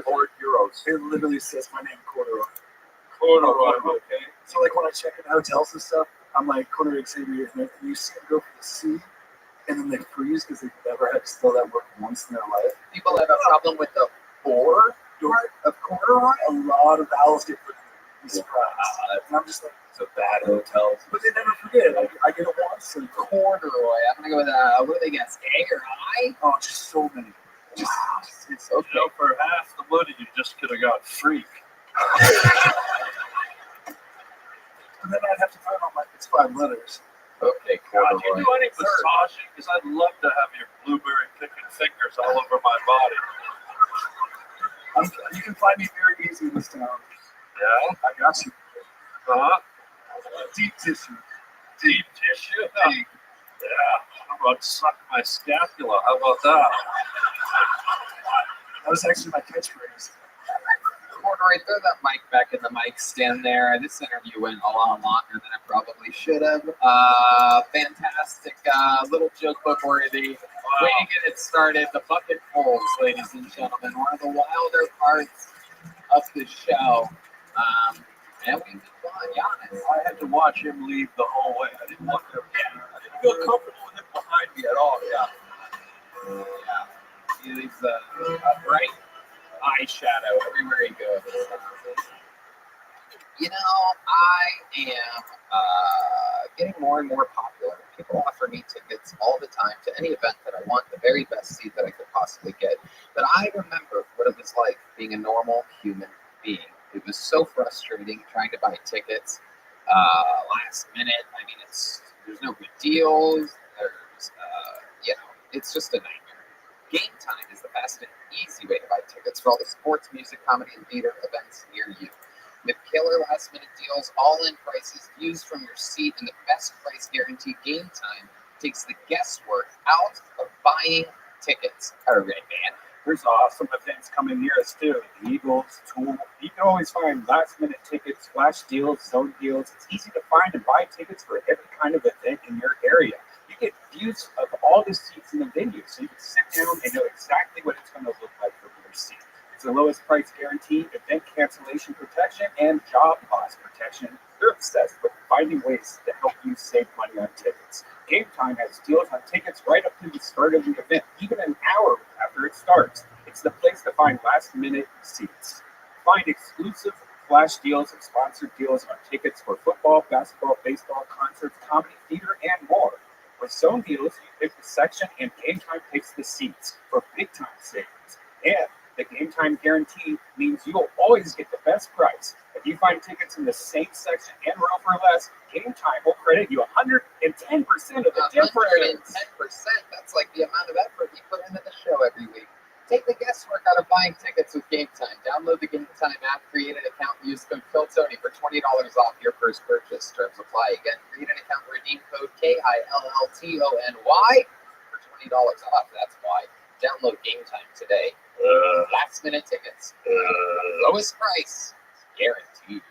Or euros. It literally says my name, Corduroy. Corduroy, okay. So like when I check in hotels and stuff, I'm like Corduroy Xavier, and you see them go for the C, and then they freeze because they've never had to spell that word once in their life. People have a problem with the or part of Corduroy. A lot of vowels get put in there. You'd be surprised. And I'm just like, so bad hotels. but they never forget. I get it once. And corduroy. I'm gonna go with what do they guess? A or I? oh, just so many. Just It's You okay. know, for half the money, you just could have got freak. and then I'd have to find out like it's 5 letters. Okay, God, corduroy. do you do any massaging? Because I'd love to have your blueberry picking fingers all over my body. You can find me very easy in this town. Yeah? I got you. Huh? Deep tissue. Deep tissue? Deep. Yeah. How about suck my scapula? How about that? That was actually my catchphrase. Corduroy, throw that mic back in the mic stand there. This interview went a lot longer than it probably should have. Fantastic little joke book worthy. Way to get it started. The bucket folds, ladies and gentlemen. One of the wilder parts of the show. And we moved on. Giannis. I had to watch him leave the whole way. I didn't want to. I didn't feel comfortable with him behind me at all. Yeah. He leaves a bright eyeshadow everywhere he goes. You know, I am getting more and more popular. People offer me tickets all the time to any event that I want, the very best seat that I could possibly get. But I remember what it was like being a normal human being. It was so frustrating trying to buy tickets last minute. I mean, there's no good deals. There's, it's just a nightmare. Game Time is the fast and easy way to buy tickets for all the sports, music, comedy, and theater events near you. With killer last-minute deals, all-in prices, views from your seat, and the best price guarantee, Game Time takes the guesswork out of buying tickets. All right, man. There's awesome events coming near us too. The Eagles, Tool. You can always find last-minute tickets, flash deals, zone deals. It's easy to find and buy tickets for every kind of event in your area. You get views of all the seats in the venue, so you can sit down and know exactly what it's going to look like from your seat. It's the lowest price guarantee, event cancellation protection, and job loss protection. They're obsessed with finding ways to help you save money on tickets. Game Time has deals on tickets right up to the start of the event, even an hour after it starts. It's the place to find last-minute seats. Find exclusive flash deals and sponsored deals on tickets for football, basketball, baseball, concerts, comedy, theater, and more. With zone deals, you pick the section and Game Time picks the seats for big-time savings. And the Game Time guarantee means you'll always get the best price. If you find tickets in the same section and row for less, Game Time will credit you 110% of the difference. 110%. That's like the amount of effort you put into the show every week. Take the guesswork out of buying tickets with Game Time. Download the Game Time app, create an account, and use code PhilTony for $20 off your first purchase. Terms apply. Again, create an account, redeem code KILLTONY for $20 off. That's why. Download Game Time today. Last minute tickets. Lowest price. Guaranteed.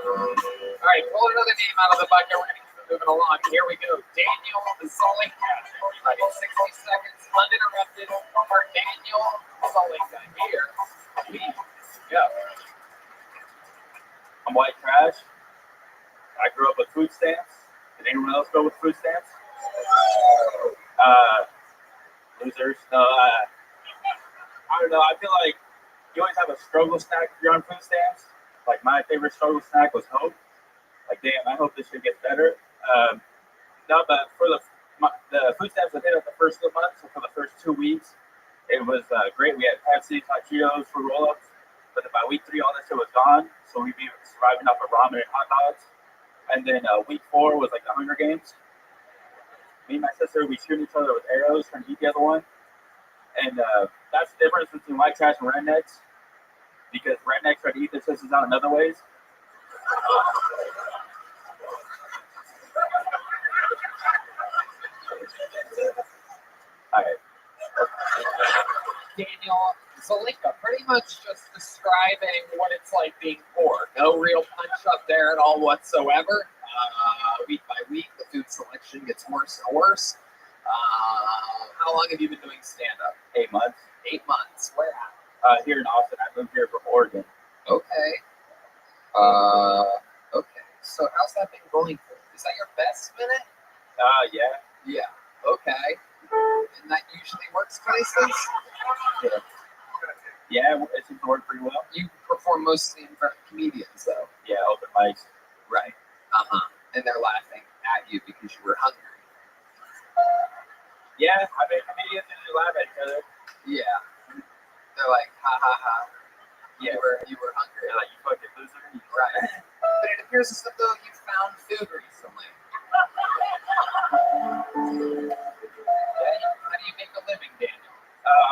All right, pull another name out of the bucket. We're going to keep moving along. Here we go. Daniel Zolika. Everybody, 60 seconds uninterrupted for Daniel Zolika. Here we go. I'm white trash. I grew up with food stamps. Did anyone else go with food stamps? Losers. No, I don't know. I feel like you always have a struggle snack if you're on food stamps. Like my favorite struggle snack was hope. Like, damn, I hope this shit gets better. No, but for the food stamps that hit up the first of the month, so for the first 2 weeks, it was great. We had Pepsi, hot Cheetos, fruit roll-ups. But then by week 3, all that shit was gone. So we'd be surviving off of ramen and hot dogs. And then week 4 was like the Hunger Games. Me and my sister, we shoot each other with arrows trying to eat the other one. And that's the difference between white trash and rednecks. Because rednecks try to eat their sisters out in other ways. All right. Daniel Zolika, pretty much just describing what it's like being poor. No real punch up there at all whatsoever. Week by week, the food selection gets worse and worse. How long have you been doing stand-up? 8 months. 8 months. Where at? Here in Austin. I moved here from Oregon. Okay. Okay. So how's that been going for you? Is that your best minute? Yeah. Yeah. Okay. And that usually works places? Yeah, it seems to work pretty well. You perform mostly in front of comedians, though. Yeah, open mics. Right. And they're laughing at you because you were hungry. Yeah, I mean, comedians usually laugh at each other. Yeah. They're like, ha ha ha. Yeah. You were hungry. They're like, you fucking loser. Right. But it appears as though you found food recently. How do you make a living, Daniel?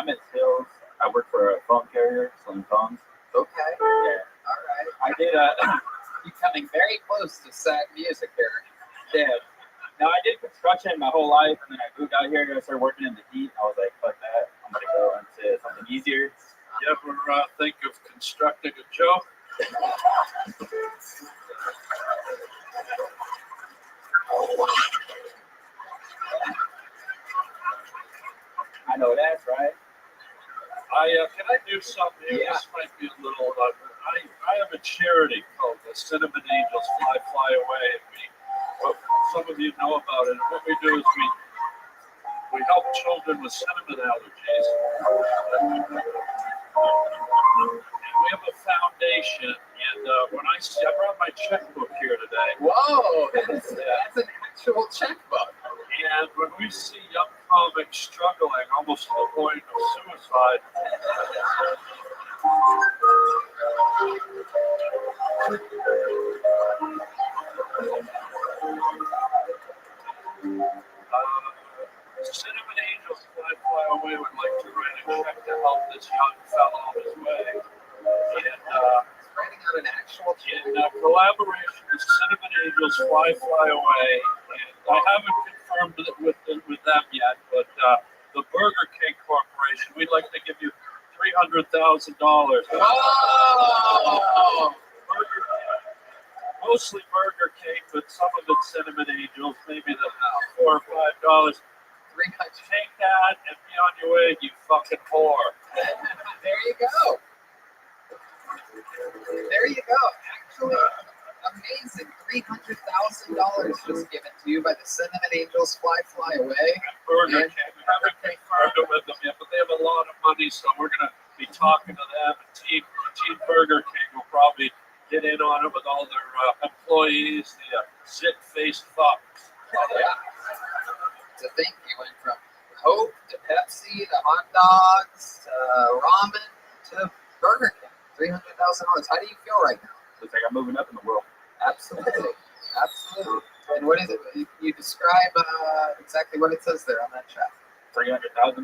I'm in sales. I work for a phone carrier selling phones. Okay. Yeah. All right. I did You're coming very close to sad music here. yeah. Now I did construction my whole life, and then I moved out here and I started working in the heat. I was like, fuck that. I'm gonna go into something easier. You ever think of constructing a joke? I know that's right. Can I do something here? Yeah. This might be a little. I have a charity called the Cinnamon Angels Fly Fly Away, and some of you know about it. And what we do is we help children with cinnamon allergies. And we have a foundation, and when I brought my checkbook here today. Whoa, that's an actual checkbook. And when we see young comics struggling almost to the point of suicide, Cinnamon Angels Fly Fly Away would like to write a check to help this young fellow on his way. And Writing out an actual check. in collaboration with Cinnamon Angels Fly Fly Away, and I haven't confirmed it with them yet, but the Burger King Corporation, we'd like to give you $300,000. Whoa! Mostly Burger King, but some of it's Cinnamon Angels, maybe the $4 or $5. Take that and be on your way, you fucking whore. There you go. There you go. Actually, amazing. $300,000 just given to you by the Cinnamon Angels Fly Fly Away. Burger King, we haven't confirmed it with them yet, but they have a lot of money, so we're going to be talking to them. And Team Burger King will probably get in on it with all their employees, the zit-faced fucks. Yeah. To think you went from Coke to Pepsi to hot dogs to ramen to Burger King. $300,000. How do you feel right now? Looks like I'm moving up in the world. Absolutely. Absolutely. And what is it? You describe exactly what it says there on that check. $300,000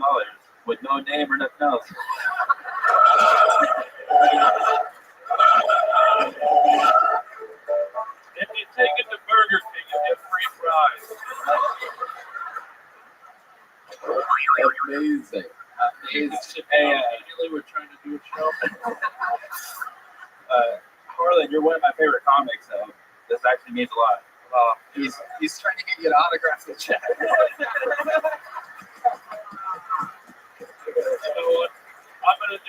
with no name or nothing else. If you take it to Burger King, you get free fries. Amazing. Amazing. Hey, immediately we're trying to do a show. Harlan, you're one of my favorite comics, so this actually means a lot. He's trying to get you to autograph the check. You know what? I'm going to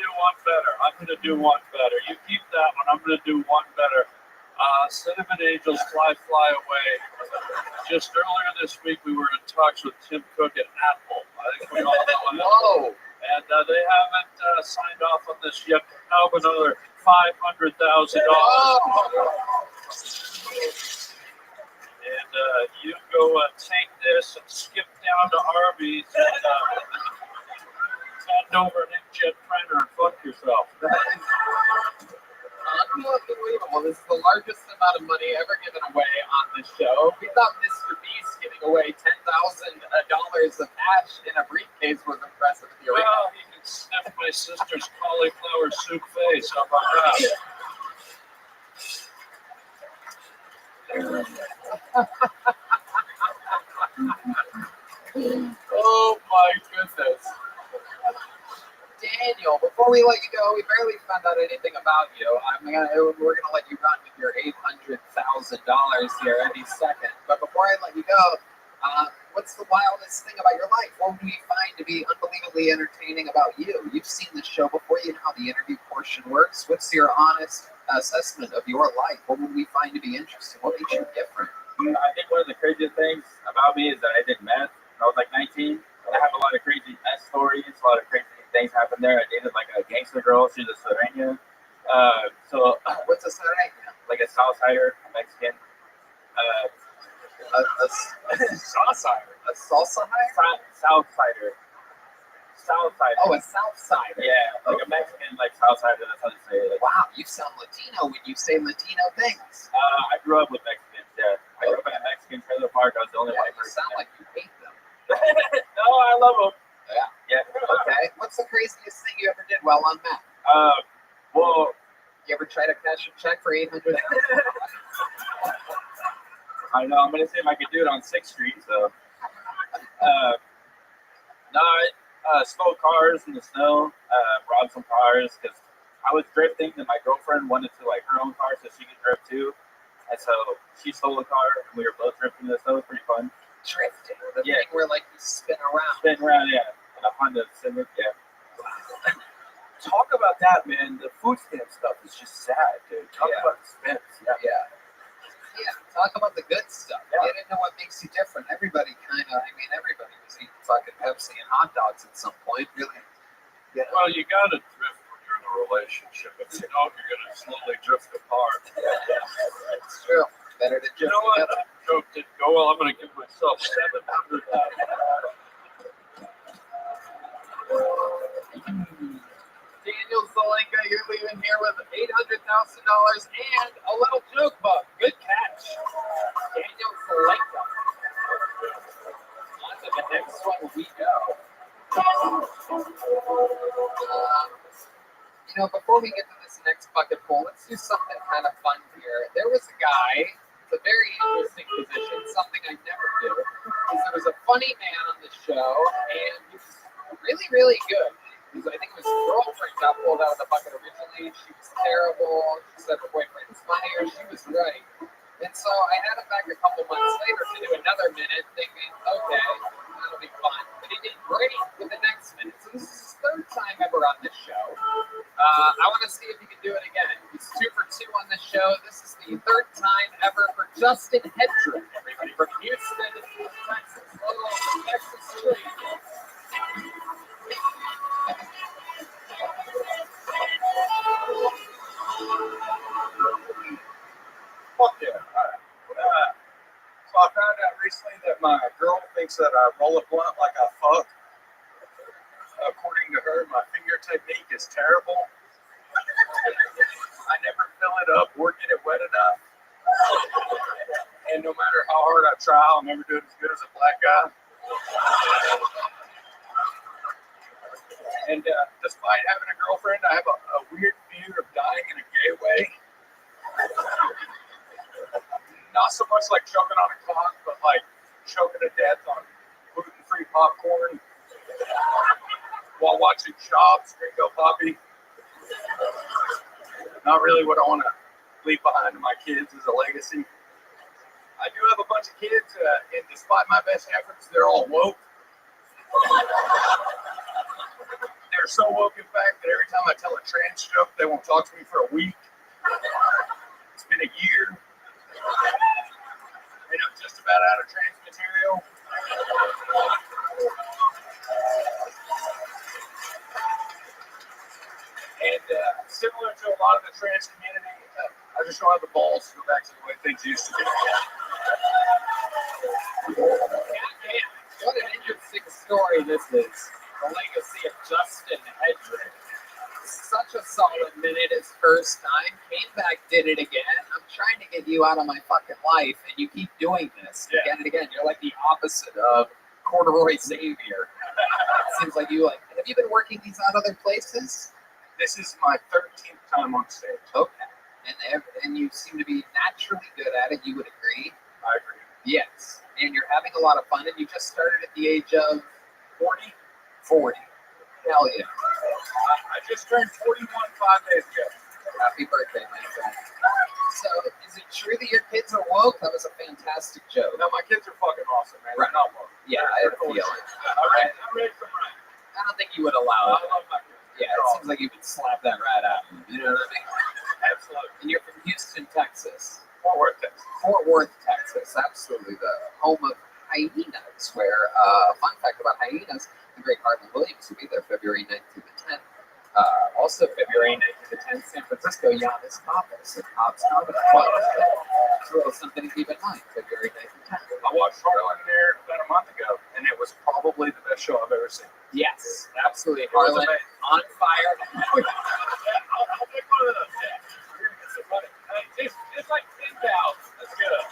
do one better. You keep that one. I'm going to do one better. Cinnamon Angels Fly Fly Away. Just earlier this week, we were in talks with Tim Cook at Apple. I think we all know that. Whoa. And they haven't signed off on this yet. Now another $500,000. And you go take this and skip down to Arby's and send over an inkjet printer and fuck yourself. Unbelievable. This is the largest amount of money ever given away on this show. We thought Mr. Beast giving away $10,000 of cash in a briefcase was impressive in the arena. Well, he can sniff my sister's cauliflower soup face. How about that? Oh my goodness. Daniel, before we let you go, we barely found out anything about you. We're gonna let you run with your $800,000 here any second. But before I let you go, What's the wildest thing about your life? What would we find to be unbelievably entertaining about you? You've seen the show before. You know how the interview portion works. What's your honest assessment of your life? What would we find to be interesting? What makes you different? I think one of the craziest things about me is that I did meth when I was like 19. I have a lot of crazy meth stories, a lot of crazy things happen there. I dated like a gangster girl. She's a Serena. What's a Saturday? Like a Southsider, a Mexican. Saucider. A salsa hire? Southsider. Southsider. Oh, a Southsider. Yeah, like a Mexican, like Southsider. That's how they say it. Like, Wow, you sound Latino when you say Latino things. I grew up with Mexicans. Yeah, I grew up in a Mexican trailer park. I was the only white You person. sound like you hate them. No, I love them. Yeah. Yeah. Okay. What's the craziest thing you ever did while on meth? Well, You ever try to cash a check for $800? I know. I'm gonna see if I could do it on 6th Street. So, no, I stole cars in the snow, robbed some cars because I was drifting, and my girlfriend wanted to like her own car so she could drift too. And so she stole a car, and we were both drifting in the snow. It was pretty fun. Drifting. The Yeah. thing where like you spin around. Spin around, yeah. And I Honda Civic, yeah. Talk about that, man. The food stamp stuff is just sad, dude. Talk Yeah. about expense. Yeah. Yeah, talk about the good stuff. Yeah. Get into what makes you different. Everybody everybody was eating fucking Pepsi and hot dogs at some point, really. Yeah. Well, you got to drift when you're in a relationship. If you don't, you're going to slowly drift apart. It's true. Better to You just know what? together. That joke didn't go well. I'm going to give myself 700. Daniel Zelenka, you're leaving here with $800,000 and a little joke bug. Good catch. Daniel Zelenka. On to the next one we go. Before we get to this next bucket pool, let's do something kind of fun here. There was a guy, it's a very interesting position, something I never do, is there was a funny man on the show, and he was really, really good. I think his girlfriend got pulled out of the bucket originally. She was terrible. She said her boyfriend was funnier. She was right. And so I had him back a couple months later to do another minute, thinking, okay, that'll be fun. But he did great with the next minute. So this is his third time ever on this show. I want to see if he can do it again. He's 2 for 2 on this show. This is the third time ever for Justin Hedrick, everybody from Houston, Texas. Little Texas Street. Fuck yeah. So I found out recently that my girl thinks that I roll a blunt like I fuck. According to her, my finger technique is terrible. I never fill it up or get it wet enough. And no matter how hard I try, I'll never do it as good as a black guy. And despite having a girlfriend, I have a weird fear of dying in a gay way. Not so much like choking on a cock, but like choking to death on gluten-free popcorn while watching Shops, Gringo Poppy. Not really what I want to leave behind to my kids as a legacy. I do have a bunch of kids, and despite my best efforts, they're all woke. They're so woke, in fact, that every time I tell a trans joke, they won't talk to me for a week. It's been a year. And I'm just about out of trans material. And similar to a lot of the trans community, I just don't have the balls to go back to the way things used to be. What an interesting story this is. The legacy of Justin Hedrick. Such a solid minute his first time. Came back, did it again. I'm trying to get you out of my fucking life, and you keep doing this again and again. You're like the opposite of Corduroy Xavier. Seems like you have you been working these out other places? This is my 13th time on stage. Okay. And you seem to be naturally good at it, you would agree? I agree. Yes. And you're having a lot of fun, and you just started at the age of 40? 40. Hell yeah. I just turned 41 5 days ago. Happy birthday, my friend. So, is it true that your kids are woke? That was a fantastic joke. No, my kids are fucking awesome, man. Right. They're not woke. Yeah, I had a feeling. I raised them right. I don't think you would allow I it. love my kids. Yeah, They're it seems like you would slap that rat out. You know what I mean? awesome. Absolutely. And you're from Houston, Texas. Fort Worth, Texas. Fort Worth, Texas. Absolutely the home of hyenas, where, fun fact about hyenas, the great Harlan Williams will be there February 9th through the 10th. Also, February 9th through the 10th, San Francisco, Giannis Pappas at Cobb's Comedy Club. So a little something to keep in mind, February 9th and 10th. I watched Harlan there about a month ago, and it was probably the best show I've ever seen. Yes, absolutely. It was Harlan amazing. on fire. Yeah, I'll take one of those. Yeah. We're gonna get some money. Hey, it's like 10,000. That's good.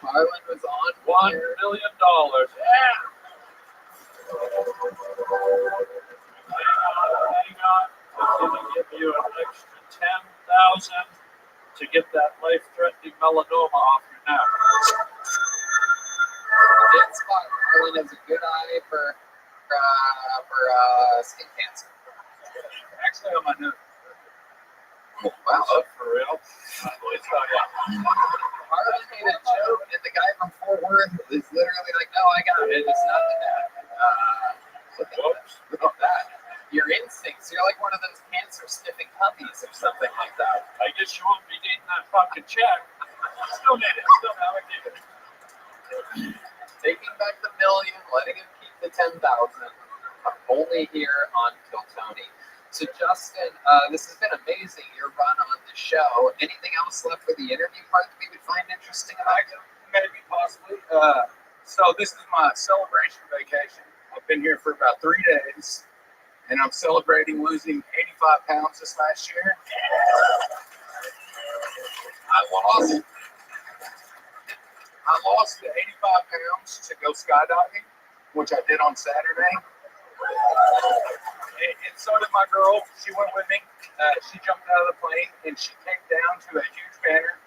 Harlan was on $1 fire. million. Yeah. Hang on. I'm gonna give you an extra 10,000 to get that life-threatening melanoma off your neck. Good spot. Harlan has a good eye for skin cancer. Actually, on my neck. Oh, wow. Oh, for real? It's not yet. Harlan made a joke, and the guy from Fort Worth is literally like, "No, I got it. It's not the neck." Look at Whoops. that. Look at that. Your instincts. You're like one of those cancer-sniffing puppies or something like that. I guess you won't be needing that fucking check. Still need it. Still have it. Taking back the million, letting him keep the 10,000. Only here on Kill Tony. So Justin, this has been amazing. Your run on the show. Anything else left for the interview part that we would find interesting about you? Maybe, possibly. So this is my celebration vacation. I've been here for about 3 days, and I'm celebrating losing 85 pounds this last year. I lost the 85 pounds to go skydiving, which I did on Saturday. And so did my girl. She went with me. She jumped out of the plane, and she came down to a huge banner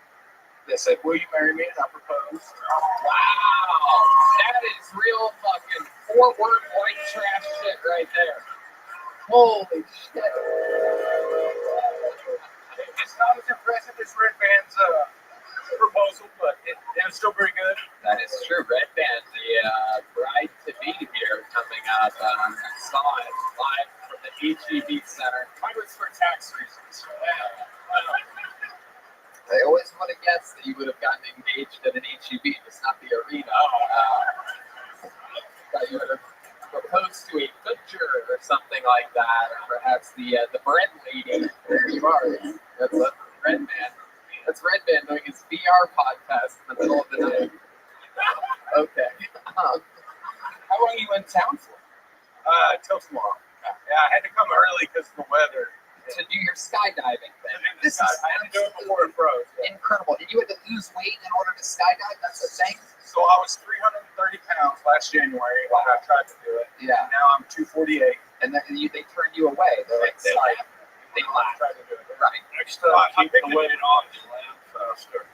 that said, "Will you marry me?" And I proposed. Wow, that is real fucking Fort Worth white trash shit right there. Holy shit. It's not as impressive as Red Band's proposal, but it was still pretty good. That is true. Red Band, the bride to be here coming up. Saw it live from the HEB Center. Mine was for tax reasons. I always would have guessed that you would have gotten engaged at an HEB, just not the arena. That you would have proposed to a butcher or something like that, or perhaps the bread lady. There you are. That's a Red Man. That's Red Man doing his VR podcast in the middle of the night. Okay. How long are you in town for? Till tomorrow. Yeah, I had to come early because of the weather. To do your skydiving thing. This is I had to do it before it froze. Yeah. incredible. And you had to lose weight in order to skydive? That's the thing? So I was 330 pounds last January when I tried to do it. Yeah. And now I'm 248. And then they turned you away. They're like, sorry. They laughed. Tried to do it. Right. Next time, keep the weight off. You land faster.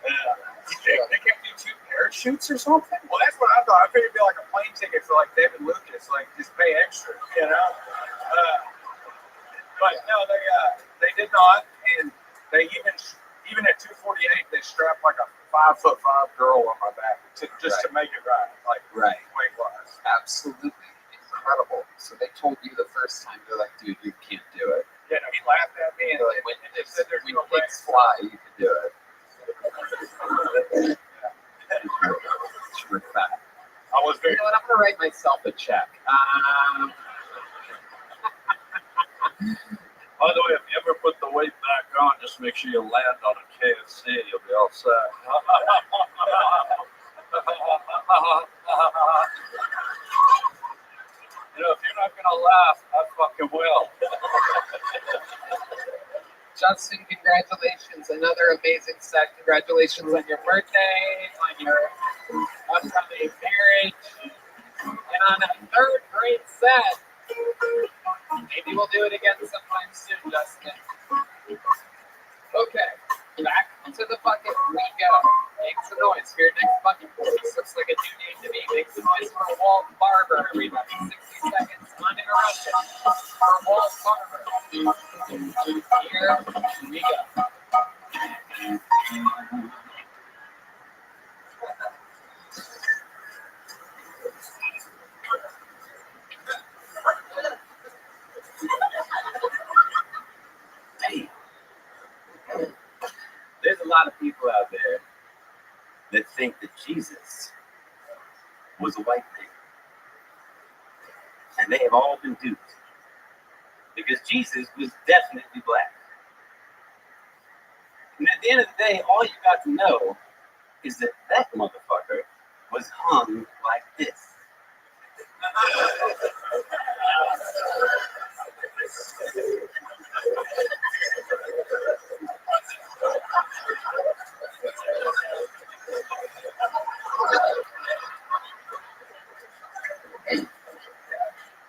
They can't do 2 parachutes or something? Well, that's what I thought. I figured it'd be like a plane ticket for like David Lucas, like just pay extra, you know? But no, they did not, and they even at 248, they strapped like a 5'5" girl on my back to make it right, like Right. weight wise. Absolutely incredible. So they told you the first time, they're like, dude, you can't do it. Yeah, no, he laughed at me and They're like, when they said there's no way. pigs fly, you can do it. You're fat. I was very. You know what? I'm gonna write myself a check. By the way, if you ever put the weight back on, just make sure you land on a KFC. You'll be all set. You know, if you're not going to laugh, I fucking will. Justin, congratulations. Another amazing set. Congratulations on your birthday, on your upcoming marriage, and on a third great set. Maybe we'll do it again sometime soon, Justin. Okay, back to the bucket we go. Make some noise for your next bucket. This looks like a new name to me. Make some noise for Walt Barber, everybody. 60 seconds uninterrupted for Walt Barber. Here we go. Damn. There's a lot of people out there that think that Jesus was a white man. And they have all been duped. Because Jesus was definitely black. And at the end of the day, all you got to know is that that motherfucker was hung like this.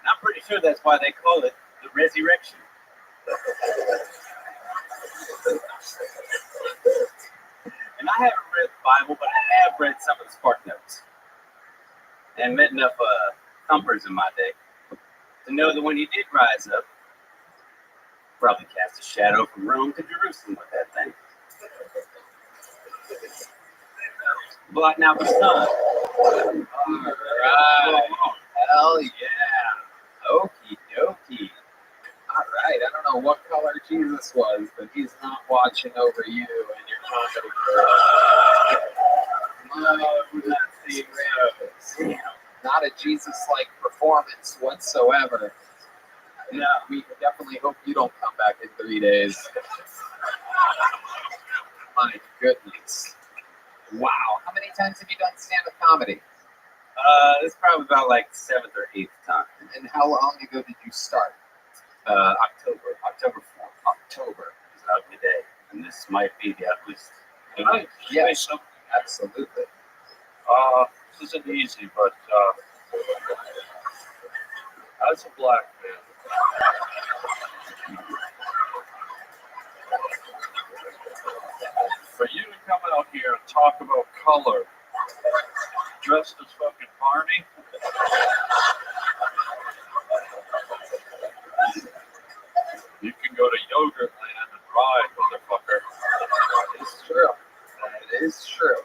I'm pretty sure that's why they call it the resurrection. And I haven't read the Bible, but I have read some of the Spark Notes. And met enough thumpers in my day to know that when he did rise up, probably cast a shadow from Rome to Jerusalem with that thing. Blotting out the sun. Alright. Hell yeah. Okie dokie. Alright, I don't know what color Jesus was, but he's not watching over you and your comedy career. No, not seeing those. Not a Jesus-like performance whatsoever. No, we definitely hope you don't come back in 3 days. My goodness. Wow. How many times have you done stand-up comedy? This is probably about like 7th or 8th time. And how long ago did you start? October 4th. October is an ugly day, and this might be the ugliest. Can I say something? Absolutely. This isn't easy, but as a black man, for you to come out here and talk about color dressed as fucking Barney, you can go to Yogurt Land and ride, motherfucker. It's true. It is true.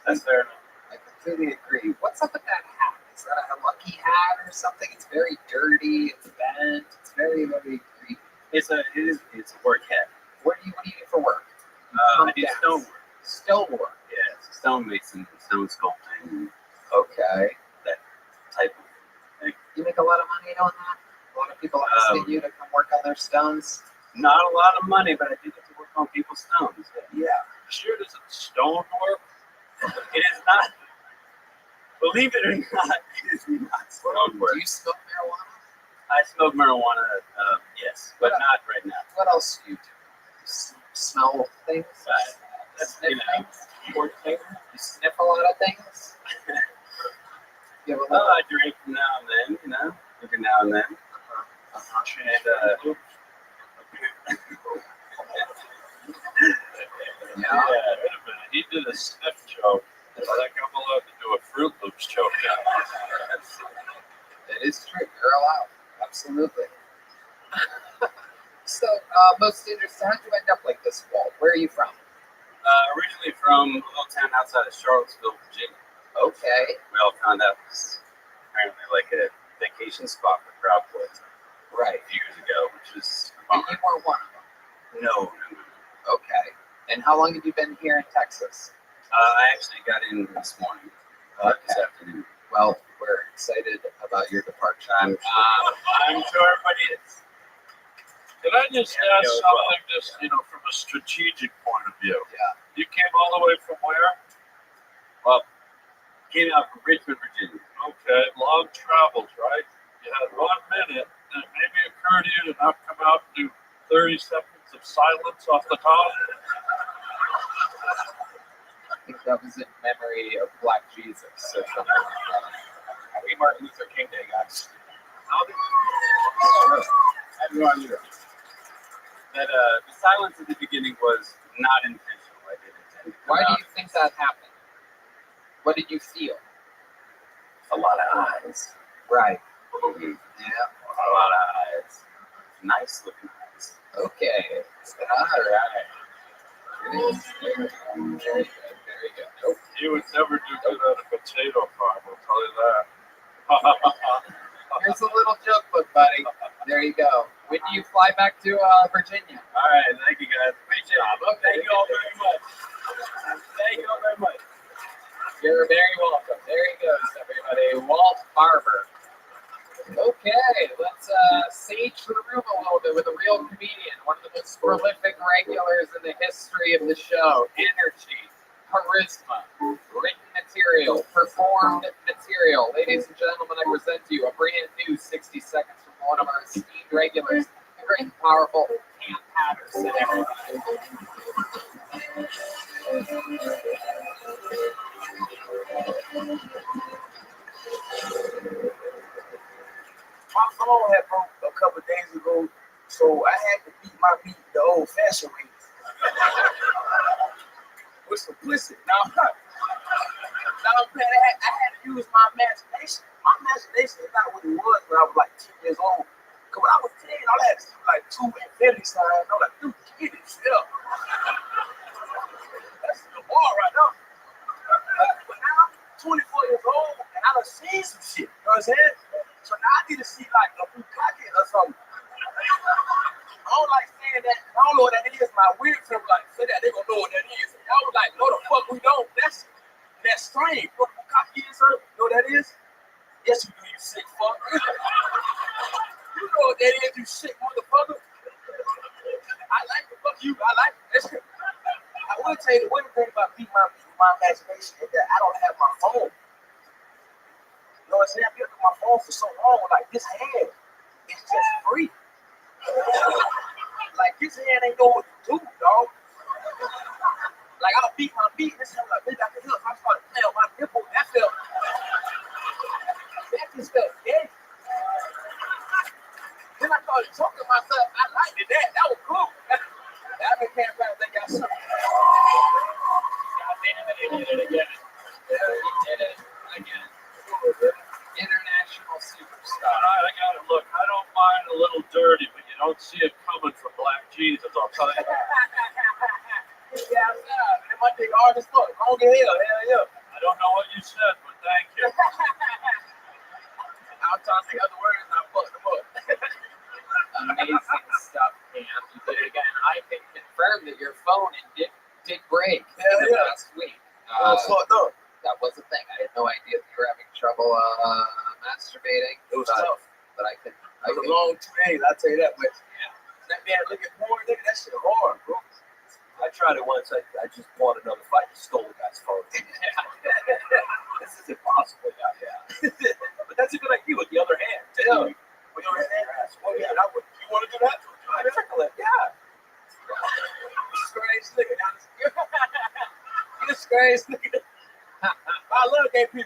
That's there. I completely agree. What's up with that hat? Is that a lucky hat or something? It's very dirty. It's bent. It's very, very creepy. It's a work hat. What do you do for work? I do stonework. Stonework. Yeah, it's stonemason, stone sculpting, Okay. that type of thing. You make a lot of money doing that? A lot of people asking you to come work on their stones? Not a lot of money, but I do get to work on people's stones. Yeah. Sure, does it stonework? It is not. Believe it or not, it is not stonework. Do you smoke marijuana? I smoke marijuana, yes, but not right now. What else do you do? You smell things? That's, Sniff you know, things? You sniff a lot of things? You have a well, little... I drink from now and then, you know, every now and then. And, Yeah. Wait a minute. He did a sniff joke. I think I'm allowed to do a Fruit Loops joke now. It is true. You're allowed. Absolutely. So, most interesting, how'd you end up like this, Walt? Where are you from? originally from a little town outside of Charlottesville, Virginia. Okay. We all found out it was apparently like a vacation spot for Proud Boys Right. a few years ago, which was And you were one of them. no. Okay. And how long have you been here in Texas? I actually got in this morning, this afternoon. Well, we're excited about your departure. I'm sure everybody is. Can I just Yeah, ask as something, just from a strategic point of view? Yeah. You came all the way from where? Well, came out from Richmond, Virginia. Okay, long travels, right? You had 1 minute, and it maybe occurred to you to not come out and do 30 seconds of silence off the top. I think that was in memory of Black Jesus. So, happy Martin Luther King Day, guys. I have no idea. That the silence at the beginning was not intentional. I didn't intend to. Why do you think that happened? What did you feel? A lot of eyes. Right. Mhm. Yeah. A lot of eyes. Nice looking eyes. Okay. All right. Very good. Very good. Nope. He would never do good at a potato farm, I'll tell you that. Here's a little joke book, buddy. There you go. When do you fly back to Virginia? All right, thank you guys. Appreciate it. Okay. Thank you all very much. Thank you all very much. You're very welcome. There he goes, everybody. Walt Barber. Okay, let's sage the room a little bit with a real comedian, one of the most prolific regulars in the history of the show. Energy, charisma, written material, performed material. Ladies and gentlemen, I present to you a brand new 60 seconds from one of our esteemed regulars, the great and powerful Cam Patterson, everybody. My phone had broke a couple of days ago, so I had to beat my meat the old-fashioned way with some pussy. Now I'm playing. I had to use my imagination. My imagination is not what it was when I was like 10 years old. Cause when I was 10, all I had to see was like 2 infinity signs. I'm like, dude, get it, still. That's the bar right now. But now I'm 24 years old and I done seen some shit. You know what I'm saying? So now I need to see like a bukkake or something. I don't like saying that. I don't know what that is. My weird friend was like, say that, they gonna know what that is. And I was like, no the fuck we don't. That's strange. You know what bukkake is, sir? You know what that is? Yes you do, you sick fuck. You know what that is, you sick motherfucker. I like the fuck you. I like that shit. I will tell you the one thing about beating my imagination is that I don't have my phone. You know what I'm saying? I've been on my phone for so long, like this hand is just free. Like this hand ain't know what to do, dog. Like I'll beat my beat, this hand like, bitch, I can help. I started playing on my nipple, that just felt gay. Then I started talking to myself, I liked it, that was cool. That became better than y'all something. God damn it, he did it again. He did it again. International superstar. I got it. Look, I don't mind a little dirty, but you don't see it coming from Black Jesus, I'll tell you. Yeah, and my dick hard as fuck, long as hell, yeah. I don't know what you said, but thank you. I'm trying to think other words, and I fucked them up. Amazing stuff, Cam. You did it again. I can confirm that your phone did break last week. I was fucked up. That was a thing. I had no idea that you were having trouble masturbating. It was tough. But I could. It was a long 2 days, I'll tell you that much. Yeah. That man look at porn, nigga, that shit hard, bro. I tried it once. I just bought another fight and stole the guy's phone. This is impossible. Yeah. But that's a good idea with the other hand. Yeah. With your hand. Well, yeah, that would, you want to do that? I tickle it. Yeah. Strange nigga. This strange nigga. I love gay people.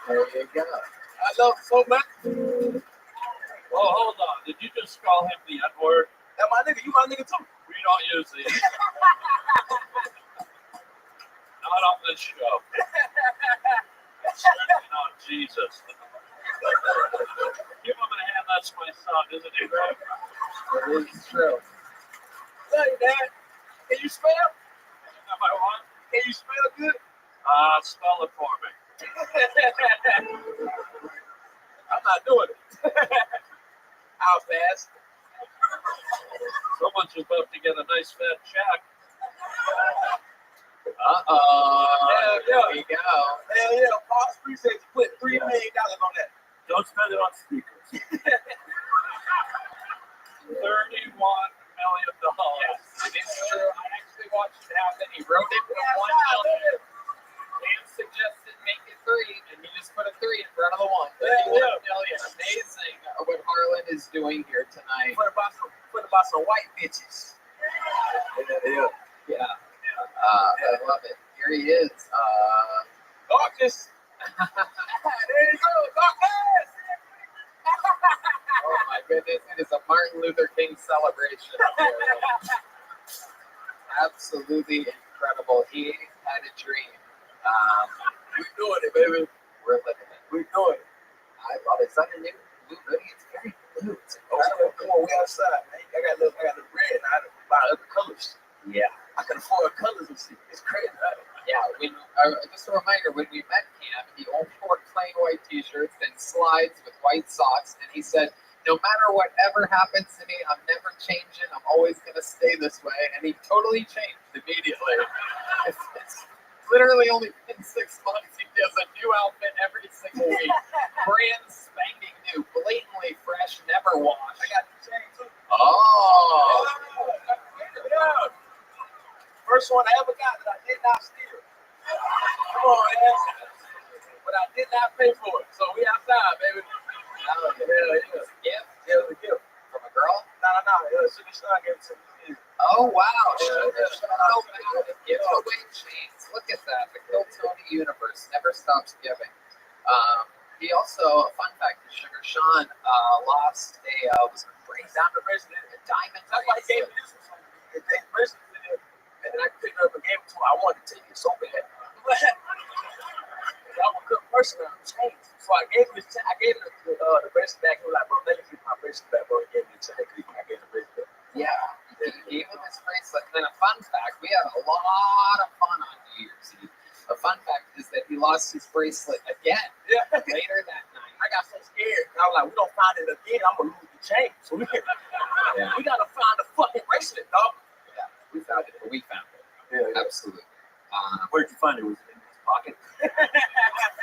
There you go. I love them so much. Oh, hold on. Did you just call him the N-word? That my nigga, you my nigga too. We don't use these. Not on this show. Certainly not Jesus. Give him a hand. That's my son, isn't he, bro? It is true. Love you, Dad. Can you spell? Am I on? Can you spell good? Spell it for me. I'm not doing it. I'll pass. Someone's about to get a nice fat check. Uh-oh. There we go. Hell yeah, Paul Spree said you put $3 million on that. Don't spend it on speakers. $31 million. Yes, it is true. I actually watched it happen. He wrote it with Yeah, 1 million. Dan suggested make it 3, and he just put a 3 in front of the 1. $31 million. Amazing what Harlan is doing here tonight. Put about some white bitches. Yeah. I love it. Here he is. Darkness. There you go, darkness. Oh my goodness, it is a Martin Luther King celebration. Absolutely incredible. He had a dream. We doing it, baby. We're living it. We doing it. I love it. It's like a new hoodie. It's very blue. It's Oh, come on, we outside, man. I got the red. I had to buy other colors. Yeah. I can afford colors and shit. It's crazy. Right? Yeah, just a reminder, when we met Cam, he only wore plain white t-shirts and slides with white socks, and he said, no matter whatever happens to me, I'm never changing. I'm always going to stay this way. And he totally changed immediately. It's literally only been 6 months. He does a new outfit every single week. Brand spanking new, blatantly fresh, never washed. I got the chain too. Oh. Yeah. First one I ever got that I did not steal. Come on, man. But I did not pay for it. So we outside, baby. Oh, Yeah, yeah. It was a gift It was a gift. from a girl? No. Sugar Sean gave it to me. Oh, wow. Yeah, yeah. Giveaway chains. Look at that. The Kill Tony universe never stops giving. He also, a fun fact, is Sugar Sean lost a bracelet, Down the bracelet. a diamond That's why he gave me bracelet. this one. He gave me bracelet in it. And then I picked it up and gave it to him. I wanted to take it so bad. I'm a good person. I'm changed. So I gave him the bracelet back. He was like, bro, let me get my bracelet back, bro. He gave me the check. I gave the bracelet. Yeah, he gave him his bracelet. And then a fun fact, we had a lot of fun on New Year's Eve. A fun fact is that he lost his bracelet again Yeah. later that night. I got so scared. I was like, we don't find it again, I'm gonna lose the chain. So we gotta find the fucking bracelet, dog. Yeah, we found it, but we found it. Yeah. Absolutely. Where'd you find it? Was it in his pocket?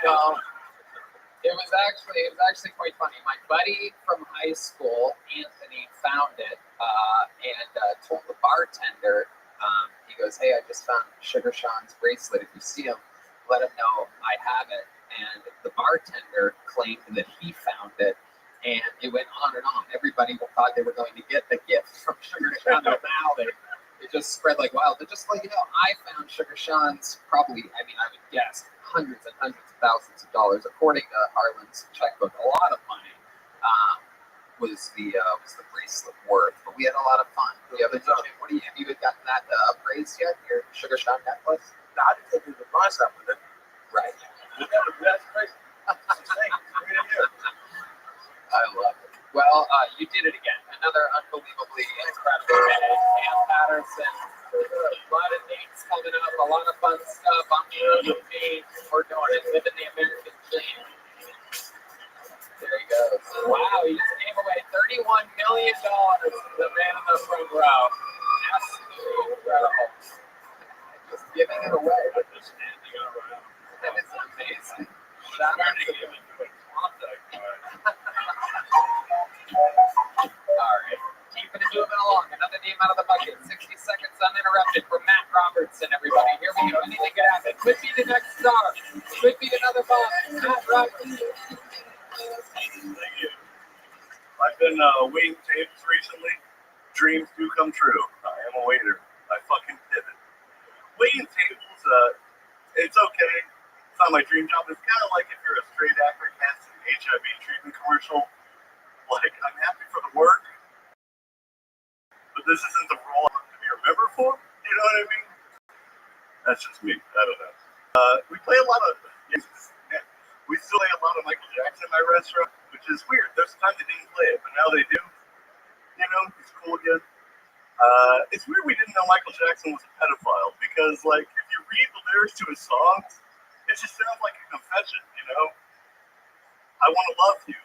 No, it was actually quite funny. My buddy from high school, Anthony, found it and told the bartender. He goes, "Hey, I just found Sugar Sean's bracelet. If you see him, let him know I have it." And the bartender claimed that he found it, and it went on and on. Everybody thought they were going to get the gift from Sugar Sean, but now it just spread like wildfire. Just like, I found Sugar Sean's probably, I would guess, hundreds and hundreds of thousands of dollars. According to Harlan's checkbook, a lot of money was the bracelet worth. But we had a lot of fun. Have you gotten that appraised yet? Your Sugar Sean necklace? No, I didn't think it was a bronze up with it. Right. That's crazy. I love it. Well, you did it again. Another unbelievably incredible day. Cam Patterson, a lot of dates coming up, a lot of fun stuff. I'm here with me. We're doing it, living the American dream. There he goes. Wow, he just gave away $31 million to the man in the front row. Absolutely incredible. Just giving it away. Just standing around. That is amazing. Shout out to you. All right, keeping it moving along. Another name out of the bucket. 60 seconds uninterrupted for Matt Robertson, everybody. Here we go. Anything could happen. Could be the next star. Could be another boss. Matt Robertson. Thank you. I've been waiting tapes recently. Dreams do come true. I am a waiter. I fucking did it. Waiting tables, it's okay. It's not my dream job. It's kind of like if you're a straight actor cast in an HIV treatment commercial. Like, I'm happy for the work, but this isn't the role I want to be remembered for. You know what I mean? That's just me. I don't know. We play a lot of. We still play a lot of Michael Jackson in my restaurant, which is weird. There's times they didn't play it, but now they do. You know, he's cool again. It's weird we didn't know Michael Jackson was a pedophile because, like, if you read the lyrics to his songs, it just sounds like a confession. You know, I want to love you.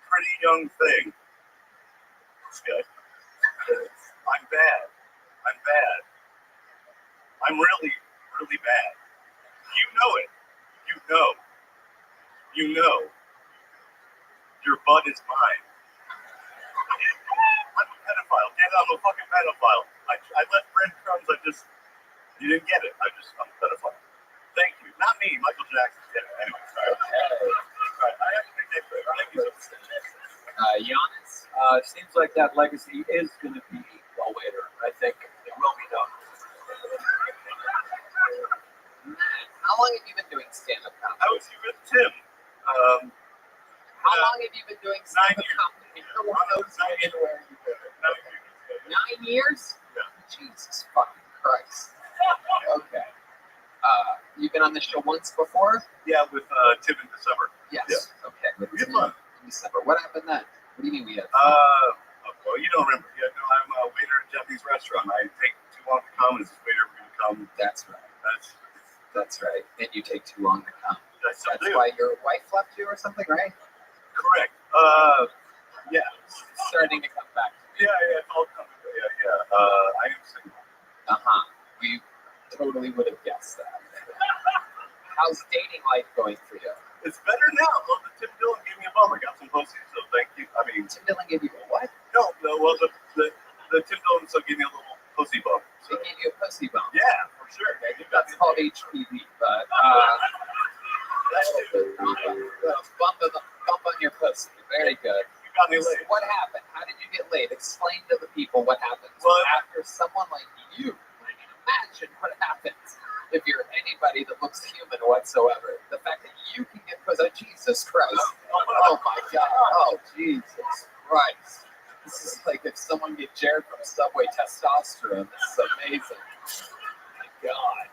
Pretty young thing. This guy. I'm bad. I'm really, really bad. You know it. You know. Your butt is mine. I'm a pedophile. I'm a fucking pedophile. I left breadcrumbs. You didn't get it. I'm a pedophile. Thank you. Not me, Michael Jackson. Yeah, anyway, sorry. Right. I have to make that clear. Thank you. Giannis. Seems like that legacy is going to be a waiter. I think it will be done. Matt, how long have you been doing stand-up comedy? I was with Tim. How long have you been doing stand-up 9 years. comedy? No one knows anywhere you've been. 9 years? Yeah. Jesus fucking Christ. Okay. You've been on the show once before? Yeah, with Tim in December. Yes. Yeah. Okay. With We had Tim fun. in December. What happened then? What do you mean we had? Well, you don't remember. Yeah, no, I'm a waiter at a Japanese restaurant. I take too long to That's right. That's right. And you take too long to come. I still That's do. why your wife left you or something, right? Correct. Yeah. It's starting to come back. Yeah, it's all coming. Yeah. I am single. Uh-huh. We totally would have guessed that. How's dating life going for you? It's better now. Well, the Tim Dillon gave me a bum. I got some pussy, so thank you. I mean, Tim Dillon gave you a what? no, the Tim Dillon so gave me a little pussy bump. He So, gave you a pussy bump. yeah, for sure. Man. You got That's called HPV, but bump on your pussy. Very good. You got me laid. What happened? How did you get laid? Explain to the people what happens Well, after someone like you. I can imagine what happens if you're anybody that looks human whatsoever. The fact that you can get pussy. Jesus Christ. Oh my God. Oh Jesus Christ. This is like if someone get Jared from Subway testosterone. This is amazing. My God.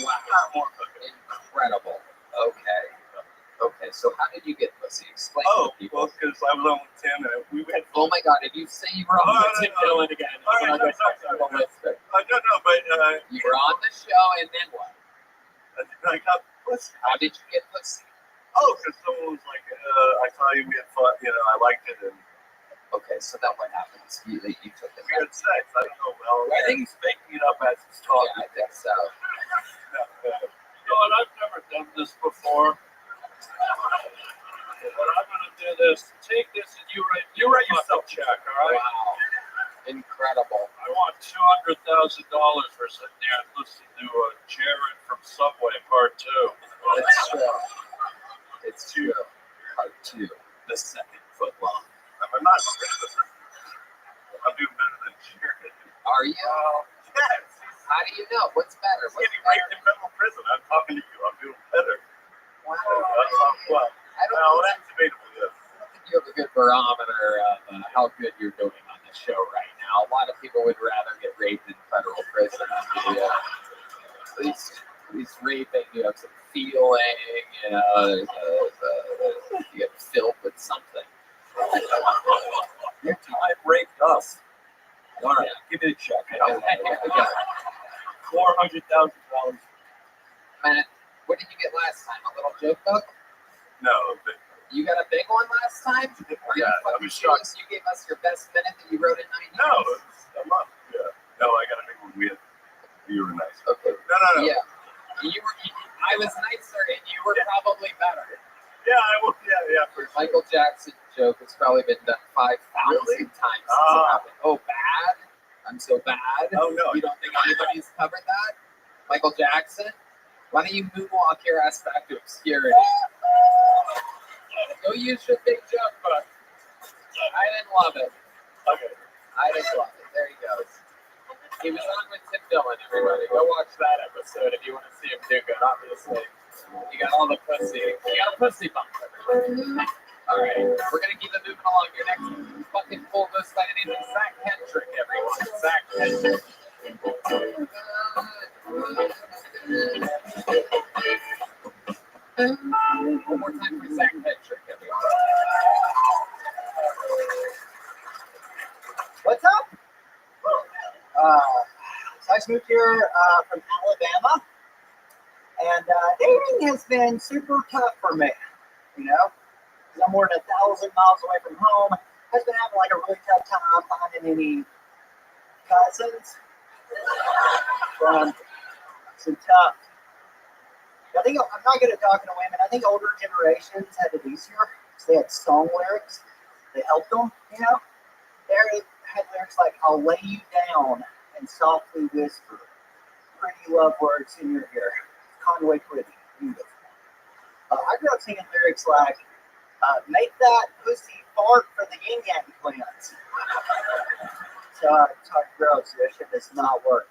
Wow. Incredible. Okay, so how did you get pussy? Explain to the people. Well, because I was on with Tim, and we had Oh my God, did you say you were on with Tim Dillon again? All right, I'm gonna go sorry. talk to him later. no, but You were on the show, and then what? I got pussy. How did you get pussy? Oh, because someone was like, I saw you, we had fun, I liked it, and Okay, so then what happens? You took it. we had sex. I don't know. Well, I think he's making it up as he's Yeah, talking. I think so. And I've never done this before. But I'm gonna do this. Take this and you write yourself a check, all right? Wow, incredible. I want $200,000 for sitting there and listening to Jared from Subway Part 2. It's true. It's true. Part 2, the second foot long. I'm not I'm doing better than Jared. Are you? Yes. How do you know? What's better? He's getting raped in federal prison. I'm talking to you. I'm doing better. Wow. Well, I don't that's debatable, yes. think you have a good barometer of how good you're doing on the show right now. A lot of people would rather get raped in federal prison than at least raping. You have some feeling. You get filled with something. Your time raped us. All right, give me the check. Yeah. $400,000. Matt, what did you get last time? A little joke book? No, but You got a big one last time? Are you Yeah, I fucking was shocked. serious? You gave us your best minute that you wrote in 9 no, years? it's a month. Yeah. No, I got a big one. You were nice. Okay. No. Yeah. I was nicer and you were probably better. Yeah, I will. Yeah, for sure. Michael Jackson joke has probably been done 5,000 Really? times since it happened. Oh, bad? I'm so bad? Oh, no. You don't think anybody's covered that? Michael Jackson? Why don't you moonwalk your ass back to obscurity? Go use your big joke book. I didn't love it. Okay. I didn't love it. There he goes. He was on with Tim Dillon, everybody. Go watch that episode if you want to see him do good, obviously. You got all the pussy. You got a pussy bump, everybody. All right. We're going to keep it moving along. Your next fucking full list by the name of Zach Kendrick, everyone. Zach Kendrick. One more time for Zach Kendrick, everyone. What's up? So I just moved here from Alabama, and dating has been super tough for me, you know, because I'm more than 1,000 miles away from home. I've been having like a really tough time finding any cousins. Some tough. I think I'm not good at talking to women. I think older generations had it easier because they had song lyrics. They helped them, you know. They had lyrics like, I'll lay you down and softly whisper pretty love words in your ear. Conway Twitty, beautiful. I grew up singing lyrics like, make that pussy fart for the yin yang twins. So I talk girls, this shit does not work.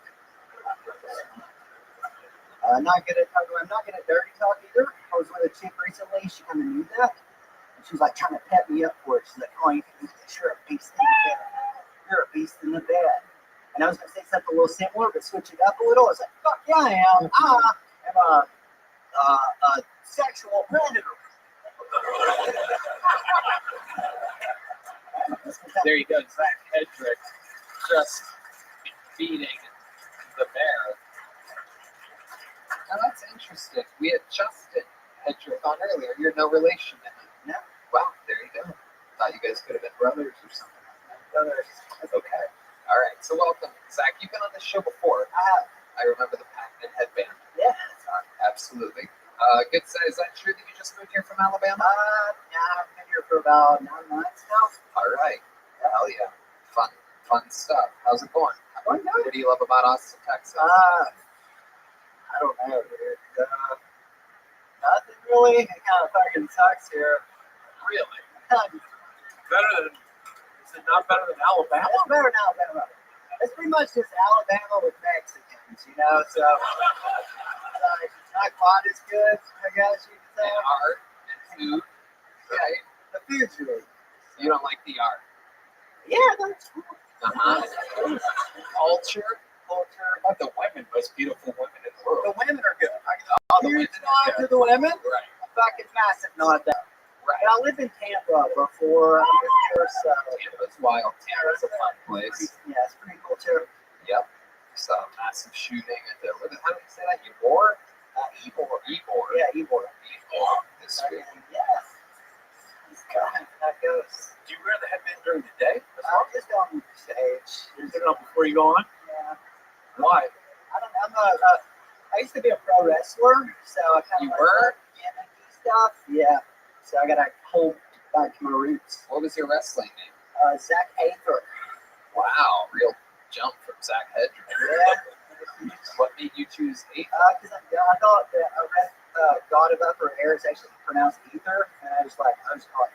Not good at talking. I'm not good at dirty talk either. I was with a chick recently. She kind of knew that. And she was like trying to pep me up for it. She's like, oh, you can do this. You're a beast in the bed. You're a beast in the bed. And I was going to say something a little similar, but switch it up a little. I was like, fuck yeah, I am. I am a sexual predator. There you go, Zach Kendrick just beating the bear. Now that's interesting. We had Justin Hedrick on earlier. You're no relation to him. No. Wow, there you go. Thought you guys could have been brothers or something like that. Brothers. Okay. All right. So welcome, Zach. You've been on this show before. I remember the Pac-Man headband. Yeah. Absolutely. Good say. Is that true that you just moved here from Alabama? Yeah, I've been here for about 9 months now. All right. Hell yeah. Fun stuff. How's it going? Going good. What do you love about Austin, Texas? I don't know, dude. Nothing really. It kind of fucking sucks here. Really? Better than, is it not better than Alabama? It's better than Alabama. It's pretty much just Alabama with Mexicans, you know? So, it's not quite as good, I guess you could say. And art and food. Right. The food's really You don't like the art. Yeah, that's cool. Uh-huh. Culture. Not the women, most beautiful women in the world. The women are good. All the Huge women nod are to the women. Right. A fucking massive nod though. Right. I lived in Tampa before. So Tampa's wild. Tampa's a fun place. yeah, it's pretty cool too. Yep. So massive shooting at the, how do you say that? Ybor? Ybor. Yeah, Ybor. This week. Yes. It's kind of that goes. Do you wear the headband during the day? Just on stage. You put it on before you go on? Yeah. Why? I don't know. I used to be a pro wrestler, so I kind of You were? gimmicky stuff. Yeah. So I gotta hold back to my roots. What was your wrestling name? Zach Aether. Wow. Real jump from Zach Hedrick. Yeah. What made you choose 8? Because I thought that I read God of Upper Air is actually pronounced ether, and I was call it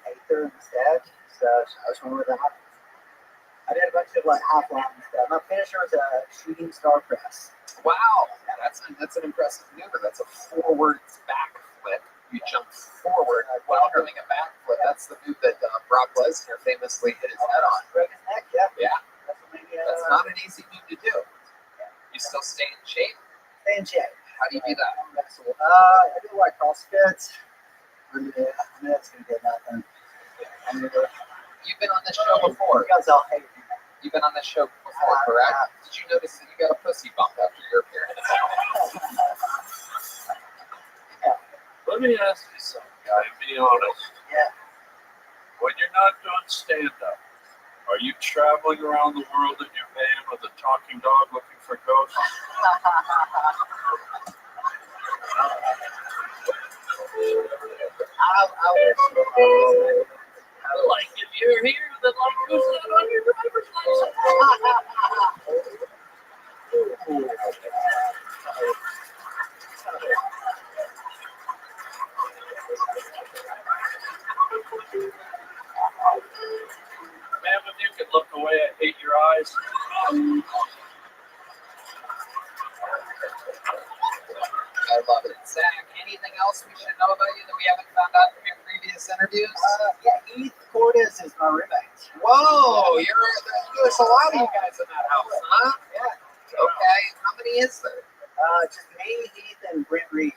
Aether instead. So I was wondering with that. I did a bunch of half line stuff. My finisher was a shooting star press. Wow. That's an impressive maneuver. That's a forward backflip. You jump forward while doing a backflip. That's the move that Brock Lesnar famously hit his head on. Break his neck, yeah. Yeah. That's what made me, That's not an easy move to do. You still stay in shape? stay in shape. How do you do that? I do CrossFit. Yeah, that's gonna get nothing. You've been on this show before. You guys all hate me. You've been on this show before, correct? Did you notice that you got a pussy bump after your appearance? Let me ask you something, guy. Be honest. Yeah. When you're not doing stand-up, are you traveling around the world in your van with a talking dog looking for ghosts? Like if you're here, then who's that on your driver's Man, if you could look away, I hate your eyes. I love it. Zach, anything else we should know about you that we haven't found out from your previous interviews? Yeah, Heath Cordes is my roommate. Whoa, there's a lot of you guys in that house, huh? Yeah. Okay, how many is there? Just me, Heath, and Brent Reed.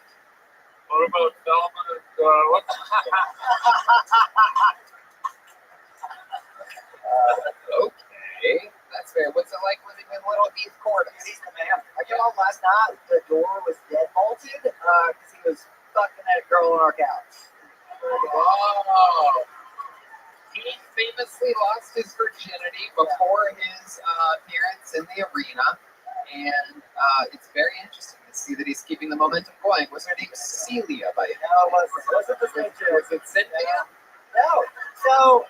What about Thelma and what's Okay, that's fair. What's it like living with little Heath Cordes? He's the man. I came home last night. The door was dead bolted because he was fucking that girl on our couch. Whoa. He famously lost his virginity before his appearance in the arena, and it's very interesting to see that he's keeping the momentum going. Was her name Celia by any No, it wasn't the same chick. Was it Cynthia? No. So,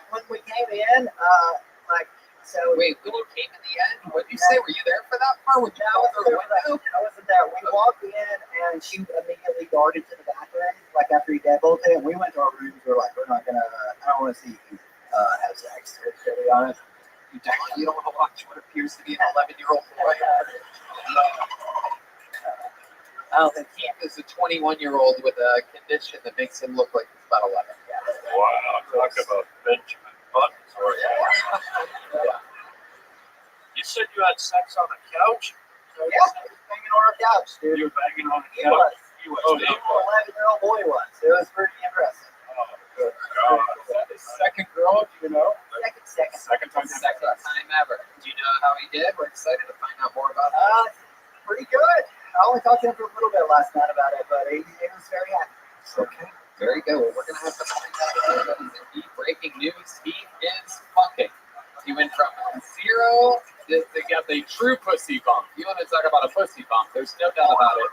when we came in, so. Wait, when you came in the end, what did you say? Were you there for that part? Would you I go wasn't through a there. window? I wasn't there. We walked in, and she immediately darted to the bathroom, after he deadbolted, and we went to our rooms. We were like, we're not gonna. I don't want to see you have sex. To be honest, You don't want to watch what appears to be an 11-year-old boy. I don't think. Keith is a 21-year-old with a condition that makes him look like he's about 11. wow, talk about Benjamin Button. Yeah. You said you had sex on a couch? So yeah, he was banging on our couch, dude. You were banging on a He couch? was. Oh, The 11-year-old boy was. It was pretty impressive. Oh, good God. Is that his second girl? Do you know? Second. Second time ever. Do you know how he did? We're excited to find out more about that. Pretty good. only talked to him for a little bit last night about it, but he was very happy. Okay, very good. Well, we're gonna have to find out. Heat breaking news. He is fucking. He went from 0 to get the true pussy bump. You want to talk about a pussy bump? There's no doubt about it.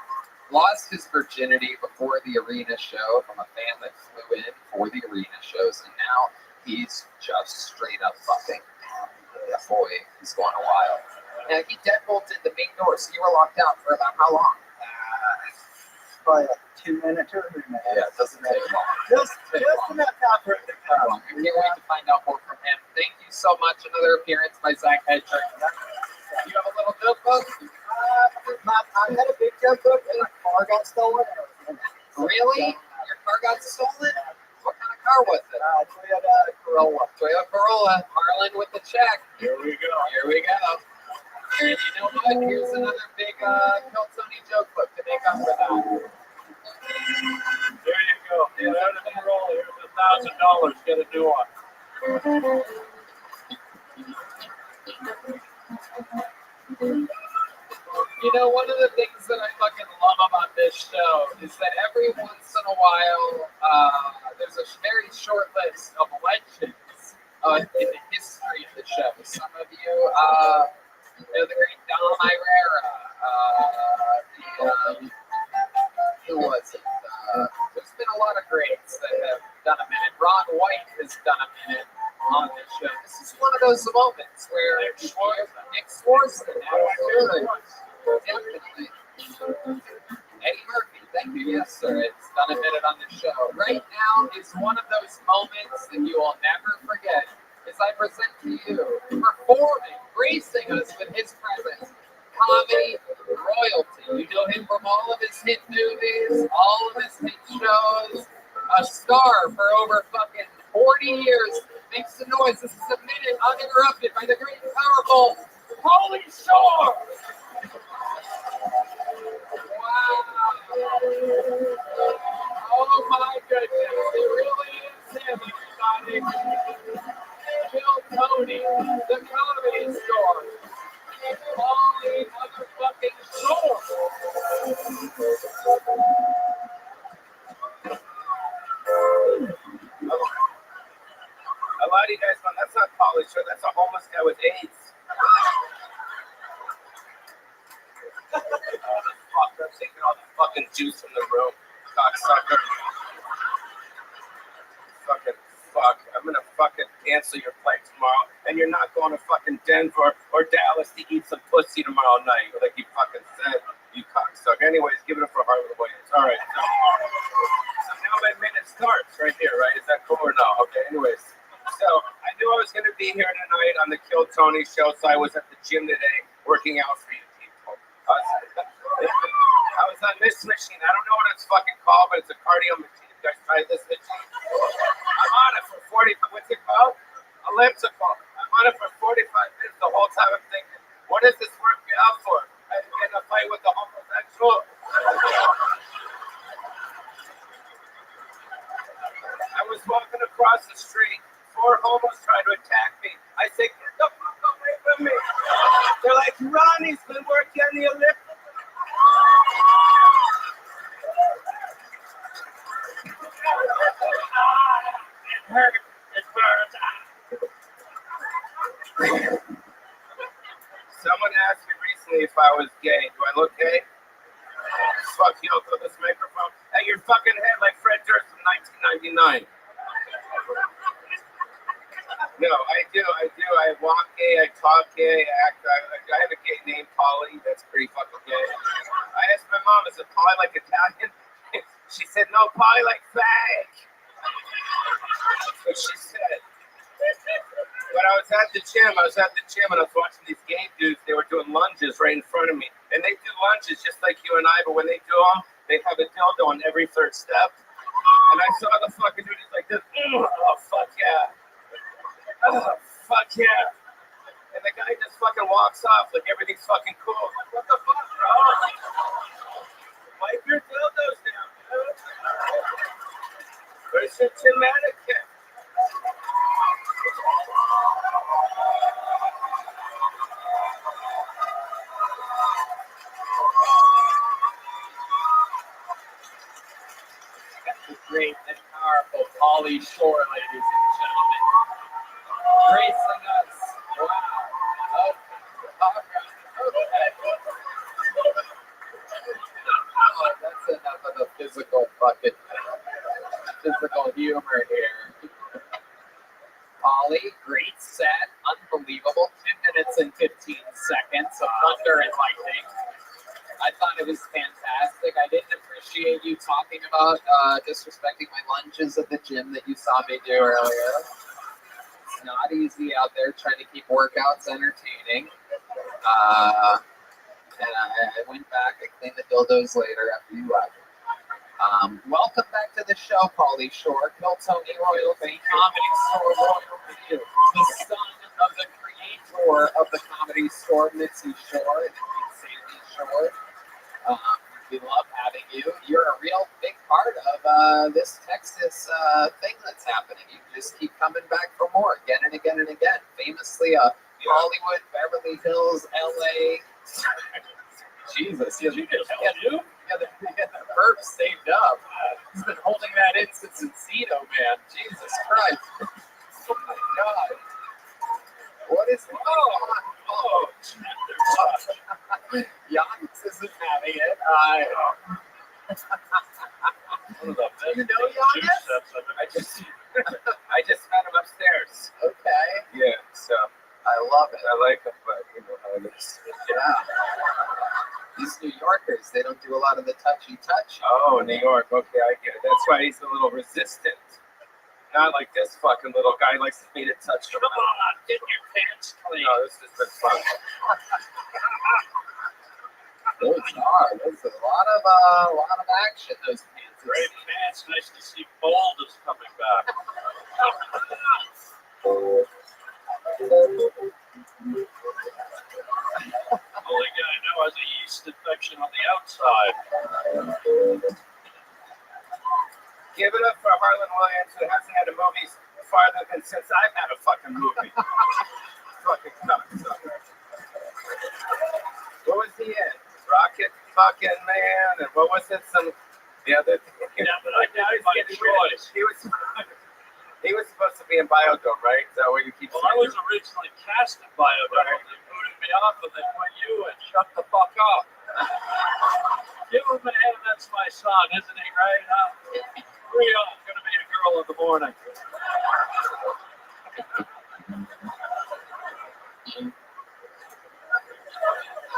Lost his virginity before the arena show from a fan that flew in for the arena shows, and now he's just straight up fucking. That boy is going a while. And he deadbolted the main doors. You were locked out for about how long? Probably like 2 minutes or 3 minutes. Yeah, it doesn't take long. Just enough time for it to come. I can't wait to find out more from him. Thank you so much. Another appearance by Zach Hedger. You have a little notebook? I had a big jump book and my car got stolen. Really? Your car got stolen? What kind of car was it? Toyota Corolla. Toyota Corolla. Marlin with the check. Here we go. Here we go. And you know what? Here's another big Kill Tony joke book to make up for that. There you go. Toyota Corolla. Here's $1,000. Get a new one. You know, one of the things that I fucking love about this show is that every once in a while, there's a very short list of legends in the history of the show. Some of you know the great Dom Irera. Who was it? There's been a lot of greats that have done a minute. Ron White has done a minute on this show. This is one of those moments where Nick Swartzen, absolutely. Definitely. Eddie Murphy, thank you. Yes, sir. It's done a minute on the show. Right now is one of those moments that you will never forget as I present to you, performing, gracing us with his presence, comedy royalty. You know him from all of his hit movies, all of his hit shows, a star for over fucking 40 years. Makes the noise. This is a minute uninterrupted by the great and powerful Pauly Shore. Wow. Oh my goodness. It really is him, everybody. Kill Tony, the Comedy Store. Pauly motherfucking Shore. A lot of you guys know that's not Pauly Shore. That's a homeless guy with AIDS. Fuck, I'm taking all the fucking juice from the room. Cocksucker. Fucking fuck. I'm gonna fucking cancel your flight tomorrow, and you're not going to fucking Denver or Dallas to eat some pussy tomorrow night, like you fucking said, you cocksucker. Anyways, give it up for Harlan Williams. All right. So now my minute starts right here, right? Is that cool or no? Okay. Anyways, so I knew I was gonna be here tonight on the Kill Tony show, so I was at the gym today working out for you people. I was on this machine. I don't know what it's fucking called, but it's a cardio machine. You guys try this machine? I'm on it for 40. What's it called? Elliptical. I'm on it for 45 minutes. The whole time I'm thinking, what is this work me out for? I get in a fight with the homosexual. I was walking across the street. 4 homos tried to attack me. I said, get the fuck away from me. They're like, Ronnie's been working on the elliptical. It hurt. It burns. Someone asked me recently if I was gay. Do I look gay? Fuck you, I'll throw this microphone at your fucking head like Fred Durst from 1999. No, I do. I walk gay, I talk gay, I act. I have a gay name, Polly. That's pretty fucking gay. I asked my mom, is it Polly like Italian? She said, no, Polly like fag. That's what she said. But I was at the gym and I was watching these gay dudes. They were doing lunges right in front of me. And they do lunges just like you and I, but when they do them, they have a dildo on every third step. And I saw the fucking dude, he's like this. Oh, fuck yeah. Oh, fuck yeah. And the guy just fucking walks off like everything's fucking cool. I'm like, what the fuck, bro? Wipe your dildos down, dude. Where's your Mannequin? Pauly Shore, ladies and gentlemen. Gracing us. Wow. Okay. All right. Okay. Oh, that's enough of the physical humor here. Pauly, great set, unbelievable. 2 minutes and 15 seconds of thunder and lightning. I thought it was fantastic. I didn't appreciate you talking about disrespecting my lunges at the gym that you saw me do earlier. It's not easy out there trying to keep workouts entertaining. And I went back and cleaned the dildos later after you left. Welcome back to the show, Pauly Shore. Kill Tony Royalty, Comedy Store Royalty, the son of the creator of the Comedy Store, Mitzi Shore, and Sandy Shore. We love having you. You're a real big part of this Texas thing that's happening. You just keep coming back for more again and again and again. Famously, Hollywood, Beverly Hills, LA. Jesus, you the perp saved up. He's been holding that in since Encino, man. Jesus Christ. Oh my God. What is going on? Oh, Giannis isn't having it. One of the best You know juice Giannis? sets I've ever I just met him upstairs. Okay. Yeah, so I love it. I like him, but you know how it is. Yeah. These New Yorkers, they don't do a lot of the touchy touch. Oh, New York. Okay, I get it. That's why he's a little resistant. Not like this fucking little guy likes me to touch him. Come on, get your pants clean. No, this has been fun. Those are. There's a lot of action. Those pants. Great pants. Nice to see Bold is coming back. Only guy I know has a yeast infection on the outside. Give it up for Harlan Williams, who hasn't had a movie farther than since I've had a fucking movie. Fucking cocksucker. What was he in? Rocket fucking Man, and what was it? Some the other. Yeah, but I got my choice. He was supposed to be in Biodome, right? Is that what you keep Well, I saying? was originally cast in Biodome. They booted me off and they put you in. Shut the fuck up. Give him a hand, that's my son, isn't he, right? Hurry up, gonna be a girl in the morning.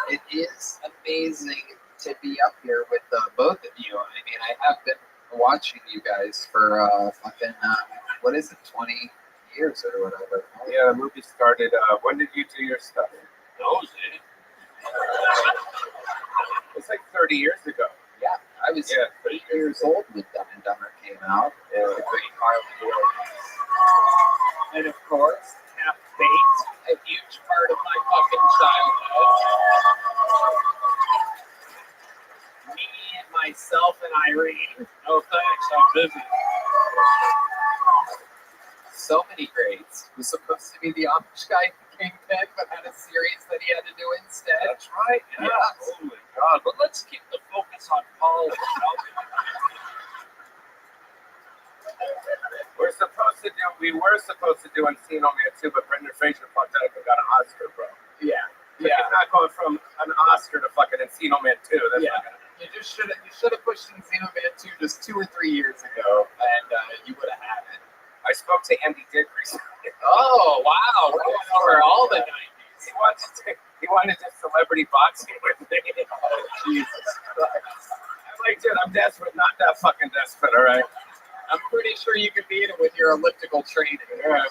It is amazing to be up here with both of you. I mean, I have been watching you guys for fucking, what is it, 20 years or whatever. Yeah, the movie started. When did you do your stuff? Nosy. It's like 30 years ago. Yeah, I was Yeah. 8 years old when Dumb and Dumber came out. Yeah. The great Harlan Williams. And of course, Half Baked, a huge part of my fucking childhood. Me and myself and Irene. No thanks, I'm busy. So many grades. Was supposed to be the Amish guy who came in, but had a series that he had to do instead. That's right, yeah. Yes. Holy God. But let's keep the focus on Paul. We were supposed to do Encino Man too, but Brendan Fraser fucked up and got an Oscar, bro. Yeah. Like, it's not going from an Oscar to fucking Encino Man 2. That's Yeah. not gonna. You should have pushed Encino Man 2 just 2 or 3 years ago, and you would have had it. I spoke to Andy Dick recently. Oh wow, we're going over all the 90s. He wanted to do celebrity boxing with me. Oh Jesus Christ! I'm like, dude, I'm desperate, not that fucking desperate, all right? I'm pretty sure you can beat it with your elliptical training. Yeah.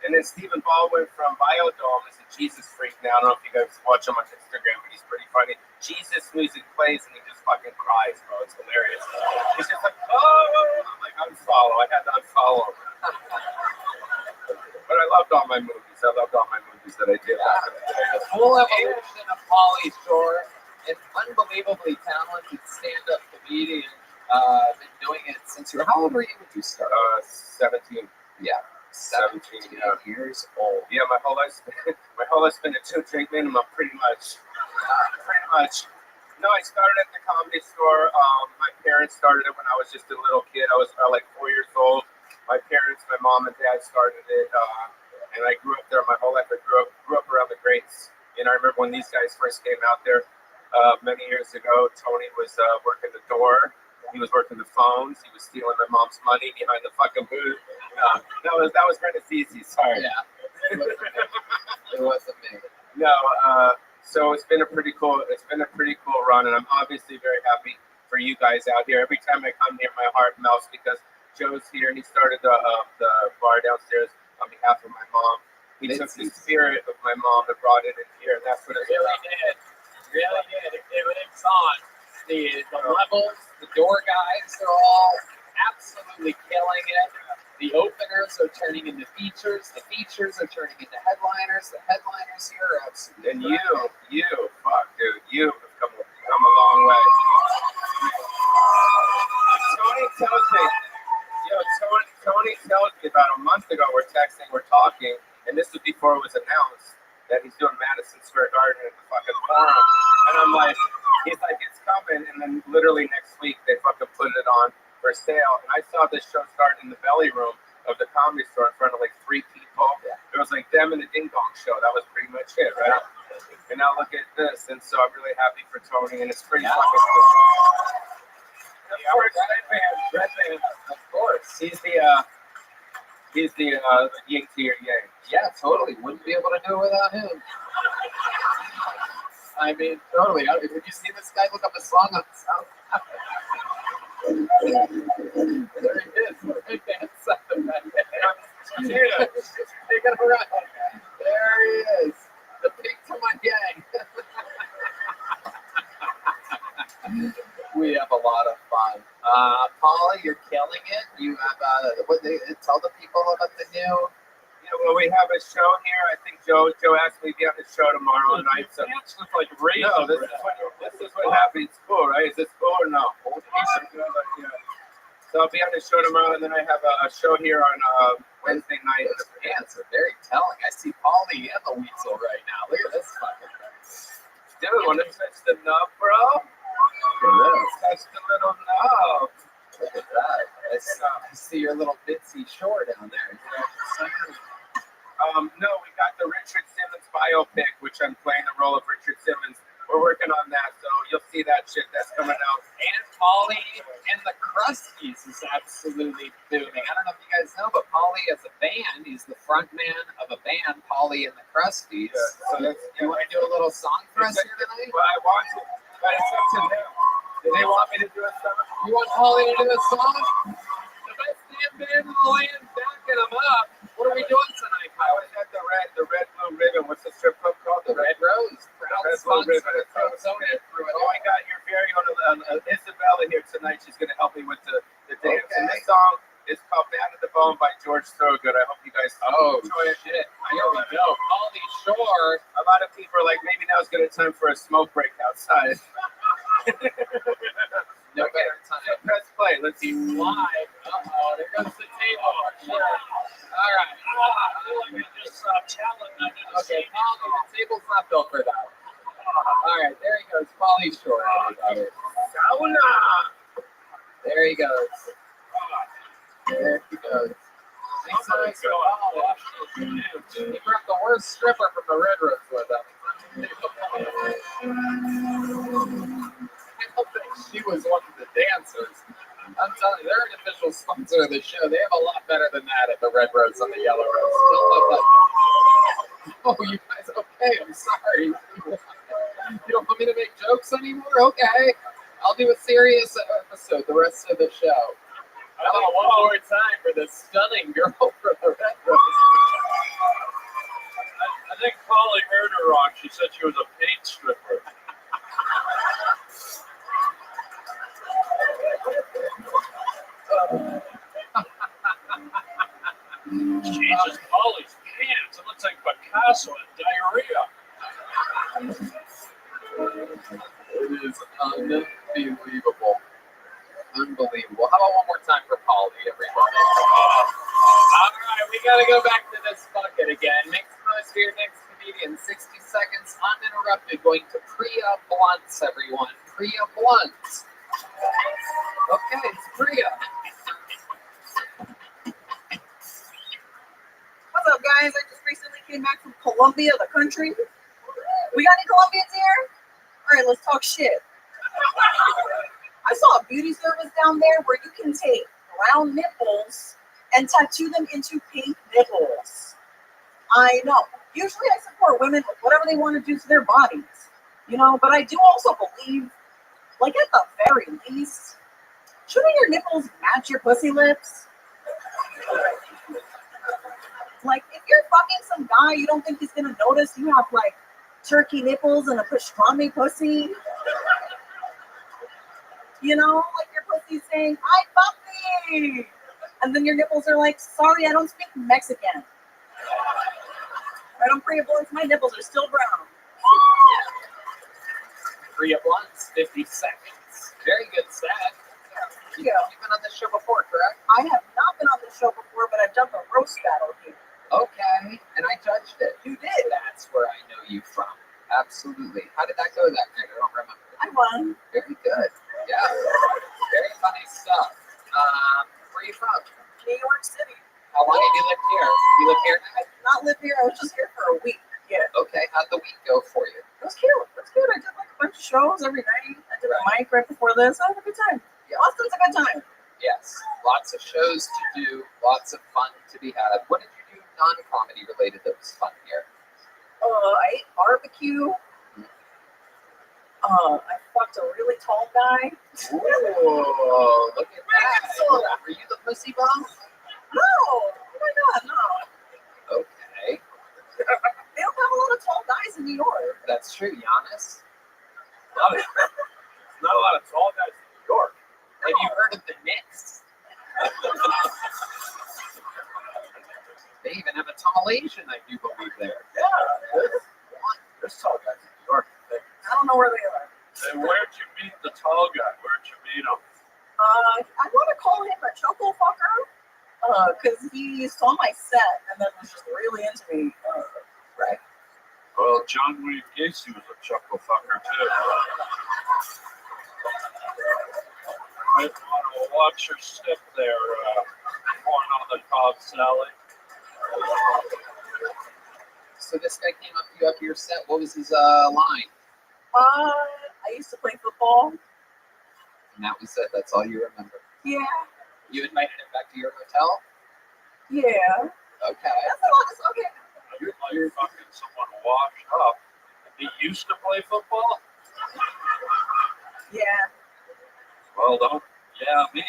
And then Stephen Baldwin from Biodome is a Jesus freak now. I don't know if you guys watch him on Instagram, but he's pretty funny. Jesus music plays and he just fucking cries, bro. It's hilarious. He's just like, oh, I'm like, unfollow. I had to unfollow him. But I loved all my movies. I loved all my movies that I did back in the day. The full evolution of Pauly Shore, an unbelievably talented stand-up comedian. Been doing it since you were. How old were you when you started? 17. Yeah. 17 yeah. years old. Yeah, my whole life's been a 2-drink minimum, pretty much. No, I started at the Comedy Store. My parents started it when I was just a little kid. I was like 4 years old. My parents, my mom and dad started it, and I grew up there my whole life. I grew up around the greats. And I remember when these guys first came out there many years ago. Tony was working the door. He was working the phones. He was stealing my mom's money behind the fucking booth. That was Brenda Feezy. Sorry. Yeah. It wasn't me. No. So it's been a pretty cool run, and I'm obviously very happy for you guys out here. Every time I come here, my heart melts because Joe's here. He started the bar downstairs on behalf of my mom. He took the spirit of my mom and brought it in here, and that's what it really did. Really did. It's on. The levels, the door guys are all absolutely killing it. The openers are turning into features. The features are turning into headliners. The headliners here are absolutely. And you, fuck, dude, you have come a long way. Tony tells me, Tony tells me about a month ago, we're texting, we're talking, and this was before it was announced that he's doing Madison Square Garden at the fucking Forum. And I'm like, he's like, it's coming, and then literally next week they fucking put it on for sale. And I saw this show start in the belly room of the Comedy Store in front of like 3 people. It was like them and the Ding Dong Show. That was pretty much it, right? And now look at this, and so I'm really happy for Tony, and it's pretty fucking cool. Red band, of course. He's the yin to your yang. Yeah, totally. Wouldn't be able to do it without him. I mean, totally. Did you see this guy look up a song on South? There he is. Big dance. Take it around. There he is. The pig to my gang. We have a lot of fun. Polly, you're killing it. You have tell the people about the new. Well, we have a show here. I think Joe asked me to be on the show tomorrow night. So Pants look like raisins. no, this is what happened. It's cool, right? Is this cool or no? So I'll be on the show tomorrow, and then I have a show here on Wednesday night. Those pants are very telling. I see Polly and the weasel right now. Look at this fucking thing. Dude, want to touch the nub, bro? Touch the little nub. Look at that. I see your little bitsy shore down there. No, we got the Richard Simmons biopic, which I'm playing the role of Richard Simmons. We're working on that, so you'll see that shit that's coming out. And Polly and the Crusties is absolutely booming. I don't know if you guys know, but Polly as a band, he's the front man of a band, Polly and the Crusties. Yeah, so that's, You want to do a little song for us here tonight? Well, I want to, but it's up to them. Do they want me to do a song? You want Polly to do a song? The best damn band in the land, backing them up. What are we doing tonight, I was at the red blue ribbon. What's the strip club called? The Red Rose. Proud Red Blue sponsor Ribbon. of Sony through it Oh, all. I got your very own Isabella here tonight. She's going to help me with the dance. Okay. And this song is called "Bad at the Bone" by George Thorogood. I hope you guys enjoy it. Shit. Here we go. Polly Shore. A lot of people are like, maybe now's a good time for a smoke break outside. No Okay, better time. so press play. Let's see. Live. Uh-oh, there goes the table. Sure. All right. Okay, Polly, the table's not built for that. All right, there he goes. Polly Shore, everybody. There he goes. There he goes. Thanks so much for Polly. He brought the worst stripper from the Red Rose with him. I don't think she was one of the dancers. I'm telling you, they're an official sponsor of the show. They have a lot better than that at the Red Rose and the Yellow Rose. Don't look like. Oh, you guys, okay, I'm sorry. You don't want me to make jokes anymore? Okay. I'll do a serious episode the rest of the show. I want one more time for the stunning girl from the Red Rose. I think Polly heard her wrong. She said she was a paint stripper. Jesus, Polly's pants. It looks like Picasso and diarrhea. It is unbelievable. Unbelievable. How about one more time for Polly, everybody? All right, we got to go back to this bucket again. Make some noise for your next comedian. 60 seconds uninterrupted. Going to Priya Blunts, everyone. Priya Blunt. Okay, it's Priya. What's up, guys? I just recently came back from Colombia, the country. We got any Colombians here? All right, let's talk shit. I saw a beauty service down there where you can take round nipples and tattoo them into pink nipples. I know. Usually I support women with whatever they want to do to their bodies, you know, but I do also believe, like at the very least, shouldn't your nipples match your pussy lips? Like, if you're fucking some guy, you don't think he's gonna notice you have like turkey nipples and a pastrami pussy? You know, like your pussy's saying, "I puppy," and then your nipples are like, "Sorry, I don't speak Mexican." Right on Priya Blunt's, my nipples are still brown. Priya Blunt's 50 seconds. Very good set. You've been on this show before, correct? I have not been on this show before, but I've done the roast battle here. Okay, and I judged it. You did. That's where I know you from. Absolutely. How did that go that night? I don't remember. I won. Very good. Yeah. Very funny stuff. Where are you from? New York City. How long have you lived here? You live here now? I did not live here. I was just here for a week. Yeah. Okay, how'd the week go for you? It was cute. It was good. I did like a bunch of shows every night. I did a mic right before this. I had a good time. Yeah. Austin's a good time. Yes. Lots of shows to do, lots of fun to be had. What did you do non-comedy related that was fun here? I ate barbecue. I fucked a really tall guy. Ooh, look at that. Were you the pussy bomb? No. Oh my god, no. Okay. They don't have a lot of tall guys in New York. That's true, Giannis. Not a lot of tall guys in New York. Have you heard of the Knicks? They even have a tall Asian, I do believe, there. Yeah. There's tall guys in New York. I don't know where they are. And where'd you meet the tall guy? Where'd you meet him? I want to call him a choco fucker, because he saw my set and then was just really into me. Right. Well, John Wayne Gacy was a chuckle fucker too. Might want to watch your step there, corn on the cob salad. So this guy came up to you after your set. What was his line? I used to play football. And that was it. That's all you remember. Yeah. You invited him back to your hotel? Yeah. Okay. That's a lot. It's okay. You're like fucking someone washed up. He used to play football? Yeah. Well, don't me.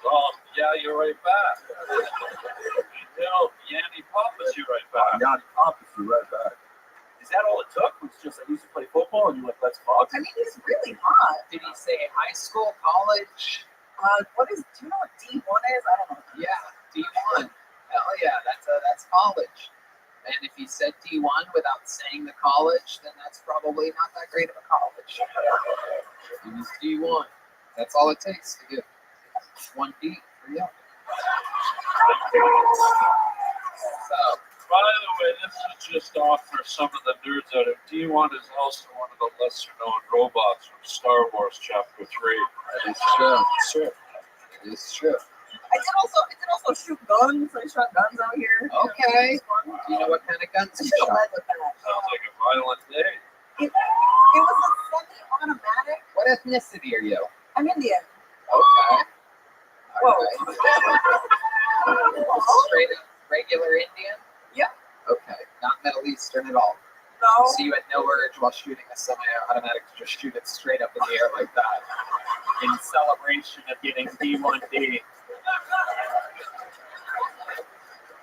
Well, yeah, you're right back. Yanni Papa's you right back. Yanni Pompous, you right back. Is that all it took? Was just I used to play football and you like, let's fuck? I mean, he's really hot. Did he say high school, college? Do you know what D1 is? I don't know. Yeah, D1. Hell yeah, that's college. And if he said D1 without saying the college, then that's probably not that great of a college. He was D1. That's all it takes to get one D for you. So, By the way, this is just off for some of the nerds out there. D1 is also one of the lesser-known robots from Star Wars Chapter 3. that is true. Sure. It is true. I did also shoot guns. I shot guns out here. Okay. It was fun. Do you know what kind of guns I you should have shot? led with that. Sounds like a violent day. It was a semi-automatic. What ethnicity are you? I'm Indian. Okay. Whoa. Alright. Straight up regular Indian? Yeah. Okay. Not Middle Eastern at all. No. So you had no urge while shooting a semi-automatic to just shoot it straight up in the air like that in celebration of getting D1D.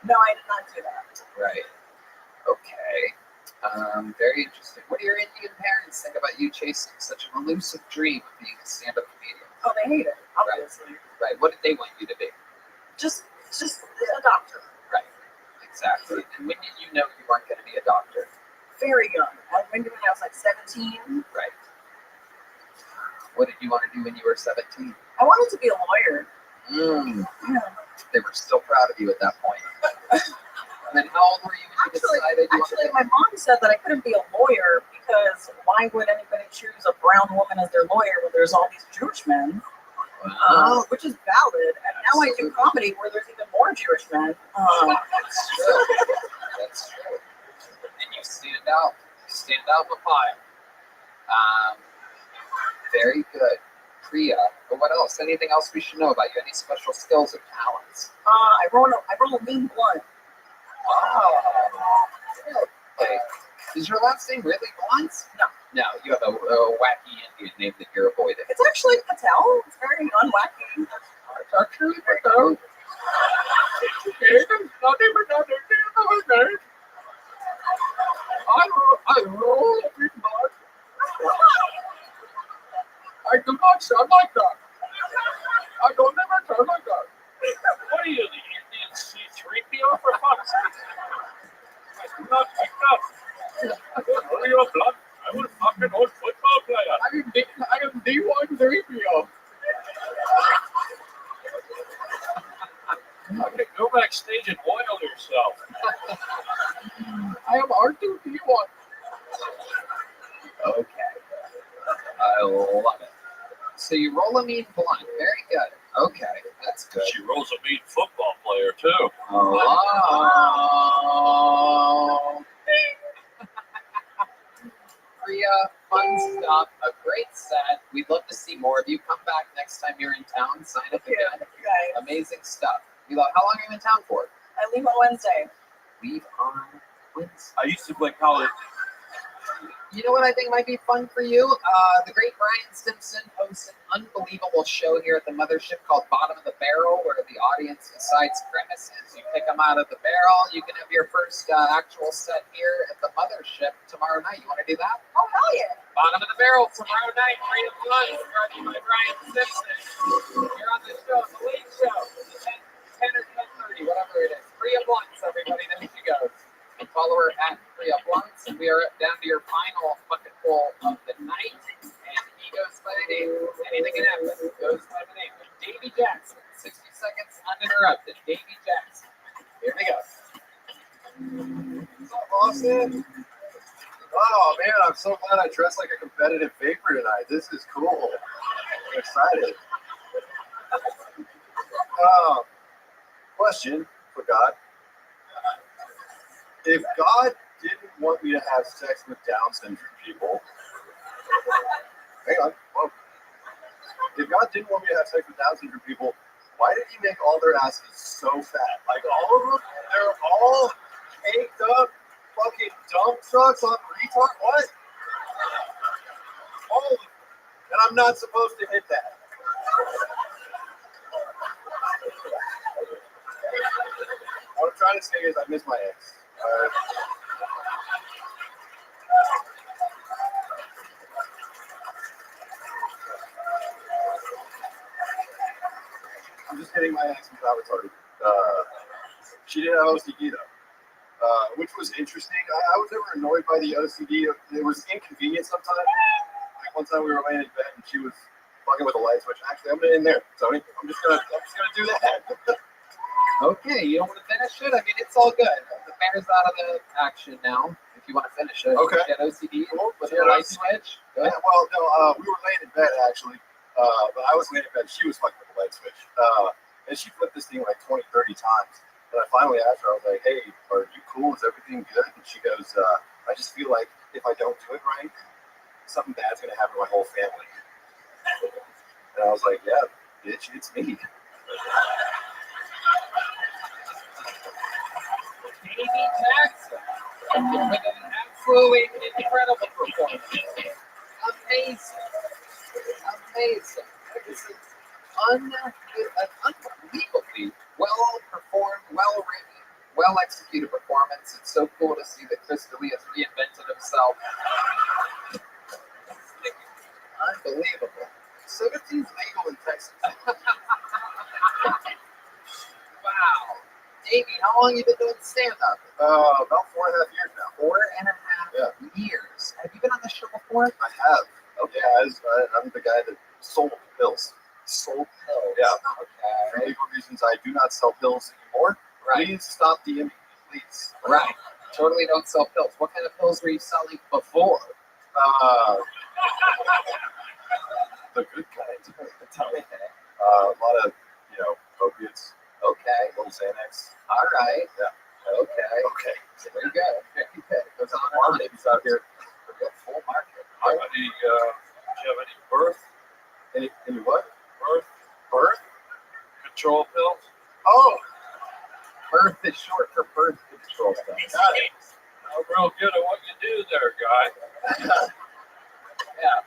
No, I did not do that. Right. Okay. Very interesting. What do your Indian parents think about you chasing such an elusive dream of being a stand-up comedian? Oh, they hate it, obviously. Right. What did they want you to be? Just a doctor. Right. Exactly. And when did you know you weren't going to be a doctor? Very young. I went when I was like 17. Right. What did you want to do when you were 17? I wanted to be a lawyer. Mm. Yeah. They were still proud of you at that point. And then how old were you when you decided you Actually, wanted my mom said that I couldn't be a lawyer because why would anybody choose a brown woman as their lawyer when there's all these Jewish men? Wow. Which is valid. And now I do comedy where there's even more Jewish men. That's true. That's true. And you stand out. You stand out in the pile. Very good. Priya. But what else? Anything else we should know about you? Any special skills or talents? I roll a mean blunt. Wow. Okay. Is your last name really Blunt? No. No, you have a wacky Indian name that you're avoiding. It's actually Patel. It's very unwacky. It's actually Patel. I roll a big blunt. I do not sound like that. I don't never sound like that. What are you, the Indian C-3PO for fuck's sake? I do not like that. Roll your blunt. I will fucking old football player. I am D1 3PO. I can go backstage and oil yourself. I am R2D1. Okay. I love it. So you roll a mean blunt. Very good. Okay, that's good. She rolls a mean football player, too. Hello. Priya, fun stuff. A great set. We'd love to see more of you. Come back next time you're in town. Sign up again. Guys, Amazing stuff. We love. How long are you in town for? I leave on Wednesday. Leave on Wednesday. I used to play college. You know what I think might be fun for you? The great Brian Simpson hosts an unbelievable show here at the Mothership called Bottom of the Barrel, where the audience decides premises. You pick them out of the barrel. You can have your first actual set here at the Mothership tomorrow night. You want to do that? Oh, hell yeah. Bottom of the Barrel tomorrow night, 3 o'clock, brought to you by Brian Simpson. You're on the show, the late show, 10 or 10:30, whatever it is. Priya Blunts, everybody, there she goes. And follow her at Priya Blunts. And we are down to your final bucket full of the night. And he goes by the name, anything can happen, goes by the name of Davey Jackson. 60 seconds uninterrupted. Davey Jackson. Here we go. What's up, Austin? Oh man, I'm so glad I dressed like a competitive vapor tonight. This is cool. I'm excited. Question for God. If God didn't want me to have sex with Down syndrome people, hang on. Whoa. If God didn't want me to have sex with Down syndrome people, why did he make all their asses so fat? Like all of them, they're all caked up fucking dump trucks on retard. What? All of them. And I'm not supposed to hit that. What I'm trying to say is I miss my ex. I'm just getting my ex without retarded. She didn't have OCD though, which was interesting. I was never annoyed by the OCD. It was inconvenient sometimes. Like one time we were laying in bed and she was fucking with a light switch. Actually, I'm in there, Tony. I'm just gonna do that. Okay, you don't want to finish it? I mean, it's all good. The bear's out of the action now. If you want to finish it, Okay. Get OCD Cool. with Yeah. the light switch. Go Yeah, ahead. well, no, we were laying in bed actually, but I was laying in bed. She was fucking with the light switch, and she flipped this thing like 20, 30 times. And I finally asked her, I was like, "Hey, are you cool? Is everything good?" And she goes, "I just feel like if I don't do it right, something bad's gonna happen to my whole family." And I was like, "Yeah, bitch, it's me." Davey Jackson with an absolutely incredible performance. Amazing. Amazing. This is an unbelievably well performed, well written, well executed performance. It's so cool to see that Chris D'Elia has reinvented himself. Unbelievable. 17's legal in Texas. Wow. Davey, how long have you been doing stand-up? About 4.5 years now. 4.5 years. Have you been on the show before? I have. Yeah, I'm the guy that sold pills. Sold pills. Yeah. For Okay. legal reasons, I do not sell pills anymore. Right. Please stop DMing me. please. Right. Totally don't sell pills. What kind of pills were you selling before? The good kind. Tell me. A lot of, opiates, Okay. little Xanax. All right. Yeah. Okay. Okay. Very good. Very good. It goes on and on. Markets out here. A real full market. Do you have any birth Any what? birth control pills? Oh, Birth is short for birth control. got it. I'm real good at what you do there, guy. Yeah.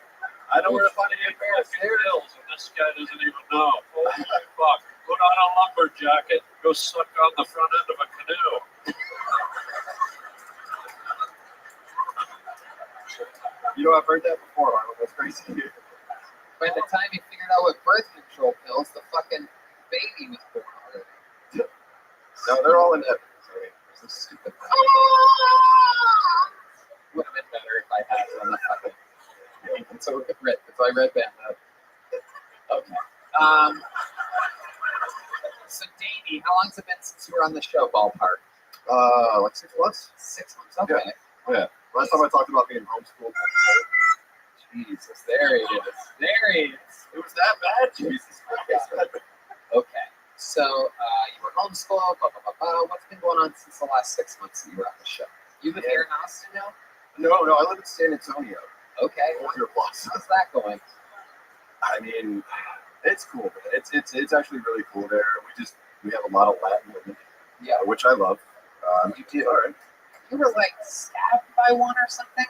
I know where to find You a good pair of fucking stairs. pills, and this guy doesn't even know. Holy fuck. Put on a lumber jacket, go suck on the front end of a canoe. I've heard that before, Arnold. That's crazy. By the time you figured out what birth control pills, the fucking baby was born already. No, they're all in heaven. So stupid. Would have been better if I had it on the fucking. So I read that. Okay. So Davey, how long's it been since you were on the show, ballpark? Like 6 months. 6 months. Okay. Yeah. Last time I talked about being homeschooled. Jesus, there he is. There he is. It was that bad? Jesus Christ. Okay. So you were homeschooled, blah, blah, blah, blah. What's been going on since the last 6 months that you were on the show? You live here in Austin now? No, I live in San Antonio. Okay. Older plus. How's that going? I mean, it's cool, man. It's actually really cool there. We have a lot of Latin women, which I love. All right. You were like stabbed by one or something?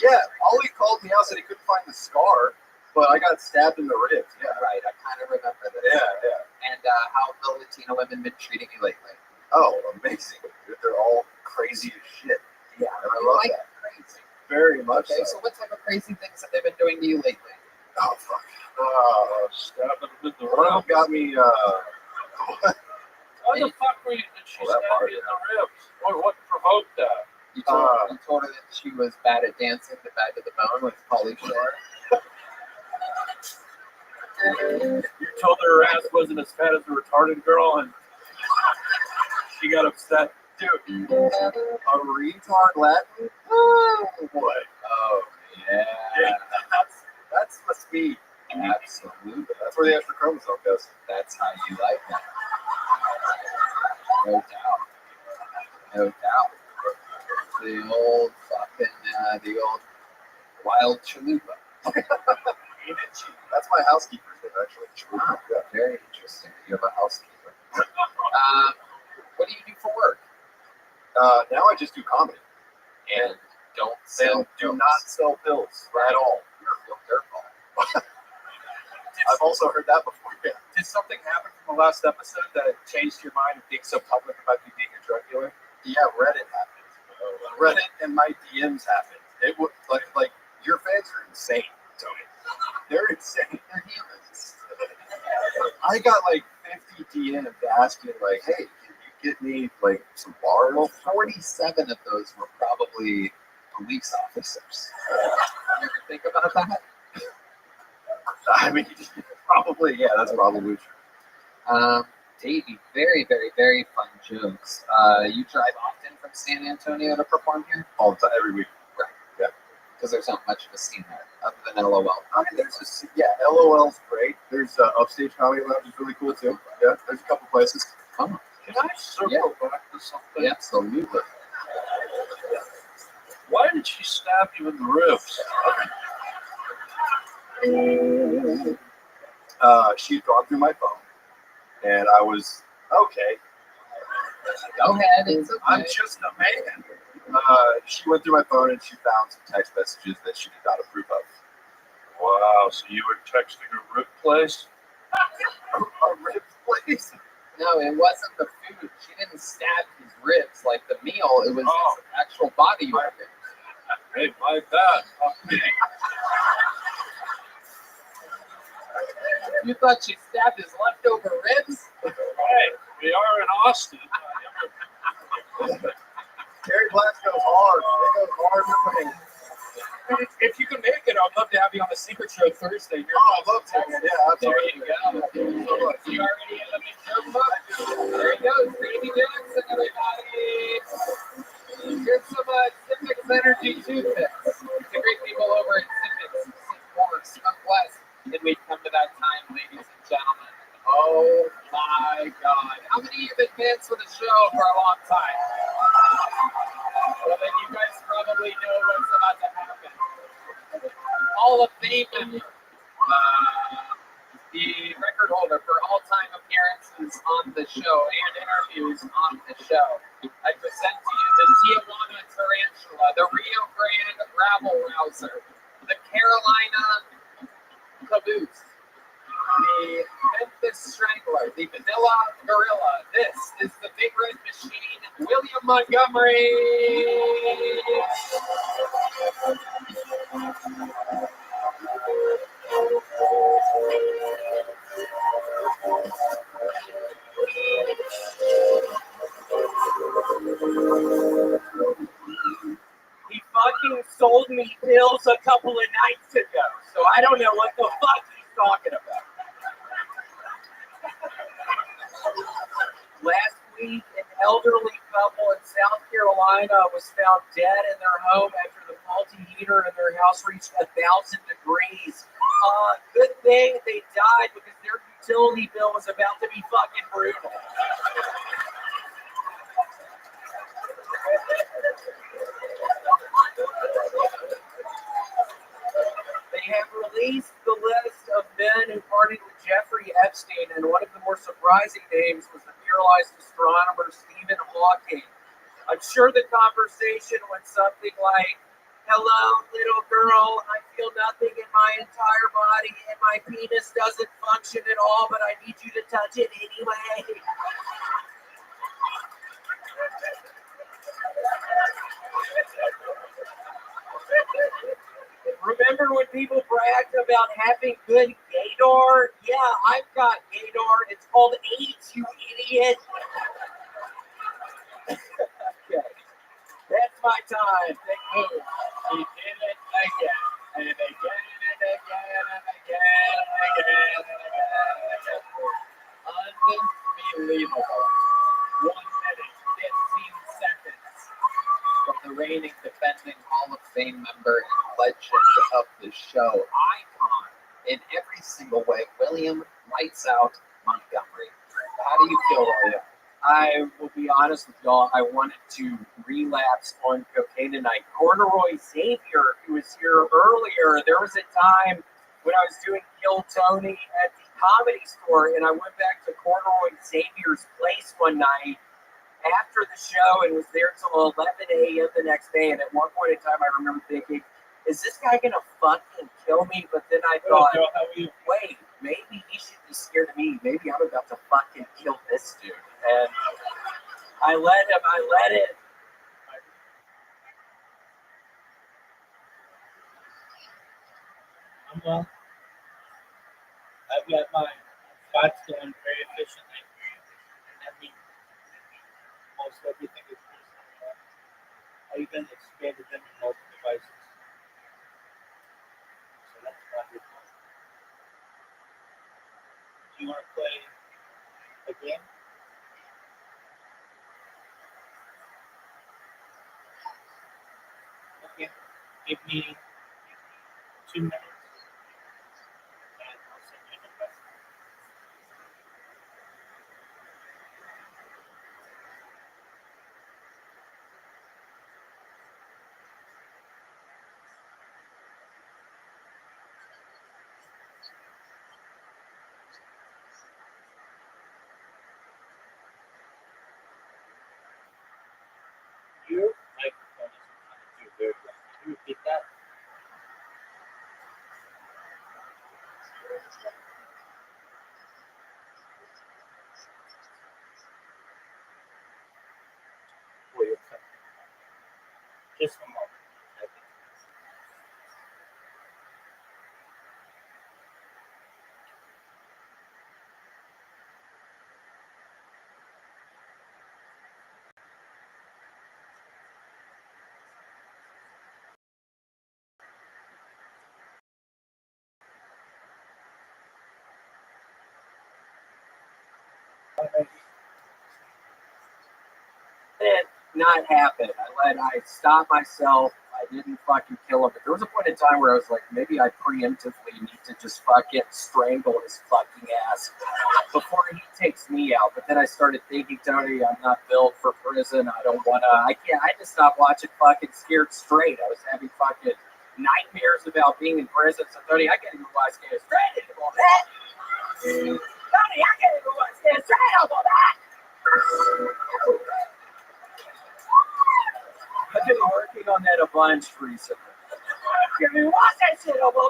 Yeah, Ollie called me out, said he couldn't find the scar, but I got stabbed in the ribs. Yeah, Right, I kind of remember this. yeah. And how have the Latino women been treating you lately? Oh, amazing. They're all crazy as shit. Yeah, And I you love like that. crazy. Very much Okay, so. so what type of crazy things have they been doing to you lately? Oh, fuck. Stabbing him in the One of ribs. them got me, Why the fuck did she Well, that stab part, you in the ribs? What provoked that? You told her that she was bad at dancing, the bad to the bone with Pauly Shore. You told her ass wasn't as fat as a retarded girl, and she got upset. dude, a retard Latin? Oh, boy. Oh, yeah. That's must be. Absolutely. That's where the extra chromosome goes. That's how you like that. No doubt. No doubt. The old fucking, the old wild chalupa. That's my housekeeper's name, actually. Wow, very interesting. You have a housekeeper. What do you do for work? Now I just do comedy. And don't sell And do pills. not sell pills at all. You're a real dirtball. I've also heard that before. Yeah. Did something happen from the last episode that changed your mind and being so public about you being a drug dealer? Yeah, Reddit happened. Reddit and my DMs happened. It was like your fans are insane, Tony. They're insane. They're humans. I got like 50 DMs asking like, "Hey, can you get me like some bars?" Well, 47 of those were probably police officers. You ever think about that? I mean, probably, yeah, that's probably true. Davey, very, very, very fun jokes. You drive often from San Antonio to perform here? All the time, every week. Because there's not much of a scene there, other than LOL. I mean, there's just, LOL's great. There's Upstage Comedy Lounge is really cool too. Yeah, there's a couple places. Oh, Can I circle back to something? yeah, absolutely. Why did she stab you in the ribs? She'd gone through my phone, and I was, okay, Go ahead. It's okay. I'm just a man. She went through my phone and she found some text messages that she did not approve of. Wow, so you were texting a rib place? A rib place? No, it wasn't the food. She didn't stab his ribs like the meal. It was his actual body organ. Hey, my bad. Fuck me. You thought she stabbed his leftover ribs? Hey, we are in Austin. Gary Glass goes hard. It goes hard for me. If you can make it, I'd love to have you on the Secret Show Thursday. Oh, I'd love to. Yeah, There absolutely. you go. You already in the midterm book. There he goes, Davey Jackson, everybody. Here's some Civics Energy toothpicks. The great people over at Civics, Smoke Smoke West. Did we come to that time, ladies and gentlemen? Oh my God. How many of you have been fans for the show for a long time? Well, then you guys probably know what's about to happen. Hall of Fame member, the record holder for all-time appearances on the show and interviews on the show. I present to you the Tijuana Tarantula, the Rio Grande Rabble Rouser, the Carolina Caboose, the Memphis Strangler, the Vanilla Gorilla. This is the Big Red Machine, William Montgomery. He fucking sold me pills a couple of nights ago, so I don't know what the fuck he's talking about. Last week, an elderly couple in South Carolina was found dead in their home after the faulty heater in their house reached 1,000 degrees. Good thing they died because their utility bill was about to be fucking brutal. They have released the list of men who partied with Jeffrey Epstein, and one of the more surprising names was the paralyzed astronomer Stephen Hawking. I'm sure the conversation went something like, "Hello, little girl, I feel nothing in my entire body, and my penis doesn't function at all, but I need you to touch it anyway." Remember when people bragged about having good gaydar? Yeah, I've got gaydar. It's called AIDS, you idiot. Okay, that's my time. Thank you. He did it again, and again, and again, and again, and again, and again. Unbelievable. 1 minute, 15 seconds from the reigning, defending Hall of Fame member and legend of the show, icon in every single way, William Lights Out Montgomery. How do you feel, William? I will be honest with y'all, I wanted to relapse on cocaine tonight. Corduroy Xavier, who was here earlier, there was a time when I was doing Kill Tony at the Comedy Store, and I went back to Corduroy Xavier's place one night after the show and was there till 11 a.m. the next day. And at one point in time, I remember thinking, is this guy going to fucking kill me? But then I thought, wait, maybe he should be scared of me. Maybe I'm about to fucking kill this dude. And I let it. I'm well. I've got my spots going very efficiently. I mean, most everything is I even expanded them in multiple devices. So that's wonderful. Do you want to play a game? Okay. Give me 2 minutes. And I'll send you the best. Your microphone isn't coming through very well. Can you repeat that? Or you're coming. Just a moment. I think. It not happen. I stopped myself. I didn't fucking kill him. But there was a point in time where I was like, maybe I preemptively need to just fucking strangle his fucking ass before he takes me out. But then I started thinking, Tony, I'm not built for prison. I don't wanna. I can't. I just stopped watching fucking Scared Straight. I was having fucking nightmares about being in prison. So Tony, I can't even watch Scared Straight anymore. Tony, I can't even watch Scared Straight anymore. I've been working on that a bunch recently. Can you watch that shit over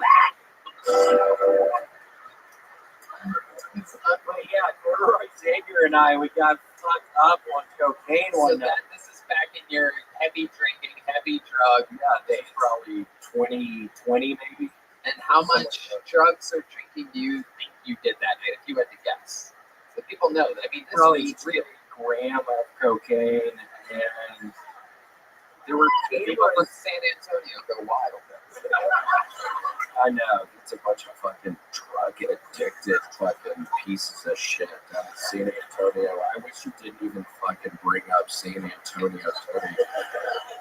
But yeah, Roy Xavier and I, we got fucked up on cocaine So one night. this is back in your heavy drinking, heavy drug days. Probably 2020 maybe. And how much drugs or drinking do you think you did that night, if you had to guess? So people know that. I mean, this Probably is real. 3 gram of cocaine, and there were People from San Antonio go wild. I know, it's a bunch of fucking drug addicted fucking pieces of shit down in San Antonio. I wish you didn't even fucking bring up San Antonio, Tony.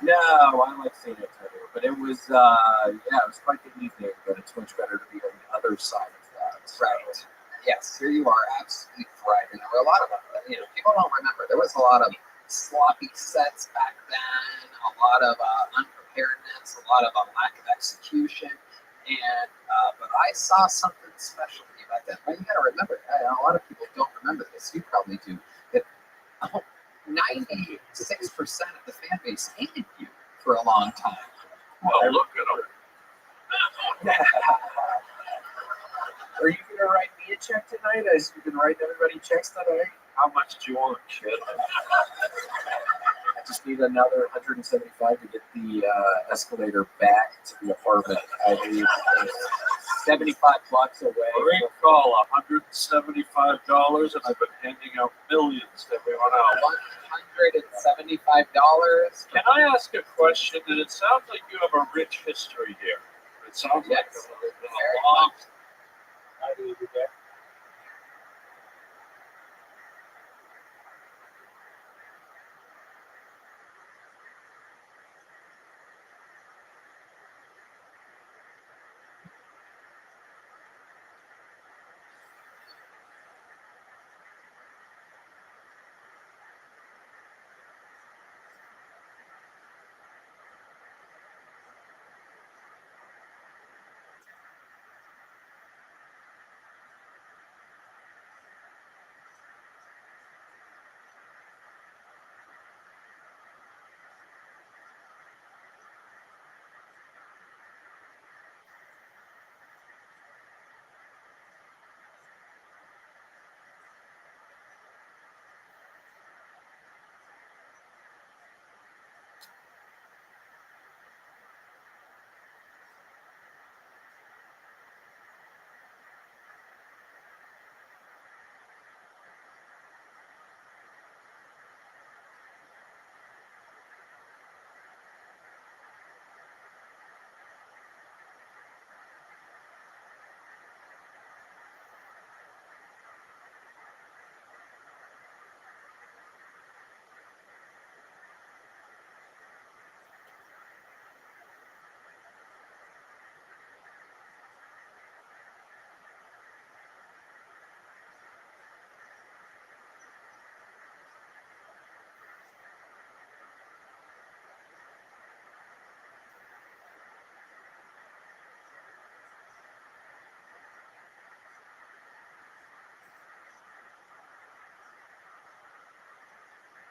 No, I like San Antonio, but it was, it was quite the evening, but it's much better to be on the other side of that. Right. Yes, here you are, absolutely right. And there were a lot of, people don't remember. There was a lot of sloppy sets back then, a lot of unpreparedness, a lot of lack of execution. And but I saw something special to you back then. But you got to remember, a lot of people don't remember this. You probably do. That 96% of the fan base hated you for a long time. Well, look at them. Are you gonna write me a check tonight? As you've been writing everybody checks tonight? How much do you want, kid? I just need another 175 to get the escalator back to the apartment. I need $75 away. Recall $175, and I've been handing out millions to everyone else. $175. Can I ask a question? And it sounds like you have a rich history here. It sounds like Yes. there's been a long. How do you do that?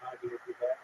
How do you do that?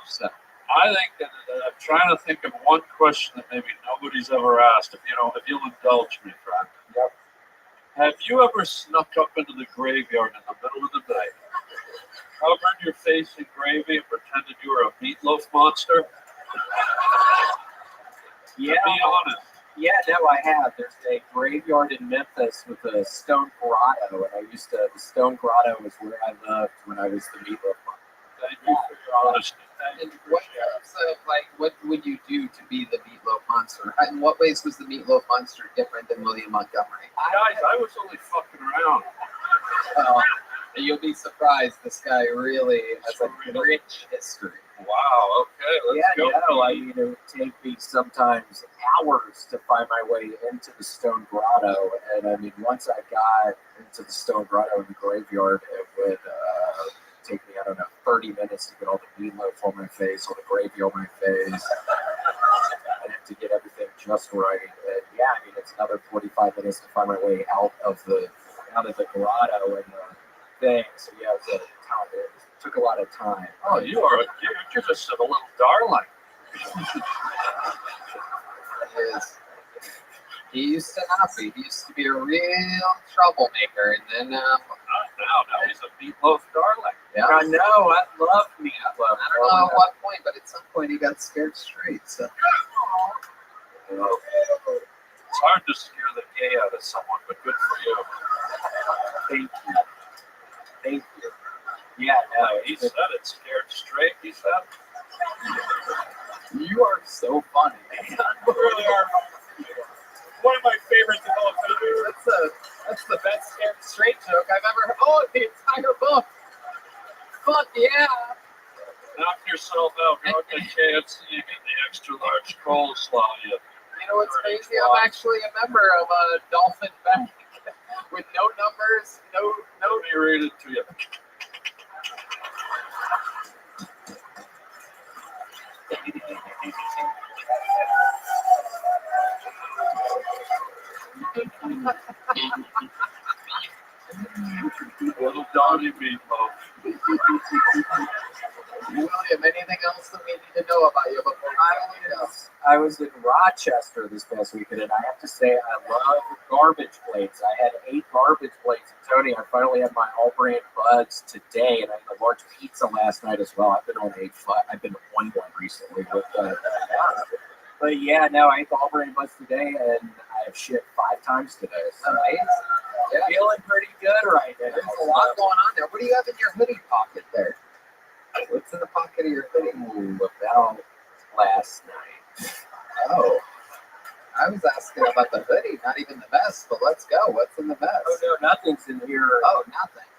So I think that I'm trying to think of one question that maybe nobody's ever asked. If you'll indulge me, friend. Yep. Have you ever snuck up into the graveyard in the middle of the night, covered your face in gravy, and pretended you were a meatloaf monster? Yeah. Be honest. Yeah, no, I have. There's a graveyard in Memphis with a stone grotto, and the stone grotto was where I lived when I was the meatloaf monster. Thank you for your honesty. And what would you do to be the meatloaf monster? In what ways was the meatloaf monster different than William Montgomery? Guys, I was only fucking around. You'll be surprised. This guy really has a rich history. Wow, okay, let's go. I mean, it would take me sometimes hours to find my way into the stone grotto. And I mean, once I got into the stone grotto in the graveyard, it would take me, 30 minutes to get all the meatloaf on my face, all the gravy on my face. I have to get everything just right. And yeah, I mean, it's another 45 minutes to find my way out of the grotto and the thing. So yeah, it took a lot of time. Oh, you're just a little darling. He used to not be. He used to be a real troublemaker, and then Now he's a meatloaf darling. yeah. I know, I love meatloaf. I don't know at what point, but at some point he got scared straight. So It's hard to scare the gay out of someone, but good for you. Thank you. Yeah, no, He said it scared straight. He said. you are so funny. you really are one of my favorites of all time. That's the best scared straight joke I've ever heard. Oh, the entire book. Fuck yeah. Knock yourself out. Go to KFC and get the extra large coleslaw. You know what's crazy? I'm actually a member of a Dolphin Bank with no numbers, no. Let me read it to you. Little Donnie meatloaf. William, anything else that we need to know about you before we go? I was in Rochester this past weekend, and I have to say I love garbage plates. I had 8 garbage plates. And Tony, I finally had my all-brand buds today, and I had a large pizza last night as well. I've been on one recently with but yeah, no, I ate the all-brand buds today, and I have shit 5 times today. So Nice. Yeah, feeling pretty good right now. there's a lot going on there. What do you have in your hoodie pocket there? What's in the pocket of your hoodie? About last night. Oh, I was asking about the hoodie, not even the vest, but let's go. What's in the vest? Oh no, nothing's in here. Oh, nothing.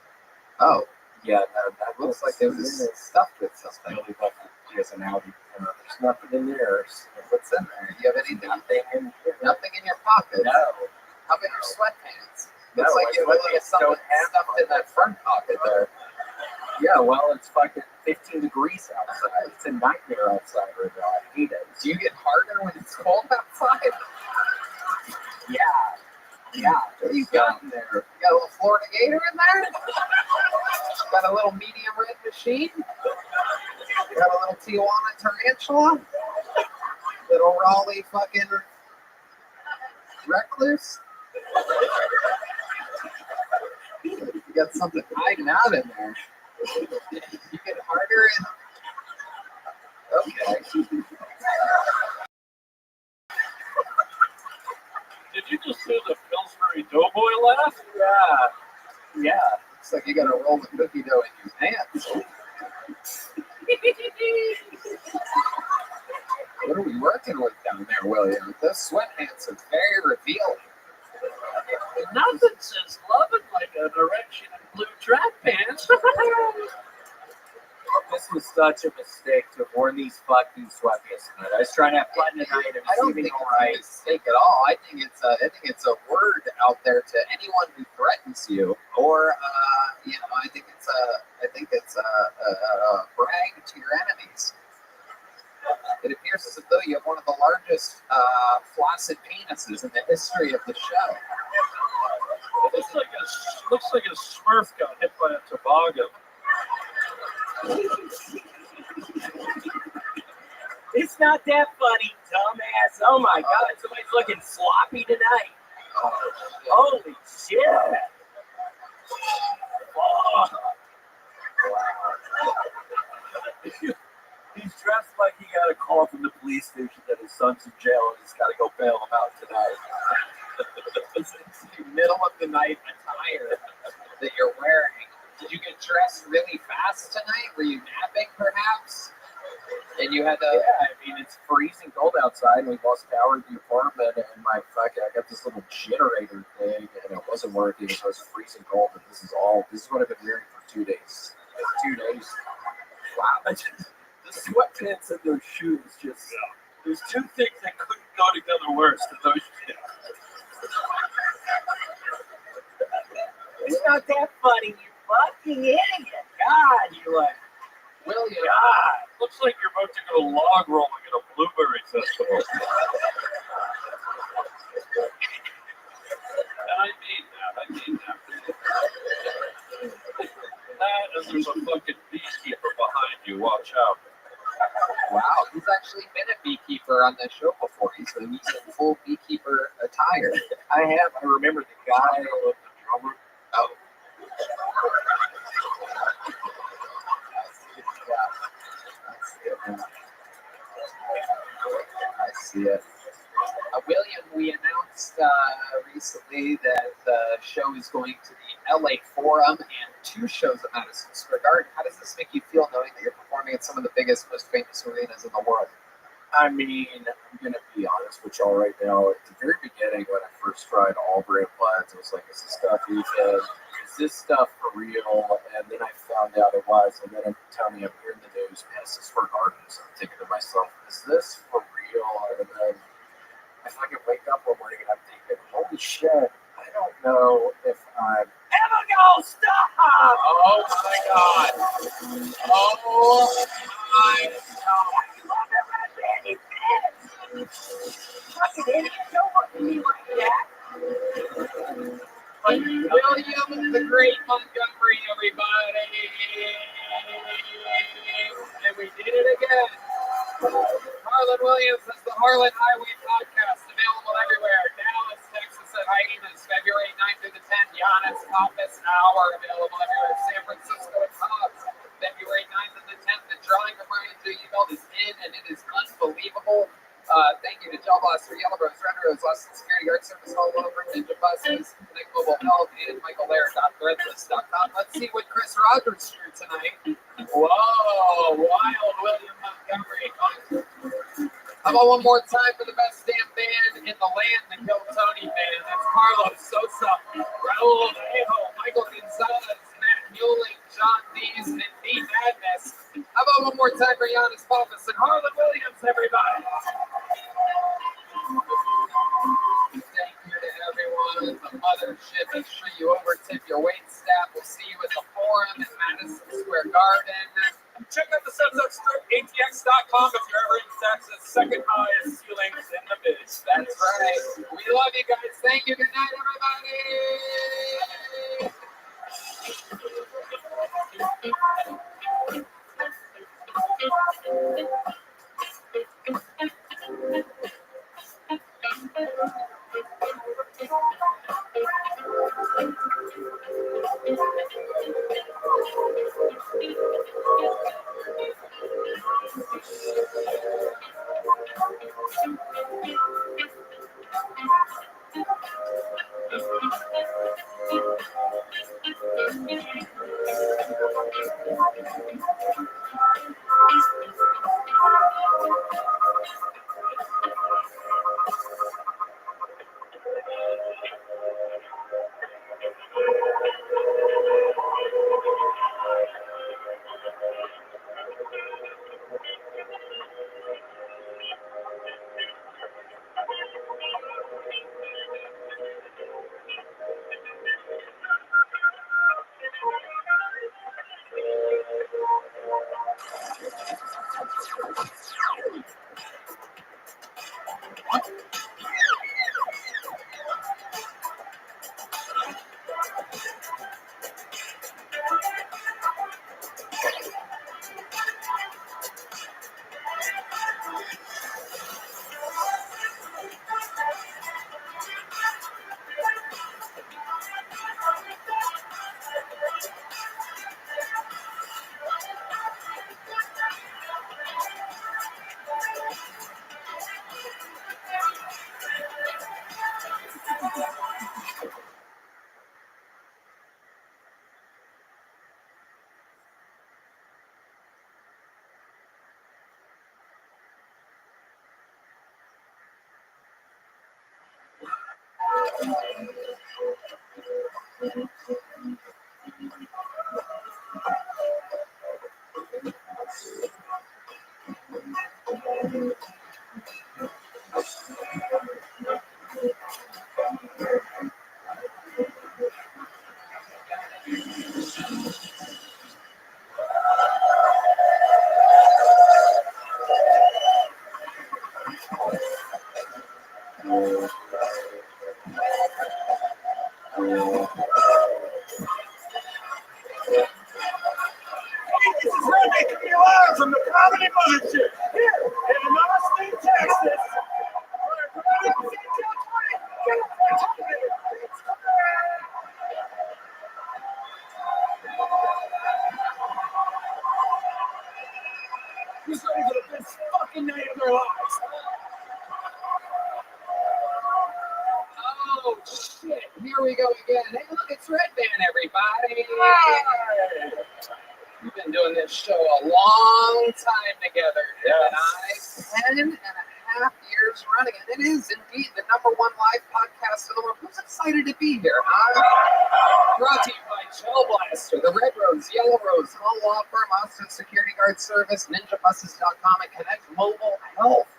Oh, Yeah, no, that looks like it was stuffed with something. really fucking is an Audi. There's nothing in there. What's in there? Do you have anything? Nothing in here. Nothing in your pocket? No. How about your sweatpants? No, Looks like my you have sweatpants something don't have stuffed in that front pocket there. Yeah, well, it's fucking 15 degrees outside. It's a nightmare outside right now. I hate it. Do you get harder when it's cold outside? Yeah. Yeah. What do you got in there? You got a little Florida Gator in there? Got a little medium red machine? Got a little Tijuana tarantula? Little Raleigh fucking recluse? You got something hiding out in there. You get harder and... Okay. Did you just do the Pillsbury Doughboy laugh? Yeah. Looks like you got a roll of cookie dough in your pants. What are we working with down there, William? Those sweatpants are very revealing. Nothing says loving like an erection in blue track pants. This was such a mistake to have worn these fucking sweatpants tonight. I was trying to have fun tonight. It I was don't seeming think all it's a right. mistake at all. I think it's a word out there to anyone who threatens you, or I think it's a brag to your enemies. It appears as though you have one of the largest flaccid penises in the history of the show. Looks like a Smurf got hit by a toboggan. It's not that funny, dumbass. Oh my God, somebody's looking sloppy tonight. Holy shit. Oh. He's dressed like he got a call from the police station that his son's in jail and he's got to go bail him out tonight. It's the middle of the night attire that you're wearing. Did you get dressed really fast tonight? Were you napping perhaps? And you had to. Yeah, I mean, it's freezing cold outside and we lost power in the apartment and I got this little generator thing and it wasn't working, so it's freezing cold and this is what I've been wearing for 2 days. 2 days. Wow. The sweatpants and those shoes there's two things that couldn't go together worse than those shoes. It's not that funny, you fucking idiot. God, you like, William, God, looks like you're about to go log rolling at a blueberry festival. And I mean that. That and there's a fucking beekeeper behind you, watch out. wow, he's actually been a beekeeper on this show before. He's in full beekeeper attire. I remember the guy with the drummer. Oh. I see it. William, we announced recently that the show is going to the LA Forum and 2 shows at Madison Square Garden. How does this make you feel knowing that you're performing at some of the biggest, most famous arenas in the world? I mean, I'm going to be honest with y'all right now. At the very beginning, when I first tried all brand plans, it was like, is this stuff even? Is this stuff for real? And then I found out it was. And then I'm telling you, I'm hearing the news, Madison Square Gardens. I'm thinking to myself, is this for real? And then I fucking wake up one morning and I'm thinking, holy shit, I don't know if I'm ever gonna stop. Oh my God. Oh my God. fucking idiot, don't look at me like that. William the Great Montgomery, everybody. And we did it again. Harlan Williams is the Harlan Highway Podcast, available everywhere. Dallas, Texas at Hyenas, February 9th through the 10th. Giannis, Compass, Hour, available everywhere. San Francisco at Cobb's, February 9th and the 10th. The drawing of Brian J. Email is in, and it is unbelievable. Thank you to Joe Blaster, Yellow Rose, Red Rose, Austin Security Guard Service all over, Ninja Buses, Connect Mobile Health, and MichaelLaird.threadless.com. Let's see what Chris Rogers drew tonight. Whoa, wild William Montgomery. How about one more time for the best damn band in the land, the Kill Tony Band? That's Carlos Sosa, Raul Vallejo, Michael Gonzalez, Matt Mueling, John Dees, and D Madness. How about one more time for Giannis Pappas and Harlan Williams, everybody? Thank you to everyone at the mothership. Make sure you overtip your wait staff. We'll see you at the Forum in Madison Square Garden. Check out the Sunset Strip, ATX.com if you're ever in Texas. Second highest ceilings in the biz. That's right. We love you guys. Thank you. Good night, This is Rabbi coming live from the Comedy Mothership here in Austin, Texas. Who's ready for the best fucking night of their lives? Oh shit! Here we go again. Hey, look, it's Red Band, everybody. We've been doing this show a long time together, and I 10.5 years running, and it is indeed the #1 live podcast in the world. Who's excited to be here, huh? Brought to you by Gel Blaster, the Red Rose, Yellow Rose, Hall Law Firm, Austin Security Guard Service, NinjaBuses.com, and Connect Mobile Health.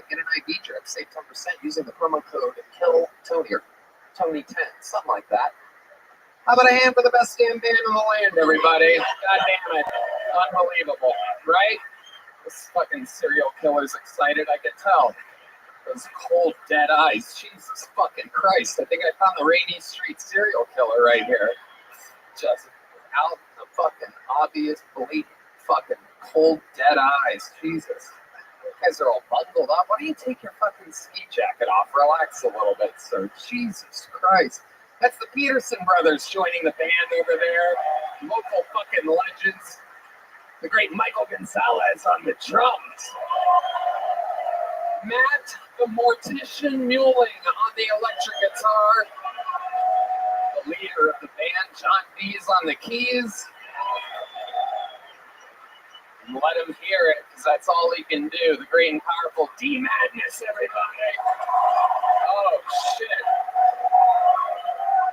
Get an IV drip, save 10% using the promo code KILLTONY or Tony10, something like that. How about a hand for the best damn band in the land, everybody? God damn it. Unbelievable, right? This fucking serial killer's excited, I can tell. Those cold, dead eyes. Jesus fucking Christ. I think I found the Rainy Street serial killer right here. Just out the fucking obvious, blatant, fucking cold, dead eyes. Jesus. You guys are all bundled up. Why don't you take your fucking ski jacket off? Relax a little bit, sir. Jesus Christ. That's the Peterson brothers joining the band over there. Local fucking legends. The great Michael Gonzalez on the drums. Matt, the Mortician Muling on the electric guitar. The leader of the band, John B's on the keys. Let him hear it, because that's all he can do. The great and powerful D Madness, everybody. Oh, shit.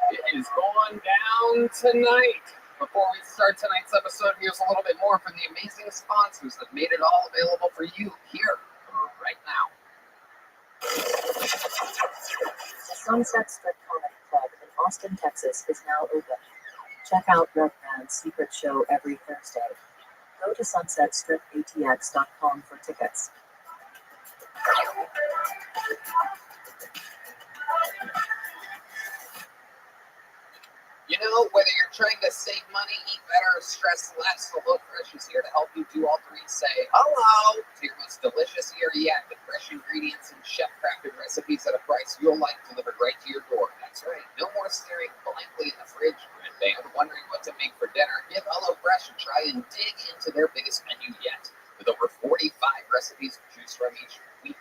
It is going down tonight. Before we start tonight's episode, here's a little bit more from the amazing sponsors that made it all available for you here, right now. The Sunset Strip Comedy Club in Austin, Texas is now open. Check out Red Band's secret show every Thursday. Go to sunsetstripatx.com for tickets. You know, whether you're trying to save money, eat better, or stress less, HelloFresh is here to help you do all three. Say hello to your most delicious year yet with fresh ingredients and chef-crafted recipes at a price you'll like delivered right to your door. That's right. No more staring blankly in the fridge, Red Band, wondering what to make for dinner. Give HelloFresh a try and dig into their biggest menu yet, with over 45 recipes to choose from each week.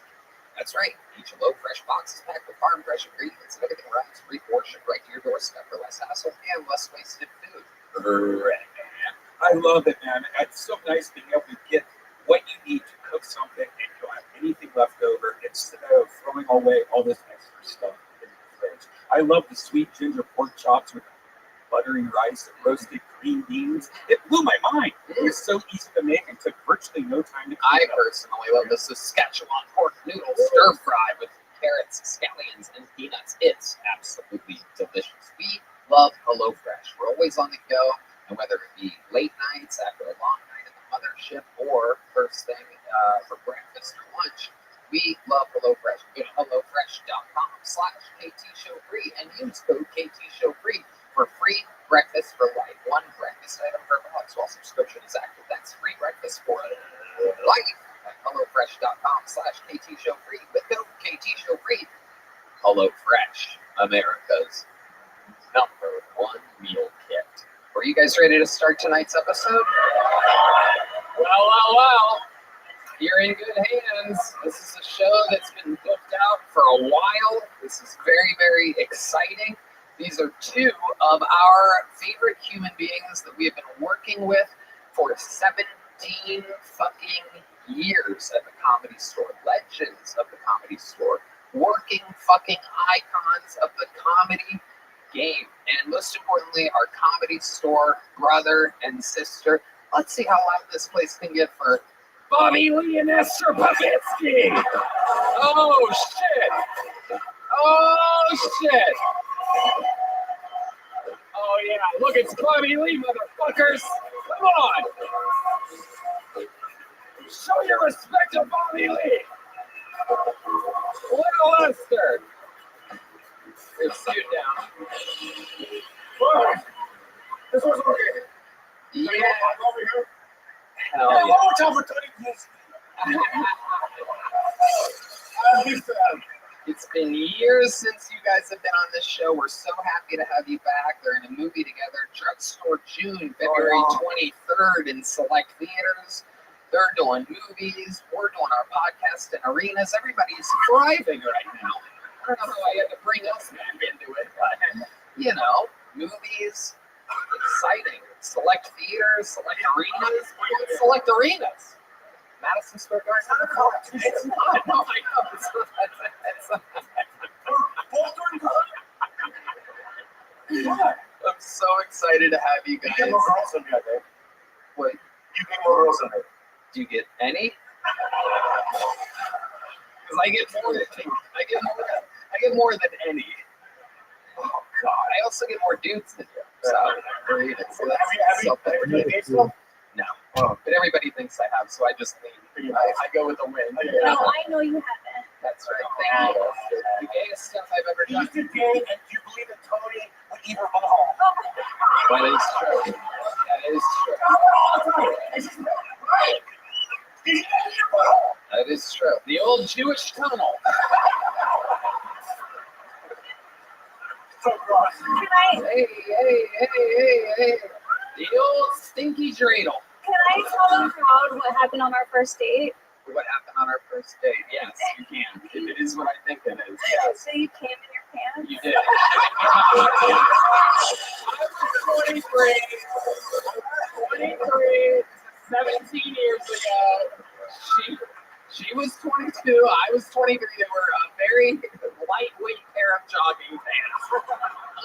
That's right. Each HelloFresh box is packed with farm-fresh ingredients and everything arrives pre-portioned right to your doorstep for less hassle and less wasted food. Red Band. I love it, man. It's so nice being able to get what you need to cook something and you don't have anything left over instead of throwing away all this extra stuff in the fridge. I love the sweet ginger pork chops with buttery rice and roasted green beans. It blew my mind. It was so easy to make and took virtually no time to I cook up. personally love the Saskatchewan pork noodle stir fry with carrots, scallions, and peanuts. It's absolutely delicious. We love HelloFresh. We're always on the go, and whether it be late nights after a long night at the mothership or first thing for breakfast or lunch, we love HelloFresh. Go to HelloFresh.com/KTShowFree and use code KTShowFree for free breakfast for life. One breakfast item per box while subscription is active. That's free breakfast for life at HelloFresh.com/KTShowFree with code KTShowFree. HelloFresh, America's #1 meal kit. Are you guys ready to start tonight's episode? Well. You're in good hands. This is a show that's been booked out for a while. This is very, very exciting. These are two of our favorite human beings that we have been working with for 17 fucking years at the Comedy Store. Legends of the Comedy Store. Working fucking icons of the comedy game. And most importantly, our comedy store brother and sister. Let's see how loud this place can get for Bobby Lee and Esther Babitsky. Oh, shit. Oh, shit. Oh, yeah. Look, it's Bobby Lee, motherfuckers. Come on. Show your respect to Bobby Lee. Little Esther. Here, sit down. This one's over here. Yeah. Over here. Hell Yeah, yeah. one more time for Tony. It's been years since you guys have been on this show. We're so happy to have you back. They're in a movie together, Drugstore June, February 23rd in select theaters. They're doing movies. We're doing our podcast in arenas. Everybody's thriving right now. I don't know how I had to bring us back into it, but, you know, movies, exciting. Select theaters, select arenas. Select arenas. Madison Square Garden. It's not. No, I know. It's I'm so excited to have you guys. You get more girls in there, Dave. Wait, You get more girls in there. do you get any? Because I get more than more than any. Oh God! I also get more dudes than you. So, great. So that's Have you ever done a date still? No. But everybody thinks I have, so I just leave. I go with the wind. No, I know you haven't. That's right. Thank you. The gayest stuff I've ever You done. used to date, and you believe that Tony would eat her butthole. That is true. That is true. That is true. The old Jewish tunnel. So gross. Can I Hey. The old stinky dreidel. can I tell the crowd what happened on our first date? What happened on our first date? Yes, you can. It is what I think it is. Yes, So you came in your pants? you did. I was 23, 17 years ago. She was 22, I was 23. They were a very lightweight pair of jogging pants.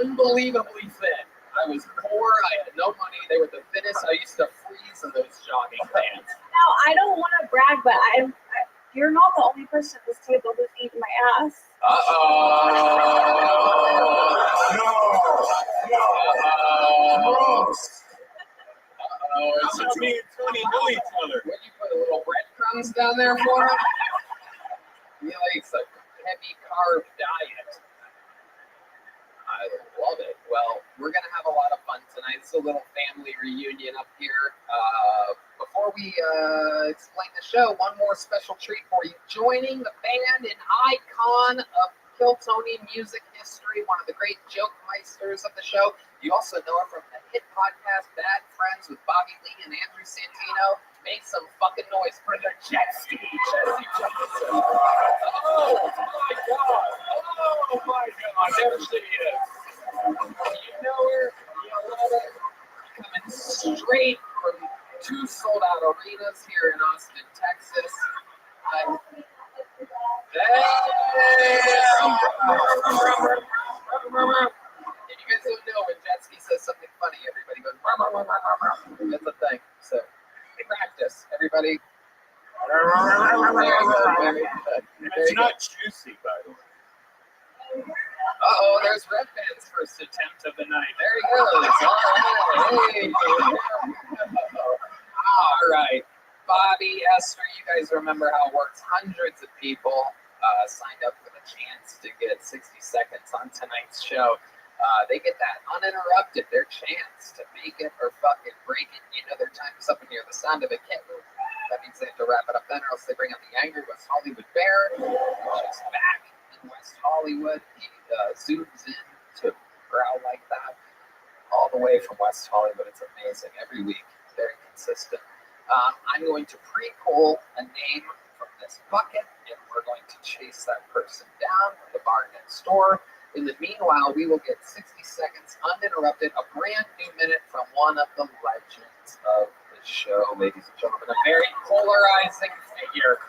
Unbelievably thin. I was poor, I had no money, they were the thinnest. I used to freeze in those jogging pants. Now, I don't want to brag, but you're not the only person at this table who's eaten my ass. It's me and Tony know each other. What, you put a little breadcrumbs down there for him? He likes a heavy carb diet. I love it. Well, we're going to have a lot of fun tonight. It's a little family reunion up here. Before we explain the show, one more special treat for you. Joining the band and icon of Kiltony music history, one of the great joke meisters of the show. You also know her from the hit podcast Bad Friends with Bobby Lee and Andrew Santino. Make some fucking noise for the jet ski, Jesse Johnson. Oh my God! Oh my God! There she is. You know her. You love her. Coming straight from 2 sold-out arenas here in Austin, Texas. If you guys don't know, when jet ski says something funny, everybody goes. That's a thing. So. Practice, everybody. It's not juicy, by the way. Uh-oh, there's Red Band's first attempt of the night. There he goes. All right. Bobby, Esther, you guys remember how it works. Hundreds of people signed up for the chance to get 60 seconds on tonight's show. They get that uninterrupted, their chance to make it or fucking break it. You know their time is up and hear the sound of it can't move. That means they have to wrap it up then, or else they bring out the angry West Hollywood Bear, which is back in West Hollywood. He zooms in to growl like that all the way from West Hollywood. It's amazing. Every week, very consistent. I'm going to pre-pull a name from this bucket, and we're going to chase that person down from the bar next door. In the meanwhile, we will get 60 seconds uninterrupted, a brand new minute from one of the legends of the show, ladies and gentlemen, a very polarizing figure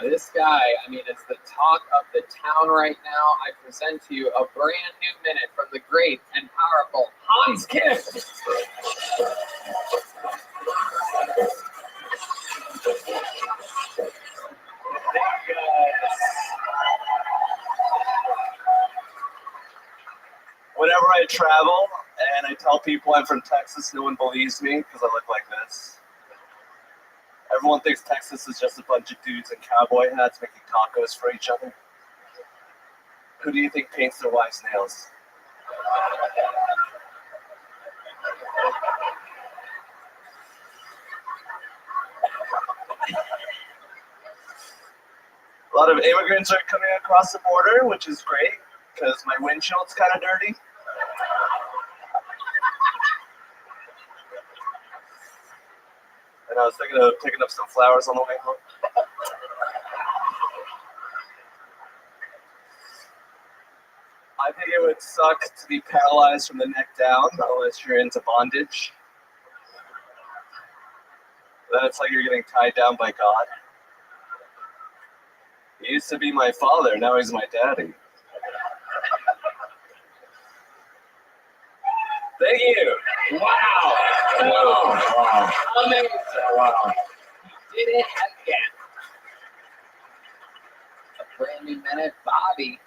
This guy, I mean, is the talk of the town right now. I present to you a brand new minute from the great and powerful Hans Kim. Whenever I travel and I tell people I'm from Texas, no one believes me because I look like this. Everyone thinks Texas is just a bunch of dudes in cowboy hats making tacos for each other. Who do you think paints their wives' nails? A lot of immigrants are coming across the border, which is great because my windshield's kind of dirty. And I was thinking of picking up some flowers on the way home. I think it would suck to be paralyzed from the neck down unless you're into bondage. Then it's like you're getting tied down by God. He used to be my father, now he's my daddy. Thank you. Wow. Wow. Amazing. Wow. Did it again. A brand new minute, Bobby.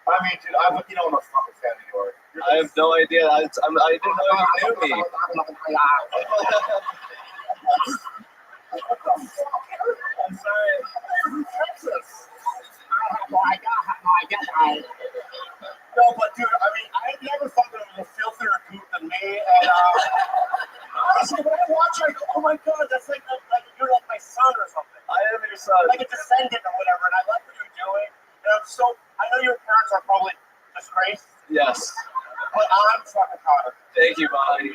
I mean, dude, I'm a fucking fan of New York. I have no idea. I didn't know you knew me. I'm sorry. Texas. No, but dude, I mean, I never thought there was a filthier goop than me. And honestly, when I watch, I go, oh my god, that's like you're like my son or something. I am your son. Like a descendant or whatever, and I love what you're doing. And I know your parents are probably disgraced, Yes. but I'm fucking proud of you. Thank you, Bobby.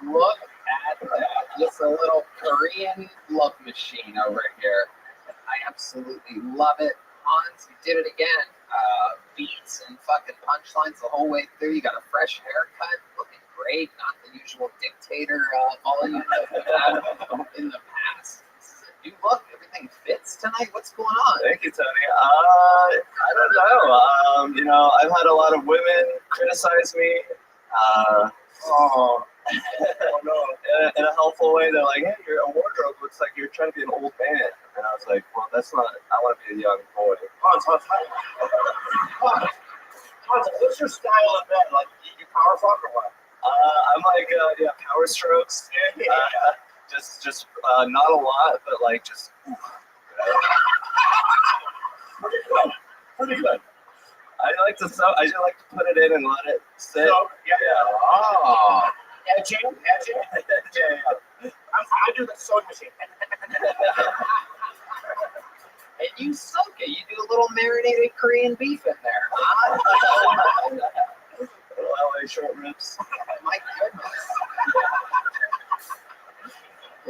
Look at that. Just a little Korean love machine over here. I absolutely love it. Hans, you did it again. Beats and fucking punchlines the whole way through. You got a fresh haircut, looking great. Not the usual dictator volume that we've had in the past. This is a new look. Everything fits tonight. What's going on? Thank you, Tony. I don't know. I've had a lot of women criticize me. In a helpful way. They're like, hey, your wardrobe looks like you're trying to be an old man. And I was like, well, that's not, I want to be a young boy. Hans, what's your style of bed? Like, you power fuck or what? I'm like, power strokes. Just not a lot, but like just. Pretty good. I just like to put it in and let it sit. So, yeah. Oh. Edging. Yeah. I do the sewing machine. And you soak it. You do a little marinated Korean beef in there. LA short ribs. My goodness.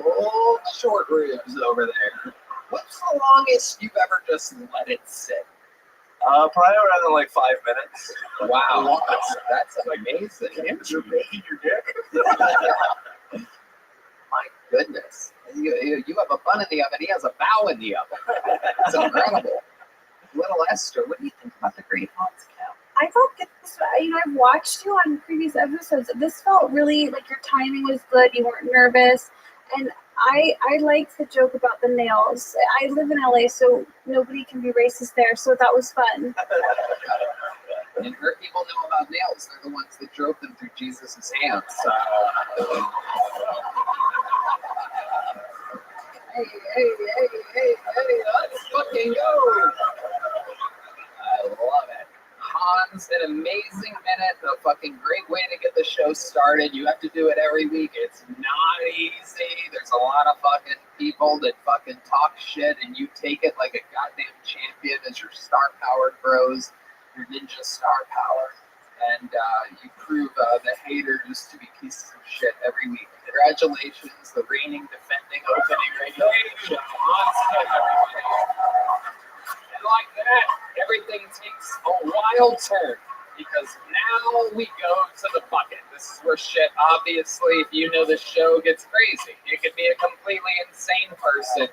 Old short ribs over there. What's the longest you've ever just let it sit? Probably around like 5 minutes. Wow, that's amazing. You're baking your dick? My goodness. You have a bun in the oven. He has a bow in the oven. It's incredible. Little Esther, what do you think about the Great Hans Kim? I thought this, I've watched you on previous episodes. This felt really like your timing was good. You weren't nervous. And I like to joke about the nails. I live in LA, so nobody can be racist there. So that was fun. And her people know about nails. They're the ones that drove them through Jesus' hands. Hey, let's fucking go. I love it. Hans, an amazing minute, a fucking great way to get the show started. You have to do it every week. It's not easy. There's a lot of fucking people that fucking talk shit, and you take it like a goddamn champion as your star power grows, your ninja star power, and you prove the haters to be pieces of shit every week. Congratulations, the reigning, defending, opening regulation. Hans Kim, everybody. And like that, everything takes a wild turn because now we go to the bucket. This is where shit, obviously, if you know the show, gets crazy. It could be a completely insane person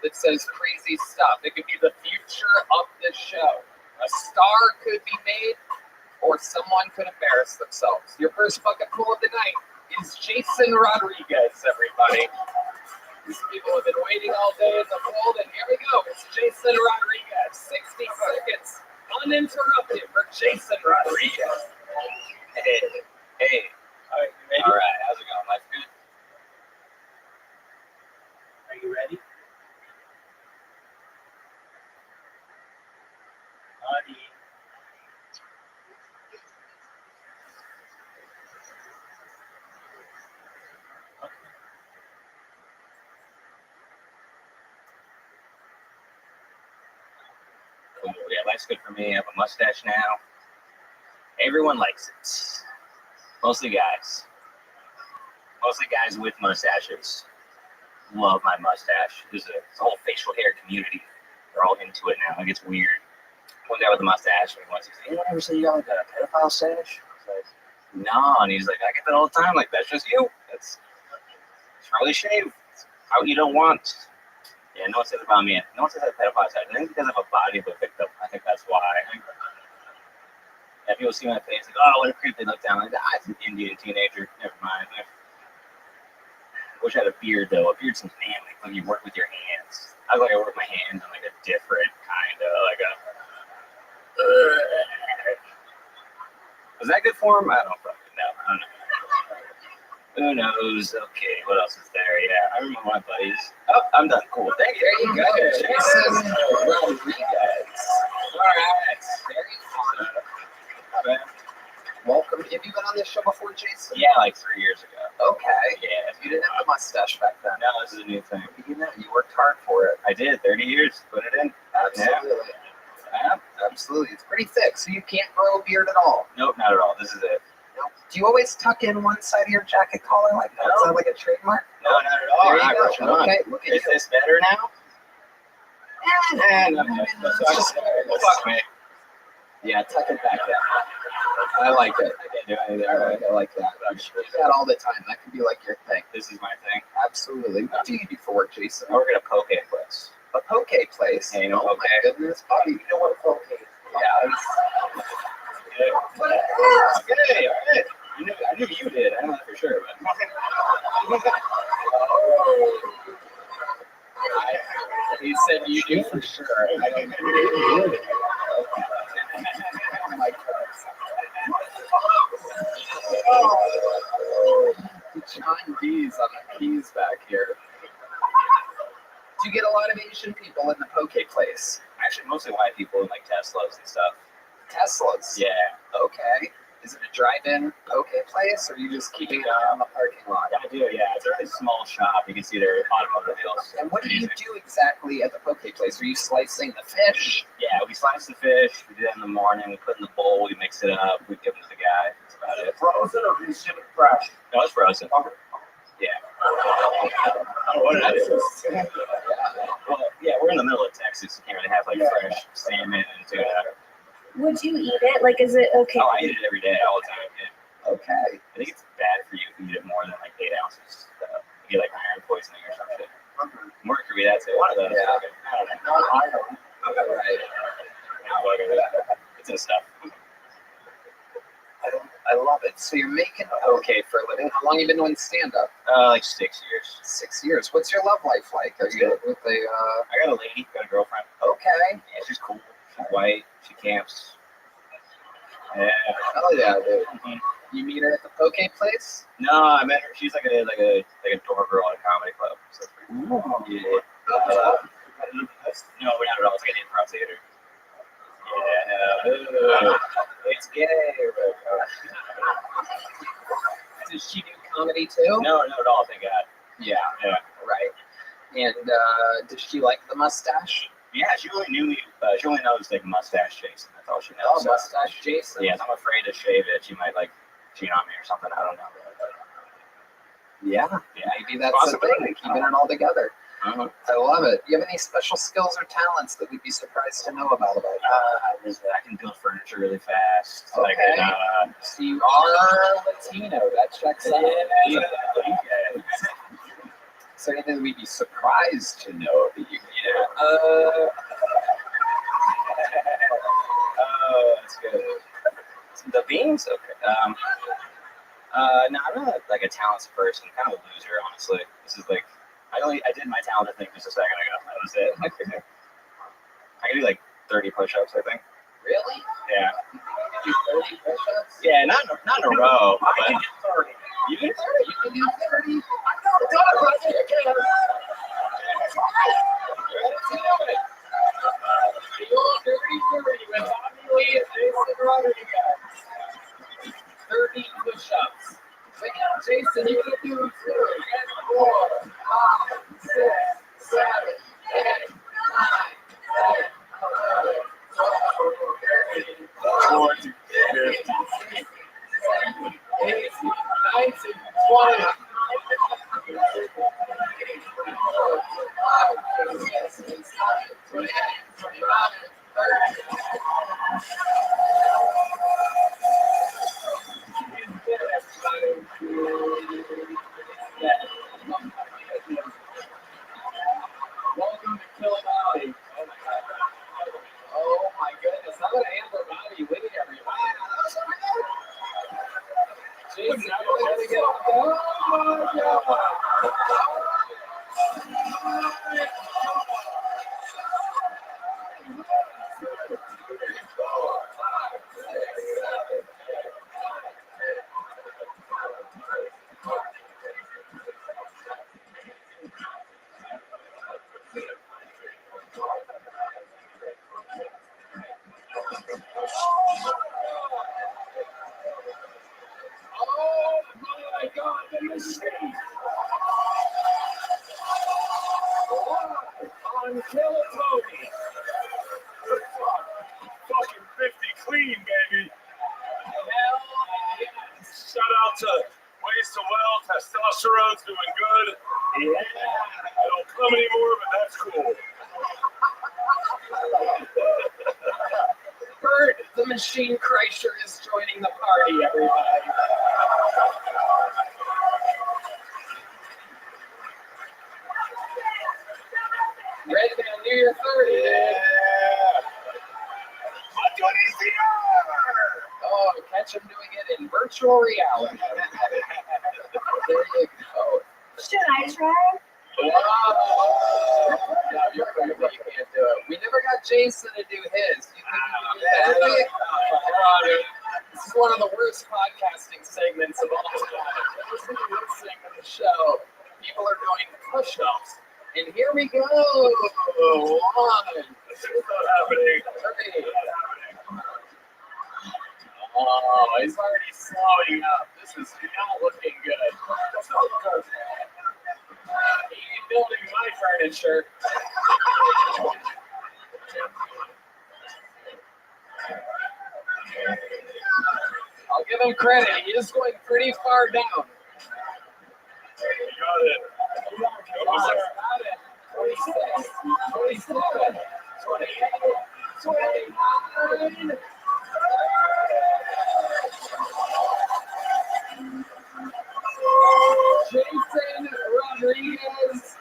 that says crazy stuff. It could be the future of the show. A star could be made, or someone could embarrass themselves. Your first bucket pool of the night is Jason Rodriguez, everybody. These people have been waiting all day in the cold, and here we go. It's Jason Rodriguez. 60 seconds uninterrupted for Jason Rodriguez. Hey. All right, you ready? All right, how's it going? Life good? Are you ready? Honey. Cool. Yeah, life's good for me. I have a mustache now. Everyone likes it. Mostly guys. Mostly guys with mustaches. Love my mustache. There's a whole facial hair community. They're all into it now. It gets weird. One guy with a mustache, and he wants to say, anyone ever say you got like a pedophile stash? I was like, no. And he's like, I get that all the time. Like, that's just you. It's probably shaved. It's how you don't want. Yeah, no one says about me. No one says I have a pedophile stash. I think because I have a body of a victim. I think that's why. Yeah, people see my face, like, oh, what a creep. They look down, like, it's an Indian teenager. Never mind. I wish I had a beard, though. A beard seems manly. Like you work with your hands. I look like I work with my hands in like a different kind of, like a... Was that good for him? I don't fucking know. I don't know. Who knows? Okay, what else is there? Yeah, I remember my buddies. Oh, I'm done. Cool. Thank you. There you go. Jason Rodriguez. All right. Very fun. Not bad. Welcome. Have you been on this show before, Jason? Yeah, like 3 years ago. Okay. Yeah. You didn't have a mustache back then. No, this is a new thing. You know, you worked hard for it. I did. 30 years. Put it in. Absolutely. Yeah, absolutely. It's pretty thick, so you can't grow a beard at all. Nope, not at all. This is it. Nope. Do you always tuck in one side of your jacket collar like that? No. Is that like a trademark? No, not at all. There you go. Okay, look at you. Is this better now? No. Fuck me. Yeah, tuck it back down. I like it. I can't do anything. I like that. I'm sure you do that all the time. That could be like your thing. This is my thing. Absolutely. What do you do for work, Jason? I work at a poke place. A poke place? Yeah, you know, oh my goodness, Bobby, you know what a poke is? Yeah. Okay, all right. I knew you did. I don't know for sure, but... He said you do for sure. I don't know. Oh my goodness. Oh, John D's on the keys back here. Do you get a lot of Asian people in the poke place? Actually, mostly white people in like Teslas and stuff. Teslas? Yeah. Okay. Is it a drive-in poke place, or are you just keeping it out on the parking lot? Yeah, I do, yeah. It's a really small shop. You can see their automotive deals. And what do you do exactly at the poke place? Are you slicing the fish? Yeah, we slice the fish. We do that in the morning. We put it in the bowl. We mix it up. We give it to the guy. That's about it. Frozen or is it fresh? No, it's frozen. Okay. Yeah. What did I do? Well, yeah, we're in the middle of Texas. You can't really have like fresh salmon and tuna. Would you eat it? Like, is it okay? Oh, I eat it every day, all the time. Yeah. Okay. I think it's bad for you if you eat it more than like 8 ounces. You get like iron poisoning or something. Mercury, that's it. One of those. Yeah. I don't know. Right. It's in stuff. I love it. So you're making okay for a living. How long have you been doing stand-up? Like 6 years. 6 years. What's your love life like? Are you with a? I got a lady, got a girlfriend. Okay. Yeah, she's cool. She's white. She camps. Yeah. Oh yeah, dude. Mm-hmm. You meet her at the poke place? No, I met her. She's like a door girl at a comedy club. So yeah. No, we're not at all. It's like an improv theater. Yeah. It's gay. Does she do comedy too? No, not at all. Thank God. Yeah. Right. And does she like the mustache? Yeah, she only knew me. She only knows like mustache Jason. That's all she knows. Oh, mustache Jason. Yeah, I'm afraid to shave it. She might like cheat on me or something. I don't know. Yeah. Maybe that's the thing. Keeping it all together. Uh-huh. I love it. Do you have any special skills or talents that we'd be surprised to know about? I can build furniture. temperature really fast. So I Okay. can, So you are Latino. That checks out. yeah. Is there anything that we'd be surprised to know that you That's good. The beans? Okay. No, I'm not like a talented person. Kind of a loser, honestly. This is like, I did my talented thing just a second ago. That was it. I can do like 30 push-ups, I think. really? Yeah. Do 30 push-ups? Yeah, not in a row. I But can do 30. you do 30? You can do 30? I'm not done, but I think I can. The old dirty 30 with Bobby Lee and Jason Rodriguez. 30 push-ups. Wait, Jason, you can do 2, 4, 5, 6, 7, 8, 9, 10, 11, 12, 13, 14, 15, 16, 17, 18, 19, 20. 'Welcome to Kill Valley. Oh my goodness, how about Amber Bobby Lee, everybody? Jason, I'm going to get oh my God. Oh my God, the machine! On Kill-A-Tony. Fucking 50 clean, baby. Hell yes. Shout out to Ways to Well. Testosterone's doing good. Yeah. I don't come anymore, but that's cool. Bert, the machine Kreischer is joining the party, everybody. Red Man, do your 30, man. I'm doing easier. Oh, catch him doing it in virtual reality. There you go. Should I try? Wow. No, you're right, you can't do it. We never got Jason to do his. You think you did it? This is one of the worst podcasting segments of all time. Listen to this segment of the show. People are doing push-ups. And here we go. 1, 2, 3. Oh, he's already slowing up. This is not looking good. He ain't building my furniture. I'll give him credit. He is going pretty far down. You got it. Got it. 26, 27, 28, 29. Jason Rodriguez.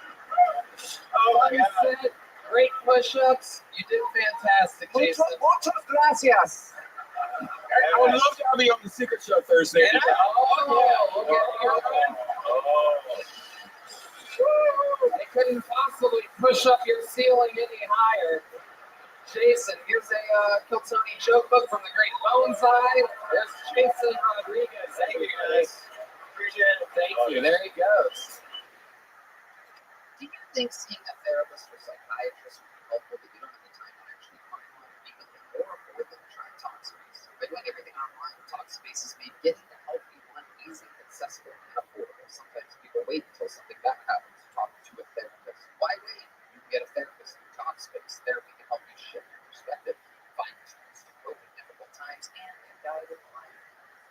Oh, set. Great push-ups. You did fantastic, Jason. Muchas gracias. I would love to have you on the Secret Show Thursday. Yeah. Oh, yeah. We'll get you on. They couldn't possibly push up your ceiling any higher. Jason, here's a Kill Tony joke book from the great Bones Eye. There's Jason Rodriguez. Thank you, guys. Appreciate it. Thank you. There he goes. Do you think seeing a therapist or psychiatrist would be helpful, but you don't have the time to actually find one? Because the more important than trying Talkspace. By doing everything online, Talkspace has made getting the help you want easy, accessible, and affordable. Sometimes people wait until something bad happens to talk to a therapist. Why wait? You can get a therapist through Talkspace. Therapy can help you shift your perspective, find tools to cope with difficult times, and get guided in life.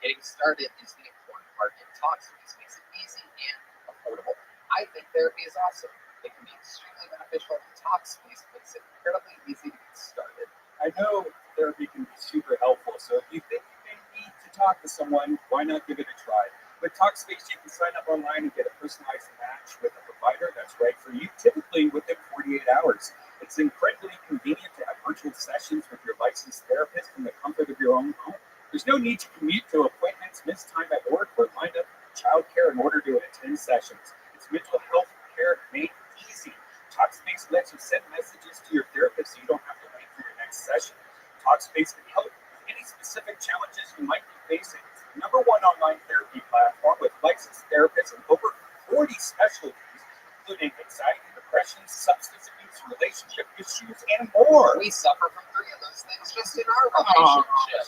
Getting started is the important part, and Talkspace makes it easy and affordable. I think therapy is awesome. It can be extremely beneficial. Talkspace makes it incredibly easy to get started. I know therapy can be super helpful So if you think you may need to talk to someone, why not give it a try? With Talkspace, you can sign up online and get a personalized match with a provider that's right for you, typically within 48 hours. It's incredibly convenient to have virtual sessions with your licensed therapist in the comfort of your own home. There's no need to commute to appointments, miss time at work, or line up childcare in order to attend sessions. It's mental health care made easy. Talkspace lets you send messages to your therapist so you don't have to wait for your next session. Talkspace can help with any specific challenges you might be facing. It's the #1 online therapy platform with licensed therapists in over 40 specialties, including anxiety, depression, substance abuse, relationship issues, and more. We suffer from 3 of those things just in our relationship.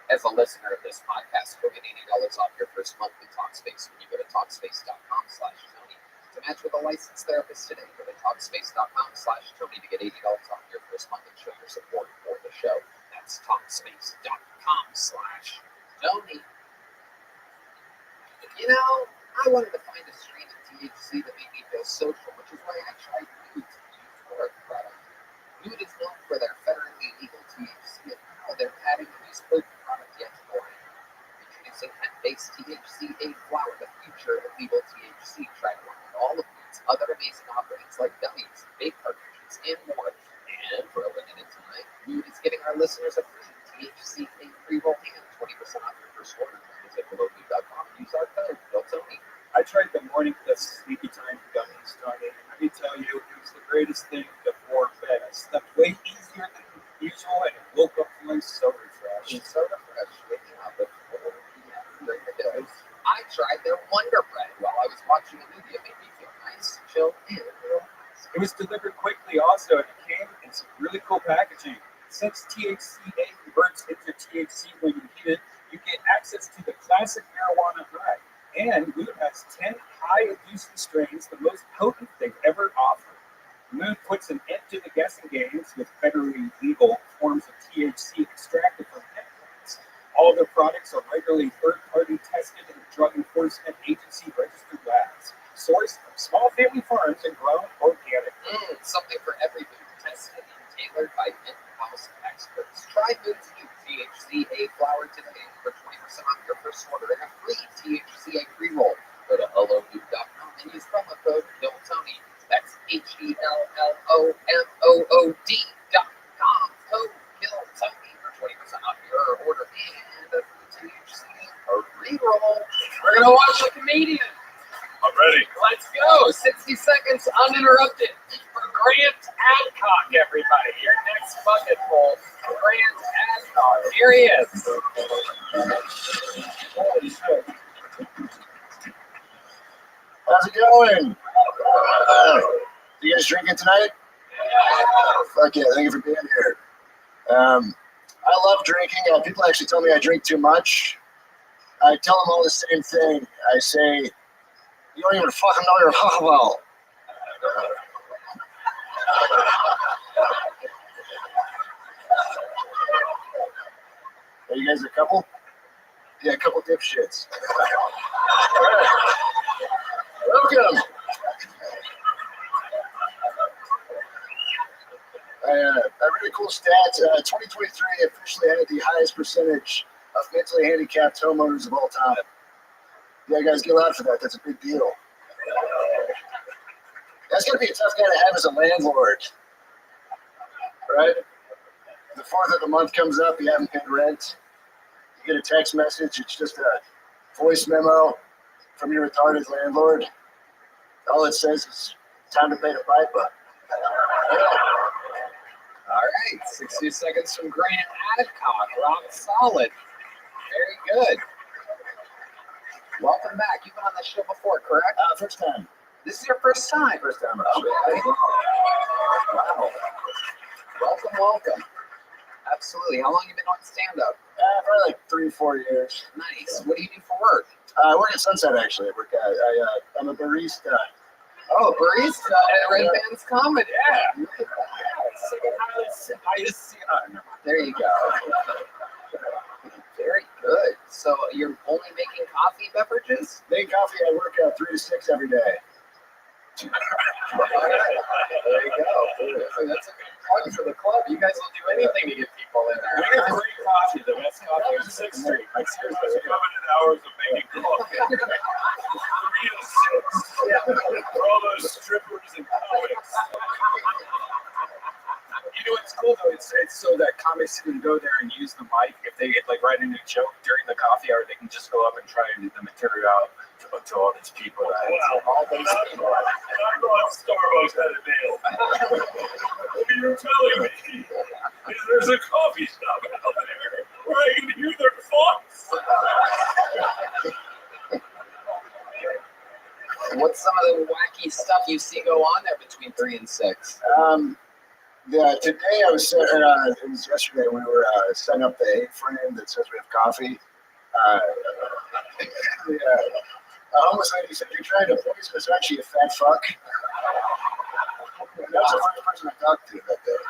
As a listener of this podcast, you'll get $80 off your first month with Talkspace when you go to Talkspace.com/Tony. To match with a licensed therapist today, go to Talkspace.com/Tony to get $80 off your first month and show your support for the show. That's Talkspace.com/Tony. You know, I wanted to find a strain of THC that made me feel social, which is why I tried Nude's euphoric product. Nude is known for their federally legal THC, and now they're adding a new potent product yet more. Introducing hemp-based THCA flower, the future of legal THC. Try one with all of Nude's other amazing offerings like gummies, vape cartridges, and more. And for a limited time, Nude is giving our listeners a free THCA pre-roll and 20% off your first order. Visit HelloNude.com and use our code Tony. I tried the morning plus sleepy time gummies, Tony, and let me tell you, it was the greatest thing before bed. I slept way easier than usual, and I woke up feeling so refreshed. Waking up at 4 p.m. during the day. I tried their Wonder Bread while I was watching a movie. It made me feel nice, chill, and relaxed. It was delivered quickly also, and it came in some really cool packaging. Since THCA converts into THC when you heat it, you get access to the classic marijuana high. And Moon has 10 high-inducing strains, the most potent they've ever offered. Moon puts an end to the guessing games with federally legal forms of THC extracted from hemp plants. All their products are regularly third-party tested in Drug Enforcement Agency registered labs, sourced from small family farms and grown organic. Something for every mood, tested and tailored by in-house experts. Try Moon's new THCA flower today for 20% off your first order and a free THCA pre-roll. Go to HelloNude.com and use promo code Tony. That's HelloNood.com. Code Tony for 20% off your order and a free THCA pre-roll. We're gonna watch a comedian. I'm ready. Let's go. 60 seconds uninterrupted for Grant Adcock, everybody. Your next bucket full. Grant Adcock. Here he is. How's it going? You guys drinking tonight? Fuck yeah, thank you for being here. I love drinking. People actually tell me I drink too much. I tell them all the same thing. I say, you don't even fucking know your well. Are you guys a couple? Yeah, a couple dipshits. Welcome. A really cool stat. 2023 officially had the highest percentage of mentally handicapped homeowners of all time. Yeah, guys, get loud for that. That's a big deal. That's going to be a tough guy to have as a landlord, right? The 4th of the month comes up, you haven't paid rent. You get a text message. It's just a voice memo from your retarded landlord. All it says is, time to pay the piper. All right, 60 seconds from Grant Adcock. Rock solid. Very good. Welcome back. You've been on this show before, correct? First time. This is your first time? First time. Okay. Wow. Welcome. Absolutely. How long have you been on stand-up? Probably like 3-4 years. Nice. What do you do for work? I work at Sunset, actually. I'm a barista. Oh, barista at Red Band's Comedy. Yeah. There you go. Very good. So you're only making coffee beverages? Make coffee. I work 3 to 6 every day. There you go. That's a good plug for the club. You guys will do anything to get people in there. We have great coffee. The best coffee on 6th Street. Like, seriously. How many hours of making coffee? 3 to 6. For all those strippers and comics. You know what's cool though? It's so that comics can go there and use the mic if they like write a new joke during the coffee hour. They can just go up and try and get the material out to all these people. Wow. All those people. I thought Starbucks had a nail. What you're telling me is there's a coffee shop out there where I can hear their thoughts. What's some of the wacky stuff you see go on there between 3 and 6? Yeah, today it was yesterday we were setting up the A-frame that says we have coffee. The homeless lady said, "You're trying to please us, aren't you, fat fuck?" That was the first person I talked to that day.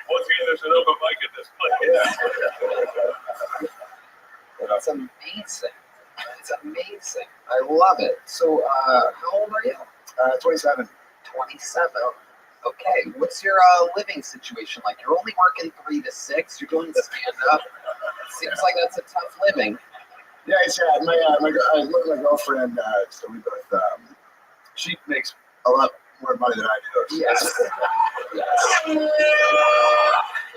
Once again, there's an open mic at this place. That's amazing. It's amazing. I love it. So, how old are you? 27. 27. Okay. What's your living situation like? You're only working 3 to 6. You're doing stand-up. Seems like that's a tough living. Yeah, it's I live with my girlfriend, so we both. She makes a lot more money than I do. So Yes.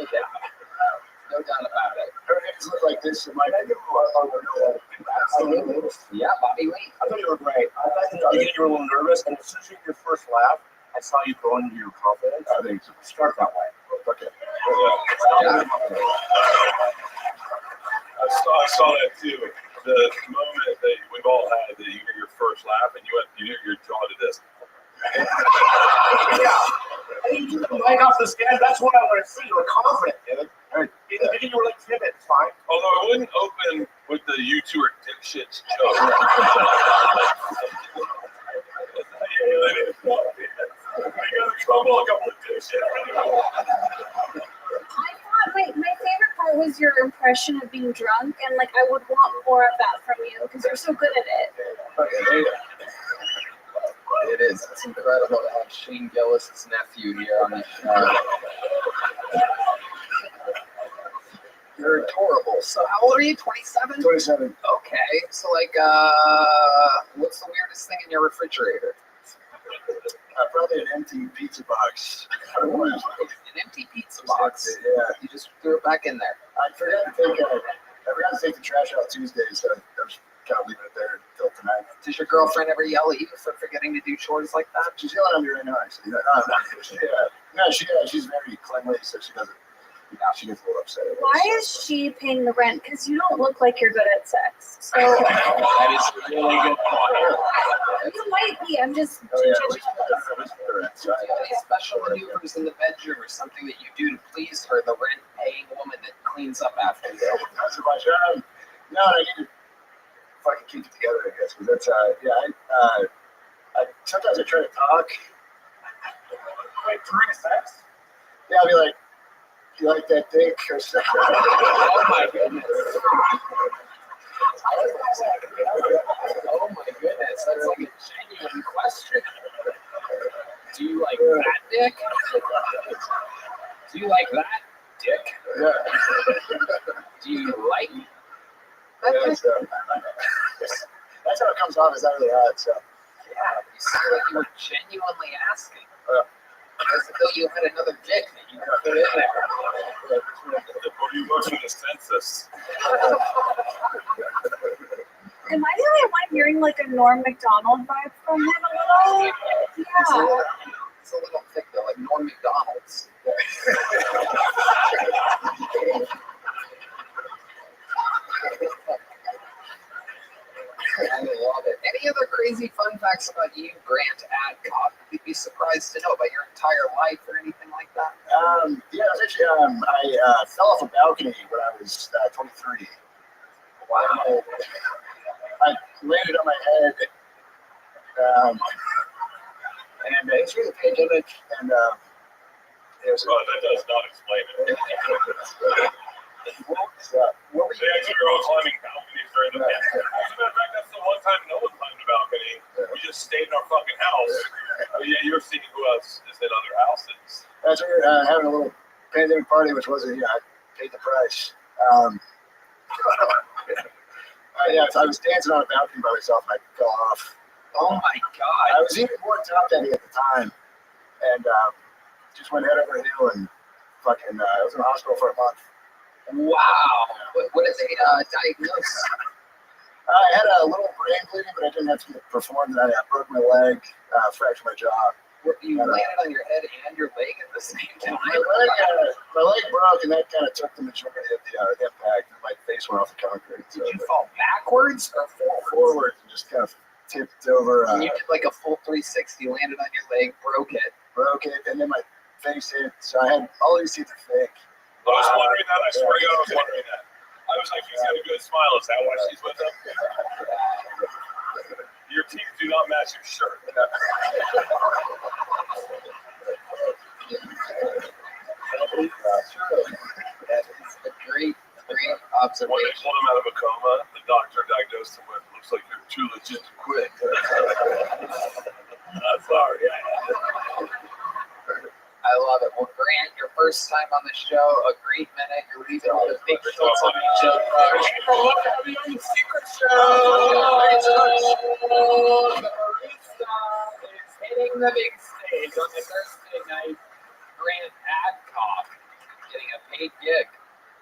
Okay. No doubt about it. her hands look like this, and my Yeah, Bobby Lee. I thought you were great. I thought you were a little nervous, and as soon as you did your first laugh, I saw you go into your confidence. I think so. Start that way. Okay. Yeah. I saw that too. The moment that we've all had that you hear your first laugh and your jaw to this. Yeah. And you took the mic off the stand. That's what I want to see. You were confident, dude. In the beginning, you were like timid. It's fine. Although I wouldn't open with the you two are dipshits joke. I got in trouble a couple of dipshits. I thought my favorite part was your impression of being drunk, and like I would want more of that from you because you're so good at it. It is. It's incredible to have Shane Gillis' nephew here on the show. You're adorable. So how old are you? 27? 27. Okay. So like, what's the weirdest thing in your refrigerator? Probably an empty pizza box. An empty pizza box. Yeah. You just threw it back in there. I forgot to take the trash out Tuesday, so I was kind of leaving it there until tonight. Does your girlfriend ever yell at you for forgetting to do chores like that? She's yelling at me right now, actually. She's very cleanly, so she doesn't. She gets a little upset. Why is she paying the rent? Because you don't look like you're good at sex. So That is a really good point. you might be. I'm just. Oh yeah, Do you have any special maneuvers in the bedroom or something that you do to please her, the rent-paying woman that cleans up after you? That's my job. No, I need to fucking keep it together, I guess. Because that's I sometimes I try to talk. Wait, during sex? Yeah, I'll be like, "You like that dick?" or something. Oh my goodness. Oh my goodness, that's like a genuine question. Do you like that dick? Do you like that dick? Yeah. Do you like Yeah, that's how it comes off. It's not really hot, so. Yeah, you sound like you were genuinely asking. As though you had another dick that you could put in there. Or you go to the census. Am I the only one hearing like a Norm Macdonald vibe from him a little? Yeah. It's a little thick though, like Norm McDonald's. I love it. Any other crazy fun facts about you, Grant Adcock, that you'd be surprised to know about your entire life or anything like that? Yeah, it was actually, I fell off a balcony when I was 23. Wow. I landed on my head, and it's really pandemic, and it was. Well, that does not explain it. What were They actually were all climbing balconies during the pandemic. As a matter of fact, that's the one time no one climbed a balcony. We just stayed in our fucking house. Oh, yeah, you're seeing who else is in other houses. As we were having a little pandemic party, which wasn't, paid the price. Yeah, I was dancing on a balcony by myself and I fell off. Oh my God. I was even more top heavy at the time, and just went head over heel and fucking. I was in the hospital for a month. Wow. What is a diagnosis? I had a little brain bleeding, but I didn't have to get performed. I broke my leg, fractured my jaw. You landed on your head and your leg at the same time. My leg broke, and that kind of took the majority of the impact. And my face went off the concrete. Did you fall backwards or forwards? Forward, and just kind of tipped over. You did like a full 360, landed on your leg, broke it, and then my face hit. So I had all these teeth are fake. I was wondering that. I swear to God, I was wondering that. I was like, he's got a good smile. Is that why she's with him? Your teeth do not match your shirt. That's true. That is a great observation. When they pulled him out of a coma, the doctor diagnosed him with, looks like you're too legit to quit. Sorry. I love it. Well, Grant, your first time on the show, a great minute. You're leaving with a big Hilton on each other. Having on the secret show. The barista is hitting the big stage on the Thursday night. Grant Adcock getting a paid gig.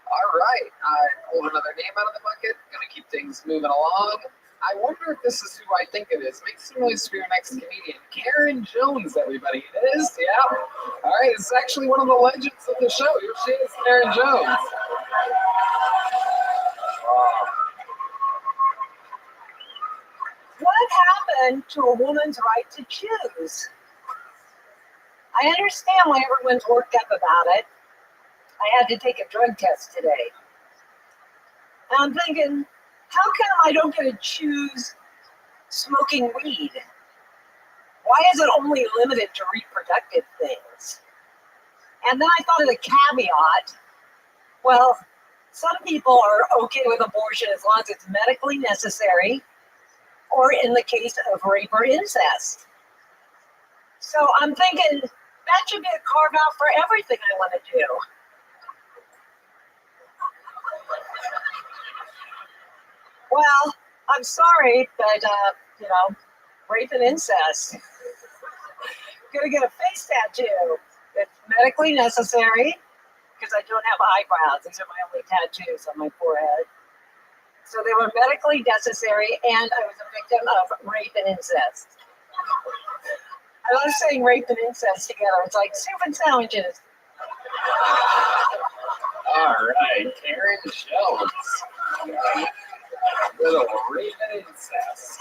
All right, I pulled another name out of the bucket. Gonna keep things moving along. I wonder if this is who I think it is. Make some noise for your next comedian, Karen Jones. Everybody, it is. Yeah. All right, it's actually one of the legends of the show. Here she is, Karen Jones. What happened to a woman's right to choose? I understand why everyone's worked up about it. I had to take a drug test today. And I'm thinking, how come I don't get to choose smoking weed? Why is it only limited to reproductive things? And then I thought of the caveat. Well, some people are okay with abortion as long as it's medically necessary, or in the case of rape or incest. So I'm thinking that should be a carve out for everything I want to do. Well, I'm sorry, but rape and incest. Gonna get a face tattoo. It's medically necessary because I don't have eyebrows. These are my only tattoos on my forehead. So they were medically necessary, and I was a victim of rape and incest. I love saying rape and incest together. It's like soup and sandwiches. All right, Karen Jones. Little rape and incest.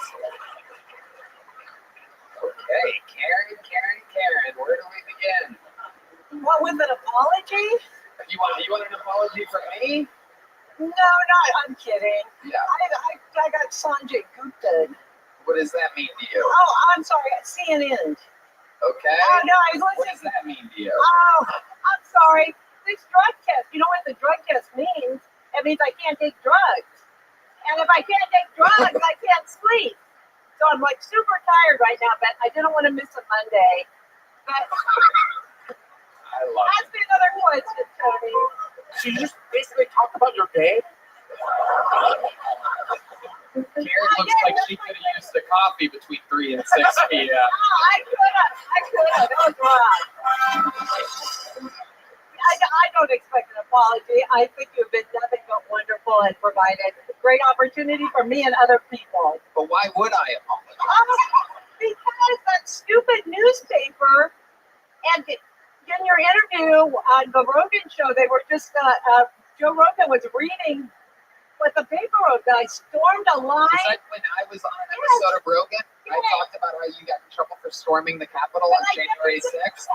Okay, Karen, where do we begin? What, with an apology? You want an apology from me? No, I'm kidding. Yeah. I got Sanjay Gupta. What does that mean to you? Oh, I'm sorry, CNN. Okay. Oh, no, I was listening. What does that mean to you? Oh, I'm sorry. This drug test, you know what the drug test means? It means I can't take drugs. And if I can't take drugs, I can't sleep. So I'm like super tired right now, but I didn't want to miss a Monday. But I love ask me another question, Tony. So you just basically talk about your day? Karen looks like she could have used the coffee between 3 and 6 p.m. Oh, I could have. That was wrong. I don't expect an apology. I think you've been nothing but wonderful and provided a great opportunity for me and other people. But why would I apologize? Because that stupid newspaper, and in your interview on the Rogan show, they were just, Joe Rogan was reading what the paper wrote. I stormed a line. Is that when I was on an episode of Rogan? I talked about how you got in trouble for storming the Capitol on January 6th.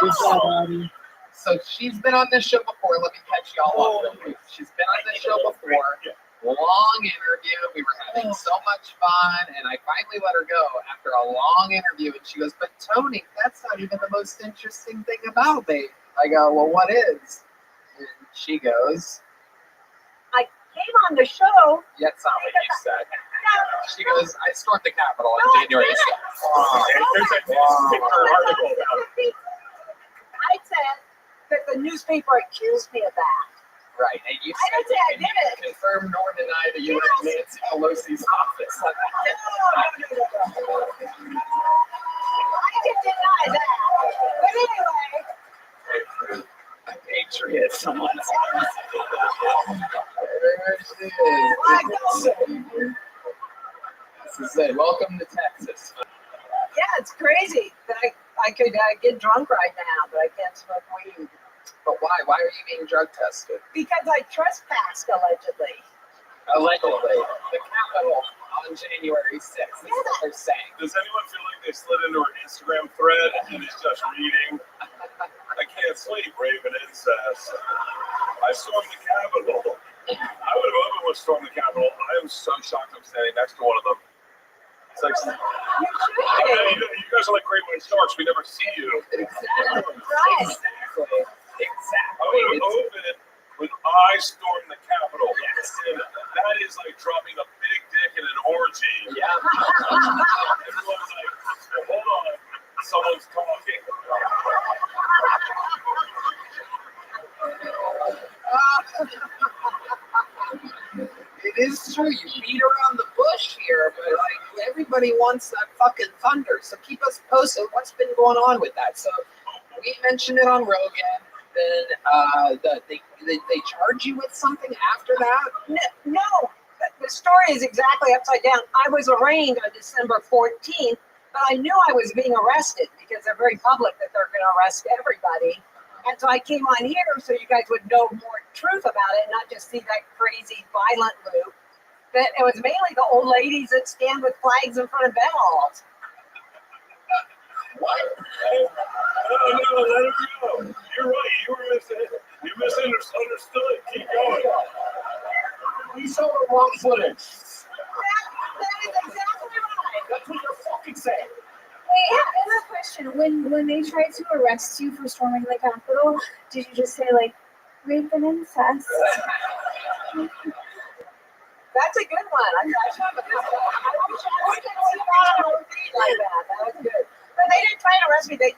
Good job, Bobby. So she's been on this show before. Let me catch y'all up real quick. She's been on this show before. Long interview. We were having so much fun, and I finally let her go after a long interview. And she goes, "But Tony, that's not even the most interesting thing about me." I go, "Well, what is?" And she goes, I came on the show. "Yeah, it's not what you said." She goes, "I stormed the Capitol on January 6th." There's a newspaper article about it. I said that the newspaper accused me of that. Right, and you I didn't say I said you did it. confirm nor deny that you were in Nancy Pelosi's office. No. I can deny that. But anyway, A patriot, someone else. There it is. This is it. Welcome to Texas. yeah, it's crazy that I could get drunk right now, but I can't smoke weed. But why? Why are you being drug tested? Because I trespassed allegedly. Allegedly. The Capitol on January 6th. That's what they're saying. Does anyone feel like they slid into her Instagram thread and is just reading? I can't sleep, raven incest. I stormed the Capitol. I would have otherwise stormed the Capitol. I am so shocked I'm standing next to one of them. It's like, you guys are like great white sharks. We never see you. Exactly. Right. Exactly. I would have opened when I stormed the Capitol. Yes. And that is like dropping a big dick in an orgy. Yeah. Everyone's like, hold on, someone's talking. It is true. You beat around the bush here, but like everybody wants that fucking thunder. So keep us posted. What's been going on with that? So we mentioned it on Rogan. Then they charge you with something after that. No, the story is exactly upside down. I was arraigned on December 14th, but I knew I was being arrested because they're very public that they're going to arrest everybody. And so I came on here so you guys would know more truth about it, not just see that crazy violent loop. That it was mainly the old ladies that stand with flags in front of Bell's. What? No, let him go. You're right. You misunderstood. Keep going. We saw the wrong footage. That is exactly right. That's what you're fucking saying. Wait, I have a question. When they tried to arrest you for storming the Capitol, did you just say like rape and incest? That's a good one. I wish I could see that on feed like that. That was good. But they didn't try to arrest me. They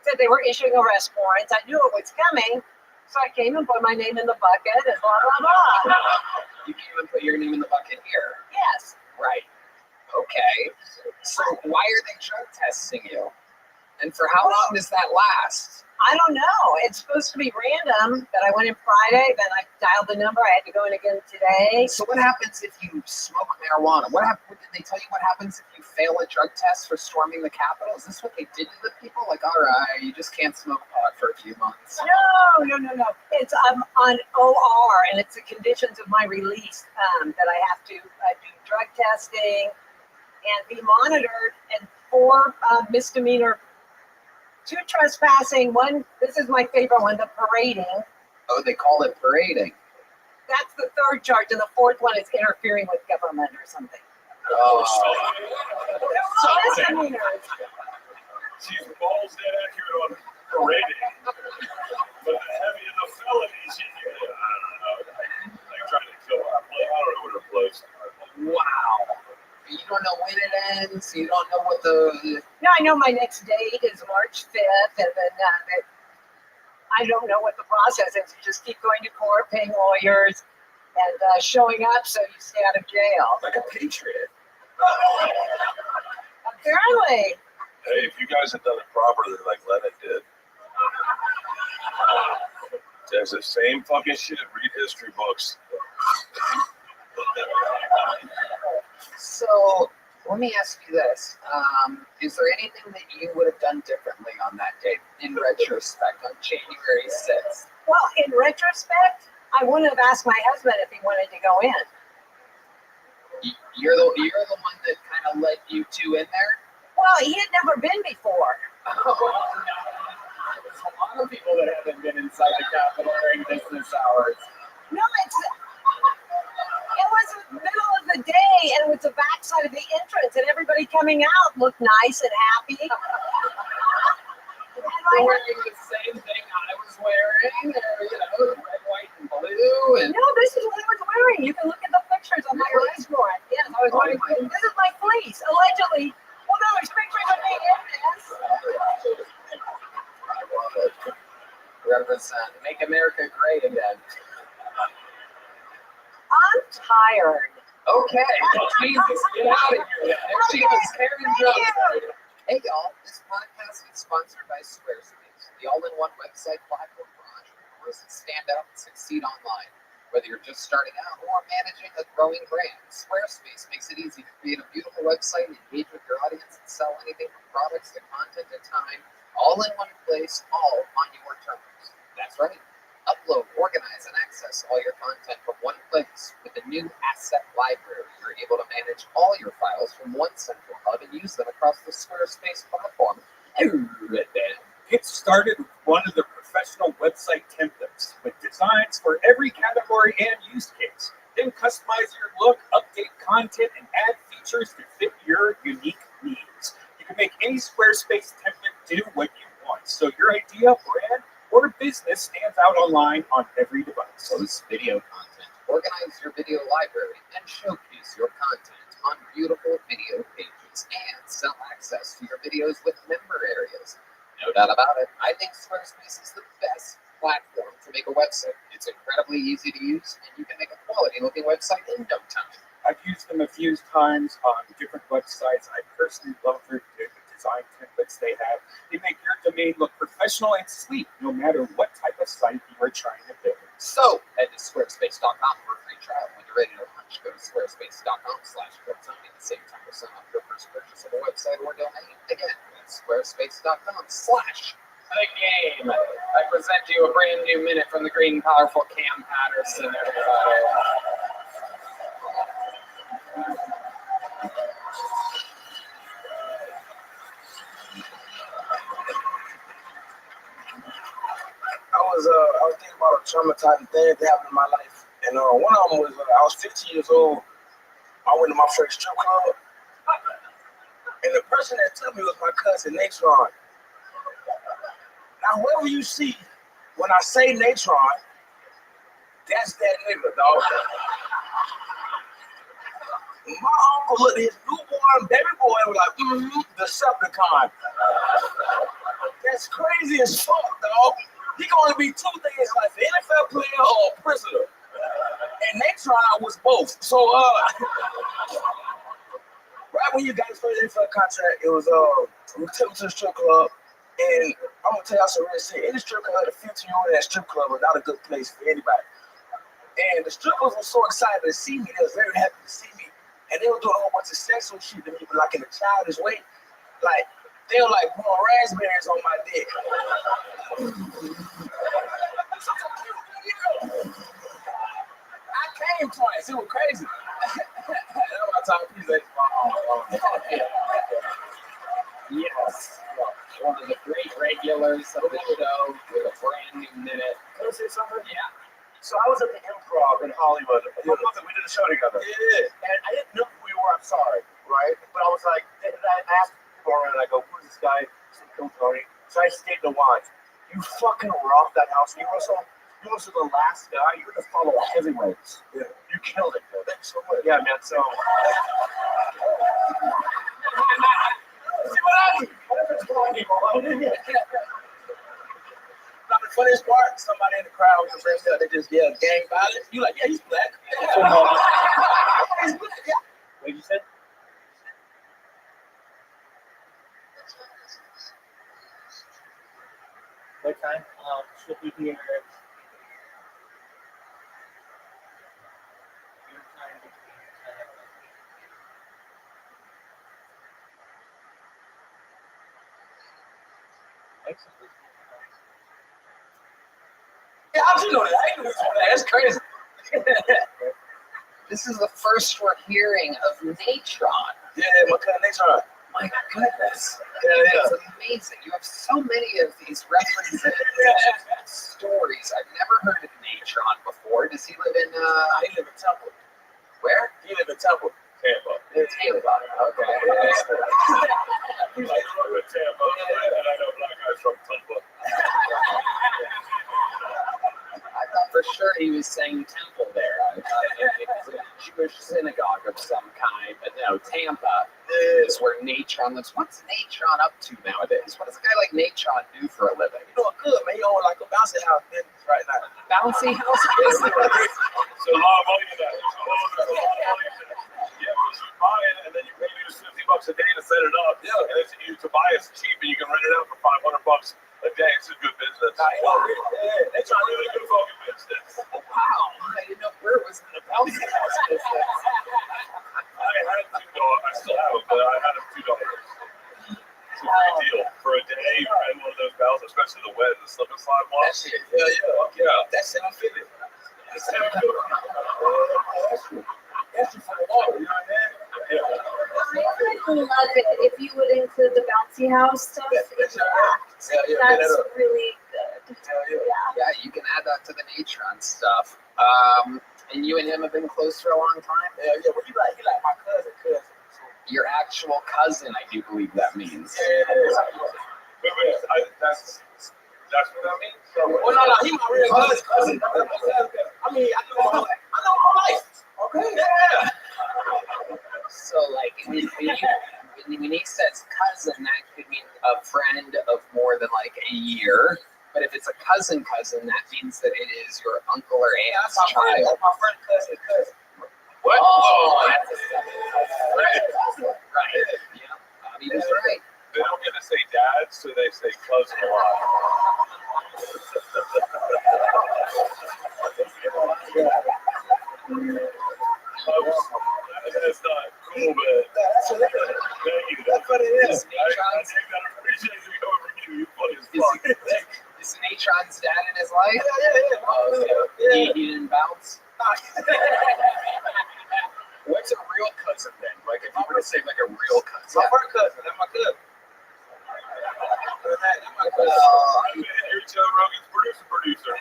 said they were issuing arrest warrants. I knew it was coming, so I came and put my name in the bucket and blah, blah, blah. You came and put your name in the bucket here. Yes. Right. Okay. So why are they drug testing you? And for how long does that last? I don't know. It's supposed to be random, but I went in Friday, then I dialed the number. I had to go in again today. So what happens if you smoke marijuana? What did they tell you what happens if you fail a drug test for storming the Capitol? Is this what they did to the people? Like, all right, you just can't smoke pot for a few months. No. It's on OR, and it's the conditions of my release that I have to do drug testing and be monitored, and 4 misdemeanor, 2 trespassing, 1, this is my favorite one, the parading. Oh, they call it parading. That's the 3rd charge, and the 4th one is interfering with government or something. Oh, They're all misdemeanors. She's balls dead accurate on parading. But the heavier the felonies you get, I don't know. Like trying to kill her. I don't know what her place. wow. You don't know when it ends. You don't know what the... No, I know my next date is March 5th, and then I don't know what the process is. You just keep going to court, paying lawyers, and showing up so you stay out of jail. Like a patriot. Apparently. Hey, if you guys had done it properly like Lenin did. It's the same fucking shit. Read history books. So let me ask you this. Is there anything that you would have done differently on that date in retrospect on January 6th? Well, in retrospect, I wouldn't have asked my husband if he wanted to go in. You're the one that kind of led you 2 in there? Well, he had never been before. There's a lot of people that haven't been inside the Capitol during business hours. No, it was the middle of the day, and it was the backside of the entrance, and everybody coming out looked nice and happy. They're wearing the same thing I was wearing, red, white, and blue. And no, this is what I was wearing. You can look at the pictures on my arrest warrant. Yes, I was wearing. This is my fleece, allegedly. Well, no, there's pictures of me in this. I love it. Represent. Make make America great again. I'm tired. Okay, well, Jesus, get out of here. There she is, Karen Jones. Hey, y'all, this podcast is sponsored by Squarespace, the all-in-one website platform for entrepreneurs that stand out and succeed online. Whether you're just starting out or managing a growing brand, Squarespace makes it easy to create a beautiful website, engage with your audience, and sell anything from products to content to time, all in one place, all on your terms. That's right. Upload, organize, and access all your content from one place. With the new asset library, you're able to manage all your files from one central hub and use them across the Squarespace platform. Get started with one of the professional website templates with designs for every category and use case. Then customize your look, update content, and add features to fit your unique needs. You can make any Squarespace template do what you want, so your idea, brand, or business stands out online on every device. Post video content, organize your video library, and showcase your content on beautiful video pages, and sell access to your videos with member areas. No doubt about it, I think Squarespace is the best platform to make a website. It's incredibly easy to use, and you can make a quality-looking website in no time. I've used them a few times on different websites. I personally love their design templates they have. They make your domain look professional and sleek, no matter what type of site you are trying to build. So, head to squarespace.com for a free trial. When you're ready to launch, go to squarespace.com/Cortoni to save 10% off your first purchase of a website or domain. Again, that's squarespace.com/the game. I present to you a brand new minute from the great and powerful Cam Patterson, everybody. I was thinking about a traumatizing thing that happened in my life, and one of them was I was 15 years old. I went to my first strip club, and the person that took me was my cousin Natron. Now, whoever you see when I say Natron, that's that nigga, dog. My uncle looked at his newborn baby boy and was like, Decepticon. That's crazy as fuck, dog. He can only be two things, like an NFL player or a prisoner. And Natron was both. So, right when you got his first NFL contract, it was, we took him to the strip club. And I'm going to tell y'all some real shit. In the strip club, the 15-year-old in that strip club was not a good place for anybody. And the strippers were so excited to see me. They was very happy to see me. And they were doing a whole bunch of sexual shit to me, but like in a childish way. Like, they were like pouring raspberries on my dick. I came twice. It was crazy. That's my top piece. Yes, one of the great regulars of the show with a brand new minute. Can I say something? Yeah. So I was at the Improv in Hollywood. We did a show together. Yeah. And I didn't know who you were. I'm sorry, right? But I was like, and I asked people around, and I go, who's this guy? Tony. So I stayed to watch. You fucking rocked that house. You were the last guy. You were the follow heavyweights. Yeah. You killed it, though. Thanks so much. Yeah, man. So. See what I mean? Not the funniest part, somebody in the crowd was just they just yelled gang violence. You like, yeah, he's black. Yeah. He's black, yeah. What did you say? What time? Should be here. Your time between 10 and 11. Excellent. Yeah, how'd you know that? I knew that. That's crazy. This is the first we're hearing of Natron. Yeah, my cousin Natron. My goodness. Yeah. It's amazing. You have so many of these references and stories. I've never heard of Natron before. Does he live in He live in Temple. Where? He live in Temple. Tampa. Tampa. Okay. He's like, I live in Tampa. And I know black guys from Temple. I thought for sure he was saying temple there. I thought it was a Jewish synagogue of some kind, but no, Tampa. Is where Natron lives. What's Natron up to nowadays? What does a guy like Natron do for a living? You know what good, man? He own like a bouncy house business right now. Bouncy house business. So a lot of money in that. There's a lot of money in that. Yeah, because you buy it and then you pay me $50 a day to set it up. Yeah, and it's, you to buy it's cheap and you can rent it out for $500 a day. It's a good business. They trying to live in a good fucking business. Wow, I didn't know where it was in the bouncy house business. I had $2. I still have it, but I had them $2. It's a great deal for a day. You ride one of those bells, especially the wet, the slip and slide one. That shit, yeah. That's $750. It's $750. That's just for the water, you know what I mean? I would love it if you would include the bouncy house stuff. That's Really good. Yeah, you can add that to the Natron stuff. And you and him have been close for a long time? Yeah. Well, he like my cousin. Your actual cousin, I do believe that means. Wait, that's what that means? Well, no, he my real cousin. I mean, I know my life. Okay. Yeah. So, like, when he says cousin, that could mean a friend of more than like a year. But if it's a cousin, that means that it is your uncle or aunt's child. That's my friend, cousin. What? Oh, that's a second cousin. Right. Yeah, Bobby was right. They don't get to say dad, so they say cousin a lot. That's not cool, but thank you. That's what it is. I appreciate you coming from you. You're funny as fuck. Is Natron's dad in his life? Yeah. Oh, okay. He didn't bounce? What's a real cousin then? Like, if you were to say like a real cousin. My first cousin. That's my cousin. That's my cousin. You're Joe Rogan's producer.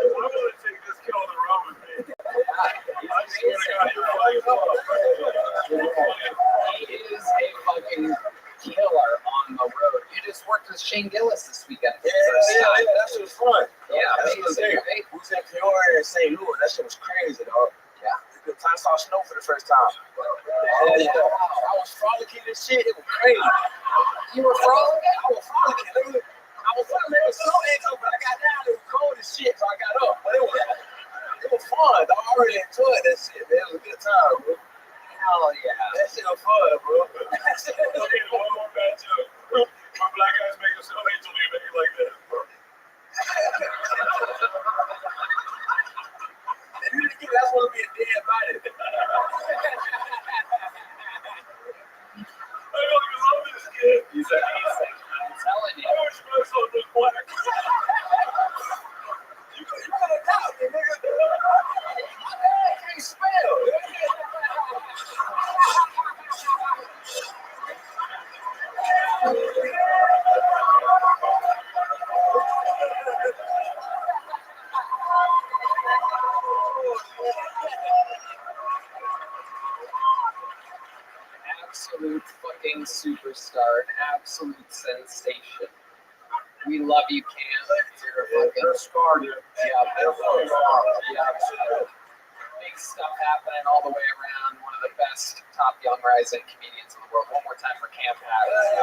I'm gonna take this kill on the road with me. I swear to God, you're funny as fuck. He is a fucking killer on the road. You just worked with Shane Gillis this weekend. Yeah, that shit was fun. Yeah, that shit was amazing, great. right? We was in Peoria and St. Louis. That shit was crazy, dog. Yeah. The time I saw snow for the first time. I was frolicking and shit. It was crazy. You were frolicking? I was frolicking. I was trying to make a snow angel, but I got down. It was cold as shit, so I got up. But it was fun. I already enjoyed that shit, man. It was a good time, bro. Hell yeah. That shit was fun, bro. Okay, one more bad joke. When black guys make a snow angel, you make it like this, bro. If you didn't get it, that's going to be a dead body. I don't even love this kid. He's amazing. I'm telling you. I wish my son was black. You could have doubted me, nigga. My dad can't spell. Absolute fucking superstar, an absolute sensation. We love you, Cam. You're a fucking scar, dude. Big stuff happening all the way around. One of the best top young rising comedians in the world. One more time for Cam Patterson.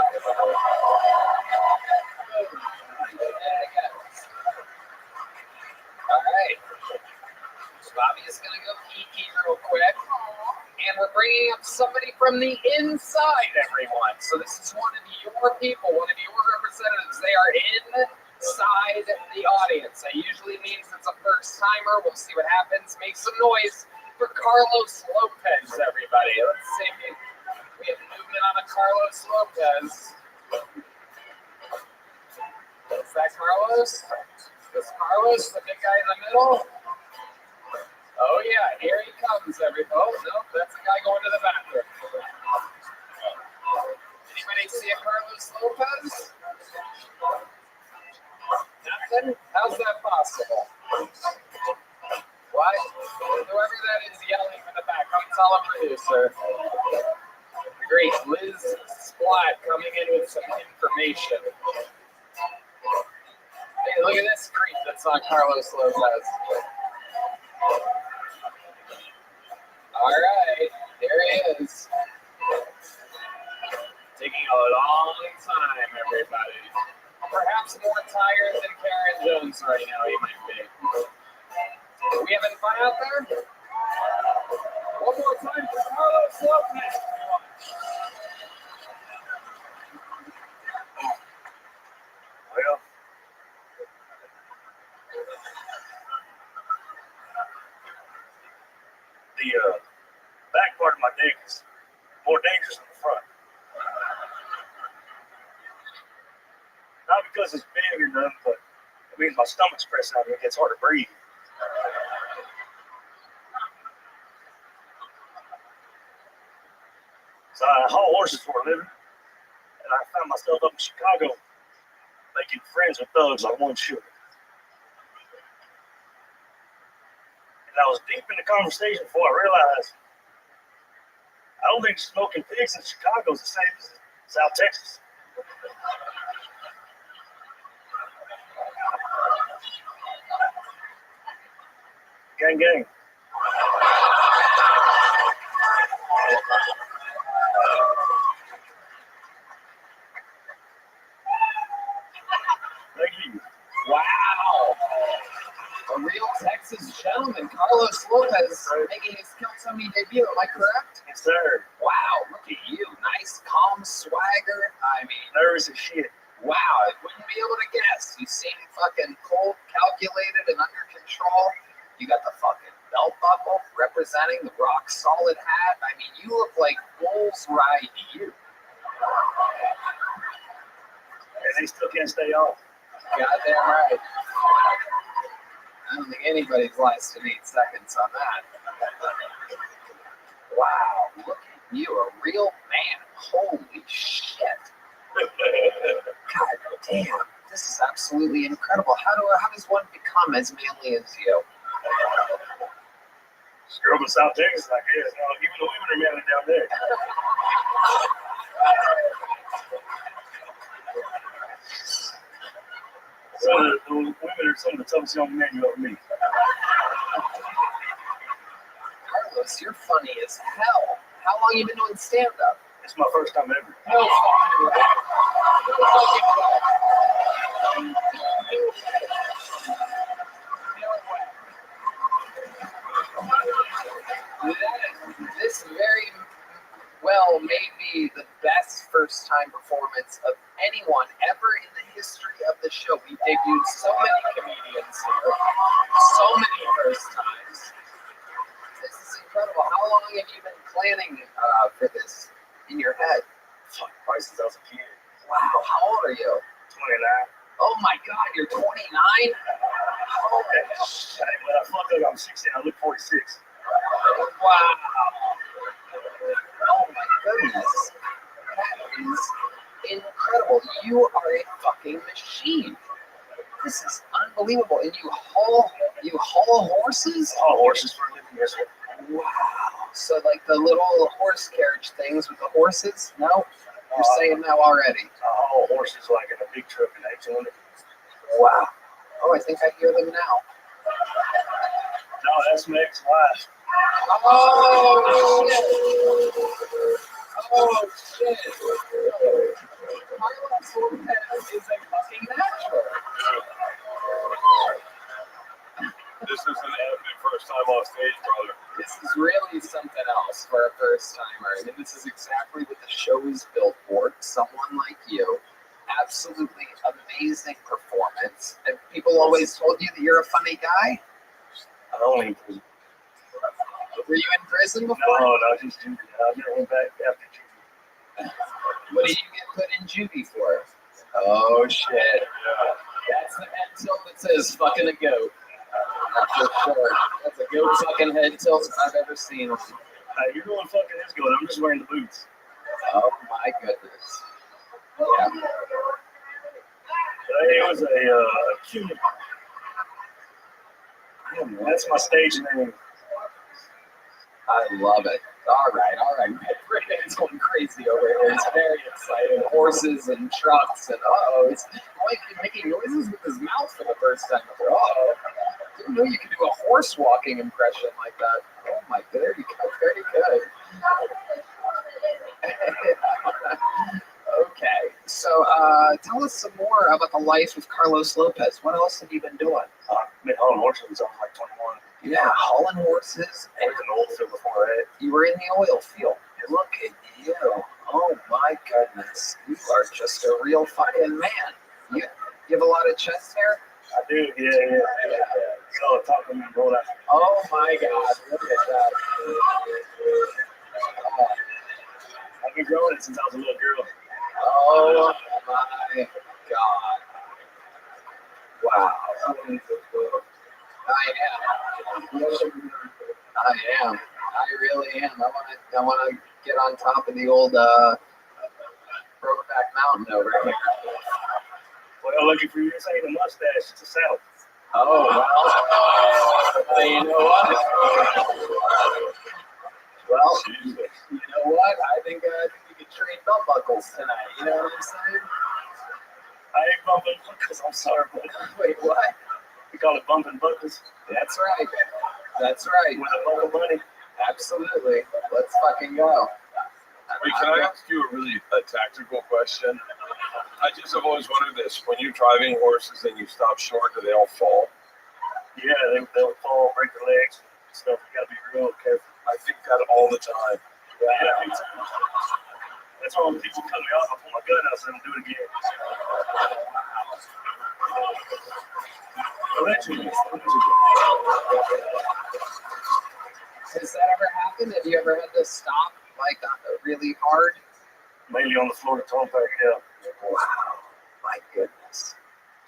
All right. So Bobby is going to go pee real quick. And we're bringing up somebody from the inside, everyone. So this is one of your people, one of your representatives. They are inside the audience. That usually means it's a first timer. We'll see what happens. Make some noise for Carlos Lopez, everybody. Let's see. We have movement on a Carlos Lopez. Is that Carlos? Is Carlos the big guy in the middle? Oh yeah, here he comes, everybody. Oh no, that's the guy going to the bathroom. Anybody see a Carlos Lopez? Nothing? How's that possible? What? Whoever that is yelling from the back, come tell a producer. Great, Liz Splat coming in with some information. look at this creep that's on Carlos Lopez. All right, there he is. Taking a long time, everybody. Perhaps more tired than Karen Jones right now, he might be. Are we having fun out there? One more time for Carlos Lopez. Well, the back part of my dick is more dangerous than the front. Not because it's big or nothing, but it means my stomach's pressing out and it gets hard to breathe. So I haul horses for a living, and I found myself up in Chicago making friends with thugs like one should. And I was deep in the conversation before I realized I don't think smoking pigs in Chicago is the same as South Texas. Gang, gang. Thank you. Wow. A real Texas gentleman, Carlos Lopez, making his Kiltony debut. Am I correct? Yes, sir. Wow, look at you. Nice, calm swagger. I mean, Nervous as shit. wow, I wouldn't be able to guess. You seem fucking cold, calculated, and under control. You got the fucking belt buckle representing the rock solid hat. I mean, you look like bulls ride you. And they still can't stay off. Goddamn right. I don't think anybody's lasted 8 seconds on that. Wow, look at you, a real man. Holy shit. God damn, this is absolutely incredible. How does one become as manly as you? Screw up in South Texas, I guess. Even the women are manly down there. So the women are some of the toughest young men you ever meet. Carlos, you're funny as hell. How long you been doing stand-up? It's my first time ever. No fucking way. This very well may be the best first-time performance of anyone ever in the history of the show. We debuted so many comedians here, so many first times. This is incredible. How long have you been planning for this in your head? Fuck, probably since I was a kid. Wow, how old are you? 29. Oh my God, you're 29? Oh, shit. When I fucked up, I'm 16. I look 46. Wow. Oh my goodness. That is incredible. You are a fucking machine. This is unbelievable. And you haul horses? All horses for a living, yes, sir. Wow. So like the little horse carriage things with the horses? No? You're saying no already. All horses like in a big truck and 1800. Wow. Oh, I think I hear them now. No, that's my ex-wife. Oh, shit. Oh, shit. Carlos Lopez is a fucking natural. This is an epic first time off stage, brother. This is really something else for a first timer. And this is exactly what the show is built for. Someone like you. Absolutely amazing performance. And people always told you that you're a funny guy? I'm only in prison. Were you in prison before? No, just juvie. I never went back after juvie. What did you get put in juvie for? Oh, shit. Yeah. That's the head tilt that says fucking a goat. For sure. That's a goat fucking head tilt I've ever seen. You're going fucking this good. I'm just wearing the boots. Oh, my goodness. Yeah. It was a cute. That's my stage name. I love it. All right. It's going crazy over here. It's very exciting. Horses and trucks and he's making noises with his mouth for the first time. Didn't know you could do a horse walking impression like that. Oh my, there you go. Very good. Okay, so tell us some more about the life of Carlos Lopez. What else have you been doing? Been hauling horses since I was like 21. Yeah, hauling horses. I was in the oil field before that. You were in the oil field. Look at you. Oh my goodness. You are just a real fucking man. You have a lot of chest hair? I do, yeah. So talking and roll out. Oh my God, look at that. I've been growing it since I was a little girl. Oh my God. Wow. I am. I really am. I want to get on top of the old Brokeback Mountain over here. Well, lucky for you, this ain't a mustache, it's a salad. Oh, well, you know what? Well, you know what? I think we could trade belt buckles tonight. You know what I'm saying? I ain't bumping buckles, I'm sorry, but Wait, what? we call it bumping buckles. That's right. That's right. With a buckle bunny. Absolutely. Let's fucking go. Wait, can I ask you a really tactical question? I just have always wondered this. When you're driving horses and you stop short, do they all fall? Yeah, they'll fall, break their legs, stuff. You gotta be real careful. I think that all the time. Yeah, me too. That's why when people cut me off, I pull my gun out so they don't do it again. Has that ever happened? Have you ever had to stop like really hard? Mainly on the Florida Turnpike, yeah. Wow, my goodness.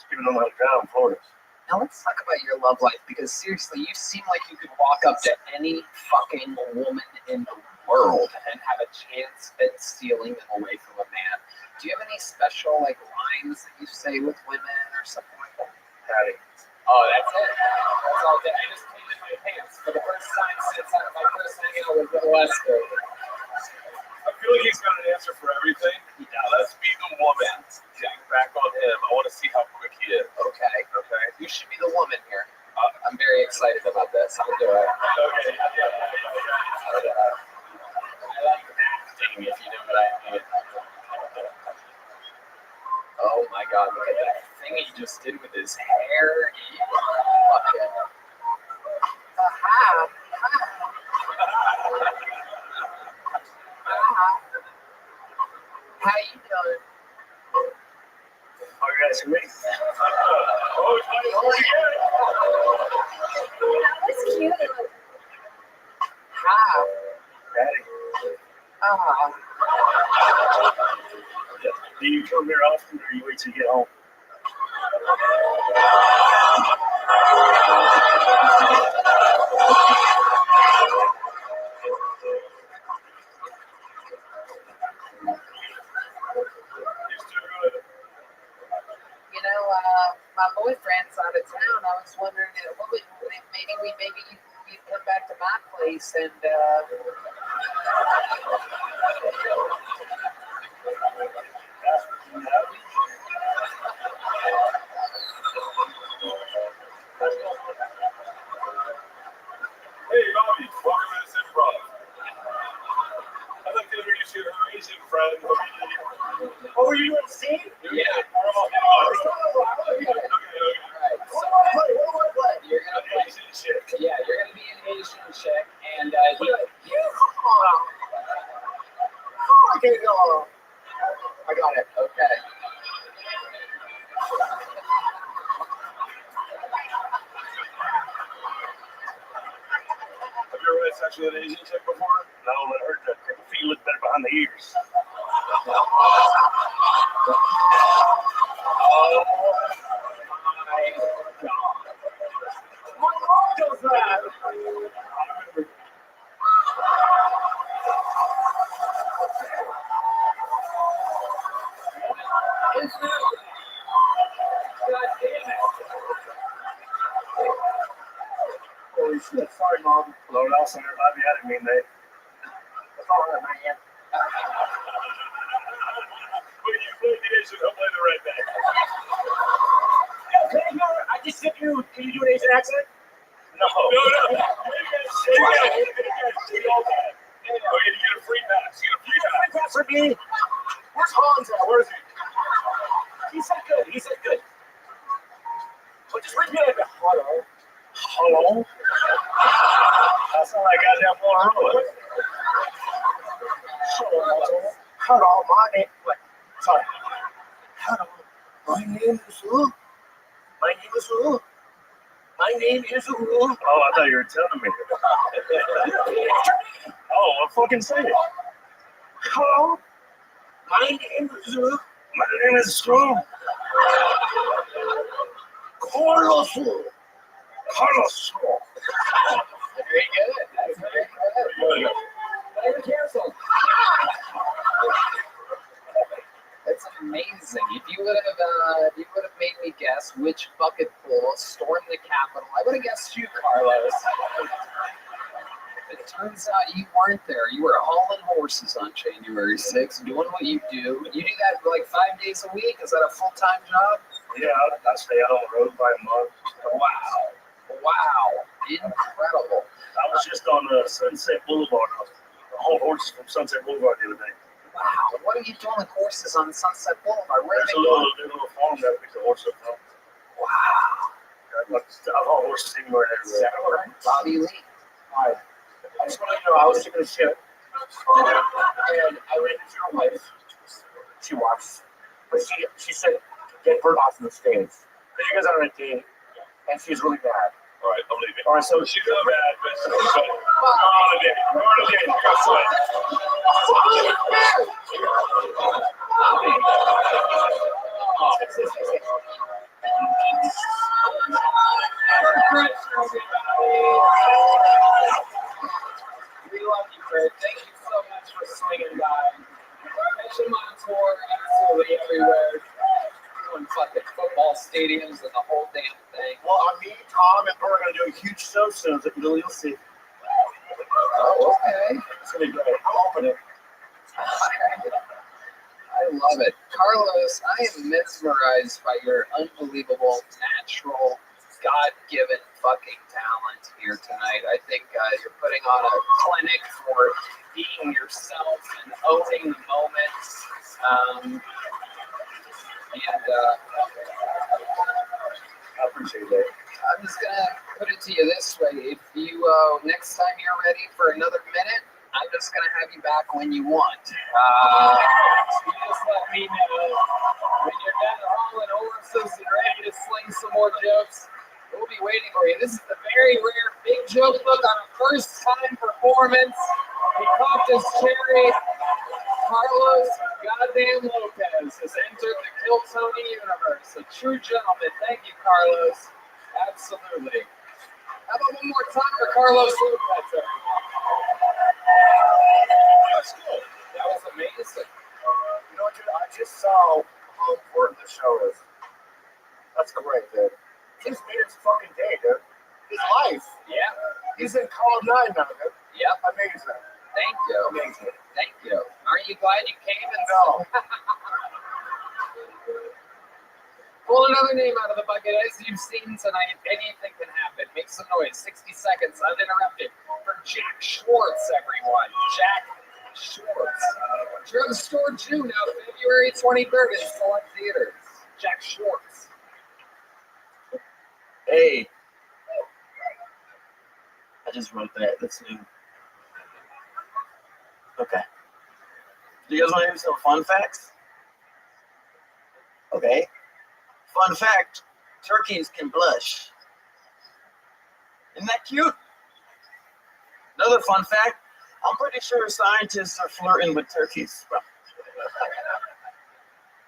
People don't know how to drive in Florida. Now let's talk about your love life, because seriously, you seem like you could walk up to any fucking woman in the world and have a chance at stealing them away from a man. Do you have any special lines that you say with women or something like that? Howdy. Oh, that's it. That's all day. I just cleaned my pants for the first time since my first hangout with Western. I feel like he's got an answer for everything. Let's be the woman. Getting back on him. I want to see how quick he is. Okay. You should be the woman here. I'm very excited about this. I'll do it. Okay. I like acting, if you know what I mean. Oh my God, look at that thing he just did with his hair. You are fucking... How you doing? Oh, you're asking me? That was cute. Hi. Howdy. Do you come here often, or you wait till you get home? You know, my boyfriend's out of town. I was wondering, maybe you'd come back to my place and. Hey, Bobby, welcome to this improv. I'd like to introduce you to her Asian friend. Oh, are you in the scene? Yeah. Okay. You're gonna play Asian chick. Yeah, you're gonna be an Asian chick, and I got it. Okay. Have you ever had sex with an Asian chick before? No, let her her feet look better behind the ears. Oh my God. My mom does that. God damn it. Holy shit, sorry, Mom. Lord, I'll send her. I'd be at it, mean they. That's all right, man. When you play the Asian, I'll play the right back. I just said you. Can you do an Asian accent? No. Oh, you get a free pass. You get a free pass. Pass for me. Where's Hans at? Where is he? He said good. He said good. But just read me like a hello. Hello? That's not like goddamn Motorola. Hello, my name. What? Sorry. Hello, my name is who? My name is who? My name is who? Oh, I thought you were telling me. Oh, well, fucking say it. Hello, my name is who? My name is Screw. Carlos. Carlos. Very good. That's very good. Very careful. That's amazing. If you would have made me guess which bucket pool stormed the Capitol, I would have guessed you, Carlos. It turns out you weren't there. You were hauling horses on January 6th, doing what you do. You do that like 5 days a week? Is that a full-time job? Yeah, I stay out on the road by a month. Wow. Incredible. I was just on Sunset Boulevard. I hauled horses from Sunset Boulevard the other day. Wow. What are you doing with horses on Sunset Boulevard? Where are There's they a going? little farm that I picked the horse up from. Wow. I've hauled horses anywhere and everywhere. Bobby Lee. Hi. I just want to know, I was taking a shit. And I ran into your wife. She watched. But she said, get Bert off the stage. Because you guys are on a date. And she's really mad. All right, I'm leaving. All right, so She's not bad, but we're on a date. We're on a date. Guess what? We love you, Kurt. Thank you so much for swinging by. Catch him on tour absolutely everywhere. Doing fucking football stadiums and the whole damn thing. well, me, Tom, and Bert are going to do a huge show soon. So you'll see. Oh, okay. It's going to be great. I'll open it. I love it. Carlos, I am mesmerized by your unbelievable, natural, God-given fucking talent here tonight. I think you're putting on a clinic for being yourself and owning the moment. I appreciate that. I'm just gonna put it to you this way: if you next time you're ready for another minute, I'm just gonna have you back when you want. You just let me know when you're done hauling horses and ready to sling some more jokes. We'll be waiting for you. This is the very rare big joke book on a first-time performance. He popped his cherry. Carlos goddamn Lopez has entered the Kill Tony universe. A true gentleman. Thank you, Carlos. Absolutely. How about one more time for Carlos Lopez? That's cool. That was amazing. You know what, dude? I just saw how important the show is. That's great, dude. He's made his fucking day, dude. His life. Yeah. He's in Call 9 now, dude. Yep. Amazing. Thank you. Amazing. Thank you. Aren't you glad you came and No. Pull another name out of the bucket. As you've seen tonight, anything can happen. Make some noise. 60 seconds uninterrupted for Jack Schwartz, everyone. Jack Schwartz. Drugstore Jew now February 23rd in select theaters. Jack Schwartz. Hey. I just wrote that. That's new. Okay. Do you guys want to hear some fun facts? Okay. Fun fact, turkeys can blush. Isn't that cute? Another fun fact, I'm pretty sure scientists are flirting with turkeys.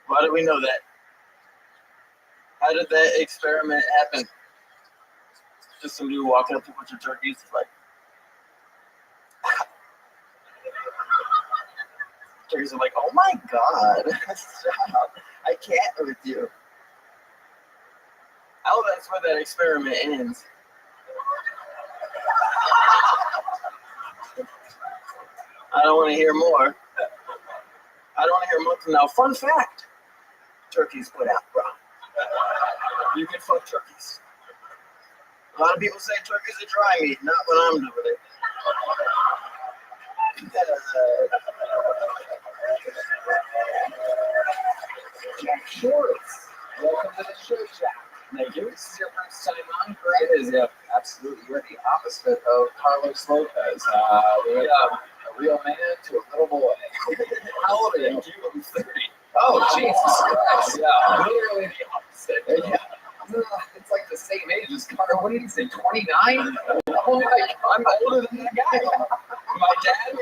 Why do we know that? How did that experiment happen? Just somebody walking up to a bunch of turkeys, like, turkeys are like, oh my God, stop. I can't with you. Oh, that's where that experiment ends. I don't want to hear more. I don't want to hear more from now. Fun fact: turkeys put out, bro. You can fuck turkeys. A lot of people say turkeys are dry meat. Not when I'm doing it. Jack Shorts. Welcome to the show, Jack. Thank you. This is your first time on, correct? It is, yeah. Absolutely. You're the opposite of Carlos Lopez. We went from a real man to a little boy. How old are you? I'm 30. Oh, Jesus Christ. Yeah, literally the opposite. Yeah. It's like the same age as Carter. What did he say, 29? Oh my God. I'm older than that guy. My dad,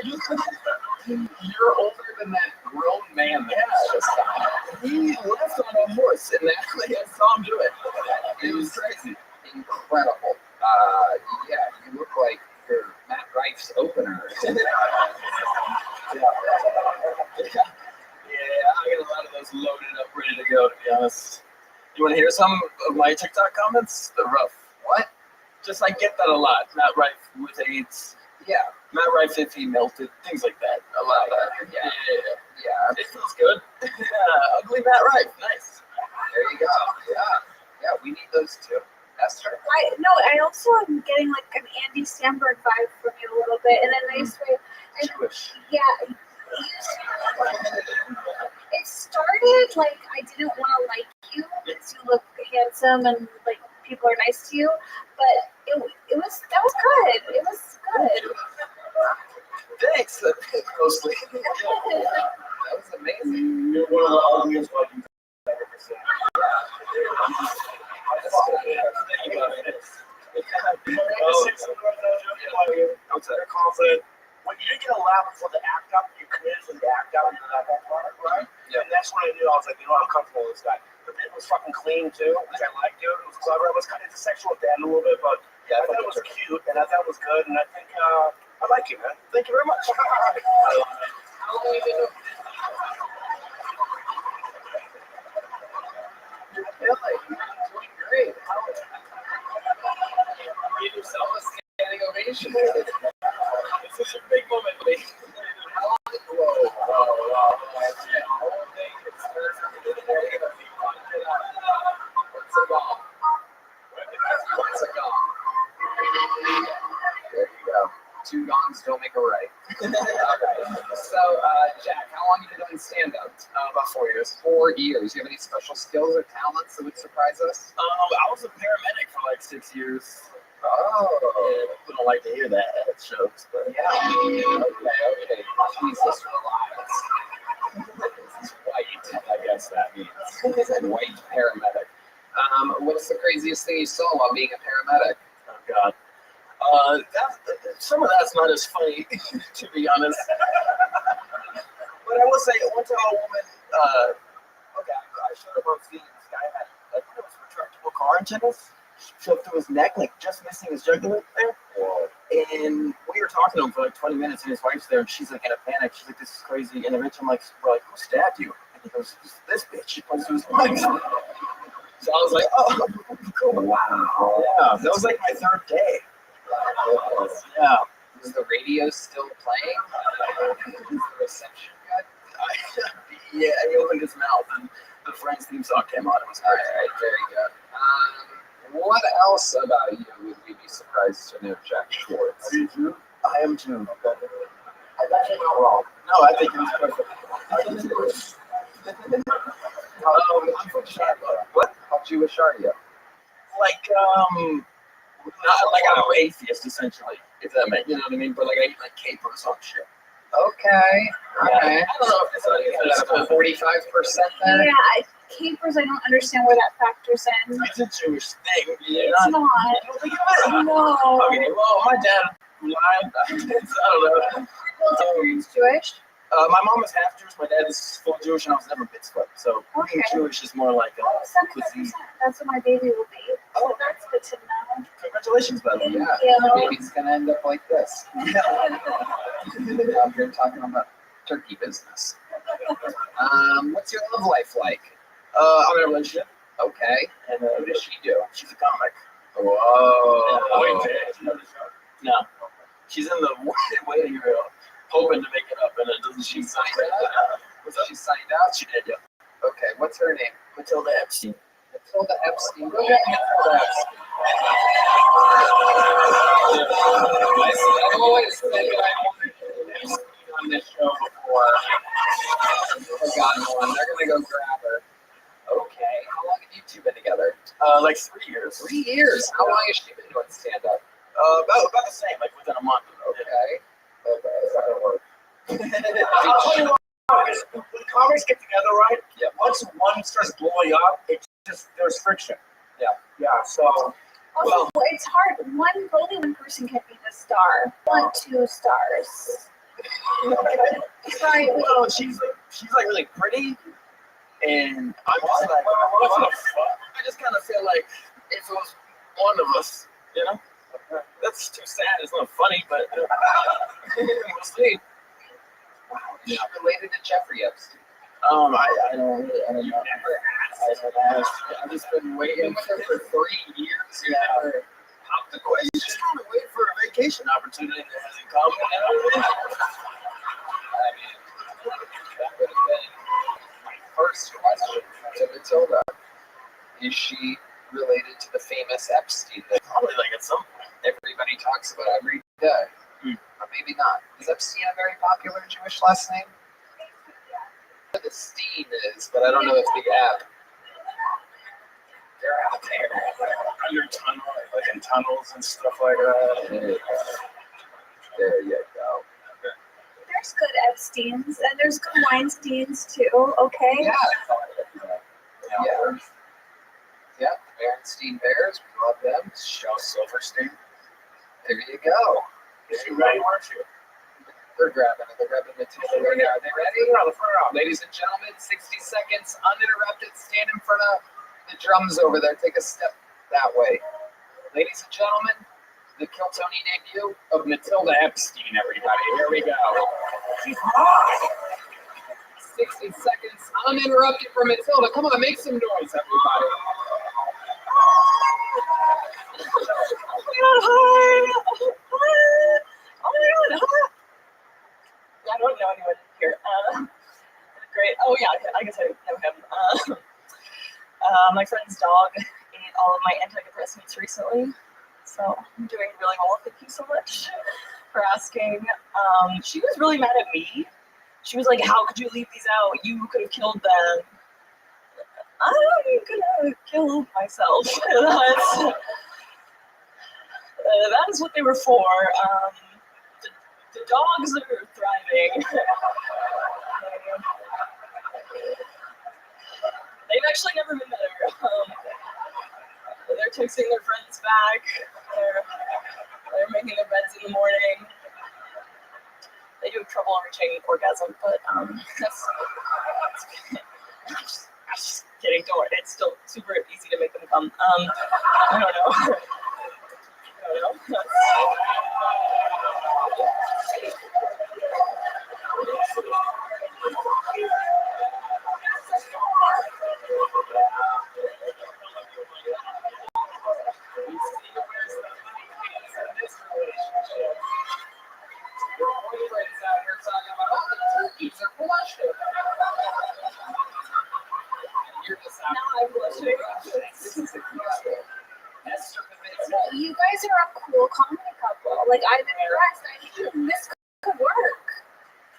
You're older than that grown man that just died. he left on a horse, and actually I saw him do it. It was crazy. Incredible. Yeah, you look like you're Matt Rife's opener. Yeah, I got a lot of those loaded up, ready to go, to be honest. You want to hear some of my TikTok comments? They're rough. What? Just, I get that a lot. Matt Rife with AIDS. Yeah. Matt Rife if he melted. Things like that. A lot of that. Yeah. It feels good. Ugly Matt Rife. Nice. There you go. Yeah, we need those too. Esther? I also am getting like an Andy Samberg vibe from you a little bit in a nice way. And Jewish. yeah, it started like I didn't want to like you because you look handsome and like people are nice to you, but it was good. It was good. Thanks. Mostly. That was amazing. You're one of the ugliest ones I've ever seen. They're confident. When you didn't get a laugh before the act up, you quiz and the act out, and that part, right? Yeah. And that's when I knew I was like, I'm comfortable with this guy. The bit was fucking clean too, which I liked. It was clever. It was kind of sexual at the end a little bit, but I thought it was cute, and I thought it was good, and I think I like you, man. Thank you very much. How long have you been doing? I feel like you're doing great. Give yourself a standing ovation. This is your big moment, please. How long? Whoa. What's a gong? What's a gong? There you go. Two gongs don't make a right. So, Jack, how long have you been doing stand-up? About 4 years. 4 years. Do you have any special skills or talents that would surprise us? I was a paramedic for like 6 years. Oh. Yeah, people don't like to hear that at shows, but Yeah. Okay. Jesus relax. This is white, I guess that means. He said white paramedic. What's the craziest thing you saw while being a paramedic? oh god. Some of that's not as funny, to be honest. But I will say, one time a woman, I showed up on scene. This guy had, I think it was retractable car antennas shoved through his neck, like just missing his jugular there. Whoa. And we were talking to him for like 20 minutes, and his wife's there, and she's like in a panic. She's like, "This is crazy." And eventually, we're like, "Who stabbed you?" And he goes, "This bitch." She points to his wife. So I was like, "Oh, cool." Wow. Yeah, that was like my third day. Yeah. Was the radio still playing? Is the reception good? Yeah, he opened his mouth, and the Friends theme song came on. It was All great. right, very good. What else about you would we be surprised to know, Jack Schwartz? Are you too? I am too. I thought you were wrong. No, I think it was perfect. I'm from Charlotte. What? How Jewish are you? I'm an atheist essentially. If that makes, you know what I mean? But like I eat like capers on shit. Okay. All right. I don't know if it's About 45% then? Yeah, capers, I don't understand where that factors in. It's a Jewish thing. It's not. You don't think of it? No. Okay, well, my dad lied. I don't know. Well, are your parents Jewish? My mom is half Jewish. My dad is full Jewish, and I was never mitzvah. So being Okay. Jewish is more like a Oh, 75%. That's what my baby will be. Oh, that's good to know. congratulations, by the way. Thank Yeah, you. maybe it's going to end up like this. Out here talking about turkey business. What's your love life like? I'm in a relationship, Okay. and What does she do? she's a comic. Whoa. No, she's in the waiting room, hoping to make She signed up. Was she signed up? She did, yeah. Okay, what's her name? Matilda Epstein. Matilda Epstein. Go get Matilda Epstein. I've always said that I wanted to Epstein on this show before. I've never gotten one. They're gonna go grab her. Okay. How long have you two been together? Like 3 years. 3 years. How long has she been doing stand up? About the same, like within a month. Okay. Okay. That'll work. I'll tell you what, when comics get together, right? Yeah. Once one starts blowing up, it's just there's friction. Yeah. Yeah. So Also, it's hard. Only one person can be the star. 1, 2 stars. Right. Well, she's like really pretty, and I'm just like, what the fuck? I just kind of feel like if it was one of us, you know, that's too sad. It's not funny, but we'll see. She's related to Jeffrey Epstein. I don't know. Never asked. I've just been waiting with her for 3 years. You never popped the question. You just kind of wait for a vacation opportunity that hasn't come. You know what I mean? I mean, that would have been my first question to Matilda. Is she related to the famous Epstein that Probably like at some point. everybody talks about every day? Or maybe not. Is Epstein a very popular Jewish last name? The Steen is, but I don't know if the app. They're out there. Your tunnel, like in tunnels and stuff like that. There you go. There's good Epsteins and there's good Weinsteins too. Okay. Yeah. Yeah. Yeah. Berenstein Bears. We love them. Shel Silverstein. There you go. you ready, weren't you? They're grabbing it. They're grabbing the two. Are they ready? Ladies and gentlemen, 60 seconds uninterrupted. Stand in front of the drums over there. Take a step that way. Ladies and gentlemen, the Kiltony debut of Matilda Epstein, everybody. Here we go. 60 seconds uninterrupted for Matilda. Come on, make some noise, everybody. I don't know anyone here. Great. Oh yeah, I guess I know him. My friend's dog ate all of my antidepressants recently, so I'm doing really well. Thank you so much for asking. She was really mad at me. She was like, "How could you leave these out? You could have killed them." I could have killed myself. That is what they were for. The dogs are thriving. They've actually never been better. They're texting their friends back. They're making their beds in the morning. They do have trouble reaching orgasm, but that's I'm just kidding. Don't worry. It's still super easy to make them come. I don't know. I don't know. You guys are a cool comedy couple. Like, I'm impressed. I think this could work.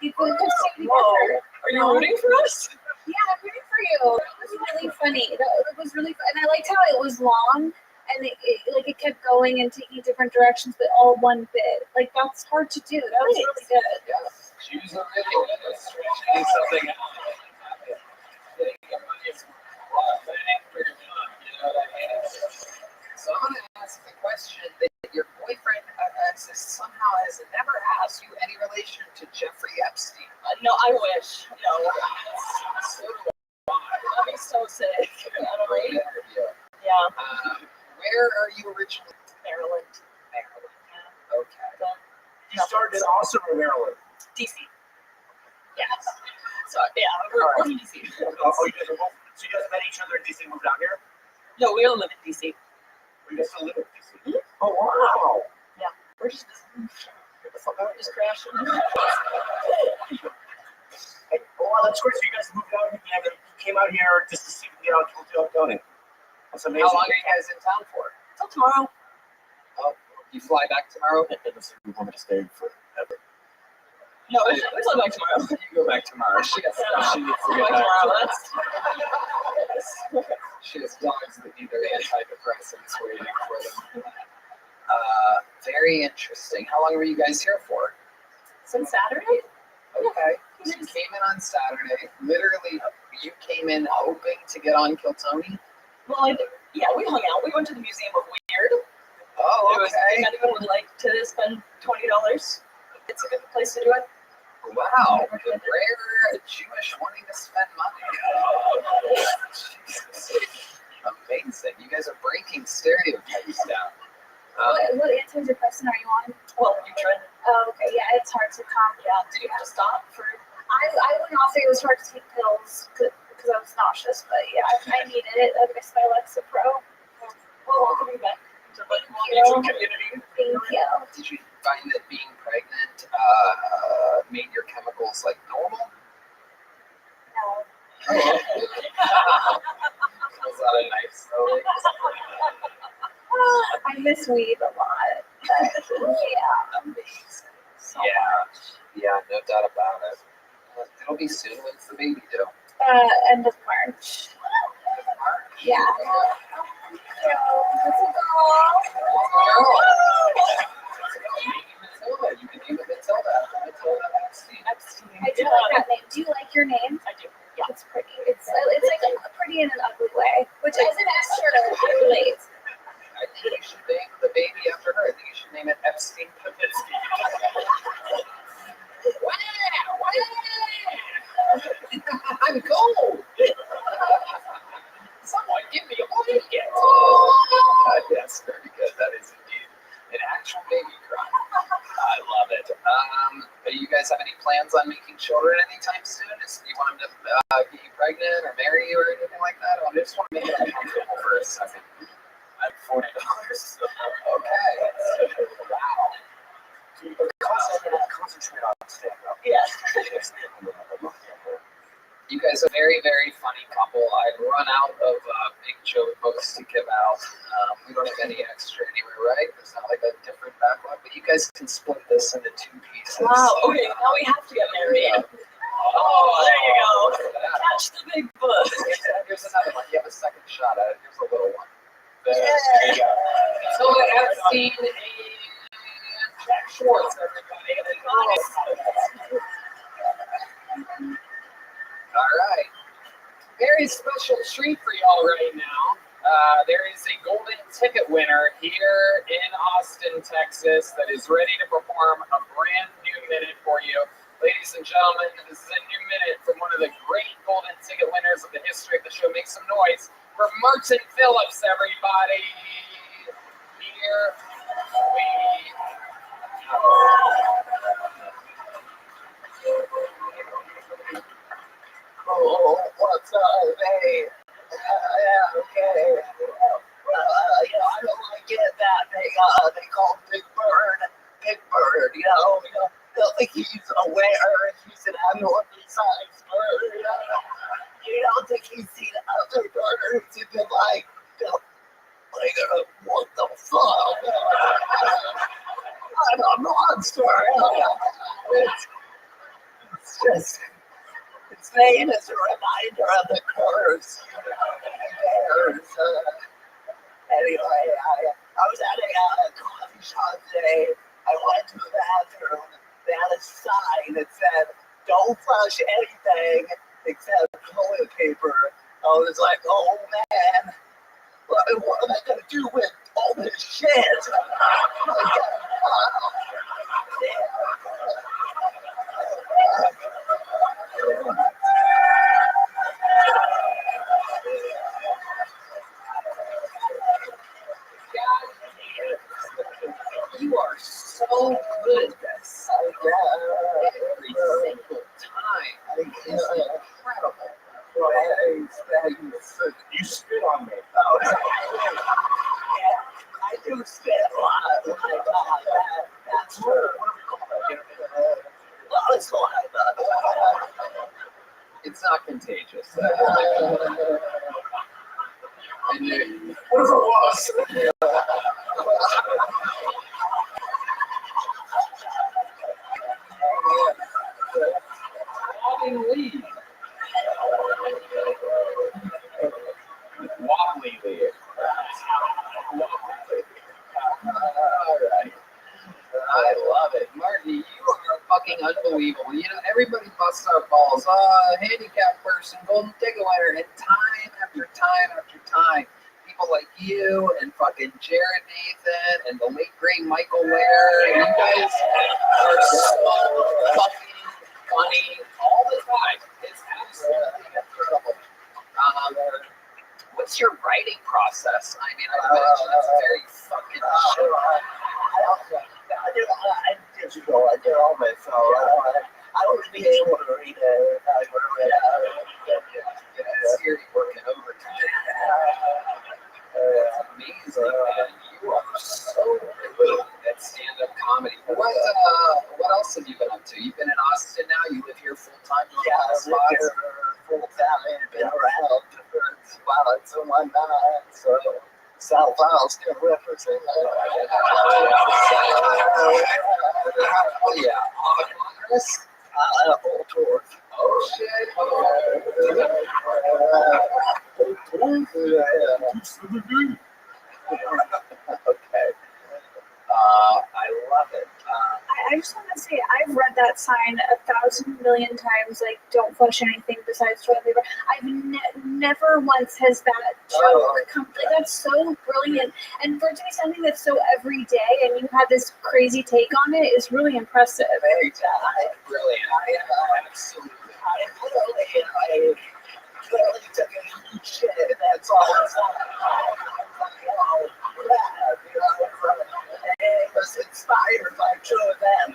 People could stay together. Are you rooting for us? Yeah, I'm rooting for you. That was really funny. It was really fun. And I liked how it was long and it kept going and taking different directions, but all one bit. Like, that's hard to do. That was really good. Yeah. She was really good at stretching something out. So I'm going to ask the question that your boyfriend somehow has never asked you any relation to Jeffrey Epstein. No, I wish. No. So do I. That'd be so sick. Great interview. Yeah. Where are you originally? Maryland. Okay. You started in Austin or Maryland? DC. Yeah. So yeah, we're from DC. Oh, you guys are both. So you guys met each other in DC and moved out here? No, we don't live in DC. You guys still live in DC? Oh wow. Yeah. We're just visiting. We're just crashing. that's great. So you guys moved out here and you came out here just to see me on Tony. That's amazing. How long are you guys in town for? Till tomorrow. Oh, you fly back tomorrow? We want me to stay forever. No, we fly back tomorrow. You go back tomorrow. She needs to Fly get back back. tomorrow. She has dogs that need their antidepressants waiting for them. Very interesting. How long were you guys here for? Since Saturday? Okay. So you came in on Saturday. Literally, you came in hoping to get on Kiltony? Well, yeah, we hung out. We went to the Museum of Weird. Oh, If okay. anyone would like to spend $20, it's a good place to do it. Wow. The rare Jewish wanting to spend money. Jesus. Amazing. You guys are breaking stereotypes down. What antidepressant are you on? Well, you tried. Oh, okay. Yeah, it's hard to calm down. Did you have to stop for? I went off. It was hard to take pills because I was nauseous, but yeah, I needed it. I missed my Lexapro. Well, welcome you back to the community. Thank you. Did you find that being pregnant made your chemicals like normal? No. Was that a nice story? I miss weed a lot. But, yeah. Amazing. Yeah, no doubt about it. It'll be soon. When's the baby due? End of March. March. Yeah. It's a Matilda. You can name it Matilda. Matilda Epstein. I do like that name. Do you like your name? I do. Yeah. It's pretty. It's like pretty in an ugly way, which as an actor, I relate. I think you should name the baby after her. I think you should name it Epstein Pavitsky. I'm cold. Someone give me a blanket. That's very good. That is indeed an actual baby cry. I love it. Do you guys have any plans on making children anytime soon? Do you want them to get you pregnant or marry you or anything like that? I just want to make it uncomfortable for a second. I have $40. Okay. Wow. Concentrate on stand-up. Yeah. You guys are a very, very funny couple. I've run out of big joke books to give out. We don't have any extra anywhere, right? There's not like a different backlog, but you guys can split this into 2 pieces. Wow. Okay. Now we have to get married. There you go. Catch the big book. Here's another one. You have a second shot at it. Here's a little one. There you go. So Epstein and Jack Schwartz, everybody. All right. Very special treat for y'all right now. There is a golden ticket winner here in Austin, Texas, that is ready to perform a brand new minute for you. Ladies and gentlemen, this is a new minute from one of the great golden ticket winners of the history of the show. Make some noise for Martin Phillips, everybody. Here we go. Oh, what's up, hey? Yeah, okay. I don't like it that they call Big Bird, they'll think he's aware, he's an abnormally sized bird. You don't think he's seen other birds and been like, what the fuck? I'm a monster. It's just, its name is a reminder of the curse. Bears. Anyway, I was at a coffee shop today. I went to the bathroom. They had a sign that said, "Don't flush anything except toilet paper." I was like, oh man, what am I gonna do with all this shit? You are so good at this. Every single time. It's incredible. You spit on me. Oh, yeah, I do spit a lot. That's true. What do we call that? Saliva. It's not contagious. I knew. What if it was? Lead. Wobbly lead. All right. I love it. Marty, you are fucking unbelievable. You know, everybody busts our balls. Handicapped person, golden ticket winner. And time after time after time, people like you and fucking Jared Nathan and the late great Michael Ware, you guys are so fucking funny all the time. It's absolutely incredible. What's your writing process? I mean, I imagine it's very fucking shit. I do all my so I don't be able to read it. Siri working overtime. It's amazing, man. You are so good at stand-up comedy. What else have you been up to? You've been in Austin now. You live here full time. Yeah, I live here full time and been around different spots and whatnot. So South Isle still represent. Oh yeah. Congress? Old Tour. Oh shit. Okay. I love it. I just want to say I've read that sign 1,000 million times. Like, don't flush anything besides toilet paper. I've never once has that joke come. Like, that's so brilliant, and for it to be something that's so everyday, and you had this crazy take on it is really impressive. Brilliant. Absolutely. I literally took a huge shit. That's all. It's it was inspired by two of them.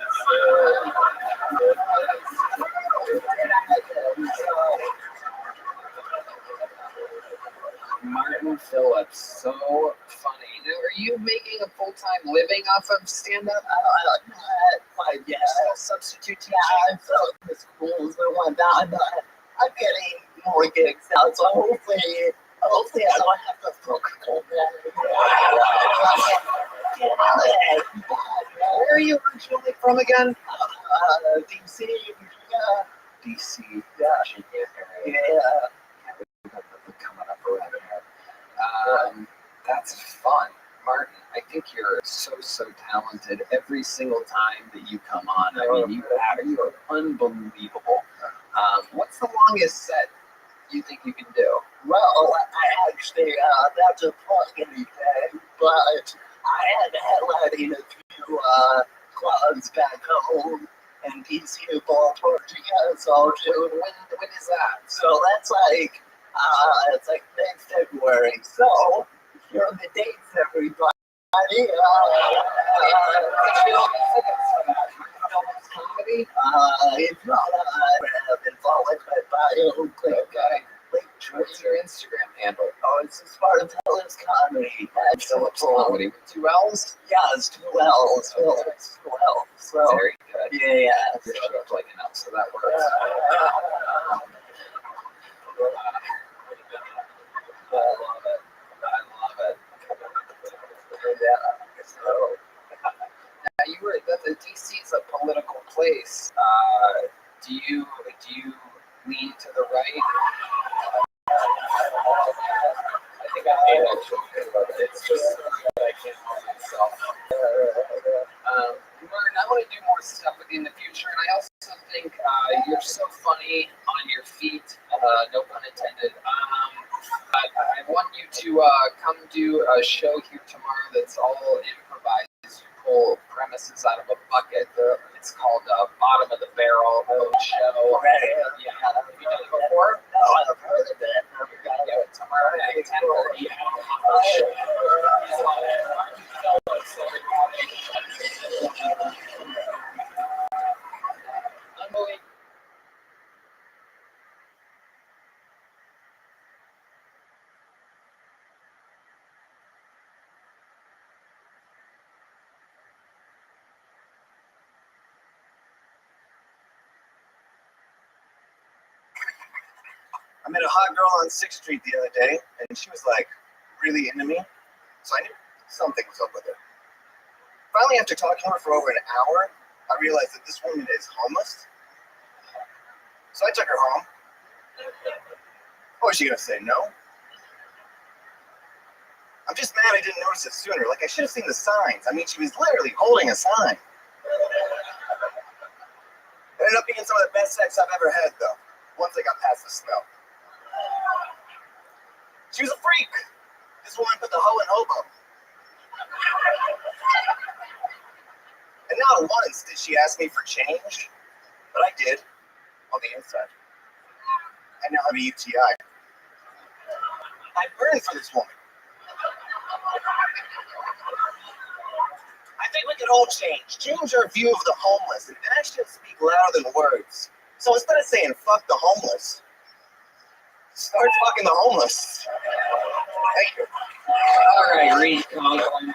Martin Phillips, so funny. Now, are you making a full-time living off of stand-up? Substitute teaching. Yeah, I'm still in the schools and whatnot. I'm getting more gigs now, so hopefully I don't have to focus. Where are you originally from again? DC. DC. Yeah. Coming up around here. That's fun. Martin, I think you're so talented every single time that you come on. I mean, you are unbelievable. What's the longest set you think you can do? Well, I actually, that's a plug anything, but I had to headline in a few clubs back home and DC ball Portugal, so when is that? So that's like, it's like next February. So here are the dates, everybody. Comedy? It's not, I've been followed by bio, Okay. What's your Instagram handle? Oh, it's as far as Phillips Comedy. Phillips Comedy with 2 L's? Yeah, it's 2 L's. Phillips 2 L's. So, very good. Yeah. You're shaped like an L, so that works. I love it. Yeah. So, now you were that the DC is a political place. Do you lean to the right? I think I made that joke, but it's just that I can't help myself. Martin, I want to do more stuff with you in the future, and I also think you're so funny on your feet. No pun intended. I want you to come do a show here tomorrow that's all improvised. You pull premises out of a bucket. It's called Bottom of the Barrel show. Yeah. Have you done it before? no, I've heard of it. Yeah, tomorrow at 10:30. Unbelievable. I met a hot girl on 6th Street the other day, and she was like really into me, so I knew something was up with her. Finally, after talking to her for over an hour, I realized that this woman is homeless. So I took her home. What was she gonna say, no? I'm just mad I didn't notice it sooner. Like, I should have seen the signs. I mean, she was literally holding a sign. It ended up being some of the best sex I've ever had, though, once I got past the smell. She was a freak. This woman put the hoe in hobo. And not once did she ask me for change, but I did, on the inside. I now have a UTI. I burned for this woman. I think we can all change our view of the homeless, and actions speak louder than words. So instead of saying fuck the homeless, start fucking the homeless. Thank you. All right, Reed Conklin,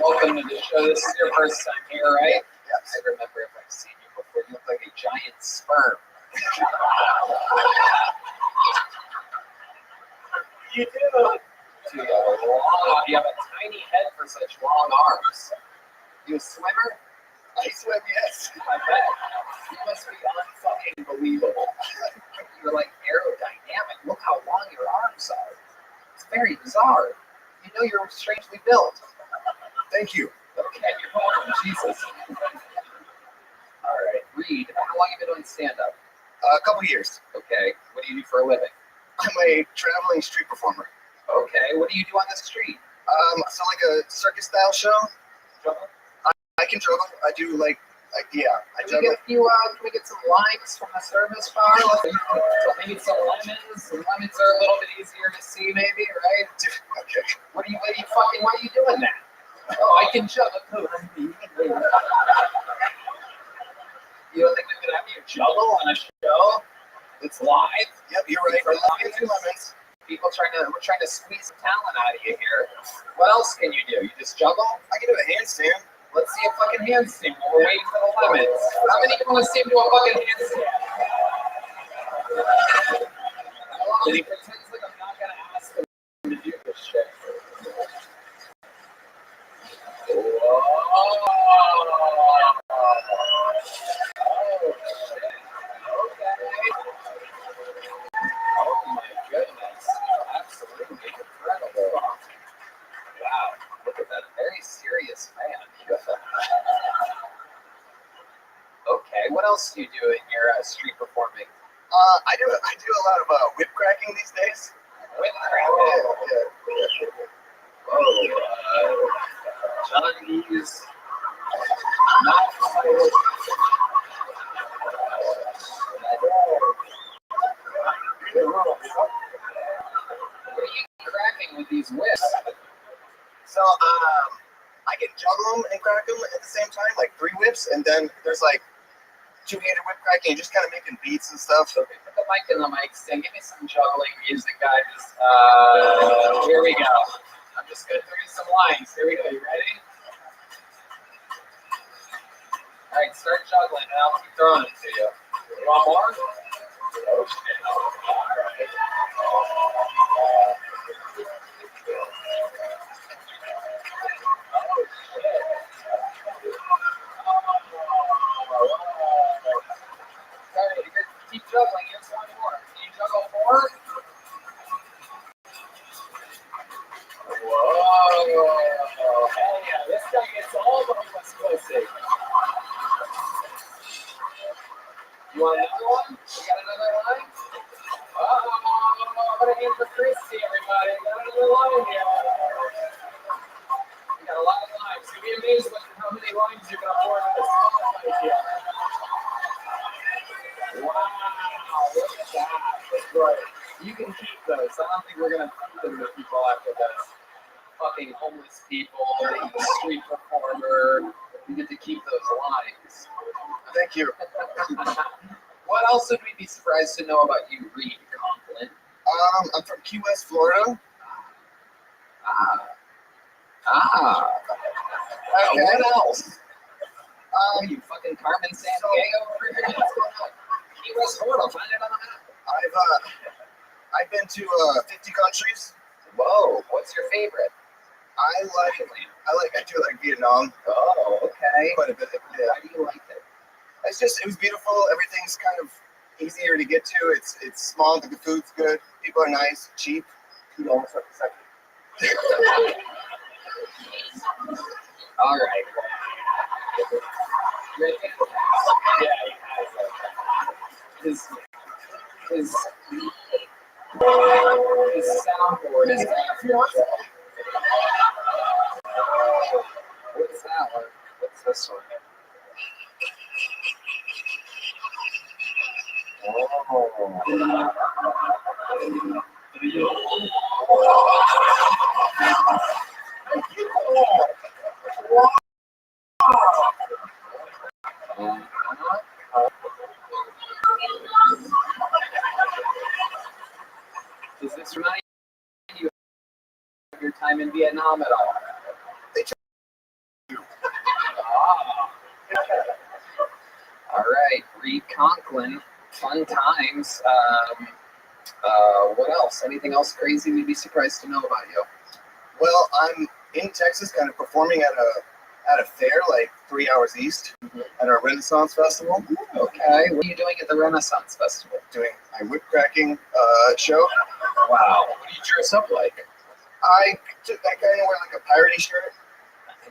welcome to the show. This is your first time here, right? Yes. I remember if I've seen you before. You look like a giant sperm. You do. You have a tiny head for such long arms. You a swimmer? I swim, yes. I bet. You must be unfucking believable. You're like aerodynamic. Look how long your arms are. It's very bizarre. You know you're strangely built. Thank you. Okay, you're welcome. Jesus. All right, Reed, how long have you been doing stand-up? A couple years. Okay, what do you do for a living? I'm a traveling street performer. Okay, what do you do on the street? So like a circus style show. Juggle? I can juggle. I do like I Can we get a few? Can we get some likes from the service bar? Maybe some lemons. Some lemons are a little bit easier to see, maybe, right? Okay. Why are you doing that? Oh, I can juggle. You don't think they're gonna have you juggle on a show? It's live. Yep, you're right. For lemons. We're trying to squeeze some talent out of you here. What else can you do? You just juggle? I can do a handstand. Let's see a fucking handstand while we're waiting for the lemons. How many people want to see him do a fucking handstand? And he pretends like I'm not gonna ask him to do this shit. Whoa. Oh, shit. Okay. Oh my goodness. Absolutely incredible. Wow. Look at that. Very serious man. Okay. What else do you do in your street performing? I do a lot of whip cracking these days. Whip cracking? Yeah. Whoa. Johnny's. What are you cracking with these whips? So I can juggle them and crack them at the same time, like 3 whips, and then there's like 2-handed whip cracking, just kind of making beats and stuff. Okay, put the mic in the mic stand. Give me some juggling music, guys. Here we go. I'm just gonna throw you some lines. Here we go. You ready? All right, start juggling, and I'll keep throwing it to you. You want more? Oh shit! All right. Keep juggling. Here's one more. Can you juggle 4? Whoa. Hell yeah. This guy gets all the homeless pussy. You want another one? You got another line? Put a hand for Christy, everybody. Got another line here. We got a lot of lines. You'll be amazed at how many lines you can afford in this right here. Wow, look at that. That's right. You can keep those. I don't think we're going to feed them to people after this. Fucking homeless people, street performer. You get to keep those lines. Thank you. What else would we be surprised to know about you, Reed Conklin? I'm from Key West, Florida. Okay. What else? You fucking Carmen Sandiego over here? What's going on? Key West, Florida. Find it on the map. I've been to 50 countries. Whoa, what's your favorite? I do like Vietnam. Oh, okay. Quite a bit. Yeah. Why do you like it? It was beautiful. Everything's kind of easier to get to. It's small, but the food's good. People are nice, cheap. $2 for a second. All right. Yeah, his soundboard is What's that one? What's this one? Does this remind you of your time in Vietnam at all? All right, Reed Conklin, fun times. What else? Anything else crazy we'd be surprised to know about you? Well, I'm in Texas, kind of performing at a fair, like 3 hours east, at our Renaissance Festival. Okay, what are you doing at the Renaissance Festival? Doing my whip cracking show. Wow, what do you dress up like? I kind of wear like a piratey shirt.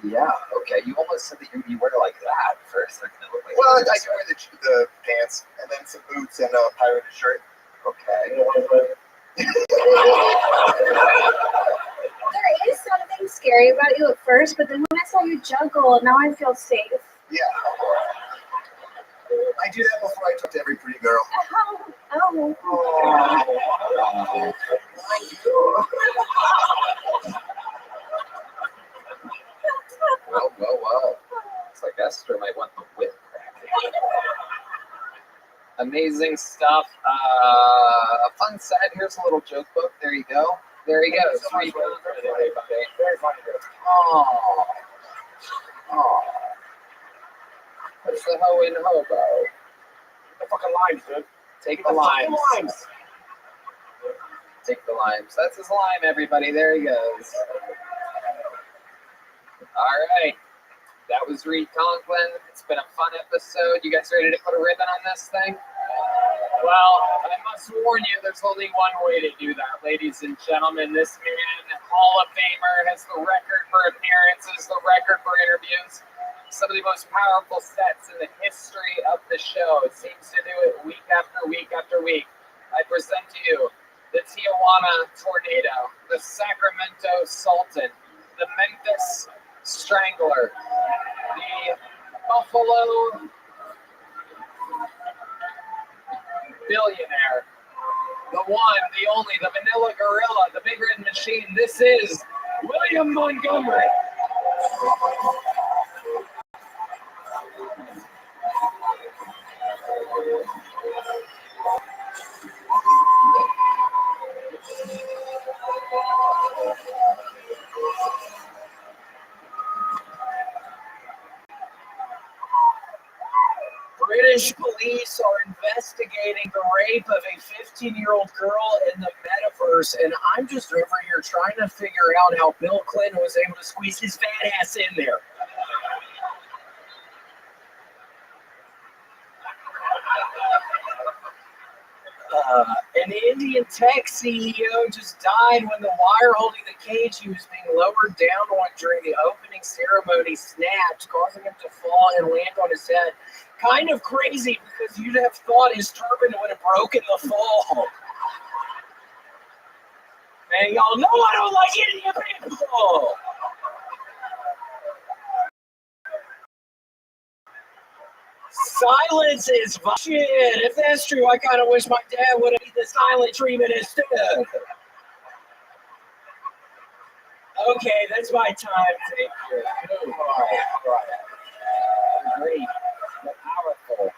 Yeah, okay. You almost said that you wear like that for a second. It looked like well, I can wear the pants and then some boots and a piratey shirt. Okay. There is something scary about you at first, but then when I saw you juggle, now I feel safe. Yeah. I do that before I talk to every pretty girl. Well. It's like Esther might want the whip crack. Amazing stuff. Fun side. Here's a little joke book. There you go. There he goes. Very funny. Oh. What's the hoe in hobo? The fucking limes, dude. Take the limes. Take the limes. That's his lime, everybody. There he goes. All right. That was Reed Conklin. It's been a fun episode. You guys ready to put a ribbon on this thing? Well, I must warn you, there's only one way to do that, ladies and gentlemen. This man, Hall of Famer, has the record for appearances, the record for interviews. Some of the most powerful sets in the history of the show. It seems to do it week after week after week. I present to you the Tijuana Tornado, the Sacramento Sultan, the Memphis Strangler, the Buffalo Billionaire, the one, the only, the Vanilla Gorilla, the Big Red Machine. This is William Montgomery. British police are investigating the rape of a 15-year-old girl in the metaverse, and I'm just over here trying to figure out how Bill Clinton was able to squeeze his fat ass in there. An Indian tech CEO just died when the wire holding the cage he was being lowered down on during the opening ceremony snapped, causing him to fall and land on his head. Kind of crazy because you'd have thought his turban would have broken the fall. Man, y'all know I don't like Indian people. Silence is shit. If that's true, I kind of wish my dad would have the silent treatment instead. Okay, that's my time. Thank you. All right. Great. Powerful.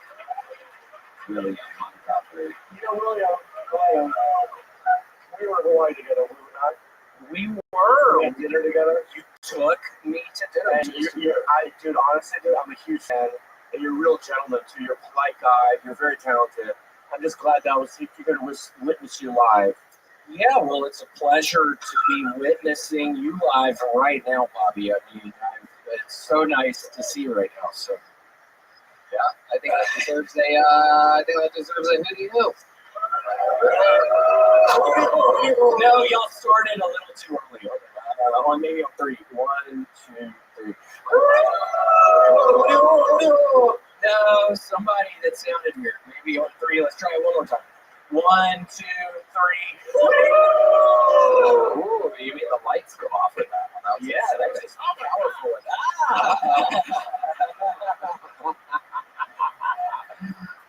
Really Montgomery. You know, William, we were in Hawaii together, were we not? We were. We had dinner together. You took me to dinner. And dude, honestly, dude, I'm a huge fan. And you're a real gentleman, too. You're a polite guy. You're very talented. I'm just glad that you could witness you live. Yeah, well, it's a pleasure to be witnessing you live right now, Bobby. I mean, it's so nice to see you right now. So, Yeah, I think that deserves a who do you know? no, y'all started a little too early. On maybe on 3. 1, 2, 3. No, somebody that sounded weird. Maybe on 3. Let's try it one more time. 1, 2, 3. Ooh, you mean the lights go off with that one? That was Yeah, that's powerful.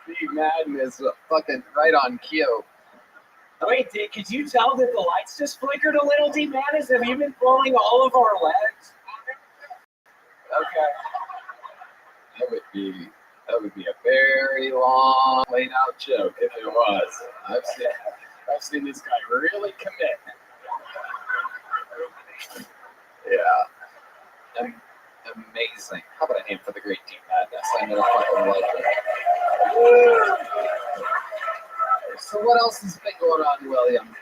Steve Madden is fucking right on cue. Wait, could you tell that the lights just flickered a little, D. Mattis? Have you been blowing all of our legs? Okay. That would be a very long laid out joke if it was. I've seen this guy really commit. Yeah. Amazing. How about a hand for the great team Madness? I know fucking legend. So what else has been going on, William?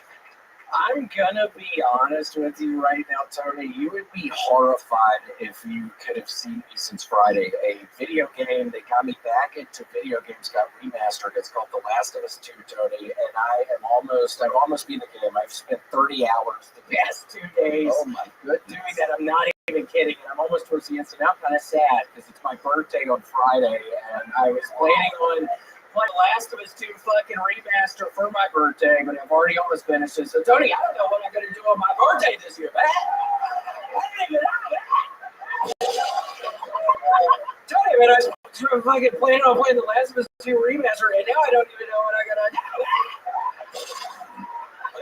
I'm gonna be honest with you right now, Tony. You would be horrified if you could have seen me since Friday. A video game that got me back into video games got remastered. It's called The Last of Us 2, Tony, and I've almost beat the game. I've spent 30 hours the past 2 days. Oh my goodness. Doing that. I'm not even kidding. And I'm almost towards the end, so now I'm kind of sad because it's my birthday on Friday, and I was planning on playing The Last of Us 2 fucking remaster for my birthday, but I've already almost finished it. So, Tony, I don't know what I'm going to do on my birthday this year, man. I don't even know that. Tony, man, I was fucking planning on playing The Last of Us 2 remaster, and now I don't even know what I'm going to do.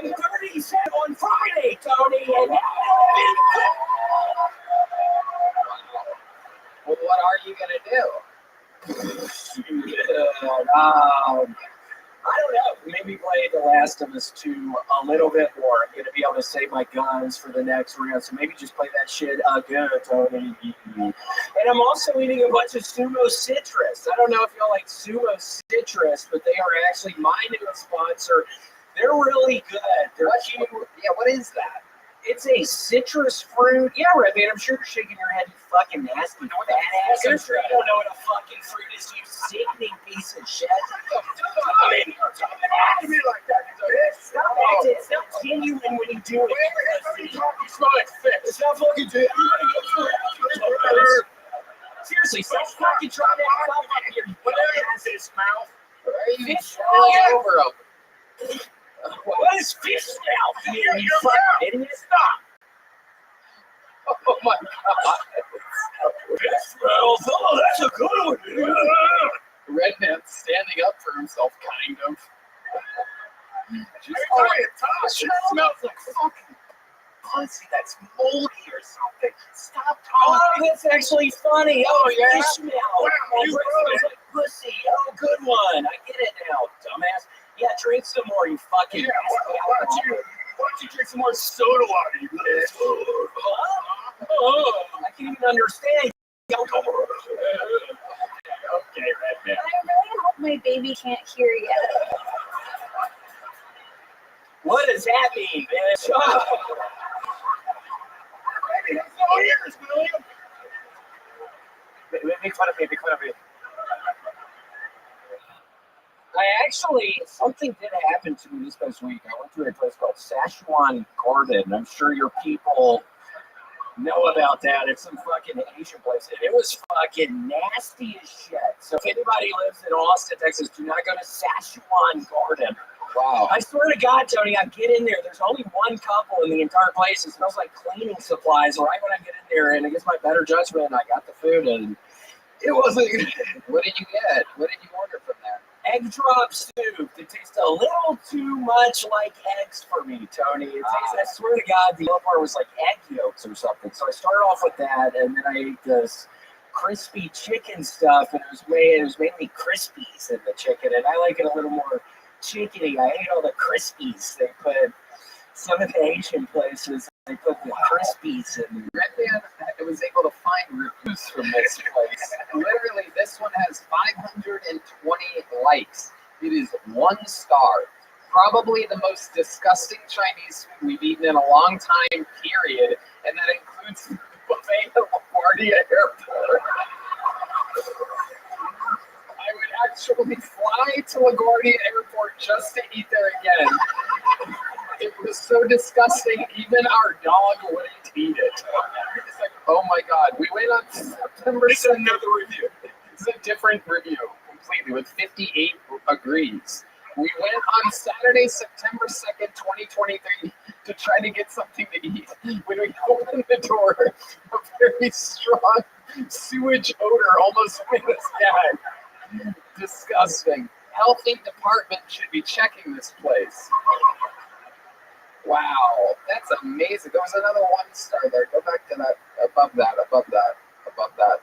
I'm 37 on Friday, Tony, and now Well, what are you going to do? I don't know. Maybe play The Last of Us 2 a little bit more. I'm going to be able to save my guns for the next round. So maybe just play that shit again, Tony. And I'm also eating a bunch of Sumo Citrus. I don't know if y'all like Sumo Citrus, but they are actually my newest sponsor. They're really good. They're cute. Yeah, what is that? It's a citrus fruit. Yeah, Rabbi, I'm sure you're shaking your head, you fucking nasty fat ass. I'm sure you don't know what a fucking fruit is, you sickening piece of shit. I mean, you're talking to me like that. Stop acting. It's not genuine when you do it. You smell like fish. It's not fucking genuine. Seriously, stop fucking trying to act up here. Whatever is this mouth? Fish over. What is fish mouth here, you fucking idiot? Stop! Oh my god. Fish smells. Oh, that's a good one. Red man standing up for himself, kind of. It smells like fucking pussy that's moldy or something. Stop talking. Oh, that's actually funny. Oh, yeah. Fish smell. Wow, my breath smells like pussy. Oh, good one. I get it now, dumbass. Yeah, drink some more, you fucking. Yeah, why don't you drink some more soda water, you bitch? I can't even understand. Okay, Red Man. I really hope my baby can't hear yet. What does that mean, bitch? Baby has no ears, William. Make fun of me. Something did happen to me this past week. I went to a place called Szechuan Garden. I'm sure your people know about that. It's some fucking Asian place. And it was fucking nasty as shit. So if anybody lives in Austin, Texas, do not go to Szechuan Garden. Wow. I swear to God, Tony, I get in there. There's only one couple in the entire place. It smells like cleaning supplies right when I get in there. And against my better judgment, I got the food and it wasn't good. What did you get? What did you order from there? Egg drop soup. It tastes a little too much like eggs for me, Tony. It tastes, I swear to God, the other part was like egg yolks or something. So I started off with that, and then I ate this crispy chicken stuff, and it was mainly crispies in the chicken, and I like it a little more chickeny. I hate all the crispies they put. Some of the Asian places, they put the crispies in. Red Man was able to find reviews from this place. Literally, this one has 520 likes. It is 1 star. probably the most disgusting Chinese food we've eaten in a long time, period. And that includes the buffet at LaGuardia Airport. I would actually fly to LaGuardia Airport just to eat there again. It was so disgusting, even our dog wouldn't eat it. It's like, oh my God. We went on September 2nd. It's another review. It's a different review completely with 58 agrees. We went on Saturday, September 2nd, 2023 to try to get something to eat. When we opened the door, a very strong sewage odor almost made us gag. Disgusting. Healthy department should be checking this place. Wow, that's amazing. There was another 1 star there. Go back to that, above that, above that, above that,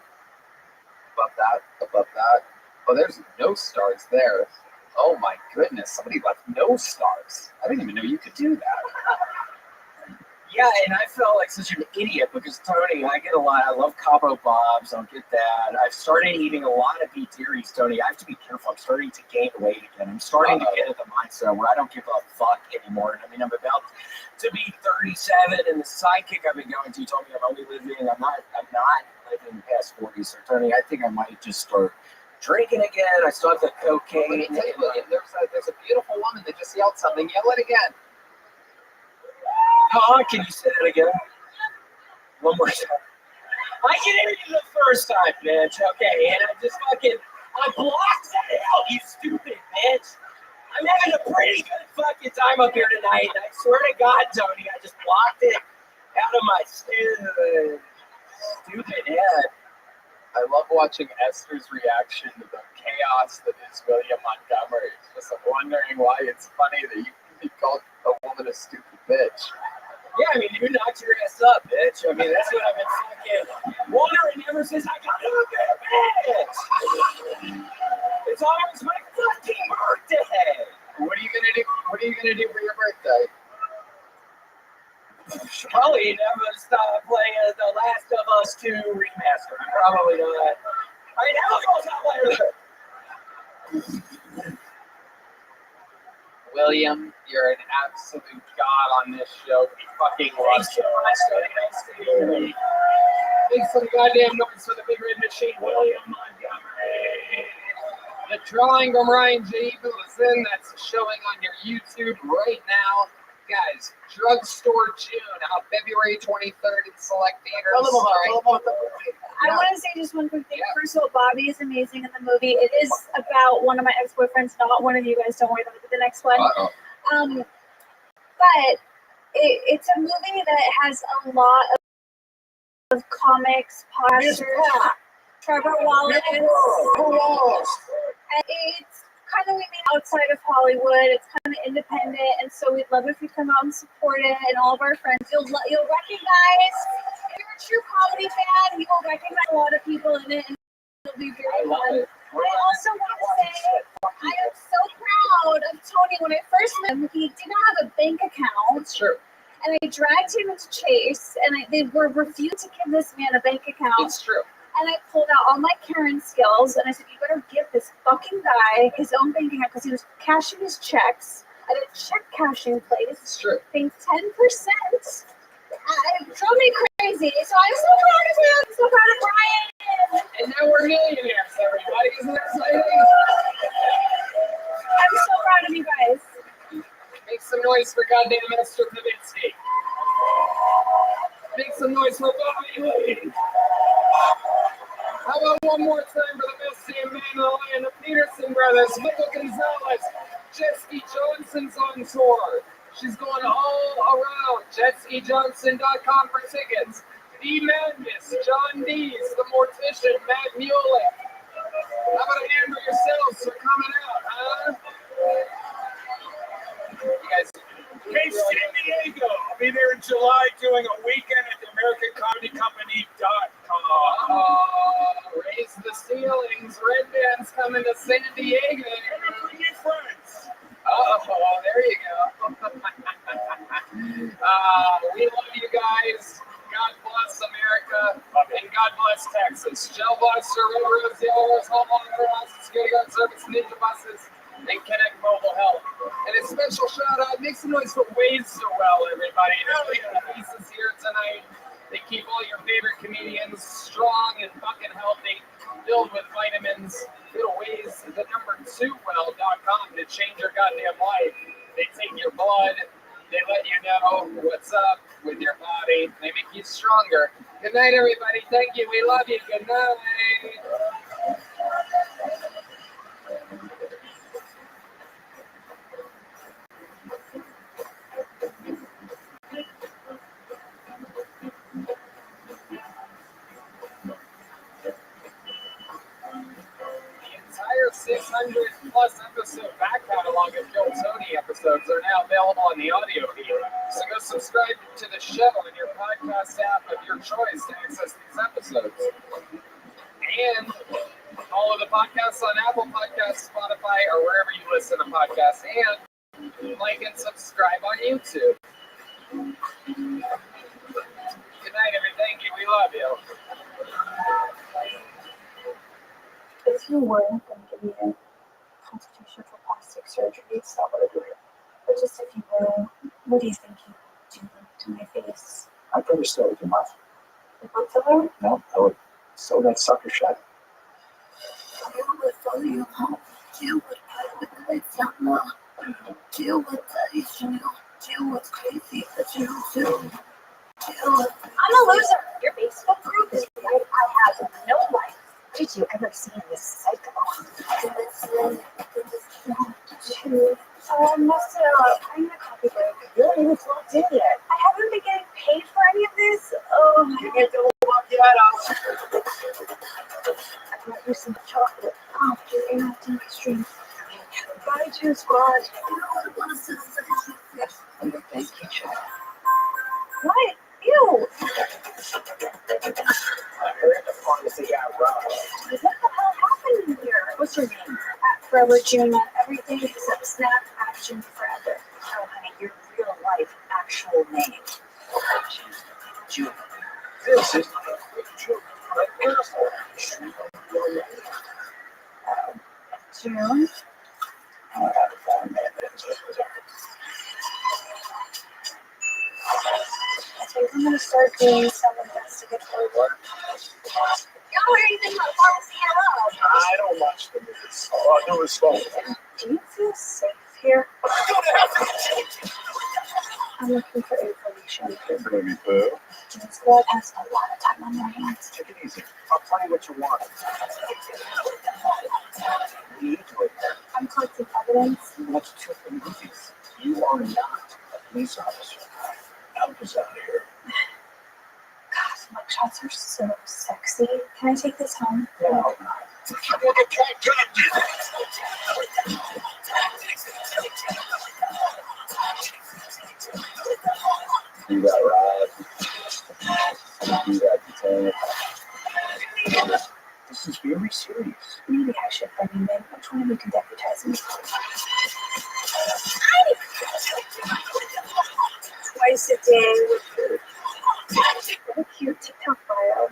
above that, above that. Oh, there's no stars there. Oh my goodness, somebody left no stars. I didn't even know you could do that. Yeah, and I felt like such an idiot because Tony, I get a lot. I love Cabo Bobs. I'll get that. I've started eating a lot of beef theories, Tony. I have to be careful. I'm starting to gain weight again. I'm starting to get at the mindset where I don't give a fuck anymore. And I mean, I'm about to be 37, and the sidekick I've been going to told me I'm only living. I'm not living past 40. So Tony, I think I might just start drinking again. I still have the cocaine. Let me tell you, William, there's a beautiful woman that just yelled something. Yell it again. Can you say that again? One more time. I can hear you the first time, bitch. Okay, and I blocked that out, you stupid bitch. I'm having a pretty good fucking time up here tonight, and I swear to God, Tony, I just blocked it out of my stupid head. I love watching Esther's reaction to the chaos that is William Montgomery. Just wondering why it's funny that you called a woman a stupid bitch. Yeah, I mean, you knocked your ass up, bitch. I mean, that's what I've been fucking wondering ever since I got up there, bitch. It's always my fucking birthday. What are you gonna do? What are you gonna do for your birthday? Probably never stop playing The Last of Us 2 remaster. Probably not. All right, now goes out later. William, you're an absolute god on this show. We fucking love you. Make some goddamn noise for the big red machine, William Montgomery. The drawing from Ryan J. Evil is in. That's showing on your YouTube right now. Guys, Drugstore June out February 23rd in select theaters. I want to say just one quick thing. Yeah. First of all, Bobby is amazing in the movie. It is about one of my ex-boyfriends, not one of you guys. Don't worry about it. The next one. But it's a movie that has a lot of comics, posters, Trevor Wallace. And it's kind of outside of Hollywood. It's kind of independent, and so we'd love if you come out and support it. And all of our friends, you'll recognize. If you're a true comedy fan, you will recognize a lot of people in it, and it'll be very fun. I also want to say I am so proud of Tony. When I first met him, he did not have a bank account. It's true. And I dragged him into Chase, and they were refused to give this man a bank account. It's true. And I pulled out all my Karen skills, and I said, you better give this fucking guy his own bank account, because he was cashing his checks at a check cashing place. It's true. Paying 10%. It drove me crazy. So I'm so proud of him. I'm so proud of Brian. And now we're millionaires, everybody. Isn't that exciting? I'm so proud of you guys. Make some noise for goddamn Esther Kavitsky. Make some noise for Bobby Lee. How about one more time for the best damn man in the land, the Peterson brothers, Michael Gonzalez, Jetski Johnson's on tour. She's going all around. JetskiJohnson.com for tickets. The Madness, John Dees, the Mortician, Matt Mueller. How about a hand for yourselves for coming out, huh? You guys. Hey, San Diego. I'll be there in July doing a weekend at the AmericanComedyCompany.com. Raise the ceilings. Red Band's coming to San Diego. Bring your friends. There you go. We love you guys. God bless America. And God bless Texas. Shell Buster, Red Rose, Yellow Rose, Home Security Guard Service, Ninja Buses, and Connect mobile health. And a special shout out, make some noise for Ways So Well, everybody. They're pieces here tonight. They keep all your favorite comedians strong and fucking healthy, filled with vitamins. Go to Ways, the number 2well.com to change your goddamn life. They take your blood. They let you know what's up with your body. They make you stronger. Good night, everybody. Thank you. We love you. Good night. The entire 600 plus episode back catalog of Kill Tony episodes are now available on the audio feed. So go subscribe to the show in your podcast app of your choice to access these episodes. And follow the podcasts on Apple Podcasts, Spotify, or wherever you listen to podcasts. And like and subscribe on YouTube. Good night, everyone. Thank you. We love you. If you were going to give me a consultation for plastic surgery, it's not what I do. But just if you were, what do you think you'd do to my face? I'd probably start with your mouth. The blood filler? No, I would sew that sucker shut. You would follow you home. You would put with the lights on low. Deal with the issue. Deal with crazy that you do. Deal with. I'm a loser. Your Facebook group is right. I have no life. Did you ever see this psycho? I messed it up. I'm gonna copy break. You haven't even clocked in yet. I haven't been getting paid for any of this. Oh, You get the macchiato. I brought you some chocolate. Oh, you're interrupting my stream. Bye, Juice Squad. Thank you, Chad. What? Ew. I heard the pharmacy got robbed. What the hell happened here? What's your name? Forever June. Everything except Snap Action Forever. Oh, honey, your real life actual name. June. This is not a quick joke. My personal action. June? I think I'm gonna start doing some investigatory work. You don't hear anything about pharmacy at all. I don't watch the news. All I do is smoke. Do you feel safe here? I'm looking for information. Baby boo. June Squad has a lot of time on their hands. Take it easy. I'll tell you what you want. I'm collecting evidence. Let's check the movies. You are not a police officer. I'm just out here. God, mugshots are so sexy. Can I take this home? No. You got robbed. You got detained. This is very serious. Maybe I should bring him in. Which one of you can deputize me? Twice a day with what a cute TikTok bio.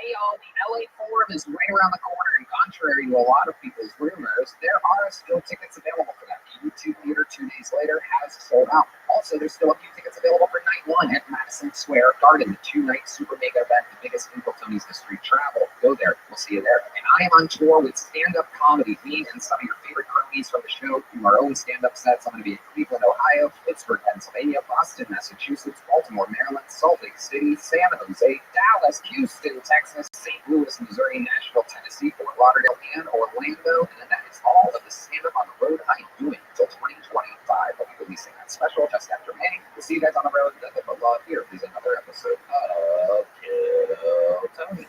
Hey y'all, the LA Forum is right around the corner, and contrary to a lot of people's rumors, there are still tickets available for that. The YouTube Theater 2 days later has sold out. Also, there's still a few tickets available for night one at Madison Square Garden, the 2-night super mega event, the biggest in Tony's history. Travel, go there. We'll see you there. And I am on tour with stand-up comedy. Me and some of your favorite cronies from the show do our own stand-up sets. I'm going to be in Cleveland, Ohio, Pittsburgh, Pennsylvania, Boston, Massachusetts, Baltimore, Maryland, Salt Lake City, San Jose, Dallas, Houston, Texas, St. Louis, Missouri, Nashville, Tennessee, Fort Lauderdale, and Orlando. And that is all of the stand-up on the road I am doing until 2025. I'll be releasing that special just after May. We'll see you guys on the road. Nothing but love. Here is another episode of Kill Tony.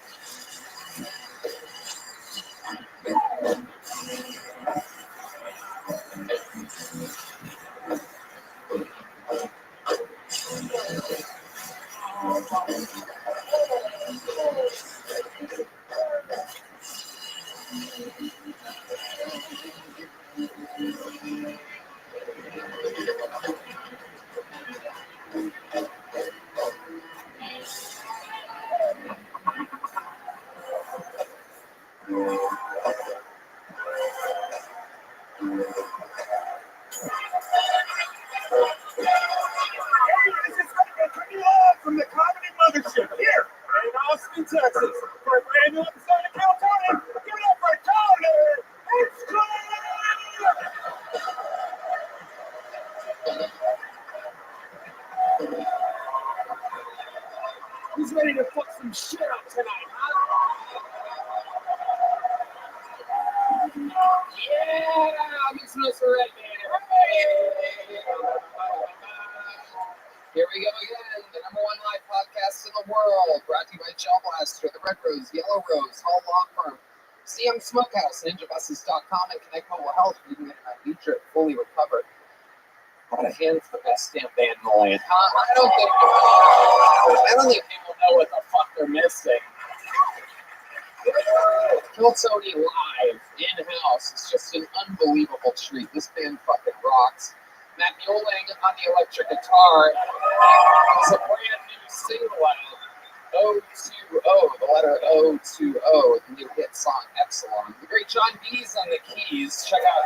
From the comedy mothership here in Austin, Texas, for a brand new episode of Kill Tony. Give it up for Tony! It's Who's ready to fuck some shit up tonight, huh? Yeah, Miss Red Man. Here we go again, the #1 live podcast in the world, brought to you by Gel Blaster, the Red Rose, Yellow Rose, Hall Law Firm, CM Smokehouse, NinjaBuses.com, and Connect Mobile Health, where you can get an IV trip fully recovered. What a hand's the best damn band in the land, huh? I don't think people know what the fuck they're missing. Kill Tony live, in-house, is just an unbelievable treat. This band fucking rocks. Matt Mueling on the electric guitar has a brand new single out, O2O, the letter O2O, the new hit song Epsilon. The great John B's on the keys. Check out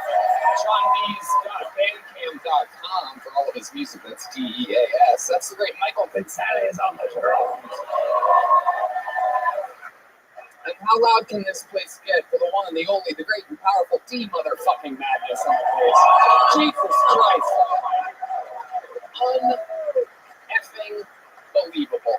johnb's.bandcamp.com for all of his music. That's DEAS. That's the great Michael Gonzalez on the drums. And how loud can this place get for the one and the only, the great and powerful D motherfucking madness on the place? Jesus Christ. Un-effing believable.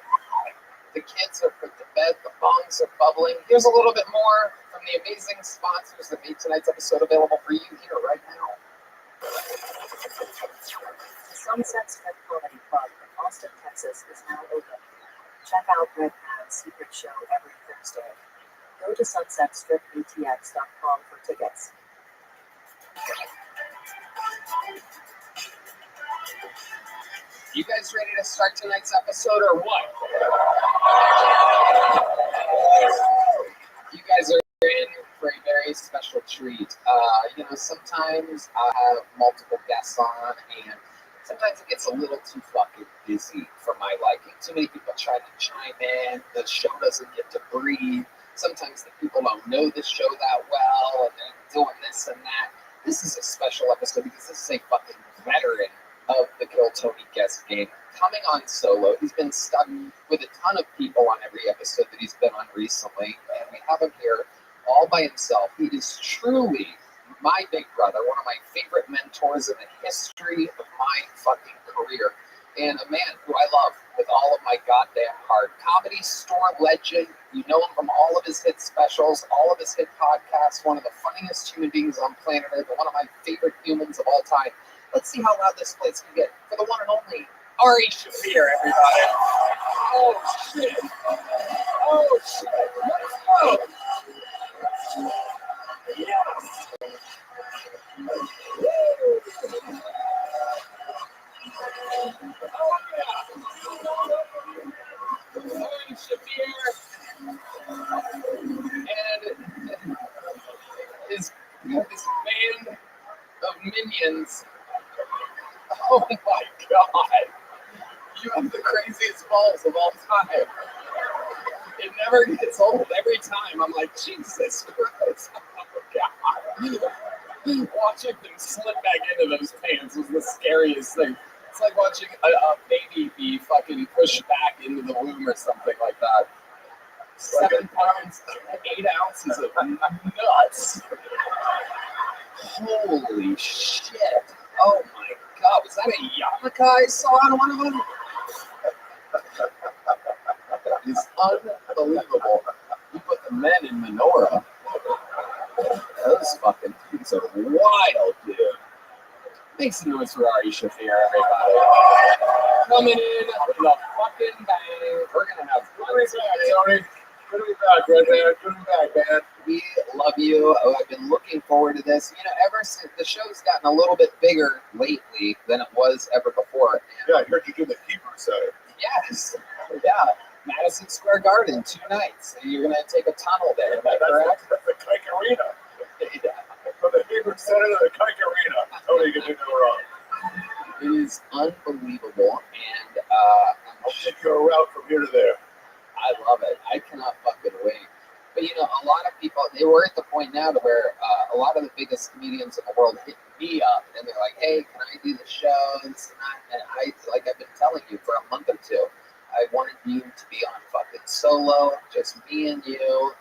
The kids are put to bed, the bongs are bubbling. Here's a little bit more from the amazing sponsors that made tonight's episode available for you here right now. The Sunset Strip Comedy Club in Austin, Texas is now open. Check out Red Man's secret show every Thursday. Go to sunsetstripatx.com for tickets. You guys ready to start tonight's episode or what? You guys are in for a very special treat. Sometimes I have multiple guests on, and sometimes it gets a little too fucking busy for my liking. Too many people try to chime in. The show doesn't get to breathe. Sometimes the people don't know the show that well, and they're doing this and that. This is a special episode because this is a fucking veteran of the Kill Tony guest game coming on solo. He's been stuck with a ton of people on every episode that he's been on recently, and we have him here all by himself. He is truly my big brother, one of my favorite mentors in the history of my fucking career, and a man who I love with all of my goddamn heart. Comedy store legend. You know him from all of his hit specials, all of his hit podcasts, one of the funniest human beings on planet Earth, and one of my favorite humans of all time. Let's see how loud this place can get for the one and only Ari Shaffir, everybody. Oh, shit. Oh, shit. Let's go. Yes. Woo. Oh, yeah. Ari Shaffir and his band of minions. Oh my God. You have the craziest balls of all time. It never gets old. Every time I'm like, Jesus Christ. Oh, God. Watching them slip back into those pants was the scariest thing. It's like watching a baby be fucking pushed back into the womb or something like that. 7 pounds, 8 ounces of nuts. Holy shit. Oh my God. Was that a yarmulke I saw on one of them? That is unbelievable. You put the men in menorah. Those fucking things are wild, dude. Make some noise for Ari Shafir, everybody. Coming in with a fucking bang. We're gonna have fun. Tony. Good to be back, right there. Good to be back, man. We love you. Oh, I've been looking forward to this. You know, ever since the show's gotten a little bit bigger lately than it was ever before. Yeah, I heard you do the Hebrew Center. Yes. Yeah. Madison Square Garden, 2 nights. You're gonna take a tunnel there. Am I correct? That's the Kike Arena. Yeah. From the Hebrew Center to the Kike Arena. Totally get it wrong. It is unbelievable, and I'll take you a route from here to there. I love it. I cannot fucking wait. But you know, a lot of people, we're at the point now to where a lot of the biggest comedians in the world hit me up, and they're like, "Hey, can I do the show?" And I, like I've been telling you for a month or two, I wanted you to be on fucking solo, just me and you,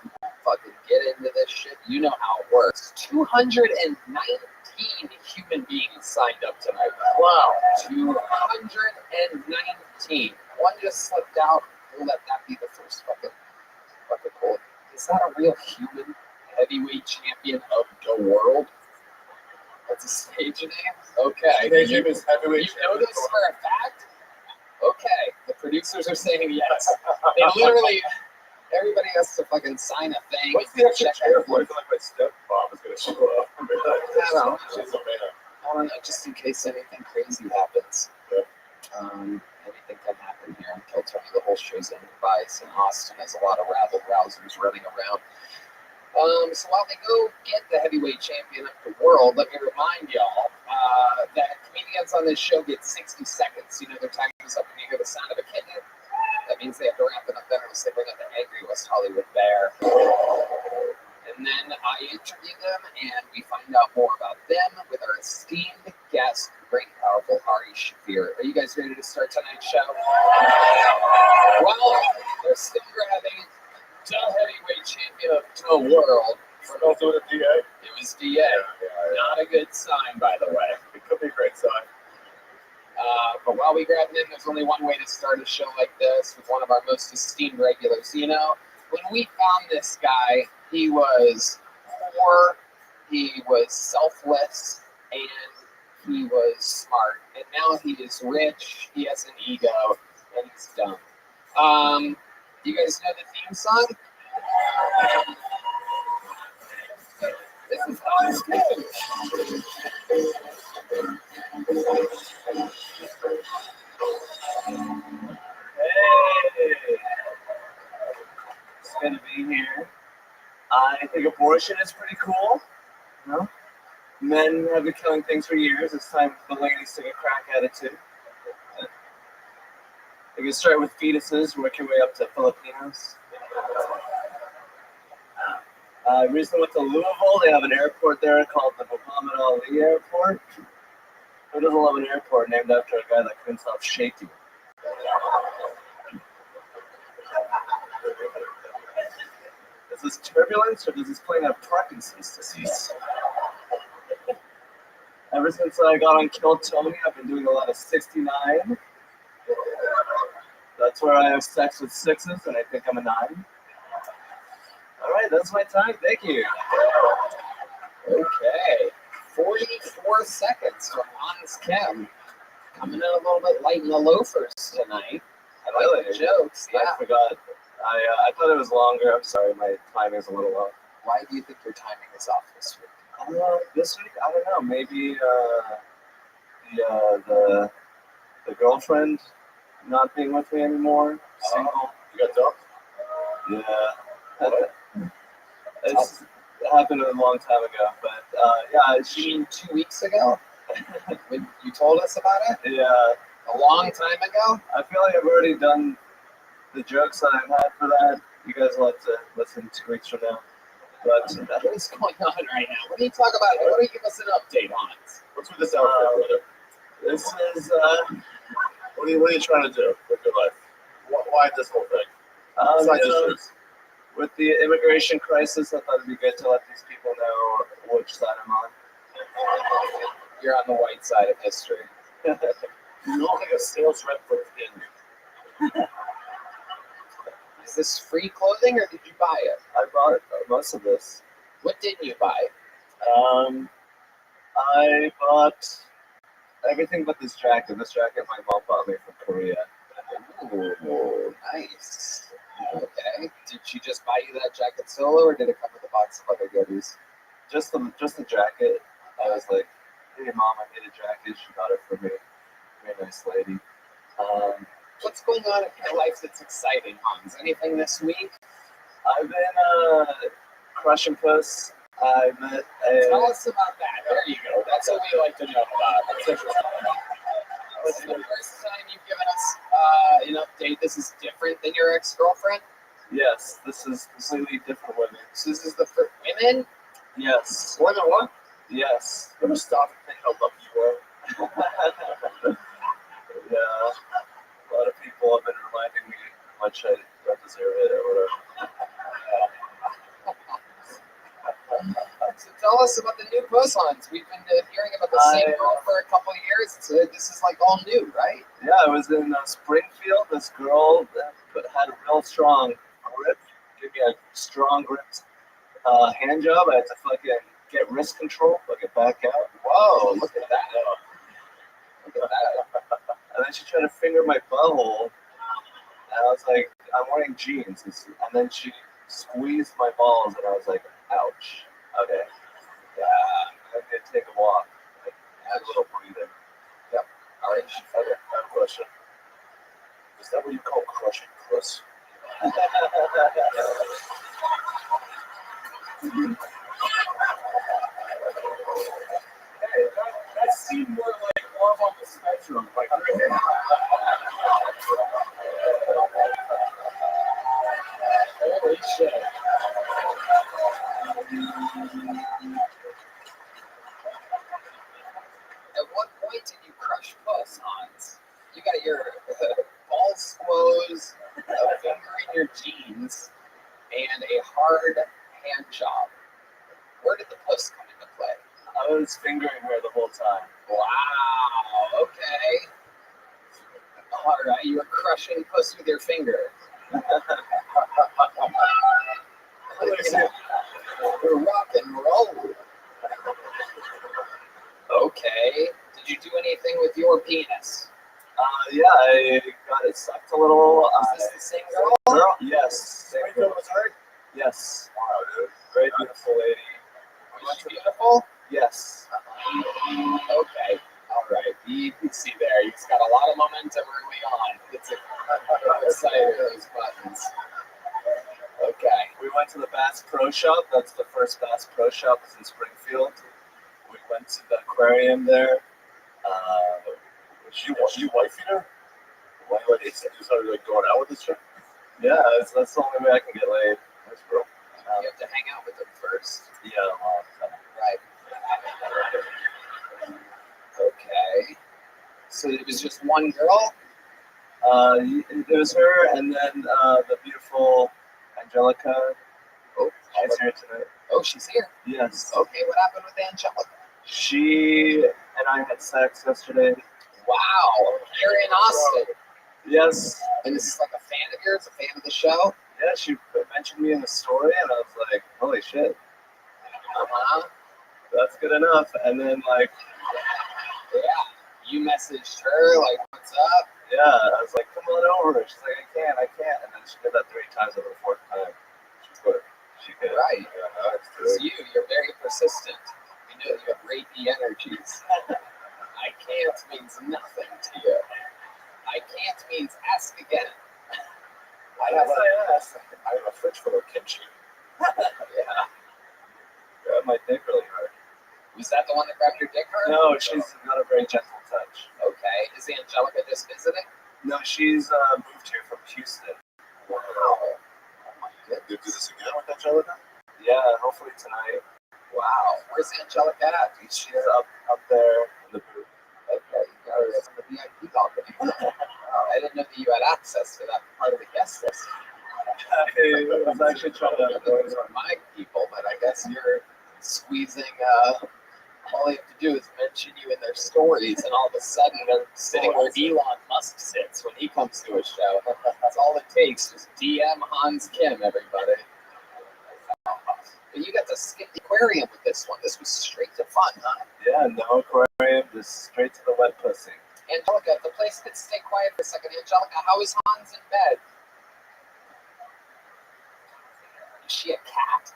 fucking get into this shit. You know how it works. 219 human beings signed up tonight. Wow. 219. One just slipped out. We'll let that be the first fucking goal. Is that a real human heavyweight champion of the world? That's a stage name? Okay. His name is heavyweight. You know this for a fact? Okay. The producers are saying yes. They literally, everybody has to fucking sign a thing. What's the extra chair for? I feel like my stepmom is going to show up. I don't know. She's a man. I don't know, just in case anything crazy happens. Yeah. Anything can happen here until Tony. The whole show's in device, and Austin has a lot of rabble-rousers running around. So while they go get the heavyweight champion of the world, let me remind y'all that comedians on this show get 60 seconds. You know, their time is up when you hear the sound of a kitten. That means they have to wrap it up better, so they bring up the angry West Hollywood bear. And then I interview them, and we find out more about them with our esteemed guest, great, powerful Ari Shafir. Are you guys ready to start tonight's show? Well, they're still grabbing the heavyweight champion of the world. Also with a DA? It was DA. Not a good sign, by the way. It could be a great sign. But while we grab him, there's only one way to start a show like this with one of our most esteemed regulars. You know, when we found this guy, he was poor, he was selfless, and he was smart. And now he is rich, he has an ego, and he's dumb. Do you guys know the theme song? This is how it's good. Hey, it's good to be here. I think abortion is pretty cool. You know? Men have been killing things for years. It's time for the ladies to take a crack at it too. You can start with fetuses, work your way up to Filipinos. I recently went to Louisville. They have an airport there called the Muhammad Ali Airport. Who doesn't love an airport named after a guy that couldn't stop shaking? Is this turbulence or does this plane have Parkinson's disease? Ever since I got on Kill Tony, I've been doing a lot of 69. That's where I have sex with sixes, and I think I'm a 9. All right, that's my time. Thank you. Okay. 44 seconds from Hans Kim. Coming in a little bit light in the loafers tonight. I like the jokes. Yeah. I forgot. I thought it was longer. I'm sorry, my timing is a little off. Why do you think your timing is off this week? This week, I don't know. Maybe the girlfriend not being with me anymore. Single. You got dumped? Yeah. It happened a long time ago, but yeah. You mean 2 weeks ago? When you told us about it? Yeah. A long time ago? I feel like I've already done the jokes that I've had for that You guys will have to listen 2 weeks from now. But What is going on right now? What do you talk about? What do you give us an update on? What's with this outfit, brother? this is What are you trying to do with your life? Why this whole thing? Besides you the know, shirts. with the immigration crisis, I thought it'd be good to let these people know which side I'm on. You're on the white side of history. You look like a sales rep for Pin. Is this free clothing or did you buy it? I bought most of this. What did you buy? I bought everything but this jacket. This jacket my mom bought me from Korea. Ooh, nice. Okay. Did she just buy you that jacket solo, or did it come with a box of other goodies? Just the jacket. I was like, hey mom, I need a jacket. She got it for me. Very nice lady. What's going on in your life that's exciting, Hans? Anything this week? I've been crushing puss. I met Tell us about that. There you go. That's what we like to know about. That's interesting. This is the first time you've given us an update. This is different than your ex-girlfriend? Yes, this is completely different women. So this is the first women? Yes. More than one? Yes. Never stop and think how lucky you are. Yeah. A lot of people have been reminding me how much I deserve it or whatever. So tell us about the new puss-ons. We've been hearing about the same girl for a couple of years. This is like all new, right? Yeah, I was in Springfield. This girl that had a real strong grip. Give me a strong grip hand job. I had to fucking get wrist control, fucking back out. Whoa, look at that. Look at that. And then she tried to finger my butthole. And I was like, I'm wearing jeans. And then she squeezed my balls, and I was like, ouch. Okay. Yeah, I'm going to take a walk. Like, have a little breathing. Yep. All right. I have a question. Is that what you call crushing puss? That seemed more like love on the spectrum. Like, Holy shit. At what point did you crush puss, Hans? You got your balls squoze, a finger in your jeans, and a hard hand job. Where did the puss come into play? I was fingering her the whole time. Wow, okay. All right, you were crushing puss with your finger. We're rock and roll. Okay. Did you do anything with your penis? Yeah, I got it sucked a little. Is this the same girl? Yes. Same girl. Yes. Wow, dude. Very beautiful lady. Was she beautiful? Yes. Okay. All right. You can see there. He's got a lot of momentum early on. It's exciting, those buttons. Okay. We went to the Bass Pro Shop. That's the first Bass Pro Shop. It's in Springfield. We went to the aquarium there. You wife her? Why you started like going out with this chick? Yeah, that's the only way I can get laid. Nice girl. You have to hang out with them first. Yeah. Right. Okay. So it was just one girl? It was her, and then the beautiful Angelica. Oh, she's here tonight. Oh, she's here. Yes. Okay, what happened with Angelica? She and I had sex yesterday. Wow, you're in Austin. Yes. And this is like a fan of yours, a fan of the show? Yeah, she mentioned me in the story, and I was like, holy shit. That's good enough. And then, like, yeah, you messaged her, like, what's up? Yeah, I was like, come on over. She's like, I can't. And then she did that 3 times over the 4th time. She could. Right. Yeah, It's you're very persistent. We know you have rapey energies. I can't means nothing to you. I can't means ask again. I have a fridge full of kimchi. Yeah. Grabbed my dick really hard. Was that the one that grabbed your dick hard? No, she's got a very gentle touch. Okay. Is Angelica just visiting? No, she's moved here from Houston. Wow. Oh my Do this again with Angelica? Yeah, hopefully tonight. Wow. Where's Angelica at? She's up there in the booth. Okay, you got her on the VIP balcony. Oh, I didn't know that you had access to that part of the guest list. I was actually trying to. Those are my people, but I guess you're squeezing. All they have to do is mention you in their stories, and all of a sudden they're sitting where Elon Musk sits when he comes to a show. That's all it takes. Just DM Hans Kim, everybody. But you got to skip the aquarium with this one. This was straight to fun, huh? Yeah, no aquarium, just straight to the wet pussy. Angelica, if the place could stay quiet for a second. Angelica, how is Hans in bed? Is she a cat?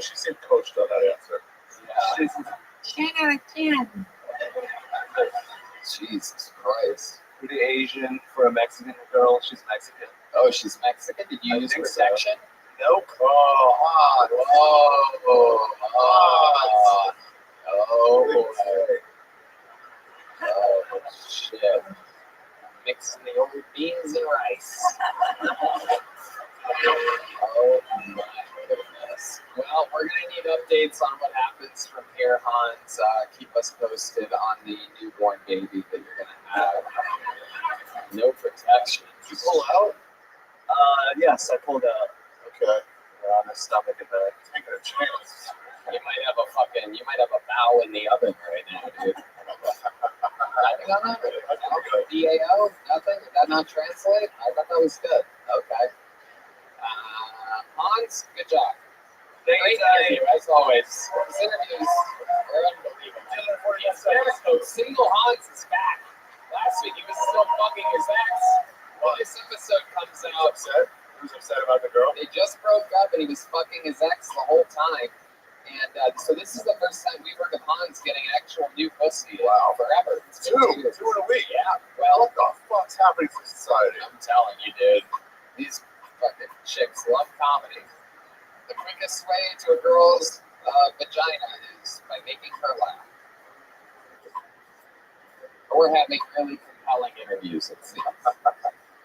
She seemed coached on that answer. Yeah. 10 out of 10. Jesus Christ. Pretty Asian for a Mexican girl. She's Mexican. Oh, she's Mexican? Did you use protection? So. Nope. Oh, oh, shit. Mixing the old beans and rice. Oh my goodness. Well, we're going to need updates on what happens from here, Hans. Keep us posted on the newborn baby that you're going to have. No protection. Did you pull out? Yes, I pulled out. Okay. On the stomach and back. Taking a chance. You might have a bow in the oven right now, dude. Nothing on that? DAO? Nothing? Did that not translate? I thought that was good. Okay. Hans, good job. Great interview, as always. These interviews are unbelievable. Single Hans is back. Last week he was still fucking his ex. Well, this episode comes out. Upset? Who's upset about the girl? They just broke up and he was fucking his ex the whole time. And so this is the first time we've heard of Hans getting actual new pussy. Wow, forever. Two in a week. Yeah. Well, what the fuck's happening to society? I'm telling you, dude. These fucking chicks love comedy. The quickest way to a girl's vagina is by making her laugh. Or having really compelling interviews, it seems.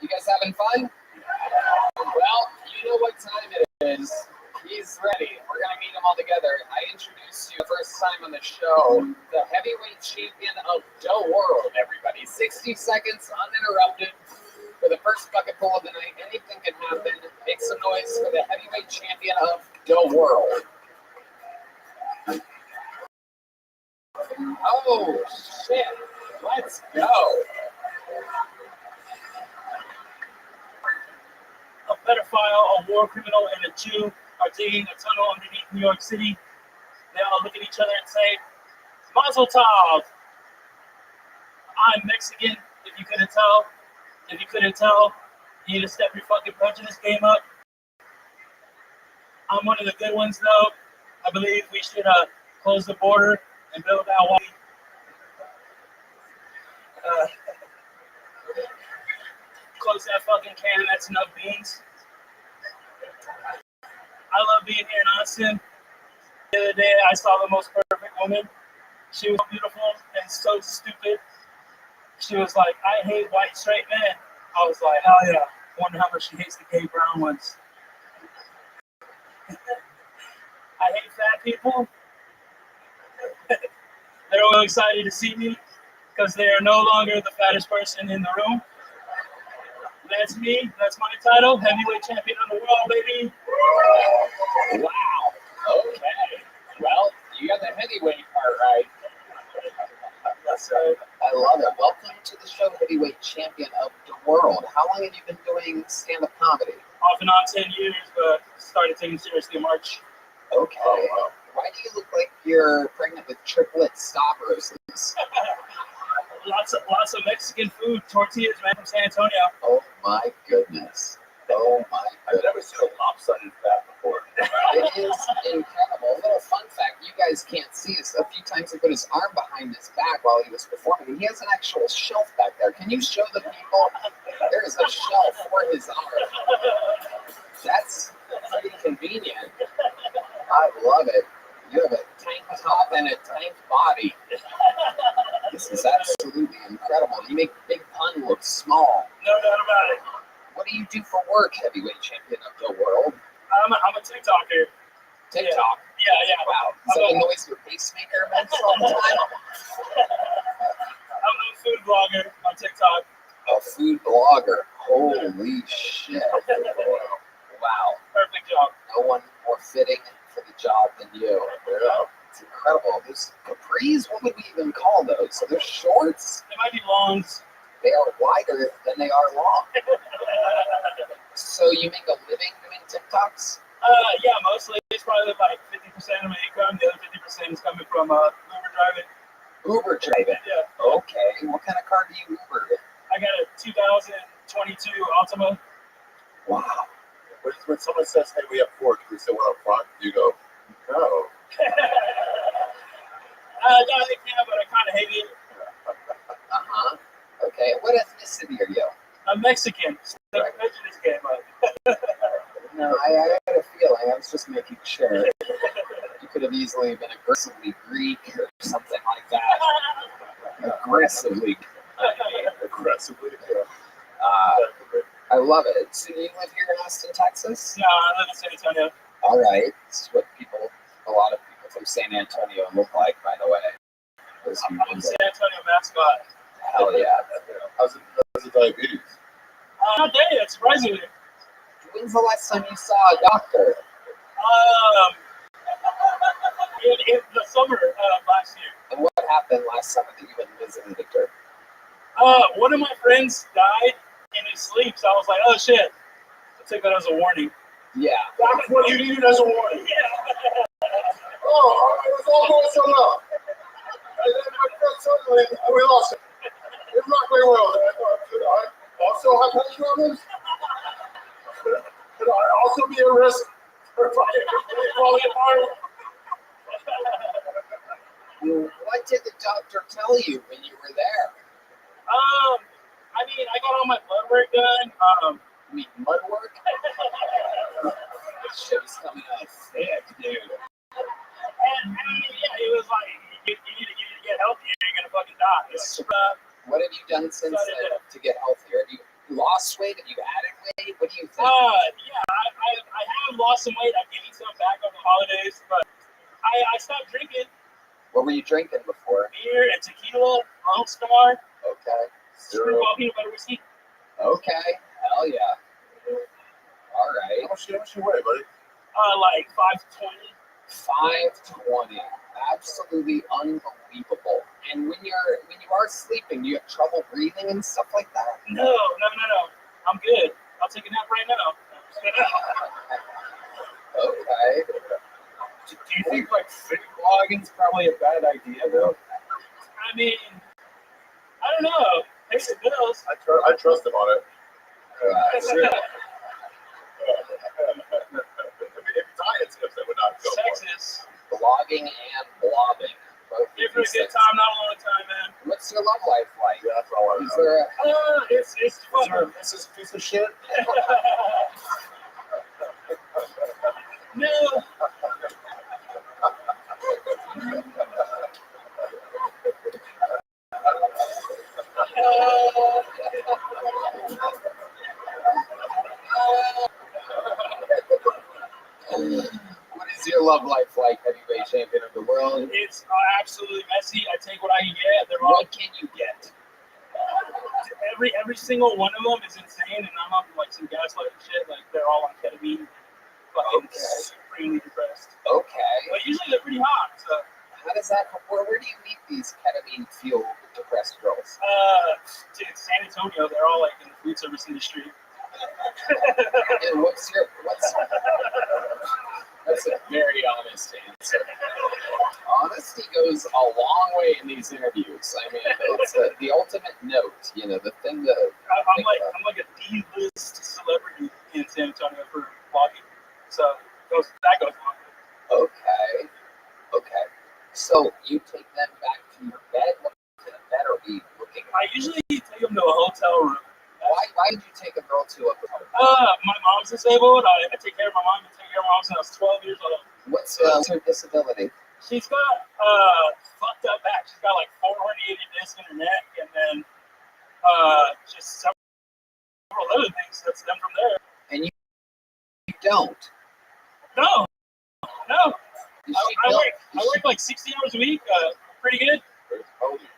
You guys having fun? Well, you know what time it is. He's ready. We're going to meet them all together. I introduced you first time on the show, the heavyweight champion of the world, everybody. 60 seconds uninterrupted for the first bucket pull of the night. Anything can happen. Make some noise for the heavyweight champion of the world. Oh, shit. Let's go. A pedophile, a war criminal, and a Jew are digging a tunnel underneath New York City. They all look at each other and say, Mazel Tov. I'm Mexican, if you couldn't tell. If you couldn't tell, you need to step your fucking prejudice game up. I'm one of the good ones, though. I believe we should close the border and build that wall. Close that fucking can, that's enough beans. I love being here in Austin. The other day, I saw the most perfect woman. She was so beautiful and so stupid. She was like, I hate white straight men. I was like, oh yeah. Wonder how much she hates the gay brown ones. I hate fat people. They're all excited to see me because they are no longer the fattest person in the room. That's me. That's my title. Heavyweight champion of the world, baby. Wow. Okay. Well, you got the heavyweight part right. Yes, sir. I love it. Welcome to the show, heavyweight champion of the world. How long have you been doing stand-up comedy? Off and on 10 years, but started taking it seriously in March. Okay. Why do you look like you're pregnant with triplet Stavros? Lots of Mexican food, tortillas, man, from San Antonio. Oh my goodness. Oh my goodness. I've never seen a lopsided fat before. It is incredible. A little fun fact, you guys can't see this. A few times he put his arm behind his back while he was performing, and he has an actual shelf back there. Can you show the people? There is a shelf for his arm. That's pretty convenient. I love it. You have a tank top and a tank body. do for work, heavyweight champion of the world? I'm a TikToker. TikTok? Yeah. Wow. Is that the noise your pacemaker makes all the time? I'm a food blogger on TikTok. A food blogger. Holy shit. Wow. Perfect job. No one more fitting for the job than you. It's incredible. Those capris, what would we even call those? So they're shorts? They might be longs. They are wider than they are long. So you make a living doing TikToks? Yeah, mostly. It's probably like 50% of my income. The other 50% is coming from Uber driving. Uber driving? Yeah. Okay. What kind of car do you Uber? I got a 2022 Altima. Wow. When someone says, hey, we have four, can we say one up front? You go, no. No, they can, but I kind of hate it. Uh-huh. Okay. What ethnicity are you? I'm Mexican. So the prejudice came up. No, I had a feeling. I was just making sure. You could have easily been aggressively Greek or something like that. Aggressively. Aggressively. I love it. So you live here in Austin, Texas? No, I live in San Antonio. All right. This is what a lot of people from San Antonio look like, by the way. I'm a San Antonio mascot. Hell yeah. How's the diabetes? Not dead yet, surprisingly. When's the last time you saw a doctor? In the summer of last year. And what happened last summer that you went and visited the doctor? One of my friends died in his sleep, so I was like, oh shit. I took that as a warning. Yeah. That's what you needed as a warning. Yeah. Oh, it was almost so low. And then my friend suddenly, we lost it. It's not very well. I also have health problems. Could I also be a risk for falling apart? What did the doctor tell you when you were there? I mean, I got all my blood work done. You mean mud work? This shit's coming out thick, dude. And yeah, he was like, you need to get healthier, you're gonna fucking die. What have you done since then to get healthier? Have you lost weight? Have you added weight? What do you think? Yeah, I have lost some weight. I've gained some back over the holidays, but I stopped drinking. What were you drinking before? Beer and tequila, Lone Star. Okay. Screwball peanut butter whiskey. Okay. Hell yeah. All right. How much you weigh, buddy? Like 520. 520. Absolutely unbelievable. And when you are sleeping, do you have trouble breathing and stuff like that? No. I'm good. I'll take a nap right now. Okay. Do you think like food blogging's probably a bad idea though? I mean, I don't know. Pays the bills. I trust him on it. If diet tips, that would not go. Texas. Blogging and blobbing. Here for a good time, not a long time, man. What's your love life like? Yeah, that's all I Is know. there It's fun. This is a piece of shit. No. What is your love life like, heavyweight champion of the world? It's absolutely messy. I take what I can get. What can you get? Every single one of them is insane, and I'm on like some gaslighting shit. Like they're all on ketamine, fucking supremely depressed. Okay. But usually they're pretty hot. So how does that? Where do you meet these ketamine-fueled depressed girls? Dude, San Antonio, they're all like in the food service industry. And that's a very honest answer. Honesty goes a long way in these interviews. I mean, it's the ultimate note, the thing that I'm like a D-list celebrity in San Antonio for vlogging. So that goes long. Okay. So you take them back to your bed? What kind of bed are we looking at? I usually take them to a hotel room. Why did you take a girl to a hotel? My mom's disabled. I take care of my mom. I take care of my mom since I was 12 years old. What's her disability? She's got fucked up back. She's got like 4 herniated discs in her neck, and then just several other things that stem from there. don't. No. Is I work like 60 hours a week. Pretty good. How old are you?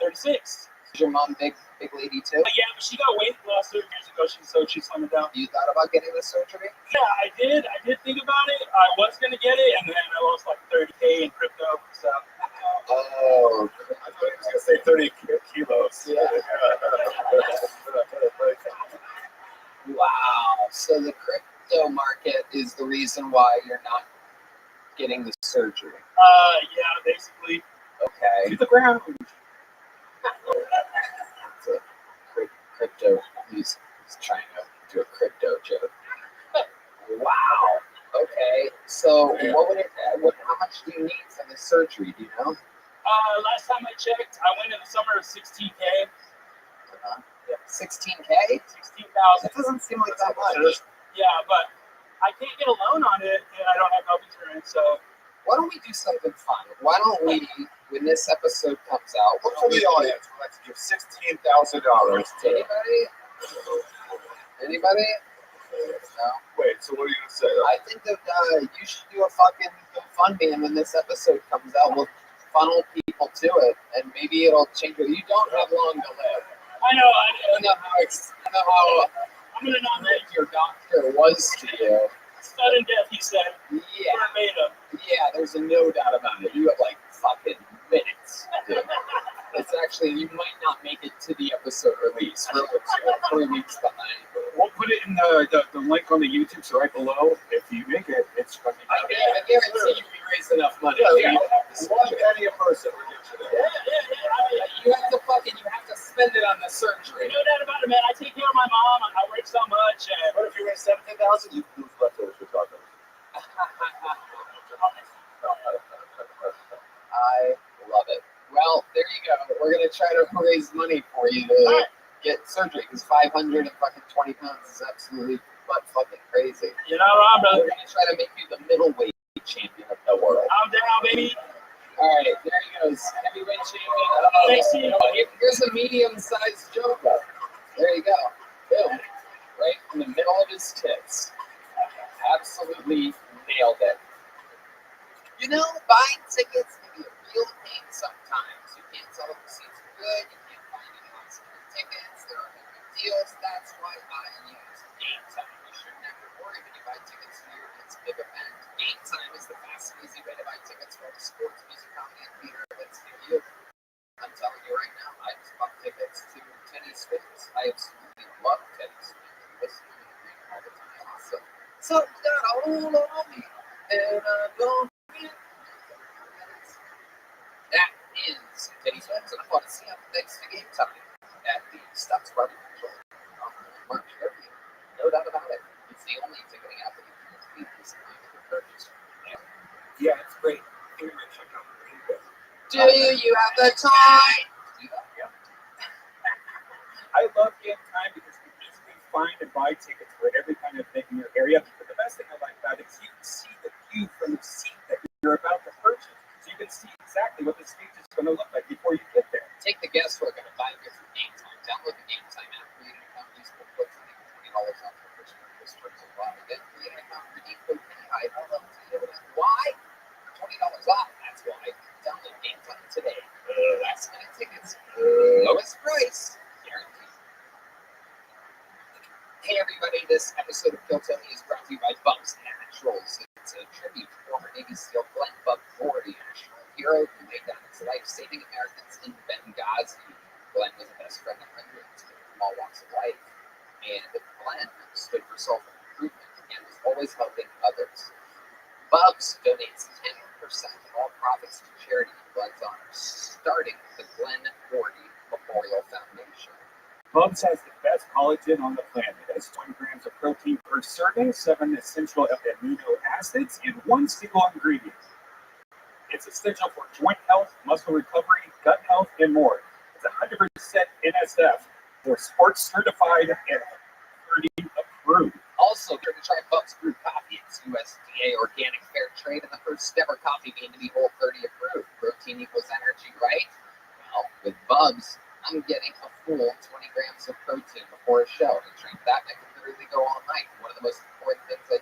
36. Is your mom big lady too? But yeah, but she got weight loss 30 years ago. She slimmed it down. You thought about getting the surgery? Yeah, I did. I did think about it. I was gonna get it, and then I lost like 30K in crypto. So. Oh, I thought he was gonna say 30 kilos. Yeah. Wow. So the crypto market is the reason why you're not getting the surgery. Yeah, basically. Okay. To the ground. It's a crypto. He's trying to do a crypto joke. Wow. Okay. So how much do you need for the surgery? Do you know? Last time I checked, I went in the summer of 16K. 16K? 16,000. That doesn't seem like that much. Yeah, but I can't get a loan on it, and I don't have health insurance. So why don't we do something fun? Why don't we, when this episode comes out, Look for the audience. We'd like to give $16,000 to anybody? Anybody? No. Wait, so what are you gonna say? I think that you should do a fucking GoFundMe, and when this episode comes out, we'll funnel people to it, and maybe it'll change. You don't have long to live. I know how I'm gonna nominate your doctor was to you. sudden death. He said. Yeah. Verbatim. Yeah, there's no doubt about it. You have like fucking minutes, dude. It's actually, you might not make it to the episode release. We're 3 weeks behind. We'll put it in the link on the YouTube, so right below. If you make it, it's going to be. I guarantee we raise enough money. Yeah. One penny a person would get you there. Yeah. You have to spend it on the surgery. No doubt about it, man. I take care of my mom. I work so much. And What if you raise 17,000? You can lose leftovers for tacos. I love it. Well, there you go. We're gonna try to raise money for you to get surgery because 520 pounds is absolutely fucking crazy. You're not wrong, brother. We're gonna try to make you the middleweight champion of the world. I'm down, baby. All right, there he goes, heavyweight champion. Thanks, Steve. Here's a medium-sized joker. There you go. Boom. Right in the middle of his tits. Absolutely nailed it. You know, buying tickets can be a real pain sometimes. You can't tell if the seats are good, you can't find any last-minute tickets, there are no good deals. That's why I use Game Time. You should never worry when you buy tickets for your next big event. Game Time is the fast and easy way to buy tickets for all the sports, music, comedy, and theater events near you. I'm telling you right now, I just bought tickets to tennis swings. I absolutely love tennis swings. I listen to them all the time. Awesome. So, you gotta hold on me, and don't. That is Teddy Swims, and I want to see him next to Game Time at the Stubbs Party on March 30th. No doubt about it. It's the only ticketing app that you can complete this time for purchase. Yeah, it's great. Check out the Do you have the time? Yeah. I love Game Time because you can easily find and buy tickets for every kind of thing in your area. But the best thing I like about it is you can see the view from the seat that you're about to purchase. So you can see exactly what the speech is going to look like before you get there. Take the guesswork out of buying tickets for Game Time. Download the Game Time app, create an account, use code $20 off the first purchase towards a lot. Then create an account, redeem code PILLT. Why? $20 off. That's why. Download Game Time today. Last minute tickets. Lowest price. Guaranteed. Hey everybody, this episode of Kill Tony is brought to you by Bubs Naturals. It's a tribute to former Navy SEAL Glenn Bub Ford, a national hero who laid down his life saving Americans in Benghazi. Glenn was a best friend of hundreds from all walks of life, and Glenn stood for self-improvement and was always helping others. Bubs donates 10% of all profits to charity in Glenn's honor, starting with the Glenn Gordy Memorial Foundation. Bubs has the best collagen on the planet. It has 20 grams of protein per serving, 7 essential amino acids, and 1 single ingredient. It's essential for joint health, muscle recovery, gut health, and more. It's 100% NSF for sports certified and 30 approved. Also, you're going to try Bubs Brew Coffee. It's USDA organic fair trade and the first ever coffee bean to be Whole 30 approved. Protein equals energy, right? Well, with Bubs, I'm getting a full 20 grams of protein before a show. To drink that, I can literally go all night. One of the most important things I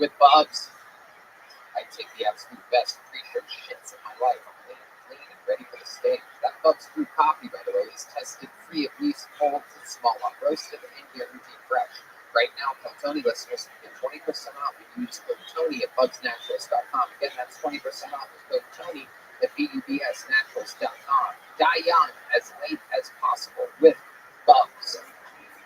With Bubs, I take the absolute best pre-show shits of my life. I'm clean and ready for the stage. That Bubs Brew coffee, by the way, is tested free of yeast, cold, and small up, roasted, and guaranteed fresh. Right now, Tony listeners can get 20% off if you use code Tony at BubsNaturals.com. Again, that's 20% off with code Tony at BUBSNaturals.com. Die young as late as possible with Bubs.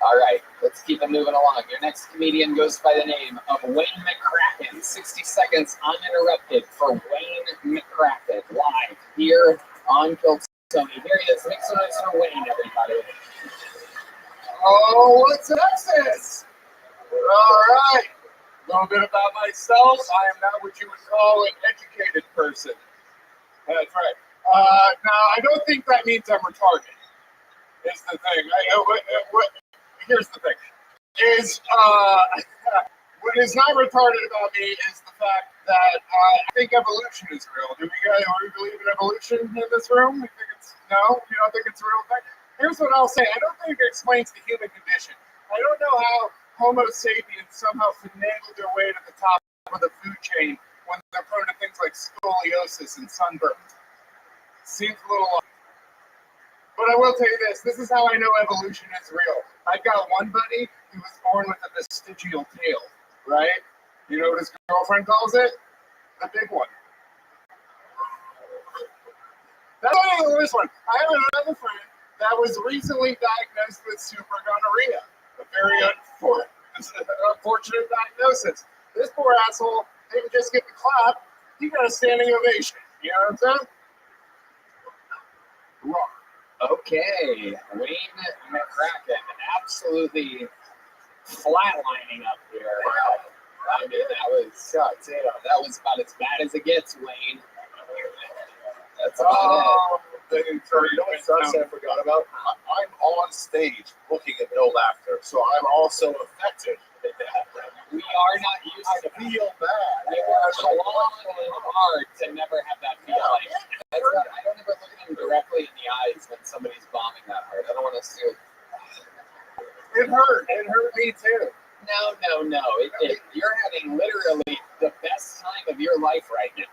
All right, let's keep it moving along. Your next comedian goes by the name of Wayne McCracken. 60 seconds uninterrupted for Wayne McCracken, live here on Kill Tony. Here he is. Make some noise for Wayne, everybody. Oh, what's Texas? All right. A little bit about myself. I am not what you would call an educated person. That's right. Now, I don't think that means I'm retarded. Is the thing. Here's the thing. What is not retarded about me is the fact that I think evolution is real. Do we believe in evolution in this room? You think it's no? You don't think it's a real thing? Here's what I'll say. I don't think it explains the human condition. I don't know how Homo sapiens somehow finagled their way to the top of the food chain when they're prone to things like scoliosis and sunburn. Seems a little odd. But I will tell you this. This is how I know evolution is real. I've got one buddy who was born with a vestigial tail, right? You know what his girlfriend calls it? The big one. That's only the worst one. I have another friend that was recently diagnosed with super gonorrhea. A very unfortunate diagnosis. This poor asshole didn't just get the clap, he got a standing ovation. You know what I'm saying? Wrong. Okay, Wayne McCracken, absolutely flatlining up here. I mean, that was about as bad as it gets, Wayne. That's about it. Sorry, you know what sucks I forgot about? I'm on stage looking at no laughter, so I'm also affected. We are not used to feel bad. We worked long and hard to never have that feeling. I don't ever look them directly in the eyes when somebody's bombing that hard. I don't want to see it. It hurt. It hurt me too. No. You're having literally the best time of your life right now.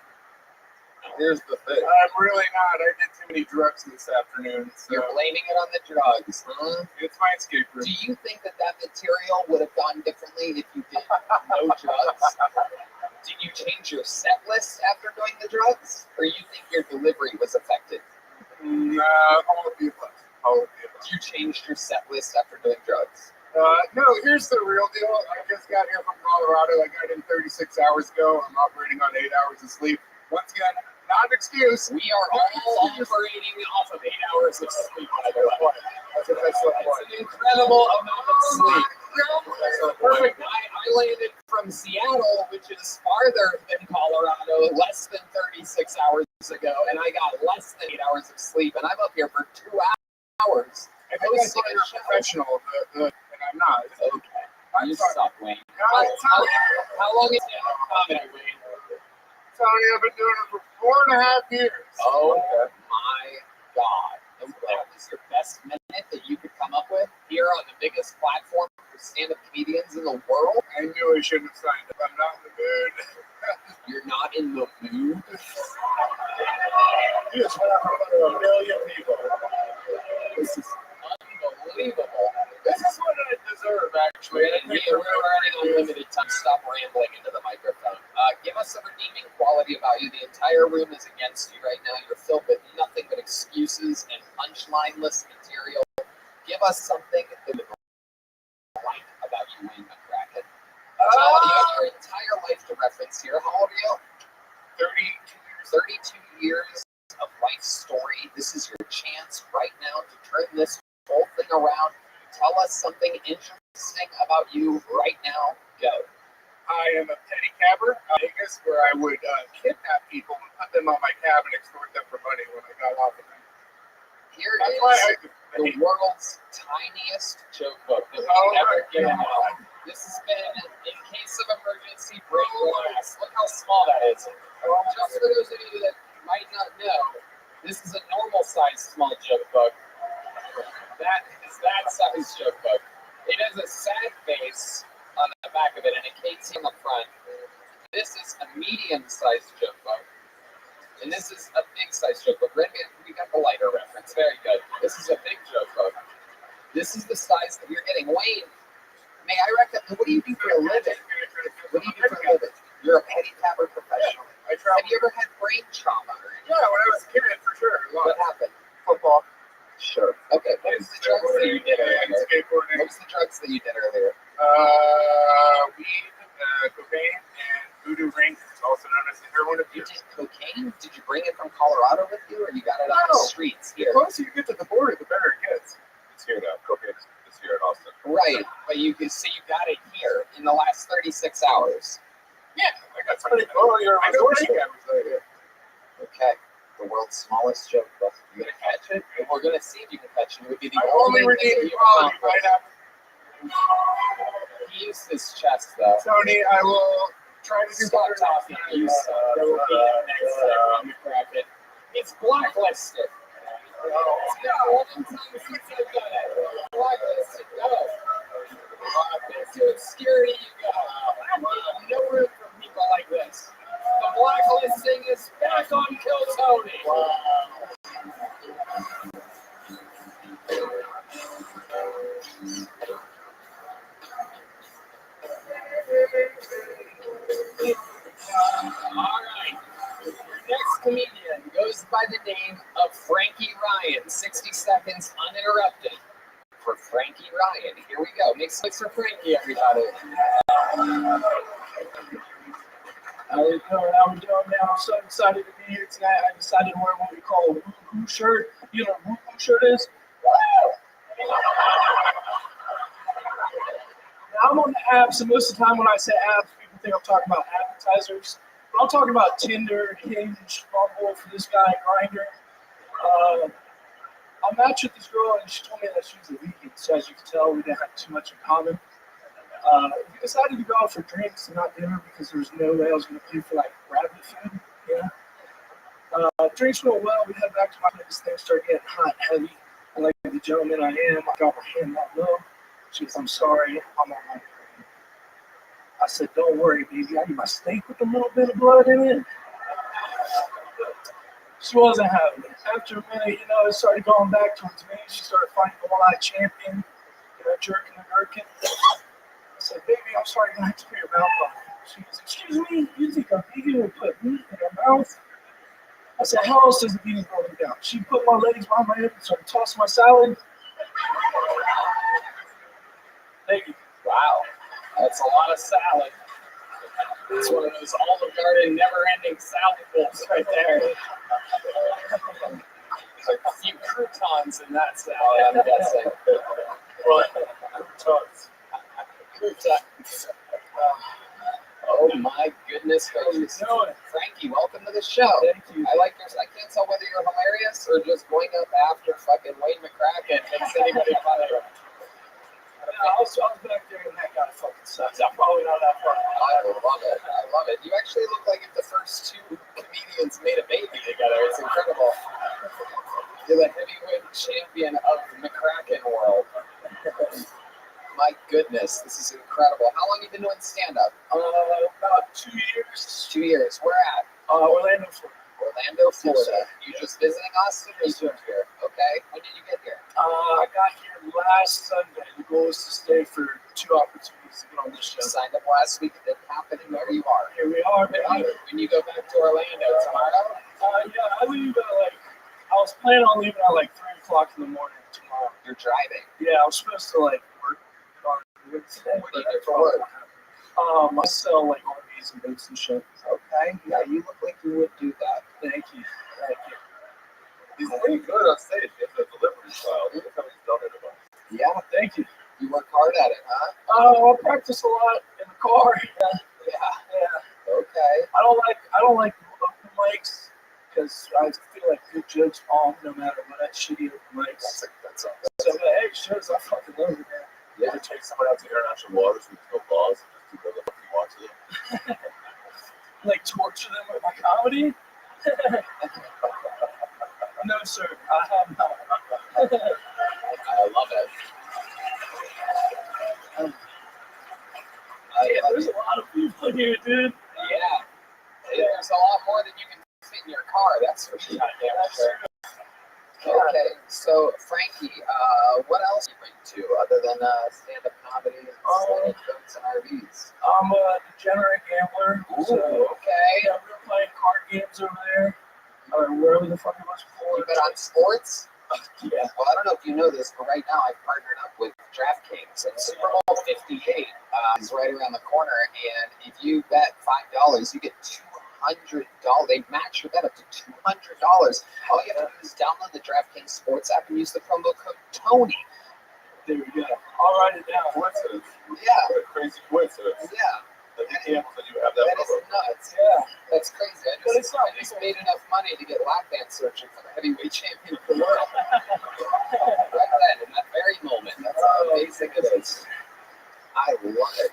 Here's the thing. I'm really not. I did too many drugs this afternoon. So. You're blaming it on the drugs, huh? It's my escape room. Do you think that material would have gone differently if you did no drugs? Did you change your set list after doing the drugs? Or you think your delivery was affected? No, all of the above. You changed your set list after doing drugs? No, here's the real deal. I just got here from Colorado. I got in 36 hours ago. I'm operating on 8 hours of sleep. Once again, not an excuse. We are all operating off of 8 hours of sleep, by the way. That's an incredible amount of sleep. Perfect. I landed from Seattle, which is farther than Colorado, less than 36 hours ago, and I got less than 8 hours of sleep, and I'm up here for 2 hours. I think that's why you're a professional, and I'm not. Okay. You suck, Wayne. How long is stand-up comedy, Wayne? Tony, I've been doing it for 4.5 years. Oh my God. That was your best minute that you could come up with here on the biggest platform for stand-up comedians in the world? I knew I shouldn't have signed up. I'm not in the mood. You're not in the mood? You just went out in front of 1 million people. This is unbelievable. This is what I deserve, actually. We're running on limited time. Stop rambling into the microphone. Give us a redeeming quality about you. The entire room is against you right now. You're filled with nothing but excuses and punchline-less material. Give us something that would like about you, Wayne McCracken. You have your entire life to reference here. How old are you? 32 years of life story. This is your chance right now to turn this whole thing around. Tell us something interesting about you right now. Go. I am a petty cabber in Vegas, where I would kidnap people and put them on my cab and extort them for money when I got off of them. Here is the world's tiniest joke book that we've ever given out. This has been in case of emergency break glass. Look how small that is. Just for those of you that might not know, this is a normal size small joke book. That is that size joke book. It has a sad face on the back of it and a KT on the front. This is a medium-sized joke book. And this is a big-sized joke book. Redman, we got the lighter reference. Very good. This is a big joke book. This is the size that you're getting. Wayne, may I recommend, what do you do for a living? What do you do for a living? You're a petty tapper professional. Have you ever had brain trauma? Yeah, when I was a kid, for sure. What happened? Football. Sure. Okay. What was the drugs that you did earlier? Skateboarding. What was the drugs that you did earlier? Weed, cocaine, and voodoo ring, also known as the heroin of You did cocaine? Did you bring it from Colorado with you, or you got it on the streets The here? closer you get to the border, the better it gets. It's here now. Cocaine is here in Austin. Right, but you got it here in the last 36 hours. Yeah, I got something. Oh, you're I know Okay. The world's smallest joke book. You gonna catch it? And we're gonna see if you can catch it. It would be the I only only thing redeem you quality right accomplished. now. He used his chest though. Tony, I will try to do Stop better talking. You suck. There will be a next time when you crack it. It's blacklisted. It's been a long time since I've done it. Blacklisted. Go. Into obscurity you go. No room for people like this. The blacklisting is back on Kill Tony. Alright. Your next comedian goes by the name of Frankie Ryan. 60 seconds uninterrupted for Frankie Ryan. Here we go. Make some noise for Frankie, everybody. How we doing? How we doing, man? I'm so excited to be here tonight. I decided to wear what we call a woo-hoo shirt. You know what a woo-hoo shirt is? Now, I'm on the apps, and most of the time when I say apps, people think I'm talking about appetizers. But I'm talking about Tinder, Hinge, Bumble, for this guy, Grindr. I matched with this girl, and she told me that she was a vegan. So as you can tell, we didn't have too much in common. We decided to go out for drinks and not dinner because there was no way I was going to pay for like rabbit food. Yeah. Drinks went well. We head back to my place. Things started getting hot, heavy. And like the gentleman I am, I got my hand that low. She goes, "I'm sorry, I'm on my way." I said, "Don't worry, baby. I need my steak with a little bit of blood in it." She wasn't having it. After a minute, it started going back towards me. She started fighting the one-eyed champion, jerking and gherkin. I said, "Baby, I'm sorry, you're going to have to put your mouth on it." She goes, "Excuse me, you think a vegan would put meat in her mouth?" I said, "How else does a vegan go down?" She put my legs behind my head and started tossing my salad. Thank you. Wow, that's a lot of salad. It's one of those Olive Garden never-ending salad bowls right there. A few croutons in that salad, I'm guessing. Croutons. Oh my goodness gracious. Frankie, welcome to the show. Thank you. I can't tell whether you're hilarious or just going up after fucking Wayne McCracken makes anybody funny. I was back there and that guy fucking sucks. I'm probably not that funny. I love it. You actually look like if the first two comedians made a baby together. It's incredible. You're the heavyweight champion of the McCracken world. My goodness, this is incredible. How long have you been doing stand-up? About 2 years. 2 years. Where at? Orlando, Florida. Orlando, Florida. You just visiting us or just here? Okay. When did you get here? I got here last Sunday. The goal is to stay for 2 opportunities to get on this show. Signed up last week. It didn't happen, and there you are. Here we are, man. When you go back to Orlando tomorrow? Yeah, I leave at I was planning on leaving at 3 o'clock in the morning tomorrow. You're driving? Yeah, I was supposed to work on Wednesday. What do you do for work? I sell RVs and boats and shit. Okay. Yeah, you look like you would do that. Thank you. He's pretty good on stage. He has a delivery style. Look how he's done it about. Yeah, thank you. You work hard at it, huh? I practice a lot in the car. Yeah. Okay. I don't like open mics because I feel like good jokes bomb no matter what. Shitty open mics. That's hey, shows I fucking love it, man. You ever take somebody out to international waters with no laws and just do whatever the fuck you want to them? Torture them with my comedy? No, sir. I have not. I love it. There's a lot of people here, dude. Yeah, That's for sure. Okay, so Frankie, what else do you bring to other than stand-up comedy and slinging boats and RVs? I'm a degenerate gambler. So, Okay. yeah, we were playing card games over there. Or wherever the fuck it was before. You bet on sports? Yeah. Well, I don't know if you know this, but right now I've partnered up with DraftKings, and Super Bowl 58 is right around the corner. And if you bet $5, you get $200. They match your bet up to $200. All you have to do is download the DraftKings Sports app and use the promo code Tony. There we go. I'll write it down. Coincidence. Yeah. What a crazy coincidence. Yeah. That you have that. That is nuts. Yeah. That's crazy. I just made enough money to get lap dance searching for the heavyweight champion of the world. Right then, in that very moment. That's how amazing it is. I love it.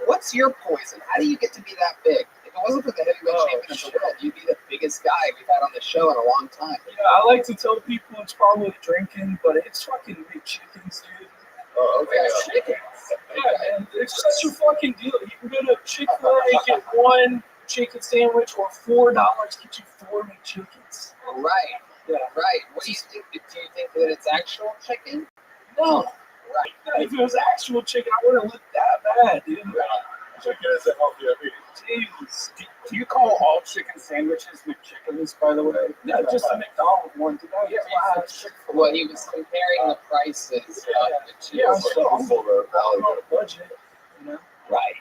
What's your poison? How do you get to be that big? If it wasn't for the heavyweight champion of the world, you'd be the biggest guy we've had on the show in a long time. Yeah, I like to tell people it's probably drinking, but it's fucking big chickens, dude. Oh, okay. Chickens. Yeah, man. It's such a fucking deal. You can go to Chick-fil-A, get one chicken sandwich, or $4 get you 4 McChickens. Right. Yeah. Right. What do you think? Do you think that it's actual chicken? No. Right. No, if it was actual chicken, I wouldn't look that bad, dude. Chicken is a healthy meat. Jeez. Do you call all chicken sandwiches McChickens, by the way? No, just a McDonald's one. Did I get my Chick-fil-A? Well, he was comparing the prices of the two. Yeah, I'm still on a budget, you know? Right.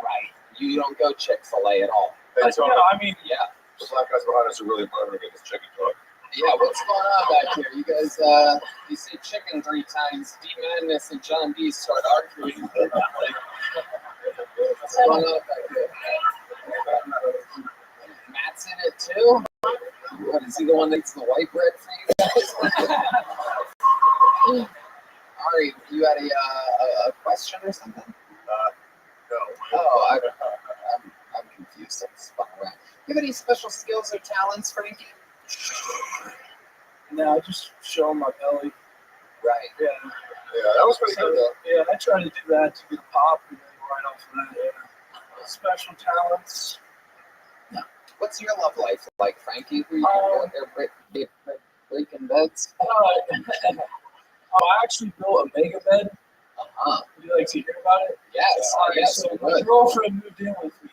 Right. You don't go Chick-fil-A at all. Hey, But, Tony, no, I mean, Yeah. the black guys behind us are really important to get this chicken talk. Yeah, what's going on back here? You guys, you say chicken 3 times. D Madness and John D start arguing. What's going on back here? Matt's in it too? What, is he the one that eats the white bread for you guys? Ari, you had a question or something? No. Oh, I'm confused. I'm spun around. You have any special skills or talents, Frankie? no, I just show them my belly. Right. Yeah. Yeah, that was pretty good though. Yeah, I try to do that to get a pop and then right off of that. Yeah. Special talents. What's your love life like, Frankie? Who you out there breaking beds? I actually built a mega bed. Would you like to hear about it? Yes. Yes. So my Good. girlfriend moved in with me,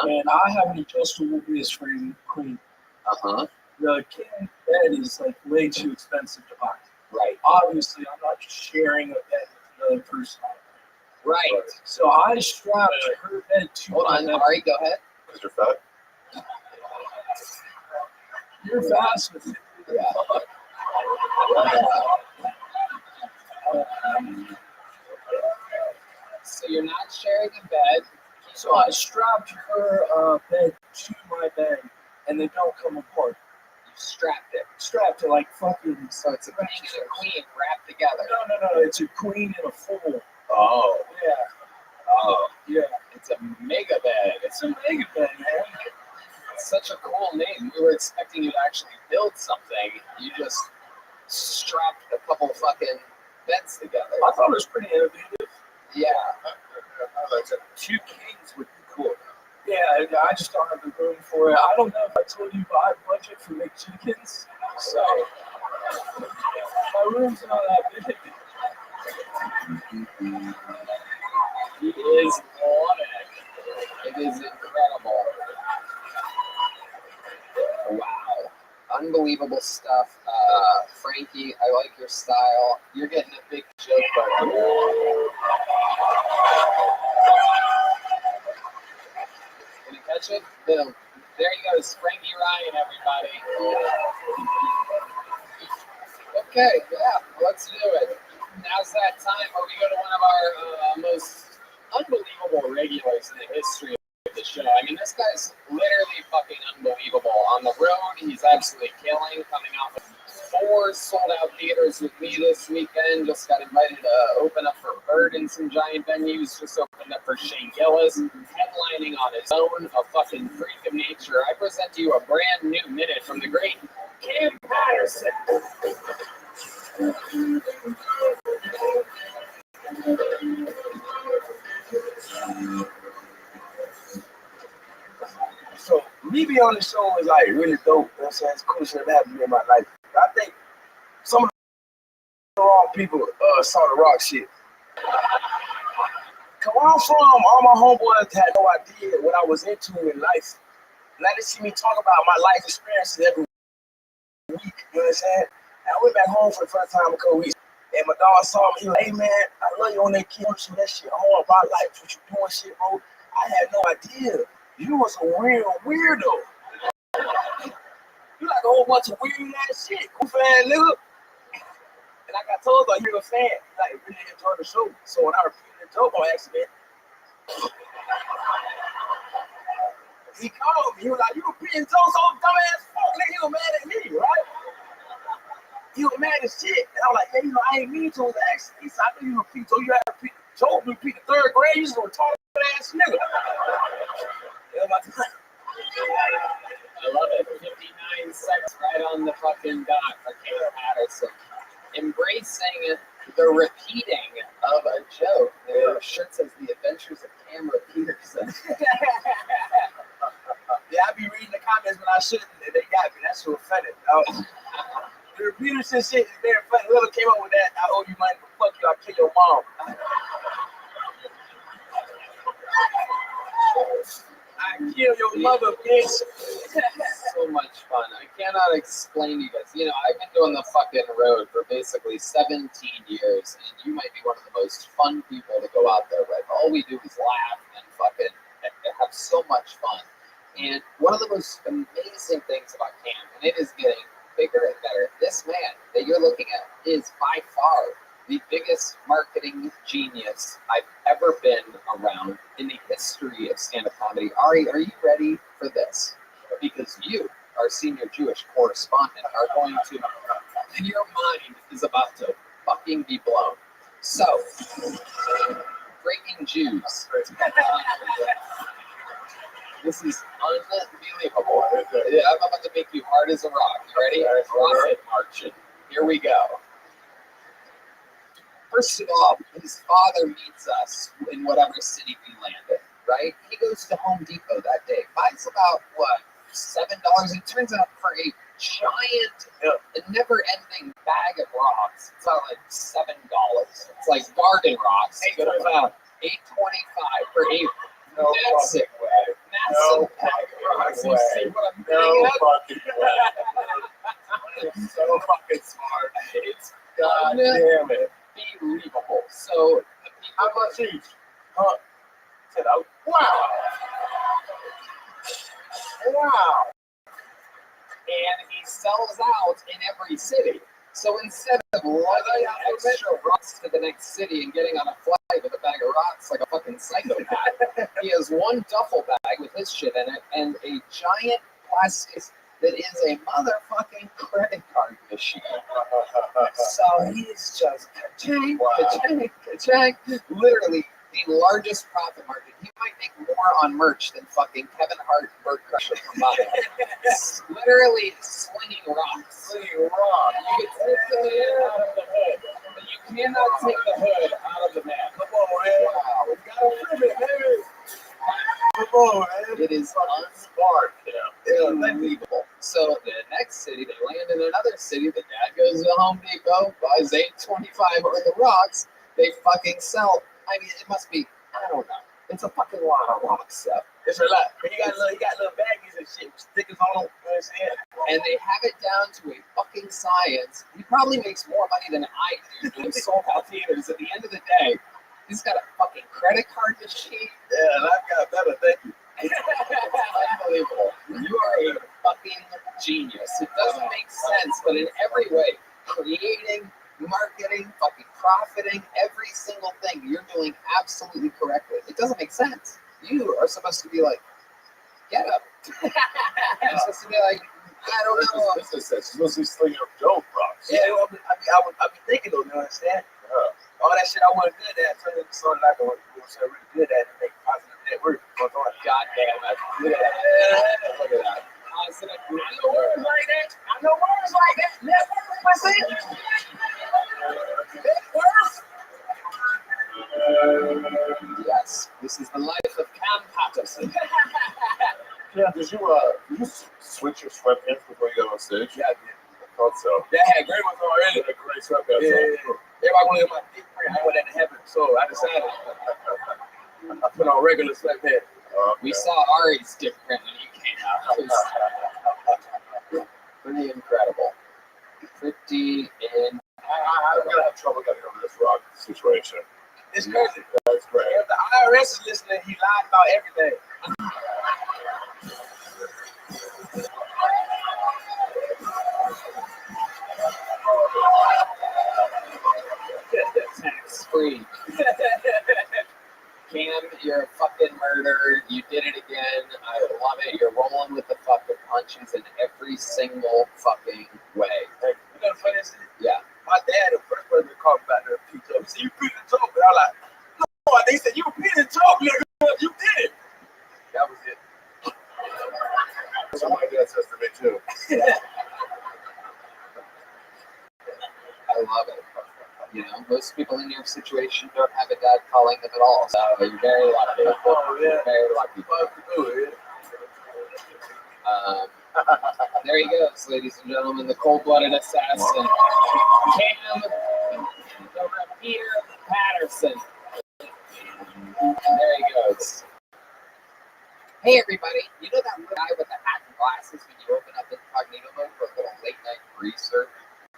and I have an adjustable base frame queen. The king bed is like way too expensive to buy. Right. Obviously, I'm not just sharing a bed with another person. Right. So I strapped her bed to Hold my on, bed. Ari, go ahead. Because you're fat. You're fast with it. Yeah. So you're not sharing a bed. So I strapped her bed to my bed, and they don't come apart. You strapped it. Strapped it like fucking. So it's a king and a queen wrapped together. No. It's a queen and a fool. Oh. Yeah. Oh. Yeah. It's a mega bed. It's a mega bed, man. It's such a cool name. We were expecting you to actually build something. You just strapped a couple fucking beds together. I thought it was pretty innovative. Yeah. That's it. 2 kings would be cool. Yeah, I just don't have the room for it. I don't know if I told you, but I budget for McChickens. So my room's not that big. He is on it. It is incredible. Wow. Unbelievable stuff. Frankie, I like your style. You're getting a big joke right here. Can you catch it? Boom. There he goes. Frankie Ryan, everybody. Okay, yeah, let's do it. Now's that time where we go to one of our most unbelievable regulars in the history of the show. I mean, this guy's literally fucking unbelievable. On the road, he's absolutely killing, coming off of 4 sold-out theaters with me this weekend. Just got invited to open up for Bird in some giant venues. Just opened up for Shane Gillis, headlining on his own, a fucking freak of nature. I present to you a brand new minute from the great Cam Patterson. So me being on the show is like really dope. You know what I'm saying? It's cool shit that happened to me in my life. I think some of the wrong people saw the rock shit. Cause where I'm from, all my homeboys had no idea what I was into in life. Now they see me talk about my life experiences every week. You know what I'm saying? And I went back home for the first time a couple weeks. And my dog saw me. He was like, hey man, I love you on that kid. I that shit all about life. What you doing shit, bro? I had no idea. You was a real weirdo. You like a whole bunch of weird ass shit. Goof ass nigga. And like I told her, you're a fan. Like, really enjoyed the show. So when I repeated the joke on accident, he called me. He was like, you repeating jokes on dumbass fuck. Nigga, he was mad at me, right? He was mad as shit. And I was like, yeah, I ain't mean to. It was an accident. He said, I knew you repeat. So you had to repeat the joke. You repeat the third grade. You just a retarded ass nigga. Yeah, my time. I love it. 59 seconds right on the fucking dot for Cam Patterson. Embracing the repeating of a joke. Their shirt says The Adventures of Cameron Peterson. Yeah, I be reading the comments when I shouldn't, and they got me. That's what offended. The Peterson shit is very funny. Whoever came up with that, I owe you money for fuck you, I'll kill your mom. I kill your mother, bitch. So much fun. I cannot explain to you guys. You know, I've been doing the fucking road for basically 17 years, and you might be one of the most fun people to go out there with. All we do is laugh and fucking have so much fun. And one of the most amazing things about Cam, and it is getting bigger and better, this man that you're looking at is by far the biggest marketing genius I've ever been around in the history of stand-up comedy. Ari, are you ready for this? Because you, our senior Jewish correspondent, are going to, and your mind is about to fucking be blown. So, breaking Jews. This is unbelievable. Yeah, I'm about to make you hard as a rock. You ready? Profit margin. Here we go. First of all, his father meets us in whatever city we landed, right? He goes to Home Depot that day, buys about, what, $7? It turns out for a giant, never-ending bag of rocks, it's about like $7. It's like garden rocks. $8.25 for a massive bag of rocks. You see what I'm doing? It's so fucking smart. It's God damn it. Unbelievable. So, how much each? Said, wow. Wow. And he sells out in every city. So instead of lugging extra rocks to the next city and getting on a flight with a bag of rocks like a fucking psychopath, he has one duffel bag with his shit in it and a giant plastic that is a motherfucking credit card machine. So he's just ka-chang, ka-chang, ka-chang. Literally the largest profit margin. He might make more on merch than fucking Kevin Hart and Bert Kreischer combined. Literally slinging rocks. Slinging rocks. You can take the hood out of the hood, but you cannot take the hood out of the man. Come on, man. Wow. We gotta flip it, baby. Come on, man. It is unsmart. Yeah. Unbelievable. So the next city, they land in another city. The dad goes to Home Depot, buys $8.25 worth of rocks. They fucking sell. I mean, it must be, I don't know. It's a fucking lot of rock stuff. It's a lot. He got little baggies and shit, stickers on them. You know what I'm saying? And they have it down to a fucking science. He probably makes more money than I do doing sold out theaters. At the end of the day, he's got a fucking credit card machine. Yeah, and I've got better, thank you. Unbelievable. You are a fucking genius. It doesn't make sense, but in every way, creating, marketing, fucking profiting, every single thing you're doing absolutely correctly. It doesn't make sense. You are supposed to be like, get up. You're supposed to be like, I don't know. This is supposed to be slinging up dope rocks. Yeah, I be thinking though, you understand? All that shit I wasn't good at, turning into something I was really good at and make positive network. God damn, I'm good at it. Look at that. Positive. I know words like that. Network, I say it. Yes, this is the life of Cam Patterson. Yeah. Did you switch your sweatpants before you got on stage? Yeah, I did. I thought so. Yeah, I had great ones already. Yeah, great sweatpants. Yeah. Everybody wanted my dick print. I went into heaven, so I decided I put on regular sweatpants. We saw Ari's dick print when he came out. It was pretty incredible. Pretty in. I'm gonna have trouble getting over this rock situation. It's crazy. That's great. If the IRS is listening, he lied about everything. Tax free. Cam, you're a fucking murderer. You did it again. I love it. You're rolling with the fucking punches in every single fucking way. Hey, you know the funniest thing? Yeah. My dad, the first person to call me back there, he said, "You beat the joke," and I was like, "No," they said, "You beat the joke, nigga. You did it." That was it. That's what my dad says to me too. I love it. You know, most people in your situation don't have a dad calling them at all, so you're very lucky. Oh, yeah. You're very lucky. There he goes, ladies and gentlemen, the cold-blooded assassin, Cam the Repeater Patterson. There he goes. Hey, everybody. You know that guy with the hat and glasses when you open up incognito mode for a little late-night research?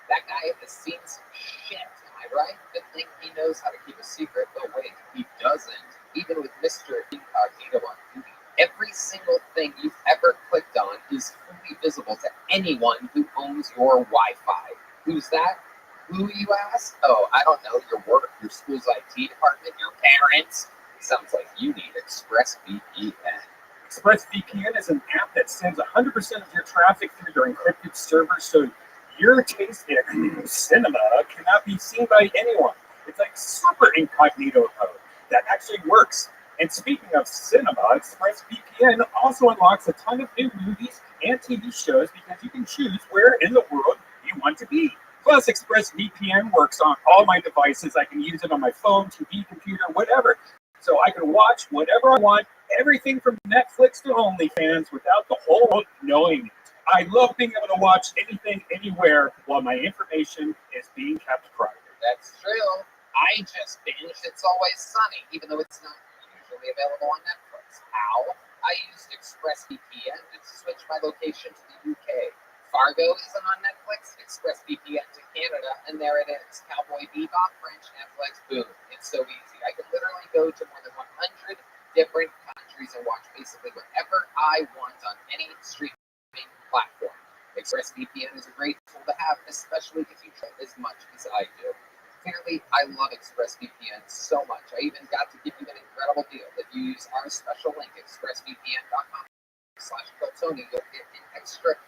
That guy has seen some shit, am I right? To think he knows how to keep a secret, but wait, he doesn't. Even with Mr. Incognito on duty, every single thing you've ever clicked on is fully visible to anyone who owns your Wi-Fi. Who's that? Who, you ask? Oh, I don't know. Your work, your school's IT department, your parents. Sounds like you need ExpressVPN. ExpressVPN is an app that sends 100% of your traffic through their encrypted servers, so your taste in cinema cannot be seen by anyone. It's like super incognito mode that actually works. And speaking of cinema, ExpressVPN also unlocks a ton of new movies and TV shows because you can choose where in the world you want to be. Plus, ExpressVPN works on all my devices. I can use it on my phone, TV, computer, whatever. So I can watch whatever I want, everything from Netflix to OnlyFans without the whole world knowing it. I love being able to watch anything, anywhere, while my information is being kept private. That's true. I just binged It's Always Sunny, even though it's not usually available on Netflix. How? I used ExpressVPN to switch my location to the UK. Fargo isn't on Netflix, ExpressVPN to Canada, and there it is. Cowboy Bebop, French Netflix, boom. It's so easy. I can literally go to more than 100 different countries and watch basically whatever I want on any streaming platform. ExpressVPN is a great tool to have, especially if you try as much as I do. Clearly, I love ExpressVPN so much. I even got to give you an incredible deal. If you use our special link, expressvpn.com/Kiltony, you'll get an extra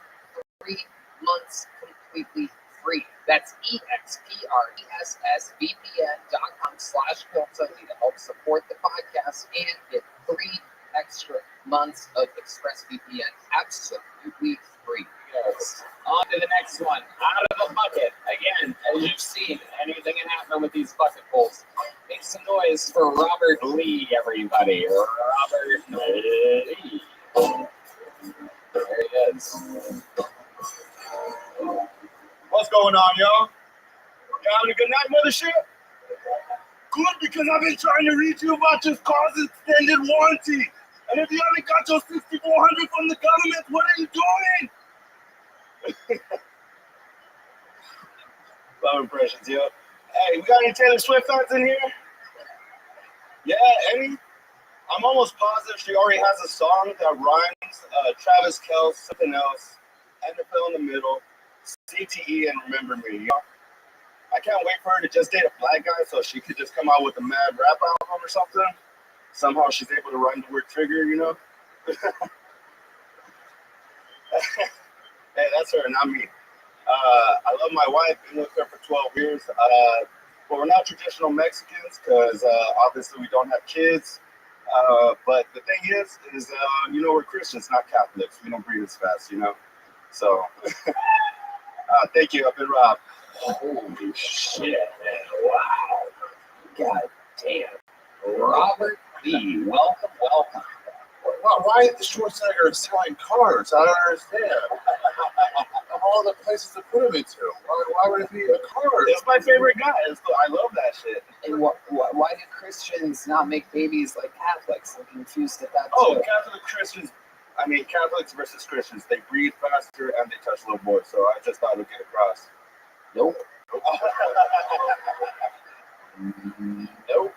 3 months completely free. That's expressvpn.com/Kiltony to help support the podcast and get 3 extra months of ExpressVPN absolutely free. Yes. On to the next one. Out of the bucket. Again, as you've seen, anything can happen with these bucketfuls. Make some noise for Robert Lee, everybody. Robert Lee. There he is. What's going on, y'all? You having a good night, mothership? Good, because I've been trying to reach you about your car's extended warranty. And if you haven't got your 6400 from the government, what are you doing? Love impressions, yo. Hey, we got any Taylor Swift fans in here? Yeah, any? I'm almost positive she already has a song that rhymes Travis Kelce, something else, and the fill in the middle, CTE, and Remember Me. You know? I can't wait for her to just date a black guy so she could just come out with a mad rap album or something. Somehow she's able to rhyme the word trigger, you know? Hey, that's her, not me. I love my wife, been with her for 12 years. But we're not traditional Mexicans because obviously we don't have kids. But the thing is you know, we're Christians, not Catholics. We don't breathe as fast, you know? So, thank you. I've been Rob. Holy shit, man. Wow. God damn. Robert Lee, welcome. Why is the Schwarzenegger selling cars? I don't understand. Of all the places to put him into, why would it be a car? It's my favorite guy. I love that shit. And why do Christians not make babies like Catholics? I'm confused at that Oh, too. Catholics versus Christians, they breathe faster and they touch little boys. So I just thought we'd get across. Nope. Nope.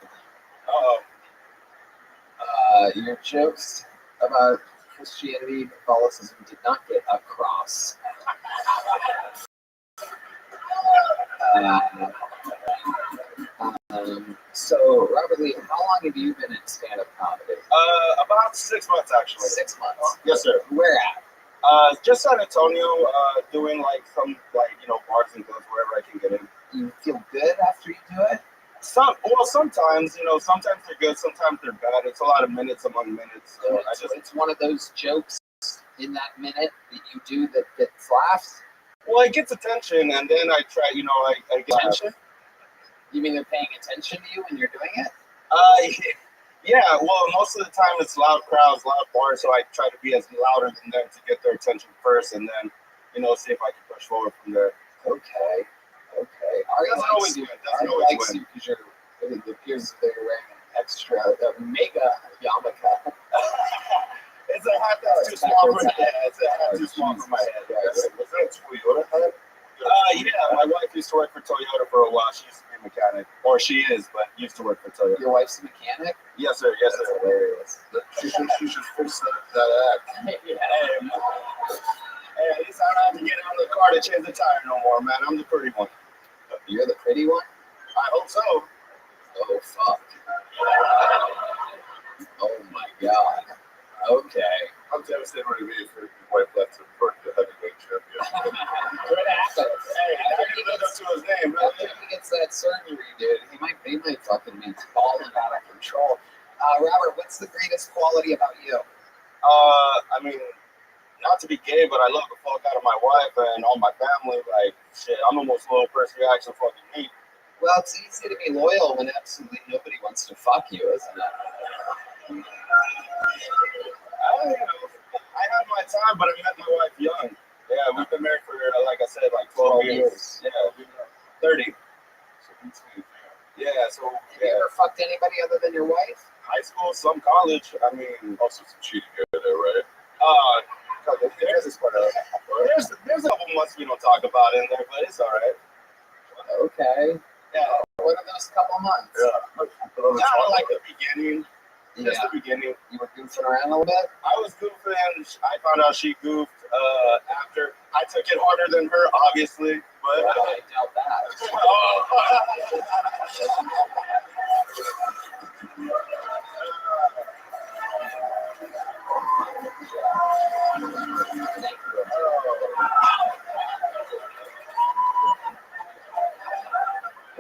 Your jokes about Christianity, Catholicism did not get across. So, Robert Lee, how long have you been in stand-up comedy? About 6 months actually. 6 months. Yes, sir. Where at? Just San Antonio, doing like some bars and clubs wherever I can get in. You feel good after you do it? Sometimes, sometimes they're good, sometimes they're bad. It's a lot of minutes among minutes. So it's one of those jokes in that minute that you do that gets laughs. Well, it gets attention, and then I try, I get attention. You mean they're paying attention to you when you're doing it? Yeah. Well, most of the time it's loud crowds, loud bars, so I try to be as louder than them to get their attention first, and then, see if I can push forward from there. Okay. That's always win. Because it appears they're wearing an extra mega yarmulke. It's a hat that's too small for my head. It's a hat too small for my head. Was that Toyota hat? Yeah, my wife used to work for Toyota for a while. She used to be a mechanic, or she is, but used to work for Toyota. Your wife's a mechanic? Yes, sir. Yes, That's sir. hilarious. She should fix that act. Hey, at least I don't have to get out of the car to change the tire no more, man. I'm the pretty one. You're the pretty one? I hope so. Oh, fuck. Oh, my God. Okay. I'm devastated when he for his wife left him for the heavyweight champion. What happened? Hey, After he lived up to his name. After he gets that surgery, dude, he might fucking be balling out of control. Robert, what's the greatest quality about you? Not to be gay, but I love the fuck out of my wife and all my family. Like, shit, I'm the most loyal person you actually fucking meet. Well, it's easy to be loyal when absolutely nobody wants to fuck you, isn't it? I had my time, but I met my wife young. Yeah, we've been married for, like I said, like 12 years. Yeah, 30. Yeah, so. Have you ever fucked anybody other than your wife? High school, some college. Also some cheating there, right? There's a couple months we don't talk about in there, but it's all right. Okay. Yeah. What are those couple months? Yeah. Like the beginning. Just the beginning. You were goofing around a little bit? I was goofing. I found out she goofed after. I took it harder than her, obviously. But I doubt that.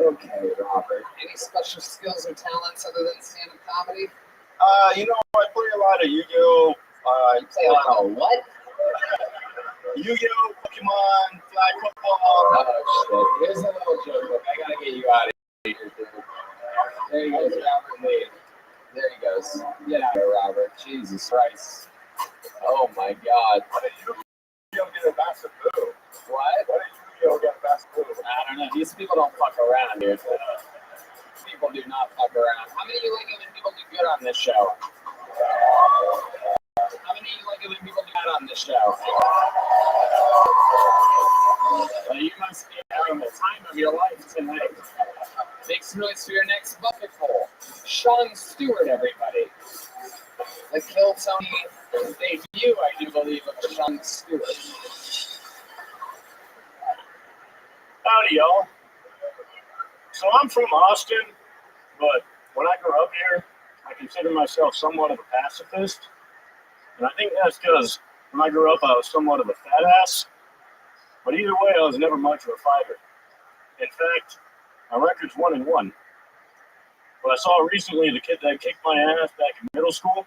Okay, Robert. Any special skills or talents other than stand-up comedy? I play a lot of Yu-Gi-Oh. You play a lot of what? Yu-Gi-Oh, Pokemon, flag football. Oh, shit. Here's a little joke. I gotta get you out of here, dude. There he goes, Robert Lee. There he goes. Get out of here, Robert. Jesus Christ. Oh, my God. Why did Yu-Gi-Oh get a massive boo? What? Why did Yu-Gi-Oh get a massive boo? I don't know. These people don't fuck around, dude. People do not fuck around. How many of you like it when people do good on this show? How many of you like it when people do bad on this show? Well, you must be having the time of your life tonight. Make some noise for your next bucketful. Sean Stewart, everybody. The Kill Tony debut, I do believe, of Sean Stewart. Howdy, y'all. So I'm from Austin, but when I grew up here, I consider myself somewhat of a pacifist. And I think that's because when I grew up, I was somewhat of a fat ass. But either way, I was never much of a fighter. In fact, my record's 1-1. But I saw recently the kid that kicked my ass back in middle school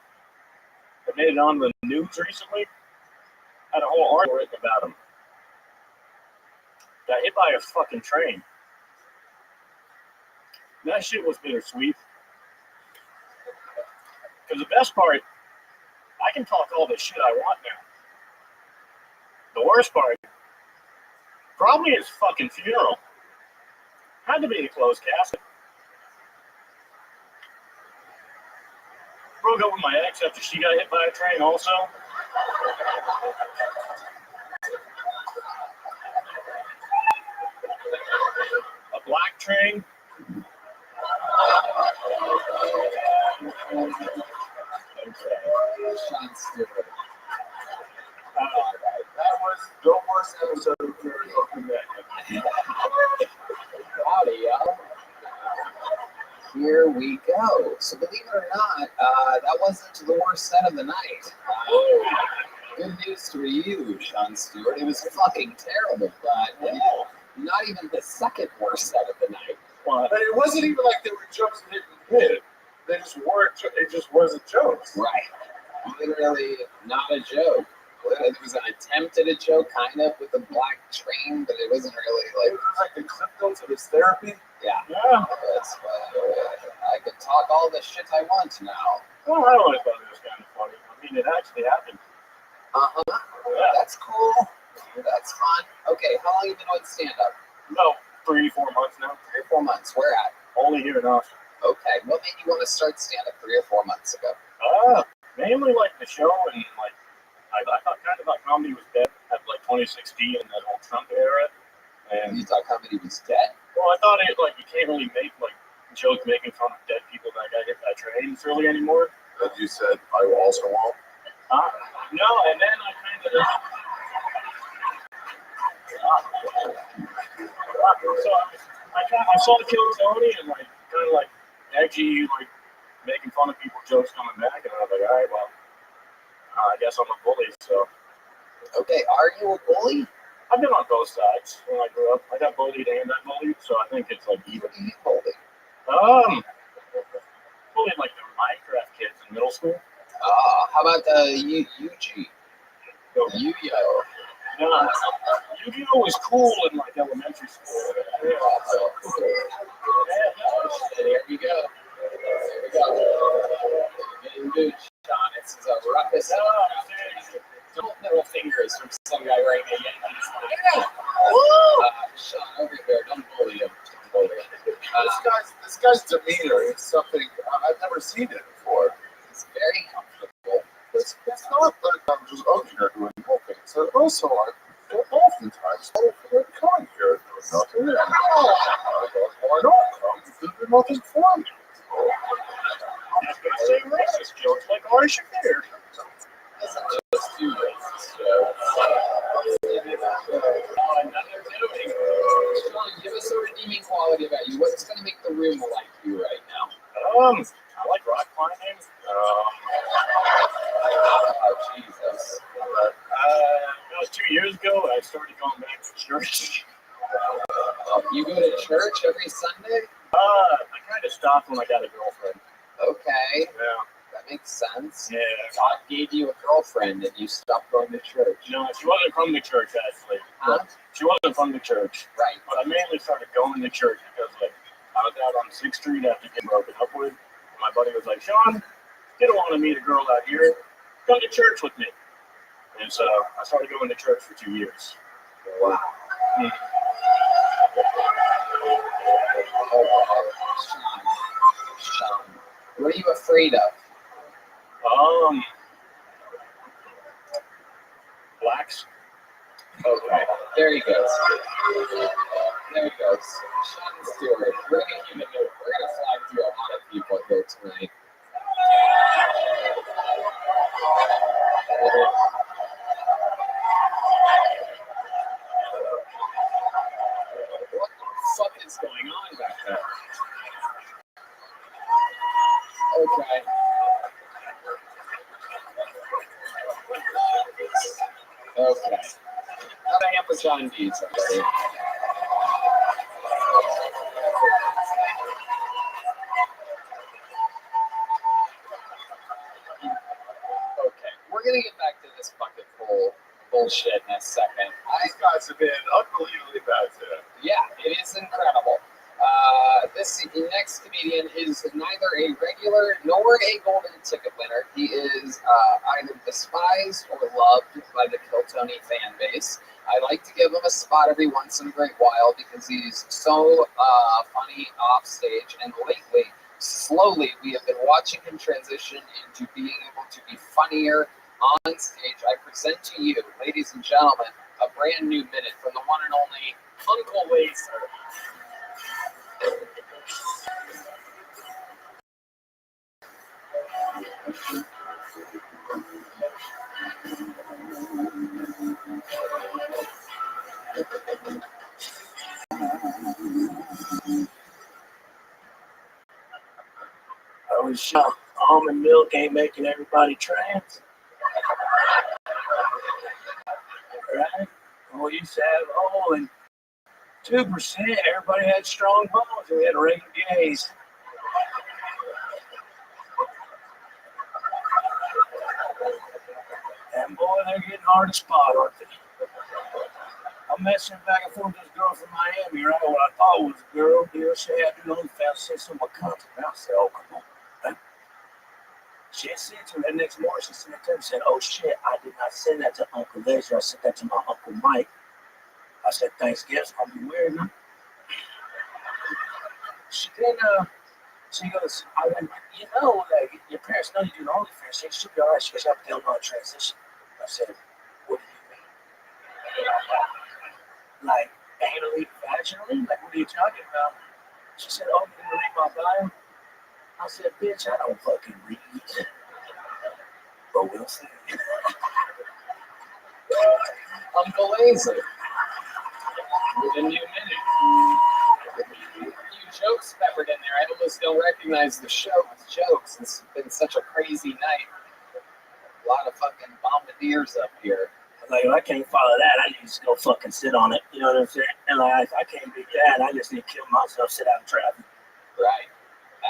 that made it on the news recently had a whole article written about him. Got hit by a fucking train. And that shit was bittersweet. Because the best part, I can talk all the shit I want now. The worst part, probably his fucking funeral. Had to be a closed casket. Broke up with my ex after she got hit by a train also. A black train. Okay. Sean Stewart. That was the worst episode of Karaoke Night. Howdy, y'all. Here we go. So believe it or not, that wasn't the worst set of the night. Good news for you, Sean Stewart. It was fucking terrible, but not even the second worst set of the night. And it wasn't even like they were jokes that didn't hit. They just weren't. It just wasn't jokes. Right. Literally not a joke. It was an attempt at a joke, kind of, with the black train, but it wasn't really like. It was like the clip notes of his therapy. Yeah. Yeah. I can talk all the shit I want now. Well, I always thought it was kind of funny. I mean, it actually happened. Yeah. That's cool. That's fun. Okay, how long have you been doing stand-up? No, 3-4 months now. 3 or 4 months. Where at? Only here in Austin. Okay. What made you want to start stand-up 3 or 4 months ago? Mainly like the show and like I thought kind of thought comedy was dead at like 2016 and that whole Trump era. And you thought comedy was dead? Well, I thought it like you can't really make like jokes making fun of dead people that got hit by trains really anymore. As you said, I also won't. No, and then I kind of. So I saw the Kill Tony and like kind of like edgy like making fun of people jokes coming back and I was like, all right, well. I guess I'm a bully, so. Okay, are you a bully? I've been on both sides when I grew up. I got bullied and I bullied, so I think it's like even. Bullied? Bullied like the Minecraft kids in middle school. How about the UG? Yu-Yo. No, Yu-Gi-Oh was cool in like elementary school. Yeah. Here we go. Here we go. Getting good, Sean. This is a roughest. Don't middle fingers from some guy wearing a Yankees hat. Sean, over here. Don't bully him. This guy's demeanor is something I've never seen it before. It's very comfortable. It's not that I'm just here doing nothing. So also, oftentimes, I'm coming here doing nothing. Why not come? There's nothing for me. Say racist jokes like Ari Shaffir. It's not just two racist jokes. Sean, give us a redeeming quality about you. What's going to make the room like you right now? I like rock climbing. Oh, Jesus. About 2 years ago, I started going back to church. You go to church every Sunday? I kind of stopped when I got a girlfriend. Okay. Yeah. That makes sense. Yeah. God gave you a girlfriend and you stopped going to church. No, she wasn't from the church, actually. Huh? She wasn't from the church. Right. But I mainly started going to church because, like, I was out on 6th Street after getting broken up with. And my buddy was like, Sean, you don't want to meet a girl out here. Come to church with me. And so I started going to church for 2 years. Wow. Sean, what are you afraid of? Blacks. Okay, there he goes. There he goes. Sean Stewart. We're gonna keep it moving. We're gonna fly through a lot of people here tonight. What the fuck is going on back there? Okay. Okay. How the amp was John Deeds, everybody? Okay, we're gonna get back to this fucking bullshit in a second. These guys have been unbelievably bad today. Yeah, it is incredible. This next comedian is neither a regular nor a golden ticket winner. He is either despised or loved by the Kill Tony fan base. I like to give him a spot every once in a great while because he's so funny off stage. And lately, slowly, we have been watching him transition into being able to be funnier on stage. I present to you, ladies and gentlemen, a brand new minute from the one and only Uncle Laser. I was shocked. Almond milk ain't making everybody trans. Right? We used to have, and 2%, everybody had strong bones, and we had regular gays. And boy, they're getting hard to spot, aren't they? I'm messing back and forth with this girl from Miami, right? What I thought was a girl. Here, say I do OnlyFans, say some of my content. And I said, oh, come on. Right? She said to me the next morning, she sent it to me and said, oh shit, I did not send that to Uncle Laser. I sent that to my Uncle Mike. I said, Thanksgiving's gonna be weird, man. She then, she goes, I went, like, your parents know you do OnlyFans. She should be all right. She goes, they'll know a transition. I said, what do you mean? Like, anally, vaginally? Like, what are you talking about? She said, oh, you gonna read my bio? I said, bitch, I don't fucking read. But we'll see. Uncle Laser. With a new minute. A few jokes peppered in there. I almost don't recognize the show with jokes. It's been such a crazy night. A lot of fucking bombardiers up here. Like, I can't follow that. I need to go fucking sit on it. You know what I'm saying? And like, I can't beat that. I just need to kill myself, sit out in traffic. Right.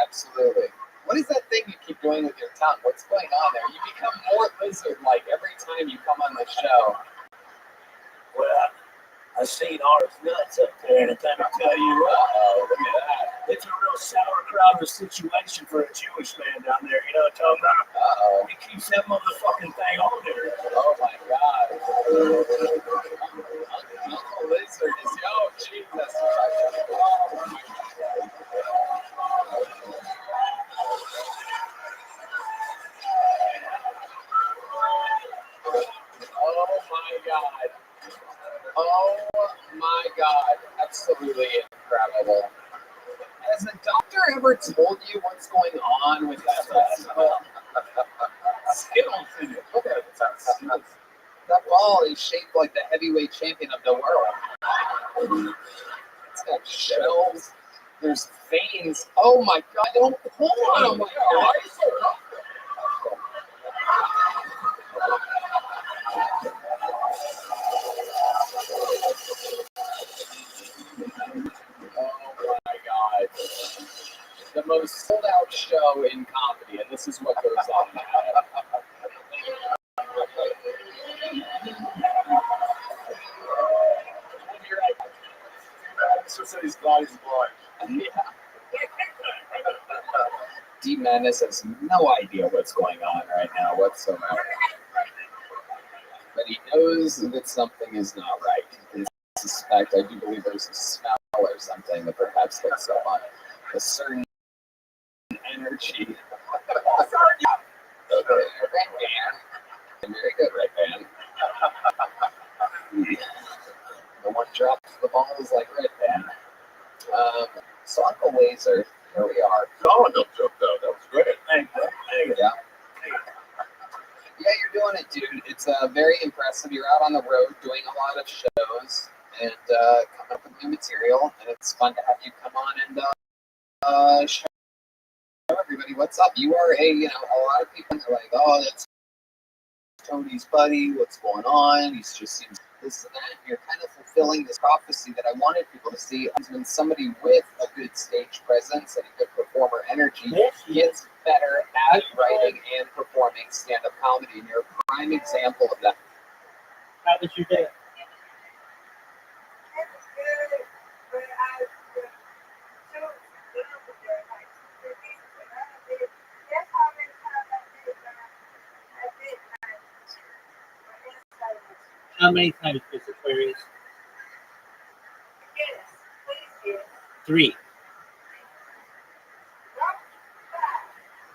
Absolutely. What is that thing you keep doing with your tongue? What's going on there? You become more lizard-like every time you come on the show. Well, I've seen all his nuts up there, and let me tell you, look at that. It's a real sauerkraut of a situation for a Jewish man down there. You know what I'm talking about? He keeps that motherfucking thing on there. Oh my God. Uncle Lizard is, Jesus. Oh my God. Oh my God. Absolutely incredible. Has a doctor ever told you what's going on with that Skittles in it? Look at it. That ball is shaped like the heavyweight champion of the world. It's got shells. There's veins. Oh my God. Don't pull on them like that. Why are you so rough? Oh my God. The most sold out show in comedy, and this is what goes on. His body's blind. Yeah. D Menace has no idea what's going on right now whatsoever. But he knows that something is not right. I suspect, I do believe there's a smell or something that perhaps picks up on a certain energy. Okay, Red Band. Very good, Red Band. The one drops the balls like Red Band. So Uncle Laser, here we are. Oh, no joke though. That was great. Thank you. Yeah. Yeah, you're doing it, dude. It's very impressive. You're out on the road doing a lot of shows and coming up with new material, and it's fun to have you come on and show everybody what's up. You are a lot of people are like, oh, that's Tony's buddy. What's going on? He just seems this and that. You're kind of fulfilling this prophecy that I wanted people to see. When somebody with a good stage presence and a good performer energy gets better at writing and performing stand-up comedy, and you're a prime example of that. How did you do? How many times, Miss Aquarius? Yes. 3.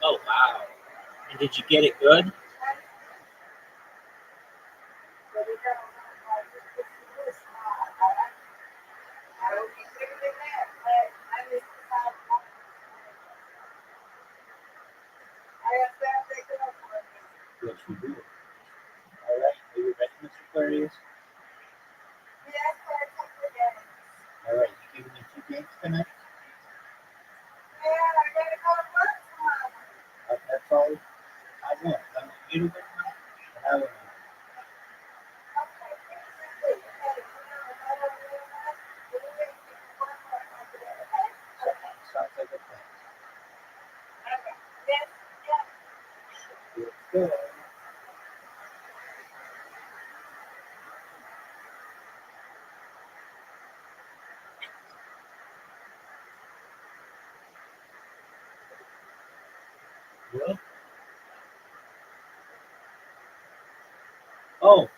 Oh, wow. And did you get it good? Yes, you do. All right. Are you ready, Miss Aquarius? All right. You giving me 2 games tonight? That's all I want. I want you to win one, and I win one. Sounds like a plan. Let's go. Well, oh,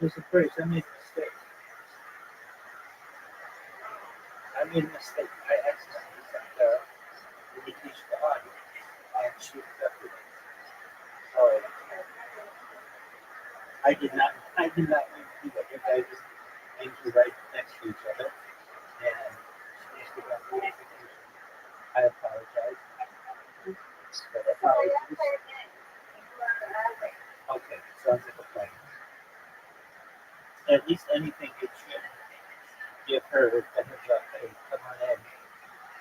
Miss Aquarius, I made a mistake. I accidentally sent the invitation to Audrey, and she accepted it. So I did not mean to do that. You guys just named you right next to each other, and she needs to go on the invitation. I apologize. But apologies. Okay, sounds like a plan. At least anything you should give her the heads up. Hey, come on in.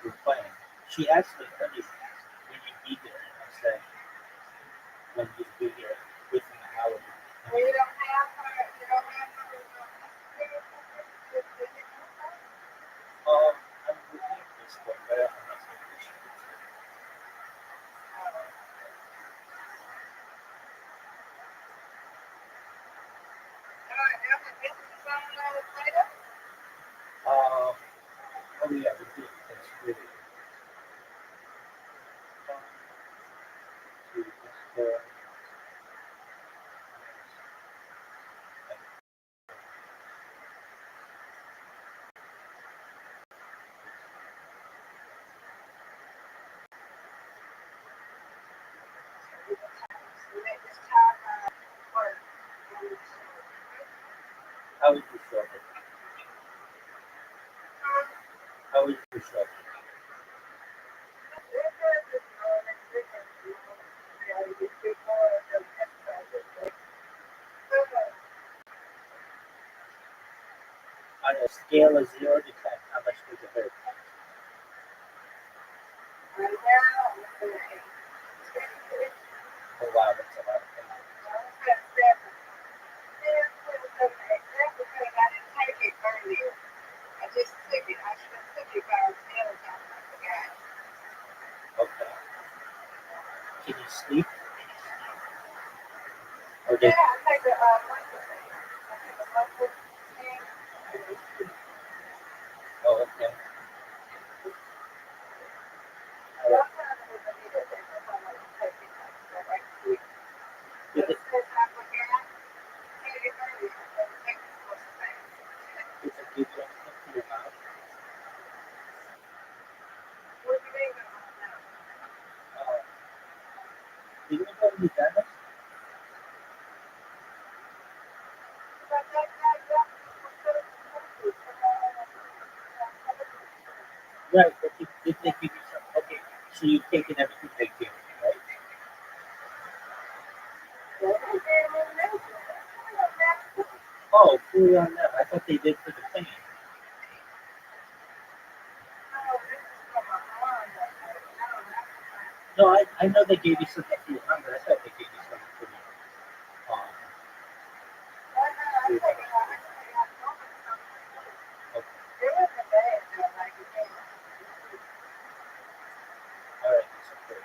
We're playing. She actually told me when you be there. I said when you be here within an hour. I'm looking at this one, but I'm not so sure. Oh yeah, we did. That's really fun to explore. How was your show? How was your show? On a scale of 0 to 10, how much does it hurt? Oh wow, that's a lot of pain. Okay. Can you sleep? Or did Oh, okay. Did it give you anything for your mouth? Did you go to the dentist? Right, but did they give you some? Okay, so you've taken everything they gave you, right? Oh, fully on them. I thought they did for the pain. No, I know they gave you something for your hunger. I thought they gave you something for your all right, it's okay.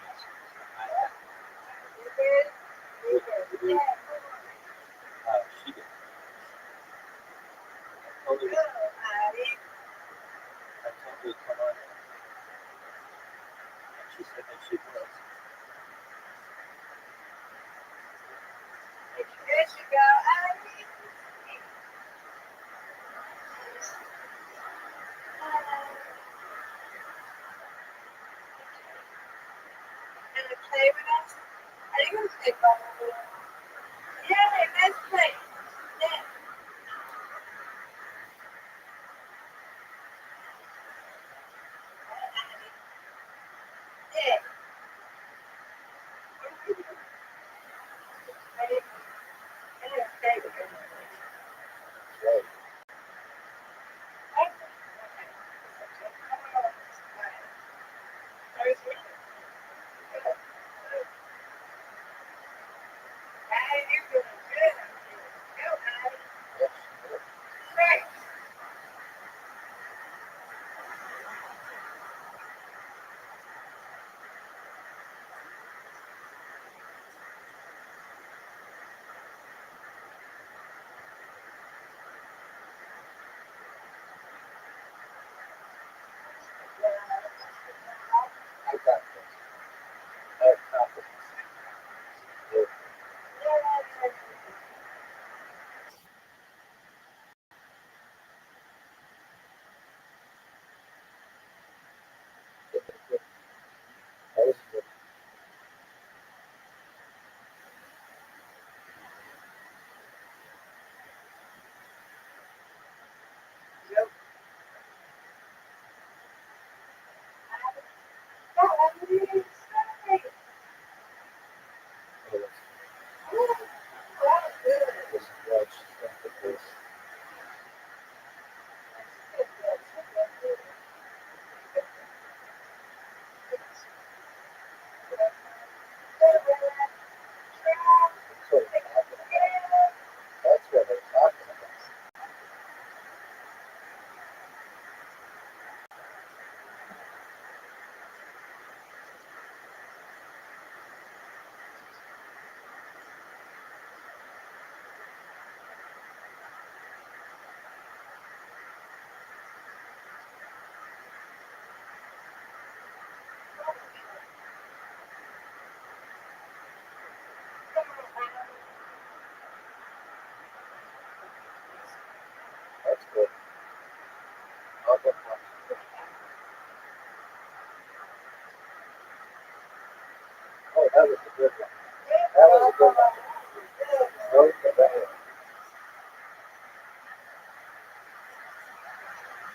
She did. I told her to come on in. And she said that she was.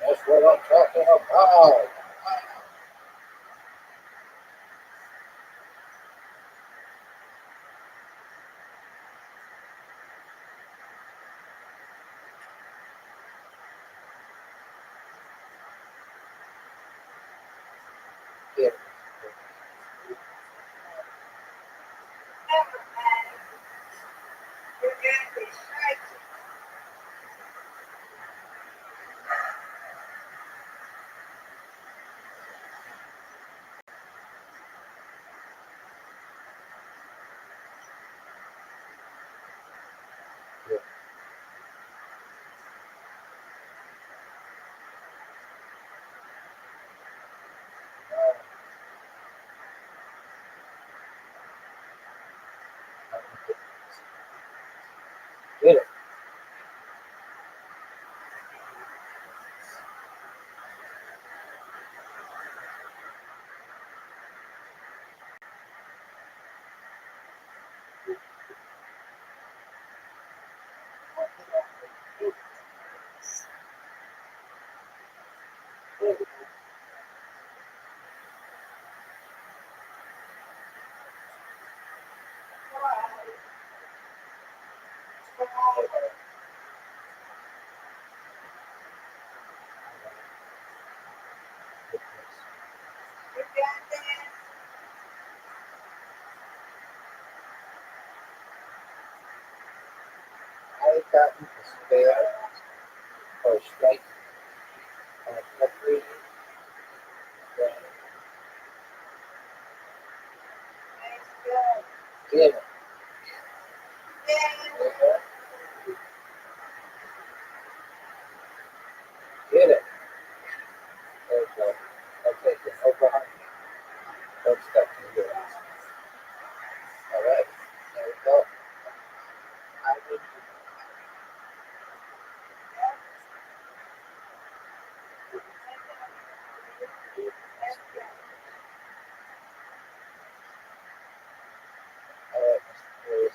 That's what I'm talking about. Yeah. Get it. I got to spare or strike on every get it. Get it. There you go. Okay, get over 100. Don't step to your ass. All right. There we go. I need all right, Mr. Lewis,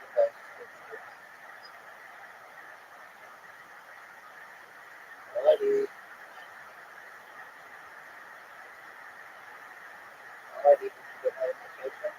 you guys alrighty. Alrighty. Did you get my invitation?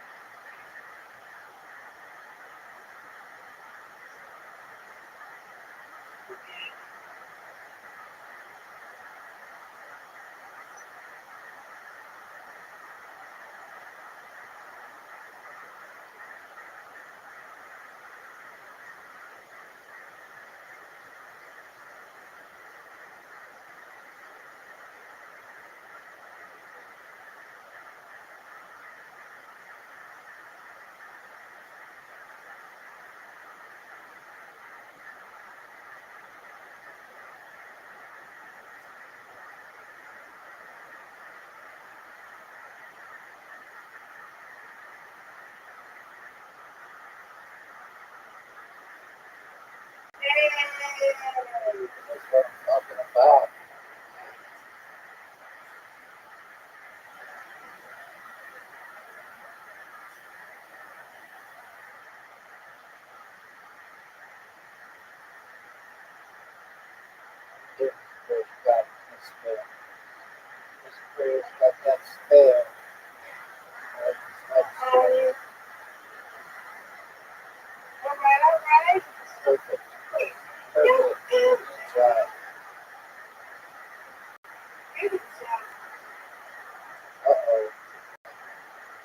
That's what I'm talking about. This Chris got this spell. This Chris got that spell. That's spell. Perfect. Perfect. Good job. Uh-oh.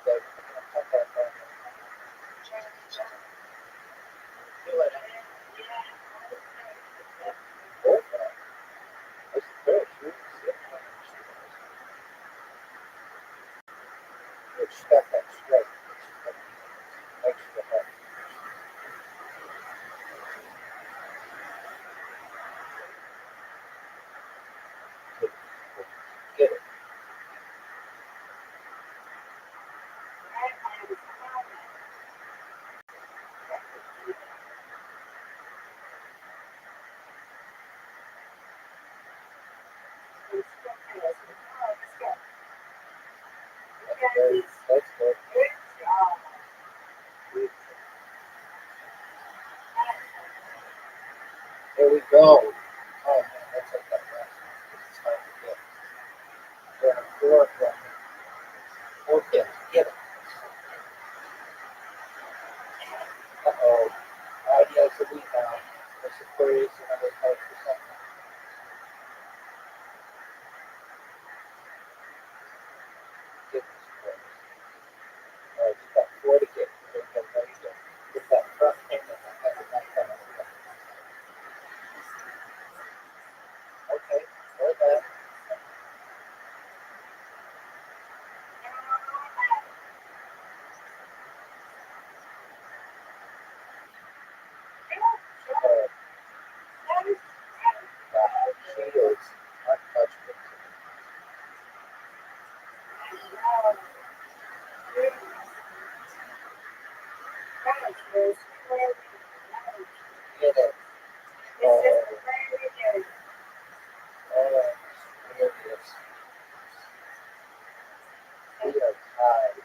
Okay, come back on. Do it. That's good. Step that straight. Extra hard. Get it. That's good. Here we go. Oh man, that's like that last one. It's hard to get. There are four from it. Okay, get it. Uh-oh. He has the rebound. That's Aquarius, another 5%. Get this Aquarius. All right, you got four to get. There you go. Get that front payment. That's a nice one. Okay, go back. She is untouchable. Get it. Oh, here it is. We are tied.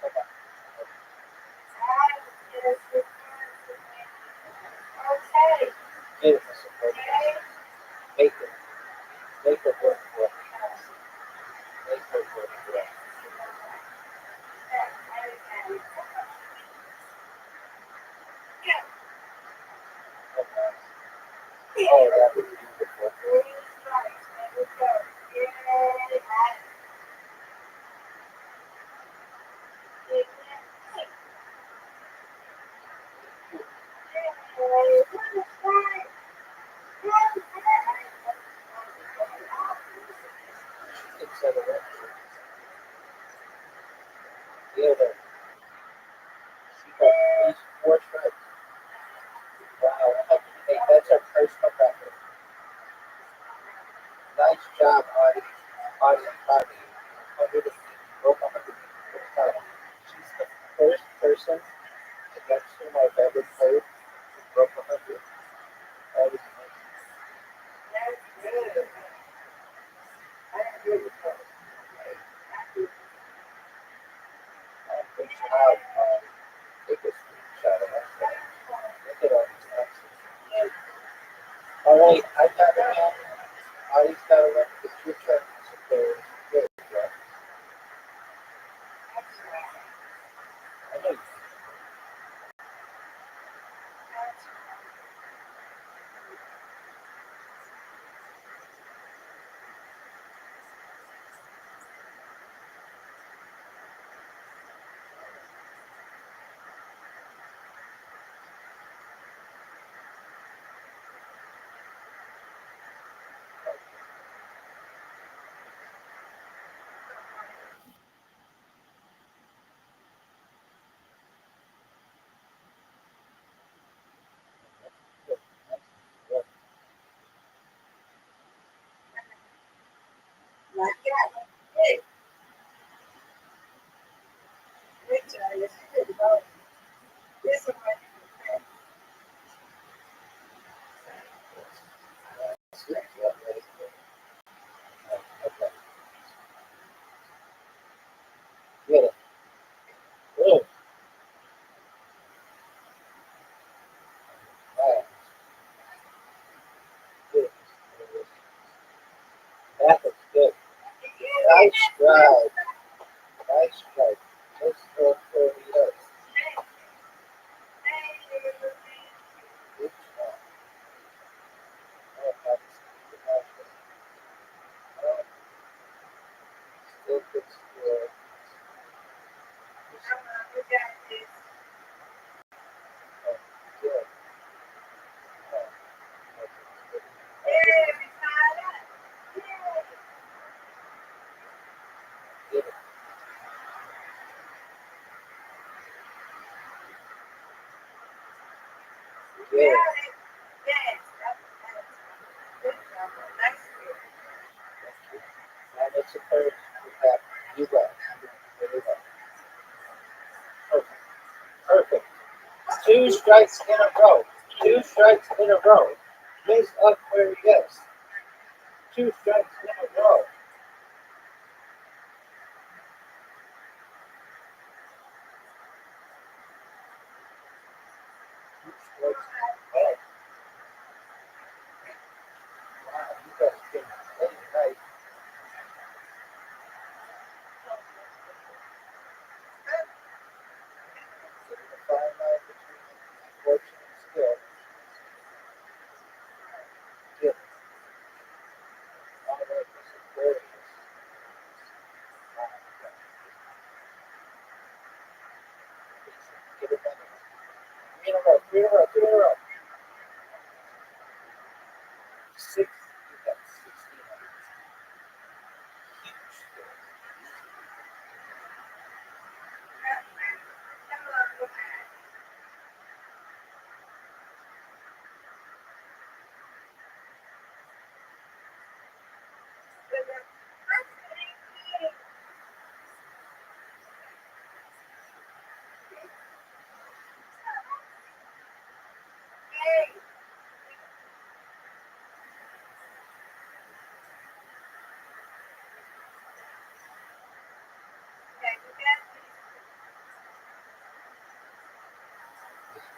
Come on. Get it, Mr. President. Make it. Make it work for us. Make it work for us. Oh, that was beautiful. She can set it up. Get her. She got 4 strikes. Wow. Hey, that's our personal record. Nice job, Audie. Audie. 100 broke 100 title. She's the first person against whom I've ever played who broke 100. That was amazing. Good job, Audie. Take a screenshot of that. Look at all these answers. All right, I got it, man. Audie's got to learn the two tricks. Good job. I know you. Nice drive. Nice drive. Let's go for the Good job. Oh, that's still good score. Good. Good. Now let's suppose we have you well. Very well. Perfect. Perfect. 2 strikes in a row. 2 strikes in a row. Miss Aquarius. 2 strikes in a row. Wow, you guys can play tonight. So the fine line between fortune and skill. Get all right, Miss Aquarius. Get it done. 3 in a row, 3 in a row, 3 in a row. 6, you got 16.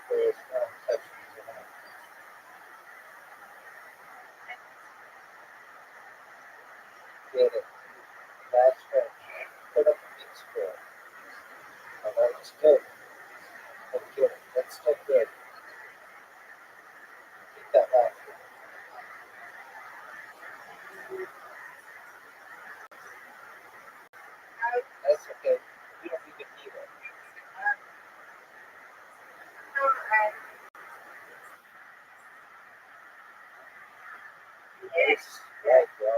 Aquarius now touching tonight. Get it. Last stretch. Put up a big score. Now that's good. Let's get it. That's still good. Get that last one. That's okay. You don't need to be there. Nice. Right, bro.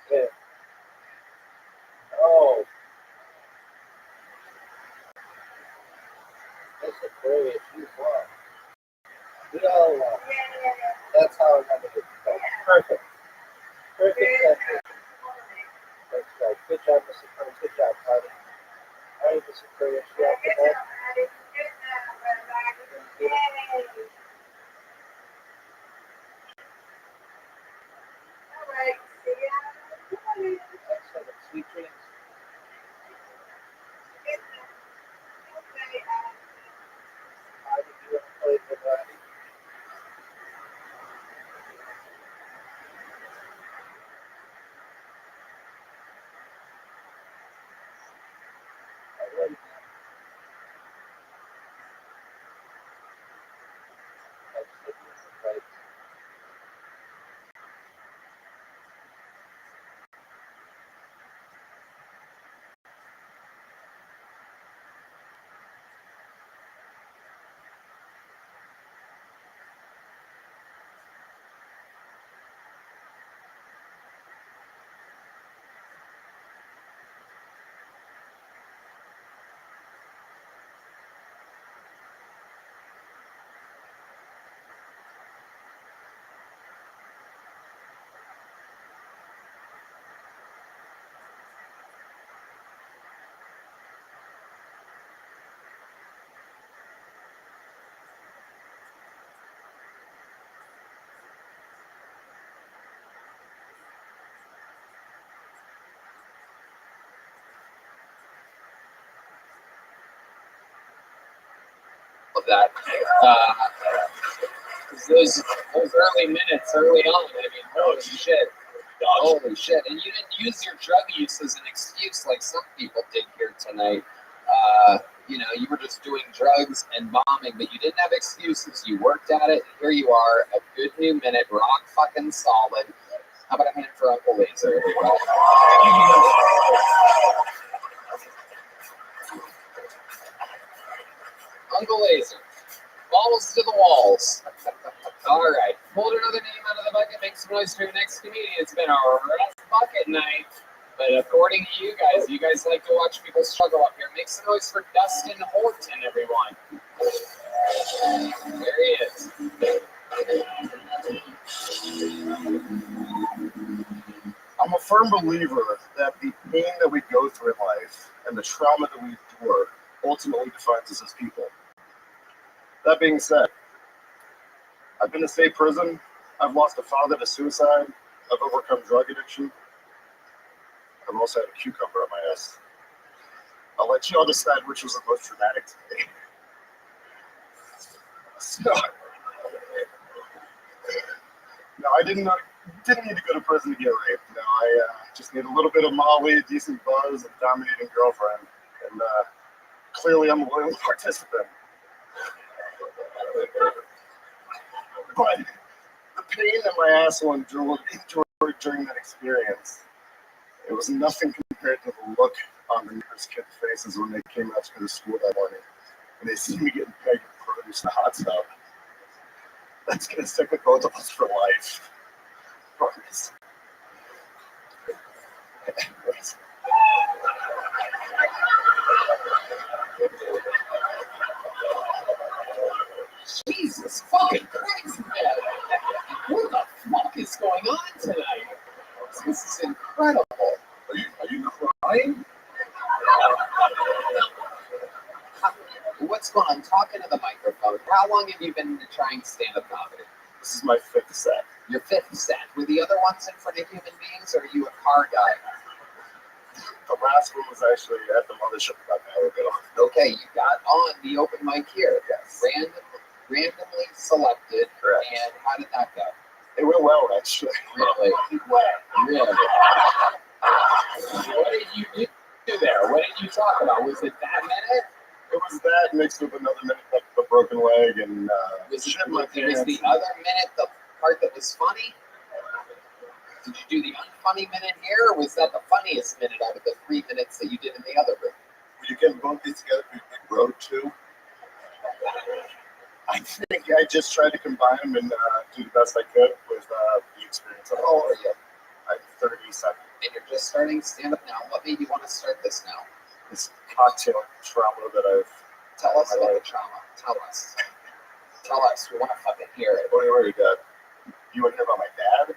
Good. Oh, Miss Aquarius, you won. We all won. That's how I wanted it to go. Perfect. Perfect effort. That's right. Good job, Miss Aquarius. Good job, buddy. All right, Miss Aquarius, you after that? Excellent. Sweet dreams. How did you want to play the body? All right. Excellent. Right. of that. 'Cause those early minutes, early on, I mean, holy shit. Holy shit. And you didn't use your drug use as an excuse like some people did here tonight. You know, you were just doing drugs and bombing, but you didn't have excuses. You worked at it. Here you are, a good new minute, rock fucking solid. How about a hand for Uncle Laser? Uncle Laser. Balls to the walls. All right. Pulled another name out of the bucket. Make some noise for your next comedian. It's been a rough bucket night. But according to you guys like to watch people struggle up here. Make some noise for Dustin Horton, everyone. There he is. I'm a firm believer that the pain that we go through in life and the trauma that we endure ultimately defines us as people. That being said, I've been to state prison. I've lost a father to suicide. I've overcome drug addiction. I've also had a cucumber on my ass. I'll let you all decide which was the most traumatic to me. So, no, I didn't need to go to prison to get raped. No, I just need a little bit of Molly, a decent buzz, and a dominating girlfriend. And clearly I'm a willing participant. But the pain that my asshole endured during that experience, it was nothing compared to the look on the neighbors' kids' faces when they came out to the school that morning and they see me getting pegged with produce and hot stuff. That's gonna stick with both of us for life. Promise. Anyways. Jesus fucking Christ, man. What the fuck is going on tonight? This is incredible. Are you crying? What's going on? Talking to the microphone. How long have you been trying stand-up comedy? This is my 5th set. Your 5th set. Were the other ones in front of human beings, or are you a car guy? The last one was actually at the mothership about an hour ago. Okay, you got on the open mic here. Yes. Randomly selected. Correct. And how did that go? It went well, actually. Really? Really? What did you do there? What did you talk about? Was it that minute? It was that mixed with another minute, like the broken leg and was shit in my pants. Was the other minute the part that was funny? Did you do the unfunny minute here, or was that the funniest minute out of the 3 minutes that you did in the other room? Well, you can bump these together for Big Road too. I think I just tried to combine them and do the best I could with the experience. How old are you? I'm 37. And you're just starting stand-up now. What made you want to start this now? This cocktail trauma that I've... Tell us about the trauma. Tell us. Tell us. We want to fucking hear it. What do you got? You want to hear about my dad?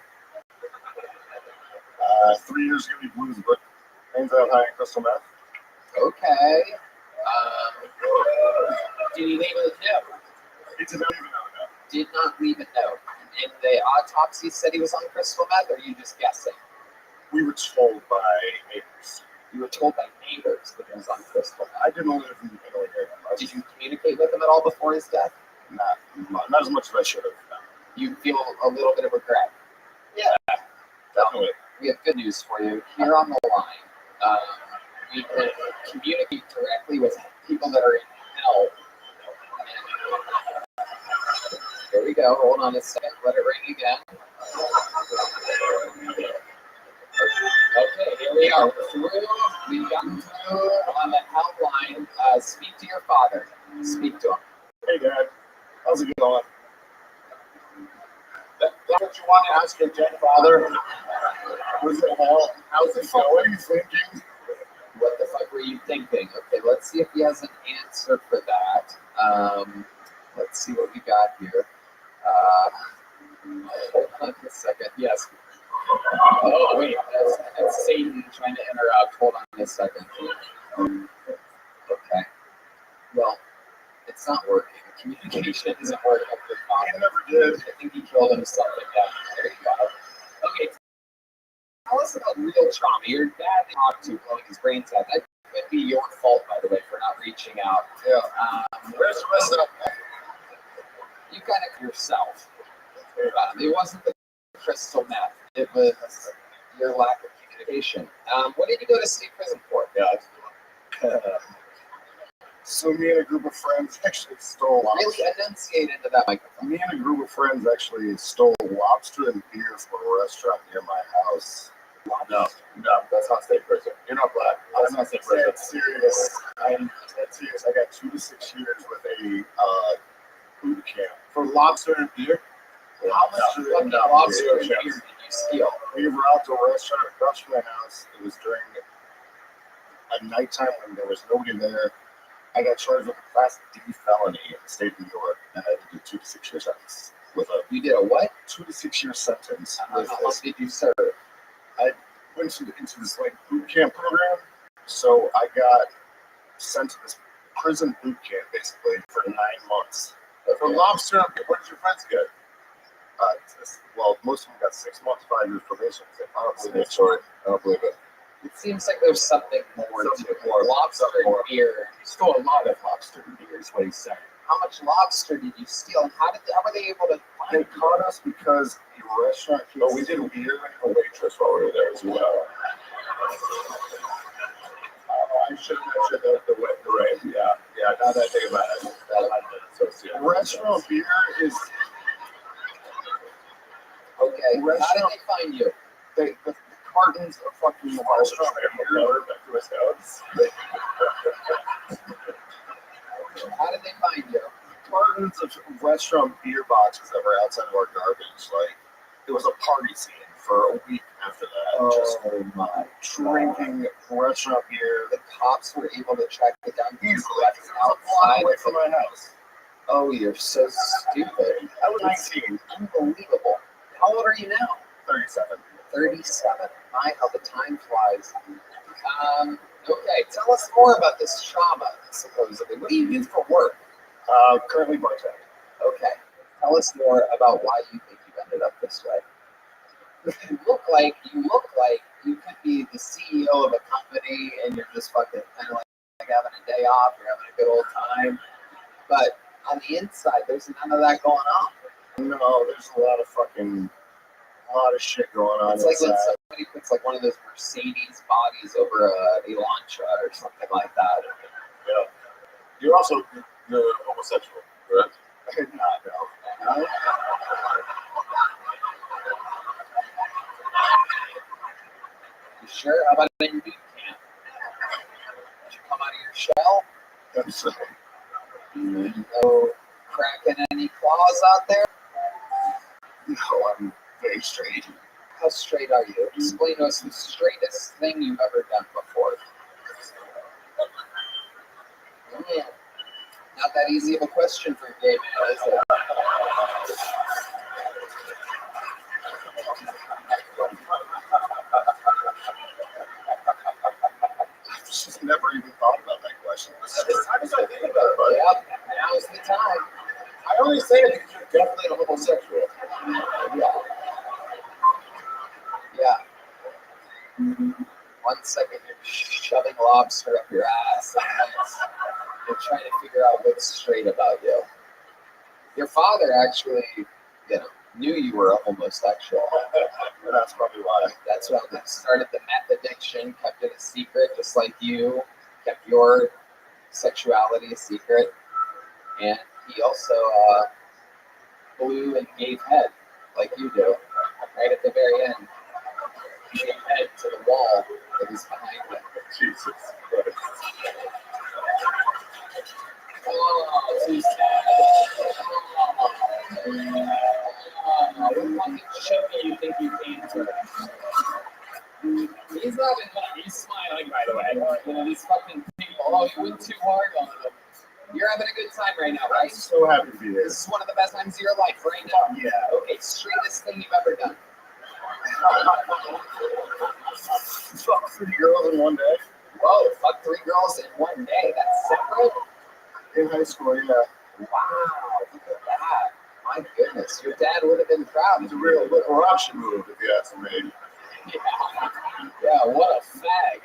3 years ago, he blew his brains out high in crystal meth. Okay. Did he leave a note? He did not even know that. Did not leave a note. And the autopsy said he was on crystal meth, or are you just guessing? We were told by neighbors. You were told by neighbors that he was on crystal meth. I didn't live in Italy very much. Did you communicate with him at all before his death? Not as much as I should have. No. You feel a little bit of regret? Yeah, definitely. We have good news for you. Here on the line, we can communicate directly with people that are in hell. Here we go. Hold on a second. Let it ring again. Okay, here we are. We've gotten through on the helpline. Speak to your father. Speak to him. Hey, Dad. How's it going? That's what you want to ask your dead father? What the hell? How's it going? What are you thinking? What the fuck were you thinking? Okay, let's see if he has an answer for that. Let's see what we got here. Hold on a second. Yes. Oh, wait. That's Satan trying to interrupt. Hold on a second. Okay. Well, it's not working. Communication isn't working with your father. He never did. I think he killed himself to death. There you go. Okay. Tell us about real trauma. Your dad talked to blowing his brains out. I've been might be your fault, by the way, for not reaching out. Yeah. Where's the rest of that? You kind of yourself. It wasn't the crystal meth. It was your lack of communication. What did you go to state prison for? Yeah. So me and a group of friends actually stole lobster. Really enunciate into that microphone. Me and a group of friends actually stole lobster and beer from a restaurant near my house. No, that's not state prison. You're not black. That's not state prison. That's serious. I'm dead serious. I got 2 to 6 years with a boot camp. For lobster and beer? How much fucking lobster and beer did you steal? We were out to a restaurant across from my house. It was during a nighttime when there was nobody there. I got charged with a Class D felony in the state of New York, and I had to do 2 to 6 year sentence. You did a what? 2 to 6 year sentence. How long did you serve? I went into this like boot camp program, so I got sent to this prison boot camp basically for 9 months. For lobster and beer, what did your friends get? Well, most of them got 6 months, 5 years probation. I don't believe that story. I don't believe it. It seems like there's something more to it. Lobster and beer. You stole a lot of lobster and beer, is what he's saying. How much lobster did you steal? And how were they able to find They caught us because the restaurant. Oh, we did beer and a waitress while we were there as well. I should have mentioned the right. Yeah. Now that I think about it, restaurant beer is okay. How did they find you? The cartons of fucking restaurant beer back to his house. How did they find you? Cartons of restaurant beer boxes that were outside of our garbage. Like, it was a party scene for a week after that. Just my drinking restaurant beer. The cops were able to track it down Easily. outside Away from my house. Oh, you're so stupid. I was 19. Unbelievable. How old are you now? 37. 37. My, how the time flies. Okay, tell us more about this trauma, supposedly. What do you do for work? Currently bartending. Okay. Tell us more about why you think you ended up this way. You look like you could be the CEO of a company and you're just fucking kind of like having a day off, you're having a good old time. But on the inside, there's none of that going on. No, there's a lot of shit going on. It's like when somebody puts like one of those Mercedes bodies over a Elantra or something like that. Yeah. You're also homosexual, correct? No. You sure? How about in your boot camp? Did you come out of your shell? No cracking any claws out there? No, I'm very straight. How straight are you? Explain to us the straightest thing you've ever done before. Not that easy of a question for a gay man, is it? I've just never even thought about that question. How did I think about it, buddy? Yeah, now's the time. I only say it because you're definitely a homosexual. Yeah. 1 second you're shoving lobster up your ass, and you're trying to figure out what's straight about you. Your father actually, knew you were a homosexual. That's probably why. That's why they started the meth addiction, kept it a secret, just like you kept your sexuality a secret. And he also blew and gave head, like you do, right at the very end. He gave head to the wall that was behind him. Jesus Christ. Oh, too sad. What fucking show do you think you came to? He's not in that. He's smiling, by the way. These fucking people, you went too hard on them. You're having a good time right now, right? I'm so happy to be here. This is one of the best times of your life right now. Yeah. Okay, straightest thing you've ever done. Fuck 3 girls in one day. Whoa, fuck 3 girls in one day. That's separate? In high school, yeah. Wow, look at that. My goodness, your dad would have been proud. It's a real little Rothschild move, if you ask me. Yeah, what a fag.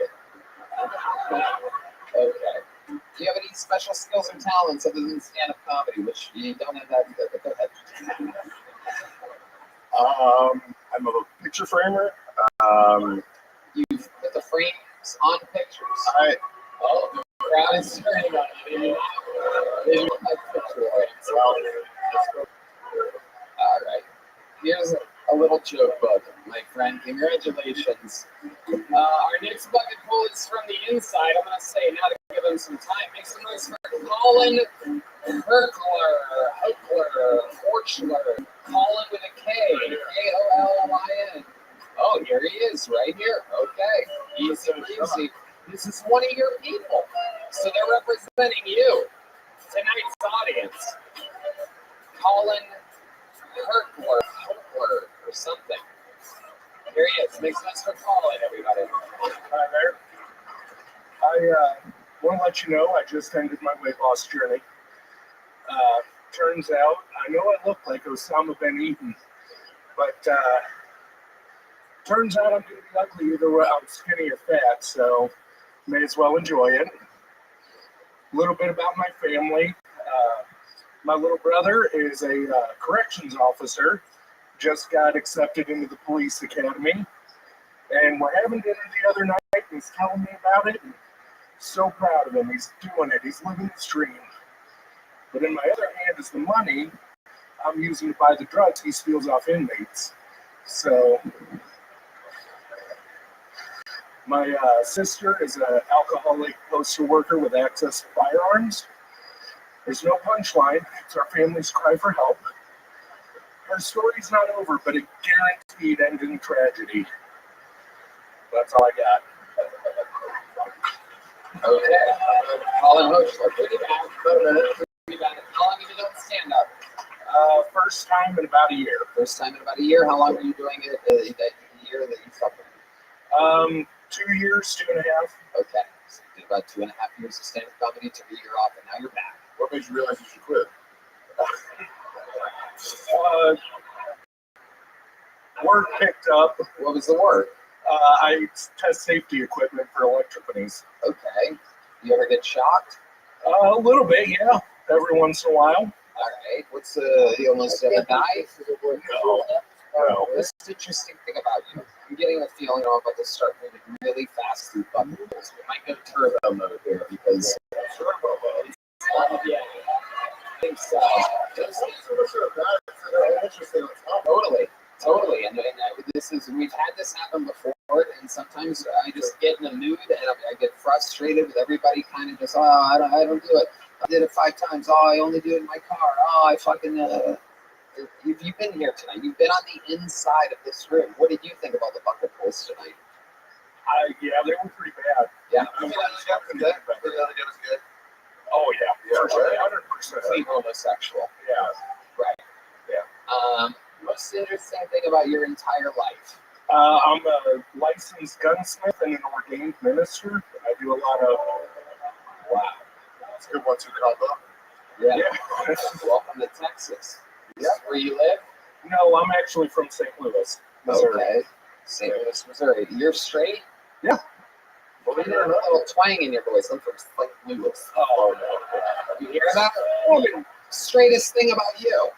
special skills or talents other than stand-up comedy? Which you don't have that either, but go ahead. I'm a picture framer. You've put the frames on pictures. Oh, the crowd is turning on you. They do like picture frames. All right. Here's a little joke book, my friend. Congratulations. Our next bucket pull is from the inside. I'm going to say now to give him some time. Make some noise for Colin Forchler. Colin with a K. K-O-L-L-I-N. Oh, here he is, right here. Okay. Easy peasy. This is one of your people. So they're representing you. Tonight's audience. Colin Herkler or something. Here he is. Make some noise for Colin, everybody. Hi there. I want to let you know I just ended my weight loss journey. Turns out, I know I look like Osama bin Laden, but turns out I'm going to be ugly either way. I'm skinny or fat, so may as well enjoy it. A little bit about my family. My little brother is a corrections officer, just got accepted into the police academy, and we're having dinner the other night, and he's telling me about it, and so proud of him. He's doing it. He's living his dream. But in my other hand is the money I'm using to buy the drugs he steals off inmates. So my sister is an alcoholic postal worker with access to firearms. There's no punchline. It's our family's cry for help. Our story's not over, but a guaranteed end in tragedy. That's all I got. Okay. Colin Hochler, pretty bad. How long have you done stand-up? First time in about a year. First time in about a year. How long were you doing it? That year that you suffered? 2 years, 2.5. Okay. So you did about 2.5 years of stand-up comedy, took a year off, and now you're back. What made you realize you should quit? Work picked up. What was the work? I test safety equipment for electricians. Okay. You ever get shocked? A little bit, yeah. Every once in a while. All right. What's you almost ever die? No. This is the interesting thing about you. I'm getting a feeling I'm about to start moving really fast through bucket pulls. We might go turbo mode here because yeah. I think so. Totally. And this is, we've had this happen before, and sometimes I just get in a mood and I get frustrated with everybody kind of just, I don't do it. I did it 5 times. I only do it in my car. I fucking, you've been here tonight. You've been on the inside of this room. What did you think about the bucket pulls tonight? Yeah, they were pretty bad. Yeah. Oh, yeah. For sure. 100%. Complete homosexual. Yeah. Right. Yeah. Most interesting thing about your entire life? I'm a licensed gunsmith and an ordained minister. I do a lot of... Wow. That's a good one, too, combo. Yeah. Welcome to Texas. Is this where you live? No, I'm actually from St. Louis, Missouri. Okay. St. Louis, Missouri. You're straight? Yeah. Well, you got a little twang in your voice. I'm from St. Louis. Oh, no. You hear that? Straightest thing about you?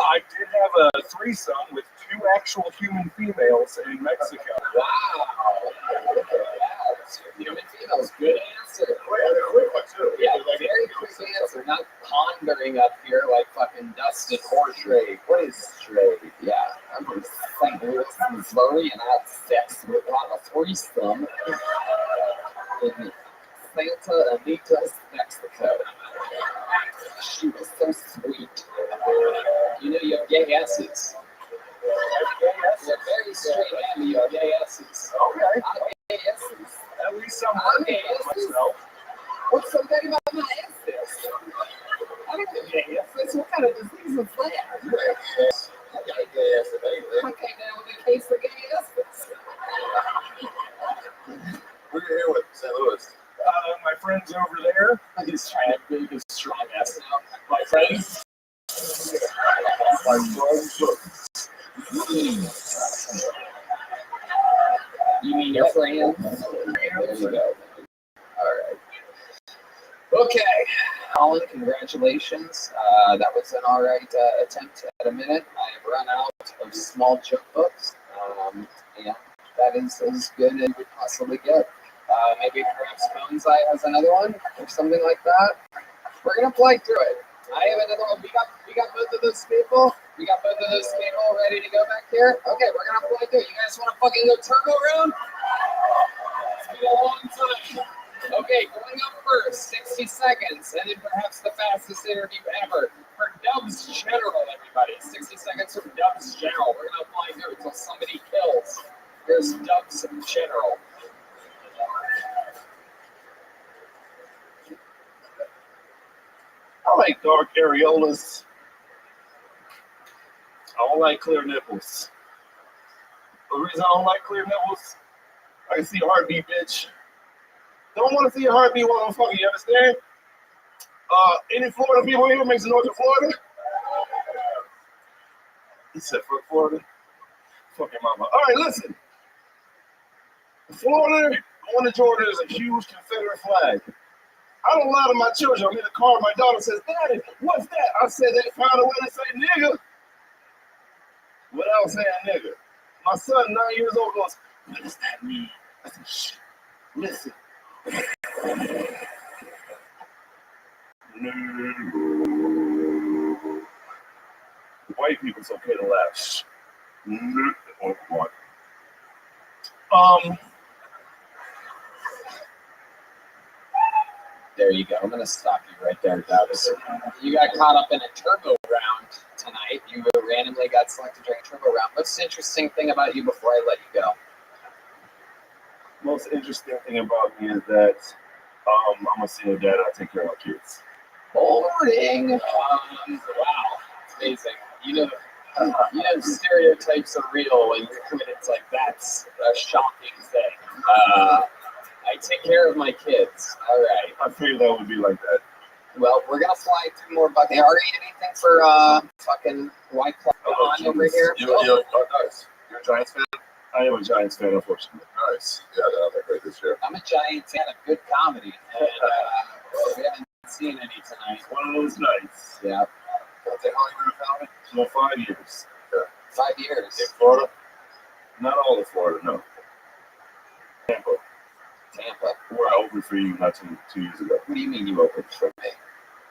I did have a threesome with 2 actual human females in Mexico. Wow. Human females. Good answer. Quick one, too. Yeah, very quick answer. Not pondering up here like fucking Dustin Horsey. What is straight? Yeah, I'm from St. Louis, Missouri, and I had sex with a threesome in Santa Anita, Mexico. She was so sweet. You know, you have gay S's. You're very straight man, you have gay S's. Okay. I have gay S's. At least I'm gay S's. What's so bad about my S's? I don't have gay S's. What kind of disease is that? I got a gay S. I came down with a case of gay S's. Who are you here with? St. Louis. My friend's over there. He's trying to make his strong ass now. My friends. You mean your friends? There you go. All right. Okay, Colin, congratulations. That was an all right attempt at a minute. I have run out of small joke books. That is as good as you could possibly get. Maybe perhaps Bone's Eye has another one or something like that. We're gonna play through it. I have another one. We got both of those people. We got both of those people ready to go back here. Okay, we're gonna play through it. You guys want to fucking go turbo round? It's been a long time. Okay, going up first, 60 seconds, and then perhaps the fastest interview ever for Dubs General, everybody. 60 seconds from Dubs General. We're gonna fly through until somebody kills. Here's Dubs General. I like dark areolas. I don't like clear nipples. The reason I don't like clear nipples, I can see a heartbeat, bitch. Don't want to see a heartbeat while I'm fucking, you understand? Any Florida people here makes it north of Florida? He said, fuck Florida. Fuck your mama. All right, listen. Florida, going to Georgia is a huge Confederate flag. I don't lie to my children. I'm in the car, my daughter says, Daddy, what's that? I said, they found a way to say nigga without saying nigga. My son, 9 years old, goes, what does that mean? I said, shh, listen. No. White people, it's okay to laugh. Shh. No. Oh, what? There you go. I'm going to stop you right there, Dubs. You got caught up in a turbo round tonight. You randomly got selected during a turbo round. What's the interesting thing about you before I let you go? Most interesting thing about me is that I'm a single dad. I take care of my kids. Boring. Wow. It's amazing. You know, stereotypes are real, and it's like that's a shocking thing. I take care of my kids. All right. I figured that would be like that. Well, we're gonna fly through more buckets. Are you anything for fucking White Claw over here? Nice. You're a Giants fan? I am a Giants fan, unfortunately. Nice. Yeah, they're great this year. I'm a giant fan of good comedy, and we haven't seen any tonight. One of those nights. Yeah. How long you been a Falcon? No, 5 years. Yeah. 5 years. In Florida? Not all of Florida, no. Tampa. Where I opened for you not two years ago. What do you mean you opened for me?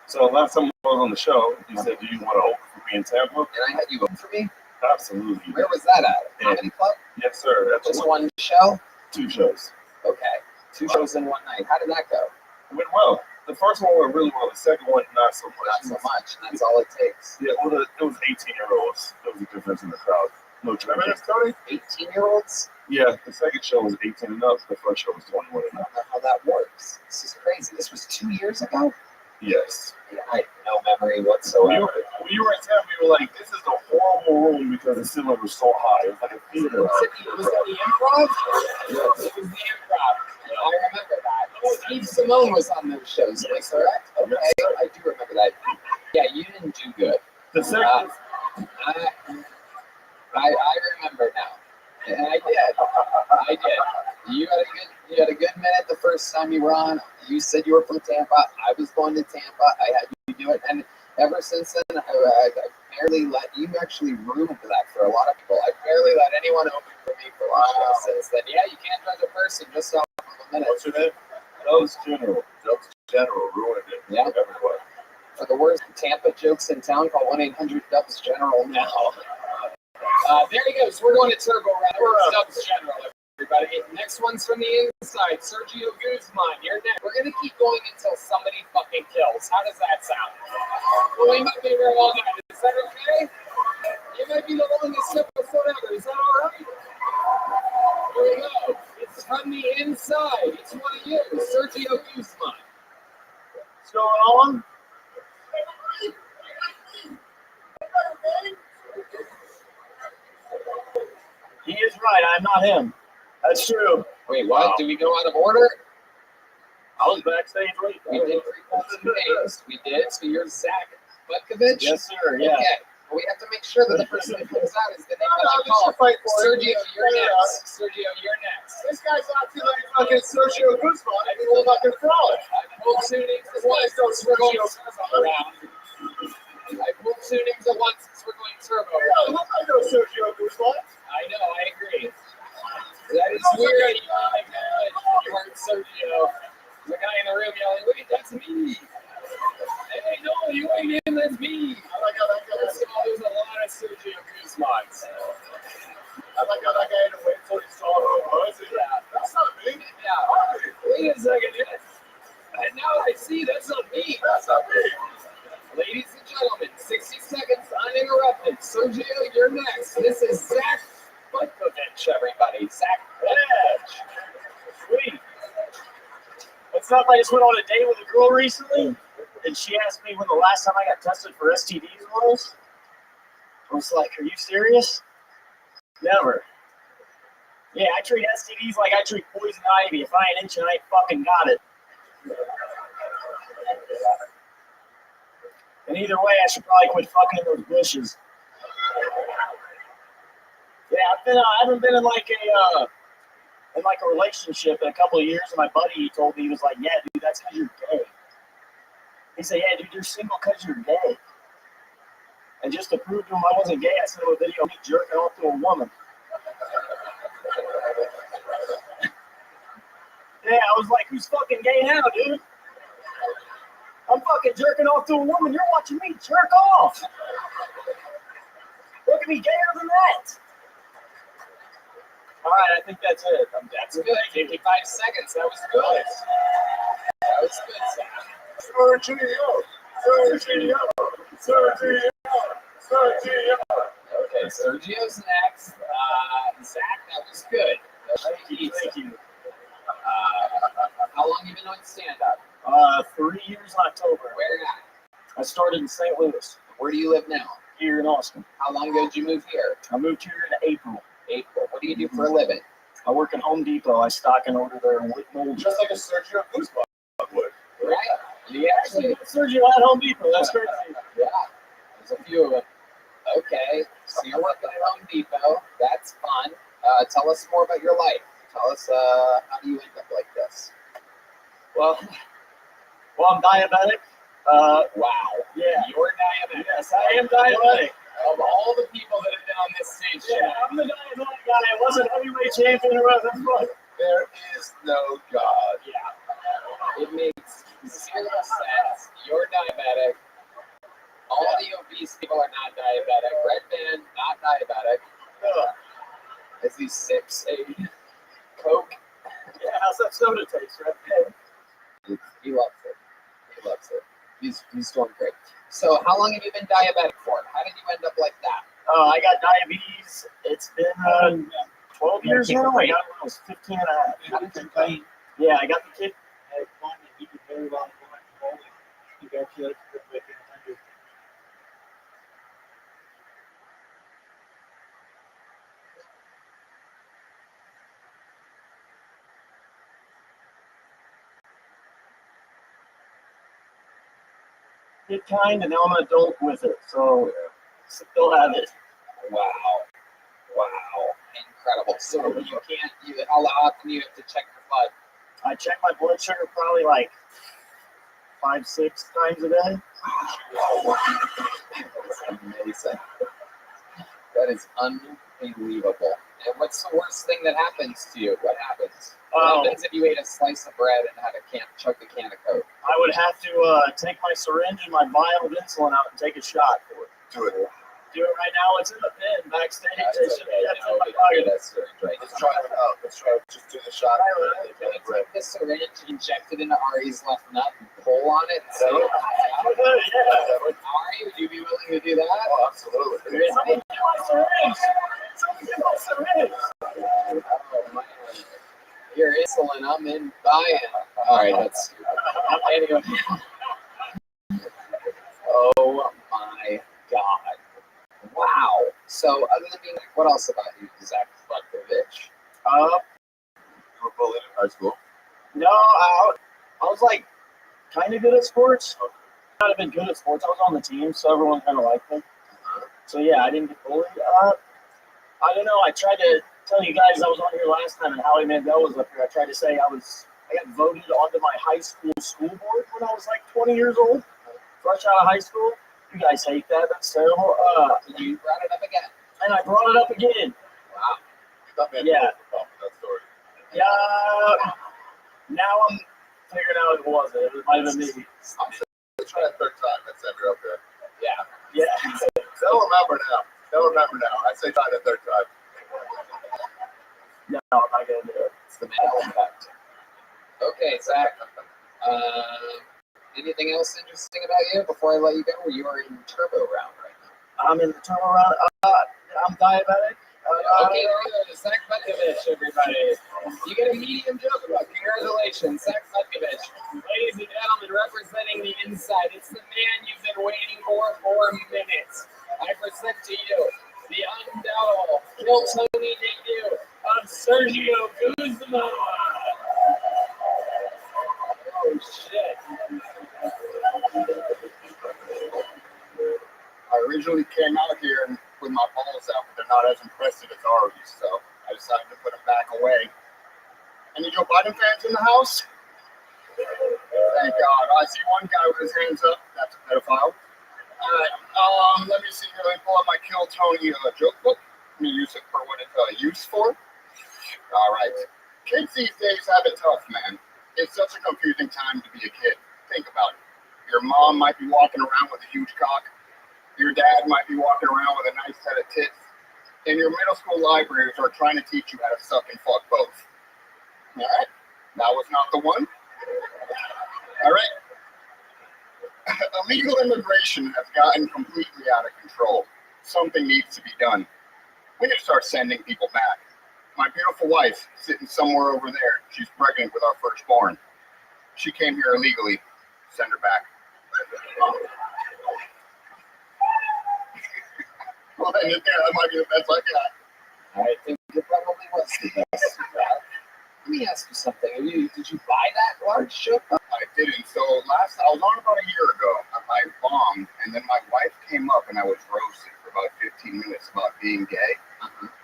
So last time I was on the show, you said, do you want to open for me in Tampa? And I had you open for me? Absolutely. Where was that at? Comedy Club? Yes, sir. That's just one show? 2 shows. Okay. 2 shows in one night. How did that go? It went well. The first one went really well. The second one, not so much. Not so much. That's all it takes. Yeah, well, it was 18-year-olds. There was a difference in the crowd. No tremendous, Tony? 18-year-olds? Yeah, the second show was 18 and up. The first show was 21 and up. I don't know how that works. This is crazy. This was 2 years ago? Yes. Yeah, I have no memory whatsoever. When you were in Tampa, you were like, this is a horrible room because the ceiling was so high. It was like a theater. Was it the Improv? Yes. It was the Improv. I remember that. Steve Simone was on those shows, yes, correct? Okay, yes, I do remember that. Yeah, you didn't do good. The second... I remember now. And I did. You had a good minute the first time you were on. You said you were from Tampa. I was going to Tampa. I had you do it. And ever since then, I barely let you actually room for that for a lot of people. I barely let anyone open for me for a while since then. Yeah, you can't judge a person just off of a minute. What's your name? Dubs General. Dubs General ruined it. Yeah. Everyone. For the worst Tampa jokes in town, call 1-800-DUBS-GENERAL now. There he goes. We're going to Turbo Round. Dubs General, everybody. Next one's from the inside. Sergio Guzman. You're next. We're going to keep going until somebody fucking kills. How does that sound? Well, we might be here all night. Is that okay? You might be the longest episode ever. Is that all right? Here we go. It's from the inside. It's one of you, Sergio Guzman. What's going on? He is right. I'm not him. That's true. Wait, what? Wow. Did we go out of order? I was backstage waiting. We did pre-call some names. We did. So you're Zach Butkovich? Yes, sir. Yeah. Okay. Well, we have to make sure that the person that comes out is the name that I call. Sergio, you're next. Sergio, you're next. This guy's not too like fucking Sergio Guzman. I can hold up and frolic. I've pulled two names at once. We're going turbo round. I pulled two names at once since we're going turbo round. I know Sergio Guzman. I know, I agree. That is weird. You heard Sergio. The guy in the room yelling, wait, that's me. Hey, no, you ain't him, that's me. There's a lot of Sergio Guzmans. I like how that guy had to wait until he saw who it was. Yeah. That's not me. Yeah. Wait a second. And now I see that's not me. That's not me. Ladies and gentlemen, 60 seconds uninterrupted. Sergio, you're next. This is Zach Butkovich, everybody. Zach Butkovich. Sweet. What's up? I just went on a date with a girl recently, and she asked me when the last time I got tested for STDs was. I was like, are you serious? Never. Yeah, I treat STDs like I treat poison ivy. If I ain't itching, I ain't fucking got it. And either way, I should probably quit fucking in those bushes. Yeah, I haven't been in like a relationship in a couple of years. And my buddy, he told me, he was like, "Yeah, dude, that's because you're gay." He said, "Yeah, dude, you're single because you're gay." And just to prove to him I wasn't gay, I sent him a video of me jerking off to a woman. Yeah, I was like, "Who's fucking gay now, dude? I'm fucking jerking off to a woman. You're watching me jerk off. What could be gayer than that?" All right, I think that's it. That's good. 55 seconds. That was good. That was good, Zach. Sergio. Okay, Sergio's next. Zach, that was good. Thank you. How long have you been on stand-up? 3 years in October. Where at? I started in St. Louis. Where do you live now? Here in Austin. How long ago did you move here? I moved here in April. April. What do you do for a living? I work at Home Depot. I stock and order their mold. Just like a Sergio Guzman would. Right. You actually, Sergio at Home Depot. That's crazy. yeah. There's a few of them. Okay. So you're working at Home Depot. That's fun. Tell us more about your life. Tell us how do you end up like this? Well, I'm diabetic. Wow. Yeah. You're diabetic. Yes, I am diabetic. Of all the people that have been on this stage Yeah, show, I'm the diabetic guy. I wasn't heavyweight champion or whatever. There is no God. yeah, it makes zero sense. You're diabetic. All the obese people are not diabetic. Red band, not diabetic. As he sips a Coke. Yeah, how's that soda taste, Red band? He loves it. He loves it. He's doing great. So how long have you been diabetic for? How did you end up like that? I got diabetes. It's been 12 years now. I got it when I was 15 and a half. How did you go? Yeah, I got the kid. You did very well going bowling. Congratulations for breaking 100. Kid kind, and now I'm an adult with it. So still have it. Wow. Incredible. So you can't, how often do you have to check your blood? I check my blood sugar probably like 5-6 times a day. That's amazing. That is unbelievable. And what's the worst thing that happens to you? What happens? What happens if you ate a slice of bread and had chug a can of Coke? I would have to take my syringe and my vial of insulin out and take a shot for it. Do it. Do it right now. It's in the bin backstage. That's They should okay. have No, in my we don't pocket. do that syringe right Let's now. try it out. Let's try it. Just do the shot. Can you take the syringe, inject it into Ari's left nut, and pull on it? And say, Yeah. Ari, would you be willing to do that? Oh, absolutely. Somebody get my syringe. Somebody get my syringe. Oh, man. Your insulin, I'm in buying. All right, that's stupid. Anyway. Oh, my God. Wow. So, other than being, what else about you, Zach Butkovich? You were bullied in high school. No, I was like kind of good at sports. Not have been good at sports. I was on the team, so everyone kind of liked me. So yeah, I didn't get bullied. I don't know. I tried to tell you guys I was on here last time, and Howie Mandel was up here. I tried to say I I got voted onto my high school board when I was like 20 years old, fresh out of high school. You guys hate that? That's terrible. You brought it up again. And I brought it up again. Wow. Yeah. That story. Yeah. Now I'm figuring out it wasn't. It might have been me. I'm just trying a third time. That's every up there. Yeah. Yeah. They'll remember now. They'll remember now. I say try the third time. No, I'm not gonna do it. It's the Mandela effect. Okay, Zach. Anything else interesting about you before I let you go? You are in turbo round right now. I'm in the turbo round. I'm diabetic. Okay, there we go. Zach Butkovich, everybody. You get a medium joke about. Congratulations, Zach Butkovich. Ladies and gentlemen, representing the inside, it's the man you've been waiting for minutes. I present to you the undoubtable Kill Tony debut of Sergio Guzman. Oh, shit. I originally came out here with my balls out, but they're not as impressive as Ari's, so I decided to put them back away. Any Joe Biden fans in the house? Thank God. I see one guy with his hands up. That's a pedophile. All right. Let me see here. Let me pull out my Kill Tony joke book. Let me use it for what it's used for. All right. Kids these days have it tough, man. It's such a confusing time to be a kid. Think about it. Your mom might be walking around with a huge cock. Your dad might be walking around with a nice set of tits. And your middle school libraries are trying to teach you how to suck and fuck both. All right? That was not the one. All right. Illegal immigration has gotten completely out of control. Something needs to be done. We need to start sending people back. My beautiful wife, sitting somewhere over there, she's pregnant with our firstborn. She came here illegally. Send her back. Well, then, yeah, that might be the best I got. I think it probably was the best. Let me ask you something. Did you buy that large joke? I didn't. So I was on about a year ago. I bombed, and then my wife came up, and I was roasted for about 15 minutes about being gay.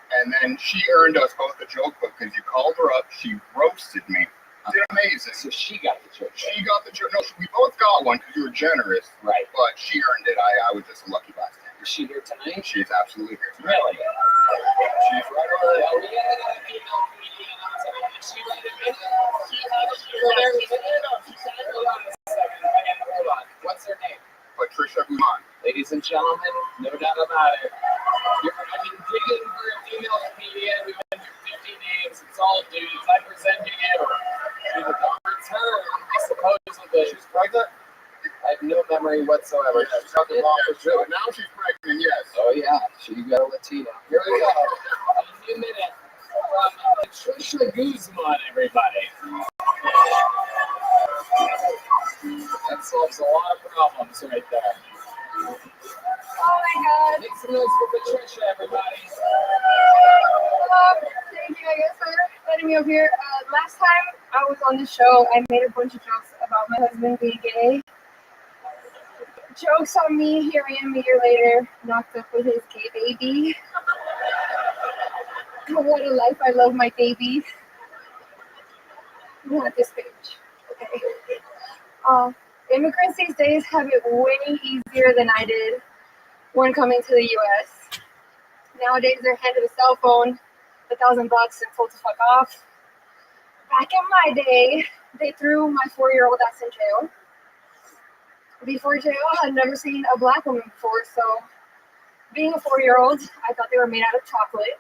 And then she earned us both a joke book because you called her up. She roasted me. Did amazing. So she got the joke. She got the joke. No, we both got one because you were generous. Right. But she earned it. I was just a lucky bystander. Is she here tonight? She's absolutely here tonight. Really? She's right over there. We had a female comedian on tonight. She let it in. Hold on. What's her name? Patricia Guzman. Ladies and gentlemen, no doubt about it. I've been digging for a female comedian. We've been through 50 names. It's all dudes. I present to you. She's a return, supposedly. She's pregnant? I have no memory whatsoever. Yeah, she's got the bomb for sure. Now she's pregnant, yes. Oh, yeah. She got a Latina. Here we go. A new minute from Patricia Guzman, everybody. That solves a lot of problems right there. Oh my God. Make some noise for Patricia, everybody. Thank you, I guess, for letting me up here. Last time I was on the show, I made a bunch of jokes about my husband being gay. Jokes on me. Here I am a year later, knocked up with his gay baby. What a life. I love my baby. Not this page. Okay. Immigrants these days have it way easier than I did when coming to the U.S. Nowadays, they're handed a cell phone, $1,000 and told to fuck off. Back in my day, they threw my 4-year-old ass in jail. Before jail, I'd never seen a black woman before, so being a 4-year-old, I thought they were made out of chocolate.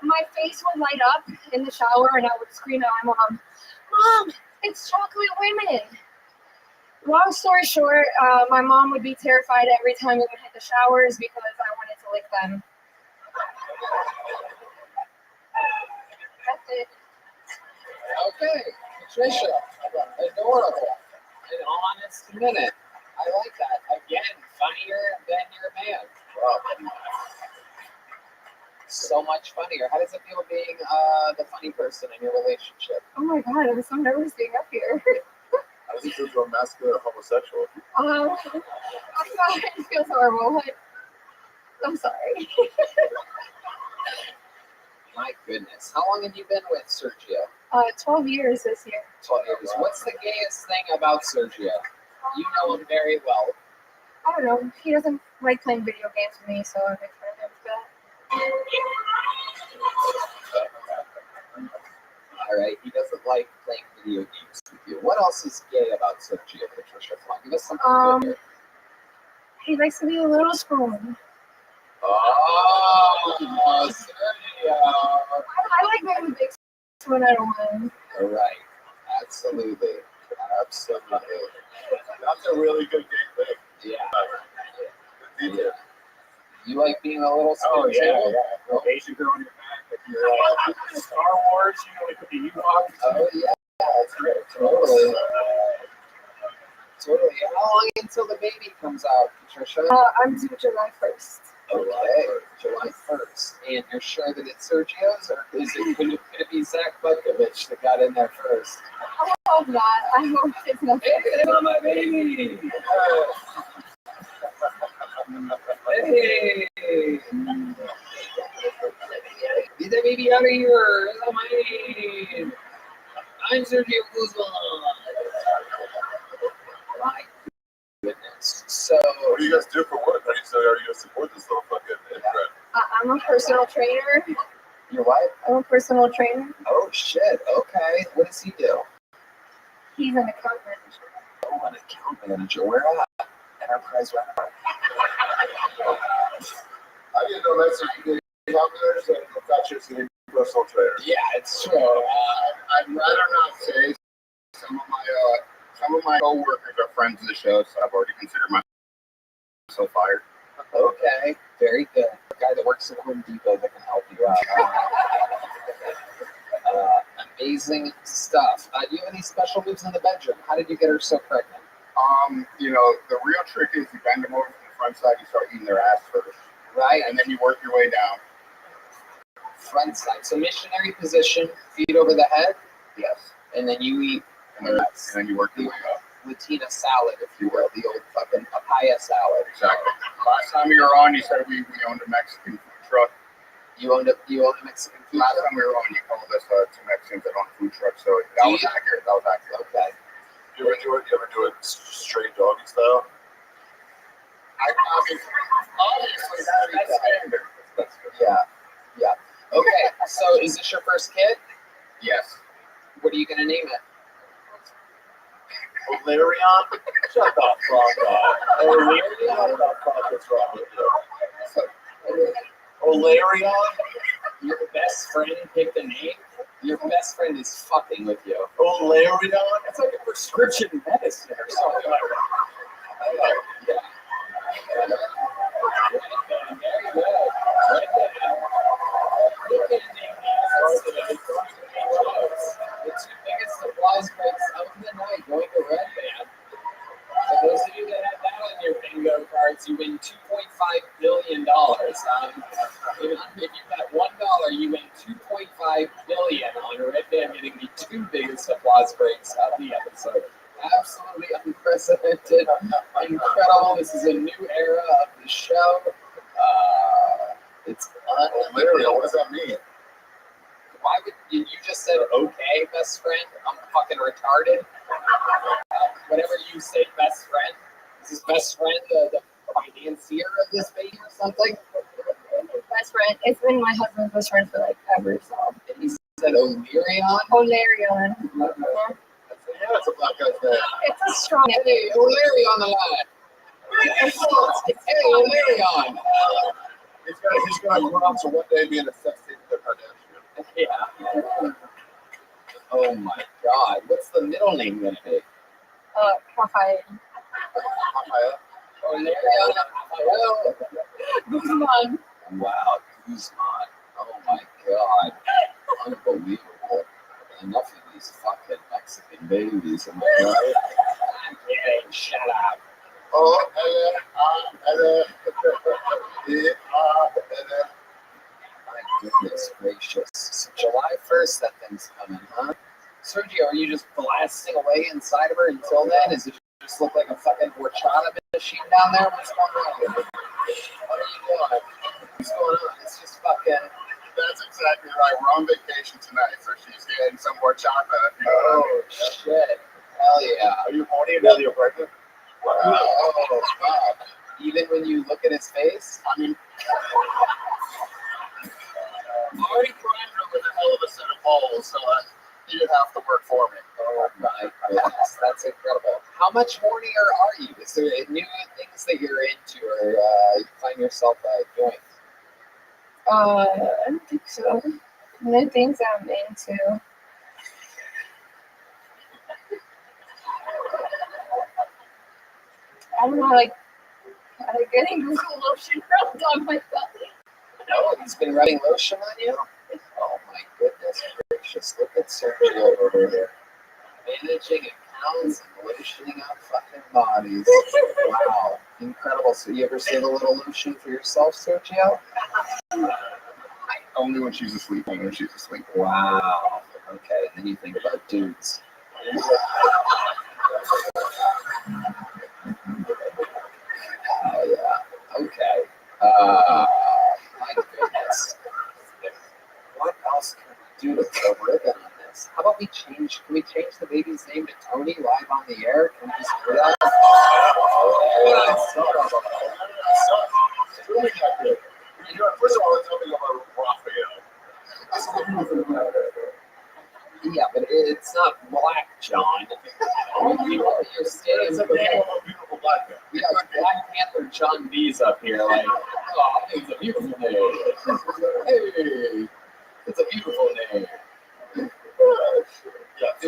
My face would light up in the shower, and I would scream at my mom, "Mom, it's chocolate women!" Long story short, my mom would be terrified every time we would hit the showers because I wanted to lick them. That's it. Okay, Patricia, adorable, an honest minute. I like that. Again, funnier than your man. Wow. So much funnier. How does it feel being the funny person in your relationship? Oh my God, I'm so nervous being up here. How does it feel to a masculine or homosexual? I'm sorry, it feels horrible, but I'm sorry. My goodness. How long have you been with Sergio? 12 years this year. 12 years. What's the gayest thing about Sergio? You know him very well. I don't know. He doesn't like playing video games with me, so I make fun of him for that. All right, he doesn't like playing video games with you. What else is gay about Sergio, Patricia? Come on, give us something good here. He likes to be a little spoon. Oh, Sergio. I like being the big spoon. I don't mind. All right, absolutely. That's a really good game thing. Yeah. You like being a little spoon? Oh, yeah. Asian girl on your back. If you're Star Wars, you know, like with the Ewoks. Oh, yeah. That's great. Totally. Totally. How long until the baby comes out, Patricia? I'm due July 1st. Okay, July 1st. And you're sure that it's Sergio's, or is it going to be Zach Butkovich that got in there first? I hope not. I hope it's not. Hey, my baby! Hey! Get that baby out of here! That's not mine! I'm Sergio Guzman! My goodness. So, what do you guys do for work? Are you gonna support this little fucking inbred? I'm a personal trainer. Your wife? I'm a personal trainer. Oh, shit. Okay. What does he do? He's an account manager. Oh, an account manager. Where at? Enterprise Rent. I didn't know that's what you did. Calculators and professionals and personal trainer. Yeah, it's true. I'd rather not say. Some of my coworkers are friends of the show, so I've already considered myself fired. Okay, very good. A guy that works at Home Depot that can help you out. Amazing stuff. Do you have any special moves in the bedroom? How did you get her so pregnant? You know, the real trick is you bend them over from the front side, you start eating their ass first. Right. And then you work your way down. Front side. So missionary position, feet over the head. Yes. And then you eat. And then you work your way up. Latina salad, if you will, the old fucking papaya salad. Exactly. Last time you were on, you said we owned a Mexican food truck. You owned a Mexican food truck? Last time we were on, you called us two Mexicans that own a food truck, so that was accurate. Okay. You ever do it straight doggy style? Obviously, that's standard. Yeah. Okay, so is this your first kid? Yes. What are you going to name it? Valerian? Shut the fuck up. Valerian? What the fuck is wrong with you? Valerian? Your best friend picked a name? Your best friend is fucking with you. Valerian? It's like a prescription medicine or something like that. Yeah. Very good. Look at the two biggest applause breaks of the night going to Red Band. For those of you that have that on your bingo cards, you win $2.5 billion. If you bet $1, you win $2.5 billion on Red Band getting the two biggest applause breaks of the episode. Absolutely unprecedented, incredible. This is a new era of the show. It's Valerian, what does that mean? Why would you just said okay, best friend? I'm fucking retarded. Whenever you say best friend, is his best friend the financier of this baby or something? Best friend. It's been my husband's best friend for like ever. So. And he said O'Learion? O'Learion. Yeah, it's a black guy's name. It's a strong. Hey, O'Learion on the line. Hey, O'Learion. He's gonna grow up to one day be in a sex tape with a Kardashian. Yeah. Oh my God. What's the middle name gonna be? Rafael. O'Learion. Guzman. Wow, Guzman. Oh my God. Unbelievable. Enough of these fucking Mexican babies. Am I right? I'm kidding. Shut up. Oh, My goodness gracious. So July 1st, that thing's coming, huh? Sergio, are you just blasting away inside of her until then? Does it just look like a fucking horchata machine down there? What's going on? What are you doing? What's going on? It's just fucking That's exactly right. We're on vacation tonight, so she's getting some more chocolate. Oh, shit. Hell yeah. Are you horny now that you're pregnant? Oh, fuck. Even when you look at his face? I mean, I already primed her with a hell of a set of balls, so he didn't have to work for me. Oh my goodness, that's incredible. How much hornier are you? Is there new things that you're into or you find yourself doing? I don't think so. New things I'm into. I don't know, like getting Google lotion rubbed on my belly. Oh, he's been rubbing lotion on you? Oh my goodness gracious. Look at Sergio over here. Managing accounts and lotioning up fucking bodies. Wow. Incredible. So you ever save a little lotion for yourself, Sergio? Only when she's asleep. Only when she's asleep. Wow. Okay, and then you think about dudes. Oh yeah. Okay. My goodness. What else can we do to put a ribbon on this? How about can we change the baby's name to Tony live on the air? Can we just do that? First of all, let's tell me about Raphael. Yeah, but it's not Black John. You're staying. It's a name of a beautiful black man. We got Black Panther John B's up here, like, oh, it's a beautiful name. Hey, it's a beautiful name. Yeah, Tony's way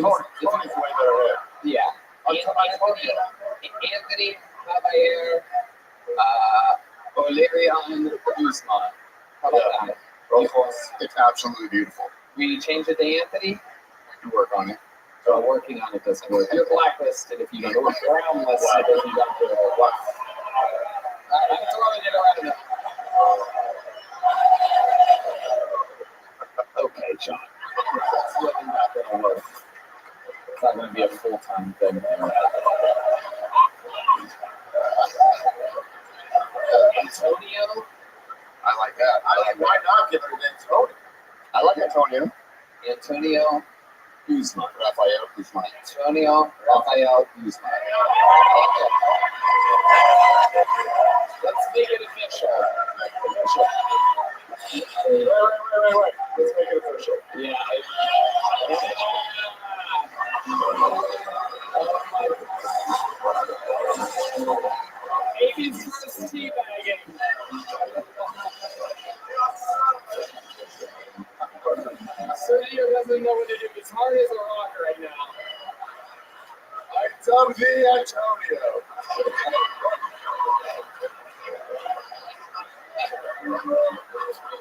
better name. Yeah. Anthony Caballero, Valerian Guzman. How about that? It's absolutely beautiful. Will you change it to Anthony? You work on it. So working on it doesn't work. You're blacklisted if you don't. Or brown listed if you don't do it. Wow. I'm throwing it around. Okay, John. It's really not going to work. It's not going to be a full-time thing there. Antonio? I like that. Why not give her a name Tony? I like Antonio. Antonio Guzman. Raphael Guzman. Antonio Raphael Guzman. Let's make it official. Wait. Let's make it official. Yeah. Baby's first teabagging. Sergio doesn't know what to do. His heart is a rock right now. Antonio.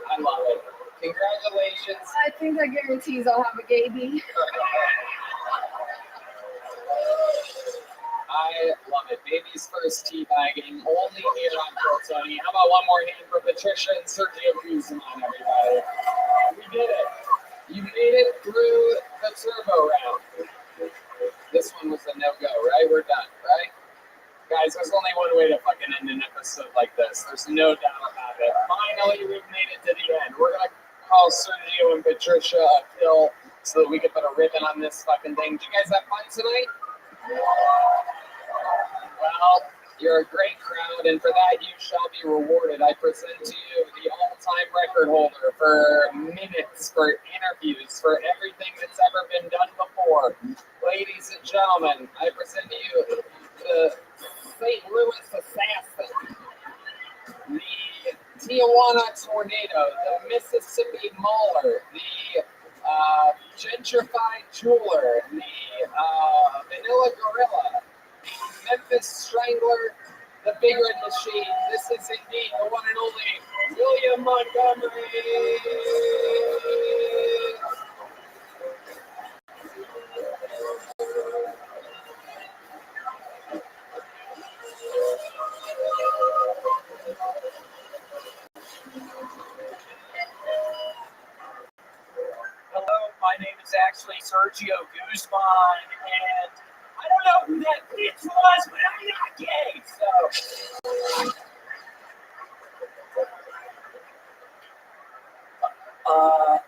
I love it. Congratulations. I think that guarantees I'll have a baby. I love it. Baby's first teabagging, only here on Tony. How about one more hand for Patricia and Sergio Guzman, everybody? We did it. You made it through the turbo round. This one was a no-go, right? We're done, right? Guys, there's only one way to fucking end an episode like this. There's no doubt about it. Finally, we've made it to the end. We're going to call Sergio and Patricia a pill so that we can put a ribbon on this fucking thing. Did you guys have fun tonight? Well, you're a great crowd, and for that you shall be rewarded. I present to you the all-time record holder for minutes, for interviews, for everything that's ever been done before. Ladies and gentlemen, I present to you the St. Louis Assassin, the Tijuana Tornado, the Mississippi Mauler, the Gentrified Jeweler, the Vanilla Gorilla, the Memphis Strangler, the Big Red Machine. This is indeed the one and only William Montgomery. Hello, my name is actually Sergio Guzman, and I don't know who that bitch was, but I'm not gay, so. A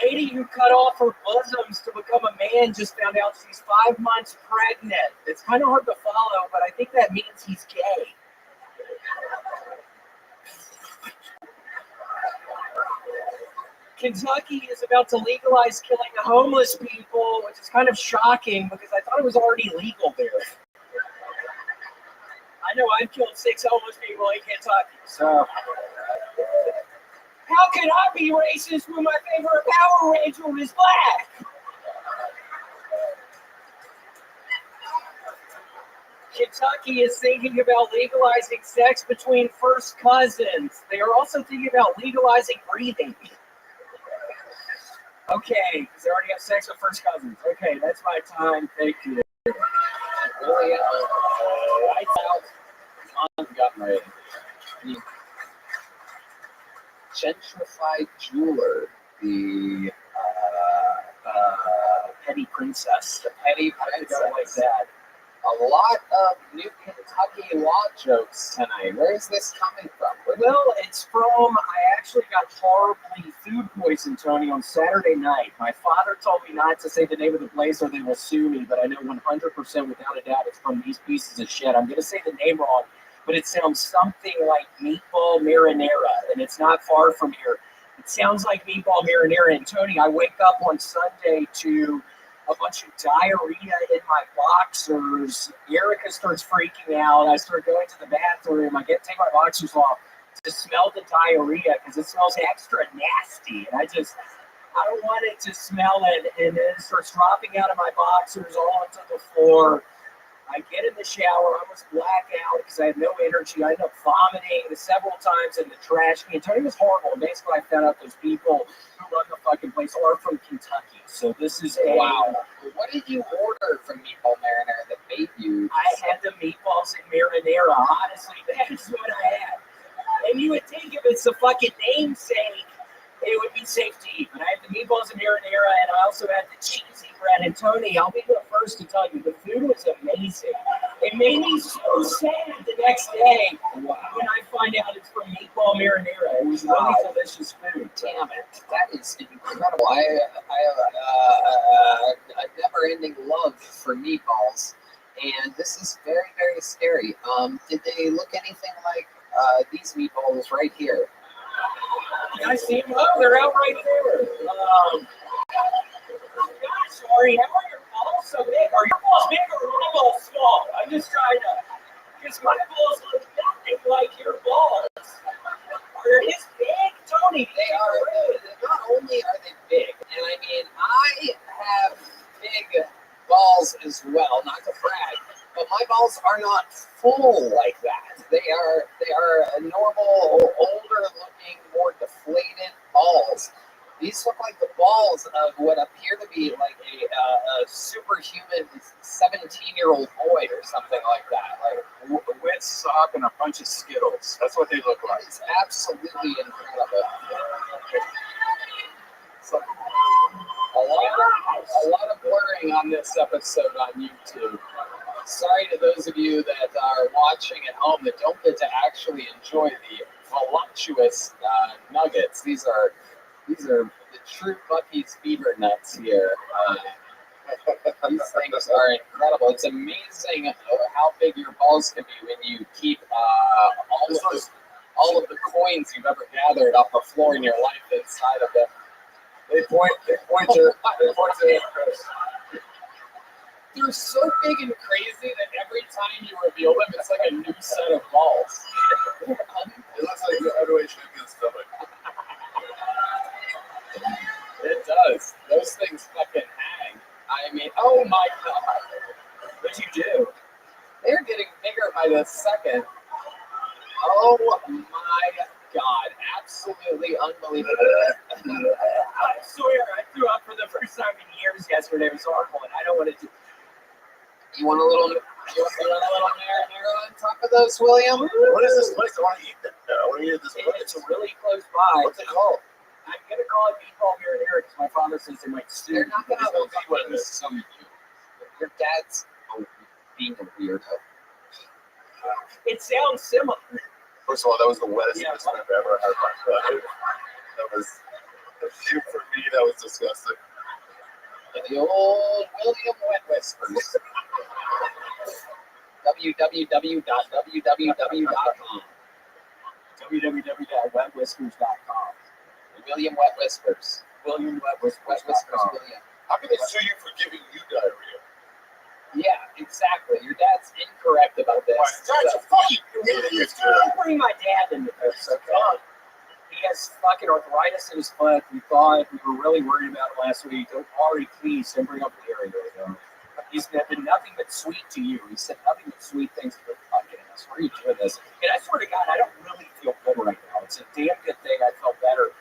lady who cut off her bosoms to become a man just found out she's 5 months pregnant. It's kind of hard to follow, but I think that means he's gay. Kentucky is about to legalize killing homeless people, which is kind of shocking because I thought it was already legal there. I know I've killed 6 homeless people in Kentucky, so how can I be racist when my favorite Power Ranger is black? Kentucky is thinking about legalizing sex between first cousins. They are also thinking about legalizing breathing. Okay, because they already have sex with first cousins. Okay, that's my time. Thank you. Really, lights out. I've got my Gentrified jeweler, the petty princess. The petty princess. Like that. A lot of new Kentucky law jokes tonight. Where is this coming from? Well, it's from, I actually got horribly food poisoned, Tony, on Saturday night. My father told me not to say the name of the place or they will sue me, but I know 100% without a doubt it's from these pieces of shit. I'm going to say the name wrong, but it sounds something like meatball marinara, and it's not far from here. It sounds like meatball marinara. And Tony, I wake up on Sunday to a bunch of diarrhea in my boxers. Erica starts freaking out. I start going to the bathroom. I take my boxers off to smell the diarrhea because it smells extra nasty. And I don't want it to smell it. And then it starts dropping out of my boxers all onto the floor. I get in the shower, I almost black out because I had no energy. I end up vomiting several times in the trash can. Tony was horrible. And basically, I found out those people who run the fucking place are from Kentucky. So this is wow. What did you order from Meatball Marinara that made you? I had the meatballs and marinara. Honestly, that's what I had. And you would think if it's the fucking namesake, it would be safe to eat. But I had the meatballs and marinara, and I also had the cheesy bread. And Tony, I'll be the first to tell you, the food was amazing. It made me so sad the next day when I find out it's from meatball marinara. It was really delicious food. Damn it, that is incredible. I have a never-ending love for meatballs, and this is very, very scary. Did they look anything like these meatballs right here? I see them. Oh, they're out right there. Sorry, how are your balls so big? Are your balls big or are my balls small? I'm just trying to, because my balls look nothing like your balls. Are they big, Tony? They are. Not only are they big, and I mean, I have big balls as well, not to brag, but my balls are not full like that. They are normal, older looking, more deflated balls. These look like the balls of what appear to be like a superhuman 17-year-old boy or something like that. Like a wet sock and a bunch of Skittles. That's what they look like. It's absolutely incredible. So, a lot of blurring on this episode on YouTube. Sorry to those of you that are watching at home that don't get to actually enjoy the voluptuous nuggets. These are the true Bucky's beaver nuts here. These things are incredible. It's amazing how big your balls can be when you keep all of the coins you've ever gathered off the floor in your life inside of them. They point to Chris. They're so big and crazy that every time you reveal them, it's like a new set of balls. It looks like the underway champion's stomach. It does. Those things fucking hang. I mean, oh my god. What'd you do? They're getting bigger by the second. Oh my god. Absolutely unbelievable. I swear, I threw up for the first time in years yesterday. It was horrible, and I don't want to do. You want a little marinara on top of those, William? What is this place? I want to eat that. I want to eat this place. It's really close by. What's it called? I'm going to call it meatball marinara because my father says they might sue. They're not going to sue you. Your dad's being a weirdo. It sounds similar. First of all, that was the wettest I've ever heard my foot. That was Even for me, that was disgusting. The old William Wet Whispers. www.www.com. www.wetwhispers.com. William Wet Whispers. William Wet Whispers. Wet Whispers William. How can they sue you for giving you diarrhea? Yeah, exactly. Your dad's incorrect about this. That's a fucking idiot. Don't bring my dad into this, okay? He has fucking arthritis in his foot. We thought we were really worried about it last week. Ari, please don't bring up Larry right now. He's been nothing but sweet to you. He said nothing but sweet things to the fucking us. Why are you doing this? And I swear to God, I don't really feel good right now. It's a damn good thing I felt better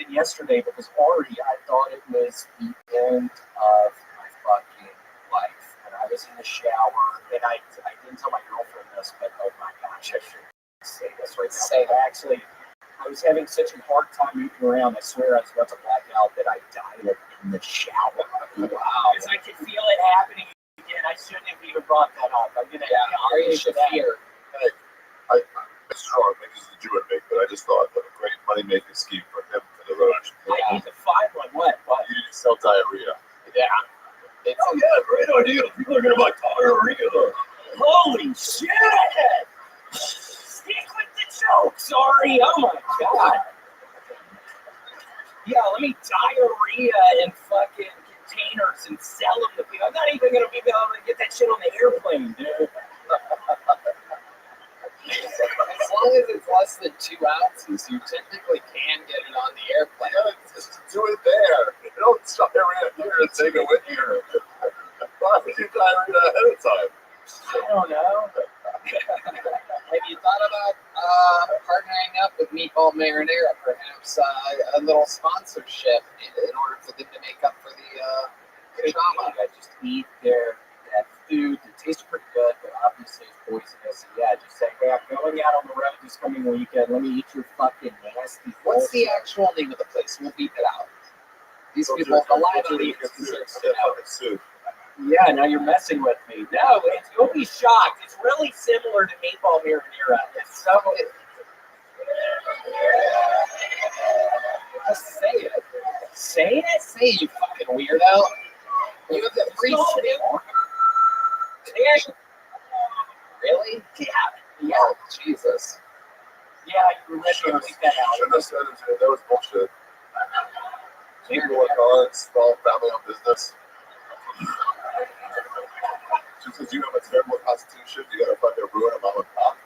than yesterday because already I thought it was the end of my fucking life. And I was in the shower, and I didn't tell my girlfriend this, but oh my gosh, I should say this right now. Say that. Actually, I was having such a hard time moving around. I swear I was about to black out that I died in the shower. Wow. Because I could feel it happening again. I shouldn't have even brought that up. I'm going to Ari should fear. Hey, it's wrong. Maybe this is a Jew and me, but I just thought what a great money-making scheme for him for the road. I need to find one. What? You need to sell diarrhea. Yeah. Oh yeah, great idea. People are gonna buy diarrhea. Holy shit! Stick with the joke, sorry. Oh my god. Yeah, let me diarrhea in fucking containers and sell them to people. I'm not even gonna be able to get that shit on the airplane, dude. As long as it's less than 2 ounces, you typically can get it on the airplane. Yeah, just do it there. You don't stop around here and take it with you. Why would you diarrhea ahead of time? I don't know. Have you thought about partnering up with Meatball Marinara, perhaps a little sponsorship in order for them to make up for the trauma? I just eat that food that tastes pretty good, but obviously it's poisonous. And yeah, just say, hey, I'm going out on the road this coming weekend. Let me eat your fucking nasty. What's the actual name of the place? We'll beep it out. These people, the live audience deserves to know. Yeah, now you're messing with me. No, you'll be shocked. It's really similar to Meatball Marinara. It's so. Just say it. Say it? Say it, you fucking weirdo. You have the free shit. Really? Yeah. Oh, Jesus. Yeah, you really leave that out. Shouldn't have said it. That was bullshit. People work hard, small family-owned business. Just because you have a terrible constitution, you gotta fucking ruin a mom and pop.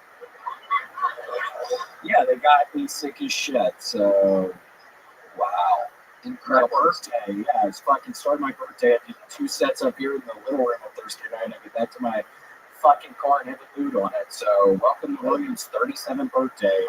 Yeah, they got me sick as shit, so. Wow. Incredible. My birthday, yeah, it's fucking started my birthday. I did 2 sets up here in the little room on Thursday night. I get back to my fucking car and have a boot on it. So, welcome to William's 37th birthday.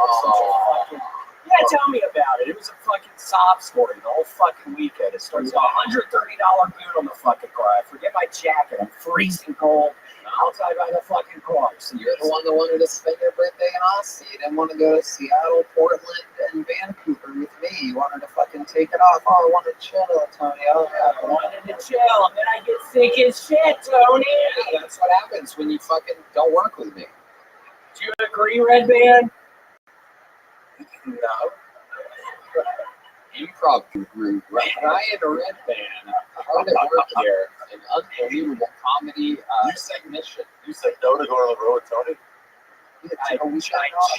Yeah, tell me about it. It was a fucking sob story the whole fucking weekend. It starts with a $130 boot on the fucking car. I forget my jacket. I'm freezing cold outside by the fucking car. So you're the one that wanted to spend your birthday in Austin. You didn't want to go to Seattle, Portland, and Vancouver with me. You wanted to fucking take it off. Oh, I want to chill, Tony. Oh, yeah. I wanted to chill, and then I get sick as shit, Tony. Yeah, that's what happens when you fucking don't work with me. Do you agree, Red Band? No. Improv group, Ryan Red Band, hard at work here, an unbelievable comedy mission. You said no to going on the road with Tony? I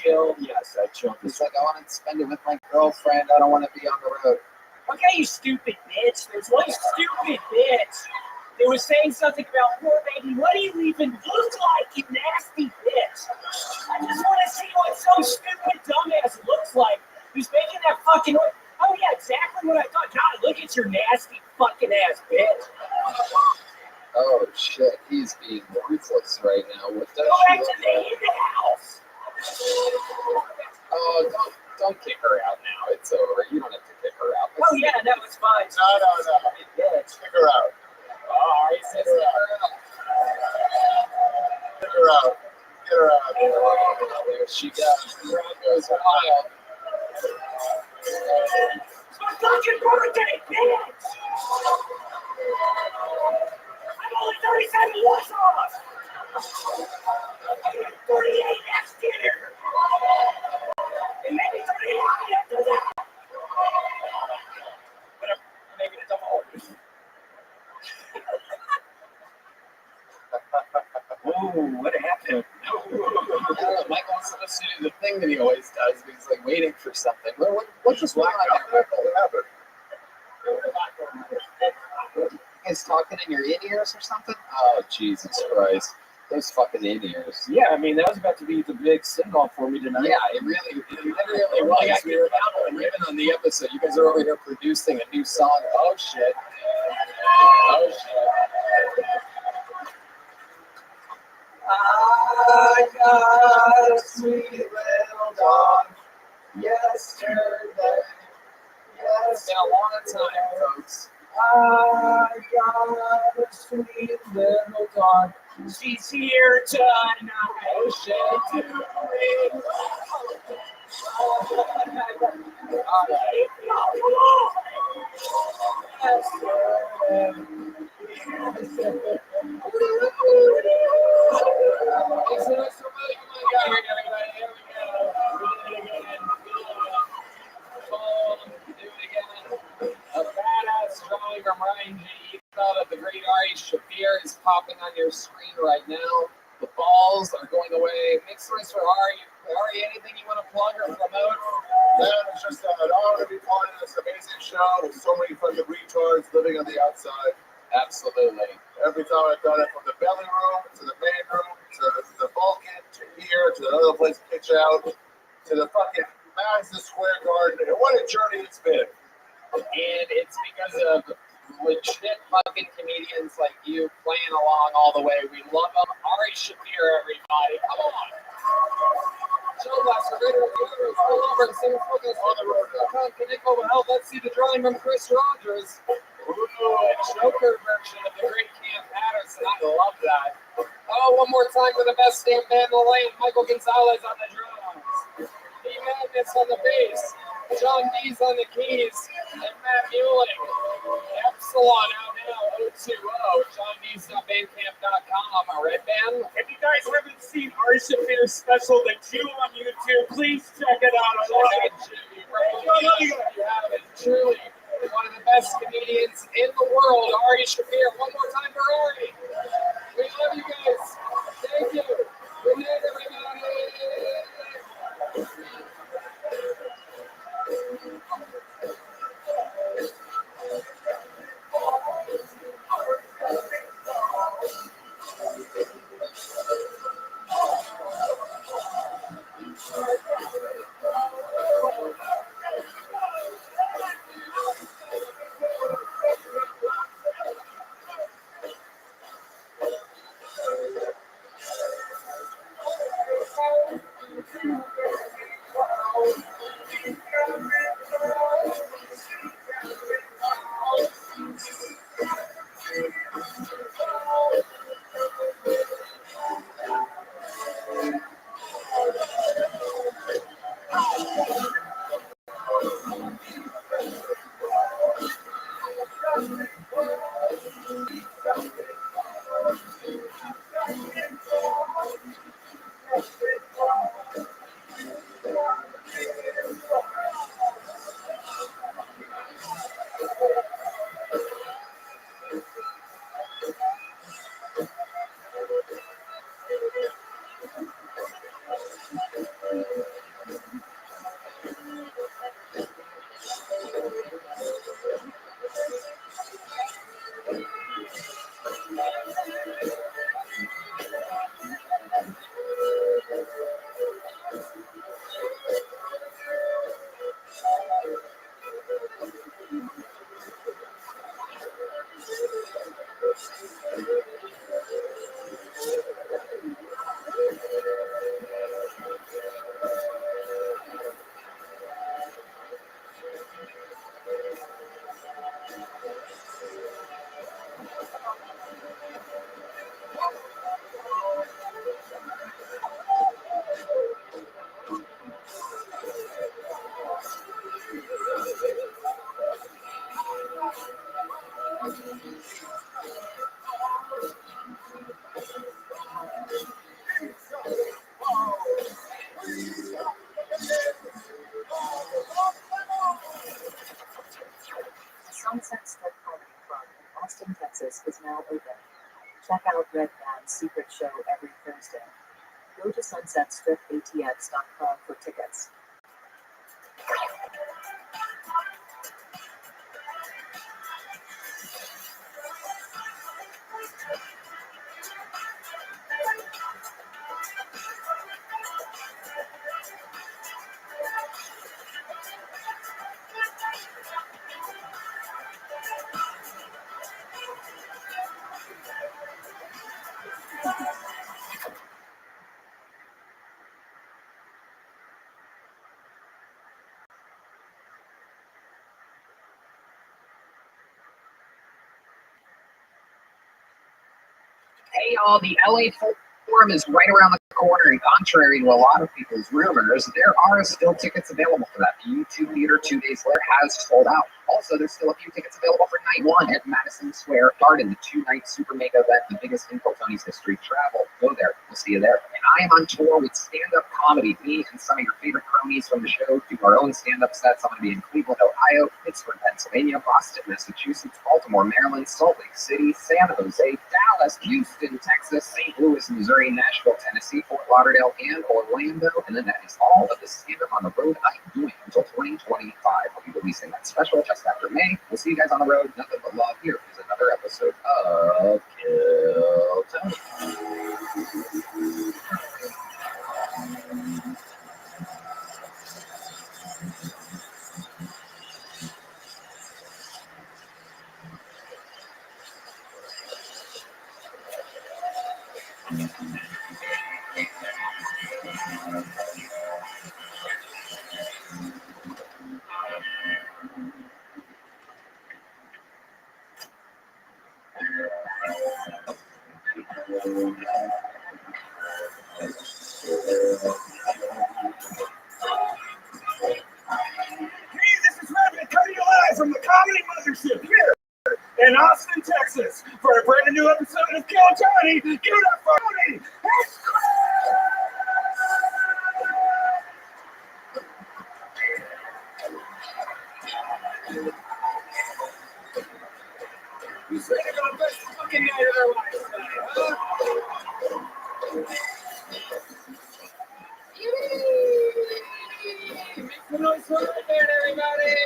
chilled. Yes, I chilled. He's like, I want to spend it with my girlfriend. I don't want to be on the road. Okay, you stupid bitch. There's one stupid bitch that was saying something about, poor baby, what do you even look like, you nasty bitch? I just want to see what some stupid dumbass looks like who's making that fucking noise. Oh, yeah, exactly what I thought. God, look at your nasty fucking ass, bitch. Oh, shit. He's being ruthless right now. What does Go back to the house. Oh, don't kick her out now. It's over. You don't have to kick her out. Oh, yeah, that was fine. No. Bitch. Kick her out. Oh, he says kick her out. Get her out. Get her out. There she goes. The crowd goes wild. It's my fucking birthday, bitch! I'm only 37 years old! 38 next year! And maybe 39 after that! what happened? I don't know. Michael's supposed to do the thing that he always does, but he's like waiting for something. What's just going on there? You guys talking in your in-ears or something? Oh, Jesus Christ. Those fucking in-ears. Yeah, I mean, that was about to be the big send-off for me tonight. Yeah, it really was. We were about to ribbon on the episode. You guys are over here producing a new song. Oh, shit. Oh, shit. I got a sweet little dog yesterday. Yeah, it's been a long time, folks. I got a sweet little dog. She's here tonight. Oh, shit. A badass drawing from Ryan G. You thought of the great Ari Shafir is popping on your screen right now. The balls are going away. Mixed race for Ari. Ari, anything you want to plug or promote? Man, it's just an honor to be part of this amazing show with so many fucking retards living on the outside. Absolutely. Every time I've done it, from the belly room to the main room to the Vulcan to here to another place to pitch out to the fucking Madison Square Garden. And what a journey it's been. And it's because of legit fucking comedians like you playing along all the way. We love them. Ari Shafir, everybody. Come on. Joe Blaster, Raider of the Universe, Phil Over, and Singer Focus on the road. Connect over help. Let's see the drawing from Chris Rogers. Ooh, a Joker version of the great Cam Patterson. I love that. Oh, one more time for the best damn band in the land. Michael Gonzalez on the drums. D. Madness on the bass. John D's on the keys. And Matt Mueling. Epsilon out now. 020. JohnD's.bandcamp.com. A red band. If you guys haven't seen Ari Shafir's special, The Jew on YouTube, please check it out. I love it. You haven't. Truly one of the best comedians in the world, Ari Shafir. One more time for Ari. We love you guys. Thank you. Good night, everybody. Sunset Strip Comedy Club in Austin, Texas is now open. Check out Red Band's secret show every Thursday. Go to sunsetstripatx.com for tickets. Hey y'all, the LA Forum is right around the corner, and contrary to a lot of people's rumors, there are still tickets available for that. The YouTube Theater 2 days later has sold out. Also, there's still a few tickets available for night one at Madison Square Garden, the 2-night super mega event, the biggest in Tony's history. Travel, go there, we'll see you there. And I am on tour with stand-up comedy. Me and some of your favorite cronies from the show do our own stand-up sets. I'm going to be in Cleveland, Ohio, Pittsburgh, Pennsylvania, Boston, Massachusetts, Baltimore, Maryland, Salt Lake City, San Jose, Dallas, Houston, Texas, St. Louis, Missouri, Nashville, Tennessee, Fort Lauderdale, and Orlando. And then that is all of the stand-up on the road I'm doing until 2025. I'll be releasing that special just after May. We'll see you guys on the road. Nothing but love. Here is another episode of Kill Tony. Hey, this is Rabbi coming to you live from the Comedy Mothership here in Austin, Texas, for a brand new episode of Kill Tony. Give it up for Tony. You say they're gonna best fucking night of their lives tonight, huh? Make some noise for right there, everybody.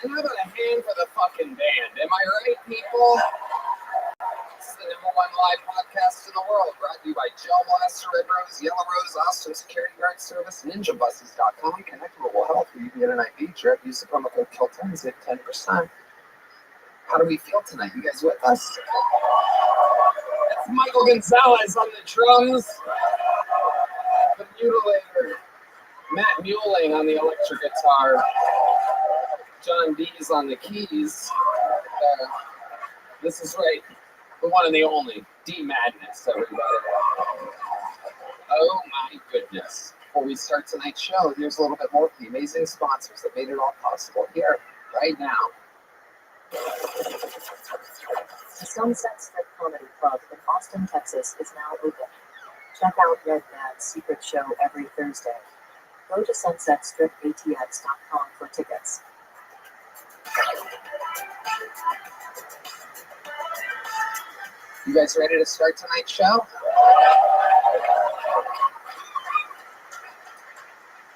And how about a hand for the fucking band? Am I right, people? It's the #1 live podcast in the world, brought to you by Gel Blaster, Red Rose, Yellow Rose, Austin Security Guard Service, NinjaBuses.com, Connectable Health, where you can get an IV trip. Use the promo code KILL10 to save 10%. How do we feel tonight? You guys with us? It's Michael Gonzalez on the drums. The Mutilator. Matt Muling on the electric guitar. John D's on the keys. This is right. The one and the only. D Madness, everybody. Oh my goodness. Before we start tonight's show, here's a little bit more from the amazing sponsors that made it all possible here, right now. The Sunset Strip Comedy Club in Austin, Texas is now open. Check out Red Band's secret show every Thursday. Go to sunsetstripatx.com for tickets. You guys ready to start tonight's show?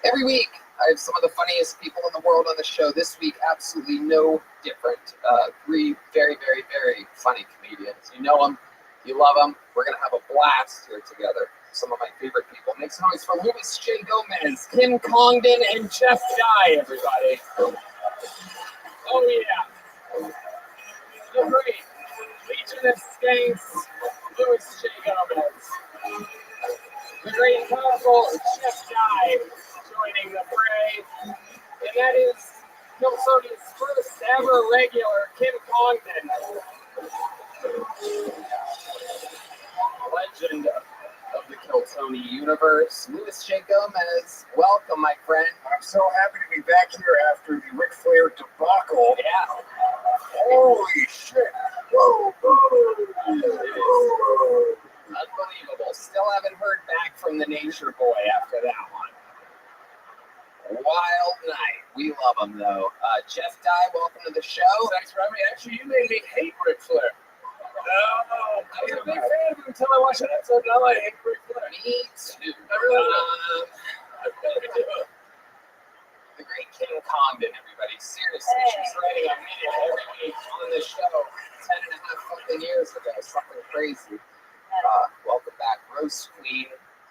Every week, I have some of the funniest people in the world on the show. This week, absolutely no different. 3 very, very, very funny comedians. You know them, you love them. We're going to have a blast here together. Some of my favorite people. Make some noise for Louis J. Gomez, Kim Congdon, and Jeff Dye, everybody. Oh, yeah. The great Legion of Skanks, Louis J. Gomez. The great and powerful Jeff Dye joining the fray. And that is Kilsoni's first ever regular, Kim Congdon. Legend of the Kiltony universe. Louis J. Gomez, welcome, my friend. I'm so happy to be back here after the Ric Flair debacle. Yeah. Holy shit. Whoa, Unbelievable. Still haven't heard back from the Nature Boy after that one. Wild night. We love him, though. Jeff Dye, welcome to the show. Thanks for having me. Actually, you made me hate Ric Flair. so now I hate Ric Flair. Me too. I really do. The great Kim Condon, everybody. Seriously, she's writing a minute every week on this show 10 and a half fucking years ago. Something crazy. Welcome back, Roast Queen.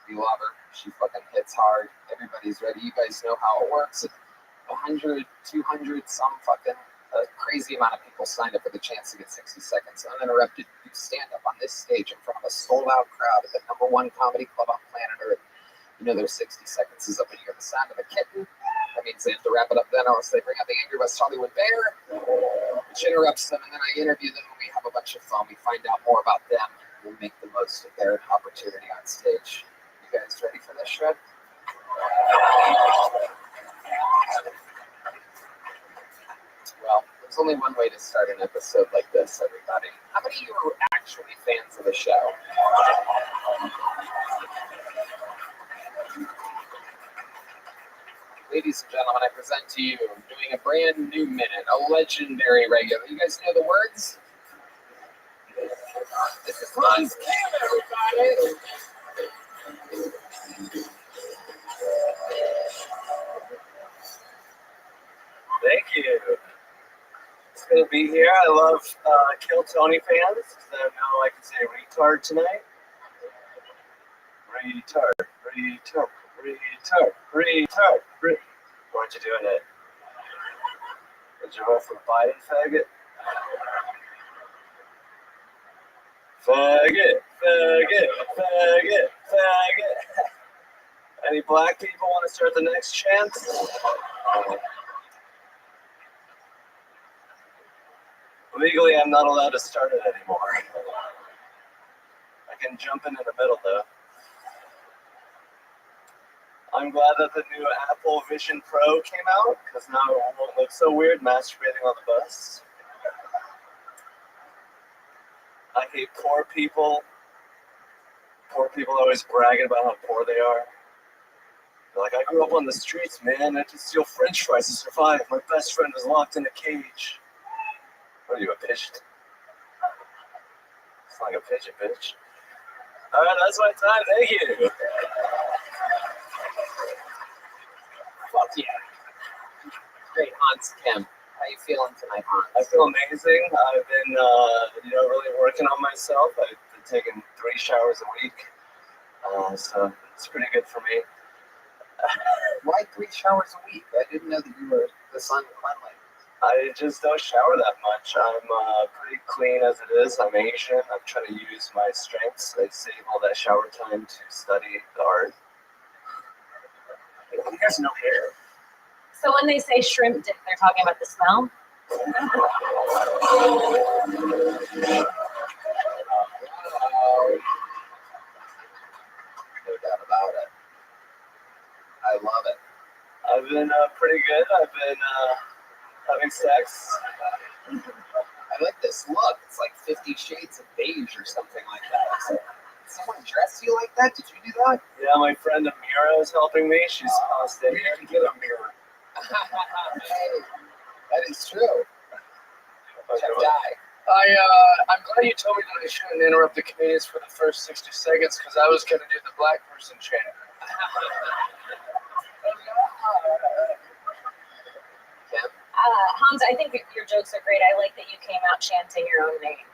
We love her. She fucking hits hard. Everybody's ready. You guys know how it works. 100, 200, some fucking crazy amount of people signed up for the chance to get 60 seconds uninterrupted to stand up on this stage in front of a sold-out crowd at the #1 comedy club on planet Earth. You know their 60 seconds is up and you hear the sound of a kitten. That means they have to wrap it up then, or else they bring out the Angry West Hollywood Bear, which interrupts them, and then I interview them, and we have a bunch of fun. We find out more about them, and we make the most of their opportunity on stage. You guys ready for this shred? Well, there's only one way to start an episode like this, everybody. How many of you are actually fans of the show? Ladies and gentlemen, I present to you, doing a brand new minute, a legendary regular. You guys know the words? This is Hans Kim, everybody! Thank you. It's good to be here. I love Kill Tony fans because I know I can say retard tonight. Retard, retard, retard, retard, retard. Weren't you doing it? Did you vote for Biden, faggot? Faggot, faggot, faggot, faggot. Any black people want to start the next chant? Legally, I'm not allowed to start it anymore. I can jump in the middle, though. I'm glad that the new Apple Vision Pro came out, because now it won't look so weird masturbating on the bus. I hate poor people. Poor people always bragging about how poor they are. They're like, I grew up on the streets, man. I had to steal French fries to survive. My best friend was locked in a cage. What are you, a pigeon? It's like a pigeon, bitch. All right, that's my time. Thank you. Fuck yeah. Great, Hans Kim. How you feeling tonight, Hans? I feel amazing. I've been, really working on myself. I've been taking 3 showers a week, so it's pretty good for me. Why 3 showers a week? I didn't know that you were this uncleanly. I just don't shower that much. I'm pretty clean as it is. I'm Asian. I'm trying to use my strengths. I save all that shower time to study the art. He has no hair. So when they say shrimp dip, they're talking about the smell? No doubt about it. I love it. I've been pretty good. I've been having sex. I like this look. It's like 50 Shades of Beige or something like that. Did someone dress you like that? Did you do that? Yeah, my friend Amira is helping me. She's constant. You can get a mirror. That is true. I'm glad you told me that I shouldn't interrupt the comedians for the first 60 seconds because I was going to do the black person chant. Hans, I think your jokes are great. I like that you came out chanting your own name.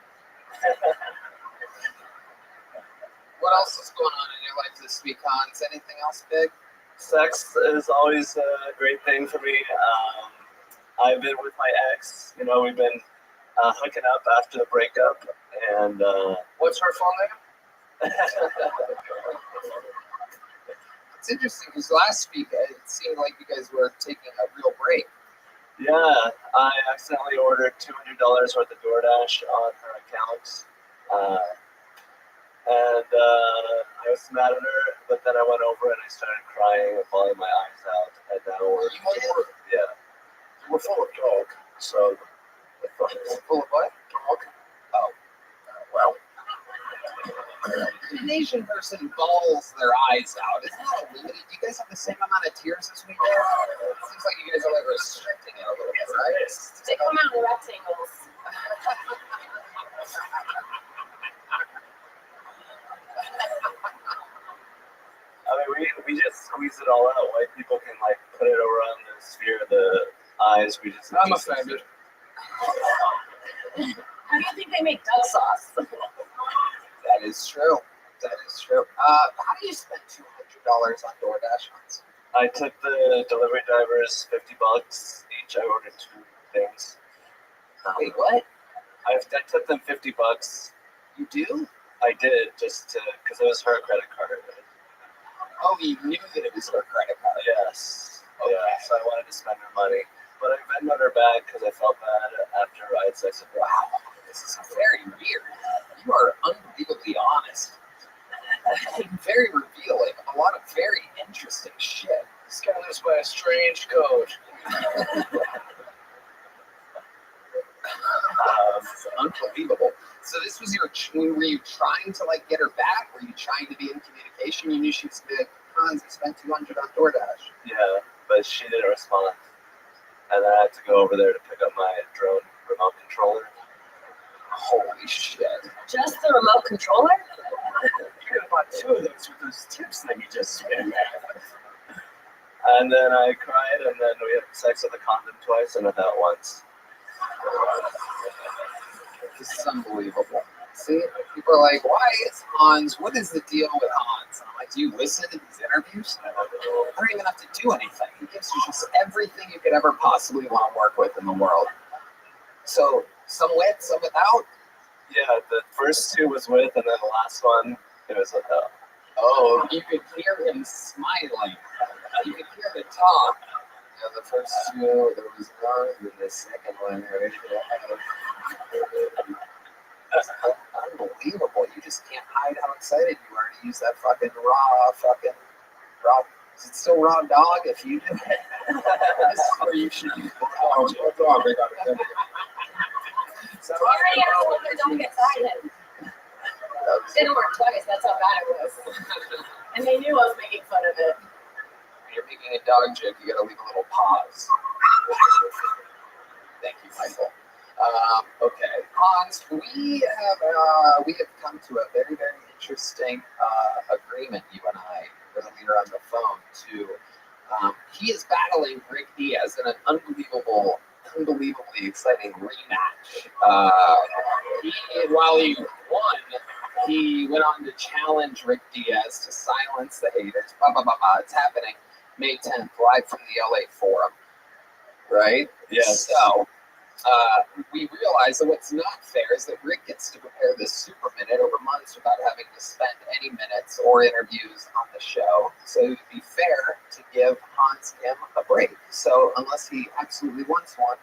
What else is going on in your life this week, Hans? Anything else big? Sex is always a great thing for me. I've been with my ex. We've been hooking up after the breakup. And what's her full name? It's interesting because last week it seemed like you guys were taking a real break. Yeah, I accidentally ordered $200 worth of DoorDash on her account. And I was mad at her, but then I went over and I started crying and bawling my eyes out. And now yeah. We're full of dog, so. Full of what? Dog. Oh, well. An Asian person bawls their eyes out. Isn't that limited? Do you guys have the same amount of tears as we do? It seems like you guys are like restricting it a little bit, right? They come out in rectangles. it all out. White people can like put it around the sphere of the eyes. We just. I'm offended. How do you think they make duck sauce? That is true. That is true. How do you spend $200 on DoorDash hunts? I took the delivery drivers $50 each. I ordered 2 things. Wait, what? I took them $50. You do? I did just because it was her credit card. Oh, you knew that it was her credit card. Yes. Okay. Yeah. So I wanted to spend her money, but I Venmoed her back because I felt bad after rides. I said, "Wow, this is very weird. You are unbelievably honest. Very revealing. A lot of very interesting shit. This guy lives by a strange code. It's unbelievable. So this was were you trying to like get her back? Were you trying to be in communication? You knew she was big. Hans, I spent $200 on DoorDash. yeah, but she didn't respond. And I had to go over there to pick up my drone remote controller. Holy shit. Just the remote controller? You could have bought 2 of those with those tips that you just spent. And then I cried, and then we had sex with a condom twice and without once. This is unbelievable. See, people are like, why is Hans, what is the deal with Hans? And I'm like, do you listen to these interviews? I don't even have to do anything. He gives you just everything you could ever possibly want to work with in the world. So, some with, some without? Yeah, the first 2 was with, and then the last one, it was without. Oh, you could hear him smiling. You could hear the talk. Yeah, the first 2, there was none, and the second one, right? Unbelievable. You just can't hide how excited you are to use that fucking raw. Is it still raw dog if you do it? This is where you should use raw dog. So, Already have one that don't get excited. Didn't work twice, that's how bad it was. And they knew I was making fun of it. when you're making a dog joke, you gotta leave a little pause. Thank you, Michael. Okay, Hans, we have come to a very, very interesting agreement, you and I, earlier on the phone. He is battling Rick Diaz in an unbelievably exciting rematch. While he won, he went on to challenge Rick Diaz to silence the haters. It's happening May 10th, live from the LA Forum. Right? Yes. So, we realize that what's not fair is that Rick gets to prepare this super minute over months without having to spend any minutes or interviews on the show. So it would be fair to give Hans Kim a break. So unless he absolutely wants one,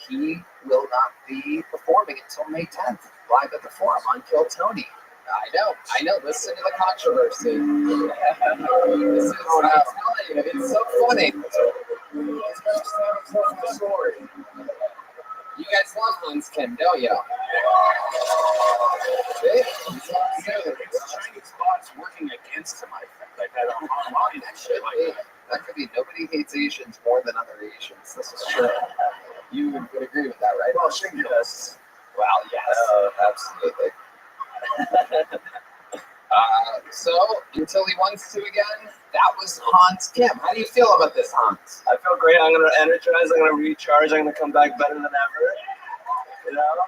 he will not be performing until May 10th, live at the Forum on Kill Tony. I know. Listen to the controversy. This is, I'm telling you, it's so funny. You guys love Hans Kim, don't you? It's Chinese bots working against him, I think. Like that online. That could be. Nobody hates Asians more than other Asians. This is true. You would agree with that, right? Well, yes. Well, yes, absolutely. So, until he wants to again, that was Hans Kim. How do you feel about this, Hans? I feel great. I'm going to energize. I'm going to recharge. I'm going to come back better than ever. You know?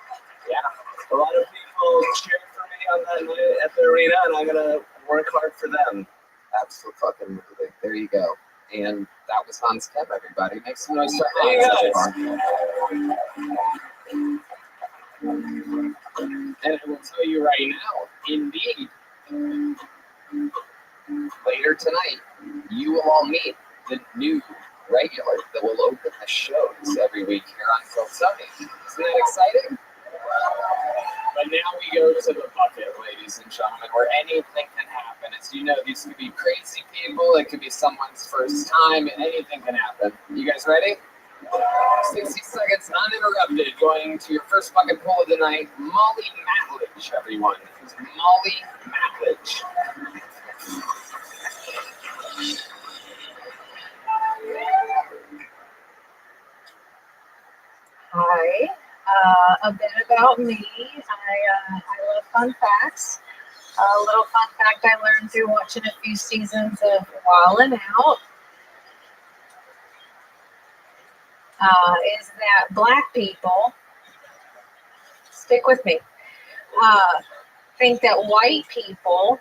Yeah. A lot of people cheered for me on that night at the arena, and I'm going to work hard for them. Absolutely. There you go. And that was Hans Kim, everybody. Make some noise for Hey, Hans. And I will tell you right now, indeed, later tonight, you will all meet the new regular that will open the shows every week here on Kill Tony. Isn't that exciting? But now we go to the bucket, ladies and gentlemen, where anything can happen. As you know, these could be crazy people, it could be someone's first time, and anything can happen. You guys ready? 60 seconds uninterrupted, going to your first bucket pull of the night. Molly Matledge, everyone. Molly Matledge. Hi. A bit about me. I love fun facts. A little fun fact I learned through watching a few seasons of Wildin' Out is that black people, stick with me, think that white people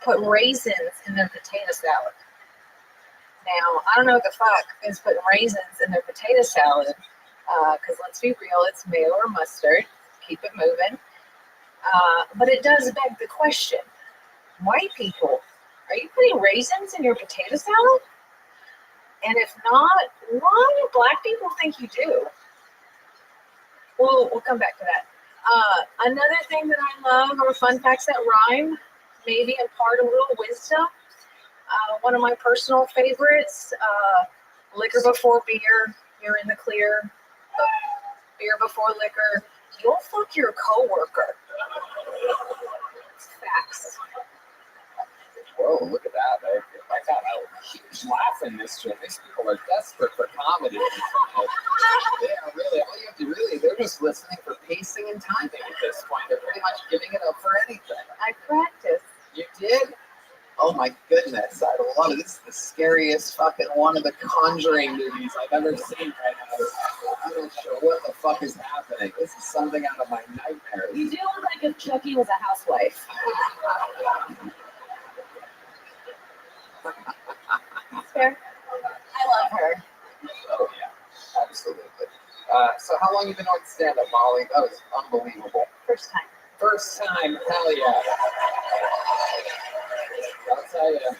put raisins in their potato salad. Now, I don't know what the fuck is putting raisins in their potato salad, because let's be real, it's mayo or mustard. Keep it moving. But it does beg the question, white people, are you putting raisins in your potato salad? And if not, why do black people think you do? We'll come back to that. Another thing that I love are fun facts that rhyme, maybe impart a little wisdom. One of my personal favorites, liquor before beer, you're in the clear. Beer before liquor, you'll fuck your coworker. Facts. Whoa, look at that. I got a huge laugh in this show. These people are desperate for comedy. They are really, all you have to really, they're just listening for pacing and timing at this point. They're pretty much giving it up for anything. I practiced. You did? Oh my goodness, I love it. This is the scariest fucking one of the Conjuring movies I've ever seen right now. I'm not sure what the fuck is happening. This is something out of my nightmares. You do look like if Chucky was a housewife. Fair. I love her. Oh yeah, absolutely. So how long you been on stand-up, Molly? That was unbelievable. First time. First time, hell yeah. I'll tell you,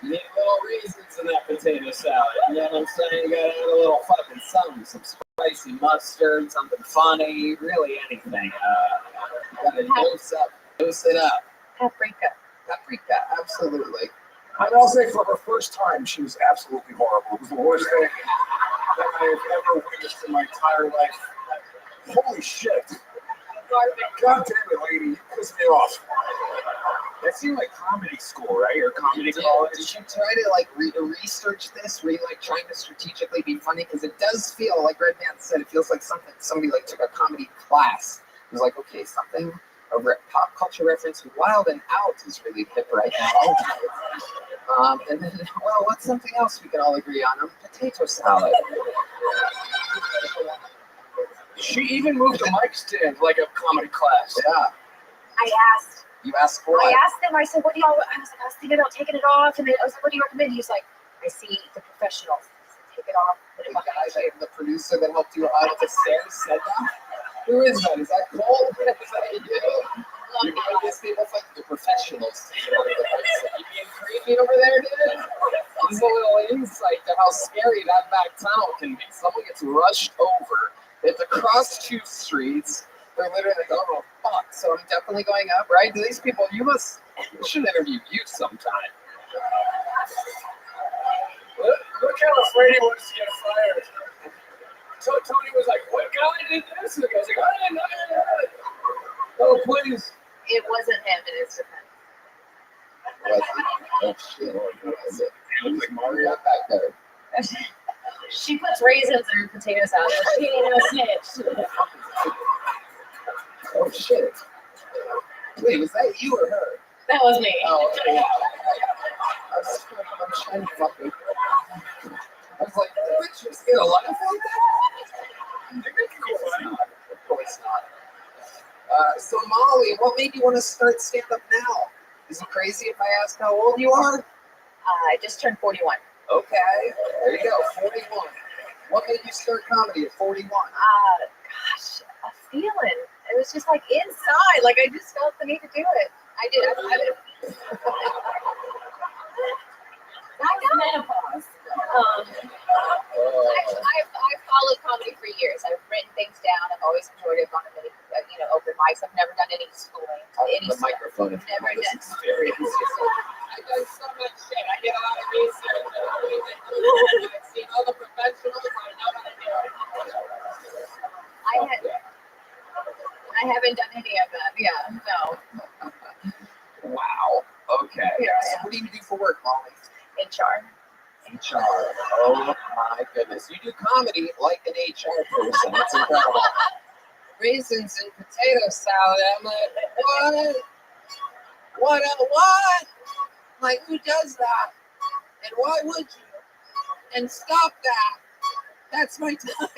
you need little raisins in that potato salad. You know what I'm saying? You gotta add a little fucking something, some spicy mustard, something funny, really anything. You gotta dose it up. Paprika, absolutely. I'll say for her first time, she was absolutely horrible. It was the worst thing that I have ever witnessed in my entire life. Holy shit. God damn it, lady, you pissed me off. That seemed like comedy school, right? Or comedy Did college. you try to like research this? Were you like trying to strategically be funny? Because it does feel like Red Man said, it feels like somebody like took a comedy class. It was like, okay, something a pop culture reference. Wild and Out is really hip right now. And then, well, what's something else we can all agree on? Potato salad. She even moved the mic stand like a comedy class. Yeah. I asked. You asked for I it? asked him, I said, what do y'all, I was thinking about taking it off. And then I was like, what do you recommend? He's like, I see the professionals. Take it off. Put it behind you. The producer that helped you out to said that? Who is that? Is that Cole? Is that you? You know these people think the professionals taking over the place. You being creepy over there, dude? This is a little insight to how scary that back tunnel can be. Someone gets rushed over. They have to cross 2 streets. They're literally like, oh, fuck. So I'm definitely going up, right? Do these people, we should interview you sometime. Look how afraid he was to get fired. So Tony was like, what guy did this? And the guy's like, I didn't know. Oh, please. It wasn't him, it is him. Oh, shit. What was it? He looks like Mario. Got back there. She puts raisins in her potato salad. She ain't no snitch. Oh, shit. Wait, was that you or her? That was me. Oh, okay. Yeah. I'm trying to fucking. I was like, the bitch just get a laugh like that? Of course not. So, Molly, what made you want to start stand-up now? Is it crazy if I ask how old you are? I just turned 41. Okay, there you go, 41. What made you start comedy at 41? Gosh, a feeling. It was just like inside. Like I just felt the need to do it. I did. I got menopause. I've followed comedy for years. I've written things down. I've always enjoyed it. Gone to many, open mics. I've never done any schooling. The microphone. Never done experience. I've done so much shit. I get a lot of research. I've seen all the professionals. I know how to do it. I haven't done any of that. Yeah, no. Wow. Okay. So what do you do for work, Molly? HR. HR. Oh my goodness. You do comedy like an HR person. That's incredible. Raisins and potato salad. I'm like, what? What? What? Like, who does that? And why would you? And stop that. That's my time.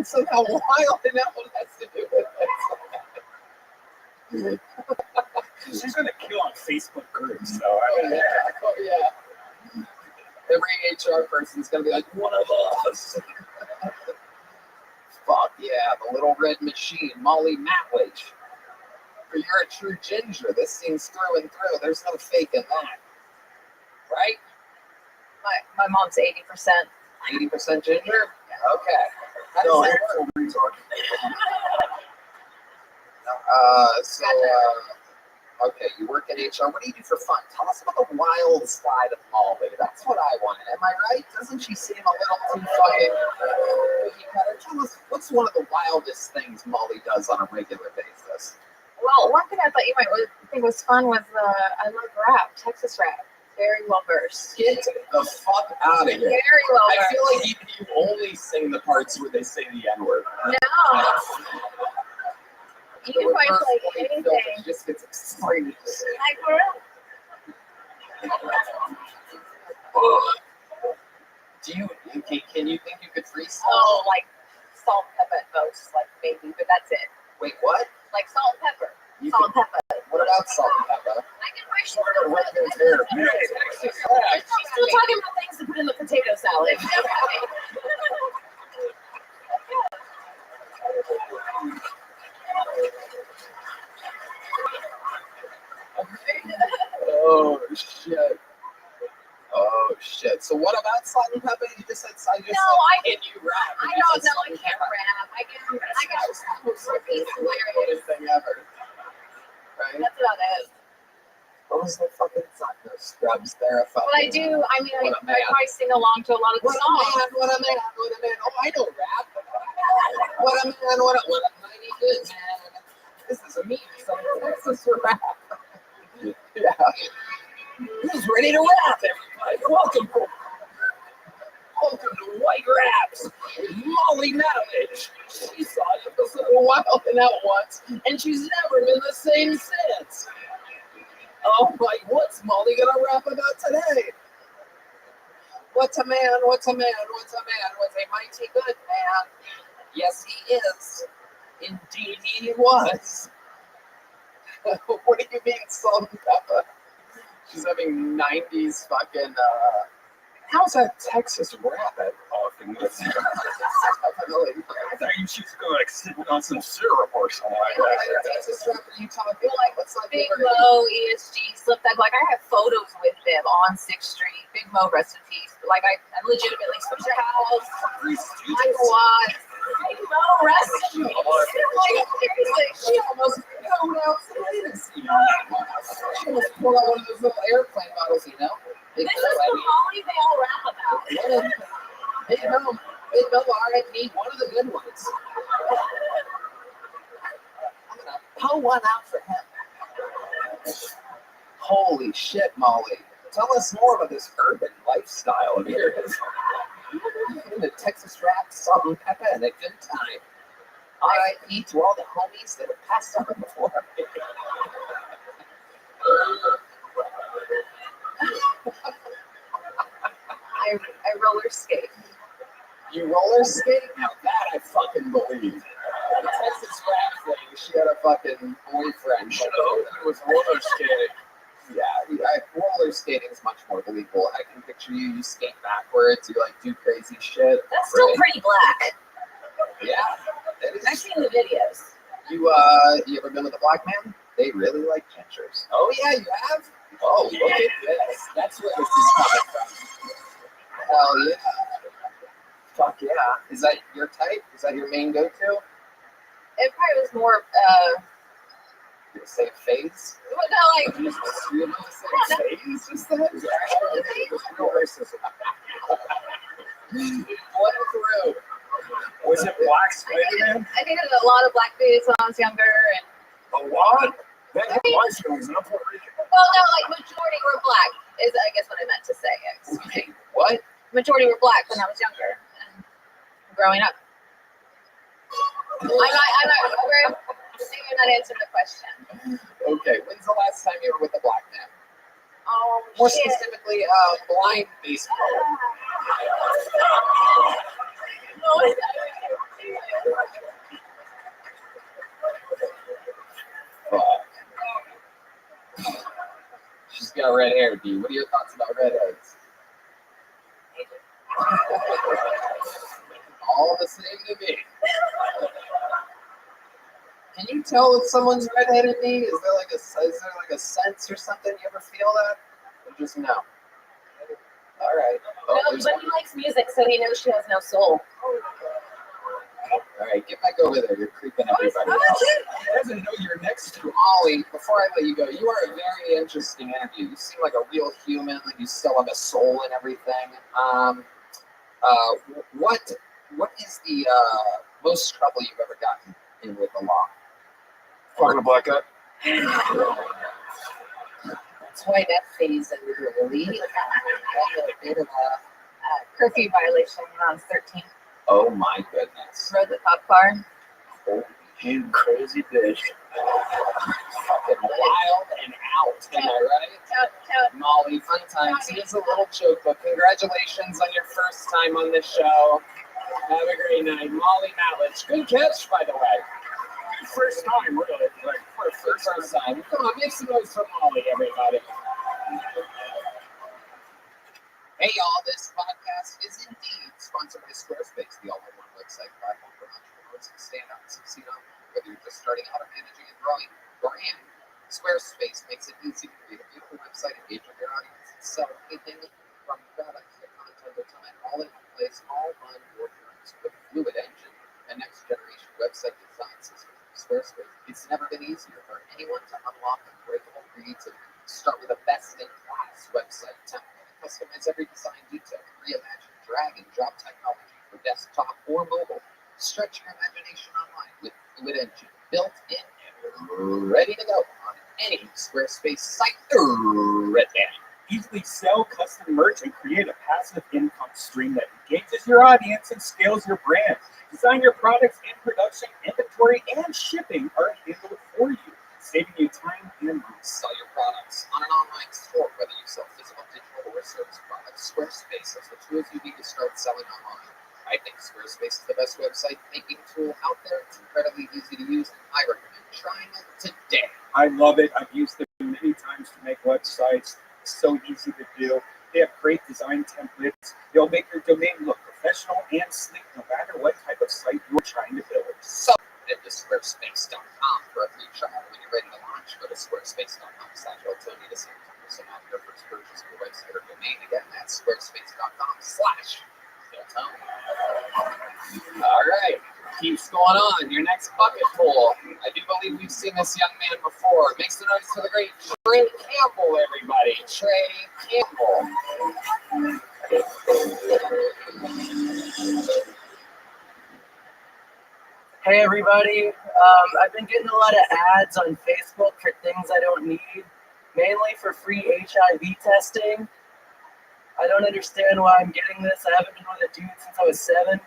Somehow wild and that one has to do with it. She's gonna kill on Facebook groups, so I mean, yeah. Every HR person's gonna be like, one of us. Fuck yeah, the little red machine, Molly Matwich. For you're a true ginger. This thing's through and through. There's no fake in that. Right? My mom's 80%. 80% ginger? Okay. How No, does that actual work? retard. Okay, you work in HR. What do you do for fun? Tell us about the wild side of Molly. That's what I want. Am I right? Doesn't she seem a little too fucking cookie cutter? Tell us, what's one of the wildest things Molly does on a regular basis? Well, one thing I thought you might think was fun was I love rap, Texas rap. Very well versed. Get the fuck out of here. Very well I versed. feel like you only sing the parts where they say the N-word. No. You can find like anything. Just gets extreme. Like for real. Can you think you could freestyle? Oh, like salt and pepper at most, like maybe, but that's it. Wait, what? Like salt and pepper. Salt and pepper. What about salt and pepper? I can wish She's still talking about things to put in the potato salad. Oh shit. Oh shit. So what about salt and pepper? You just said salt. No, I can you rap? I don't know. I can't rap. I got hilarious thing ever. Right? That's about it. What was the fucking Scrubs there? But I do. I mean, I probably sing along to a lot of the songs. What a man! Oh, I don't rap. What a man! What a mighty good man! This is a me. Texas rap. Yeah. Who's ready to rap, everybody? Welcome to White Raps with Molly Matwich. She saw an episode of Wild and Out once, and she's never been the same since. Oh my, what's Molly gonna rap about today? What's a man? What's a man? What's a man? Was a mighty good man. Yes, he is. Indeed, he was. What do you mean, salt and pepper? She's having 90s fucking, how's that Texas rap at often? I thought you should go like sitting on some syrup or something like that. Texas rap, are you talking like Big Mo, ESG, Slip That. Like I have photos with them on 6th Street. Big Mo, rest in peace. Like I legitimately switched their house. Michael Watts. Big Mo, rest in peace. Like seriously, she almost pulled out some latest. She almost pulled out one of those little airplane models, you know? This is the Molly they all rap about. Big Mo, R.I.P. One of the good ones. I'm gonna pull one out for him. Holy shit, Molly. Tell us more about this urban lifestyle of yours. The Texas rap, salt and pepper, and a good time. R.I.P. to all the homies that have passed on before. I roller skate. You roller skate? Now that I fucking believe. The Texas rap thing, she had a fucking boyfriend. Should have hoped it was roller skating. Yeah, roller skating is much more believable. I can picture you skate backwards, you like do crazy shit. That's still pretty black. Yeah. I've seen the videos. You ever been with a black man? They really like gingers. Oh yeah, you have? Oh, look at this. That's where this is coming from. Hell yeah. Fuck yeah. Is that your type? Is that your main go-to? It probably was more You would say phase? well, no, like You would say phase? Just that? Real racism. What through? Was it Black Spider-Man? I dated a lot of black dudes when I was younger, and A lot? That had my feelings, not Puerto Rican. well, no, like majority were black is I guess what I meant to say. Wait, what? Majority were black when I was younger and growing up. I'm not See, you're not answering the question. Okay, when's the last time you were with a black man? Oh, More shit. specifically, blind baseball. No, it's Fuck. She's got red hair, D. What are your thoughts about redheads? All the same to me. Can you tell if someone's redheaded, D? Is there like a sense or something? You ever feel that? Or just no? All right. No, but he likes music, so he knows she has no soul. All right, get back over there. You're creeping everybody out. He doesn't know you're next to Ollie. Before I let you go, you are a very interesting interview. You seem like a real human. Like you still have a soul and everything. What is the most trouble you've ever gotten in with the law? Fucking a black guy. That's why that phase that we were really a bit of a Curfew violation when I was 13. Oh my goodness. Rode the cop car. You crazy bitch. Fucking wild and out, am I right? Molly, fun times. Here's a little joke, but congratulations on your first time on this show. Have a great night. Molly Matlich. Good catch, by the way. First time, really. Like, for the First time. Come on, make some noise for Molly, everybody. Hey, y'all. This podcast is indeed sponsored by Squarespace, the all-in-one website platform for entrepreneurs to stand out and succeed on. Whether you're just starting out or managing and growing your brand, Squarespace makes it easy to create a beautiful website, engage with your audience, and sell anything from products to content to time, all in one place, all on your terms. With a fluid engine and next-generation website design system from Squarespace, it's never been easier for anyone to unlock unbreakable creativity. Start with a best-in-class website template. Customize every design detail, reimagine drag and drop technology for desktop or mobile. Stretch your imagination online with Fluid Engine, built in and ready to go on any Squarespace site. Easily sell custom merch and create a passive income stream that engages your audience and scales your brand. Design your products and production, inventory, and shipping are handled for you, saving you time and money. Sell your products on an online store, whether you sell physical, digital, or service products. Squarespace has the tools you need to start selling online. I think Squarespace is the best website making tool out there. It's incredibly easy to use, and I recommend trying it today. I love it. I've used it many times to make websites. It's so easy to do. They have great design templates. They'll make your domain look professional and sleek no matter what type of site you're trying to build. So, head to squarespace.com for a free trial. When you're ready to launch, go to squarespace.com/Eltoni to save 10% off your first purchase of your website or domain. Again, that's squarespace.com/Eltoni. All right, keeps going on. Your next bucket pool. I do believe we've seen this young man before. Make some noise for the great Trey Campbell, everybody. Trey Campbell. Hey everybody, I've been getting a lot of ads on Facebook for things I don't need, mainly for free HIV testing. I don't understand why I'm getting this. I haven't been with a dude since I was 7.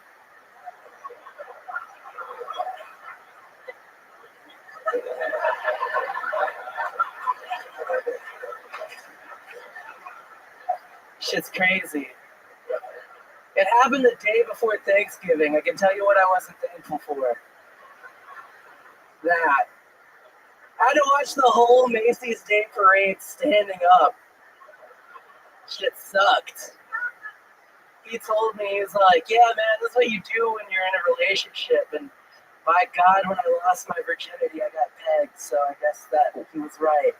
Shit's crazy. It happened the day before Thanksgiving. I can tell you what I wasn't thankful for. That. I had to watch the whole Macy's Day Parade standing up. Shit sucked. He told me, he was like, yeah, man, this is what you do when you're in a relationship. And by God, when I lost my virginity, I got pegged. So I guess that he was right.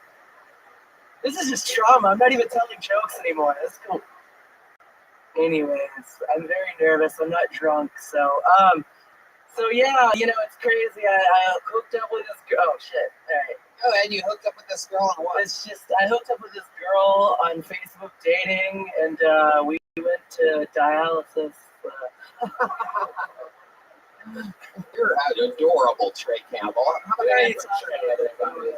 This is just trauma. I'm not even telling jokes anymore. That's cool. Anyways, I'm very nervous. I'm not drunk. So yeah, you know, it's crazy. I hooked up with this girl. Oh, shit. All right. Oh, and you hooked up with this girl on what? It's just, I hooked up with this girl on Facebook dating, and we went to dialysis. You're adorable, Trey Campbell. How about Hey, Trey?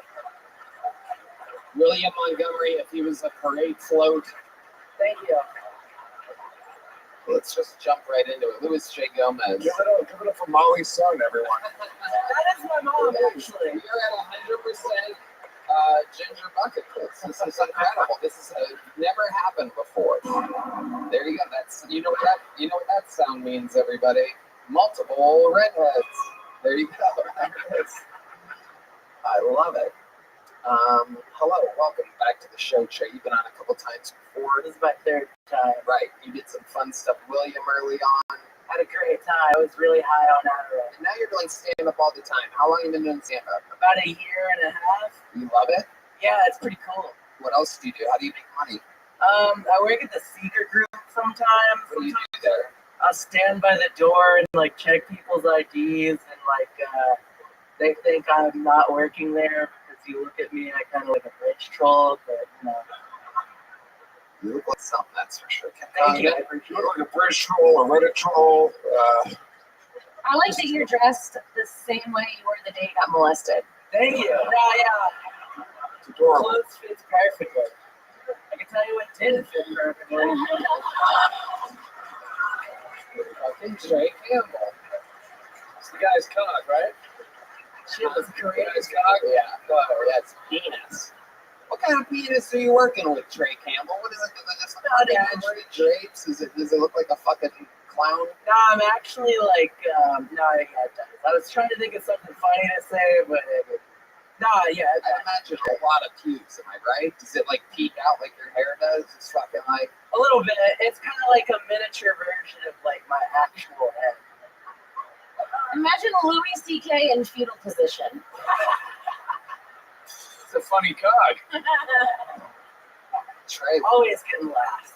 William Montgomery, if he was a parade float. Thank you. Let's just jump right into it. Louis J. Gomez. Give it up for Molly's son, everyone. That is That's my mom, actually. You're at 100% ginger bucket list. This is incredible. This is never happened before. There you go. That's you know what that sound means, everybody. Multiple redheads. There you go. I love it. Hello, welcome back to the show, Trey. You've been on a couple times before. This is my third time. Right. You did some fun stuff with William early on. Had a great time. I was really high on Adderall. And now you're doing stand-up all the time. How long have you been doing stand-up? About a year and a half. You love it? Yeah, it's pretty cool. What else do you do? How do you make money? I work at the secret group sometimes. What do you do there? I'll stand by the door and like check people's IDs and like they think I'm not working there because you look at me and I kind of like a bridge troll, but you know. You look like something, that's for sure. Thank you. You look like a British troll, a Reddit troll. I like that you're dressed the same way you were the day you got molested. Thank you. Yeah. It's adorable. Clothes fits perfectly. I can tell you what didn't fit perfectly. Fucking Trey Campbell. It's the guy's cock, right? Shit was great. Guy's cock? Yeah. Oh, yeah, it's penis. What kind of penis are you working with, Trey Campbell? What is it? Is it just like drapes? Does it look like a fucking clown? No, I'm actually like, no, yeah, it does. I was trying to think of something funny to say, but yeah. I imagine a lot of pubes, am I right? Does it like peek out like your hair does? It's fucking like... A little bit. It's kind of like a miniature version of like my actual head. Imagine Louis C.K. in fetal position. It's a funny cock. Trey, always getting laughs.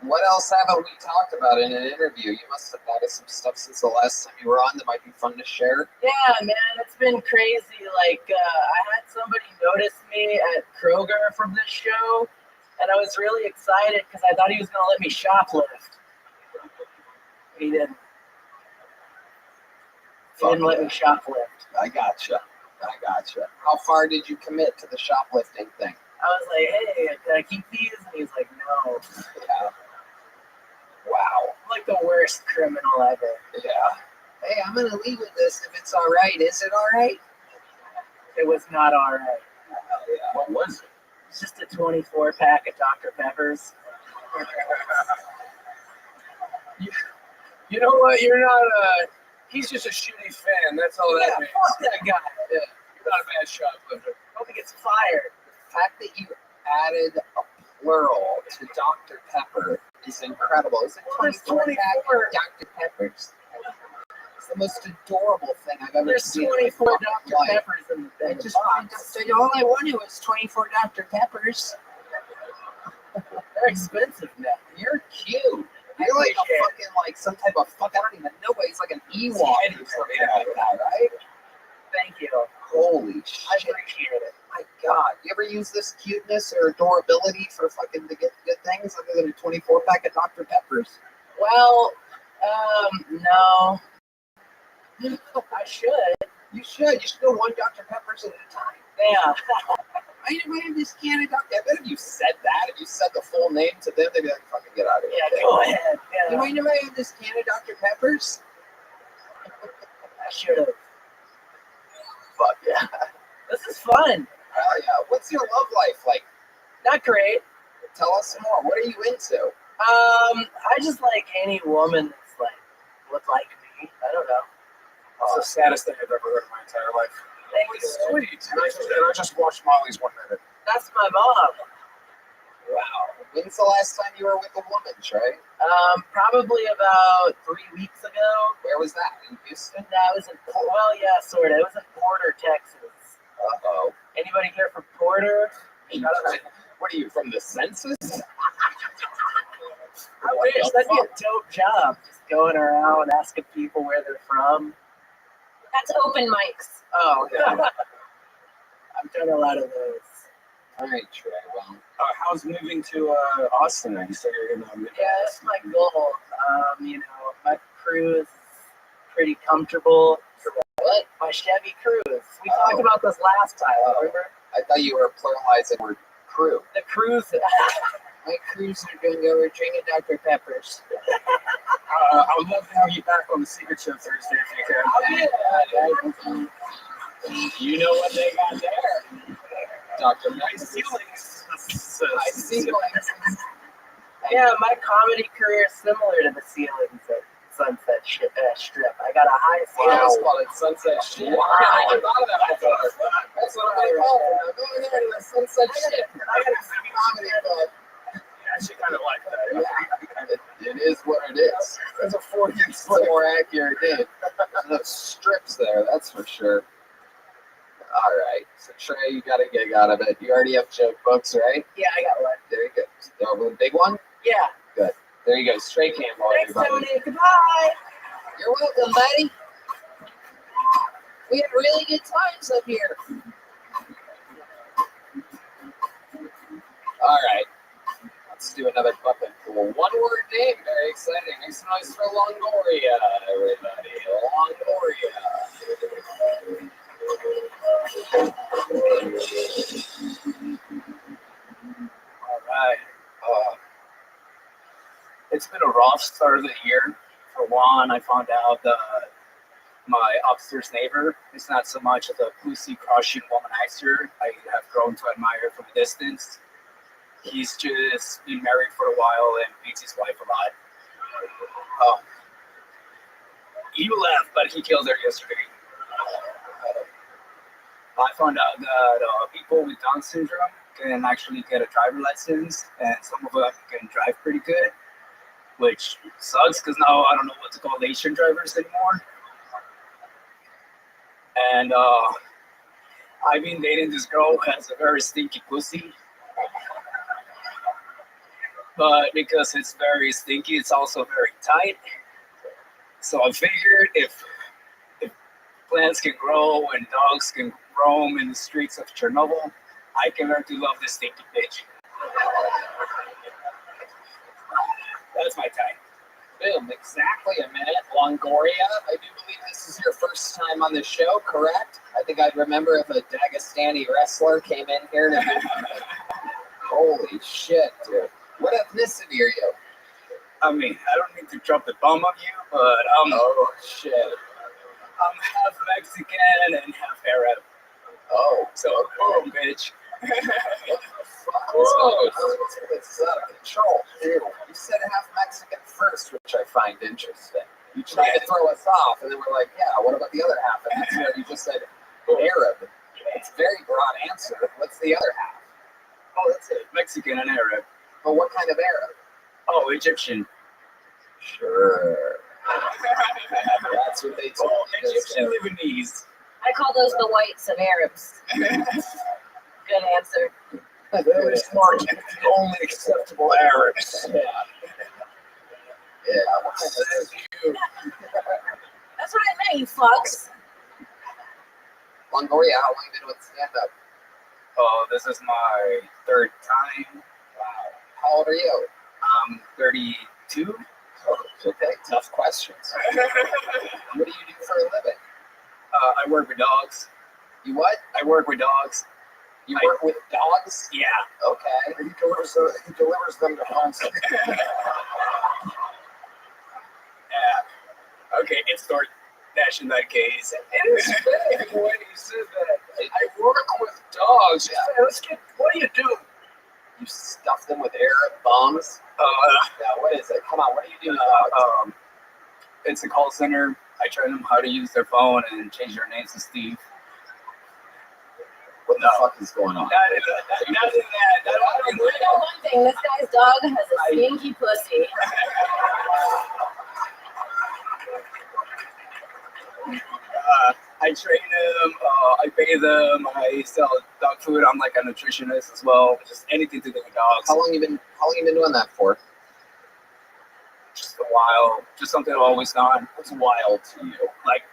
What else haven't we talked about in an interview? You must have thought of some stuff since the last time you were on that might be fun to share. Yeah, man, it's been crazy. Like, I had somebody notice me at Kroger from this show, and I was really excited because I thought he was going to let me shoplift. He didn't. He didn't let me shoplift. I gotcha. How far did you commit to the shoplifting thing? I was like, hey, can I keep these? And he's like, no. Yeah. Wow. I'm like the worst criminal ever. Yeah. Hey, I'm going to leave with this if it's all right. Is it all right? It was not all right. Yeah. What was it? It's just a 24-pack of Dr. Peppers. You know what? You're not he's just a shitty fan. That's all that means. Fuck that guy. Yeah. You're not a bad shoplifter. Hope he gets fired. The fact that you added a plural to Dr. Pepper is incredible. Is it 24 Dr. Peppers? It's the most adorable thing I've ever seen. There's 24 Dr. Peppers in the box. All I wanted was 24 Dr. Peppers. They're expensive now. You're cute. You're like a fucking, like, some type of fuck, I don't even know what he's like an Ewok or something like that, right? Thank you. Holy shit. I appreciate it. My God. You ever use this cuteness or adorability for fucking to get good things other than a 24-pack of Dr. Peppers? Well, no. I should. You should. You should go one Dr. Peppers at a time. Yeah. I have this can of Dr. I bet if you said that, if you said the full name to them, they'd be like, fucking get out of here. Yeah, go ahead. Yeah. You mind if I have this can of Dr. Peppers? I should have. Fuck yeah. This is fun. Hell yeah. What's your love life like? Not great. Tell us some more. What are you into? I just like any woman that's like, look like me. I don't know. That's the saddest thing I've ever heard in my entire life. Thank you. Sweet. And I just watched Molly's 1 minute. That's my mom. Wow. When's the last time you were with a woman, Trey? Probably about 3 weeks ago. Where was that? In Houston? That was in, well, yeah, sort of. It was in Porter, Texas. Uh-oh. Anybody here from Porter? What are you, from the census? I wish. That'd be a dope job. Just going around asking people where they're from. That's open mics. Oh, yeah. I've done a lot of those. All right, Trey. Well, how's moving to Austin? You said you're gonna move. Yeah, that's my goal. You know, my Cruise is pretty comfortable. What? My Chevy Cruise. We talked about this last time. Remember? I thought you were pluralizing the word crew. The Cruise. My crews are going over drinking Dr. Peppers. I would love to have you back on the Secret Show Thursday if you can. You know what they got there? Dr. Nice ceilings. I see. Yeah, my comedy career is similar to the ceilings at Sunset Strip. I got a high ceiling. Wow. Called it Sunset Strip. Wow. I never thought of that before. That's what I'm going to call it. I'm going there to the Sunset Strip. I got a comedy club. I actually kind of like that. Yeah. It is what it is. That's a 40 more accurate name. There's no strips there, that's for sure. All right. So Trey, you got a gig out of it. You already have joke books, right? Yeah, I got one. There you go. The big one? Yeah. Good. There you go. Straight cam on Thanks, everybody. Tony. Goodbye. You're welcome, buddy. We had really good times up here. All right. Let's do another bucket pool. One word name. Very exciting. Make some noise for Longoria, everybody. Longoria. All right. It's been a rough start of the year. For one, I found out that my upstairs neighbor is not so much of a pussy crushing womanizer I have grown to admire from a distance. He's just been married for a while and beats his wife a lot. He left, but he killed her yesterday. I found out that people with Down syndrome can actually get a driver license, and some of them can drive pretty good, which sucks because now I don't know what to call Asian drivers anymore. And I've been dating this girl who has a very stinky pussy. But because it's very stinky, it's also very tight. So I figured if plants can grow and dogs can roam in the streets of Chernobyl, I can learn to love this stinky bitch. That's my type. Boom, exactly a minute. Longoria, I do believe this is your first time on the show, correct? I think I remember if a Dagestani wrestler came in here to do... Holy shit, dude. What ethnicity are you? I mean, I don't need to drop the bomb on you, but oh, shit. I'm half Mexican and half Arab. Oh. So, boom, bitch. Whoa. This is out of control. Ew. You said half Mexican first, which I find interesting. You tried to throw us off, and then we're like, yeah, what about the other half? And that's where you just said Arab. It's a very broad answer. What's the other half? Oh, that's it. Mexican and Arab. But what kind of Arab? Oh, Egyptian. Sure. That's what they told me. Egyptian Lebanese. I call those the whites of Arabs. Good answer. Very smart. The only acceptable Arabs. Yeah. Yeah. That's what I meant, you fucks. Longoria, how long have you been with stand-up? Oh, this is my third time. Wow. How old are you? I'm 32. Oh, okay, tough questions. What do you do for a living? I work with dogs. You what? I work with dogs. You work with dogs? Yeah. Okay. He delivers them to homes. Yeah. Okay, it's DoorDash in that case. It's funny the way you said that. I work with dogs. Yeah. What do you do? You stuff them with Arab bombs? Yeah, what is it? Come on, what do you do? It's a call center. I train them how to use their phone and change their names to Steve. What the fuck is going on? Nothing that. I know one thing. This guy's dog has a stinky pussy. I train them, I pay them, I sell dog food. I'm like a nutritionist as well. Just anything to do with dogs. How long you been doing that for? Just a while. Just something I've always done. What's wild to you? Like,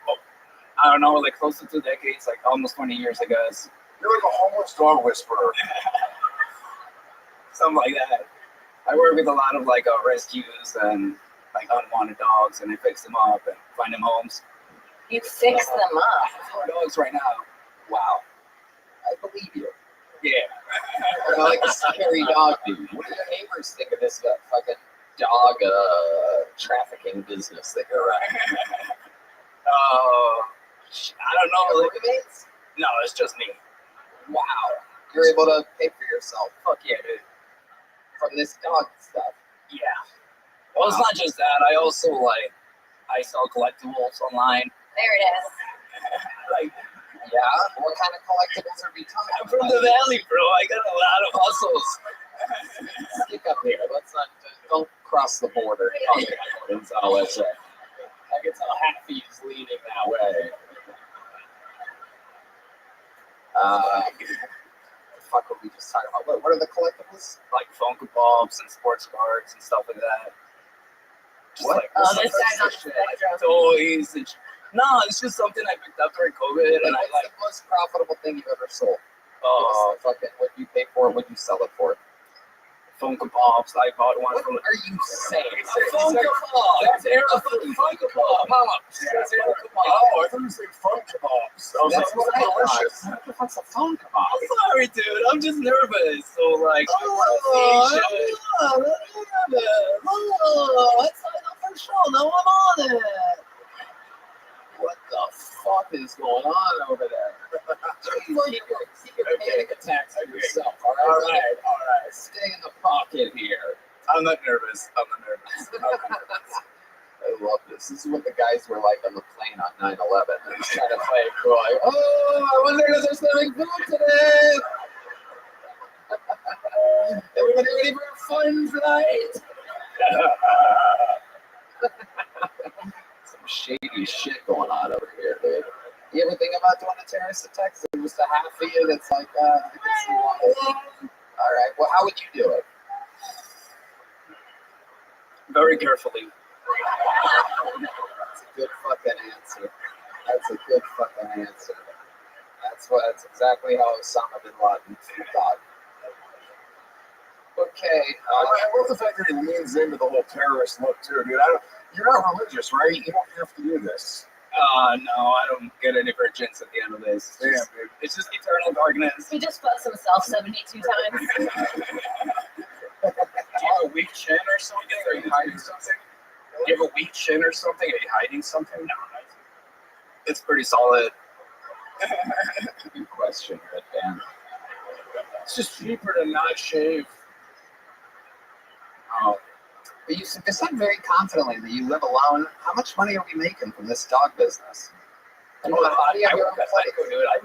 I don't know, like close to 2 decades, like almost 20 years, I guess. You're like a homeless dog whisperer. Something like that. I work with a lot of like rescues and like unwanted dogs, and I fix them up and find them homes. You fix them up. 4 dogs right now. Wow. I believe you. Yeah. I'm like a scary dog dude. What do your neighbors think of this fucking dog trafficking business that you're running? I don't know. Like, roommates? No, it's just me. Wow. You're able to pay for yourself. Fuck yeah, dude. From this dog stuff. Yeah. Well, it's not just that. I also I sell collectibles online. There it is. Like, yeah. What kind of collectibles are we talking I'm from the valley, bro. I got a lot of hustles. Stick up here. Let's not. Don't cross the border. That's all I say. I can tell half of you's leaning that way. Fuck, what we just talking about? What are the collectibles? Like Funko Pops and sports cards and stuff like that. Just what? Like, this guy's on the spectrum. Toys and no, it's just something I picked up during COVID, and I like. The most profitable thing you've ever sold? Fucking what you pay for it? What you sell it for? Funko Pops. I bought one what from. Are you saying? Funko Pop. That's a fucking Funko Pop. Pops. That's Funko Pop. Oh, I thought you said Funko Pops. That's what I delicious. thought. What the fuck's a Funko Pop? I'm sorry, dude. I'm just nervous. So like, I want let's sign up for the show. Now I'm on it. What the fuck is going on over there? Keep your panic attacks to yourself, all right? All right. Stay in the pocket here. I'm not nervous. I love this. This is what the guys were like on the plane on 9/11. They're just trying to play it cool. Like, oh, I wonder if they're serving food today. Everybody ready for fun tonight? Some shady shit going on over here, dude. You ever think about doing a terrorist attack? So just a half of you that's like, I can see why. All right. Well, how would you do it? Very carefully. That's a good fucking answer. That's a good fucking answer. That's exactly how Osama bin Laden thought. Okay. I love the fact that he leans into the whole terrorist look too, dude. You're not religious, right? You don't have to do this. No, I don't get any virgins at the end of this. Damn, dude. It's just eternal darkness. He just fucks himself 72 times. Do you have a weak chin or something? Are you hiding something? Do you have a weak chin or something? Are you hiding something? No. It's pretty solid. Good question, Red Band. It's just cheaper to not shave. Oh. But you said very confidently that you live alone. How much money are we making from this dog business? I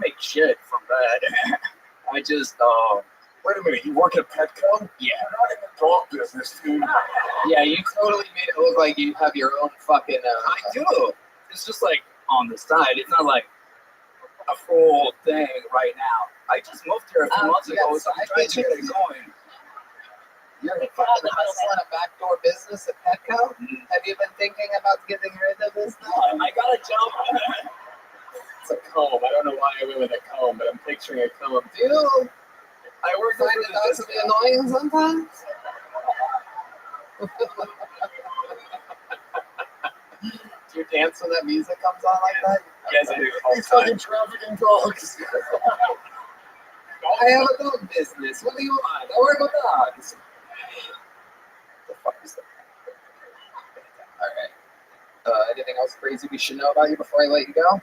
make shit from that. I just, wait a minute, you work at Petco? Yeah. You're not in the dog business, dude. Yeah, you totally made it look like you have your own fucking... I do. It's just like on the side. It's not like a full thing right now. I just moved here a few months ago, so I'm trying to get it going. You're fucking hustling a backdoor business at Petco? Have you been thinking about getting rid of this? I got a job. It's a comb. I don't know why I went with a comb, but I'm picturing a comb. Dude, I work for the dogs to be annoying sometimes. Do you dance when that music comes on like that? Yes, I do. He's fucking trafficking dogs. I have a dog business. What do you want? I work with dogs. The fuck is that? All right. Anything else crazy we should know about you before I let you go?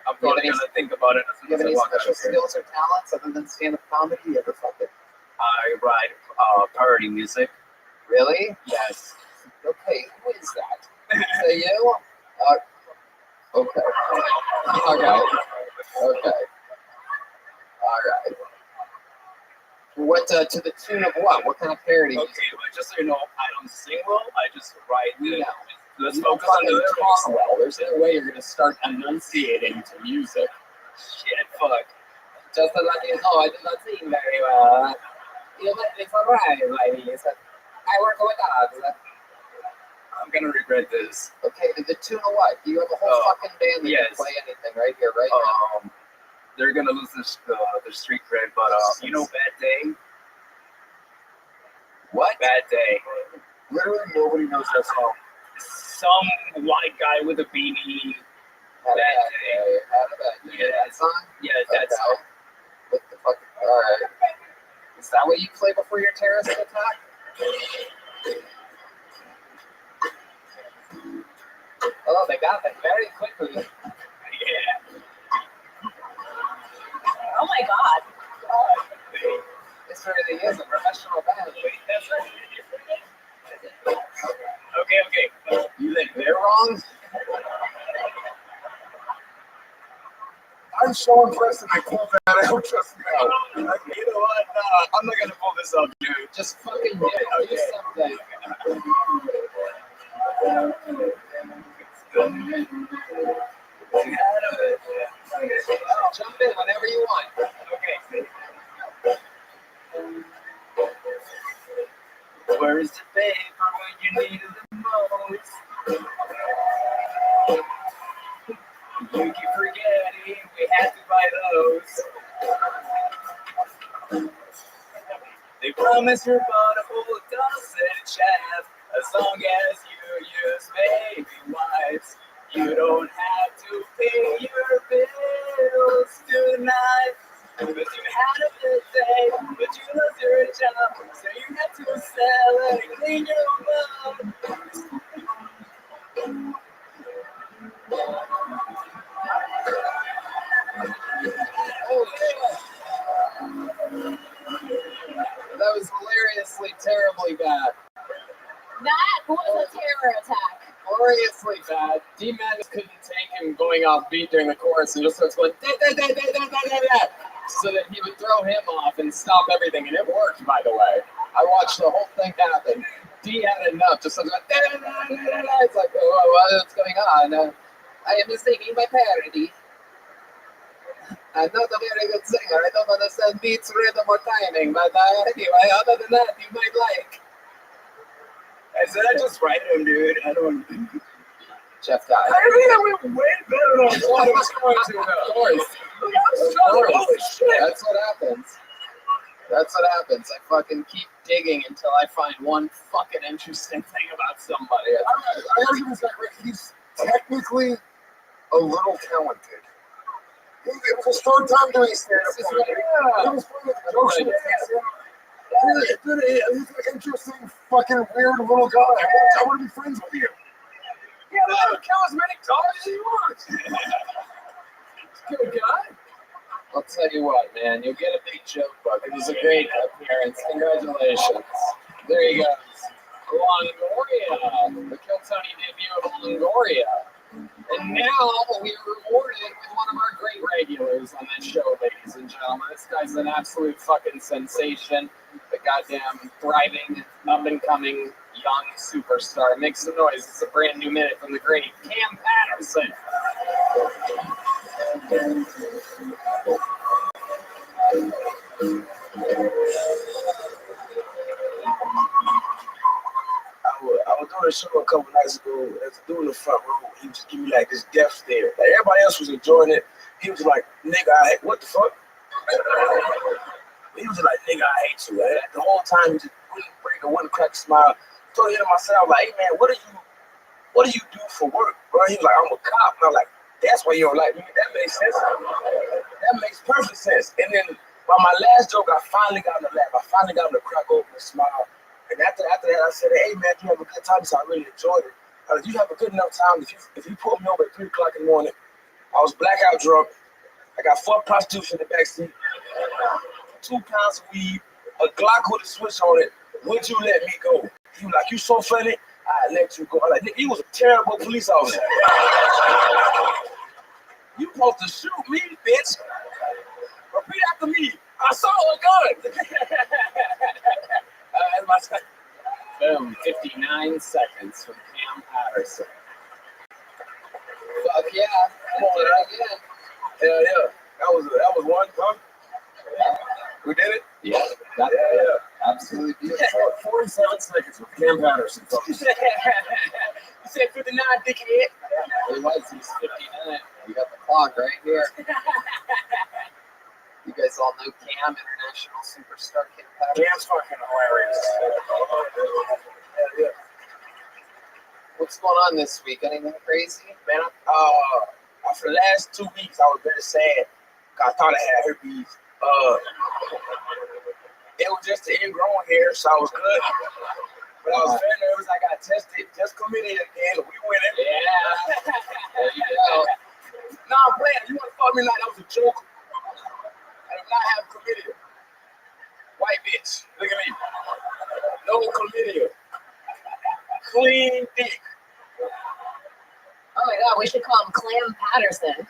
I'm probably gonna think about it. Do you have any special skills or talents other than stand-up comedy? You ever fucking? I write parody music. Really? Yes. Okay. Who is that? Is that you? Okay. All right. Okay. All right. What to the tune of what? What kind of parody? Okay, but just so you know, I don't sing well. I just write. Let's You focus on the lyrics. talk well. There's no way you're gonna start enunciating to music. Shit, fuck. Just to let you know, I do not sing very well. You know, it's alright, ladies. I work with dogs. I'm gonna regret this. Okay, the tune of what? You have a whole fucking band that can play anything right here, right now. They're gonna lose their street cred, but you know, Bad Day. What? Bad Day. Literally nobody knows that song. Some white guy with a beanie Had a bad day. Had a bad day. That song? Yeah, that song. What the fuck? Alright. Is that what you play before your terrorist attack? Oh, they got that very quickly. Yeah. Oh my god. This really is a professional band. That's right. Okay. You think they're wrong? I'm so impressed that they pulled that out just now. You know what? I'm not gonna pull this up, dude. Just fucking do it. Do something. Jump in whenever you want. Okay. Where's the paper when you need it the most? You keep forgetting we had to buy those. They promise you're gonna hold us in chaff as long as you use baby wipes. You don't have to pay your bills tonight. But you had a good day, but you lost your job, so you had to sell and clean your mouth. That was hilariously, terribly bad. That was a terror attack. Gloriously bad. D-Man just couldn't take him going off beat during the chorus and just starts going da-da-da-da-da-da-da-da, so that he would throw him off and stop everything, and it worked, by the way. I watched the whole thing happen. D had enough, just something like da-da-da-da-da-da. It's like, what's going on? I am mistaking my parody. I'm not a very good singer. I don't understand beats, rhythm, or timing, but anyway, other than that, you might like. I said I just write them, dude. I don't. Jeff died. I think that went way better than I thought it was going to. Of course. Holy shit. That's what happens. That's what happens. I fucking keep digging until I find one fucking interesting thing about somebody. I was going to say, Rick, he's technically a little talented. It was his third time doing stand-up. He was playing with jokes in the he's an interesting, fucking weird little guy. I want to be friends with you. Yeah, let him kill as many dogs as he wants. Good guy. I'll tell you what, man. You'll get a big joke book. It was a great appearance. Congratulations. There he goes. Longoria. The Kill Tony debut of Longoria. And now we are rewarded with one of our great regulars on this show, ladies and gentlemen. This guy's an absolute fucking sensation. The goddamn thriving, up-and-coming young superstar. Make some noise. It's a brand new minute from the great Cam Patterson. I was doing a show a couple nights ago. As a dude in the front row, he was giving me like this death stare. Like everybody else was enjoying it. He was like, "Nigga, I hate what the fuck." He was like, "Nigga, I hate you." Like, the whole time he just wouldn't break or wouldn't crack a smile. So I to myself, like, "Hey man, what do you do for work?" Bro, he was like, "I'm a cop." And I'm like, "That's why you don't like me." That makes sense. That makes perfect sense. And then by my last joke, I finally got him to laugh. I finally got him to crack open and smile. And after that, I said, "Hey man, you have a good time." So I really enjoyed it. You have a good enough time. If you pulled me over at 3:00 in the morning, I was blackout drunk. I got 4 prostitutes in the backseat, 2 pounds of weed, a Glock with a switch on it. Would you let me go? He was like, "You so funny, I let you go." I'm like, he was a terrible police officer. You supposed to shoot me, bitch. Repeat after me. I saw a gun. That's my second. Boom, 59 seconds from Cam Patterson. Fuck yeah. Come on, again. Hell yeah. That was one, huh? Yeah. We did it? Yeah. Yeah. Absolutely beautiful. 47 seconds with Cam Patterson, folks. You said 59, dickhead. He was. He's 59. We got the clock right here. You guys all know Cam, international superstar Cam Patterson. Cam's fucking hilarious. Yeah. What's going on this week? Anything crazy? Man, I for the last 2 weeks, I was very sad. 'Cause I thought I had herpes. It was just the ingrown hair, so I was good. But I was very nervous. I got tested. Just committed again. We winning. Yeah. There you go. Nah, I'm playing. You want to fuck me like that was a joke? I do not have chlamydia. White bitch. Look at me. No chlamydia. Clean dick. Oh my God, we should call him Clam Patterson.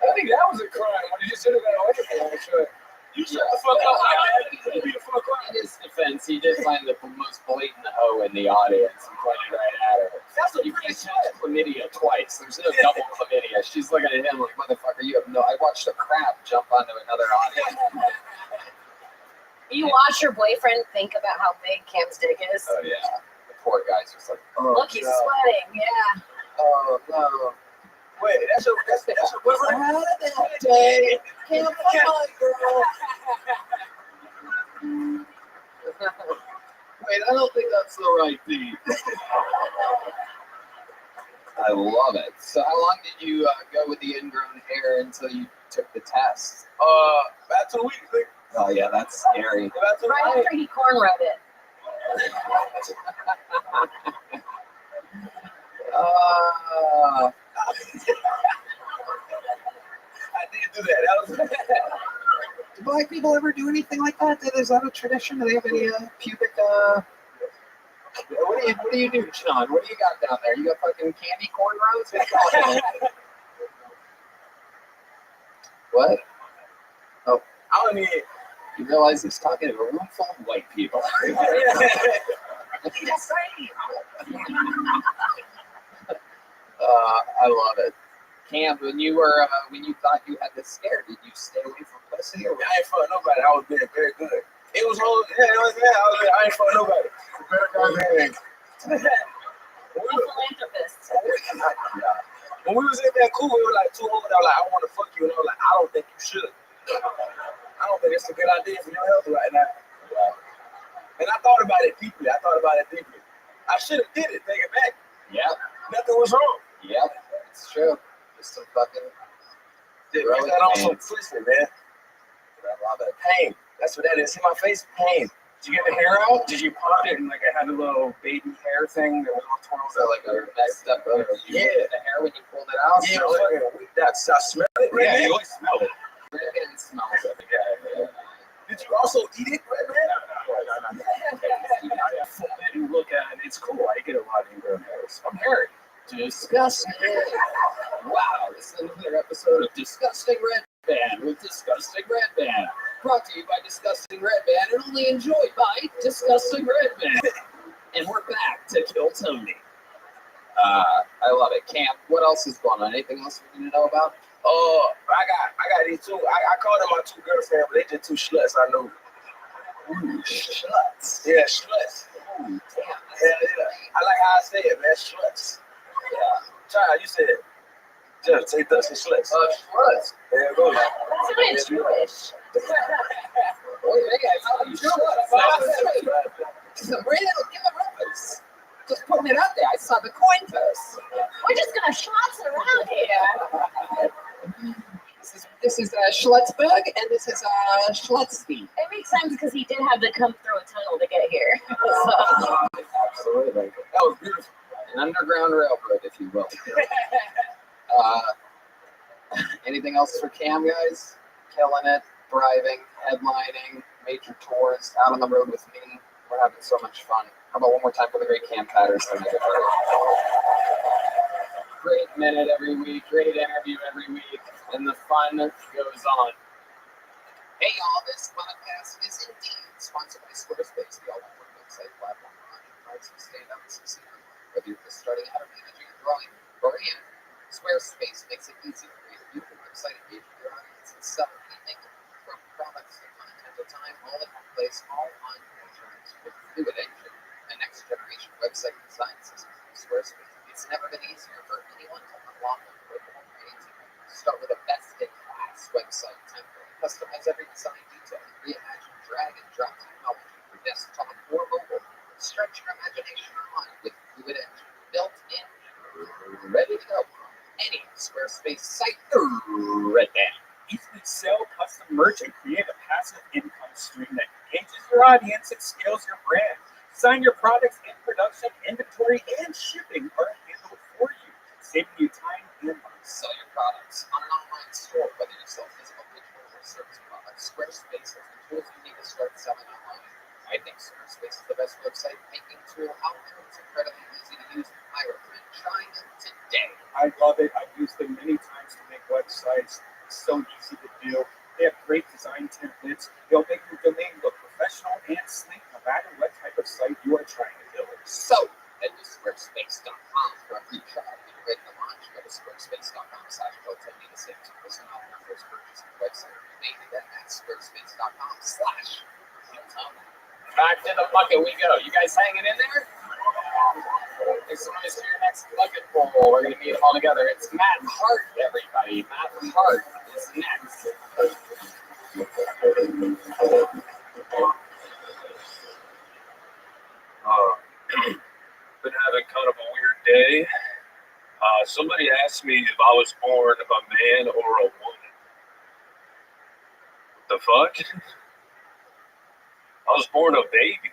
I think that was a crime when you just said it on the You shut the fuck up, man. You be the fuck up. In his defense, he did find the most blatant hoe in the audience. He pointed right at her. That's a You pretty can't catch chlamydia twice. There's no double chlamydia. She's looking at him like, motherfucker, you have no. I watched a crab jump onto another audience. You watch your boyfriend think about how big Cam's dick is. Oh, yeah. The poor guy's just like, oh, Look, he's no. sweating. Yeah. Oh, no. Wait, that's your boyfriend? I had it that day. Can't find my girl. Wait, I don't think that's the right thing. I love it. So how long did you go with the ingrown hair until you took the test? About 2 weeks. Like, Oh, yeah, that's scary. about 2 Right weeks. after he cornrowed it. I did do that. That was Do black people ever do anything like that? Is that a tradition? Do they have any pubic? What do you do, Sean? What do you got down there? You got fucking candy cornrows? What? Oh, I don't need. you realize he's talking to a room full of white people. That's right. I love it. Cam, when you thought you had this scare, did you stay away from pussy or? I ain't fuck nobody. I was being very good. It was whole. Yeah, it was. Yeah, I ain't fuck nobody. Better guy than Philanthropist. When we was in Vancouver, we were like 2 hoes. I was like, I want to fuck you, and I was like, I don't think you should. I don't think it's a good idea for your health right now. And I thought about it deeply. I should have did it. Take it back. Yep. Nothing was wrong. Yep. It's true. Just some fucking. Dude, Really we got on some pain. pussy, man. I love it. Pain. That's what that is. See my face? Pain. Did you get the hair out? Did you pop it and like it had a little baby hair thing that was all twirled So like a messed up. You Yeah. looked at the hair when you pulled it out. Yeah, Smell it? fucking, that's, I smell it. Right Yeah, there. you always smell it. It smells it. Yeah. Did you also eat it, right, man? I full it and look at it. It's cool. I get a lot of ingrown hairs. I'm hairy. Disgusting. Wow, this is another episode of Disgusting Red Band with Disgusting Red Band. Brought to you by Disgusting Red Band and only enjoyed by Disgusting Red Band. And we're back to Kill Tony. I love it. Camp, what else is going on? Anything else we need to know about? I got these two. I called them my two girlfriends, but they just two sluts. I know. Ooh, sluts. Yeah, sluts. Ooh, damn. Yeah. I like how I say it, man. Sluts. Yeah. Child, you said just say dusty sluts. Sluts. There you go. That sounded Jewish. Oh, yeah, it's all you sluts. Give a reference. Just putting it out there. I saw the coin toss. We're just gonna schlots around here. This is Schlutzberg, and this is Schlutzby. It makes sense because he did have to come through a tunnel to get here. So. Absolutely. That was beautiful. An underground railroad, if you will. Anything else for Cam, guys? Killing it, thriving, headlining, major tours, out on the road with me. We're having so much fun. How about one more time for the great Cam Patterson? Great minute every week, great interview every week, and the fun goes on. Hey y'all, this podcast is indeed sponsored by Squarespace, the all-in-one website platform for entrepreneurs who stand up and succeed. Whether you're just starting out or managing a growing brand, Squarespace makes it easy to create a beautiful website, engage with your audience, and sell anything from products to content to time, all in one place, all on your terms with Fluid Engine, a next-generation website design system from Squarespace. It's never been easier for anyone to unlock unbreakable creativity. Start with a best-in-class website template. Customize every design detail. Reimagine drag-and-drop technology for desktop or mobile. Stretch your imagination or mind with Fluid Engine. Built in, ready to go. audience and scales your brand. Design your products in production, inventory, and shipping are handled for you, saving you time and money. Sell your products on an online store, whether you sell physical, digital, or service products. Squarespace has the tools you need to start selling online. I think Squarespace is the best website making tool out there. It's incredibly easy to use. I recommend trying it today. I love it. I've used them many times to make websites. It's so easy to do. They have great design templates. They'll make your domain look professional and sleek no matter what type of site you are trying to build. So, head to squarespace.com for a free trial. When you're ready to launch, go to squarespace.com/Clotilde to save 2% off your first purchase of the website. Make that at squarespace.com/Clotilde. Back to the bucket we go. You guys hanging in there? Make some noise for your next bucket bowl. We're going to meet them all together. It's Matt Hart, everybody. Matt Hart is next. Been having kind of a weird day. Somebody asked me if I was born a man or a woman. The fuck? I was born a baby.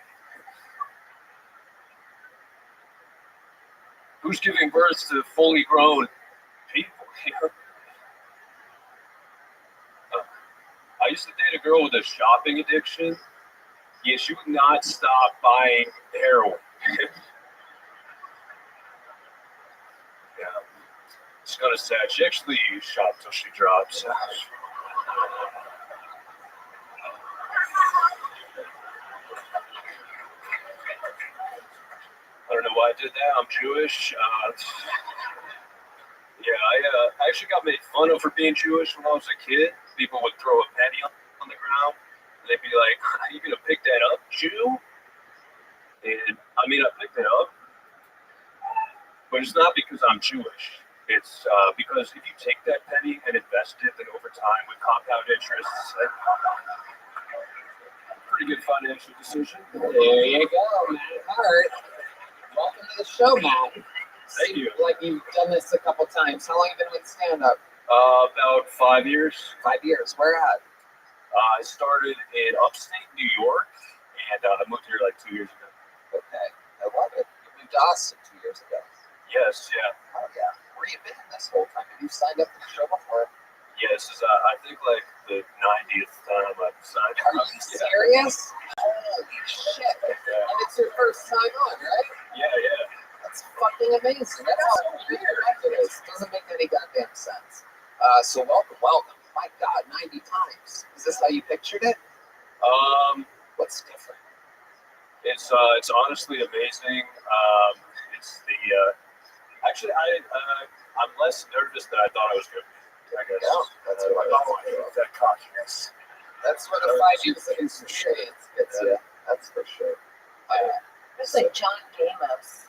Who's giving birth to fully grown people here? I used to date a girl with a shopping addiction. Yeah, she would not stop buying heroin. Yeah, it's kind of sad. She actually shopped till she drops. I don't know why I did that. I'm Jewish. I actually got made fun of for being Jewish when I was a kid. People would throw a penny on the ground, and they'd be like, "Are you gonna pick that up, Jew?" And I mean, I picked it up, but it's not because I'm Jewish. It's because if you take that penny and invest it, then over time with compound interest, pretty good financial decision. There you go, Matt Hart. Welcome to the show, Matt. Thank you. Like you've done this a couple times. How long have you been with stand-up? About 5 years. 5 years. Where at? I started in upstate New York, and I moved here like 2 years ago. Okay, I love it. You moved to Austin 2 years ago. Yes, yeah. Oh yeah. Where you been this whole time? Have you signed up for the show before? Yeah, this is I think like the 90th time I've signed up. Are you serious? Holy shit! Yeah. And it's your first time on, right? Yeah. That's fucking amazing. That's so weird. Doesn't make any goddamn sense. So welcome. My God, 90 times. Is this how you pictured it? What's different? It's honestly amazing. It's the actually I'm less nervous than I thought I was going to be. I guess. Yeah, that's what I thought. That cockiness. That's what a 5 years of experience gets you. That's for sure. It's like John Gamos.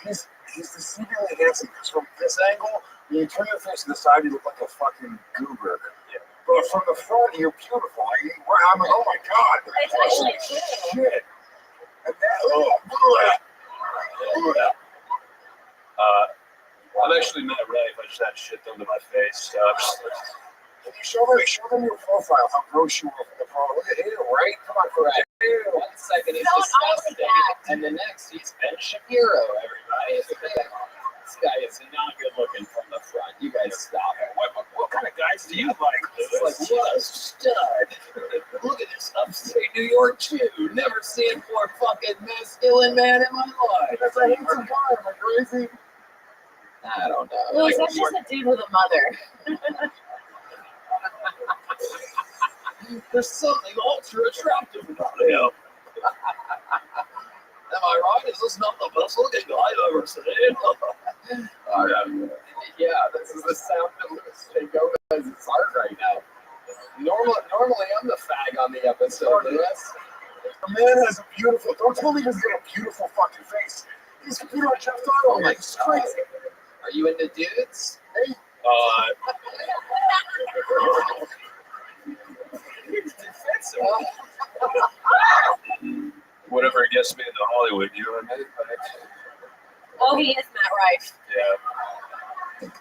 He's deceivingly handsome because from this angle, when you turn your face to the side, you look like a fucking goober. Yeah. But from the front, you're beautiful. I'm like, oh my God. It's actually cool. Shit. And that, I'm actually Matt Rabbi. I just had shit done to my face. Can you show them your profile, how gross you are from the front? Look at him, right? Come on, correct. 1 second he's disgusting, and the next he's Ben Shapiro. Everybody, this guy is not good looking from the front. You guys stop it. What kind of guys do you like? It's like, what a stud. Look at this upstate New York too. Never seen more fucking masculine man in my life. That's a handsome guy. Am I crazy? I don't know. Louis, that's just a dude with a mother. There's something ultra attractive about him. Am I right? Is this not the best looking guy I've ever seen? All right. Yeah, this is the sound of Louis J. Gomez's heart right now. Normally I'm the fag on the episode, Louis. The man has a beautiful, don't tell me he's got a beautiful fucking face. He's computer on Jeff Donald. Oh my God. Are you into dudes? Hey. Whatever gets me into Hollywood, you know what I mean? Oh, he is Matt Rife. Yeah.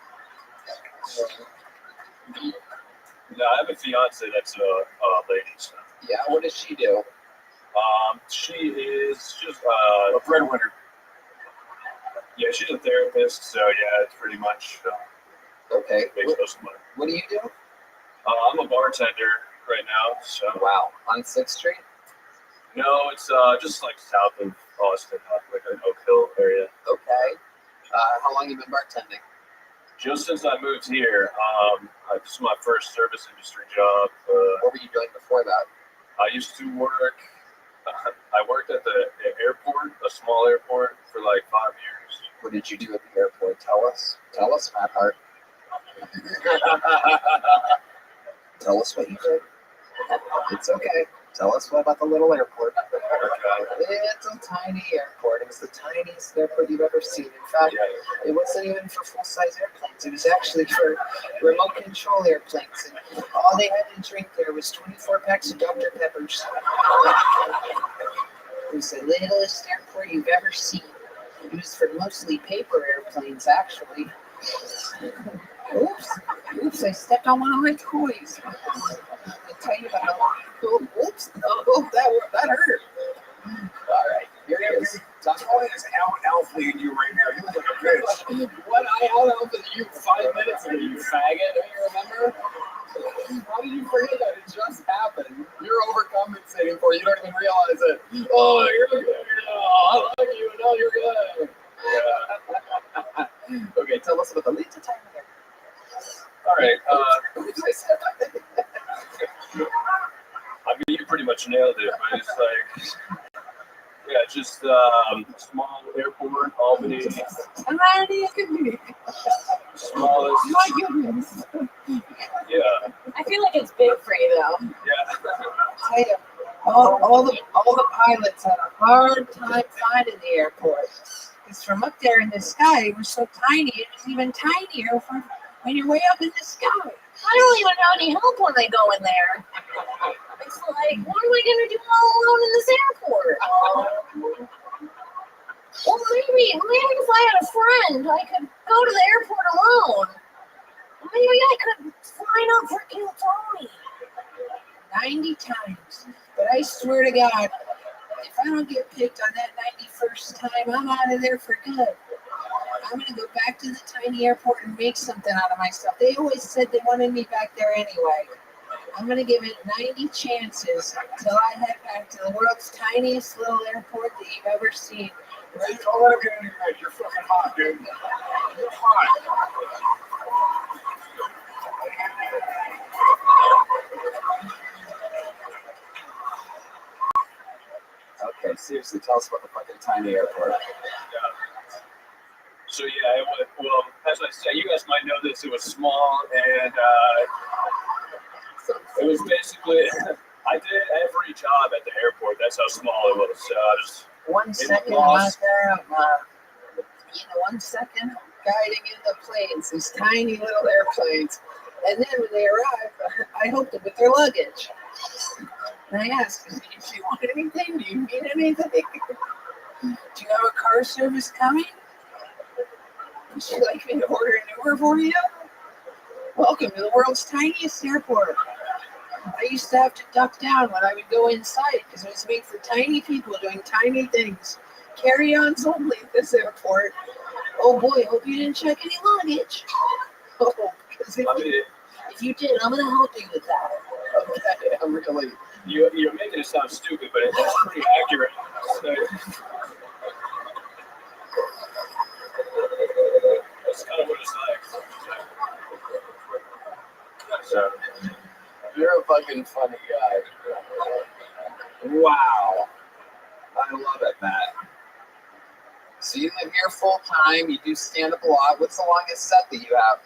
No, I have a fiance that's a lady. So. Yeah, what does she do? She is just a breadwinner. Yeah, she's a therapist, so yeah, it's pretty much okay. makes most of the money. What do you do? I'm a bartender right now. So wow, on 6th Street? No, it's just like south of Austin, like an Oak Hill area. Okay. How long you been bartending? Just since I moved here, this is my first service industry job. What were you doing before that? I used to work. I worked at the airport, a small airport, for like 5 years. What did you do at the airport? Tell us. Tell us, Matt Hart. Tell us what you did. It's okay. Tell us about the little airport. It's a tiny airport. It was the tiniest airport you've ever seen. In fact, it wasn't even for full-size airplanes. It was actually for remote control airplanes. And all they had to drink there was 24 packs of Dr. Peppers. It was the littlest airport you've ever seen. It was for mostly paper airplanes, actually. Oops, I stepped on one of my toys. I'll tell you about oops, that hurt. All right, here it is. What is alfalfa in you right now? You look like a bitch. What I alfalfa you 5 minutes ago, you faggot. Don't you remember? How did you forget that? It just happened. You're overcompensating for it. You don't even realize it. Oh, you're good. Oh, I like you. No, you're good. Yeah. Okay, tell us about the lead to time here. All right. I mean, you pretty much nailed it, but it's like, yeah, just small airport, Albany. Smallest. My goodness. Yeah. I feel like it's big for you though. Yeah. Tell you, all the pilots had a hard time finding the airport. Because from up there in the sky, it was so tiny, it was even tinier from when you're way up in the sky. I don't even have any help when I go in there. It's like, what am I going to do all alone in this airport? Well, maybe if I had a friend, I could go to the airport alone. Maybe I could sign up for Kill Tony. 90 times. But I swear to God, if I don't get picked on that 91st time, I'm out of there for good. I'm going to go back to the tiny airport and make something out of myself. They always said they wanted me back there anyway. I'm going to give it 90 chances until I head back to the world's tiniest little airport that you've ever seen. Hey, don't let him get in your head. You're fucking hot, dude. You're hot. Okay, seriously, tell us about the fucking tiny airport. Yeah. So yeah, well, as I said, you guys might know this. It was small, and it was basically I did every job at the airport. That's how small it was. So I just 1 second, I'm out there. I'm 1 second guiding in the planes, these tiny little airplanes. And then when they arrive, I help them with their luggage. And I ask, do you want anything? Do you need anything? Do you have a car service coming? Would you like me to order an Uber for you? Welcome to the world's tiniest airport. I used to have to duck down when I would go inside because it was made for tiny people doing tiny things. Carry-ons only at this airport. Oh boy, hope you didn't check any luggage. Oh, because if you did, I'm going to help you with that. Okay, I'm really... You're making it sound stupid, but it's pretty accurate. So, that's kind of what it's like. So, you're a fucking funny guy. Wow. I love it, Matt. So you live here full time, you do stand up a lot. What's the longest set that you have?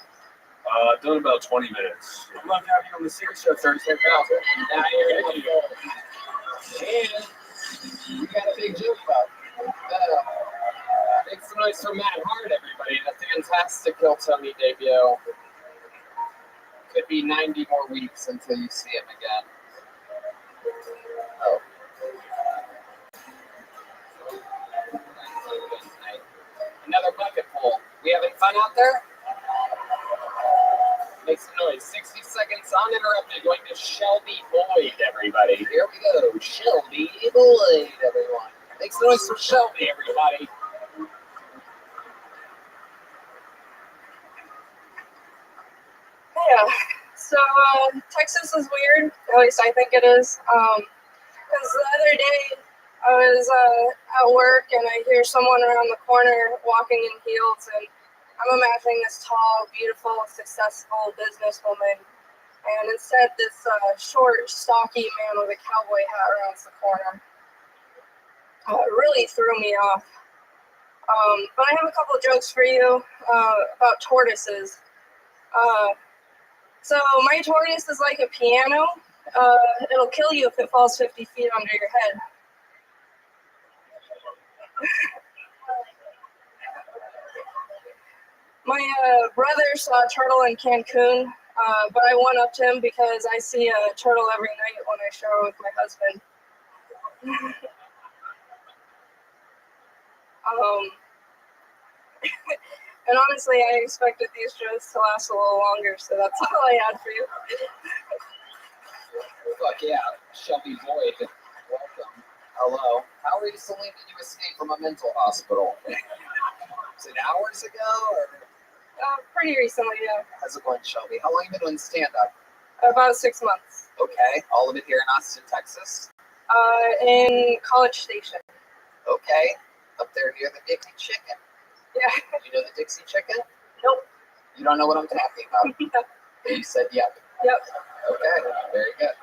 Done about 20 minutes. I'd love to have you on the Secret Show Thursday. Now you're going to go. And you got a big joke about. Make some noise for Matt Hart, everybody. A fantastic Kill Tony debut. Could be 90 more weeks until you see him again. Oh. Another bucket full. We having fun out there? Make some noise. 60 seconds uninterrupted. Going to Shelby Boyd, everybody. Here we go. Shelby Boyd, everyone. Make some noise for Shelby, everybody. Yeah. So Texas is weird. At least I think it is. Because the other day I was at work and I hear someone around the corner walking in heels, and I'm imagining this tall, beautiful, successful businesswoman, and instead this short, stocky man with a cowboy hat rounds the corner. It really threw me off. But I have a couple of jokes for you about tortoises. So my tortoise is like a piano. It'll kill you if it falls 50 feet under your head. My brother saw a turtle in Cancun, but I went up to him because I see a turtle every night when I shower with my husband. And honestly, I expected these jokes to last a little longer, so that's all I had for you. Fuck yeah, Shelby Boyd, welcome. Hello. How recently did you escape from a mental hospital? Was it hours ago, or? Pretty recently, yeah. How's it going, Shelby? How long have you been doing stand-up? About 6 months. Okay, all of it here in Austin, Texas? In College Station. Okay, up there near the Dixie Chicken. Yeah. You know the Dixie Chicken? Nope. You don't know what I'm talking about? No. You said yep. Yep. Okay, very good.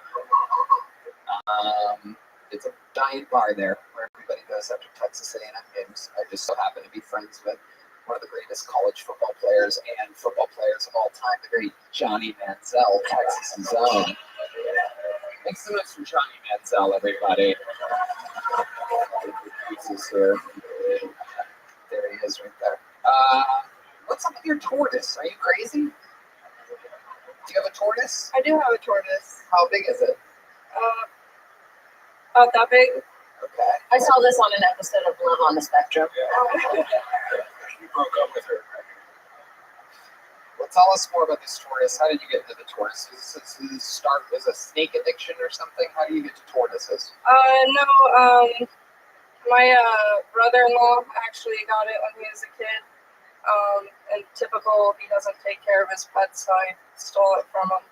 It's a giant bar there where everybody goes after Texas A&M games. I just so happen to be friends with one of the greatest college football players and football players of all time, the great Johnny Manziel, Texas' own. Make some noise for Johnny Manziel, everybody. Here. There he is right there. What's up with your tortoise? Are you crazy? Do you have a tortoise? I do have a tortoise. How big is it? About that big. Okay. I saw this on an episode of Love on the Spectrum. You broke up with her. Well, tell us more about this tortoise. How did you get into the tortoises? Did it start as a snake addiction or something? How do you get to tortoises? No, my brother-in-law actually got it when he was a kid. And typical, he doesn't take care of his pets, so I stole it from him.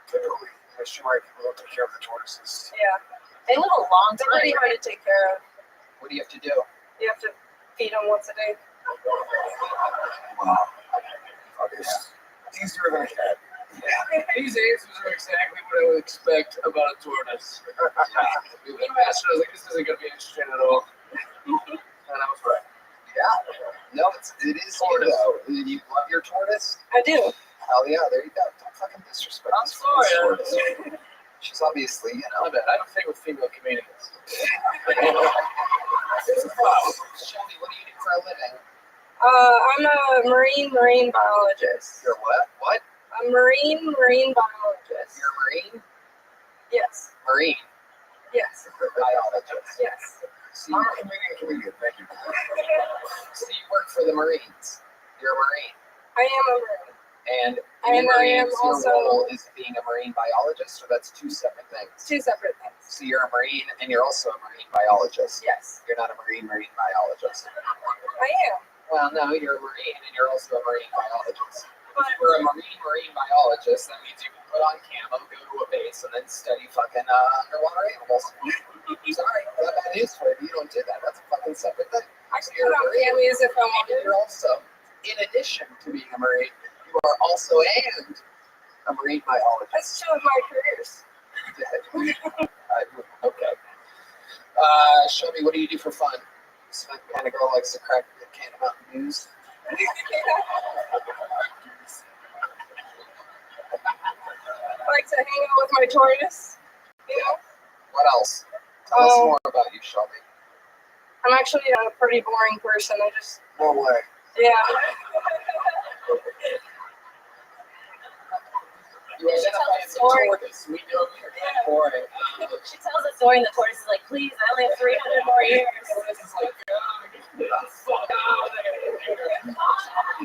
Typically, I sure my people don't take care of the tortoises. Yeah. They live a long They're time. pretty hard to take care of. What do you have to do? You have to feed them once a day. Wow. It's easier than a cat. These answers are exactly what I would expect about a tortoise. When I asked her, I was like, this isn't going to be interesting at all. And I was right. Yeah. No, it is you, though. You love your tortoise? I do. Hell yeah, there you go. Don't fucking disrespect I'm this sorry. tortoise. She's obviously, you know. I don't think with female comedians. Shelby, what do you do for a living? I'm a marine biologist. You're what? What? A marine biologist. You're a marine? Yes. Marine. Yes. Biologist. Yes. So I'm a comedian, thank you. So you work for the Marines. You're a Marine. I am a marine. And I am Marines, also your role is being a marine biologist, or that's two separate things? two separate things. So you're a marine and you're also a marine biologist. Yes. You're not a marine biologist. I am. Well, no, you're a marine and you're also a marine biologist. If you were a marine biologist, that means you can put on camo, go to a base, and then study fucking underwater animals. Sorry, that bad news for you. You don't do that. That's a fucking separate thing. I can put on cameos if I want And to. you're also, in addition to being a marine, you are also a marine biologist. That's two of my careers. Okay. Shelby, what do you do for fun? Just the kind of girl likes to crack the can of Mountain Dews. I like to hang out with my tortoise. You know? What else? Tell us more about you, Shelby. I'm actually a pretty boring person. I just. No way. Yeah. You identify as a tortoise. We know you're boring. She tells a story and the tortoise is like, please, I only have 300 more years. This is like, get the fuck out of there.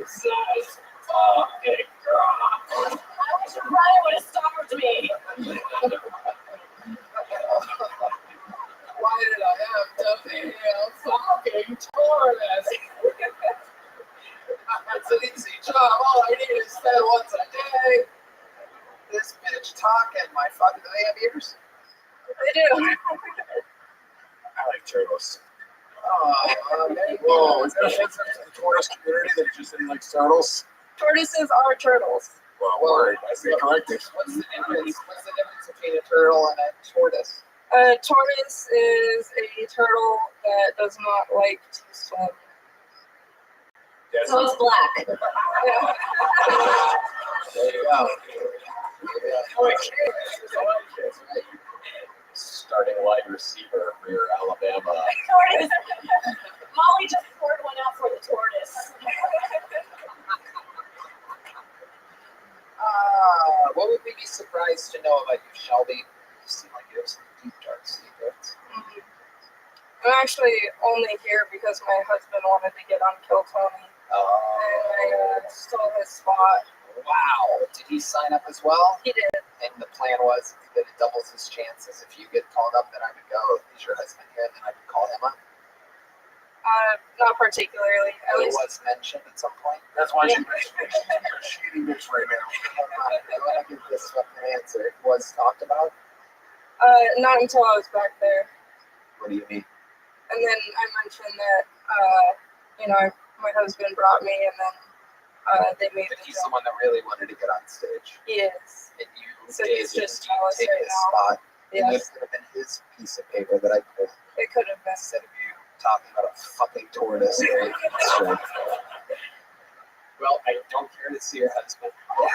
Jesus fucking Christ. tortoise. It's an easy job. All I need is fed once a day. This bitch talking. My fucking, do they have ears? They do. I like turtles. Oh, whoa! Is that offensive to the tortoise community that just didn't like turtles? Tortoises are turtles. Well, word. I say corrected. What's the difference between a turtle and a tortoise? A tortoise is a turtle that does not like to swim. Yes. So it's black. Yeah. There you go. Starting wide receiver for your Alabama. Tortoise. Molly just poured one out for the tortoise. What would we be surprised to know about you, Shelby? You seem like you have some deep, dark secrets. I'm actually only here because my husband wanted to get on Kill Tony. And I stole his spot. Wow. Did he sign up as well? He did. And the plan was that it doubles his chances. If you get called up, then I would go. Is your husband here? Then I could call him up. Not particularly. At It least was mentioned at some point. That's why she's a cheating bitch right now. I want to give this fucking answer. It was talked about. not until I was back there. What do you mean? And then I mentioned that, my husband brought me, and then they made. But he's the one that really wanted to get on stage. He is. And you So did, he's just you jealous take right his now. spot. Yes. And this could have been his piece of paper that I pulled. It could have been. Instead of you talking about a fucking tortoise. Right? Sure. Well, I don't care to see your husband. How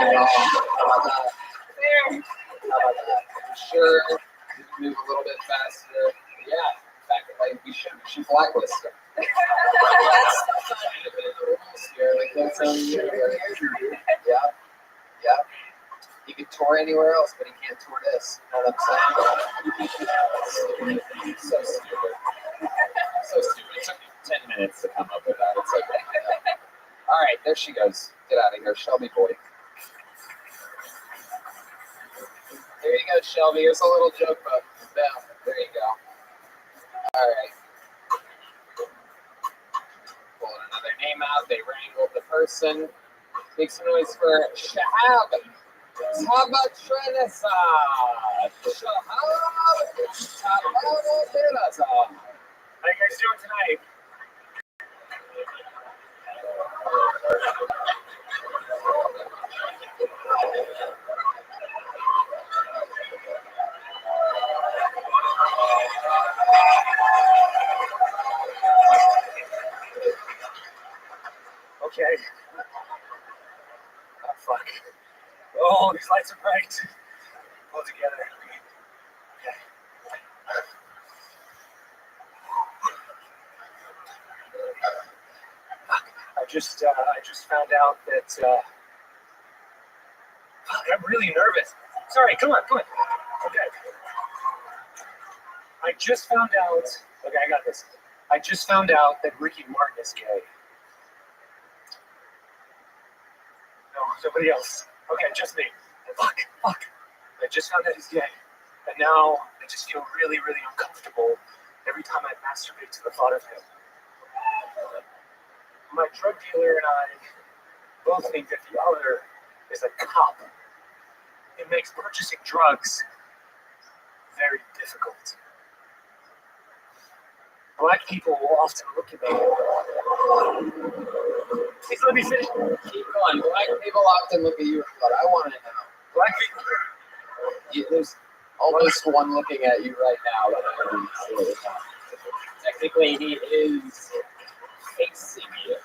about that? There. How about that? Sure. Move a little bit faster. Yeah. In fact, like we should blacklist him. That's That's how you do it. Yeah. Yeah. He can tour anywhere else, but he can't tour this. You know what I'm saying? So stupid. So stupid. It took me 10 minutes to come up with that. It's like, all right, there she goes. Get out of here, Shelby boy. There you go, Shelby. Here's a little joke about them. There you go. All right. Pulling another name out. They wrangled the person. Make some noise for Shahab. Shahab Trenasa. Shahab. How you guys doing tonight? Okay. Oh, fuck. Oh, these lights are bright. Pull together. Okay. I just found out that, fuck, I'm really nervous. Sorry, come on. Okay. I just found out, okay, I got this. I just found out that Ricky Martin is gay. No, nobody else. Okay, just me. Fuck. I just found out he's gay. And now I just feel really, really uncomfortable every time I masturbate to the thought of him. My drug dealer and I both think that the other is a cop. It makes purchasing drugs very difficult. Black people will often look at me. Please let me finish. Keep going. Black people often look at you and go, I want to know. Black people. There's almost one looking at you right now. Technically, he is facing you.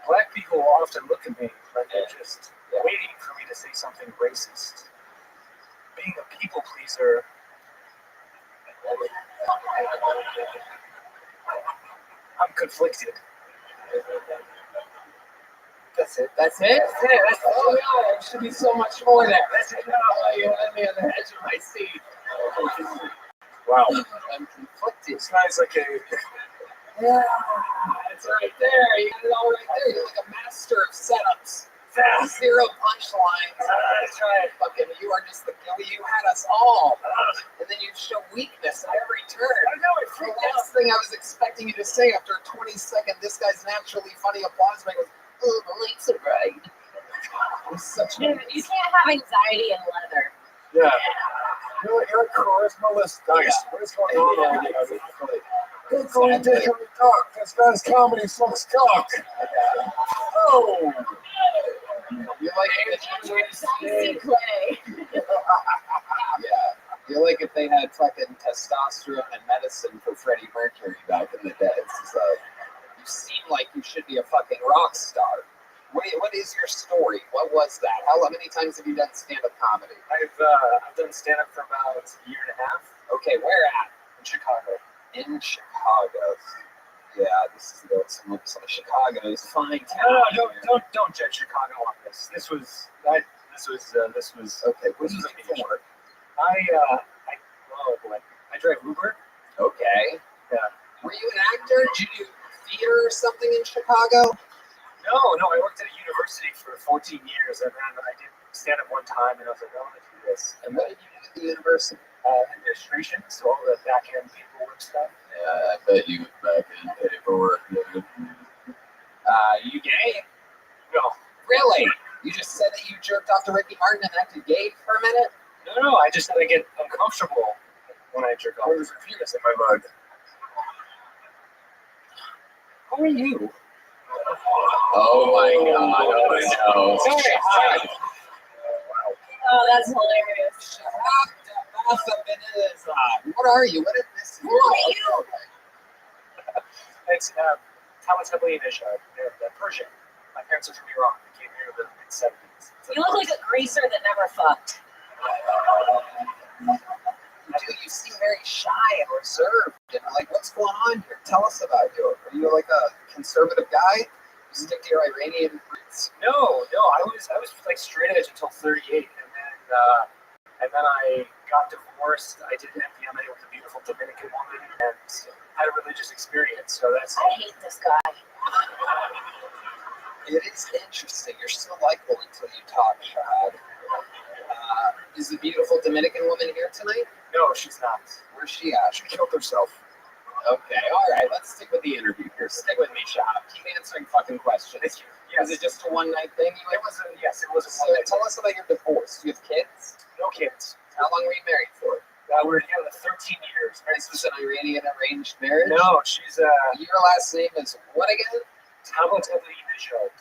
Black people will often look at me like they're just waiting for me to say something racist. Being a people pleaser. I'm conflicted. That's it. That's oh no, there should be so much more there. That's it. No, you had me on the edge of my seat. Wow. I'm conflicted. This guy's like a. Yeah, it's right there. You got it all right there. You're like a master of setups. Zero punchlines. That's right. Fucking, you are just the you had us all. And then you show weakness at every turn. I know. The last thing I was expecting you to say after a 20-second, this guy's naturally funny applause break was, oh, the lights are bright. It was such Dude, you can't have anxiety in leather. Yeah. You're a charisma-less dice. What is going on right now? Good going dick on the cock. This guy's comedy sucks cock. Oh! You're like Dicey Clay. Yeah. You're like if they had fucking testosterone and medicine for Freddie Mercury back in the day. It's you seem like you should be a fucking rock star. What is your story? What was that? How many times have you done stand-up comedy? I've done stand-up for about a year and a half. Okay, where at? In Chicago. In Chicago. Yeah, this is some of Chicago's fine No, don't judge Chicago on this. This was okay. What are you looking for? Oh boy, I drive Uber. Okay. Yeah. Were you an actor? Did you do theater or something in Chicago? No, I worked at a university for 14 years, and then I did stand up one time, and I was like, I want to do this. And what did you do at the university? Administration, so all the back end paperwork stuff. Yeah, I bet you back end paperwork. You gay? No. Really? You just said that you jerked off to Ricky Martin and acted gay for a minute? No, I just had to get uncomfortable when I jerk off. There's a penis in my mug. Who are you? Oh my god, oh no. Sorry, hi. Oh, that's hilarious. What are you? What is this? Who are you? It's Tamatabli Nishad. They're Persian. My parents are from Iran. They came here in the mid-70s. You look like a greaser that never fucked. Dude, you seem very shy and reserved. And like, what's going on here? Tell us about you. Are you like a conservative guy? You stick to your Iranian roots? No. I was like straight edge until 38, and then I got divorced. I did MDMA with a beautiful Dominican woman and had a religious experience. So that's. I hate this guy. It is interesting. You're so likable until you talk, Shahad. Is the beautiful Dominican woman here tonight? No, she's not. Where's she at? She killed herself. Okay, all right. Let's stick with the interview here. Stick with me, Shahad. Keep answering fucking questions. Yes. Was it just a one-night thing? It was a Tell us about your divorce. Do you have kids? No kids. How long were you married for? We were together 13 years. This was an Iranian arranged marriage? No, she's Your last name is what again? Tamatabli Nishad.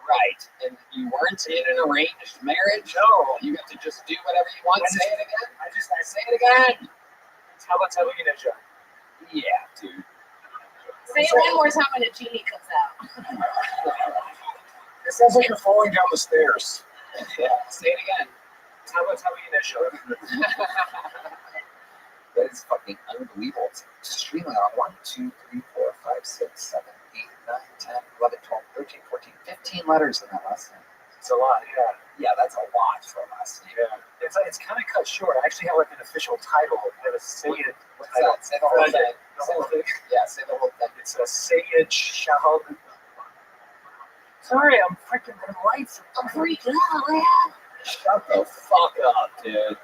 Right. And you weren't in an arranged marriage? No. You got to just do whatever you want? Say it again? I say it again. Tamatabli Nishad. Yeah, dude. Say it one more time when a genie comes out. It sounds like you're falling down the stairs. Yeah, say it again. Tamatabli Nishad. That is fucking unbelievable. It's extremely long. 1, 2, 3, 4, 5, 6, 7, 8, 9, 10, 11, 12, 13, 14, 15 letters in that last name. It's a lot, yeah. Yeah, that's a lot for a last name. Yeah. It's kind of cut short. I actually have like an official title. I have a Sayyid. What's that? Say the whole thing. The whole thing. Yeah, say the whole thing. It's a Sayyid Shahad. Sorry, I'm freaking the lights. I'm freaking out, man. Shut the fuck up, dude.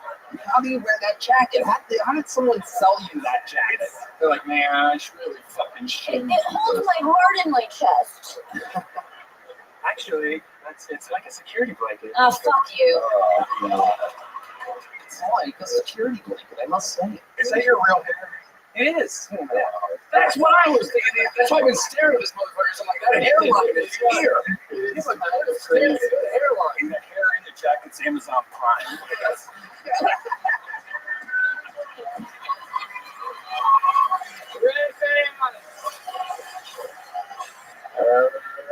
How do you wear that jacket? How did someone sell you that jacket? They're like, man, I should really fucking shouldn't. It holds my heart in my chest. Actually, it's like a security blanket. Oh, fuck you. No. It's like a security blanket, I must say. Is that your real hair? It is. Yeah. That's what I was thinking. That's why I've been staring at this motherfucker. I'm like, that hairline is here. It's like, that's crazy. The hairline. The hair in the jacket's Amazon Prime.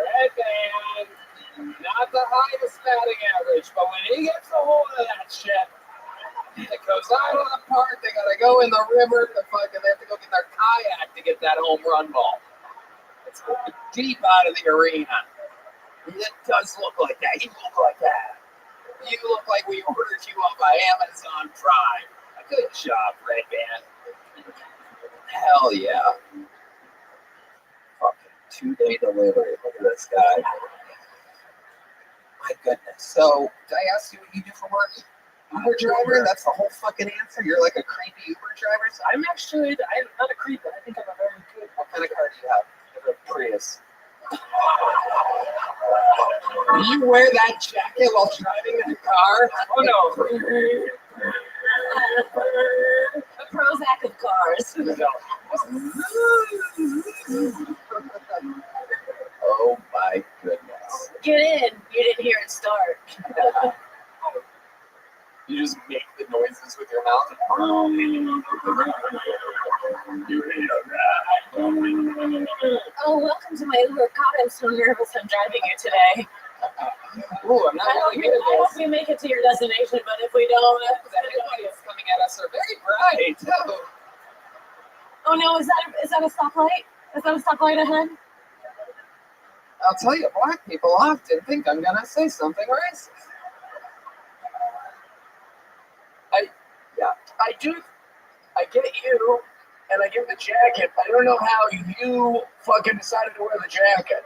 Red band, not the highest batting average, but when he gets a hold of that shit, it goes out of the park. They gotta go in the river. They have to go get their kayak to get that home run ball. It's deep out of the arena. It does look like that. You look like that. You look like we ordered you off of Amazon Prime. Good job, Red Band. Hell yeah. Fucking 2-day delivery. Look at this guy. My goodness. So, did I ask you what you do for work? Uber driver? That's the whole fucking answer? You're like a creepy Uber driver? I'm not a creep. I think You wear that jacket while driving in the car? Oh no. A Prozac of cars. Oh my goodness. Get in. You didn't hear it start. You just make the noises with your mouth. Oh, welcome to my Uber. God, I'm so nervous. I'm driving you today. Ooh, I'm not really good at I hope this. we make it to your destination, but if we don't, The headlights coming at us are very bright. oh no, is that a stoplight? Is that a stoplight ahead? I'll tell you, black people often think I'm gonna say something racist. I get you, and I get the jacket. I don't know how you fucking decided to wear the jacket.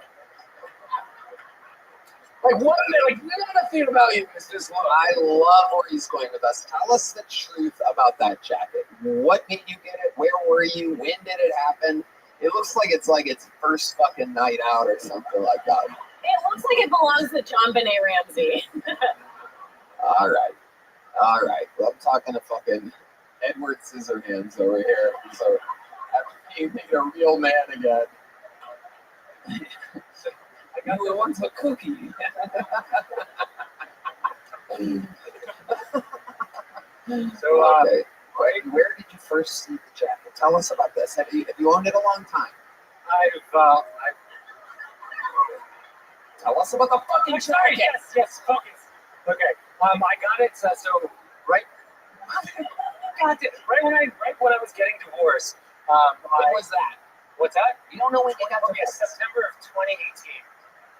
Like what? Like nothing about you is this look. I love where he's going with us. Tell us the truth about that jacket. What made you get it? Where were you? When did it happen? It looks like it's first fucking night out or something like that. It looks like it belongs to John Benet Ramsey. All right. Well, I'm talking to fucking Edward Scissorhands over here. So after being made a real man again. I got the ones with cookie. So, okay. Where did you first see the jacket? Tell us about this. Have you owned it a long time? Tell us about the fucking jacket. Yes, focus. Okay, I got it. So right, right when I was getting divorced. When was that? What's that? You don't know when you got divorced. September of 2018.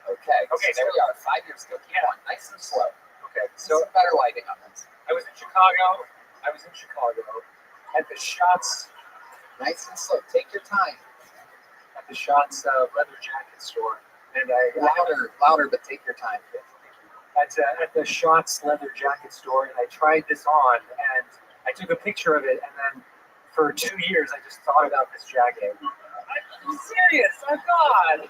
Okay, Okay, so there we are. 5 years ago. Keep going. Nice and slow. Okay, So better lighting on this. I was in Chicago. At the Shots. Nice and slow. Take your time. At the Shots leather jacket store, and I louder, but take your time. At the Shots leather jacket store, and I tried this on, and I took a picture of it, and then for 2 years I just thought about this jacket. I'm serious. Oh God.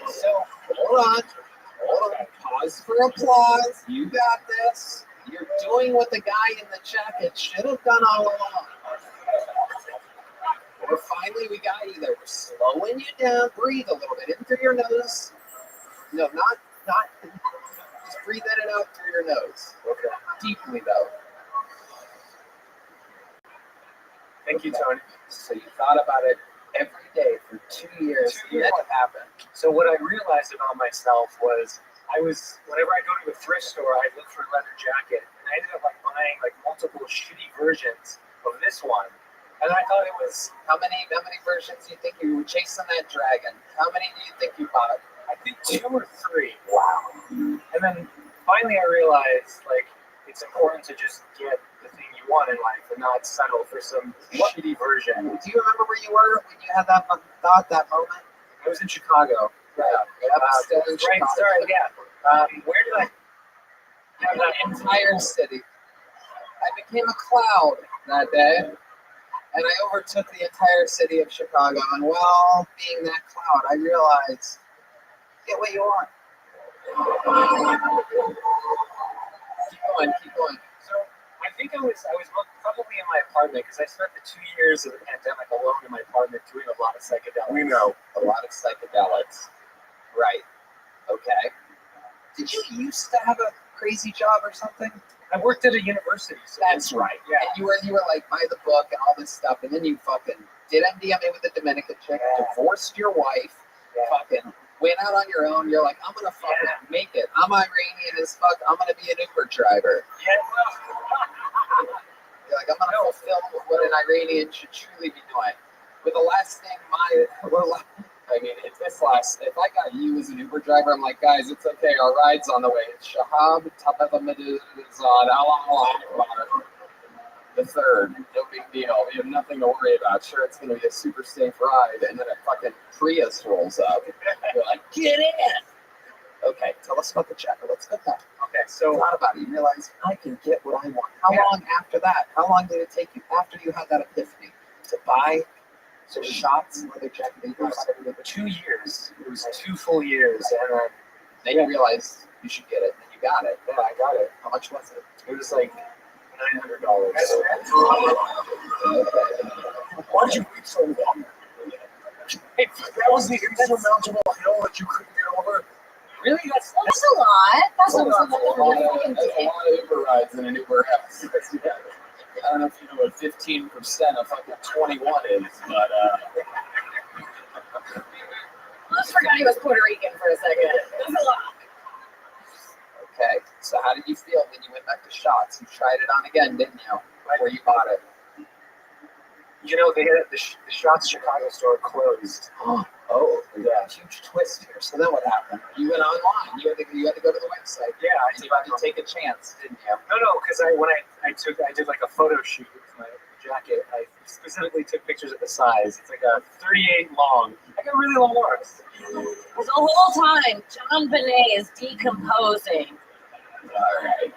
So hold on. Pause for applause. You got this. You're doing what the guy in the jacket should have done all along. Or finally we got you there. We're slowing you down. Breathe a little bit in through your nose. No, not. Just breathe in and out through your nose. Okay. Deeply though. Thank you, Tony. So you thought about it every day for 2 years. Then what happened? So what I realized about myself was whenever I go to a thrift store, I look for a leather jacket, and I ended up buying multiple shitty versions of this one. And I thought it was how many versions do you think you were chasing that dragon? How many do you think you bought? I think 2 or 3. Wow. And then finally I realized it's important to just get the thing you want in life and not settle for some shitty version. Do you remember where you were when you had that thought, that moment? I was in Chicago. Yeah. Still in Chicago. Right, sorry, yeah. Where did I have that entire city? I became a cloud that day, and I overtook the entire city of Chicago. And while being that cloud, I realized, get what you want. Keep going. So I think I was probably in my apartment because I spent the 2 years of the pandemic alone in my apartment doing a lot of psychedelics. We know a lot of psychedelics. Right. Okay. Did you used to have a crazy job or something? I worked at a university. So that's right. Yeah. And you were buy the book and all this stuff, and then you fucking did MDMA with a Dominican chick, divorced your wife, fucking went out on your own. You're like, I'm gonna fucking make it. I'm Iranian as fuck. I'm gonna be an Uber driver. You're like, I'm gonna fulfill what an Iranian should truly be doing. With the last thing, if I got you as an Uber driver, I'm like, guys, it's okay. Our ride's on the way. It's Shahab Tabamaduzad Allah Akbar. The third, no big deal. We have nothing to worry about. Sure, it's going to be a super safe ride, and then a fucking Prius rolls up. You're like, get in! Okay, tell us about the jacket. Let's get that. Okay, so thought about it. You realize I can get what I want. How long after that? How long did it take you after you had that epiphany to buy So shots, leather jacket. it was 2 years. It was 2 full years, and then you realized you should get it, and you got it. Yeah, I got it. How much was it? It was like $900. Why did you wait so long? That was the insurmountable hill that you couldn't get over. Really? That's a lot. That's a lot. That's a lot of Uber rides in an Uber house. I don't know if you know what 15% of fucking 21 is, but I just forgot he was Puerto Rican for a second. That's a lot. okay. So how did you feel when you went back to Shots? You tried it on again, didn't you? Where you bought it? You know, they had the Shots Chicago store closed. Oh, yeah. Huge twist here. So then what happened? You went online. You had to go to the website. Yeah, you had to take a chance, didn't you? No, because I did like a photo shoot with my jacket. I specifically took pictures of the size. It's like a 38 long. I got really long arms. The whole time, John Bonet is decomposing. All right.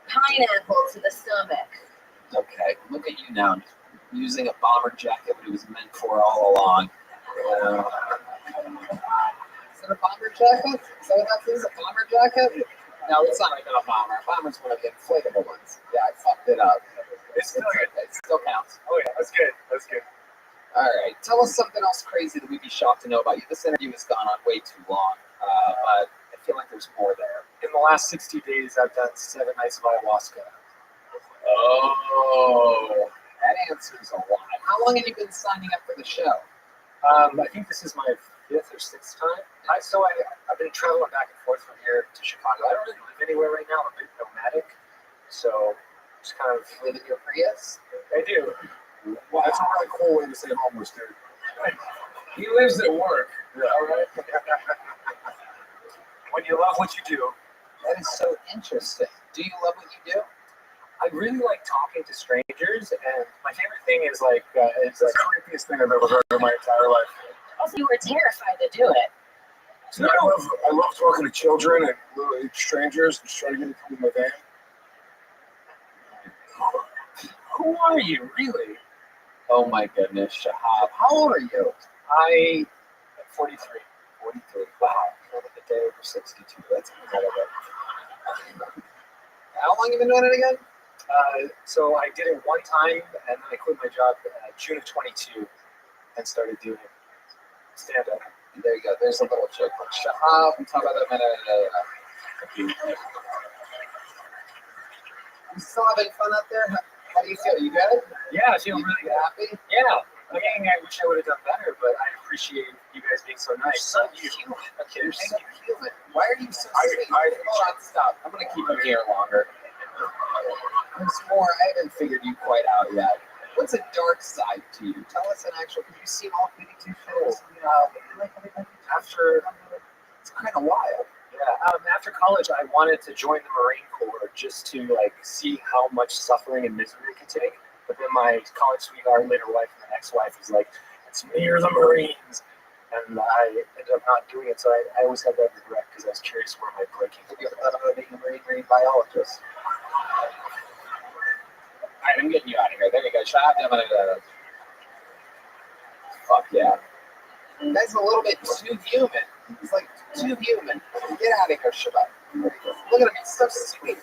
Pineapple to the stomach. Okay. Look at you now, using a bomber jacket that it was meant for all along. Is it a bomber jacket? Is that what that is? A bomber jacket? No, it's not even a bomber. A bomber's one of the inflatable ones. Yeah, I fucked it up. It's still good. It still counts. Oh yeah, that's good. That's good. All right. Tell us something else crazy that we'd be shocked to know about you. This interview has gone on way too long, but I feel like there's more there. In the last 60 days, I've done 7 nights of ayahuasca. Oh, that answers a lot. How long have you been signing up for the show? I think this is my 5th or 6th time. I've been traveling back and forth from here to Chicago. I don't really live anywhere right now. I'm a bit nomadic, so just kind of live in your Prius. I do. Well, that's a really cool way to say homeless, dude. He lives at work. Yeah. All right. When you love what you do. That is so interesting. Do you love what you do? I really like talking to strangers, and my favorite thing is it's the creepiest thing I've ever heard in my entire life. Also, you were terrified to do it. So I love talking to children and little strangers and just trying to get them to come in my van. Who are you, really? Oh my goodness, Shahab. How old are you? I am 43. 43. Wow. Over the day over 62. That's incredible. How long have you been doing it again? So I did it one time, and then I quit my job June of 22 and started doing stand-up. There you go. There's a little joke. Shahab, you still having fun out there? How do you feel? You good? Yeah, I feel really good. Happy? Yeah. I mean, I wish I would have done better, but I appreciate you guys being so nice. So human. Okay, You're so human. Why are you so sweet? Hold on, stop. I'm going to keep him here longer. There's more. I haven't figured you quite out yet. What's a dark side to you? Tell us an actual. You seem all 52 shows. After, it's kind of wild. Yeah. After college, I wanted to join the Marine Corps just to see how much suffering and misery it could take. But then my college sweetheart, later wife, and ex-wife was like, "It's me or the Marines," and I ended up not doing it. So I always had that regret because I was curious where my breaking would be. I thought about being a marine biologist. All right, I'm getting you out of here. There you go. Fuck yeah. That's a little bit too human. He's like too human. Get out of here, Shabbat. Look at him. He's so sweet.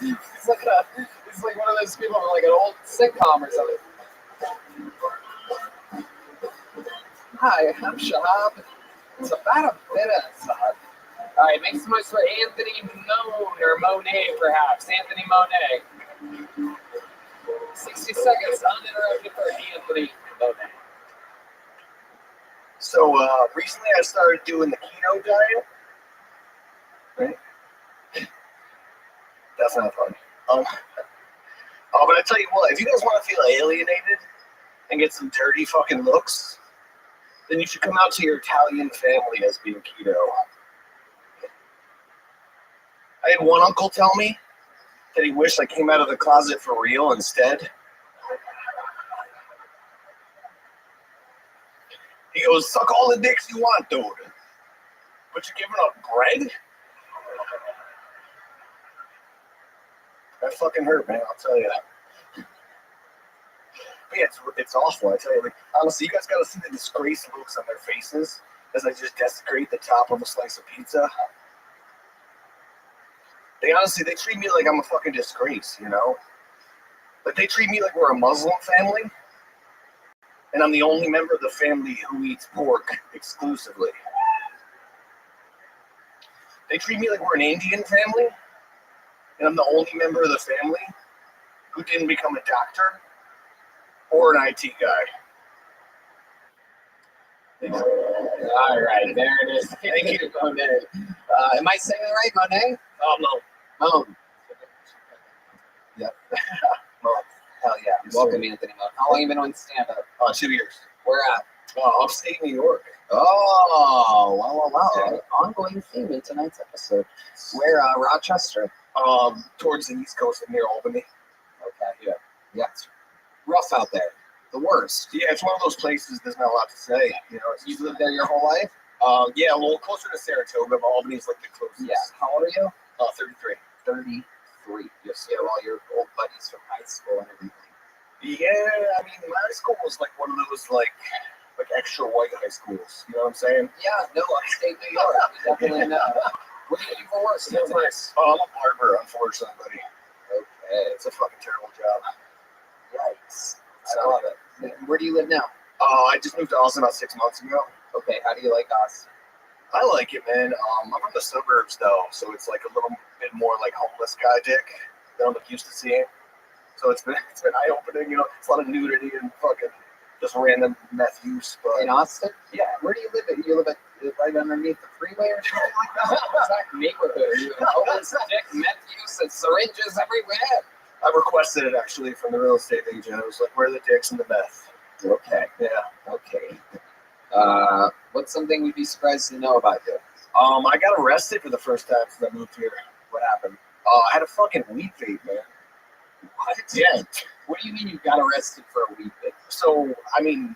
It's like one of those people from like an old sitcom or something. Hi, I'm Shahab. It's about a bit of Shahab. All right, make some noise for Anthony Monet, perhaps. Anthony Monet. 60 seconds uninterrupted for Anthony Monet. So recently I started doing the keto diet. Right? That's not funny. But I tell you what, if you guys want to feel alienated and get some dirty fucking looks, then you should come out to your Italian family as being keto. I had one uncle tell me that he wished I came out of the closet for real instead. He goes, suck all the dicks you want, dude. But you're giving up bread? That fucking hurt, man, I'll tell you. Yeah, it's awful. I tell you, like honestly, you guys got to see the disgraced looks on their faces as I just desecrate the top of a slice of pizza. They treat me like I'm a fucking disgrace, you know? Like they treat me like we're a Muslim family, and I'm the only member of the family who eats pork exclusively. They treat me like we're an Indian family, and I'm the only member of the family who didn't become a doctor or an IT guy. All right, there it is. Thank you, Monet. Am I saying it right, Monet? No. Yep. Hell yeah. Welcome, Anthony. How long have you been on stand-up? 2 years. Where at? Upstate New York. Oh, wow. Yeah. Ongoing theme in tonight's episode. Where, Rochester? Towards the East Coast near Albany. Okay. Yeah. It's rough out there. The worst. Yeah, it's one of those places there's not a lot to say. You know, You've lived there your whole life? Yeah, a little closer to Saratoga, but Albany's like the closest. Yeah. How old are you? 33. 33. You see all your old buddies from high school and everything. Yeah, I mean, my high school was like one of those like extra white high schools. You know what I'm saying? Yeah, no, upstate New York. We definitely know. What do you do for work? That's nice. I'm a barber, unfortunately, buddy. Okay. It's a fucking terrible job. Yikes. I love it. Where do you live now? I just moved to Austin about 6 months ago. Okay, how do you like Austin? I like it, man. I'm from the suburbs, though, so it's like a little bit more like homeless guy dick than I'm used to seeing. So it's been eye-opening, you know. It's a lot of nudity and fucking just random meth use. But in Austin? Yeah. Where do you live? You live right underneath the freeway or something like that? What exact neighborhood are you in? Homeless dick, meth use, and syringes everywhere. I requested it actually from the real estate agent. I was like, "Where are the dicks and the meth?" Okay. Yeah. Okay. What's something you'd be surprised to know about you? I got arrested for the first time since I moved here. What happened? I had a fucking weed vape, man. What? Yeah. What do you mean you got arrested for a weed vape? So, I mean,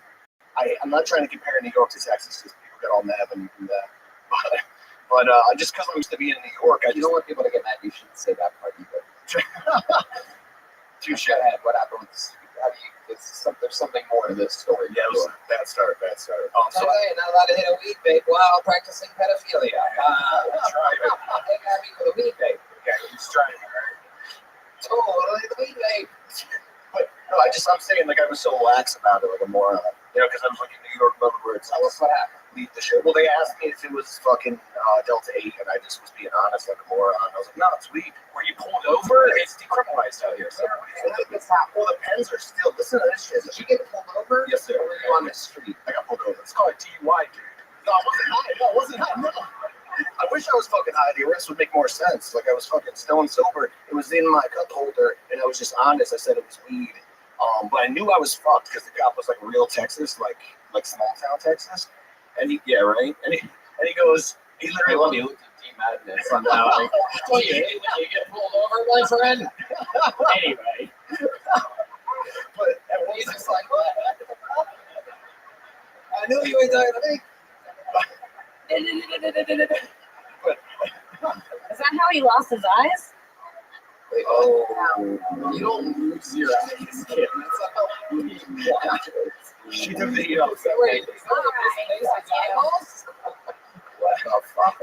I'm not trying to compare New York to Texas because people get all mad when you do that. But just because I'm used to being in New York, you don't want people to get mad. You shouldn't say that part either. Touche. What happened with this? There's something more to this story. Yeah, it was a bad start. So you're not allowed to hit a weed vape while practicing pedophilia. Try it. They got me with a weed vape. Okay, he's trying it, right? Totally the weed vape. But no, I'm saying like I was so lax about it, like a moron. You know, because I was like in New York, where it's tell us what happened. Leave the shit. Well, they asked me if it was fucking Delta 8, and I just was being honest like a moron. I was like, no, it's weed. Were you pulled over? It's decriminalized out here. So, well, the pens are still. Listen to this shit. Did you get pulled over? Yes, sir. Or were you on the street? I got pulled over. It's called a DUI, dude. No, I wasn't high. No, I wasn't high. No. I wish I was fucking high. The arrest would make more sense. Like I was fucking stone sober. It was in my cup holder, and I was just honest. I said it was weed. But I knew I was fucked because the cop was like real Texas, like small town Texas. And he goes, he literally let me look at Team Madness on that. Like, what you hate when you get pulled over, my friend? Anyway. But he's just like, what? I knew you were talking to me. Is that how he lost his eyes? Oh, you don't lose your eyes, kid. She took the Wait, what the fuck?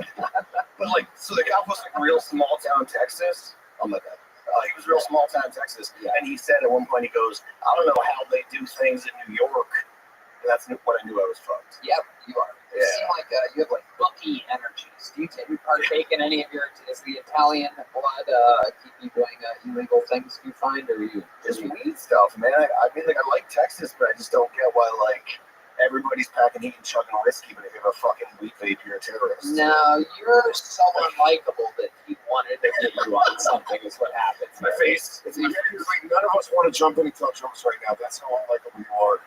But like, so the cop was like real small town Texas. Oh my god. He was real small town Texas, and he said at one point, he goes, "I don't know how they do things in New York." And that's when I knew I was fucked. Yep, you are. You seem like you have like bookie energies. Do you partake in any of your? Is the Italian blood keep you doing illegal things you find, or you just weed stuff, man? I mean, like I like Texas, but I just don't get why like everybody's packing heat and chugging whiskey, but if you have a fucking weed vape, you're a terrorist. No, you're so unlikable that he wanted to get you on something. Is what happens. My face. It's my face. Like none of us want to jump in and tell jokes right now. That's how unlikable you are.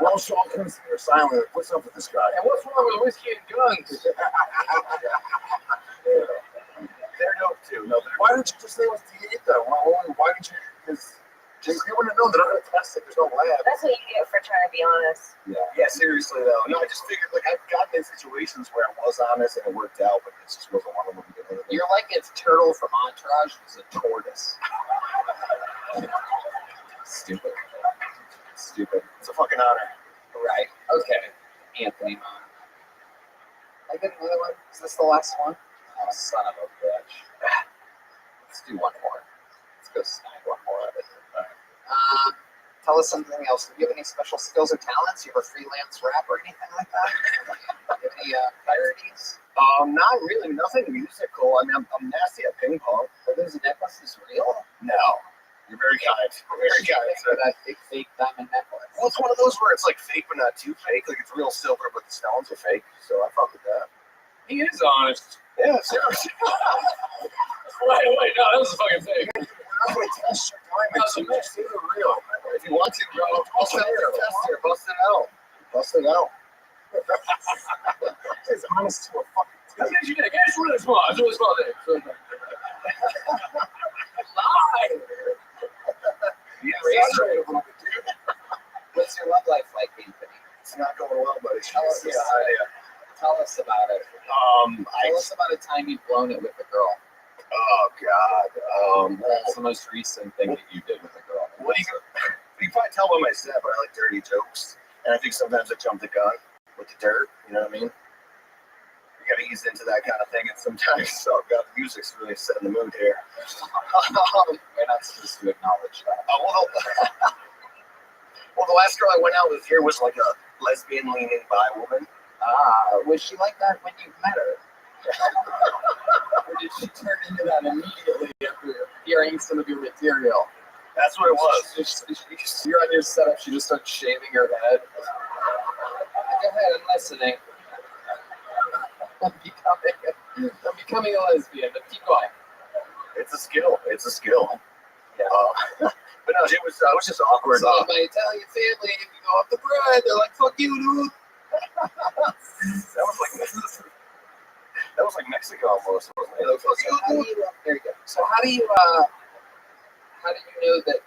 We're all all kind of sitting there silent. Like, what's up with this guy? And what's wrong with whiskey and guns? They're dope too. No, why didn't you just say it was D8 though? Why didn't you? Because you wouldn't have known. They're not gonna test it. There's no lab. That's what you get for trying to be honest. Yeah, seriously though. No, I just figured like I've gotten in situations where I was honest and it worked out, but this just wasn't one of them. You're like if Turtle from Entourage was a tortoise. Stupid. fucking honor. Right. Okay. Anthony. I get another one. Is this the last one? Oh, son of a bitch. Let's do one more. Let's go snag one more of it. Tell us something else. Do you have any special skills or talents? You ever freelance rap or anything like that? Do you have any parodies? Not really. Nothing musical. I mean, I'm nasty at ping pong. Are those necklaces real? No. You're very kind. Very kind. For that big fake diamond necklace. Well, it's one of those where it's like fake but not too fake. Like it's real silver, but the stones are fake. So I fuck with that. He is honest. Yeah, seriously. Wait, no, that was a fucking fake. I'm going to test your diamonds. These are real. If you want to, bro, bust it out. Test here. Bust it out. Bust it out. It's honest to a fucking T. That's what you did. It's really small. It's really small thing. Lie! Exaggerate a little bit, dude. What's your love life like, Anthony? It's not going well, buddy. Tell us about it. Tell us about a time you've blown it with a girl. Oh, God. What's the most recent thing that you did with a girl? What do you probably tell by my set, but I like dirty jokes. And I think sometimes I jump the gun with the dirt. You know what I mean? You got to ease into that kind of thing. And sometimes, oh, God, the music's really setting the mood here. We're not supposed to acknowledge that. Well, the last girl I went out with here was like a lesbian-leaning bi woman. Was she like that when you met her? Or did she turn into that immediately after hearing some of your material? That's what it was. You're on your setup, she just starts shaving her head. Go ahead, I'm listening. I'm becoming a lesbian, but keep going. It's a skill. Yeah. But no, I was just awkward. So my Italian family, if you go off the bread, they're like, fuck you, dude. That was like Mexico almost. There you go. So how do you know that?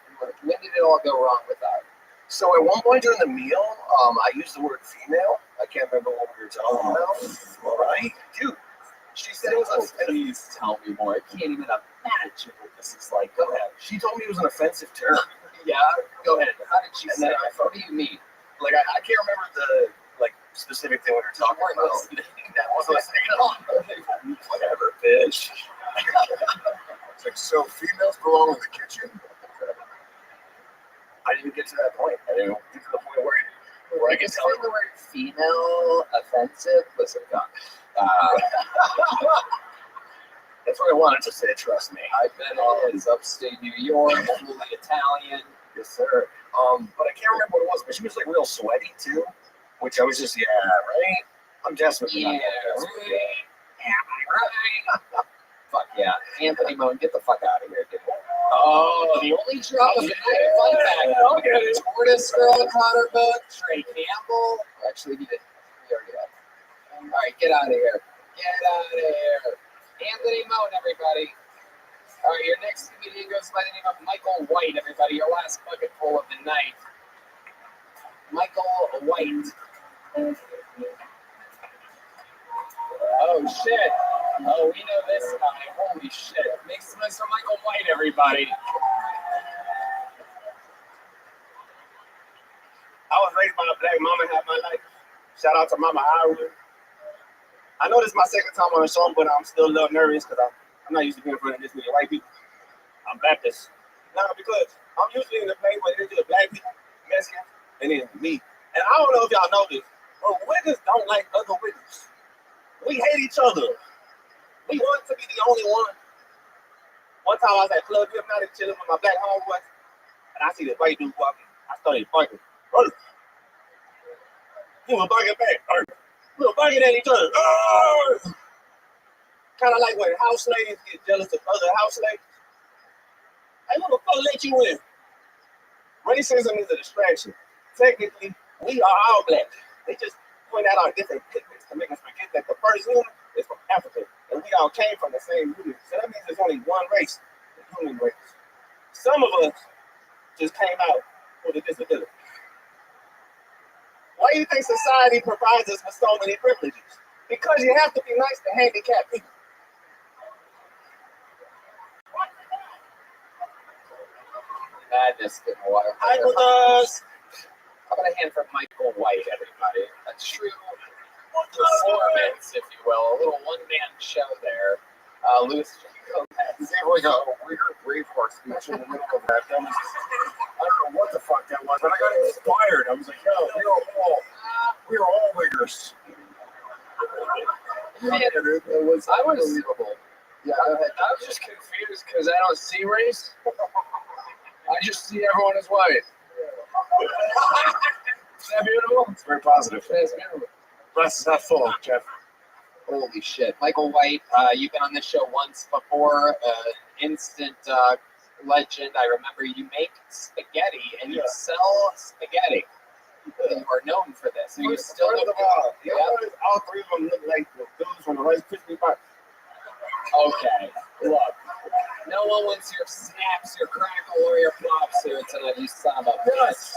When did it all go wrong with that? So at one point during the meal, I used the word female. I can't remember what we were talking about. All right, dude. She said it was. Please tell me more. I can't even imagine what this is like. Go ahead. She told me it was an offensive term. Yeah. Go ahead. How did she say it? What do you mean? Like I can't remember the specific thing we were talking about. That wasn't listening at all. Whatever, bitch. It's like, so females belong in the kitchen? I didn't even get to that point. I didn't get to the point where I can tell the word female offensive. Listen, God. That's what I wanted to say, trust me. I bet it is upstate New York, fully Italian. Yes, sir. But I can't remember what it was, but she was like real sweaty too, which I was just, yeah, right? I'm desperately not right. Fuck yeah. Anthony Moan, get the fuck out of here, dude. Oh, the only drop of the night. Fun fact. Okay. Tortoise girl caught her book. Trey Campbell. Actually, he didn't. We already have. All right, get out of here. Get out of here. Anthony Moan, everybody. All right, your next comedian goes by the name of Michael White, everybody. Your last bucket full of the night. Michael White. Oh, shit. Oh, we know this guy. Holy shit. Make some noise for Michael White, everybody. I was raised by a black mama, had my life. Shout out to Mama Ira. I know this is my second time on the show, but I'm still a little nervous because I'm not used to being in front of this many white people. I'm Baptist. No, because I'm usually in the place where there's just black people, Mexicans, and then me. And I don't know if y'all know this, but wiggers don't like other wiggers. We hate each other. We want to be the only one. One time I was at Club Hypnotic chilling with my black homeboys, and I see this white dude walking. I started barking. He was barking back. We were barking at each other. Kind of like when house slaves get jealous of other house slaves. Hey, what the fuck let you in? Racism is a distraction. Technically, we are all black. They just point out our different pigments to make us forget that the first human is from Africa, and we all came from the same root. So that means there's only one race, the human race. Some of us just came out with a disability. Why do you think society provides us with so many privileges? Because you have to be nice to handicapped people. Madness getting water. Hi, brothers. How about a hand for Michael White, everybody? A true performance, if you will. A little one-man show there. Louis, go ahead. There we go. Weird Braveheart speech in the middle of that. That was, I don't know what the fuck that was, but I got inspired. I was like, yo, we're all wiggers. It was unbelievable. Yeah, I was just confused because I don't see race. I just see everyone as white. Is that beautiful? It's very positive. It's beautiful. Glass is half full, Jeff. Holy shit. Michael White, you've been on this show once before, instant legend. I remember you make spaghetti and you sell spaghetti. You are known for this. Are you still First of all, all three of them look like the dudes from the Rice Krispie Box. Okay, look. No one wants your snaps, your crackle, or your pops here tonight, you son of a bitch.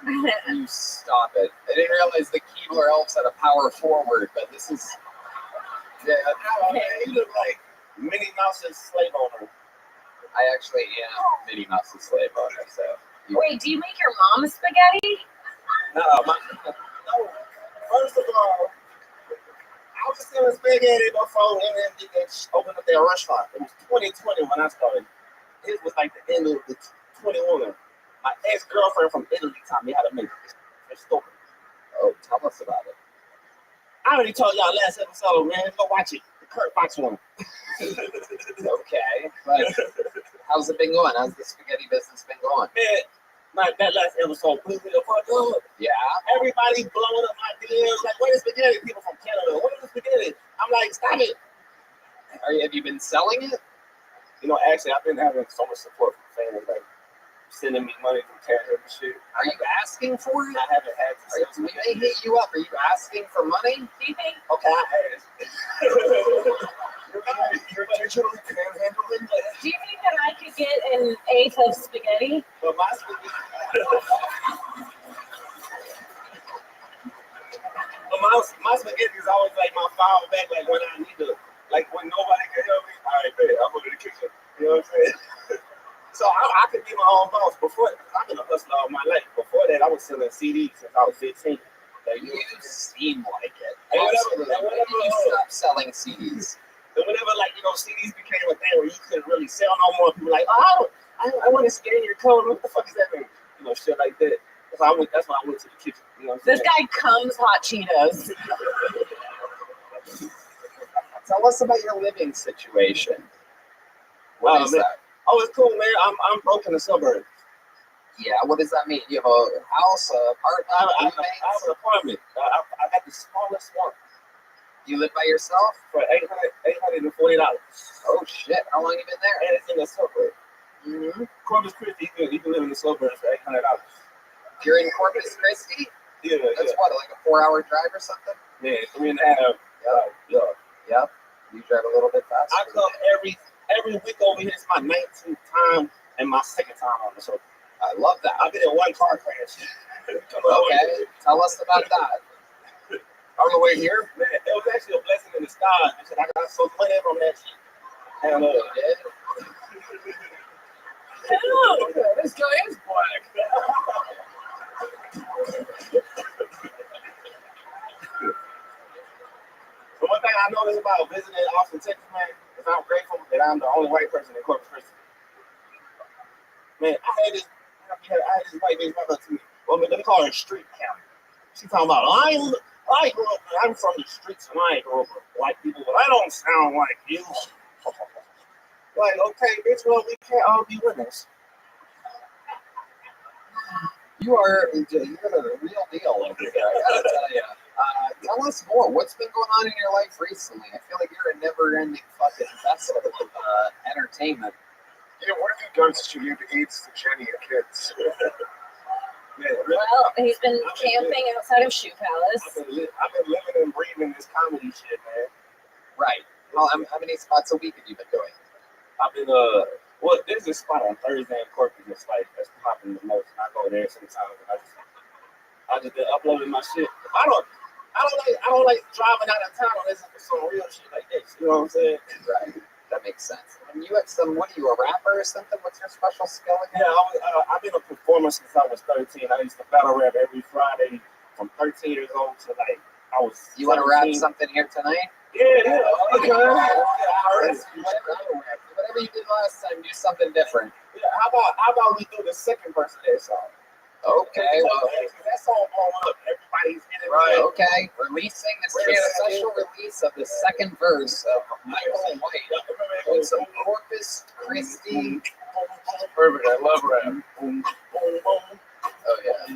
You stop it. I didn't realize the Keebler Elves had a power forward, but this is... Yeah, you look like Minnie Mouse's slave owner. I actually am Minnie Mouse's slave owner, so... Wait, do you make your mom spaghetti? No, first of all, I was selling spaghetti before NMD opened up their restaurant. It was 2020 when I started. It was like the end of the 21. My ex-girlfriend from Italy taught me how to make it. It's stupid. Oh, tell us about it. I already told y'all last episode, man. Go watch it. The Kurt Box one. Okay, but how's it been going? How's the spaghetti business been going? Man, that last episode blew me the fuck up. Yeah? Everybody blowing up my DMs like, what is spaghetti? People from Canada, what is spaghetti? I'm like, stop it. Have you been selling it? You know, actually, I've been having so much support from fans, like sending me money from Canada and shit. Are you asking for it? I haven't had to. When they hit you up, are you asking for money? Do you think? Okay, I asked. You're digitally panhandling? Do you think that I could get an eighth of spaghetti? But my spaghetti. But my spaghetti is always like my fall back, like when I need to, like when nobody can help me. All right, babe, I'm going to the kitchen. You know what I'm saying? So I could be my own boss. Before, I've been a hustler all my life. Before that, I was selling CDs since I was 15. You seem like it. And When did you stop selling CDs? And whenever, like, you know, CDs became a thing where you couldn't really sell no more, people were like, oh, I want to scan your code. What the fuck is that mean? You know, shit like that. That's why I went to the kitchen. You know what I'm This guy comes hot Cheetos. Tell us about your living situation. What is that? Oh, it's cool, man. I'm broke in the suburbs. Yeah, what does that mean? You have a house, an apartment? I have an apartment. I got the smallest one. You live by yourself? For $840. Oh, shit. How long have you been there? And it's in the suburbs. Mm-hmm. Corpus Christi, you can live in the suburbs for $800. You're in Corpus Christi? Yeah. That's what, like a 4-hour drive or something? Yeah, 3.5. Yep. You drive a little bit faster. I come every week over here. It's my 19th time and my second time on the show. I love that. I've been in one car crash. Okay, tell us about that. On the way here, man, it was actually a blessing in disguise. I got so money from that shit. And This guy is black. So one thing I noticed about visiting Austin, Texas, man, is I'm grateful that I'm the only white person in Corpus Christi. Man, I had this white bitch walk up to me. Well, let me call her Street County. She talking about, I grew up, I'm from the streets and I ain't grew up with white people, but I don't sound like you. Like, okay, bitch, well, we can't all be winners. You're the real deal over here, I gotta tell you. Tell us more. What's been going on in your life recently? I feel like you're a never-ending fucking vessel of entertainment. Yeah, what have you done since you gave the AIDS to Jenny and kids? Well, he's been camping outside of Shoe Palace. I've been living and breathing this comedy shit, man. Right. Well, how many spots a week have you been doing? I've been there's this spot on Thursday in Corpus that's popping the most. I go there sometimes and I just been uploading my shit. I don't like driving out of town unless it's some real shit like this. You know what I'm saying? Right. That makes sense. And you have some, what are you, a rapper or something? What's your special skill again? Yeah, I've been a performer since I was 13. I used to battle rap every Friday from 13 years old to like I was. You want to rap something here tonight? Yeah. Okay. Whatever you did last time, do something different. Yeah. How about we do the second verse of that song? Okay. Well, that song all up. Everybody's in it. Right. Okay. Releasing this special release of the second verse of Michael White with some Corpus Christi. Perfect. I love rap. Oh yeah.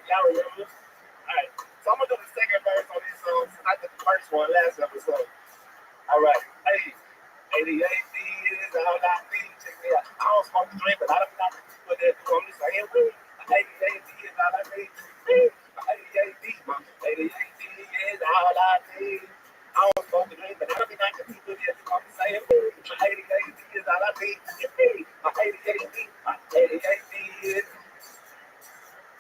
Y'all remember? Alright, so I'm gonna do the second verse on this song since I did the first one last episode. Alright, hey, 88 is all I need. Check me out. I don't smoke the drink, but I don't got to put that through. I'm just saying, 88 is all I need. 88 is all I need. I don't smoke the drink, but I don't be nice to people. I'm just saying, 88 is all I need. My 88 is.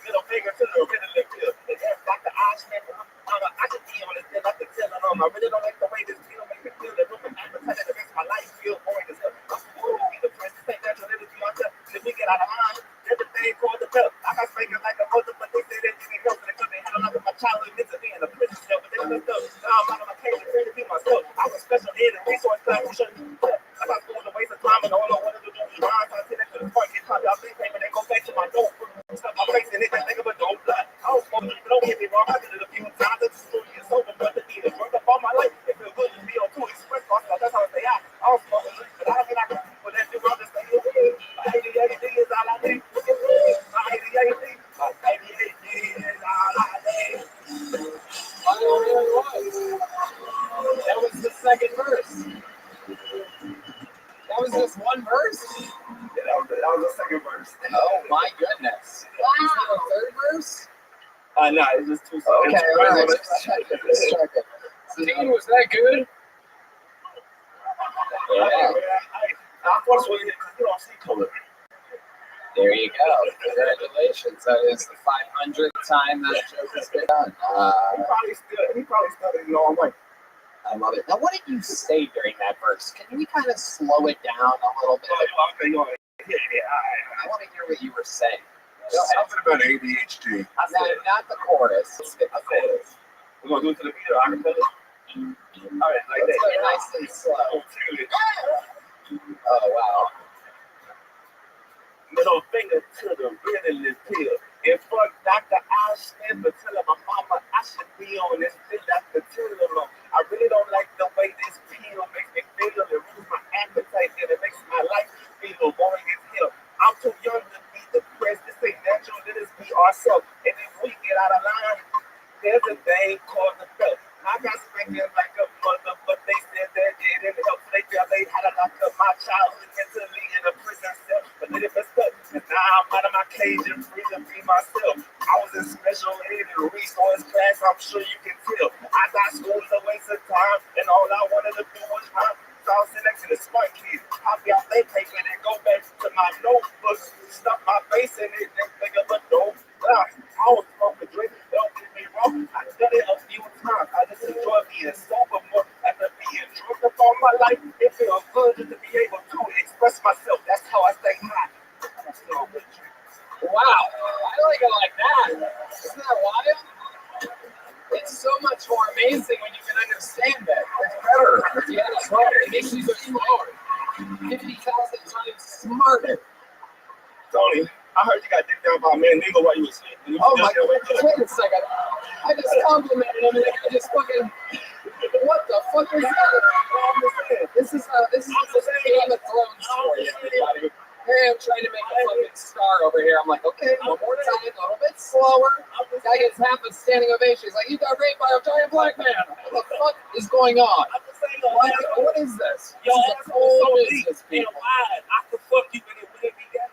Middle finger to the middle lip here. And that's Dr. Oshman. I should be on this bill. I can tell it on. I really don't like the way this pill makes me feel. The room of appetite that makes my life feel boring as hell. I'm be the first to take natural energy on top. If we get out of line, everything called the bell. I got speaking like a mother, but they say that you can help it because they had a lot of my childhood mentally in a prison cell. But they messed up. Now I'm out of my cage and free to be myself. I was special ed and resource class. I got school to waste of time and all I wanted to do was rhyme. So I sit next to the park, get caught out things, but they go back to my door. Stuff my face in it, that nigga, but don't blood. I was supposed to, don't get me wrong, I did it a few times. I just story is over, but the need is worth up all my life. It feels good to be on tour, express myself, that's how I say I was supposed to, but I don't think I can do that shit, I'm just saying, my 88 is all I need. My 88 is all I need. That was the second verse. That was just one verse? Yeah, that was the second verse. Oh my goodness. Wow. Is that a third verse? No, it's just two songs. Okay, all right. Just checking. Dean, was that good? Yeah. Unfortunately, you don't see color. There you go. Congratulations. That is the 500th time that joke has been done. He probably still didn't know I'm like. I love it. Now, what did you say during that verse? Can we kind of slow it down a little bit? I want to hear what you were saying. Something about ADHD. Not the chorus. Let's get the chorus. We're going to do it to the beat or I can tell it? All right, like Let's that. go nice and slow. Oh, wow. Middle finger to the really pill. And fuck Dr. Oshman, but tell my mama I should be on this pill after Tylenol. I really don't like the way this pill makes me feel. It ruins my appetite and it makes my life feel boring as hell. I'm too young to be depressed. This ain't natural. Let us be ourselves. And if we get out of line, there's a thing called the belt. I got spanked like a mother, but they said that it didn't help. They felt they had to lock up my childhood mentally in a prison cell. But they didn't mess up. And now I'm out of my cage and free to be myself. I was in special ed and resource class, I'm sure you can tell. I thought school was a waste of time, and all I wanted to do was rhyme. So I was sitting next to the smart kids. Copy out their paper and go back to my notebook, stuff my face in it, and think of a dope. I was smoking drink, don't get me wrong. I done it a few times. I just enjoy being sober more after being drunk up all my life. It feels good just to be able to express myself. That's how I stay high. Wow, I like it like that. Isn't that wild? It's so much more amazing when you can understand it. It's better. Yeah, that's right. It makes you so smart. 50,000 times smarter. Tony, I heard you got dicked down by a man nigga while you were sleeping. Oh my God, wait a second. I just complimented him and I just fucking, what the fuck is that? This is a Game of Thrones story, everybody. Hey, I'm trying to make a fucking star over here. I'm like, okay, one more time, a little bit slower. Guy gets half a standing ovation. He's like, you got raped by a giant black man. What the fuck is going on? What is this? Yo, This is a whole business, people. I could fuck you and it wouldn't be that.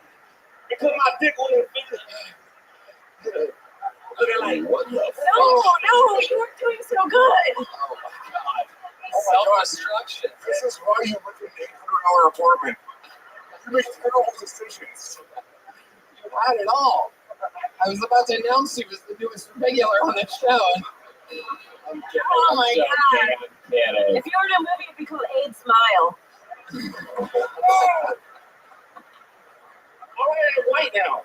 Because my dick wouldn't fit. Looking like, what the fuck? No, you were doing so good. Oh my God. Self-destruction. This is why you live in an $800 apartment. You make terrible decisions. You had it all. I was about to announce he was the newest regular on the show. And, I'm kidding. Oh my I'm joking. God. I'm kidding. If you were in a movie, it'd be called AIDS Smile. Oh, yeah, white now.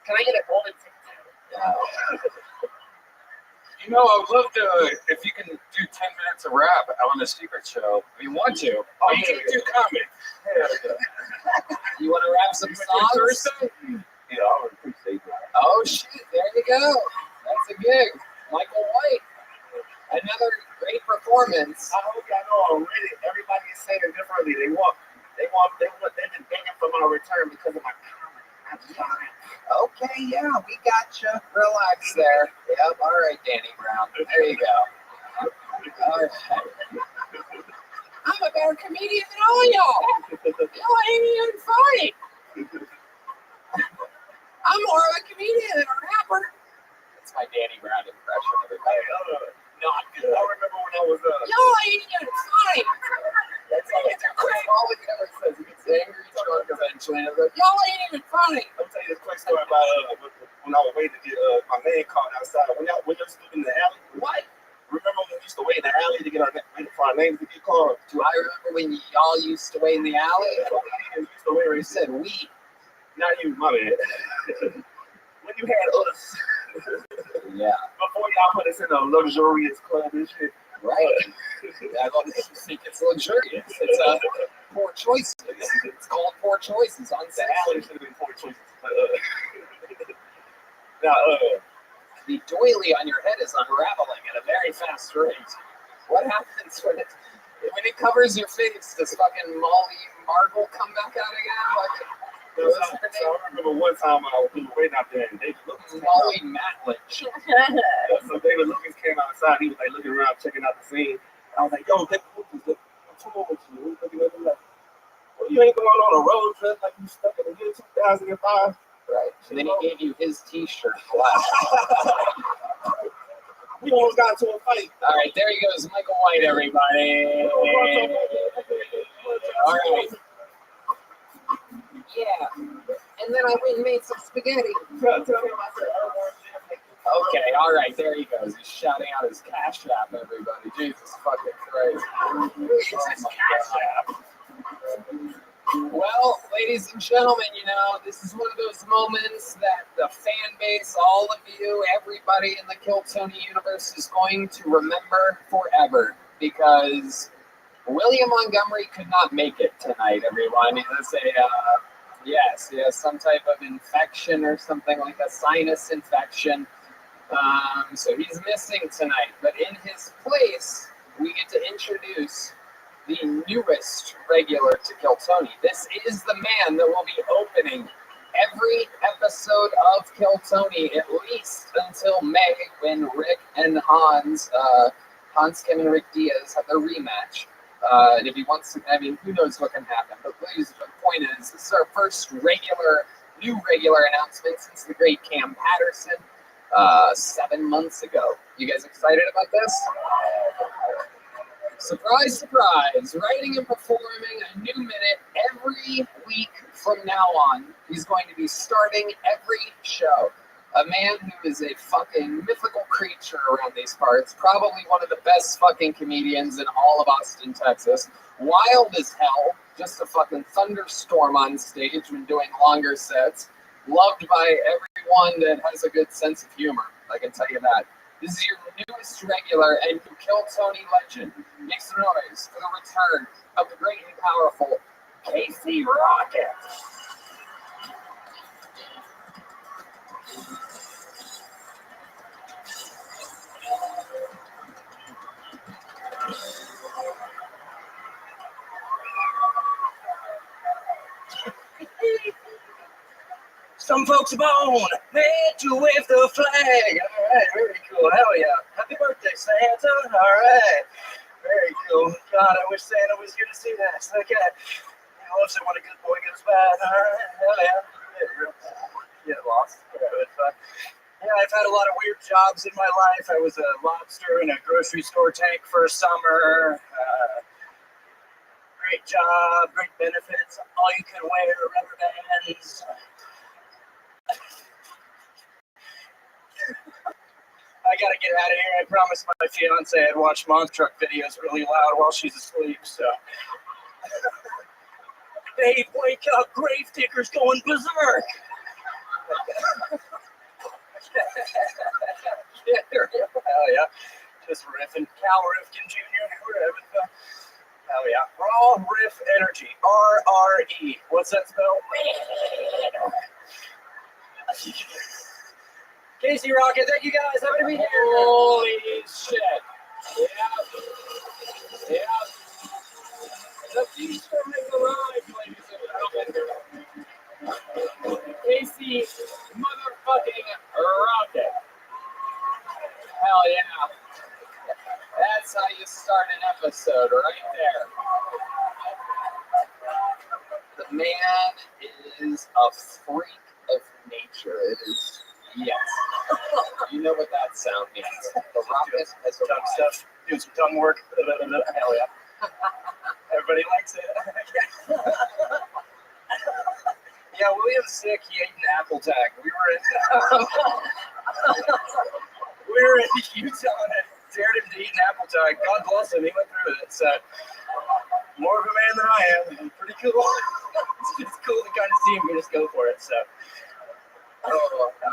Can I get a golden ticket? You know, I would love to, if you can do 10 minutes of rap on the secret show, if you want to. Oh, you can do comedy. You want to rap some songs? Thursday? Yeah, I would appreciate that. Oh shit! There you go. That's a gig. Michael White. Another great performance. I hope y'all know already. Everybody is saying it differently. They've been begging for my return because of my comedy. Okay, yeah, we got you. Relax there. Yep. All right, Danny Brown. There you go. All right. I'm a better comedian than all y'all. Y'all ain't even funny. I'm more of a comedian than a rapper. That's my Danny Brown impression, everybody. Not good. I remember when I was Y'all ain't even funny. That's like all he ever says. He gets angry, drunk eventually, and goes, y'all ain't even funny. I'll tell you this quick story about when I was waiting to get my name called outside. When y'all stood in the alley. What? Remember when we used to wait in the alley to get for our names to get called? Do I remember when y'all used to wait in the alley? We used to wait where You said we. Not you, my man. When you had us. Yeah. Before y'all put us in a luxurious club and shit. Right. I don't think it's luxurious. It's poor choices. It's called poor choices on the alley should have been poor choices. Now, the doily on your head is unraveling at a very fast rate. What happens when it covers your face? Does fucking Molly Marble come back out again? Like, so I remember one time I was waiting out there and David Lucas Molly Matlich. So David Lucas came outside. He was like looking around, checking out the scene. I was like, "Yo, David Lucas, what's wrong with you?" Looking at him like, "Well, you ain't going on a road trip like you stuck in the year 2005." Right. And then he gave you his T-shirt black. We almost got into a fight. All right, there he goes, Michael White, everybody. All right. Yeah. And then I went and made some spaghetti. Okay, all right, there he goes. He's shouting out his Cash App, everybody. Jesus fucking Christ. Oh my God. Well, ladies and gentlemen, you know, this is one of those moments that the fan base, all of you, everybody in the Kill Tony universe is going to remember forever, because William Montgomery could not make it tonight, everyone. He has yes, he has some type of infection or something, like a sinus infection. So he's missing tonight. But in his place, we get to introduce the newest regular to Kill Tony. This is the man that will be opening every episode of Kill Tony, at least until May, when Rick and Hans Kim and Rick Diaz have their rematch. And if he wants to, I mean, who knows what can happen. But please, the point is, this is our first new regular announcement since the great Cam Patterson 7 months ago. You guys excited about this? Surprise, surprise, writing and performing a new minute every week from now on. He's going to be starting every show. A man who is a fucking mythical creature around these parts. Probably one of the best fucking comedians in all of Austin, Texas. Wild as hell. Just a fucking thunderstorm on stage when doing longer sets. Loved by everyone that has a good sense of humor. I can tell you that. This is your newest regular and new Kill Tony legend. Make some noise for the return of the great and powerful Casey Rocket. Some folks are born made to wave the flag. All right, very cool. Hell yeah. Happy birthday, Santa. All right. Very cool. God, I wish Santa was here to see that. Okay. I loves it when a good boy goes bad. All right. Hell yeah. Get lost. Yeah, I've had a lot of weird jobs in my life. I was a lobster in a grocery store tank for a summer. Great job, great benefits, all you can wear, rubber bands. I gotta get out of here. I promised my fiance I'd watch monster truck videos really loud while she's asleep, so. Babe, wake up, Gravedigger's going berserk. Hell yeah. Just riffing. Cal Rifkin Jr. Hell yeah. Raw Riff Energy. RRE. What's that spell? Casey Rocket, thank you guys. Happy to be here. Holy shit. Yeah. Yeah. The feast from the garage, ladies and gentlemen. Casey motherfucking Rocket. Hell yeah. That's how you start an episode, right there. The man is a freak of nature. It is, yes. You know what that sound means. The Rocket has a tongue stuff. Doing some tongue work. Hell yeah. Everybody likes it. Yeah, William's sick. He ate an apple tag. We were in Utah and dared him to eat an apple tag. God bless him. He went through it. So more of a man than I am. Pretty cool. It's just cool to kind of see him just go for it. So. Oh, I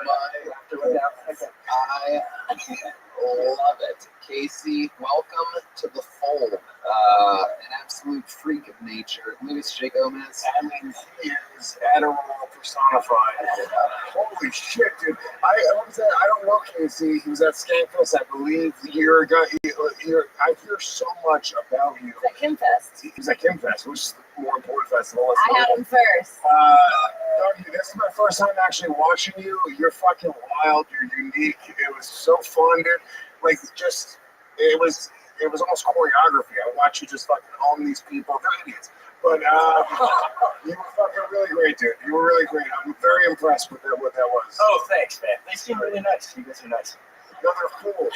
love it. Casey, welcome to the fold. An absolute freak of nature. Luis J. Gomez. I mean, he is Adderall personified. Holy shit, dude. I don't know Casey. He was at Skankfest, I believe, a year ago. I hear so much about you. At Kimfest. He was at Kimfest, which is the more important festival. I had him first. Dougie, this is my first time actually watching you. You're fucking wild. You're unique. It was so fun, dude. Like, just, it was almost choreography. I watched you just fucking own these people. They're idiots. But you were fucking really great, dude. You were really great. I'm very impressed with what that was. Oh, thanks, man. They seem really nice. You guys are nice. Another fool.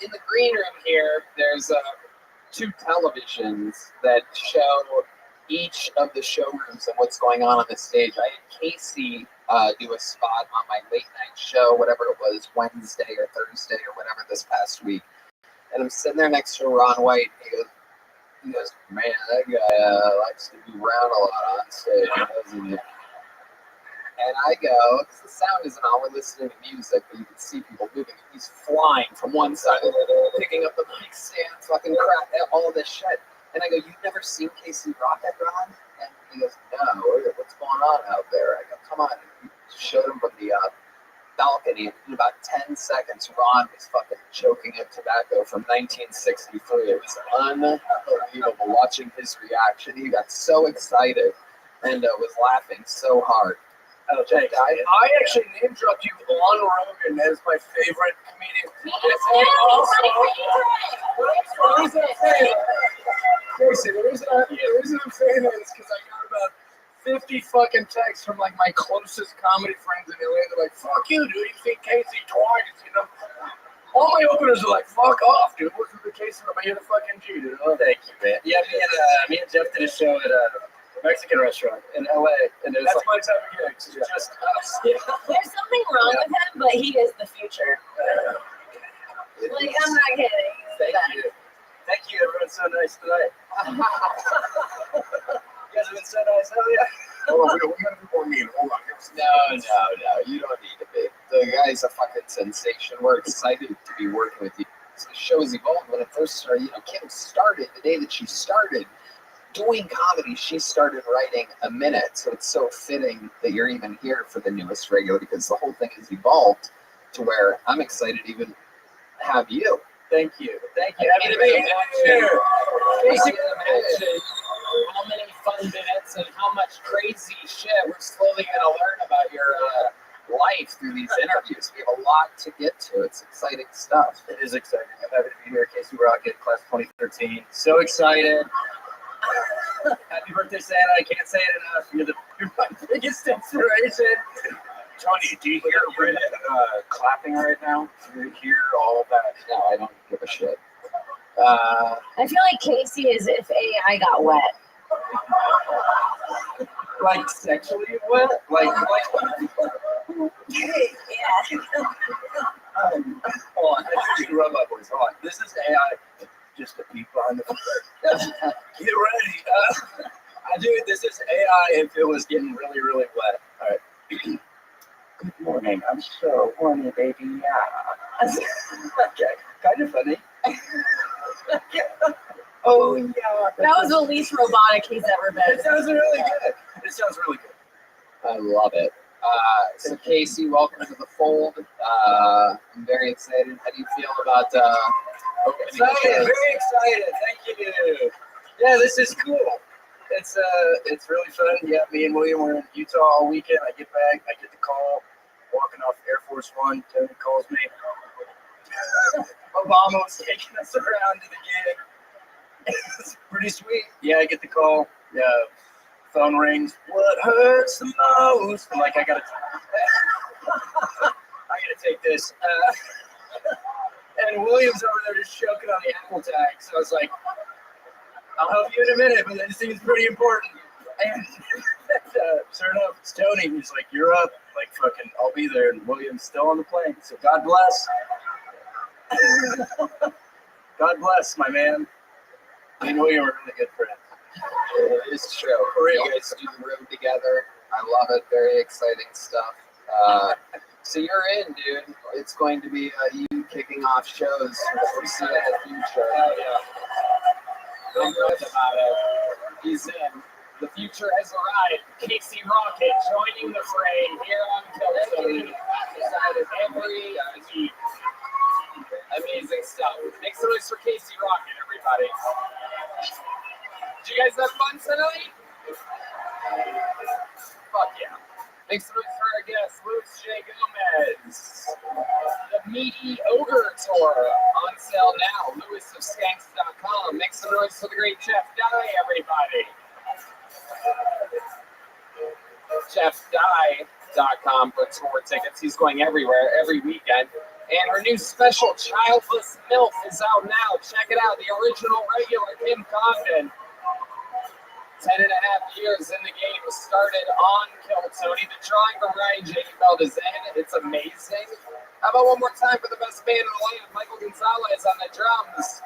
In the green room here, there's 2 televisions that show each of the showrooms and what's going on the stage. I had Casey do a spot on my late night show, whatever it was, Wednesday or Thursday or whatever this past week. And I'm sitting there next to Ron White. He goes, man, that guy likes to be around a lot on stage, doesn't he? And I go, because the sound isn't on, we're listening to music, but you can see people moving. He's flying from one side, picking up the mic stand, fucking crap, all this shit. And I go, you've never seen Casey Rocket, Ron? And he goes, no, what's going on out there? I go, come on. And he showed him from the balcony. In about 10 seconds, Ron was fucking choking up tobacco from 1963. It was unbelievable watching his reaction. He got so excited and was laughing so hard. Oh, thanks. I actually name dropped you on Rogan as my favorite comedian. The reason I'm saying Casey, the reason I'm saying that is because I got about 50 fucking texts from like my closest comedy friends in LA. They're like, "Fuck you, dude. You see Casey twice, you know." All my openers are like, "Fuck off, dude. What's with the Casey? You're the fucking G, dude." Oh, thank you, man. Yeah, me and Jeff did a show at a Mexican restaurant in LA, and that's like, my type of gig. It's just us. Yeah. there's something wrong with him, but he is the future. Like, I'm not kidding. Thank you. Thank you. Everyone's so nice tonight. You guys have been so nice. Hell yeah. Hold on, we gotta be more mean. Hold on. No. You don't need to be. The guy's a fucking sensation. We're excited to be working with you. The show has evolved. When it first started, Kim started the day that she started doing comedy. She started writing a minute, so it's so fitting that you're even here for the newest regular, because the whole thing has evolved to where I'm excited to even have you. Thank you. Happy to be here. Casey, imagine how many fun minutes and how much crazy shit we're slowly going to learn about your life through these interviews. We have a lot to get to. It's exciting stuff. It is exciting. I'm happy to be here. Casey Rocket, class 2013. So excited. Happy birthday, Santa. I can't say it enough. You're my biggest inspiration. Tony, do you hear Red clapping right now? Do you hear all of that? No, I don't give a shit. I feel like Casey is if AI got wet. Like sexually wet? Like yeah. Hold on, I need to rub my voice. Hold on. This is AI. Just a peek behind the curtain. Get ready. Dude, this is AI if it was getting really, really wet. All right. Good morning. I'm so horny, baby. Yeah. Okay. Kind of funny. Oh, yeah. That was the least robotic he's ever been. It sounds really good. It sounds really good. I love it. So Casey, welcome to the fold. I'm very excited. How do you feel about opening the Excited, shows? very excited. Thank you. Yeah, this is cool. It's really fun. Yeah, me and William were in Utah all weekend. I get back, I get the call, walking off Air Force One. Tony calls me. Obama was taking us around to the gig. It's pretty sweet. Yeah, I get the call. Yeah, phone rings. What hurts the most? I'm like, I gotta take this. And William's over there just choking on the Apple tag. So I was like, I'll help you in a minute, but this seems pretty important. And sure enough, it's Tony. He's like, you're up. Like, fucking, I'll be there. And William's still on the plane. So God bless. God bless, my man. Me and William are really good friends. It's true. You guys do the room together. I love it. Very exciting stuff. So you're in, dude. It's going to be you kicking off shows for the foreseeable future. Oh, yeah. I'm glad about it. He's in. The future has arrived. Casey Rocket joining the fray here on Kelly. Every week. Amazing stuff. Make some noise for Casey Rocket, everybody. Did you guys have fun tonight? Fuck yeah. Make some noise for our guest, Luis J. Gomez. The Meaty Ogre Tour on sale now. LewisofSkanks.com. Make some noise for the great Jeff Dye, everybody. JeffDye.com for tour tickets. He's going everywhere, every weekend. And her new special, Childless MILF, is out now. Check it out. The original regular Kim Condon. 10 and a half years in the game, started on Kill Tony. The drawing from Ryan J. Feld is in. It's amazing. How about one more time for the best band in the land? Michael Gonzalez on the drums.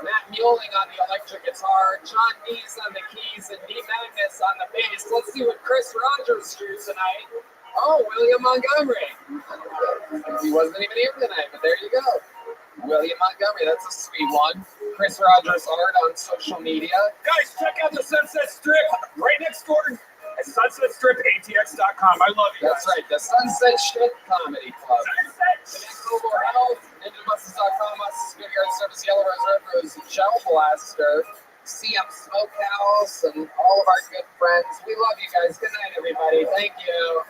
Matt Mueling on the electric guitar. John Nees on the keys. And D. Magnus on the bass. Let's see what Chris Rogers drew tonight. Oh, William Montgomery. He wasn't even here tonight, but there you go. William Montgomery, that's a sweet one. Chris Rogers art on social media. Guys, check out the Sunset Strip right next door at SunsetStripATX.com. I love you guys. That's right, the Sunset Strip Comedy Club. Connect Global Health, NinjaBuses.com, Studio Service, Yellow Rose, Red Rose, Shell Blaster, CM Smokehouse, and all of our good friends. We love you guys. Good night, everybody. Thank you.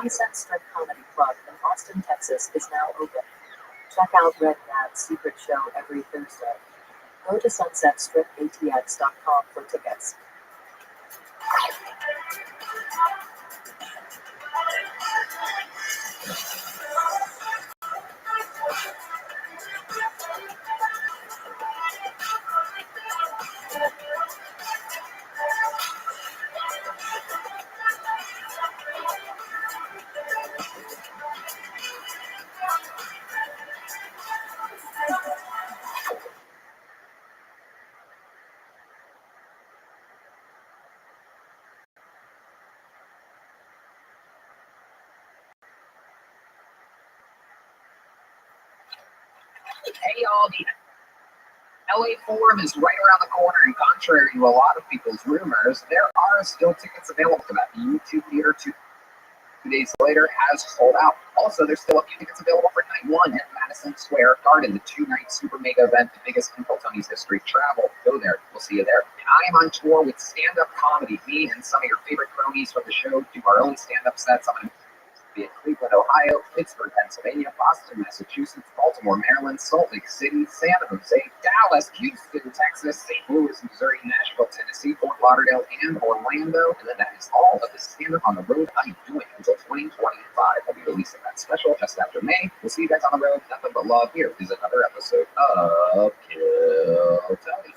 Sunset Strip Comedy Club in Austin, Texas is now open. Check out Red Man's secret show every Thursday. Go to SunsetStripATX.com for tickets. Hey, y'all, the LA Forum is right around the corner, and contrary to a lot of people's rumors, there are still tickets available for that. The YouTube Theater 2 days later has sold out. Also, there's still a few tickets available for night one at Madison Square Garden, the 2-night super mega event, the biggest in Tony's history. Travel, go there. We'll see you there. And I am on tour with stand-up comedy. Me and some of your favorite cronies from the show do our own stand-up sets. I'm going to be in Cleveland, Ohio, Pittsburgh, Pennsylvania, Boston, Massachusetts, Baltimore, Maryland, Salt Lake City, San Jose, Dallas, Houston, Texas, St. Louis, Missouri, Nashville, Tennessee, Fort Lauderdale, and Orlando. And then that is all of the stand-up on the road I'm doing until 2025. I'll be releasing that special just after May. We'll see you guys on the road. Nothing but love. Here is another episode of Kill Tony.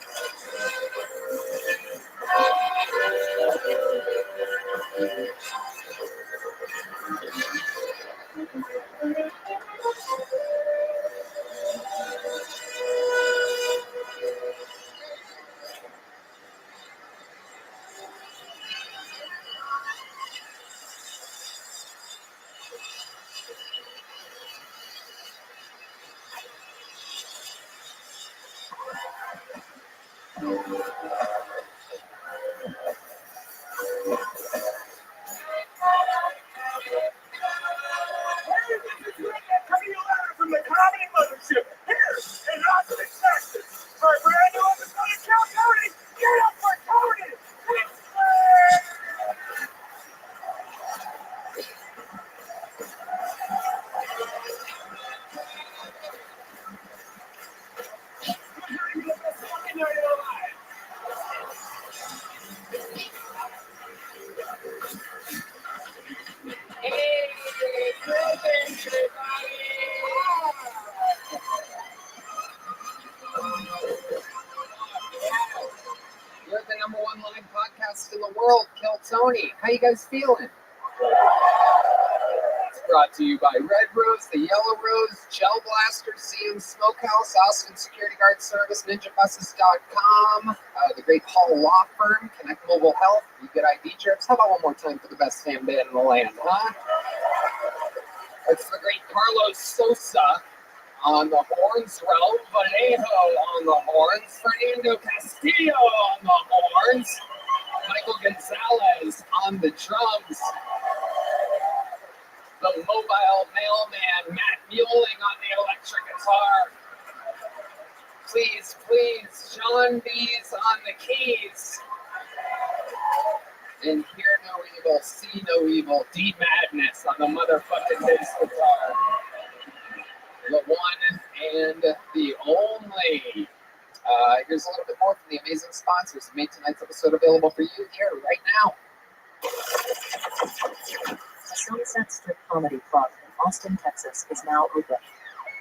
From the comedy mothership here in Austin, Texas. For a brand new episode of Kill Tony, get up for Tony! You're the #1 live podcast in the world, Kill Tony. How you guys feeling? It's brought to you by Red Rose, the Yellow Rose, Gel Blaster, CM Smokehouse, Austin Security Guard Service, NinjaBuses.com, the Great Hall Law Firm, Connect Mobile Health, You Get ID Trips. How about one more time for the best fan band in the land, huh? It's the great Carlos Sosa on the horns, Raul Vallejo on the horns, Fernando Castillo on the horns, Michael Gonzalez on the drums, the mobile mailman Matt Mueling on the electric guitar. Please, Sean B's on the keys. And hear no evil, see no evil, D Madness on the motherfucking bass guitar. The one and the only. Here's a little bit more from the amazing sponsors who made tonight's episode available for you here right now. The Sunset Strip Comedy Club in Austin, Texas is now open.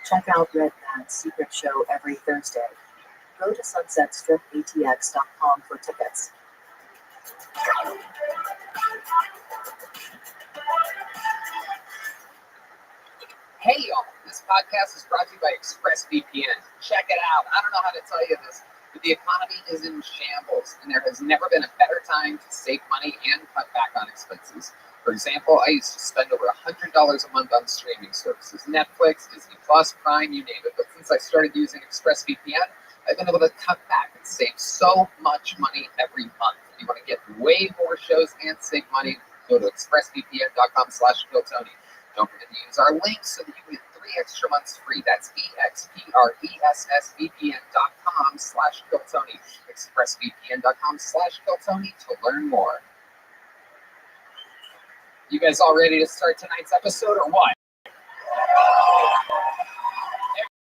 Check out Red Band's secret show every Thursday. Go to sunsetstripatx.com for tickets. Hey y'all, this podcast is brought to you by ExpressVPN. Check it out. I don't know how to tell you this, but the economy is in shambles, and there has never been a better time to save money and cut back on expenses. For example, I used to spend over $100 a month on streaming services, Netflix, Disney Plus, Prime, you name it. But since I started using ExpressVPN, I've been able to cut back and save so much money every month. If you want to get way more shows and save money, go to expressvpn.com/KillTony. Don't forget to use our link so that you can get 3 extra months free. That's expressvpn.com/KillTony. expressvpn.com/KillTony to learn more. You guys all ready to start tonight's episode or what?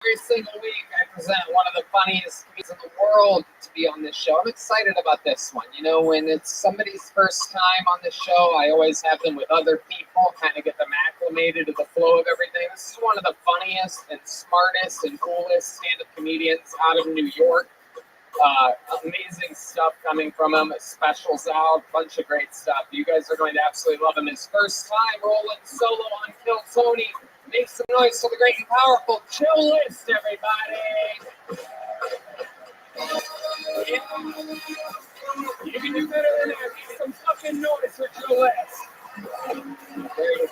Every single week I present one of the funniest comedians in the world to be on this show. I'm excited about this one. You know, when it's somebody's first time on the show, I always have them with other people, kind of get them acclimated to the flow of everything. This is one of the funniest and smartest and coolest stand-up comedians out of New York. Amazing stuff coming from him. Specials out, bunch of great stuff. You guys are going to absolutely love him. His first time rolling solo on Kill Tony. Make some noise for the great and powerful Chill List, everybody. Yeah. You can do better than that. Make some fucking noise for Chill List. There you go.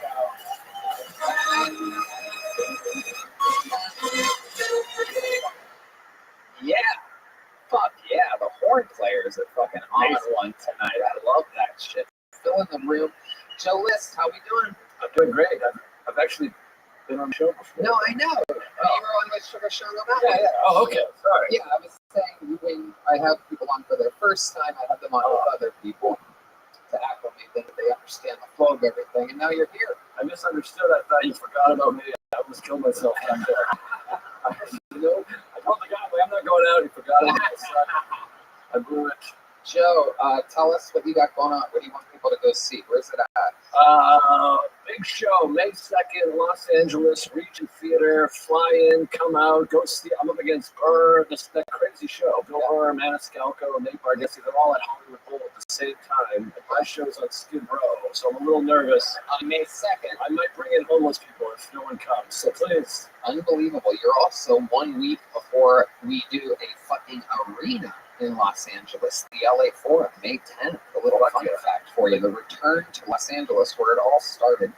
is a fucking on one tonight. I love that shit. Still in the room. Joe List, how we doing? I'm doing great. I've actually been on the show before. No, I know. You were on my sugar show. Yeah. Oh, okay. Sorry. Yeah, I was saying when I have people on for their first time, I have them on with other people to acclimate them, that they understand the flow of everything. And now you're here. I misunderstood. I thought you forgot about me. I almost killed myself back there. I told the guy, I'm not going out. He forgot about me. I blew it. Joe, tell us what you got going on. What do you want people to go see? Where's it at? Big show, May 2nd, Los Angeles, Region Theater. Fly in, come out, go see. I'm up against Burr, that crazy show. Bill Burr, Maniscalco, Nate Bargatze, they're all at Hollywood Bowl at the same time. And my show's on Skid Row, so I'm a little nervous. On May 2nd. I might bring in homeless people if no one comes, so please. Unbelievable. You're also 1 week before we do a fucking arena in Los Angeles, the LA Forum, May 10th. A little fun fact for you, the return to Los Angeles where it all started.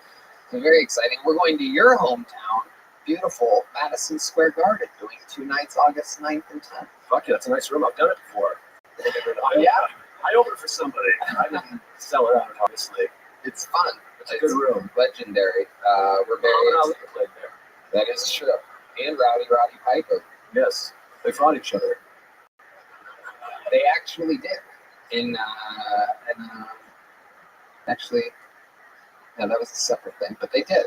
It's very exciting. We're going to your hometown, beautiful Madison Square Garden, doing 2 nights, August 9th and 10th. Fuck yeah, that's a nice room. I've done it before. Yeah. I opened for somebody. I didn't sell it out, obviously. It's fun. It's a good room. Legendary. We're very played there. That is true. And Roddy Piper. Yes. They fought each other. They actually did. Actually, no, that was a separate thing, but they did.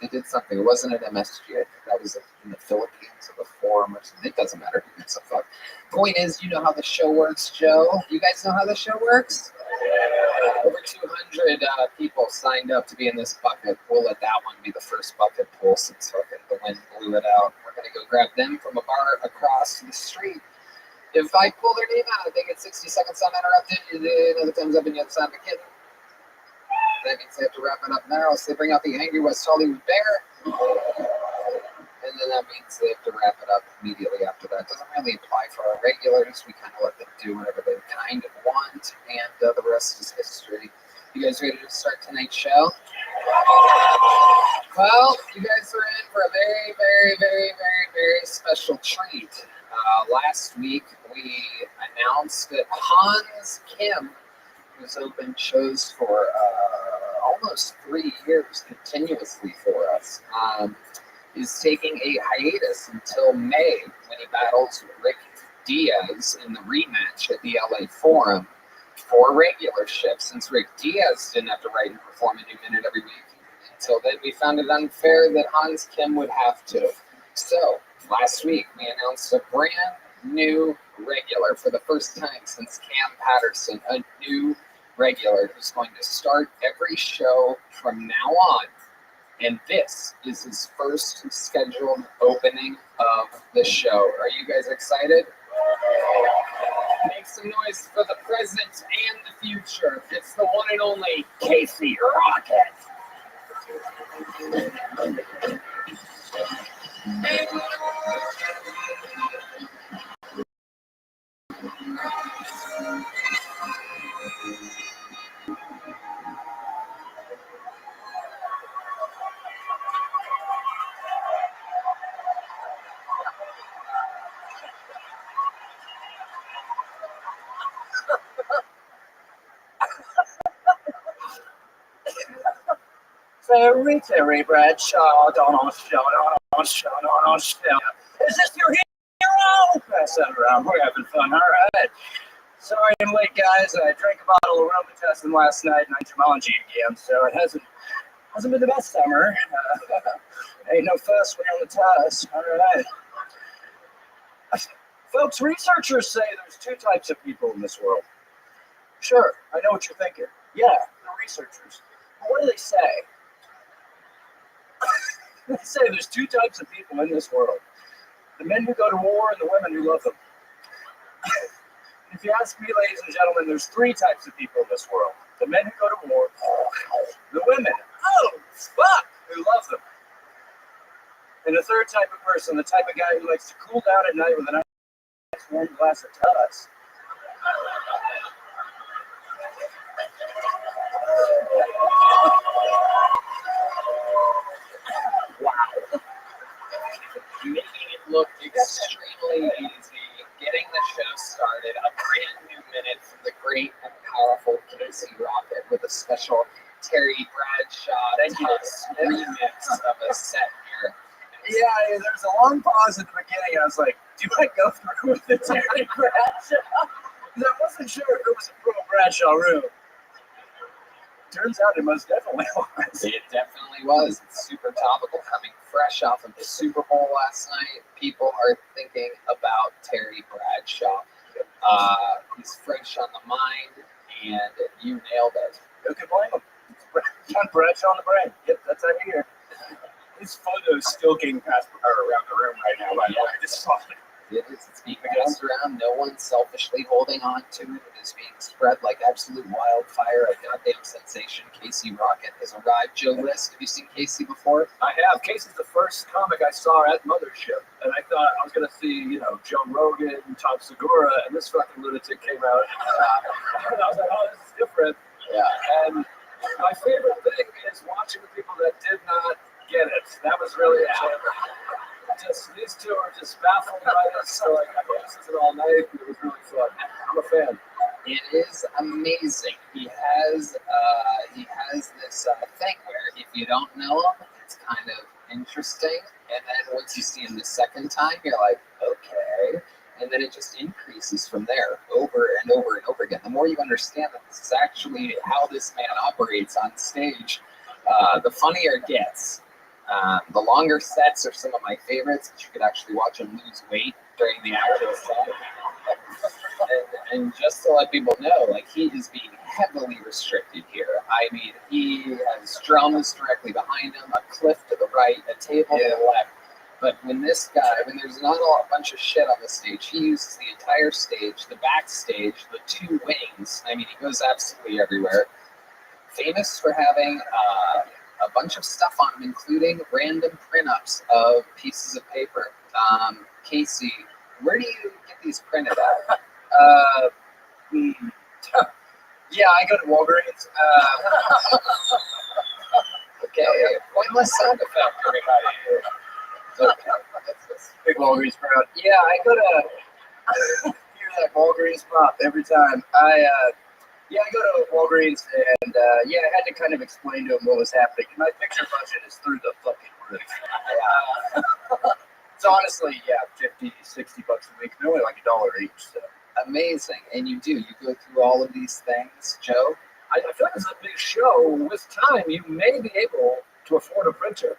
They did something. It wasn't at MSG. I think that was in the Philippines or the Forum or something. It doesn't matter. Who gives a fuck. Point is, you know how the show works, Joe. You guys know how the show works? Over 200 people signed up to be in this bucket. We'll let that one be the first bucket pool since fucking the wind blew it out. We're going to go grab them from a bar across the street. If I pull their name out, they get 60 seconds uninterrupted. Another thumbs up and the other side of a kitten. That means they have to wrap it up now, so they bring out the angry West Hollywood Bear. And then that means they have to wrap it up immediately after that. Doesn't really apply for our regulars. We kind of let them do whatever they kind of want, and the rest is history. You guys ready to start tonight's show? Well, you guys are in for a very, very, very, very, very special treat. Last week, we announced that Hans Kim, who's opened shows for almost 3 years continuously for us, is taking a hiatus until May when he battles Rick Diaz in the rematch at the LA Forum for regular shifts. Since Rick Diaz didn't have to write and perform a new minute every week, until then we found it unfair that Hans Kim would have to. So last week we announced a brand new regular for the first time since Cam Patterson, a new regular who's going to start every show from now on. And this is his first scheduled opening of the show. Are you guys excited? Make some noise for the present and the future. It's the one and only Casey Rocket. Terry Bradshaw, Donald Shaw. Is this your hero? Pass that around. We're having fun. All right. Sorry I'm late, guys. I drank a bottle of Robitussin last night and I'm gemology again, so it hasn't been the best summer. Ain't no fuss when you're on the tuss. All right. Folks, researchers say there's 2 types of people in this world. Sure, I know what you're thinking. Yeah, they're researchers. But what do they say? They say there's 2 types of people in this world. The men who go to war and the women who love them. If you ask me, ladies and gentlemen, there's 3 types of people in this world. The men who go to war, the women, who love them. And the 3rd type of person, the type of guy who likes to cool down at night with a nice warm glass of tuss. Wow. Making it look extremely easy, getting the show started, a brand new minute from the great and powerful Casey Rocket with a special Terry Bradshaw remix of a set here. Yeah, there's a long pause at the beginning. I was like, do I go through with the Terry Bradshaw? Because I wasn't sure if it was a pro Bradshaw room. Turns out it most definitely was. It definitely was. It's super topical. Coming fresh off of the Super Bowl last night, people are thinking about Terry Bradshaw. He's fresh on the mind, and you nailed it. Who can blame him? John Bradshaw on the brain. Yep, that's out here. His photo's still getting passed around the room right now, by the way. I just saw it. It is. It's being passed around. No one's selfishly holding on to it. It is being spread like absolute wildfire. A goddamn sensation. Casey Rocket has arrived. Joe List, have you seen Casey before? I have. Casey's the first comic I saw at Mothership, and I thought I was going to see, Joe Rogan, Tom Segura, and this fucking lunatic came out. And I was like, oh, this is different. Yeah. And my favorite thing is watching the people that did not get it. That was really just these two are just baffled by this. So like, I hope this isn't all night. It was really fun. I'm a fan. It is amazing. He has this thing where if you don't know him, it's kind of interesting, and then once you see him the second time, you're like, okay, and then it just increases from there, over and over and over again. The more you understand that this is actually how this man operates on stage, the funnier it gets. The longer sets are some of my favorites, because you could actually watch him lose weight during the actual set. And just to let people know, like, he is being heavily restricted here. I mean, he has drums directly behind him, a cliff to the right, a table to the left. But when there's not a bunch of shit on the stage, he uses the entire stage, the backstage, the two wings. I mean, he goes absolutely everywhere. Famous for having a bunch of stuff on him, including random print-ups of pieces of paper. Casey, where do you get these printed at? Yeah, I go to Walgreens. Okay, pointless sound effect, everybody. Big Walgreens crowd. Yeah, I go to hear that Walgreens pop every time. I go to Walgreens, and I had to kind of explain to him what was happening. My picture budget is through the fucking roof. It's honestly, $50, $60 a week. They're only like $1 each. So. Amazing, and you go through all of these things, Joe. I feel like it's a big show. With time, you may be able to afford a printer.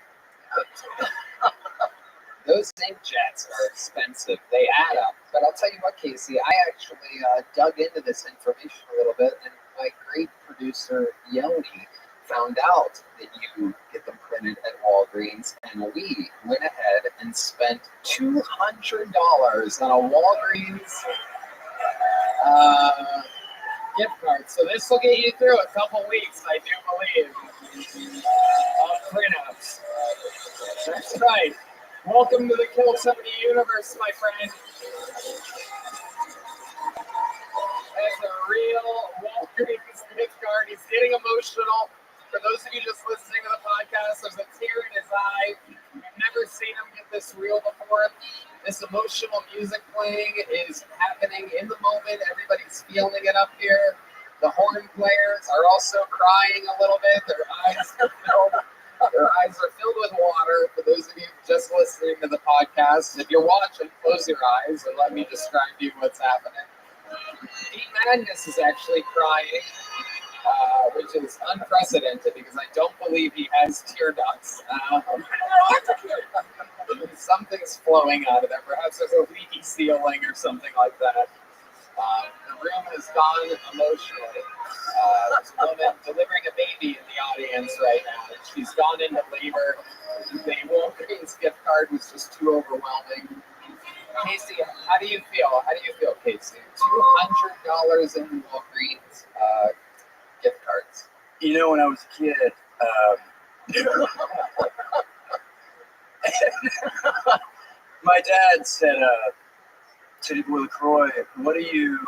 Those inkjets are expensive. They add up. But I'll tell you what, Casey, I actually dug into this information a little bit, and my great producer, Yoni, found out that you get them printed at Walgreens, and we went ahead and spent $200 on a Walgreens gift card. So this will get you through a couple weeks, I do believe, of print-ups. That's right. Welcome to the Kill Somebody universe, my friend. That's a real Walgreens gift card. He's getting emotional. For those of you just listening to the podcast, there's a tear in his eye. You've never seen him get this real before. This emotional music playing is happening in the moment. Everybody's feeling it up here. The horn players are also crying a little bit. Their eyes are filled with water. For those of you just listening to the podcast, if you're watching, close your eyes and let me describe to you what's happening. Deep Madness is actually crying, which is unprecedented because I don't believe he has tear ducts. Something's flowing out of there. Perhaps there's a leaky ceiling or something like that. The room has gone emotionally. There's a woman delivering a baby in the audience right now. She's gone into labor. The Walgreens gift card was just too overwhelming. Casey, how do you feel? Casey? $200 in Walgreens gift cards. You know, when I was a kid, my dad said, Teddy Boy LaCroix, what are you...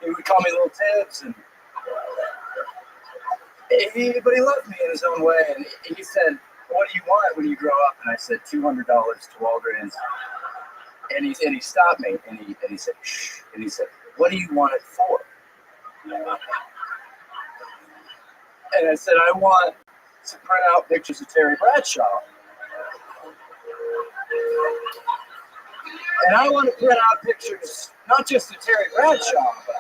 he would call me Little Tibbs, but he loved me in his own way. And he said, what do you want when you grow up? And I said, $200 to Walgreens. And he stopped me, and he said, shh, and he said, what do you want it for? And I said, I want to print out pictures of Terry Bradshaw. And I want to print out pictures, not just of Terry Bradshaw, but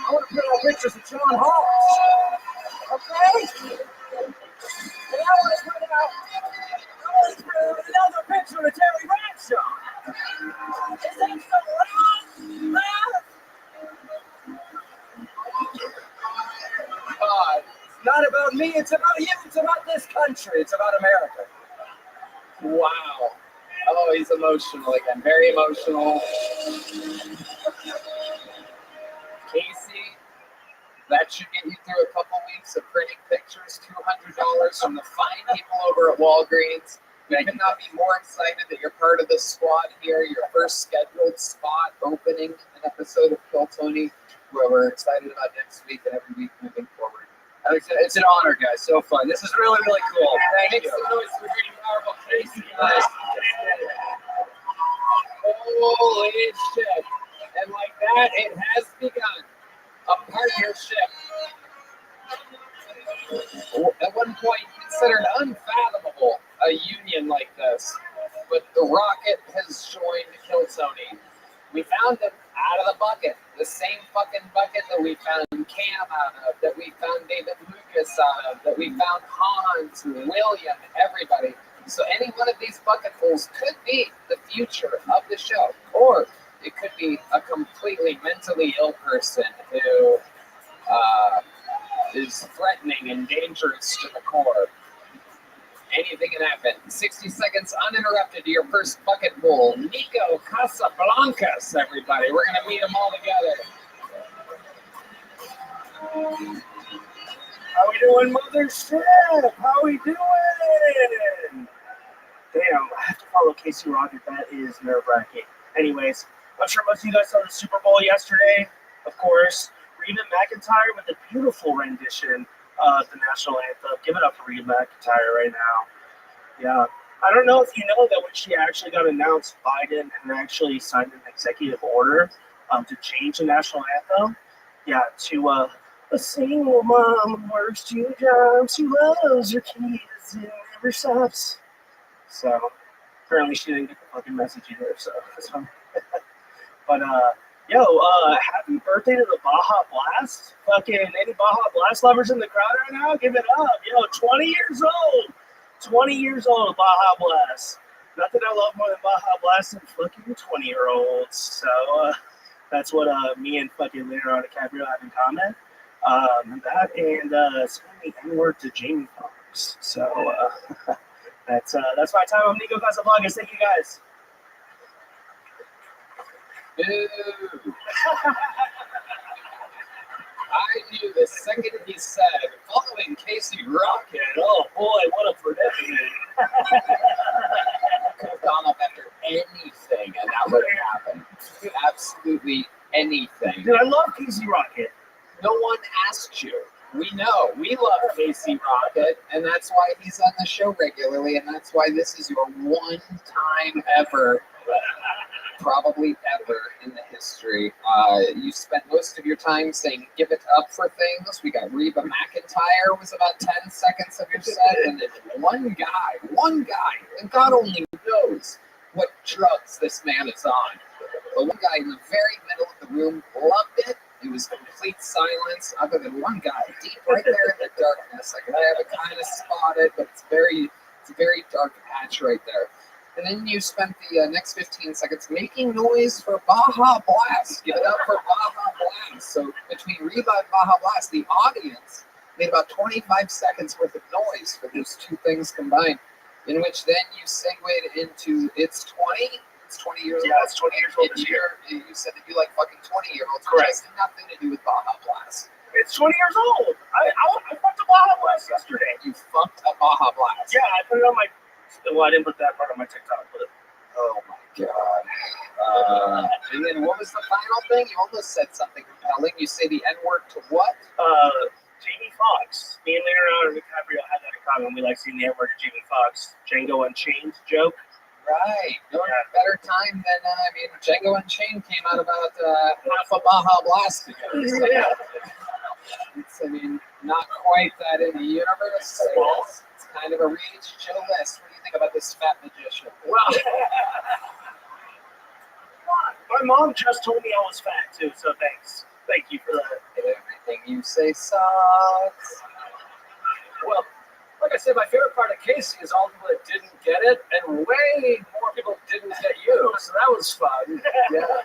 I want to print out pictures of John Hawks. Okay? And I want to print out another picture of Terry Bradshaw. Is that so wrong? It's not about me, it's about you, it's about this country, it's about America. Wow. Oh, he's emotional again. Very emotional. Casey, that should get you through a couple weeks of printing pictures. $200 from the fine people over at Walgreens. We could not be more excited that you're part of the squad here. Your first scheduled spot opening an episode of Kill Tony, where we're excited about next week and every week moving forward. It's an honor, guys. So fun. This is really, really cool. Thank you. Make some noise for Green Marvel Casey, guys. Holy shit. And like that, it has begun. A partnership. At one point considered unfathomable, a union like this. But the Rocket has joined Kill Tony. We found him out of the bucket. The same fucking bucket that we found Cam out of, that we found David Lucas out of, that we found Hans, William, everybody. So any one of these bucketfuls could be the future of the show. Or it could be a completely mentally ill person who is threatening and dangerous to the core. Anything can happen. 60 seconds uninterrupted to your first bucket full. Nico Casablancas, everybody. We're going to meet them all together. How we doing, Mothership? How we doing? Damn, I have to follow Casey Rocket. That is nerve-wracking. Anyways, I'm sure most of you guys saw the Super Bowl yesterday. Of course, Reba McEntire with a beautiful rendition of the national anthem. Give it up for Reba McEntire right now. Yeah. I don't know if you know that when she actually got announced, Biden had actually signed an executive order to change the national anthem. Yeah, to a single mom works 2 jobs, she loves her kids and never stops. So apparently she didn't get the fucking message either, so that's fine. But happy birthday to the Baja Blast. Fucking any Baja Blast lovers in the crowd right now? Give it up. 20 years old. 20 years old, Baja Blast. Nothing I love more than Baja Blast than fucking 20-year-olds. So that's what me and fucking Leonardo DiCaprio have in common. That and saying the N-word to Jamie Foxx. So that's my time. I'm Nico Casablancas. Thank you guys. Boo. I knew the second he said, following Casey Rocket. Oh boy, what a predicament. Could have gone up after anything, and that would have happened. Absolutely anything. Dude, I love Casey Rocket. No one asked you. We know. We love Casey Rocket, and that's why he's on the show regularly, and that's why this is your one time ever, probably ever in the history. You spent most of your time saying give it up for things. We got Reba McEntire was about 10 seconds of your set, and then one guy, and God only knows what drugs this man is on. But one guy in the very middle of the room loved it. It was complete silence, other than one guy deep right there in the darkness. I can have it kind of spotted, but it's a very dark patch right there. And then you spent the next 15 seconds making noise for Baja Blast. Give it up for Baja Blast. So between Reba and Baja Blast, the audience made about 25 seconds worth of noise for those two things combined, in which then you segued into it's 20. It's 20 years old. Yeah, it's 20 years old this year. You said that you like fucking 20-year-olds. Correct. Which has nothing to do with Baja Blast. It's 20 years old. I fucked a Baja Blast yesterday. You fucked a Baja Blast. Yeah, I put it on my. Well, I didn't put that part on my TikTok, but. Oh my god. And then what was the final thing? You almost said something compelling. You say the N-word to what? Jamie Foxx. Me and Leonardo DiCaprio had that in common. We like seeing the N-word to Jamie Foxx. Django Unchained joke. Right. No better time than, Django Unchained came out about half a Baja Blast ago. So it's, not quite that in the universe. It's kind of a reach. Joe List, what do you think about this fat magician? Well, my mom just told me I was fat too, so thanks. Thank you for that. Everything you say sucks. Well, like I said, my favorite part of Casey is all the people that didn't get it, and way more people didn't get you. So that was fun. Yeah.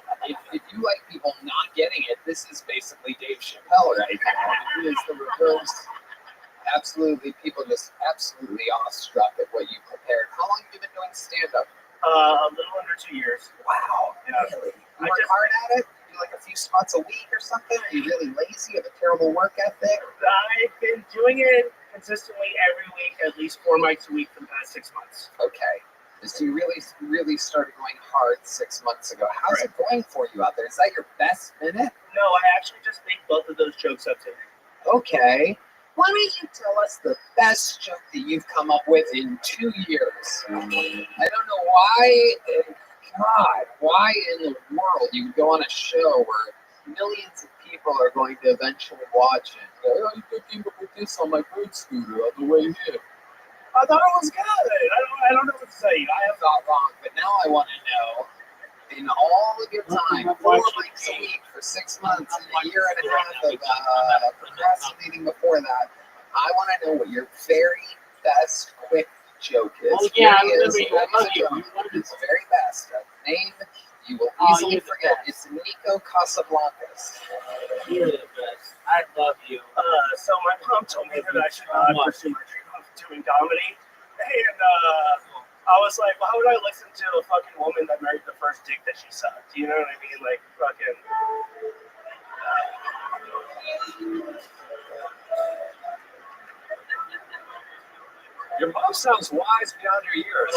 If you like people not getting it, this is basically Dave Chappelle right now. It is the reverse. Absolutely, people just absolutely awestruck at what you prepared. How long have you been doing stand-up? A little under 2 years. Wow. Yeah. Really? You work hard at it? Do like a few spots a week or something? Are you really lazy? You have a terrible work ethic? I've been doing it consistently every week, at least 4 mics a week for the past 6 months. Okay. So you really started going hard 6 months ago. How's it going for you out there? Is that your best minute? No, I actually just made both of those jokes up today. Okay. Why don't you tell us the best joke that you've come up with in 2 years? I don't know why, God, why in the world you would go on a show where millions of people are going to eventually watch it. I came up with this on my bird scooter on the way here. I thought it was good. I don't know what to say. I have thought wrong, but now I want to know, in all of your time, 4 weeks a week for 6 months, and a year and a half of procrastinating before that, I want to know what your very best quick joke is. Oh, yeah, I Here it is. remember you. I love you. It's the very best. A name you will easily forget. It's Nico Casablancas. You're the best. I love you. So my mom told me that I should not pursue my dream of doing comedy. And I was like, why would I listen to a fucking woman that married the first dick that she sucked? You know what I mean? Like, fucking... Your mom sounds wise beyond her years.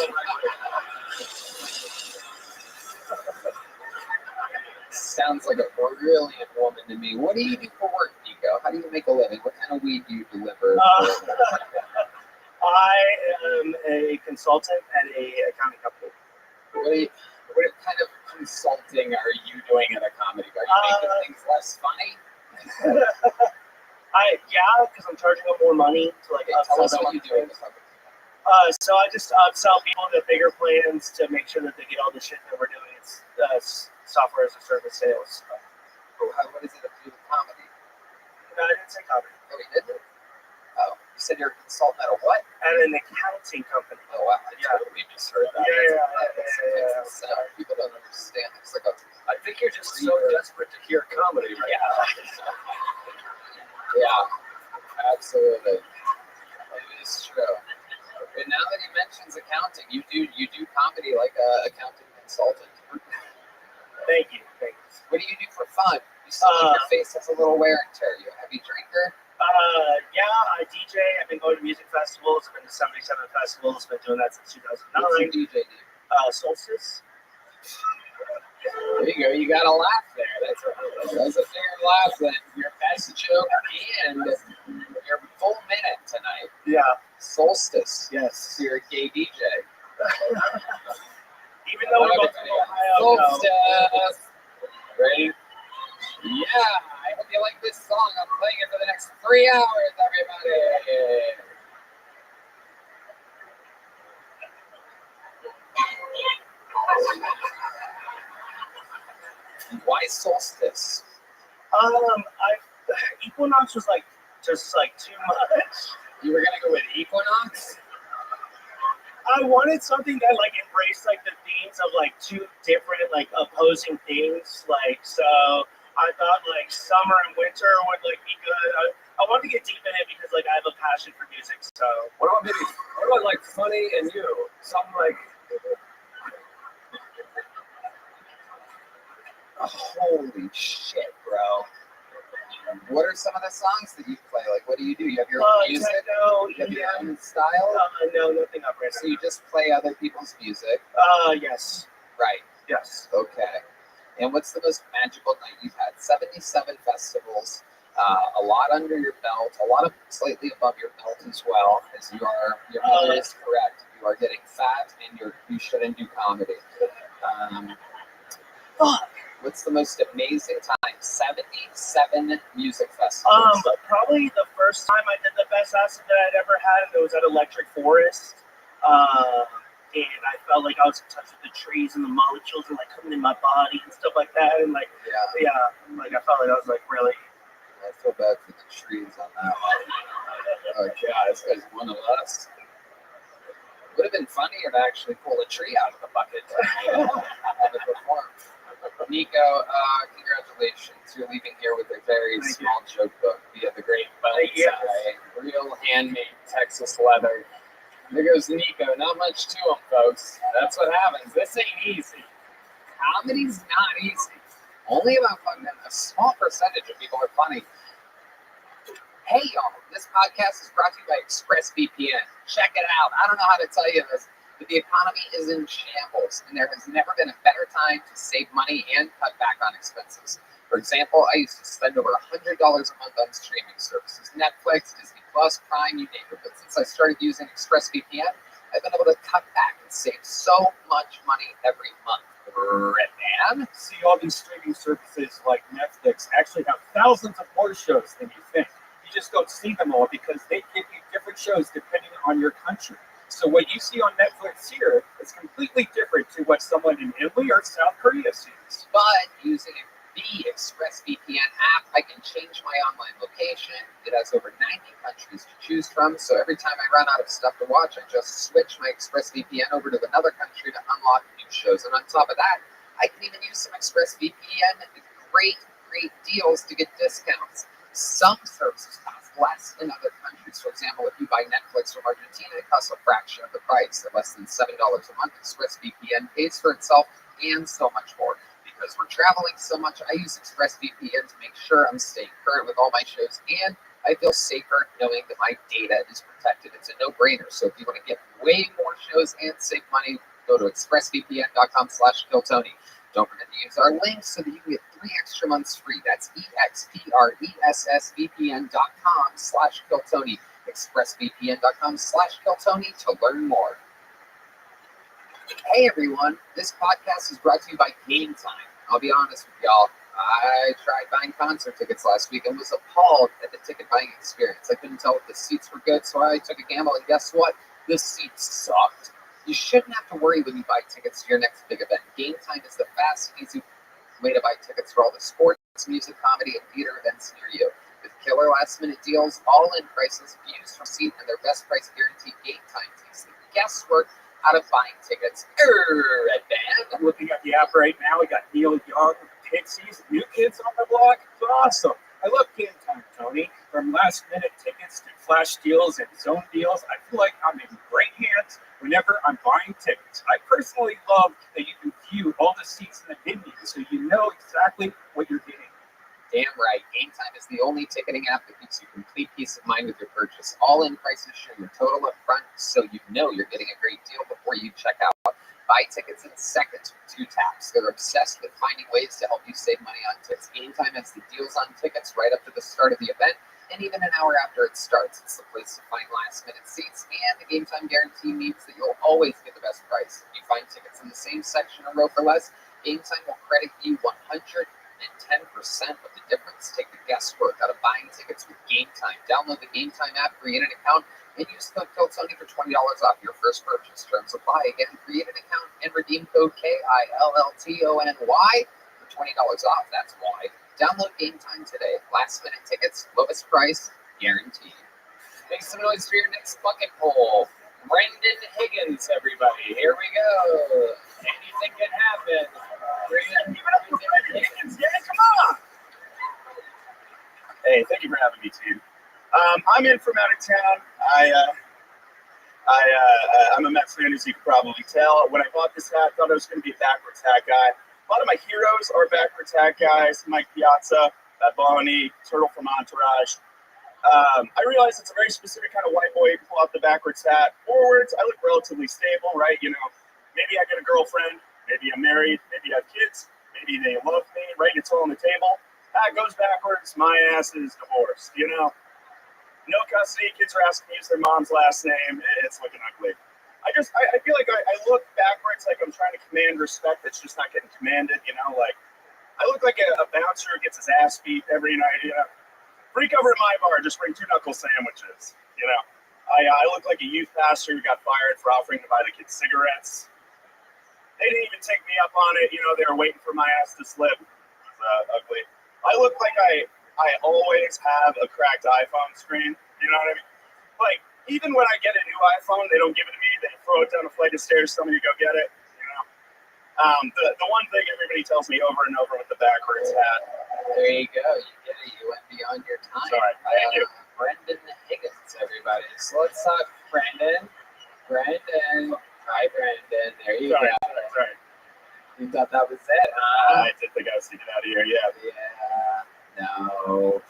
Sounds like a brilliant woman to me. What do you do for work, Nico? How do you make a living? What kind of weed do you deliver? I am a consultant at a accounting company. What kind of consulting are you doing at a comedy bar? Are you making things less funny? Because I'm charging them more money to tell us what you do. So I just upsell people to bigger plans to make sure that they get all the shit that we're doing. It's software as a service sales. What does it have to do with comedy? No, I didn't say comedy. Oh, you didn't? Oh, you said you're a consultant at a what? At an accounting company. Oh, wow. I totally just heard that. Yeah. People don't understand. It's like I think you're just so desperate to hear comedy right now. Yeah, absolutely. It is true. But now that he mentions accounting, you do comedy like a accounting consultant. Thank you. What do you do for fun? You seem like your face has a little wear and tear. You a heavy drinker? I DJ. I've been going to music festivals. I've been to 77 festivals. Been doing that since 2009. What's your DJ do? Solstice. There you go. You got a laugh there. That's a fair laugh. Then your best joke and your full minute tonight. Yeah. Solstice. Yes. You're a gay DJ. Even though we're both from Ohio. Solstice. Ready? Yeah. I hope you like this song. I'm playing it for the next 3 hours, everybody. Why Solstice? Equinox was just too much. You were gonna go with Equinox? I wanted something that embraced the themes of two different opposing things. So I thought summer and winter would be good. I wanted to get deep in it because I have a passion for music. So what about funny and you? Something like. Holy shit, bro. What are some of the songs that you play? What do? You have your own music? You have your own style? No, nothing up right now. So you just play other people's music? Yes. Right. Yes. Okay. And what's the most magical night you've had? 77 festivals, a lot under your belt, a lot of slightly above your belt as well, as your mother is correct. You You are getting fat, and you shouldn't do comedy. Fuck. What's the most amazing time? 77 music festivals. Probably the first time I did the best acid that I'd ever had, and it was at Electric Forest. And I felt like I was in touch with the trees and the molecules and like coming in my body and stuff like that. And like, like I felt like I was like really. I feel bad for the trees on that one. Oh god, this guy's one of us. Would have been funnier to actually pull a tree out of the bucket and have it perform. Nico, congratulations. You're leaving here with a very small joke book via the Great Bones. Real handmade Texas leather. There goes Nico. Not much to him, folks. That's what happens. This ain't easy. Comedy's not easy. Only about a small percentage of people are funny. Hey, y'all. This podcast is brought to you by ExpressVPN. Check it out. I don't know how to tell you this, but the economy is in shambles, and there has never been a better time to save money and cut back on expenses. For example, I used to spend over $100 a month on streaming services, Netflix, Disney Plus, Prime, you name it. But since I started using ExpressVPN, I've been able to cut back and save so much money every month. Man. See, all these streaming services like Netflix actually have thousands of more shows than you think. You just don't see them all because they give you different shows depending on your country. So what you see on Netflix here is completely different to what someone in Italy or South Korea sees. But using the ExpressVPN app, I can change my online location. It has over 90 countries to choose from, so every time I run out of stuff to watch, I just switch my ExpressVPN over to another country to unlock new shows. And on top of that, I can even use some ExpressVPN great deals to get discounts. Some services cost less in other countries. For example, if you buy Netflix from Argentina, it costs a fraction of the price, at less than $7 a month. ExpressVPN pays for itself and so much more. Because we're traveling so much, I use ExpressVPN to make sure I'm staying current with all my shows, and I feel safer knowing that my data is protected. It's a no-brainer. So if you want to get way more shows and save money, go to expressvpn.com/KillTony. Don't forget to use our link so that you can get 3 extra months free. That's expressvpn.com/KillTony. expressvpn.com/KillTony to learn more. Hey everyone, this podcast is brought to you by Game Time. I'll be honest with y'all, I tried buying concert tickets last week and was appalled at the ticket buying experience. I couldn't tell if the seats were good, so I took a gamble, and guess what? The seats sucked. You shouldn't have to worry when you buy tickets to your next big event. Game Time is the fast and easy way to buy tickets for all the sports, music, comedy, and theater events near you. With killer last-minute deals, all-in prices, views from seat, and their best price guarantee, Game Time takes the guesswork out of buying tickets. Red Band. I'm looking at the app right now. We got Neil Young, Pixies, new kids on the block. It's awesome. I love Game Time, Tony. From last-minute tickets to flash deals and zone deals, I feel like I'm in great hands whenever I'm buying tickets. I personally love that you can view all the seats in the venue so you know exactly what you're getting. Damn right. Game Time is the only ticketing app that gives you complete peace of mind with your purchase. All-in prices show your total up front, so you know you're getting a great deal before you check out. Buy tickets in seconds with 2 taps. They're obsessed with finding ways to help you save money on tickets. Game Time has the deals on tickets right up to the start of the event, and even an hour after it starts. It's the place to find last-minute seats, and the Game Time guarantee means that you'll always get the best price. If you find tickets in the same section or row for less, Game Time will credit you 110% of the difference. Take the guesswork out of buying tickets with Game Time. Download the Game Time app, create an account, and use code KillTony for $20 off your first purchase. Terms apply. Again, create an account and redeem code KILLTONY for $20 off. That's why. Download Game Time today. Last-minute tickets, lowest price, guaranteed. Make some noise for your next bucket poll. Brendan Higgins, everybody. Here we go. Anything can happen. Brendan Higgins. Yeah, come on. Hey, thank you for having me, team. I'm in from out of town. I'm a Mets fan, as you can probably tell. When I bought this hat, I thought I was going to be a backwards hat guy. A lot of my heroes are backwards hat guys. Mike Piazza, Bad Bunny, Turtle from Entourage. I realize it's a very specific kind of white boy. Pull out the backwards hat. Forwards, I look relatively stable, right? You know, maybe I get a girlfriend. Maybe I'm married. Maybe I have kids. Maybe they love me, right? It's all on the table. That goes backwards. My ass is divorced, you know? No custody. Kids are asking to use their mom's last name. It's looking ugly. I feel like I look backwards like I'm trying to command respect that's just not getting commanded, you know, like I look like a bouncer who gets his ass beat every night, you know. Freak over at my bar, just bring 2 knuckle sandwiches, you know. I look like a youth pastor who got fired for offering to buy the kids cigarettes. They didn't even take me up on it, you know, they were waiting for my ass to slip. It was ugly. I look like I always have a cracked iPhone screen, you know what I mean? Like, even when I get a new iPhone, they don't give it to me. They throw it down a flight of stairs, tell me to go get it, you know? The one thing everybody tells me over and over with the backwards hat. There you go. You get it. You went beyond your time. Sorry. Thank you. Brendan Higgins, everybody. So let's talk Brendan. Brendan. Hi, Brendan. There you go. Sorry. You thought that was it, huh? I did think I was thinking out of here, yeah. Yeah. No.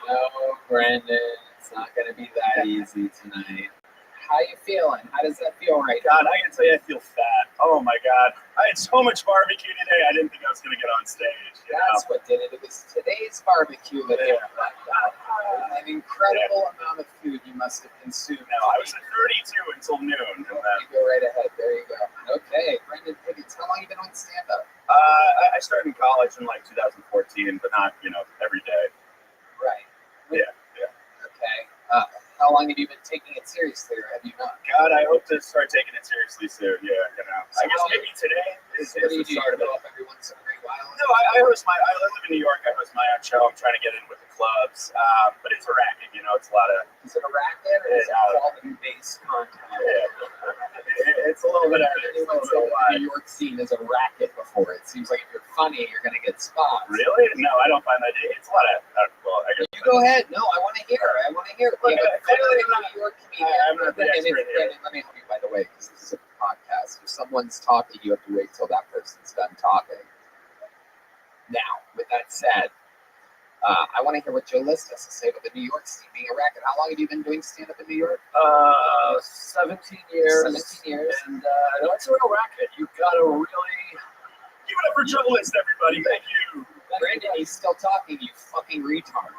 No, Brendan. It's not going to be that easy tonight. How you feeling? How does that feel right now? God, I can tell you I feel fat. Oh my God. I had so much barbecue today, I didn't think I was going to get on stage. That's what did it. It was today's barbecue that an incredible amount of food you must have consumed. No, I was at 32 until noon. You go right ahead. There you go. Okay, Brendan Higgins, how long have you been on stand-up? I started in college in like 2014, but not, you know, every day. Right. Yeah. Okay. How long have you been taking it seriously, or have you not? God, I hope to start taking it seriously soon. Yeah, you know. I guess maybe today is the start of it. Every once in a great while. No, I live in New York. I host my own show. I'm trying to get in with the clubs, but it's a racket. You know, it's a lot of. Is it a racket or is it quality-based content? Yeah. It's a little bit of it. The New York scene is a racket before. It seems like if you're funny, you're going to get spots. Really? No, I don't find that. It's a lot of. Well, I guess. You go ahead. No, I want to hear. Look, Clearly, a New York comedian. I'm not the expert here. Let me help you, by the way, because this is a podcast. If someone's talking, you have to wait till that person's done talking. Now, with that said, I want to hear what Joe List has to say about the New York scene being a racket. How long have you been doing stand-up in New York? 17 years. 17 years. And it's a real racket. You've got to really... Give it up for Joe List, everybody. Thank you. Brandon, he's still talking, you fucking retard.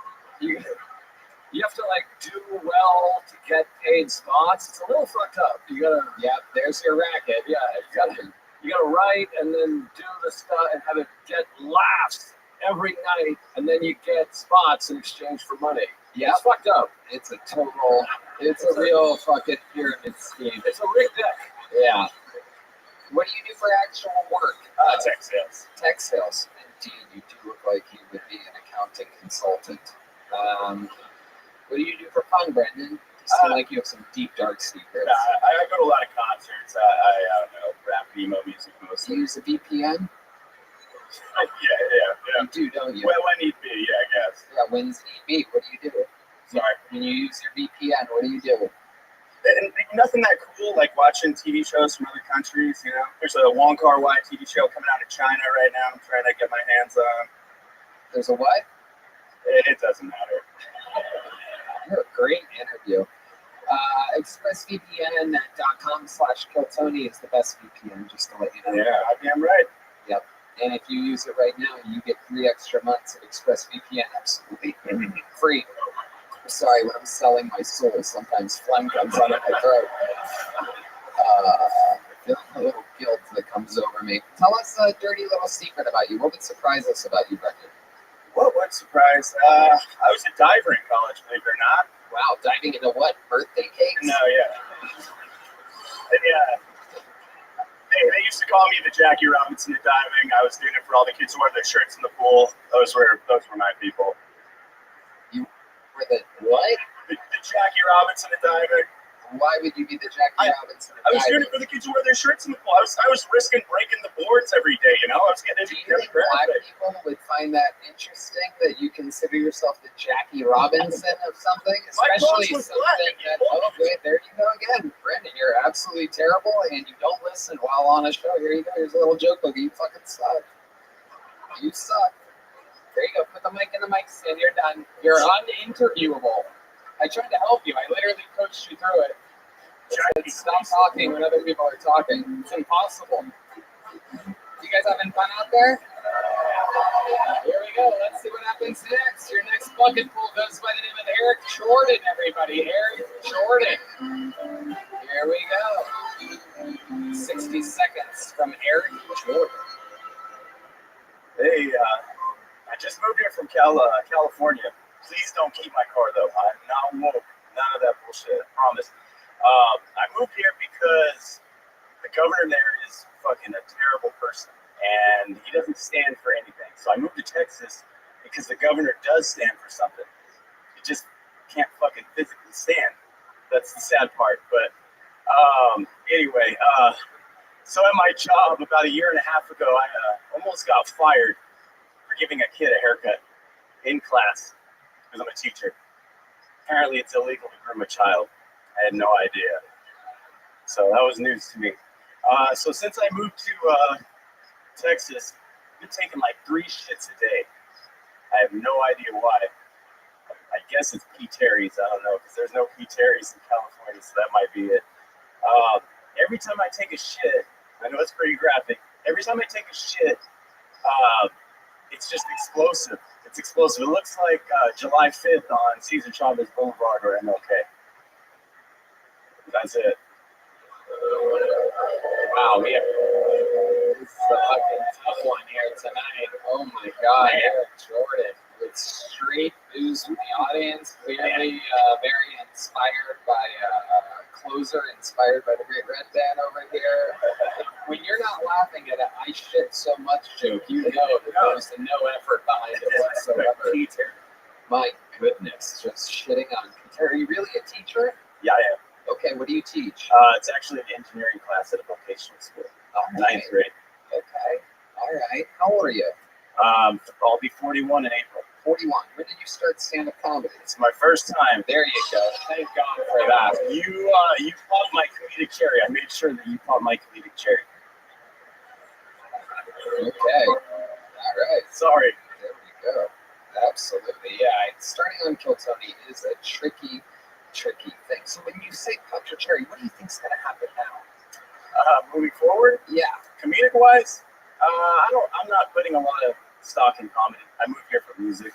You have to like do well to get paid spots. It's a little fucked up. You gotta. Yeah, there's your racket. Yeah, you gotta write and then do the stuff and have it get laughs every night, and then you get spots in exchange for money. Yeah, it's fucked up. It's a real fucking pyramid scheme. It's a rigged deck. Yeah. What do you do for actual work? Tech sales. Tech sales. Indeed, you do look like you would be an accounting consultant. What do you do for fun, Brendan? You seem like you have some deep, dark secrets. I go to a lot of concerts. I don't know, rap, emo music mostly. Do you use a VPN? Yeah. You do, don't you? When need be, yeah, I guess. Yeah, when's need be? What do you do? Sorry. When you use your VPN, what do you do? And nothing that cool, like watching TV shows from other countries, you know? There's a Wong Kar-wai TV show coming out of China right now I'm trying to get my hands on. There's a what? It doesn't matter. You're a great interview. ExpressVPN.com/Kiltony is the best VPN, just to let you know. Yeah, damn right. Yep. And if you use it right now, you get 3 extra months of ExpressVPN absolutely free. Sorry, when I'm selling my soul, sometimes phlegm comes out of my throat. A little guilt that comes over me. Tell us a dirty little secret about you. What would surprise us about you, Brendan? What would surprise? I was a diver in college, believe it or not. Wow, diving into what? Birthday cakes? No, yeah. They used to call me the Jackie Robinson of diving. I was doing it for all the kids who wore their shirts in the pool. Those were my people. You were the what? The Jackie Robinson of diving. Why would you be the Jackie Robinson of diving? I was doing it for the kids who wear their shirts in the pool. I was risking breaking the boards every day, you know? I was getting into black people would find that interesting that you consider yourself the Jackie Robinson of something? Especially something that, oh, wait, there you go again. Brendan, you're absolutely terrible and you don't listen while on a show. Here you go. Here's a little joke book. You fucking suck. You suck. There you go. Put the mic in the mic stand. You're done. You're uninterviewable. I tried to help you. I literally coached you through it. I said, stop talking when other people are talking. It's impossible. You guys having fun out there? Here we go. Let's see what happens next. Your next bucket pool goes by the name of Eric Jordan, everybody. Eric Jordan. Here we go. 60 seconds from Eric Jordan. Hey, I just moved here from California. Please don't keep my car though. I'm not woke. None of that bullshit. I promise. I moved here because the governor there is fucking a terrible person, and he doesn't stand for anything. So I moved to Texas because the governor does stand for something. He just can't fucking physically stand. That's the sad part. But anyway, so at my job about a year and a half ago, I almost got fired for giving a kid a haircut in class because I'm a teacher. Apparently, it's illegal to groom a child. I had no idea. So that was news to me. So since I moved to Texas, I've been taking like 3 shits a day. I have no idea why. I guess it's P. Terry's. I don't know, because there's no P. Terry's in California, so that might be it. Every time I take a shit, I know it's pretty graphic. Every time I take a shit, it's just explosive. It's explosive. It looks like July 5th on Cesar Chavez Boulevard or MLK. That's it. Wow, we have this is a fucking tough one here tonight. Oh my God, Eric Jordan with straight booze from the audience. Clearly very inspired by a closer, inspired by the Great Red Band over here. When you're not laughing at an "I shit so much" joke, you know that there's no effort behind it whatsoever. My goodness, just shitting on. Are you really a teacher? Yeah, I am. Okay, what do you teach? It's actually an engineering class at a vocational school. Okay. 9th grade. Okay. All right. How old are you? I'll be 41 in April. 41. When did you start stand-up comedy? It's my first time. There you go. Thank God for that. You popped my comedic cherry. I made sure that you popped my comedic cherry. Okay. All right. Sorry. There we go. Absolutely. Yeah. Starting on Kill Tony is a tricky thing. So when you say pop your cherry, what do you think's going to happen now? Moving forward? Yeah. Comedic wise, I'm not putting a lot of stock in comedy. I moved here for music.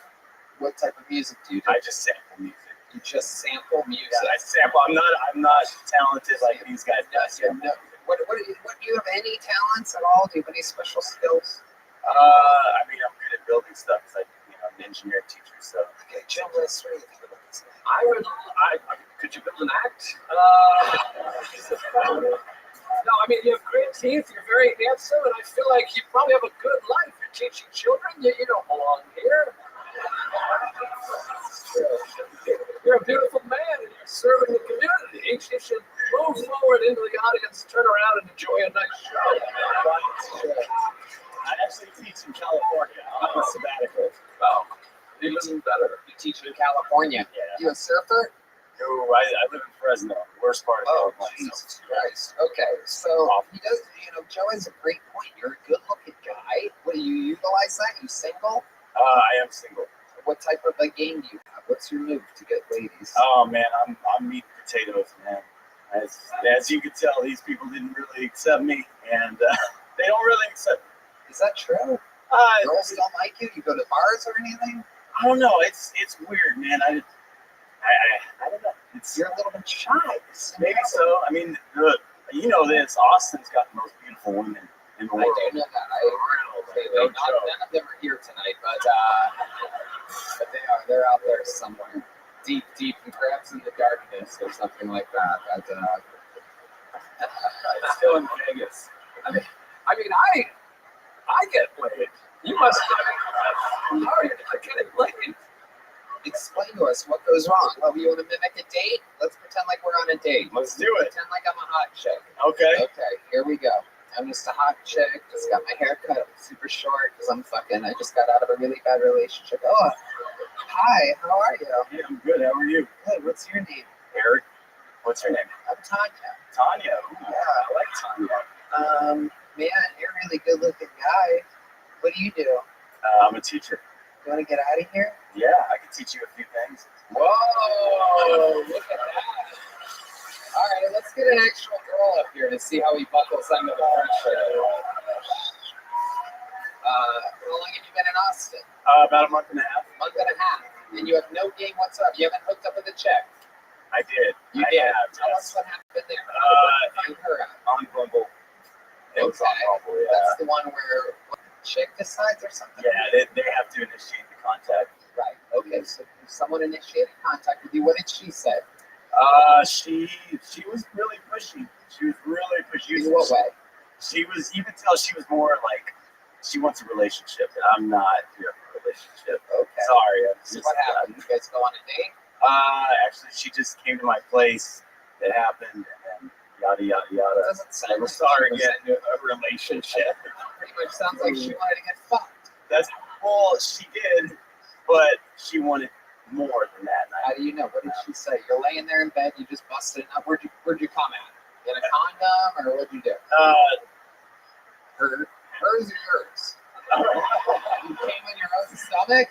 What type of music do you do? I just sample music. You just sample music? Yeah, I sample. I'm not talented like these guys. No. What do you have any talents at all? Do you have any special skills? I mean, I'm good at building stuff because I'm an engineer teacher. So okay, Jim, let's read it. Could you build an act? No, I mean, you have great teeth, you're very handsome, and I feel like you probably have a good life. You're teaching children, you don't belong here. You're a beautiful man, and you're serving the community. You should move forward into the audience, turn around, and enjoy a nice show. I actually teach in California. I'm on a sabbatical. Oh, even better. You teach in California. Yeah. You a surfer? No, I live in Fresno, worst part of California. Jesus Christ. Okay, so he does. Joe has a great point. You're a good-looking guy. What do you utilize that? You single? I am single. What type of a game do you have? What's your move to get ladies? Oh man, I'm meat and potatoes, man. As you can tell, these people didn't really accept me, and they don't really accept me. Is that true? Girls don't like you? You go to bars or anything? I don't know. It's weird, man. I don't know. You're a little bit shy. Maybe so. I mean, you know this. Austin's got the most beautiful women in the world. I do know that. None of them are here tonight, but they're out there somewhere, deep, perhaps in the darkness or something like that. Still in Vegas. I mean, I get laid. You must. How are you not getting laid? Explain to us what goes wrong. Oh, you want to mimic a date? Let's pretend like we're on a date. Let's do it. Pretend like I'm a hot chick. Okay. Okay, here we go. I'm just a hot chick. Just got my hair cut super short because I just got out of a really bad relationship. Oh, hi. How are you? Yeah, I'm good. How are you? Good. What's your name? Eric. What's your name? I'm Tanya. Tanya. Yeah, I like Tanya. Man, you're a really good-looking guy. What do you do? I'm a teacher. You want to get out of here? Yeah, I can teach you a few things. Whoa! Look at that. All right, let's get an actual girl up here to see how he buckles under the pressure. How long have you been in Austin? About a month and a half. Month and a half. And you have no game whatsoever. You haven't hooked up with a chick. I did. You did. Have, Tell us what happened there. Find her out. On Bumble. goes on probably. That's the one where what, chick decides or something? Yeah, they have to initiate the contact. Right. Okay, so someone initiated contact with you. What did she say? She was really pushy. She was really pushy. In what way? You could tell she was more like, she wants a relationship, and I'm not here for a relationship. Okay. Sorry. So what happened? You guys go on a date? Actually, she just came to my place. It happened, and yada, yada, yada. Doesn't sound We're like sorry she was to get into a relationship. Pretty much sounds like she wanted to get fucked. Well, she did, but she wanted more than that. How do you know? What did she say? You're laying there in bed, you just busted it up. Where'd you come at? In a condom, or what'd you do? Hers or yours? You came on your own stomach?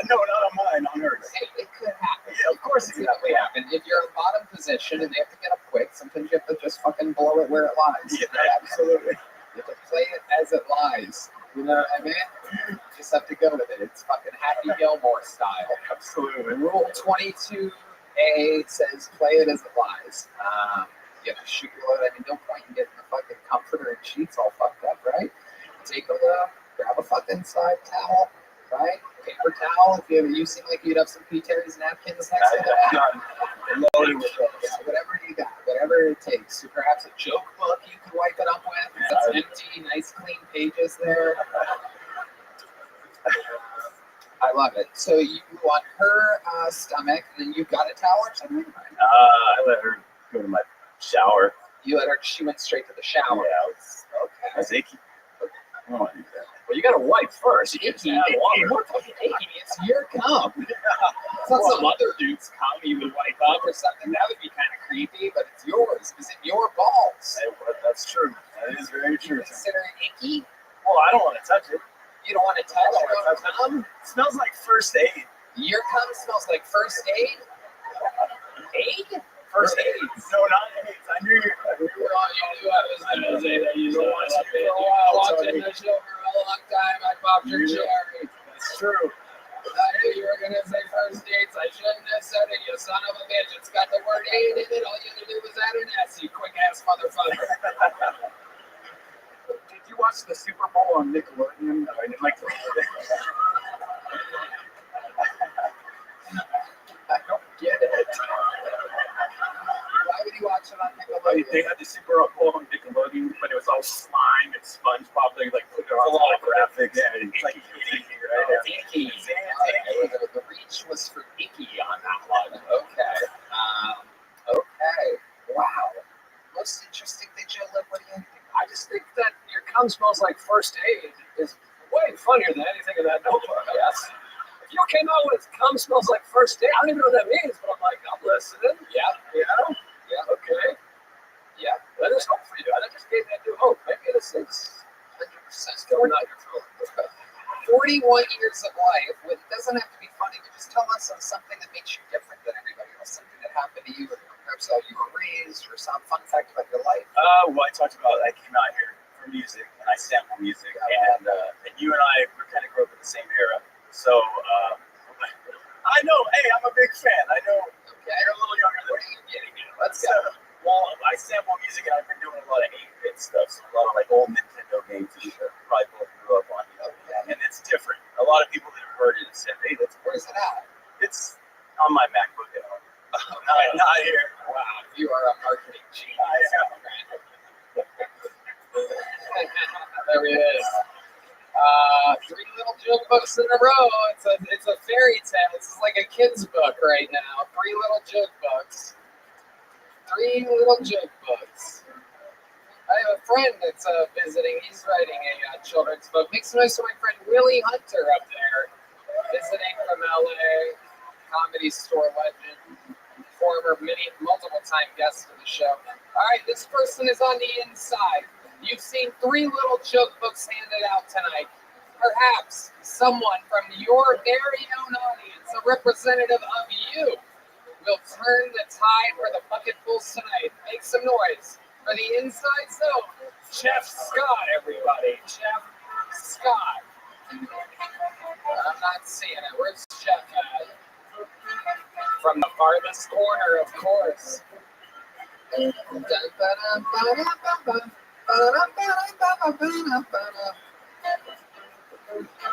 No, not on mine, on hers. Hey, it could happen. Yeah, of course it could happen. If you're in bottom position and they have to get up quick, sometimes you have to just fucking blow it where it lies. Yeah, absolutely. You have to play it as it lies. You know what I mean? You just have to go with it. It's fucking Happy Gilmore style. Absolutely. Rule 22A says play it as it lies. You have to shoot your load. I mean, no point in getting the fucking comforter and sheets all fucked up, right? Take a look, grab a fucking side towel, right? Paper towel. If you seem like you'd have some P. Terry's napkins next to that. Loaded with those. Whatever you got, whatever it takes. So perhaps a joke book you could wipe it up with. It's empty, nice clean pages there. I love it. So you on her stomach, and then you got a towel or something? I let her go to my shower. You let her. She went straight to the shower. Yeah, okay. I was achy. Oh, Well, you got to wipe first. You icky. What fucking icky? It's your cum. It's not some other dude's cum you would wipe up or something. That would be kind of creepy, but it's yours. Is it your balls? That's true. That is very true. You consider it icky? Well, I don't want to touch it. You don't want to touch your own cum? It smells like first aid. Your cum smells like first aid? Aid? First aid? No, not AIDS. I knew you. I was going to say that you don't want to for a while. Watching the show for a long time. I popped your cherry. That's true. I knew you were going to say first dates. I shouldn't have said it, you son of a bitch. It's got the word aid in it. All you had to do was add an S, you quick ass motherfucker. Did you watch the Super Bowl on Nickelodeon? I didn't like I don't get it. Why would you watch it on Nickelodeon? They had the Super Bowl on Nickelodeon, but it was all slime and SpongeBob. They like put it on A lot of top graphics. Yeah, It's like icky, Oh, right? icky. The reach was for icky on that one. Okay. Okay. Wow. Most interesting thing, Joe. What do you think? I just think that your cum smells like first aid is way funnier than anything in that notebook. Yes. If you came out with cum smells like first aid, I don't even know what that means, but I'm like, I'm listening. Yeah. You know? Yeah. Okay. Yeah. There's hope for you. I just gave that new hope. Maybe this is 100% going out your throat. 41 years of life. It doesn't have to be funny, but just tell us something that makes you different than everybody else. Something that happened to you, or perhaps how you were raised, or some fun fact about your life. Well, I talked about I came out here for music, and I sample music, and you and I were kind of grew up in the same era. So I know, hey, I'm a big fan. I know you're a little younger than me. What are you getting at? Let's go. Well, I sample music, and I've been doing a lot of 8-bit stuff, so a lot of like old Nintendo games that you probably both grew up on. And it's different. A lot of people that have heard it have said, hey, where's it at? It's on my MacBook at home. Not here. Wow, you are a marketing genius. There it is. 3 little joke books in a row. It's a fairy tale. This is like a kid's book right now. 3 little joke books. 3 little joke books. I have a friend that's visiting. He's writing a children's book. Make some noise for my friend Willie Hunter up there, visiting from LA. Comedy store legend, former multiple-time guest of the show. All right, this person is on the inside. You've seen 3 little joke books handed out tonight. Perhaps someone from your very own audience, a representative of you, will turn the tide for the bucket bulls tonight. Make some noise for the inside zone. Chef Scott, everybody. Chef Scott. I'm not seeing it. Where's Chef at? From the farthest corner, of course.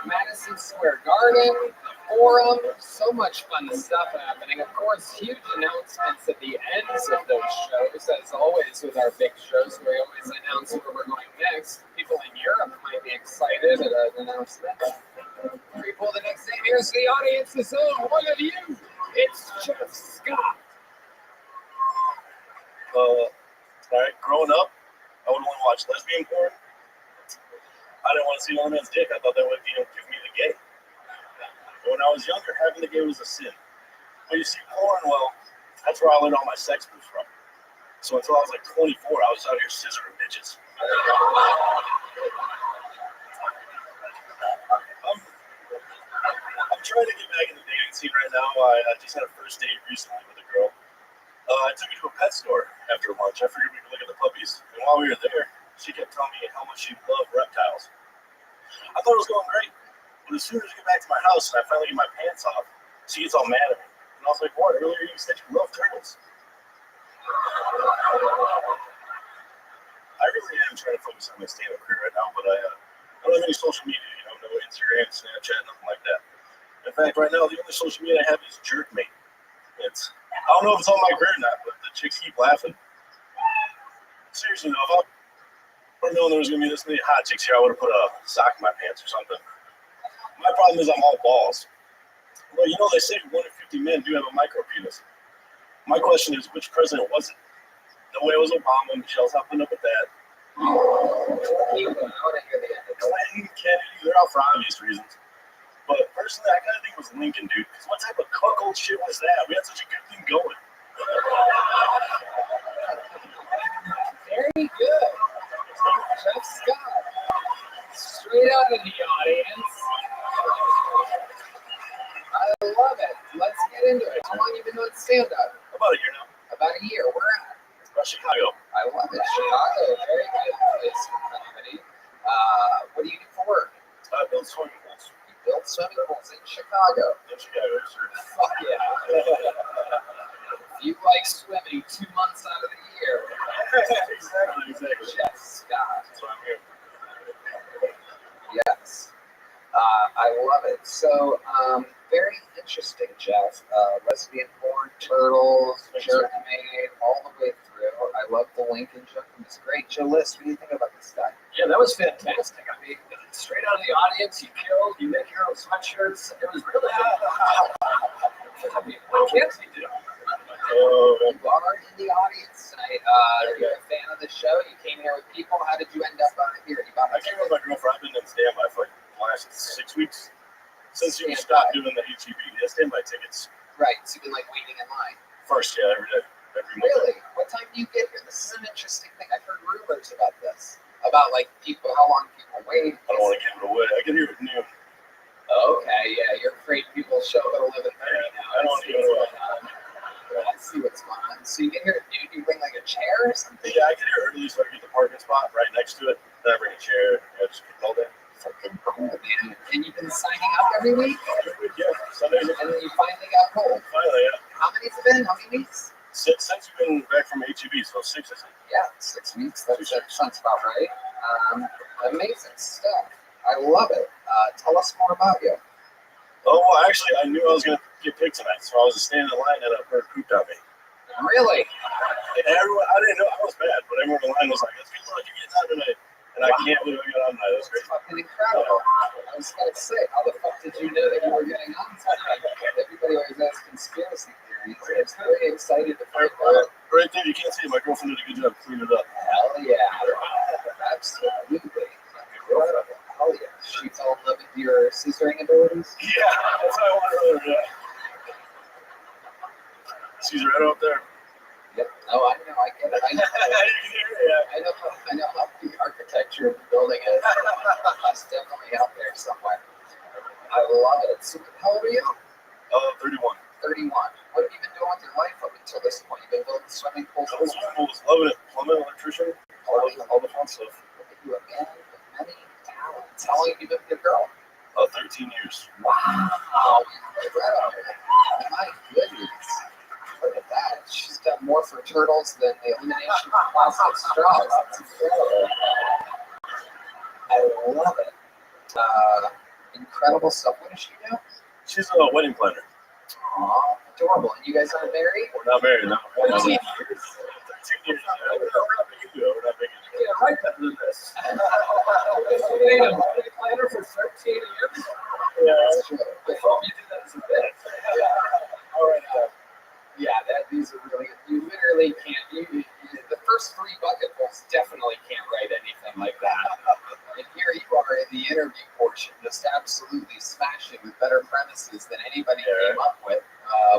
Madison Square Garden, Forum, so much fun stuff happening. Of course, huge announcements at the ends of those shows, as always with our big shows. We always announce where we're going next. People in Europe might be excited at an announcement. People the next day, here's the audience's own one of you. It's Jeff Scott. All right, growing up, I would want to watch lesbian porn. I didn't want to see another man's dick. I thought that would, give me the gay. But when I was younger, having the gay was a sin. When you see porn, well, that's where I learned all my sex moves from. So until I was like 24, I was out here scissoring bitches. I'm trying to get back in the dating scene right now. I just had a first date recently with a girl. I took her to a pet store after lunch. I figured we could look at the puppies. And while we were there, she kept telling me how much she loved reptiles. I thought it was going great. But as soon as I get back to my house and I finally get my pants off, she gets all mad at me. And I was like, what? Earlier you said you love turtles. I really am trying to focus on my stand-up career right now, but I don't have any social media, no Instagram, Snapchat, nothing like that. In fact, right now, the only social media I have is Jerkmate. I don't know if it's on my career or not, but the chicks keep laughing. Seriously though, if I would have known there was going to be this many hot chicks here, I would have put a sock in my pants or something. My problem is I'm all balls. Well, they say 1 in 50 men do have a micro penis. My question is, which president was it? No way it was Obama. Michelle's not putting up with that. Clinton, Kennedy, they're out for obvious reasons. But personally, I kind of think it was Lincoln, dude. Because what type of cuckold shit was that? We had such a good thing going. Very good. Jeff Scott. Straight out of the audience. I love it. Let's get into it. How long have you been doing stand-up? About a year now. About a year. Where at? Chicago. I love it. Chicago. Very good place for comedy. What do you do for work? I build swimming pools. You build swimming pools in Chicago. In Chicago, sure. Fuck yeah. You like swimming 2 months out of the year. Exactly. Jeff Scott. That's why I'm here. Yes. I love it. So, very interesting, Jeff. Lesbian porn, turtles, Jerkmate, all the way through. I love the Lincoln joke. It's great. Joe List, what do you think about this guy? Yeah, that was fantastic. I mean, straight out of the audience, you killed, you make your own sweatshirts. It was really I mean, what can't he do? You are in the audience tonight. You're a fan of the show. You came here with people. How did you end up here? I came with my girlfriend. I've been in standby for like the last 6 weeks. Since you stopped doing the HEB, standby tickets. Right, so you've been like waiting in line. First, yeah, every day. Every month. Really? What time do you get here? This is an interesting thing. I've heard rumors about this. About like people, how long people wait. I don't want to give it away. I get here at noon. Okay, yeah, you're afraid people show up at 11:30 now. I don't want to give it away. I see what's going on. So you get here at noon, you bring like a chair or something? Yeah, I get here early so I get the parking spot right next to it. Then I bring a chair. I just keep it all day. Fucking cool, man. And you've been signing up every week? Every week, yeah. Sundays. And then you finally got cold. Finally, yeah. How many's it been? How many weeks? Since you've been back from HEB, so 6, I think. Yeah, 6 weeks. That sounds about right. Amazing stuff. I love it. Tell us more about you. Oh, well, actually, I knew I was going to get picked tonight, so I was standing in line and a bird pooped on me. Really? And everyone, I didn't know I was bad, but everyone in line was like, "It's good luck, you get on tonight." And I can't believe I got on tonight. That was great. Fucking incredible. I was going to say, how the fuck did you know that you were getting on tonight? Everybody always has conspiracy theories. I'm very excited to find out. Right there, you can't see it. My girlfriend did a good job cleaning it up. Hell yeah. Absolutely. Incredible. Hell yeah. She fell in love with your scissoring abilities? Yeah, that's how I want her. Yeah. She's right up there. Yep. No, I know. I get it. I know how the architecture of the building is. It's definitely out there somewhere. I love it. So, how old are you? 31. 31. What have you been doing with your life up until this point? You've been building swimming pools? Swimming pools, loving it. Plumbing, electrician, all the fun stuff. Look at you, a man with many talents. How long have you been with your girl? 13 years. Wow. Incredible. My goodness. Look at that. She's done more for turtles than the elimination of plastic straws. That's incredible. I love it. Incredible stuff. What does she do? She's a wedding planner. Aw, adorable. And you guys aren't married? We're not married now. 13 years. 13 years. We're not big into it. We're not big into it. Yeah, right better than this. You made a wedding planner for 13 years? Yeah, that's true. I thought you did that as a bit. All right. These are really good. You literally can't. The first 3 bucket holes definitely can't write anything like that. And here you are in the interview portion, just absolutely smashing with better premises than anybody came up with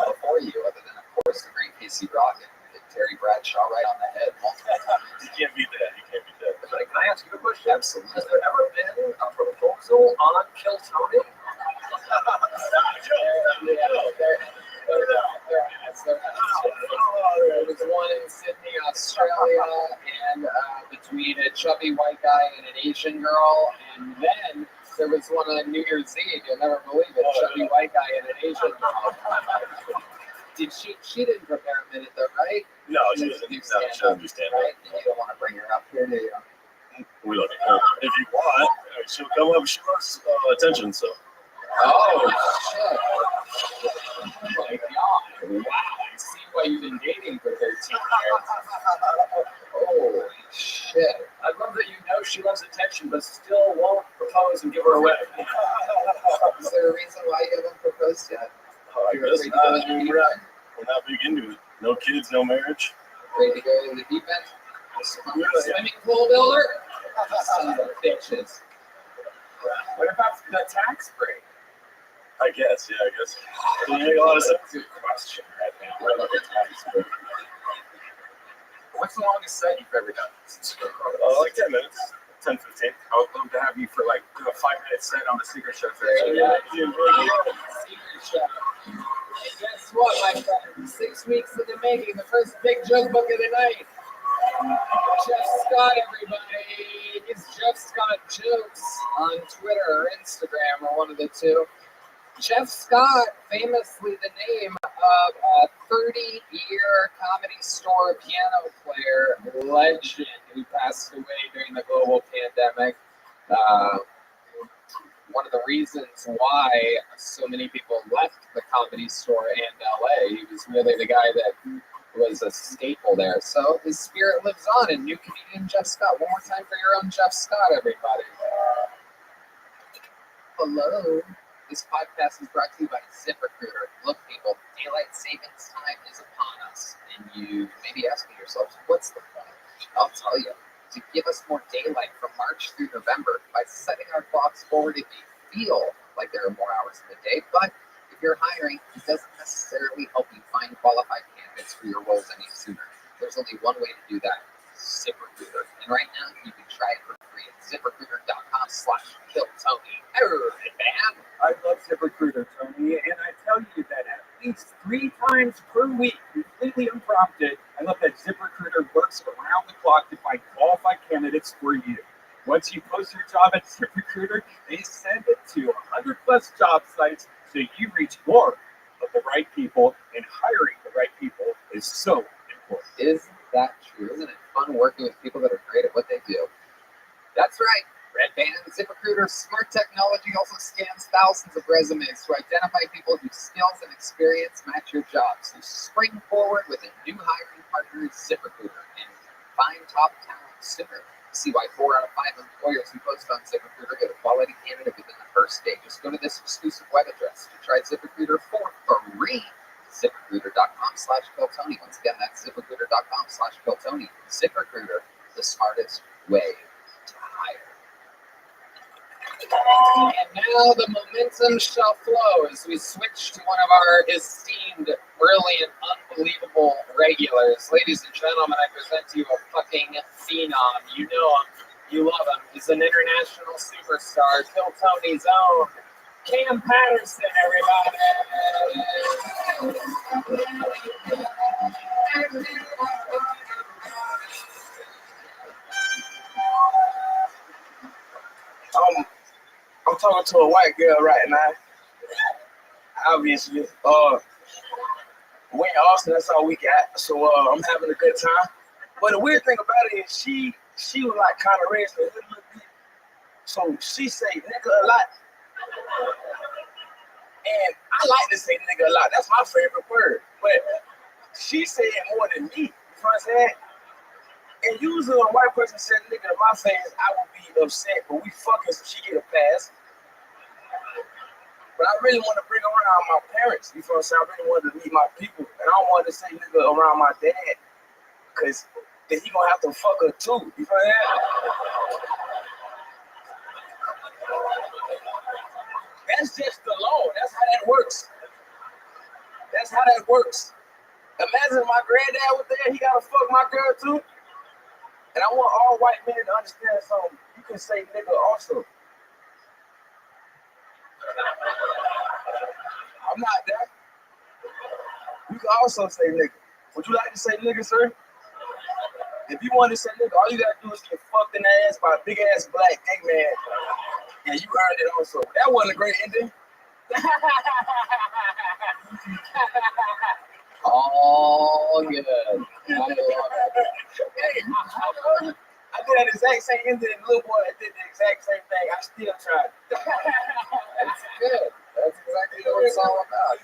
before you, other than, of course, the great Casey Rocket. Terry Bradshaw right on the head multiple times. You can't beat that. You can't beat that. Can I ask you a question? Absolutely. Has there ever been a proposal on Kill Tony? There was one in Sydney, Australia, and between a chubby white guy and an Asian girl, and then there was one on New Year's Eve. You'll never believe it. Chubby white guy and an Asian girl. She didn't prepare a minute though, right? No, she doesn't. She doesn't do stand up. Right? And you don't want to bring her up here, do you? We don't. If you want, she'll come up. She loves attention, so. Oh, shit. Oh, my God. Wow. I see why you've been dating for 13 years. Holy shit. I love that you know she loves attention, but still won't propose and give her away. Is there a reason why you haven't proposed yet? I guess not. We're not big into it. No kids, no marriage. Ready to go in the deep end? Swimming pool builder? Son of bitches. What about the tax break? I guess, yeah, I guess. Doesn't make a lot of sense. Good question right now. What about the tax break? What's the longest set you've ever done? Like 10 minutes. 10, 15. I would love to have you for like a 5-minute set on the Secret Chef. Secret Chef. And guess what, my friend? 6 weeks in the making, the first big joke book of the night. Jeff Scott, everybody. He's Jeff Scott Jokes on Twitter or Instagram or one of the two. Jeff Scott, famously the name of a 30-year Comedy Store piano player legend who passed away during the global pandemic. One of the reasons why so many people left the Comedy Store in LA, he was really the guy that was a staple there. So his spirit lives on in new comedian Jeff Scott. One more time for your own Jeff Scott, everybody. Hello. This podcast is brought to you by ZipRecruiter. Look, people, daylight savings time is upon us. And you may be asking yourselves, what's the point? I'll tell you. To give us more daylight from March through November by setting our clocks forward if you feel like there are more hours in the day. But if you're hiring, it doesn't necessarily help you find qualified candidates for your roles any sooner. There's only one way to do that. ZipRecruiter. And right now, you can try it for free at ZipRecruiter.com/KillTony. Man. I love ZipRecruiter, Tony, and I tell you that at least 3 times per week, completely unprompted, I love that ZipRecruiter works around the clock to find qualified candidates for you. Once you post your job at ZipRecruiter, they send it to 100+ job sites so you reach more of the right people, and hiring the right people is so important. Isn't that true? Isn't it fun working with people that are great at what they do? That's right. Red Band ZipRecruiter's smart technology also scans thousands of resumes to identify people whose skills and experience match your job. So spring forward with a new hiring partner, ZipRecruiter, and find top talent sooner. See why 4 out of 5 employers who post on ZipRecruiter get a quality candidate within the first day. Just go to this exclusive web address to try ZipRecruiter for free. ZipRecruiter.com/KillTony. Once again, that's ZipRecruiter.com/KillTony. ZipRecruiter, the smartest way to hire. And now the momentum shall flow as we switch to one of our esteemed, brilliant, unbelievable regulars. Ladies and gentlemen, I present to you a fucking phenom. You know him. You love him. He's an international superstar. Kill Tony's own Cam Patterson, everybody. I'm talking to a white girl right now. Obviously. We in Austin, that's all we got. So I'm having a good time. But the weird thing about it is she was like kind of raised a little bit. So she say nigga a lot. And I like to say nigga a lot. That's my favorite word. But she said it more than me. You know what I'm saying? And usually when a white person said nigga to my face, I would be upset. But we fucking so she get a pass. But I really want to bring around my parents. You know what I'm saying? I really wanted to meet my people. And I don't want to say nigga around my dad. Because then he gonna have to fuck her too. You know what I'm saying? That's just the law. That's how that works. That's how that works. Imagine my granddad was there, he gotta fuck my girl too. And I want all white men to understand something. You can say nigga also. I'm not that. You can also say nigga. Would you like to say nigga, sir? If you want to say nigga, all you gotta do is get fucked in the ass by a big ass black gay man. And you earned it also. That wasn't a great ending. All good. I love it. Hey, I did that exact same ending, and the little boy that did the exact same thing. I still tried. That's good. That's exactly what it's all about.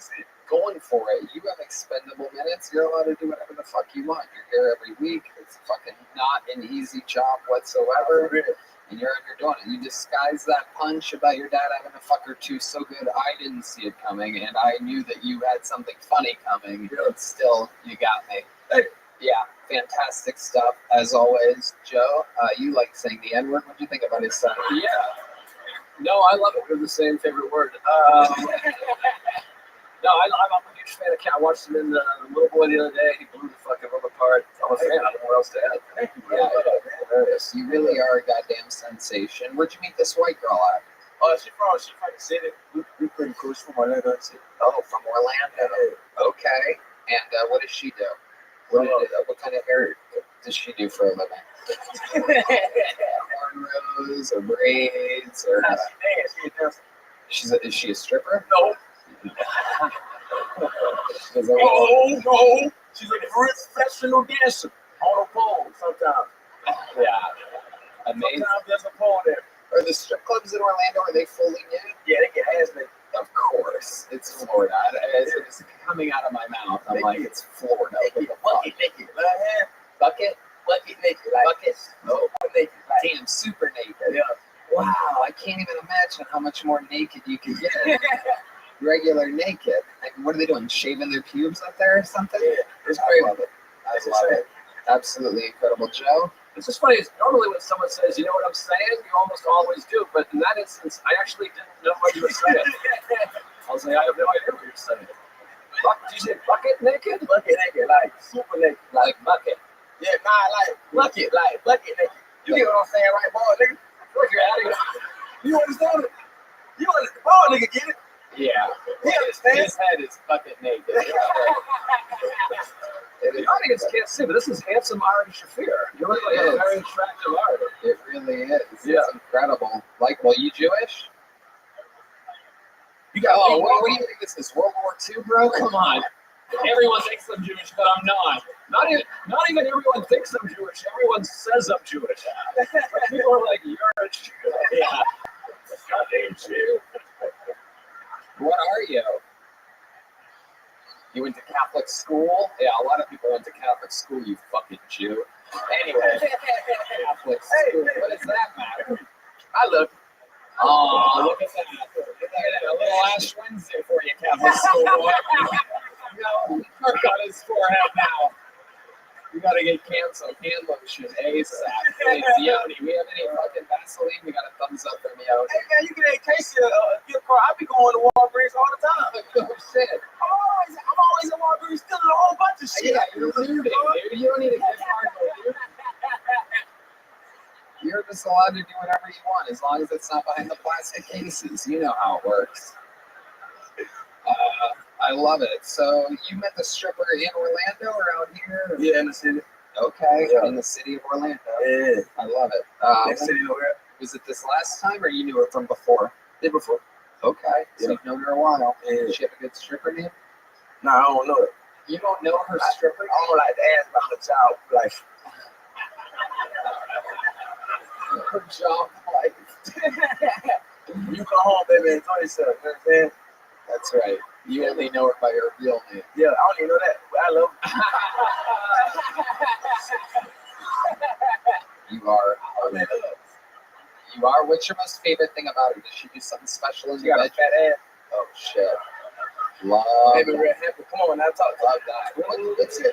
Going for it. You have expendable minutes. You're allowed to do whatever the fuck you want. You're here every week. It's fucking not an easy job whatsoever. And you're doing it. You disguise that punch about your dad having a fuck or two so good I didn't see it coming, and I knew that you had something funny coming, but still, you got me. Yeah, fantastic stuff, as always. Joe, you like saying the N-word. What do you think about his son? Yeah. No, I love it. We're the same favorite word. No, I'm a huge fan of Cat. I watched him in the Little Boy the other day. He blew the fucking room apart. I'm a fan. I don't know what else to add. Yeah, hilarious. You really are a goddamn sensation. Where'd you meet this white girl at? She from City. We pretty cool. She's from Orlando. Oh, from Orlando. Okay. And what does she do? What kind of hair does she do for a living? Cornrows or braids or? Is she a stripper? No. No. She's a professional dancer on a pole sometimes. Yeah. Amazing. Sometimes there's a pole there. Are the strip clubs in Orlando, are they fully nude? Yeah, they get ass naked. Of course. It's Florida. As it's coming out of my mouth, I'm like, it's Florida. Bucket naked. Bucket? Bucket naked. Bucket? Oh, naked. damn, super naked. Yeah. Wow, I can't even imagine how much more naked you could get. Regular naked. Like, what are they doing? Shaving their pubes up there or something? Yeah, it's crazy. I love it. I love it. Absolutely incredible. Joe? It's just funny. Normally when someone says, you know what I'm saying, you almost always do. But in that instance, I actually didn't know what you were saying. I was like, I have no idea what you're saying. Did you say bucket naked? Bucket naked, like super naked. Like bucket. Yeah, like bucket naked. You get what I'm saying, right, ball nigga? Look, you're adding. You understand it? You understand? Ball nigga get it? Yeah. He understands. His head is bucket naked. The audience can't see, but this is handsome Ari Shafir. You look like a very attractive artist. It really is. Yeah. It's incredible. Like, well, you Jewish? You got what do you think this is? World War II, bro? Come on. Everyone thinks I'm Jewish, but I'm not. Not even everyone thinks I'm Jewish. Everyone says I'm Jewish. People are like, you're a Jew. Yeah. Goddamn Jew. What are you? You went to Catholic school? Yeah, a lot of people went to Catholic school, you fucking Jew. Anyway, Catholic school, what does that matter? I love you. Oh, look at that. Look at that. A little Ash Wednesday for you, Catholic school boy. Mark on his forehead now. We gotta get canceled. Hand lotion ASAP. Hey, Yoni, we have any fucking Vaseline? We got a thumbs up from Yoni. Hey, man, you get a case of gift card. I be going to Walgreens all the time. Oh, shit. I'm always at Walgreens stealing a whole bunch of shit. Yeah, you're looting, dude. You don't need a gift card, dude. You're just allowed to do whatever you want as long as it's not behind the plastic cases. You know how it works. I love it. So you met the stripper in Orlando or out here? Yeah, in the city. Okay, in the city of Orlando. Yeah. I love it. Next city over here. Was it this last time or you knew her from before? Yeah, before. Okay, so you've known her a while. Yeah. Does she have a good stripper name? Nah, I don't know it. You don't know her stripper? I don't like to ask about her job. Like, Her job life. you come home, baby, enjoy yourself. You know what I'm saying? That's right. You only know her by her real name. Yeah, I don't even know that, but I love You are. You are. What's your most favorite thing about her? Does she do something special in She your got a bed? fat ass. Oh shit. Love Baby, that. real happy. Come on, now talk to Love that. What's your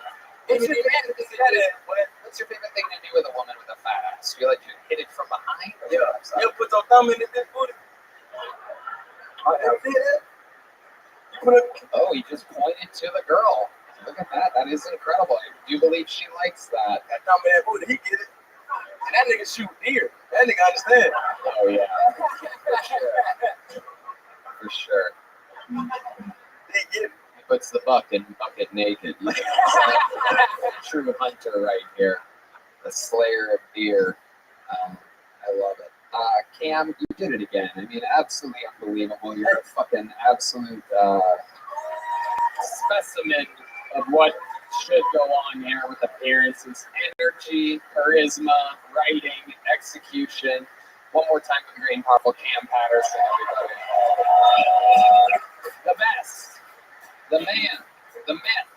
favorite thing to do with a woman with a fat ass? Feel like you hit it from behind? Or Yeah. from the side? You ever put your thumb in this big booty? I ever did that? You put a Oh, he just pointed to the girl. Look at that. That is incredible. I do believe she likes that. thumb in that booty, he get it. And that nigga shoot deer. That nigga understand. Oh yeah. For sure. He get it. He puts the buck in bucket naked. You know, true hunter right here. The slayer of deer. I love it. Cam, you did it again. I mean, absolutely unbelievable. You're a fucking absolute specimen of what should go on here with appearances, energy, charisma, writing, execution. One more time for the great and powerful Cam Patterson, everybody. The best, the man, the myth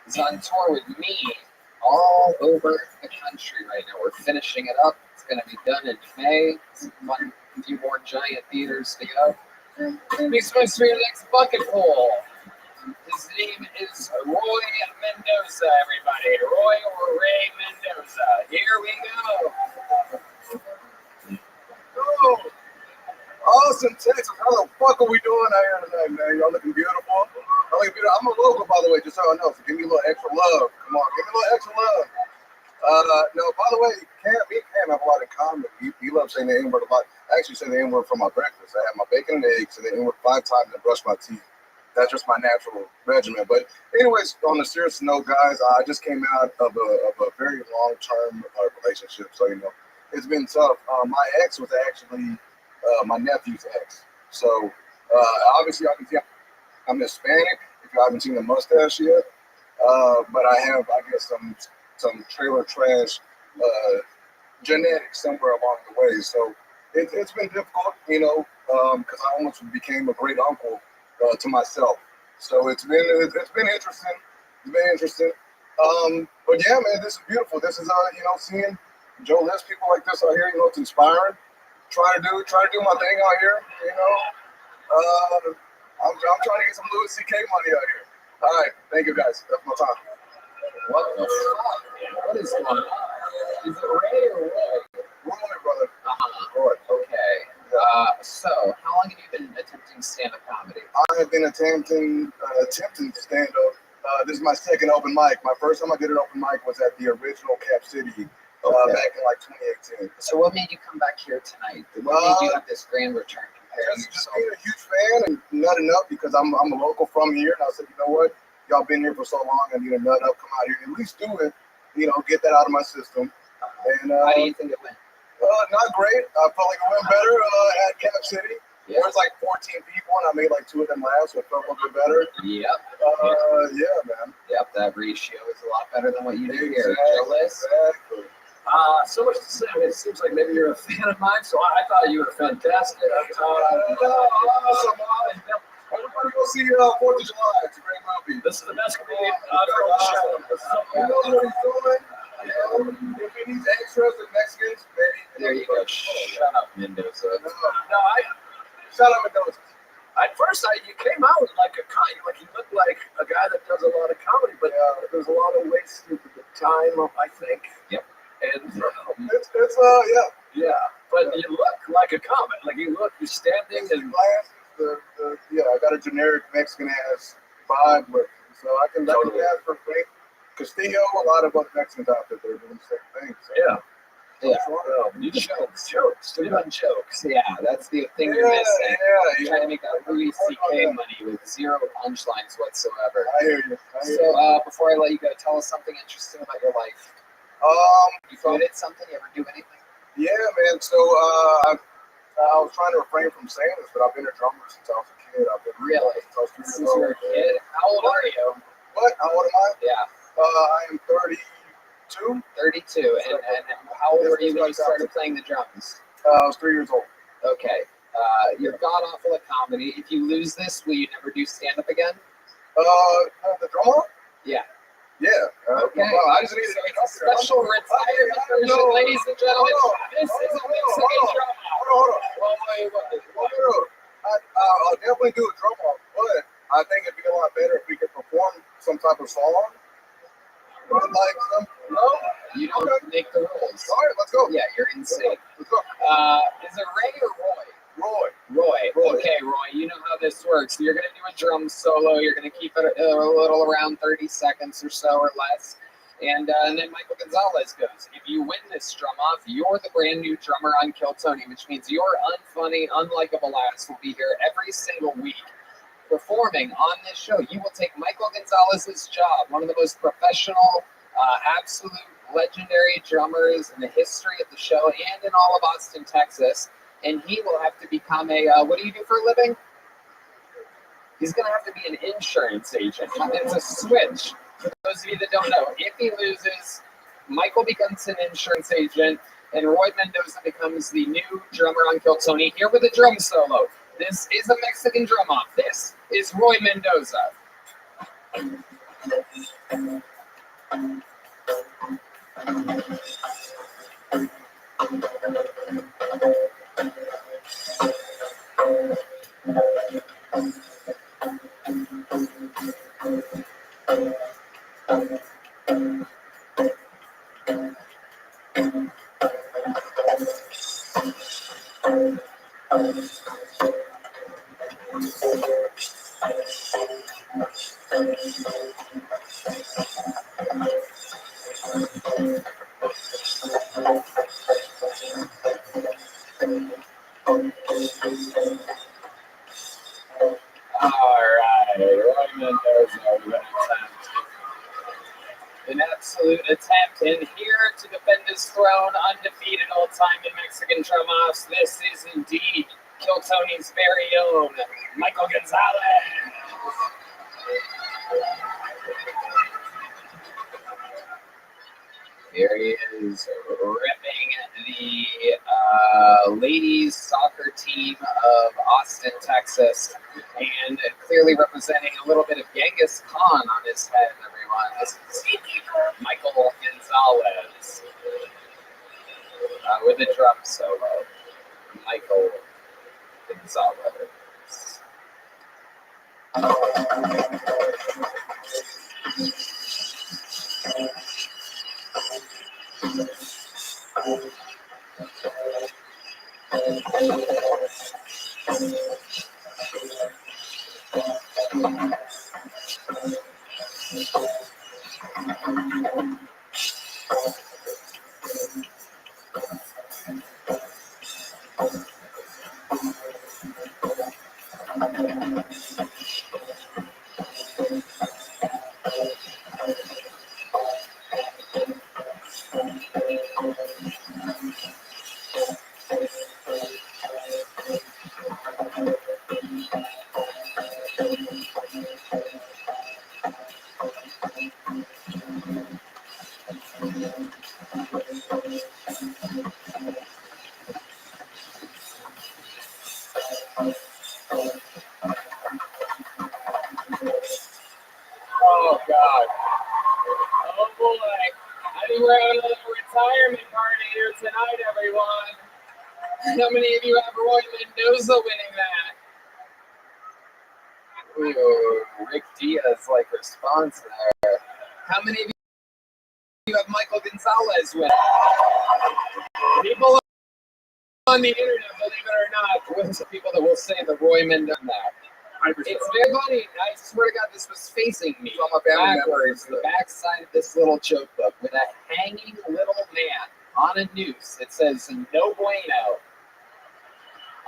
is on tour with me all over the country right now. We're finishing it up. It's going to be done in May. A few more giant theaters to go. Big swings for your next bucket pool. His name is Roy Mendoza, everybody. Roy or Ray Mendoza. Here we go. Oh, Austin, Texas. How the fuck are we doing out here tonight, man? Y'all looking beautiful. I'm a local, by the way, just so I know. So give me a little extra love. Come on, give me a little extra love. No, by the way, me and Cam have a lot in common. He loves saying the N-word a lot. I actually say the N-word for my breakfast. I have my bacon and eggs and the N-word 5 times and brush my teeth. That's just my natural regimen. But anyways, on a serious note, guys, I just came out of a very long-term relationship. So, you know, it's been tough. My ex was actually my nephew's ex. So, obviously, I can see I'm Hispanic, if you haven't seen the mustache yet. But I have, I guess, some trailer trash genetics somewhere along the way. So it's been difficult, you know, because I almost became a great uncle to myself. So it's been interesting. It's been interesting. But yeah, man, this is beautiful. This is you know, seeing Joe List people like this out here, you know, it's inspiring. Try to do my thing out here, you know. I'm trying to get some Louis C.K. money out here. All right, thank you guys. That's my time. What the fuck? What is going on? Is it Ray or Roy? Roy, brother. Roy. Okay. So, how long have you been attempting stand-up comedy? I have been attempting stand-up. This is my second open mic. My first time I did an open mic was at the original Cap City back in like 2018. So, what made you come back here tonight? What made you have this grand return? Just being a huge fan and nutting up because I'm a local from here, and I said, you know what, y'all been here for so long, I need to nut up, come out here and at least do it, you know, get that out of my system. And how do you think it went? Not great. I felt like it went better at Cap City. Yeah. There was like 14 people, and I made like 2 of them laugh, so it felt a little bit better. Yep. Yeah, man. Yep, that ratio is a lot better than what you do here. Exactly. So much to say. I mean, it seems like maybe you're a fan of mine, so I thought you were fantastic. Everybody go see 4th of July. It's a great movie. This is the best comedian on the show. He knows what he's doing. If he needs extras and Mexicans, maybe. There you go. Shut up, Mendoza. Shut up, Mendoza. At first, you came out like a guy, like you looked like a guy that does a lot of comedy, but there's a lot of wasted time, I think. Yep. And it's yeah. But you look like a comic. Like you're standing and I got a generic Mexican ass vibe, but so I can ask for Frank Castillo, a lot of other Mexicans out there that are doing the same thing. So. Yeah. You jokes. Doing jokes. Yeah, that's the thing you're missing. You're trying to make that Louis C.K. money with 0 punchlines whatsoever. I hear you. So before I let you go, tell us something interesting about your life. You good at something? You ever do anything? Yeah, man. So I was trying to refrain from saying this, but I've been a drummer since I was a kid. I've been really since I was 2 years old. Since you were a kid? How old are you? What? How old am I? Yeah. I am 32. 32. And how old were you when you started playing the drums? I was 3 years old. Okay. You're god awful at comedy. If you lose this, will you never do stand up again? The drummer? Yeah. Yeah. Okay. Well, I just need So it's a special retirement version, ladies and gentlemen. This is a Mexican drum off. Hold on. Well, I'll definitely do a drum off, but I think it'd be a lot better if we could perform some type of song. Like some. No, you don't make the rules. All right, let's go. Yeah, you're insane. Let's go. Is it Ray or Roy? Roy. Okay, Roy, you know how this works. You're going to do a drum solo. You're going to keep it a little around 30 seconds or so or less. And then Michael Gonzalez goes. If you win this drum off, you're the brand new drummer on Kill Tony, which means your unfunny, unlikable ass will be here every single week performing on this show. You will take Michael Gonzalez's job, one of the most professional, absolute legendary drummers in the history of the show and in all of Austin, Texas. And he will have to become what do you do for a living? He's going to have to be an insurance agent. It's a switch. For those of you that don't know, if he loses, Michael becomes an insurance agent, and Roy Mendoza becomes the new drummer on Kill Tony, here with a drum solo. This is a Mexican drum off. This is Roy Mendoza. An absolute attempt, and here to defend his throne, undefeated all-time in Mexican drum offs. This is indeed Kill Tony's very own Michael Gonzalez. Here he is ripping the ladies soccer team of Austin, Texas, and clearly representing a little bit of Genghis Khan on his head, everyone. This is Michael Gonzalez with a drum solo. Michael Gonzalez. Oh, God. Oh, boy. I think we're having a little retirement party here tonight, everyone. How many of you have Roy Mendoza winning that? Ooh, Rick Diaz-like response there. How many of you have Michael Gonzalez winning? People on the internet, believe it or not, with the people that will say the Roy Mendoza that. It's very funny. I swear to God, this was facing me. Backwards, the backside of this little joke book with a hanging little man on a noose that says "No Bueno"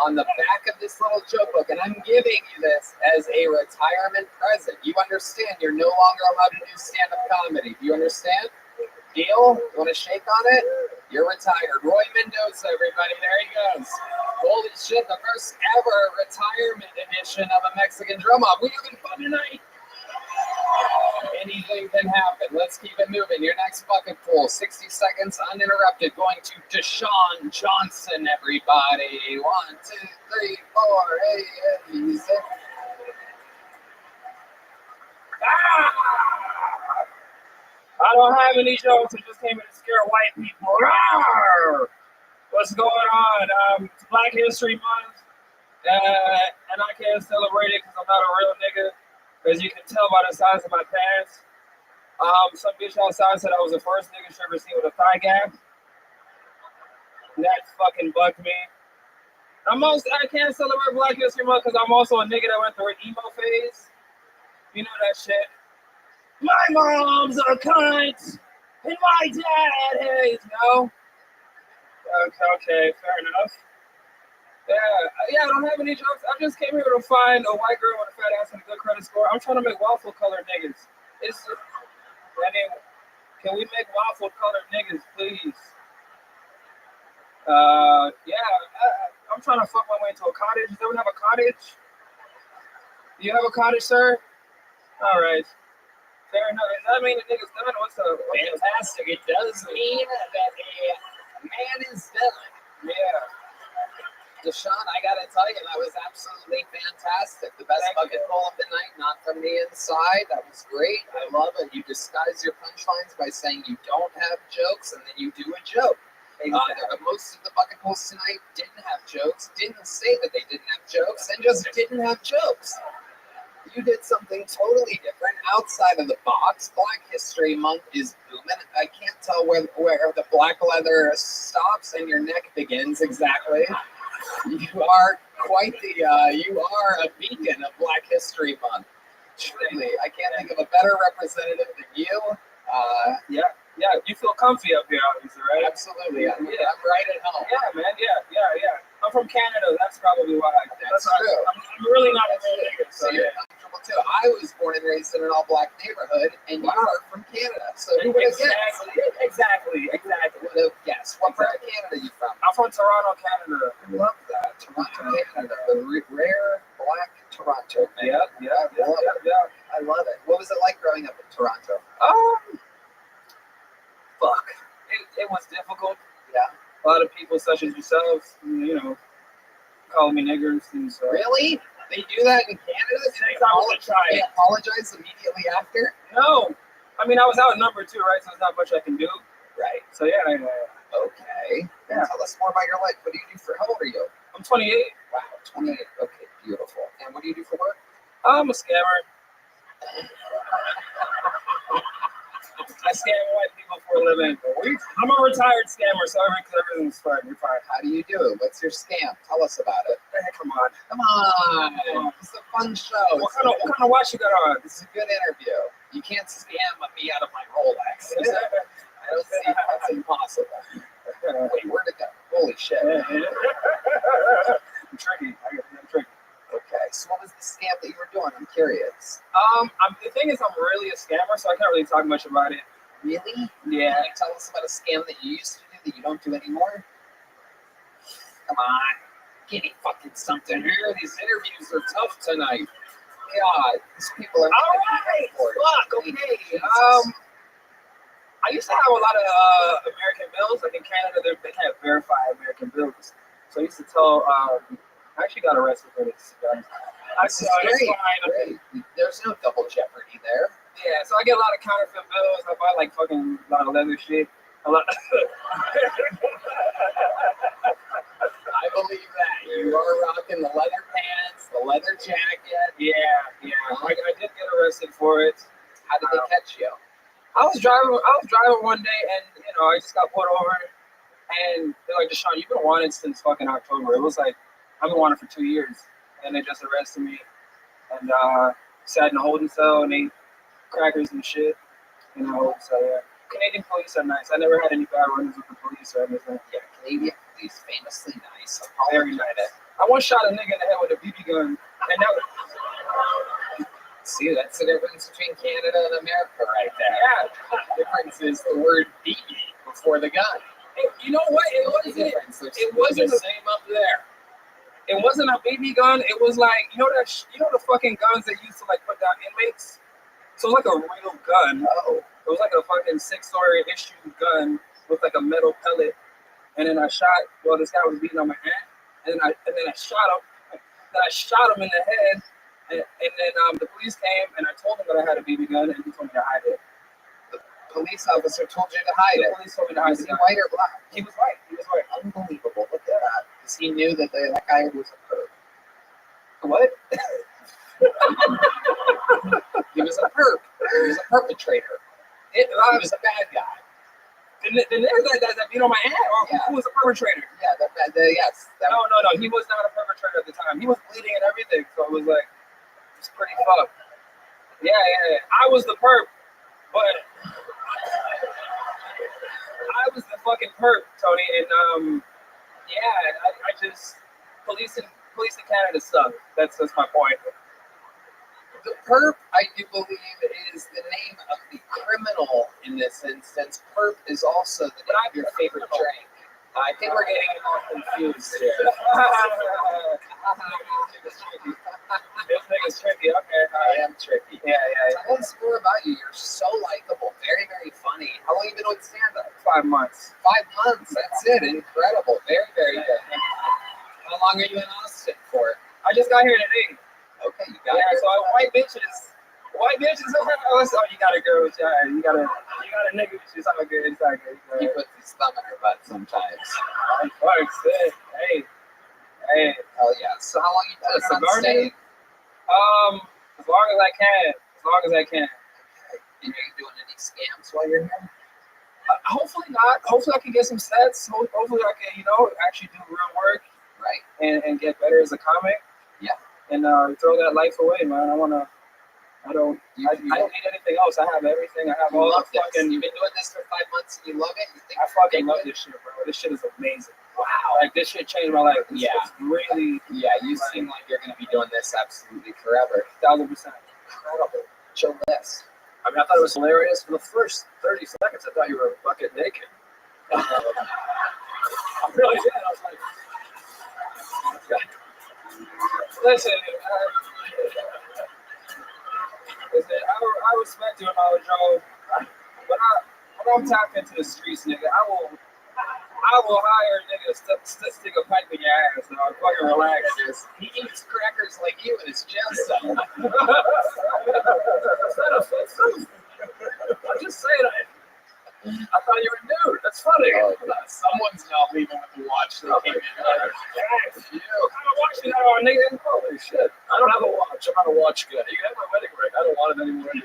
on the back of this little joke book, and I'm giving you this as a retirement present. You understand? You're no longer allowed to do stand-up comedy. Do you understand? Deal? You want to shake on it? You're retired. Roy Mendoza, everybody. There he goes. Holy shit, the first ever retirement edition of a Mexican drum off. We having fun tonight? Anything can happen. Let's keep it moving. Your next bucket pool, 60 seconds uninterrupted, going to Deshaun Johnson, everybody. 1, 2, 3, 4. Hey, hey, zip. I don't have any jokes. I just came in to scare white people. Rawr! What's going on? It's Black History Month, and I can't celebrate it because I'm not a real nigga. As you can tell by the size of my pants. Some bitch outside said I was the first nigga she ever seen with a thigh gap. That fucking bugged me. I can't celebrate Black History Month because I'm also a nigga that went through an emo phase. You know that shit. My mom's a cunt, and my dad hates. No. Okay, fair enough. Yeah, I don't have any jokes. I just came here to find a white girl with a fat ass and a good credit score. I'm trying to make waffle colored niggas. Can we make waffle colored niggas, please? I'm trying to fuck my way into a cottage. Does anyone have a cottage? Do you have a cottage, sir? All right. Fair enough. Does that mean the nigga's done? Fantastic. It does mean that a man is done. Yeah. Deshaun, I gotta tell you, that was absolutely fantastic. The best bucket pool of the night, not from the inside. That was great. I love it. You disguise your punchlines by saying you don't have jokes, and then you do a joke. Most of the bucket pools tonight didn't have jokes, didn't say that they didn't have jokes, and just didn't have jokes. You did something totally different outside of the box. Black History Month is booming. I can't tell where the black leather stops and your neck begins exactly. You are quite you are a beacon of Black History Month. Truly, I can't think of a better representative than you. Yeah, you feel comfy up here, obviously, right? Absolutely. I'm right at home. Yeah, man. Yeah. I'm from Canada. That's probably why. That's true. I'm really not a nigga. So you're comfortable too. I was born and raised in an all-black neighborhood, and you are from Canada. So who would have guessed? Exactly. Would have guessed. What part of Canada are you from? I'm from Toronto, Canada. I love that. Toronto, Canada. The rare black Toronto. Yeah. I love it. What was it like growing up in Toronto? Fuck. It was difficult. Yeah. A lot of people such as yourselves, calling me niggers and so. Really? They do that in Canada? They apologize immediately after? No. I mean, I was outnumbered too, right? So there's not much I can do. Right. So yeah. Okay. Yeah. Tell us more about your life. What do you do how old are you? I'm 28. Wow, 28. Okay, beautiful. And what do you do for work? I'm a scammer. I scam white people for a living. I'm a retired scammer, so everything's fine. You're fine. How do you do it? What's your scam? Tell us about it. Hey, come on. It's a fun show. What kind of watch you got on? This is a good interview. You can't scam me out of my Rolex. I don't see that's impossible. Wait, where'd it go? Holy shit. I'm tricky. I'm tricky. Okay, so what was the scam that you were doing? I'm curious. The thing is, I'm really a scammer, so I can't really talk much about it. Really? Yeah. Can you tell us about a scam that you used to do that you don't do anymore? Come on. Give me fucking something here. These interviews are tough tonight. God, these people are... All right. Fuck, okay. I used to have a lot of American bills. Like in Canada, they can't verify American bills. So I used to tell... I actually got arrested for this. Great. There's no double jeopardy there. Yeah, so I get a lot of counterfeit bills. I buy like fucking a lot of leather shit. I believe that. You are rocking the leather pants, the leather jacket. Yeah. I did get arrested for it. How did they catch you? I was driving one day, and I just got pulled over, and they're like, "Deshaun, you've been wanted since fucking October." It was like I've been wanted for 2 years, and they just arrested me, and sat in a holding cell and ate crackers and shit in a holding cell. Yeah. Canadian police are nice. I never had any bad runs with the police or anything. Yeah, Canadian police famously nice. Very nice. I once shot a nigga in the head with a BB gun, and that was... See, that's the difference between Canada and America right there. Yeah. The difference is the word BB before the gun. You know what? It wasn't the same up there. It wasn't a BB gun. It was like, the fucking guns they used to like put down inmates? So it was like a real gun. Oh. It was like a fucking 6-story issue gun with like a metal pellet. And then I shot. Well, this guy was beating on my hand, and then I shot him. Then I shot him in the head, and then the police came, and I told him that I had a BB gun, and he told me to hide it. The police officer told you to hide it. The police told me to hide Was it. he white or black? He was white. He was white. Unbelievable. Look at that. Because he knew that that guy was a perp. What? He was a perp. He was a perpetrator. He was a bad guy. The nigga that beat on my hand, or who was a perpetrator? Yeah, yes. No. He was not a perpetrator at the time. He was bleeding and everything, so it was like, it's pretty fucked. Yeah. I was the perp, but I was the fucking perp, Tony, and I just police in Canada suck. That's my point. The perp, I do believe, is the name of the criminal in this instance. Perp is also the name of your favorite drink. I think we're getting all confused here. This thing is tricky. Okay, I am tricky. Yeah. Tell us more about you. You're so likable, very, very funny. How long have you been with stand-up? 5 months. 5 months. That's it. Incredible. Very, very good. How long are you in Austin for? I just got here today. Okay, you got it. So white bitches. Oh, you got a girl, you got a nigga. It's all good. It's all good. He puts his thumb in her butt sometimes. Hey. Oh yeah. So how long you planning on staying? As long as I can. Okay. And are you doing any scams while you're here? Hopefully not. Hopefully I can get some sets. Hopefully I can, actually do real work. Right. And get better as a comic. Yeah. And throw that life away, man. I don't need anything else. I have everything. I have all the fucking. You've been doing this for 5 months and you love it? I fucking love this shit, bro. This shit is amazing. Wow. Like, this shit changed my life. It's really. Yeah, you seem like you're going to be doing this absolutely forever. 1,000%. Incredible. Show this. I mean, I thought it was hilarious. For the first 30 seconds, I thought you were fucking naked. I really did. I was like, listen, I respect you, Joe. When I'm tapped into the streets, nigga, I will hire a nigga to stick a pipe in your ass, dog. Fucking relax. He eats crackers like you in his jail cell. Is that offensive? I'm just saying, I thought you were nude. That's funny. Someone's not leaving with the watch. They came in there. You. I'm watching that on, nigga. Holy shit. I don't have a watch. I'm not a watch guy. You can have my wedding ring. I don't want it anymore.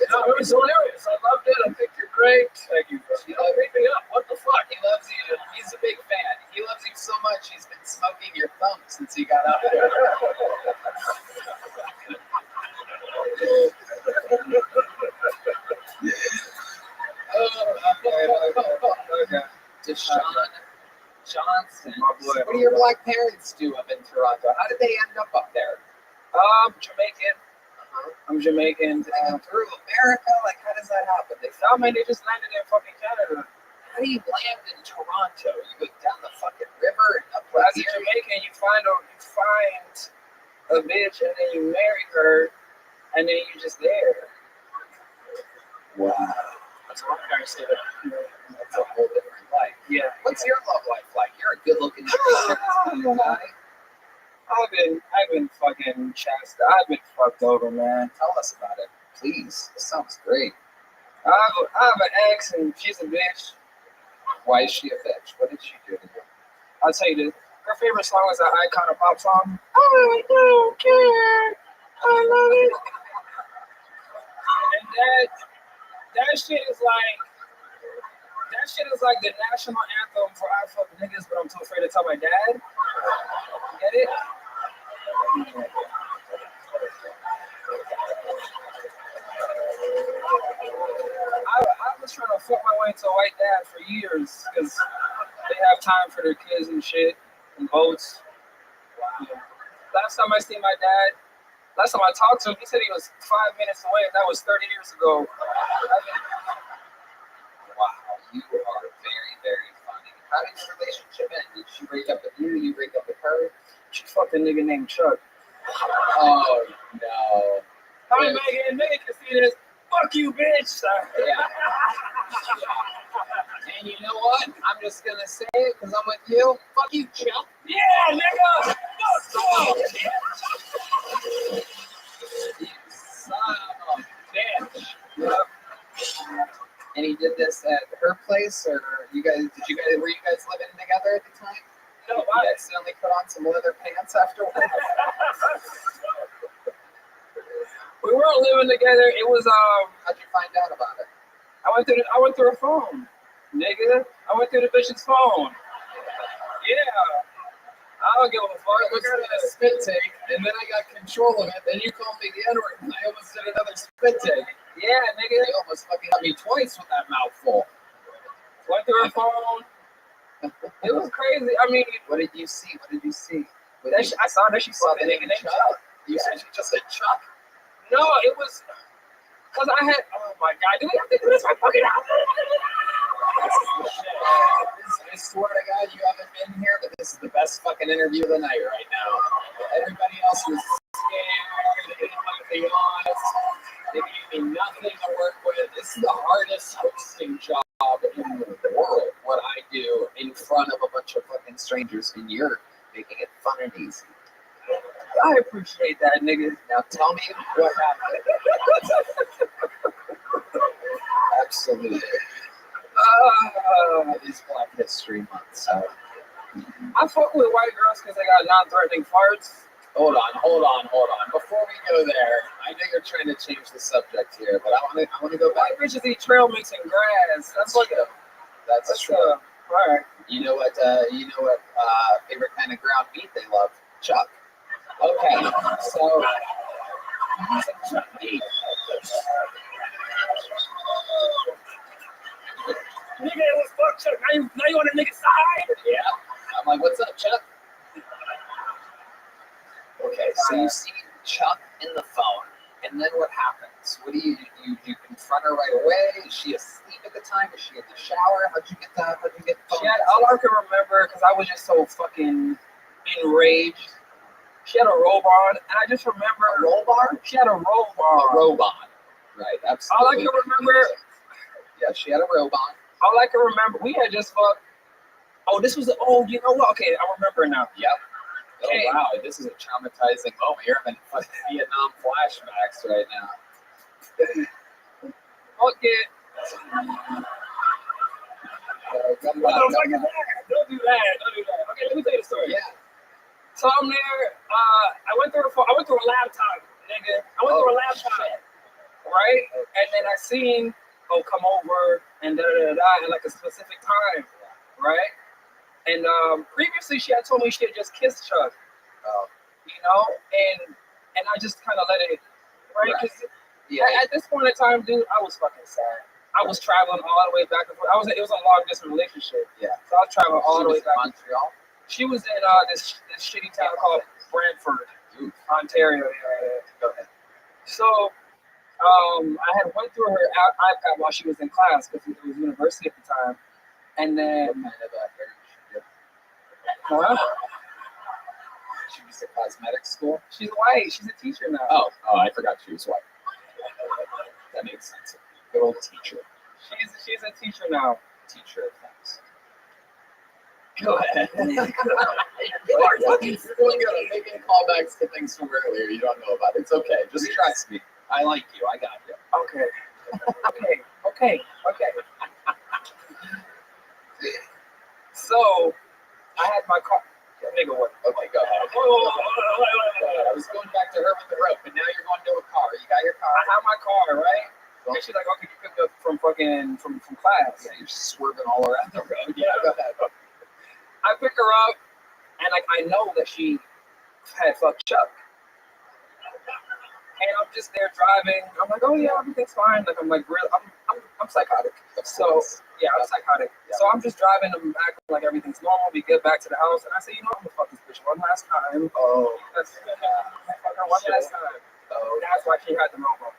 No, it was hilarious. I loved it. I think you're great. Thank you. You know, pick me up. What the fuck? He loves you. He's a big fan. He loves you so much. He's been smoking your thumb since he got out there. Deshaun Johnson. What do your black parents do up in Toronto? How did they end up there? Jamaican. I'm Jamaican. Through America? Like, how does that happen? They just landed in fucking Canada. How do you land in Toronto? You go down the fucking river and up As a Jamaican, you find a bitch and then you marry her and then you're just there. Wow. That's what my parents did. That's a whole different life. Yeah. What's your love life like? You're a good-looking guy. I've been fucking chastised. I've been fucked over, man. Tell us about it, please. This sounds great. I have an ex and she's a bitch. Why is she a bitch? What did she do to you? I'll tell you this. Her favorite song is an Icon of Pop song. I don't care. I love it. And that shit is like the national anthem for I fuck niggas, but I'm too afraid to tell my dad. Get it? I was trying to fuck my way into a white dad for years because they have time for their kids and shit and boats. Wow. Last time I seen my dad, last time I talked to him, he said he was 5 minutes away, and that was 30 years ago. Wow, you are very, very funny. How did your relationship end? Did she break up with you? You break up with her? She fucked a nigga named Chuck. Oh, no. Hi, Megan. Megan can see this. Fuck you, bitch. Yeah. And you know what? I'm just gonna say it because I'm with you. Fuck you, Chuck. Yeah, nigga. Son of a bitch. And he did this at her place, or were you guys living together at the time? No, you accidentally put on some leather pants afterwards. We weren't living together. It was How'd you find out about it? I went through her phone, nigga. I went through the bitch's phone. Yeah. I don't give a fuck. I was doing a spit take, and then I got control of it. Then you called me the N-word, and I almost did another spit take. Yeah, nigga. You almost fucking got me twice with that mouthful. Went through her phone. It was crazy. I mean, what did you see? I saw that she saw the nigga named Chuck. You said she just said Chuck. No, it was because I had. Oh my god, do we have to do this right fucking out? I swear to God, you haven't been here, but this is the best fucking interview of the night right now. Everybody else was scared. They didn't want to be honest. They gave me nothing to work with. This is the hardest hosting job in the world. What I do in front of a bunch of fucking strangers, and you're making it fun and easy. I appreciate that, nigga. Now tell me what happened. Absolutely. It is Black History Month, so. I fuck with white girls because they got non-threatening farts. Hold on. Before we go there, I know you're trying to change the subject here, but I want to go back. White bitches eat trail mix and grass. That's like a. That's true. All right. You know what? Favorite kind of ground meat they love? Chuck. Okay, so. Chuck meat. Nigga, it was fuck Chuck. Now you on the nigga side? Yeah. I'm like, what's up, Chuck? Okay, so you see Chuck in the phone, and then what happens? What do you confront her right away? Is she asleep at the time? Is she in the shower? How'd you get the phone? All I can remember, because I was just so fucking enraged. She had a robe on, and I just remember a robe on. She had a robe on. A robe on. Right. Absolutely. All I can remember. Yeah, she had a robe on. All I can remember, we had just fucked. Oh, this was. You know what? Okay, I remember now. Yep. Okay. Oh wow, this is a traumatizing moment. You're having fucking Vietnam flashbacks right now. Fuck it. What the fuck is that? Don't do that. Okay, let me tell you the story. Yeah. So I'm there. I went through a laptop, nigga. I went through a laptop, right? And then I seen, come over and at like a specific time, right? And previously she had told me she had just kissed Chuck, you know, and I just kind of let it, right? Because at this point in time, dude, I was fucking sad. I was traveling all the way back and forth. It was a long distance relationship. Yeah. So I was traveling all the way back. Montreal. She was in this shitty town called Brantford, Ontario. Yeah. Go ahead. So I had went through her iPad while she was in class because it was university at the time, and then she was at cosmetics school. She's white. She's a teacher now. Oh, I forgot she was white. That makes sense. Good old teacher. She's a teacher now. Teacher of things. Go ahead. You're doing good. I'm making callbacks to things from earlier you don't know about. It's okay. Just trust me. I like you. I got you. Okay. So I had my car. Nigga, what? Okay, go ahead. I was going back to her with the rope, but now you're going to a car. You got your car. I have my car, right? And she's like, okay, you picked up from class. Yeah, you're swerving all around the road. Yeah, go ahead. I pick her up, and like I know that she had fucked Chuck. And I'm just there driving. I'm like, oh yeah, everything's fine. Like I'm like, real. I'm psychotic. So yeah, I'm psychotic. Yeah. So I'm just driving them back like everything's normal. We get back to the house, and I say, you know, I'm gonna fuck this bitch one last time. Oh, that's fuck her one last time. Oh, that's why she had the robe on.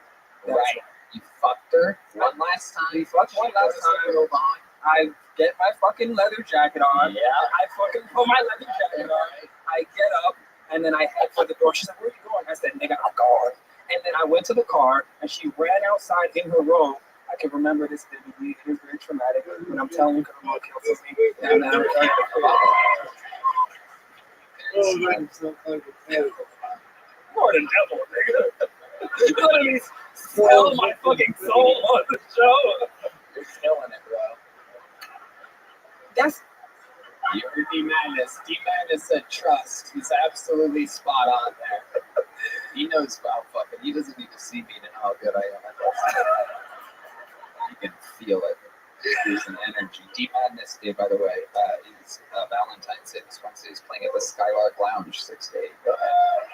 Right. You fucked her one last time. We fucked one last time. I get my fucking leather jacket on. Yeah. I fucking put my leather jacket on. I get up, and then I head for the door. She's like, where are you going? I said, nigga, I'm gone. And then I went to the car, and she ran outside in her robe. I can remember this vividly. It is very traumatic, and I'm telling you because I'm going to kill something. And then more than devil, nigga. You literally sell my fucking soul on the show. You're killing it, bro. That's you're D-Madness. D-Madness said trust. He's absolutely spot on there. He knows how fucking. He doesn't need to see me to know how good I am at this. You can feel it. There's an energy. D-Madness Day, by the way, is Valentine's Day. This Wednesday is playing at the Skylark Lounge, 6 to 8. Go ahead.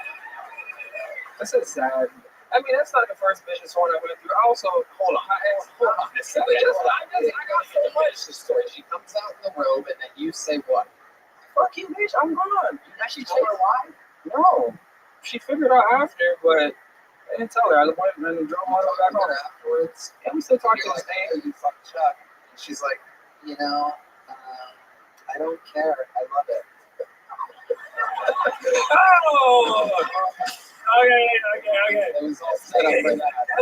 That's so sad. I mean, that's not the first vicious one I went through. I also, hold on a second. I got so much the story. She comes out in the robe, and then you say what? Fuck you, bitch. I'm gone. You actually told her why? No. She figured out after, but I didn't tell her. I went and drove all the way back home. Afterwards. Yeah, we still talk to You're this like, day. hey, you fuck Chuck. And she's like, you know, I don't care. I love it. Oh! Okay. It was all set up for that. I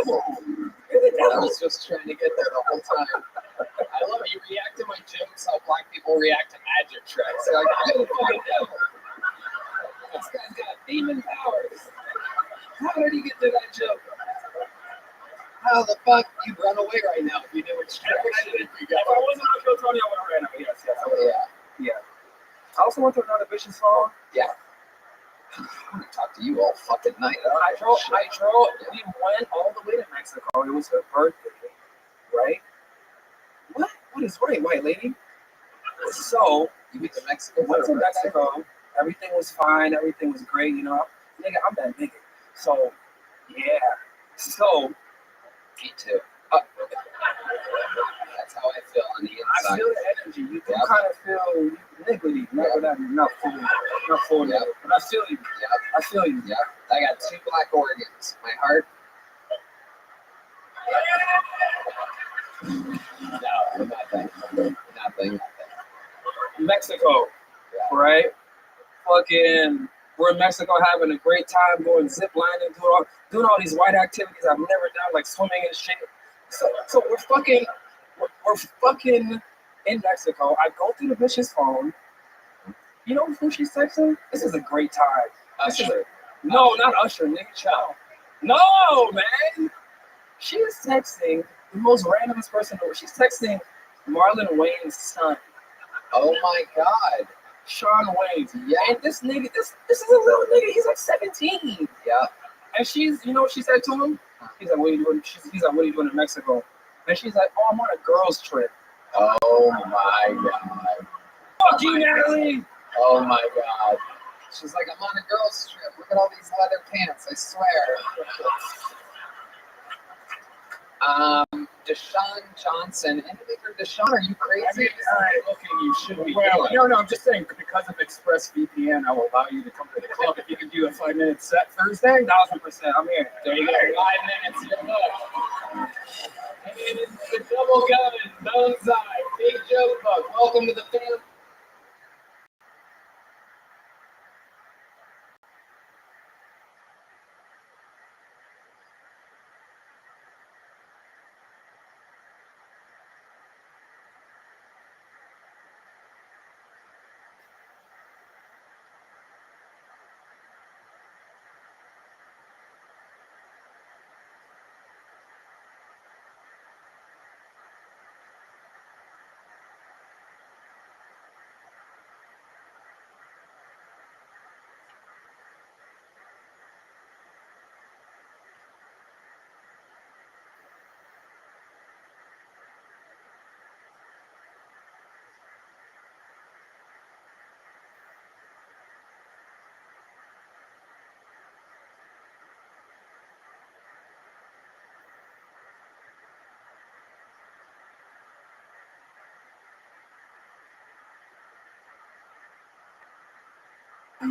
was just trying to get there the whole time. I love it. You react to my jokes how black people react to magic tricks. They're like, I'm the fucking devil. This guy's got demon powers. How did he get to that joke? How the fuck you'd run away right now if you knew which trick? If I wasn't on Kill Tony, I would have ran away. Yes. Yeah. I also went through another vicious song. Yeah. I'm gonna talk to you all fucking night. I drove. We went all the way to Mexico. It was her birthday, right? What is right, white lady? So you went to Mexico. Went to Mexico. Everything was fine. Everything was great. You know, nigga, I'm that nigga. So yeah. So me too. That's how I feel on the inside. I feel the energy. You can kind of feel niggly. Not full. But I feel you. I feel you. Yeah. I got 2 black organs. My heart. No, nothing. Mexico, right? Fucking, we're in Mexico having a great time, going zip lining, doing all these white activities I've never done, like swimming and shit. So we're fucking in Mexico. I go through the bitch's phone. You know who she's texting? This is a great time. Usher. No, not Usher, nigga, child. No, man. She is texting the most randomest person. She's texting Marlon Wayne's son. Oh my God. Sean Wayne. Yeah. And this nigga, this is a little nigga. He's like 17. Yeah. And she's, you know what she said to him? He's like, what are you doing? He's like, what are you doing in Mexico? And she's like, oh, I'm on a girls' trip. Oh my God. Fuck you, Natalie. Oh my God. She's like, I'm on a girls' trip. Look at all these leather pants. I swear. Deshaun Johnson. Anything for Deshaun? Are you crazy? You should be. Well, no, I'm just saying because of ExpressVPN, I will allow you to come to the club if you can do a 5-minute set Thursday. 1,000%. I'm here. There you go. 5 minutes. Good luck. And it's the double gun, Bone Side, Big Joke Book. Welcome to the family.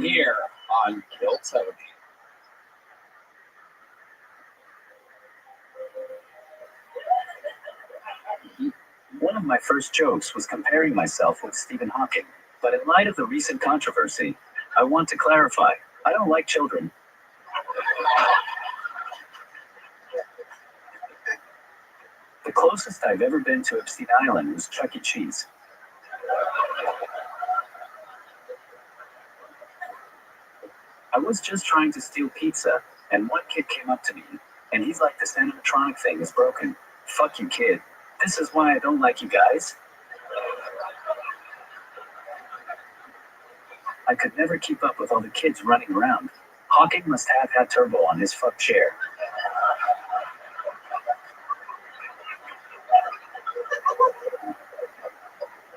Here on Kill Tony. One of my first jokes was comparing myself with Stephen Hawking, but in light of the recent controversy, I want to clarify, I don't like children. closest I've ever been to Epstein Island was Chuck E. Cheese. I was just trying to steal pizza, and one kid came up to me, and he's like, this animatronic thing is broken. Fuck you, kid. This is why I don't like you guys. I could never keep up with all the kids running around. Hawking must have had turbo on his fuck chair.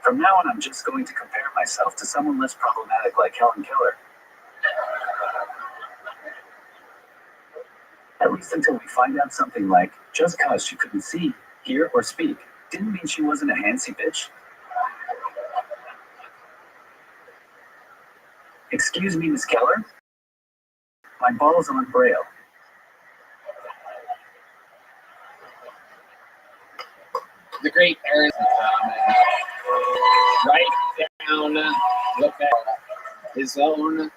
From now on, I'm just going to compare myself to someone less problematic like Helen Keller. At least until we find out something like, just cause she couldn't see, hear, or speak, didn't mean she wasn't a handsy bitch. Excuse me, Miss Keller? My balls aren't braille. The great Aaron, right down the barrel. His own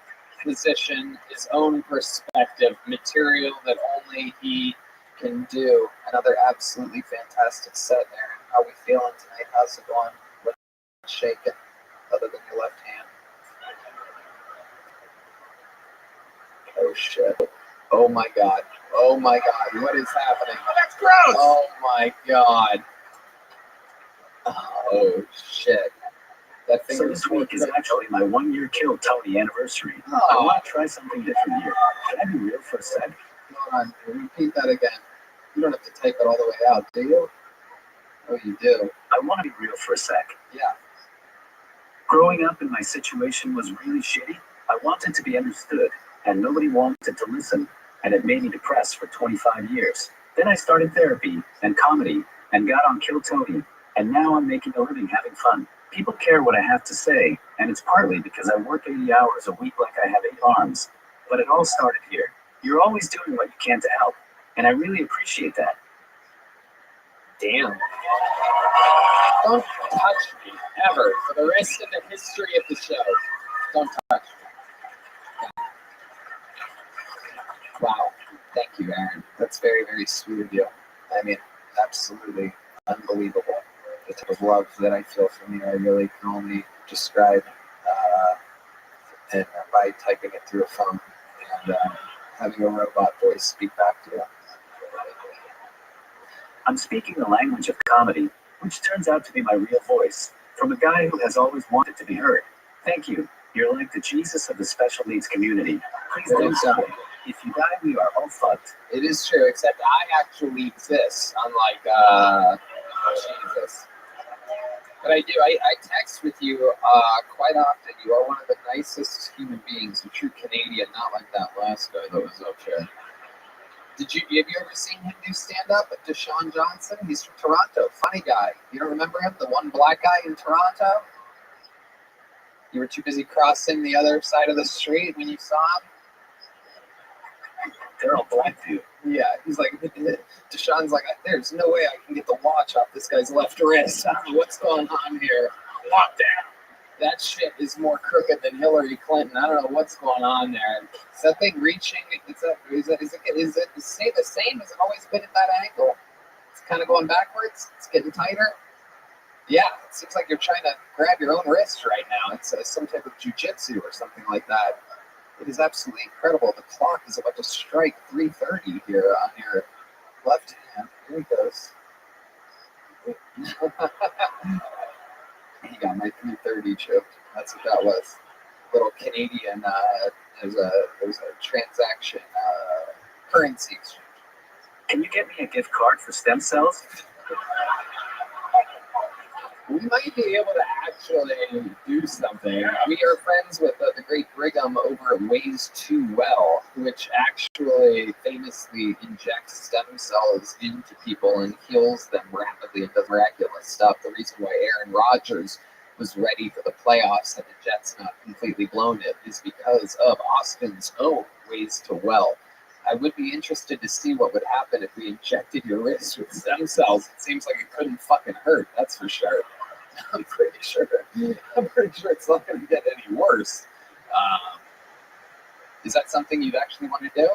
position, his own perspective, material that only he can do. Another absolutely fantastic set, Aaron. How we feeling tonight? How's it going? What's shaking, other than your left hand? Oh shit. Oh my god. Oh my god. What is happening? Oh, that's gross! Oh my god. Oh shit. That So this week is actually my 1-year Kill Tony anniversary. Oh. I want to try something different here. Can I be real for a sec? Hold on. Repeat that again. You don't have to type it all the way out, do you? Oh, you do. I want to be real for a sec. Yeah. Growing up in my situation was really shitty. I wanted to be understood, and nobody wanted to listen, and it made me depressed for 25 years. Then I started therapy and comedy and got on Kill Tony, and now I'm making a living having fun. People care what I have to say, and it's partly because I work 80 hours a week like I have 8 arms. But it all started here. You're always doing what you can to help, and I really appreciate that. Damn. Don't touch me, ever, for the rest of the history of the show. Don't touch me. Wow. Thank you, Aaron. That's very, very sweet of you. I mean, absolutely unbelievable. The type of love that I feel from you, I really can only describe and by typing it through a phone and having a robot voice speak back to you. I'm speaking the language of comedy, which turns out to be my real voice, from a guy who has always wanted to be heard. Thank you. You're like the Jesus of the special needs community. Please don't die. If you die, we are all fucked. It is true, except I actually exist, unlike Jesus. But I do. I text with you quite often. You are one of the nicest human beings, a true Canadian, not like that last guy that was up here. Have you ever seen him do stand-up? Deshaun Johnson? He's from Toronto. Funny guy. You don't remember him? The one black guy in Toronto? You were too busy crossing the other side of the street when you saw him? They're all black, dude. Yeah, he's like, Deshaun's like, there's no way I can get the watch off this guy's left wrist. I don't know what's going on here. Lockdown. That shit is more crooked than Hillary Clinton. I don't know what's going on there. Is that thing reaching? Is it stay the same? Has it always been at that angle? It's kind of going backwards. It's getting tighter. Yeah, it seems like you're trying to grab your own wrist right now. It's some type of jujitsu or something like that. It is absolutely incredible. The clock is about to strike 3:30 here on your left hand. Here he goes. He got my 3:30 chip. That's what that was. Little Canadian. There's a transaction currency exchange. Can you get me a gift card for stem cells? We might be able to actually do something. We are friends with the great Brigham over at Ways Too Well, which actually famously injects stem cells into people and heals them rapidly and does miraculous stuff. The reason why Aaron Rodgers was ready for the playoffs and the Jets not completely blown it is because of Austin's own Ways Too Well. I would be interested to see what would happen if we injected your wrist with stem cells. It seems like it couldn't fucking hurt, that's for sure. I'm pretty sure it's not going to get any worse. Is that something you'd actually want to do?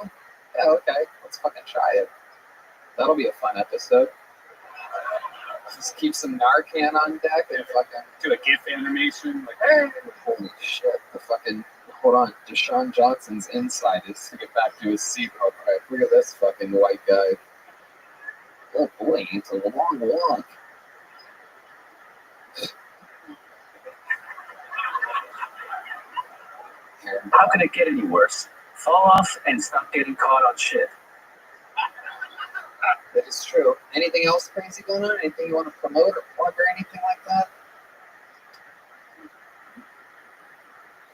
Yeah, okay. Let's fucking try it. That'll be a fun episode. Just keep some Narcan on deck and fucking do a GIF animation. Like, hey, holy shit! The fucking hold on, Deshaun Johnson's inside is to get back to his seat real quick. Look at this fucking white guy. Oh boy, it's a long walk. How can it get any worse? Fall off and stop getting caught on shit. That is true. Anything else crazy going on? Anything you want to promote or plug or anything like that?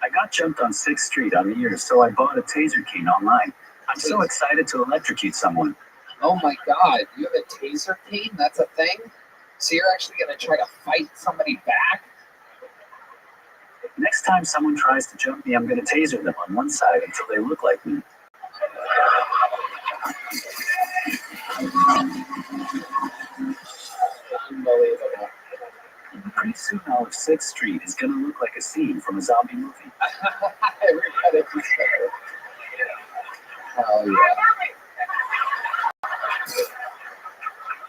I got jumped on 6th Street on New Year's, so I bought a taser cane online. I'm so excited to electrocute someone. Oh my god, you have a taser cane? That's a thing? So you're actually going to try to fight somebody back? Next time someone tries to jump me, I'm going to taser them on one side until they look like me. Unbelievable. Pretty soon all of 6th Street is going to look like a scene from a zombie movie. Everybody can say it. Hell yeah.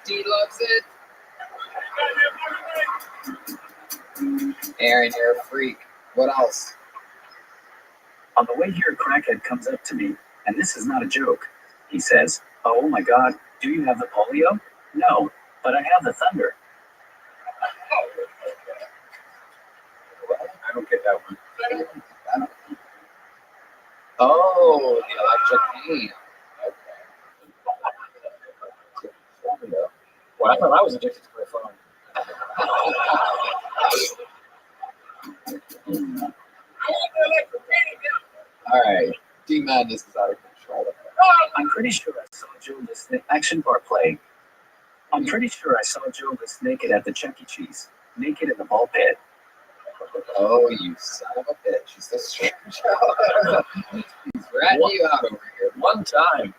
D loves it. Aaron, you're a freak. What else? On the way here, a crackhead comes up to me, and this is not a joke. He says, "Oh my God, do you have the polio?" "No, but I have the thunder." I don't get that one. Oh, the electric cane. Well, I thought I was addicted to my phone. All right, D Madness is out of control. I'm pretty sure I saw Joe this action bar play. I'm pretty sure I saw Joe this naked at the Chuck E. Cheese, naked in the ball pit. Oh, you son of a bitch! He's this He's ratting you out over here. One time.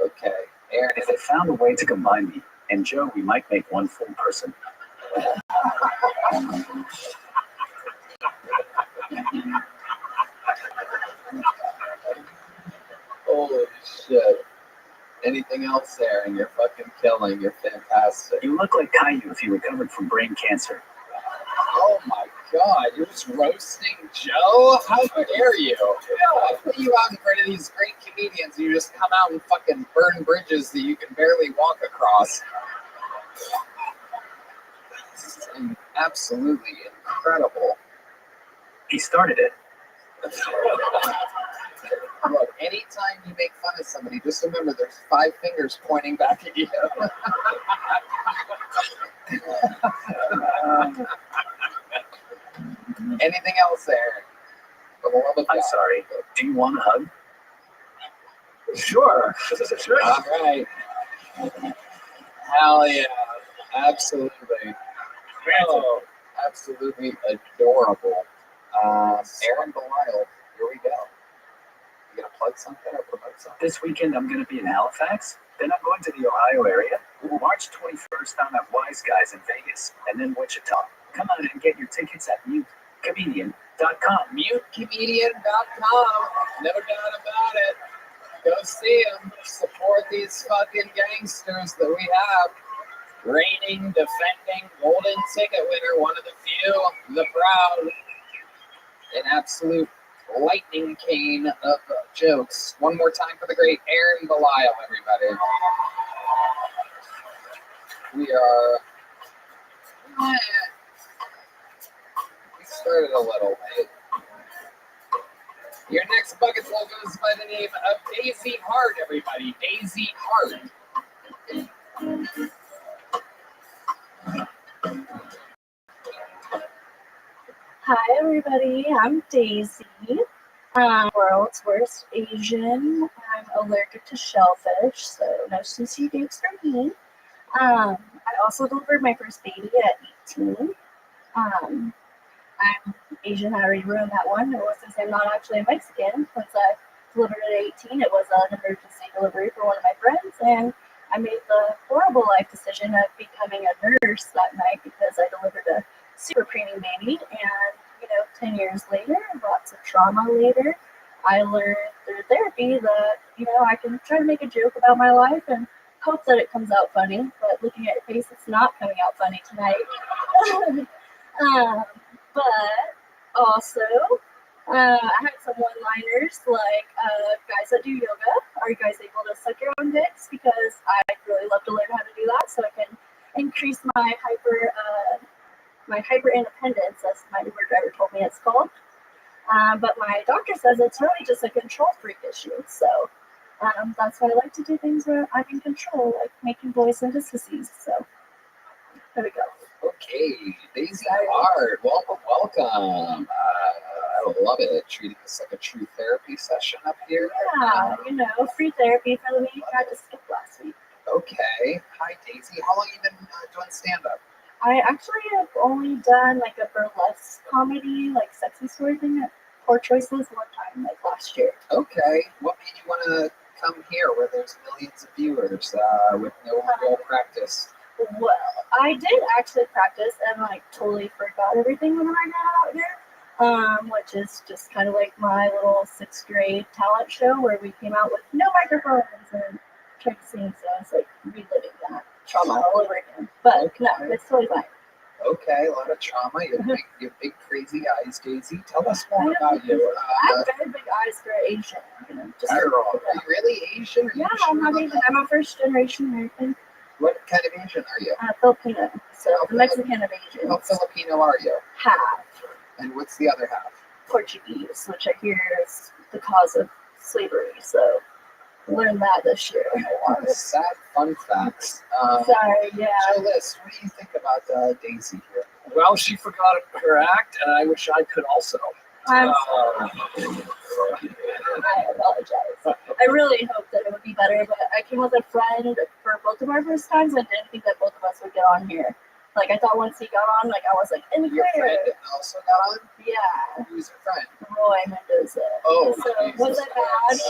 Okay, Aaron. If they found a way to combine me and Joe, we might make one full person. Holy shit. Anything else, Aaron? You're fucking killing. You're fantastic. You look like Caillou if you recovered from brain cancer. Oh my god, you're just roasting Joe? How dare you? I put you out in front of these great comedians and you just come out and fucking burn bridges that you can barely walk across. This is absolutely incredible. He started it. Look, anytime you make fun of somebody, just remember there's 5 fingers pointing back at you. Anything else there? I'm sorry. Do you want a hug? Sure. All right. Hell yeah. Absolutely. Oh, absolutely adorable. Aaron Belisle, here we go. You gonna plug something or promote something? This weekend I'm going to be in Halifax. Then I'm going to the Ohio area. March 21st I'm at Wise Guys in Vegas. And then Wichita. Come out and get your tickets at mutecomedian.com. Mutecomedian.com. No doubt about it. Go see them. Support these fucking gangsters that we have. Reigning, defending, golden ticket winner, one of the few, the proud. An absolute lightning cane of jokes. One more time for the great Aaron Belisle, everybody. We are... We started a little late. Your next bucket full goes by the name of Daisy Hart, everybody. Daisy Hart. Hi, everybody. I'm Daisy. World's worst Asian. I'm allergic to shellfish, so no sushi dates for me. I also delivered my first baby at 18. I'm Asian. I already ruined that one. It was since I'm not actually a Mexican. Since I delivered at 18, it was an emergency delivery for one of my friends, and I made the horrible life decision of becoming a nurse that night because I delivered a super preemie baby. And 10 years later, lots of trauma later, I learned through therapy that I can try to make a joke about my life and hope that it comes out funny, but looking at your face, it's not coming out funny tonight. But also, I had some one-liners like, guys that do yoga, are you guys able to suck your own dicks? Because I'd really love to learn how to do that so I can increase my hyper independence, as my Uber driver told me it's called. But my doctor says it's really just a control freak issue. So that's why I like to do things where I'm in control, like making boys into sissies. So there we go. Okay, Daisy Hard, welcome. I love it. Treating this like a true therapy session up here. Yeah, free therapy for the week. I just skipped last week. Okay. Hi, Daisy. How long you been doing stand-up? I actually have only done like a burlesque comedy, like sexy sort of thing at Poor Choices one time, like last year. Okay. What made you want to come here where there's millions of viewers with no real practice? Well, I did actually practice and like totally forgot everything when I got out here, which is just kind of like my little 6th grade talent show where we came out with no microphones and tried to sing, so I was like reliving that trauma all over again. But no, it's totally fine. Okay, a lot of trauma. You have big crazy eyes, Daisy. Tell us more about you. I have very big eyes for Asian. Are you really Asian? Yeah, I'm not Asian. I'm a first-generation American. What kind of Asian are you? Filipino. So the Mexican of Asian. How Filipino are you? Half. And what's the other half? Portuguese, which I hear is the cause of slavery. So learned that this year. A lot of sad fun facts. Sorry, yeah. Joe List, what do you think about Daisy here? Well, she forgot her act, and I wish I could also. I'm sorry. I apologize. I really hoped that it would be better, but I came with a friend for both of our first times. I didn't think that both of us would get on here. Like, I thought once he got on, like, I was like, in the clear. Your friend also got on? Yeah. Who's your friend? Roy Mendoza. Oh, so was it bad?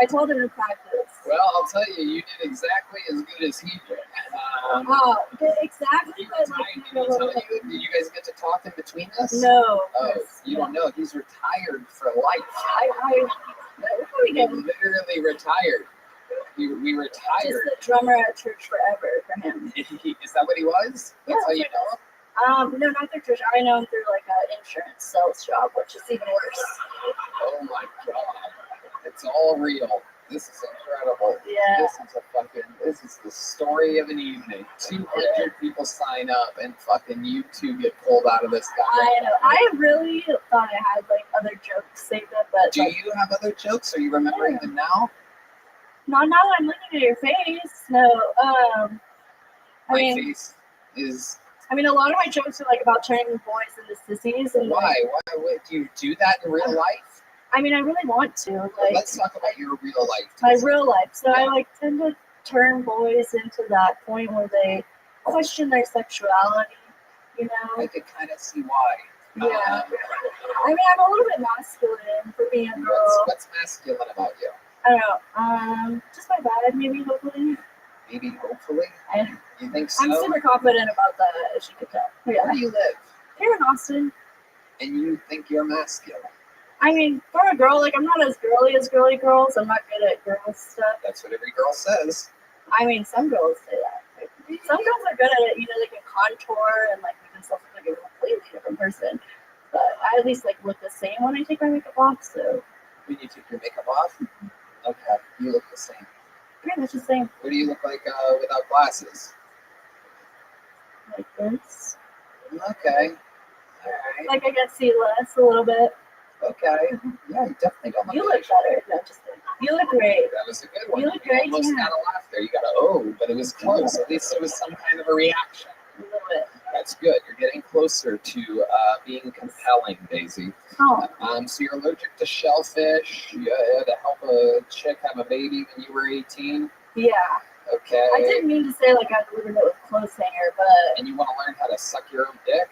I told him to practice. Well, I'll tell you, you did exactly as good as he did. Exactly. But did you guys get to talk in between us? No. Oh, you don't know. He's retired for life. We literally retired. We retired. Just the drummer at church forever for him. Is that what he was? That's how you know him? No, not through church. I know him through like an insurance sales job, which is even worse. Oh my God. It's all real. This is incredible. Yeah. This is the story of an evening. 200 people sign up and fucking you two get pulled out of this guy. I know. I really thought I had like other jokes saved up, but do you have other jokes? Are you remembering them now? Not now that I'm looking at your face. No. My face is. I mean, a lot of my jokes are like about turning boys into sissies. And why? Why would you do that in real life? I mean, I really want to. Like, let's talk about your real life. My real life. So I like tend to turn boys into that point where they question their sexuality. You know. I could kind of see why. Yeah. I mean, I'm a little bit masculine for being a girl. What's masculine about you? I don't know. Just my vibe, maybe, hopefully. Maybe, hopefully? You think so? I'm super confident about that, as you could tell. Yeah. Where do you live? Here in Austin. And you think you're masculine? I mean, for a girl, like, I'm not as girly as girly girls. I'm not good at girl stuff. That's what every girl says. I mean, some girls say that. Like, some girls are good at it. You know, they can contour and, like, make themselves look like a completely different person. But I at least, like, look the same when I take my makeup off, so. When you take your makeup off? Okay, you look the same. Pretty much the same. What do you look like without glasses? Like this. Okay. All right. Like I can see less a little bit. Okay. Yeah, you definitely don't look. You look better. No, just kidding. You look great. That was a good one. You look great. Almost got a laugh there. You got a but it was close. At least it was some kind of a reaction. A little bit. That's good. You're getting closer to being compelling, Daisy. Oh. So you're allergic to shellfish. You had to help a chick have a baby when you were 18. Yeah. Okay. I didn't mean to say like I delivered it with clothes hanger, but. And you want to learn how to suck your own dick?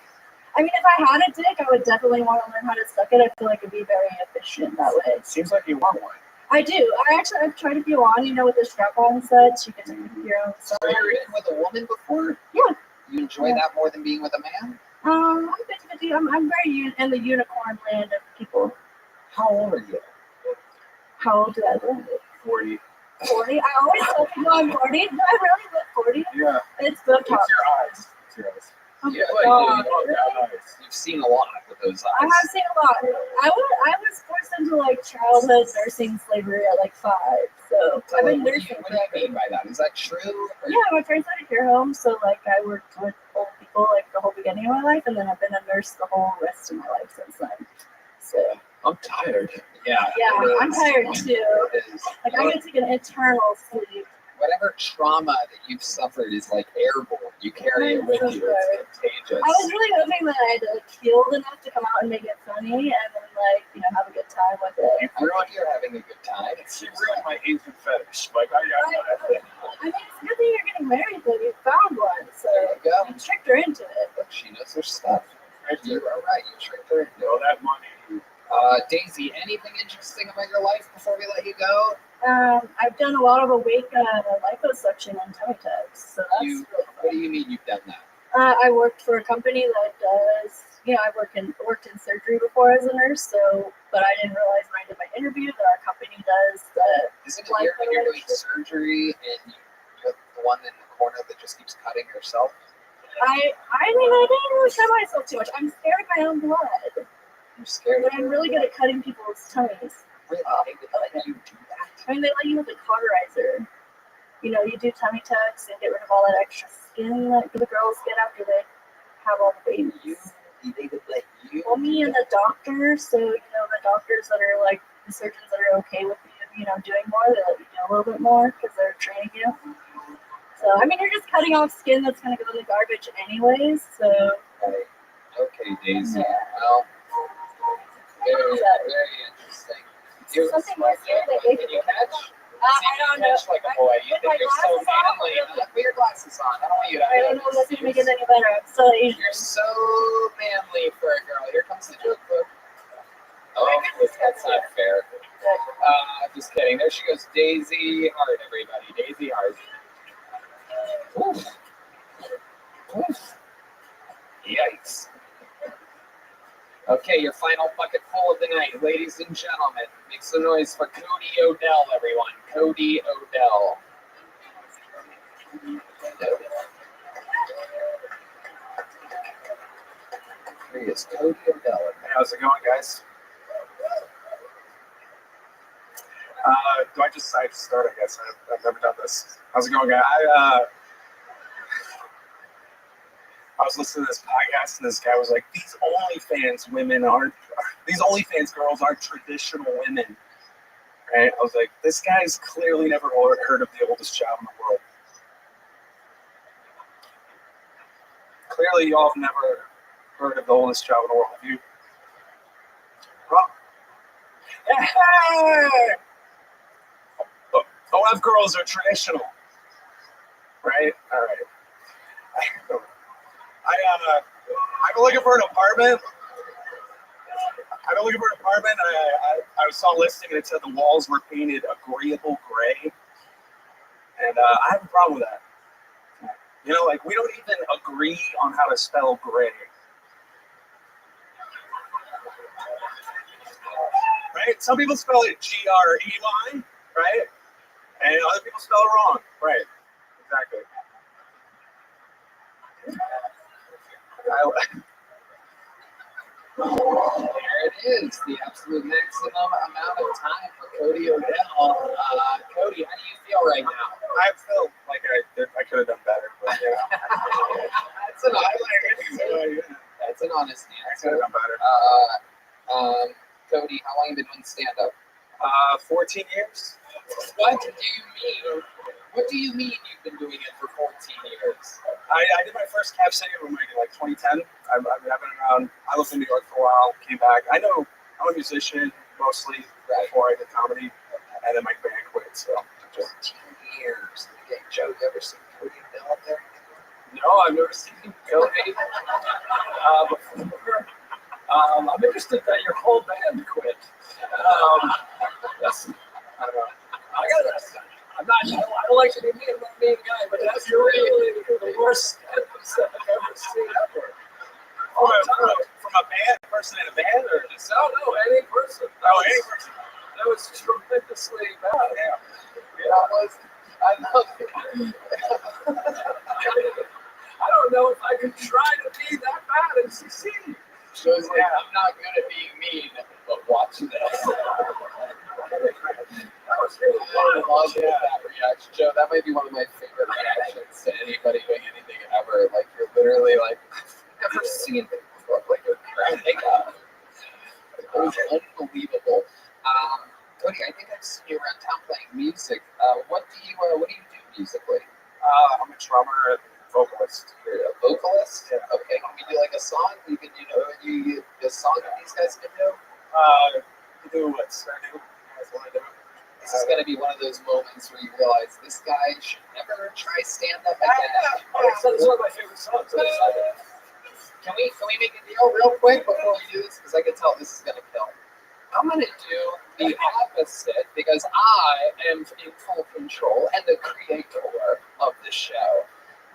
I mean, if I had a dick, I would definitely want to learn how to suck it. I feel like it'd be very efficient that way. Seems like you want one. I do. I've tried to be on, you know, with the strap-on sets. You can take your own stuff. So you were in with a woman before? Yeah. You enjoy that more than being with a man? I'm 50-50. I'm very in the unicorn land of people. How old are you? How old do I look? 40. 40. I always tell people I'm 40. Do I really look 40? Yeah. It's Botox. It's your eyes. It's your eyes. Oh Yeah, my God, really? you've seen a lot with those I eyes. have seen a lot. I was forced into like childhood nursing slavery at like 5. So I've been nursing What do you mean by that? Is that true? Or- Yeah, my parents had a care home, so like I worked with old people like the whole beginning of my life, and then I've been a nurse the whole rest of my life since then. So I'm tired. Yeah. yeah, I'm tired too. It is. Like I could take an eternal sleep. Whatever trauma that you've suffered is like airborne. You carry it with I'm so you. sorry. It's contagious. I was really hoping that I'd healed enough to come out and make it funny, and then like have a good time with it. Everyone here having a good time. She ruined my Asian fetish. Like I mean, it's good that you're getting married though. You found one, so There you go. you tricked her into it. Look, she knows her stuff. You are right. You tricked her. all that money. Daisy, anything interesting about your life before we let you go? I've done a lot of awake liposuction and tummy tucks, so that's really fun. What do you mean you've done that? I worked for a company that does, I worked in surgery before as a nurse, but I didn't realize when I did my interview that our company does the. Isn't it weird when you're doing surgery and you're the one in the corner that just keeps cutting yourself? I mean, I didn't really cut myself too much. I'm scared of my own blood. You're scared. But I'm really good at cutting people's tummies. Really? They let you do that? I mean, they let you with a cauterizer. You do tummy tucks and get rid of all that extra skin that the girls get after they have all the babies. They would let you? Well, me and the doctor, so, the doctors that are like, the surgeons that are okay with you, doing more, they let you do a little bit more because they're training you. So, I mean, you're just cutting off skin that's going to go in the garbage anyways, so. Okay, Daisy. Yeah. Well, very interesting. You're something more scary that they can you catch? I don't know. Catch like a boy. You think you're so manly. Put your glasses on. I don't want you to. I don't know if that's going to make it any better. I'm still Asian. You're so manly for a girl. Here comes the joke book. Oh, that's not fair. Just kidding. There she goes. Daisy Hart, everybody. Daisy Hart. Oof. Oof. Yikes. Okay, your final bucket full of the night, ladies and gentlemen. Make some noise for Cody Odell, everyone. Cody Odell. Here he is, Cody Odell. Hey, how's it going, guys? Do I just start? I guess I've never done this. How's it going, guys? I was listening to this podcast, and this guy was like, "These OnlyFans girls aren't traditional women." Right? I was like, "This guy's clearly never heard of the oldest child in the world." Clearly, y'all have never heard of the oldest child in the world. Have you? Hey! OF girls are traditional, right? All right. I've been looking for an apartment. I saw a listing and it said the walls were painted agreeable gray, and I have a problem with that. We don't even agree on how to spell gray. Right? Some people spell it Grey, right? And other people spell it wrong. Right. Exactly. There it is, the absolute maximum amount of time for Cody Odell. Cody, how do you feel right now? I feel like I could have done better, but That's an honest I answer. could have done better. Cody, how long have you been doing stand-up? 14 years. What do you mean? What do you mean you've been doing it for 14 years? I did my first Cap City room in like 2010. I've been around. I lived in New York for a while, came back. I'm a musician mostly before I did comedy, and then my band quit. So 14 years. Okay, Joe, you ever seen Cody Odell up there? No, I've never seen Cody before. I'm interested that your whole band quit. That's, I don't know. I don't like to be mean about being a guy, but that's really the worst sentence that I've ever seen ever. From a person in a band, or just any person. Oh, any person. That was tremendously bad. Yeah. That was, I love it. I don't know if I could try to be that bad and succeed. She was like, I'm not good at being mean, but watch this. That was really I love that reaction. Joe, that might be one of my favorite reactions to anybody doing anything ever. Like, you're literally like, I've never seen it before. Like, you're cracking up. It was unbelievable. Cody, I think I've seen you around town playing music. What do you do musically? I'm a drummer and vocalist. You're a vocalist? Yeah. Okay. Can we do like a song? You can, the song that these guys can do? Do what? Stardew? You guys want to do? This is going to be one of those moments where you realize this guy should never try stand-up again. This is one of my favorite songs. Can we make a deal real quick before we do this? Because I can tell this is going to kill. I'm going to do the opposite because I am in full control and the creator of the show.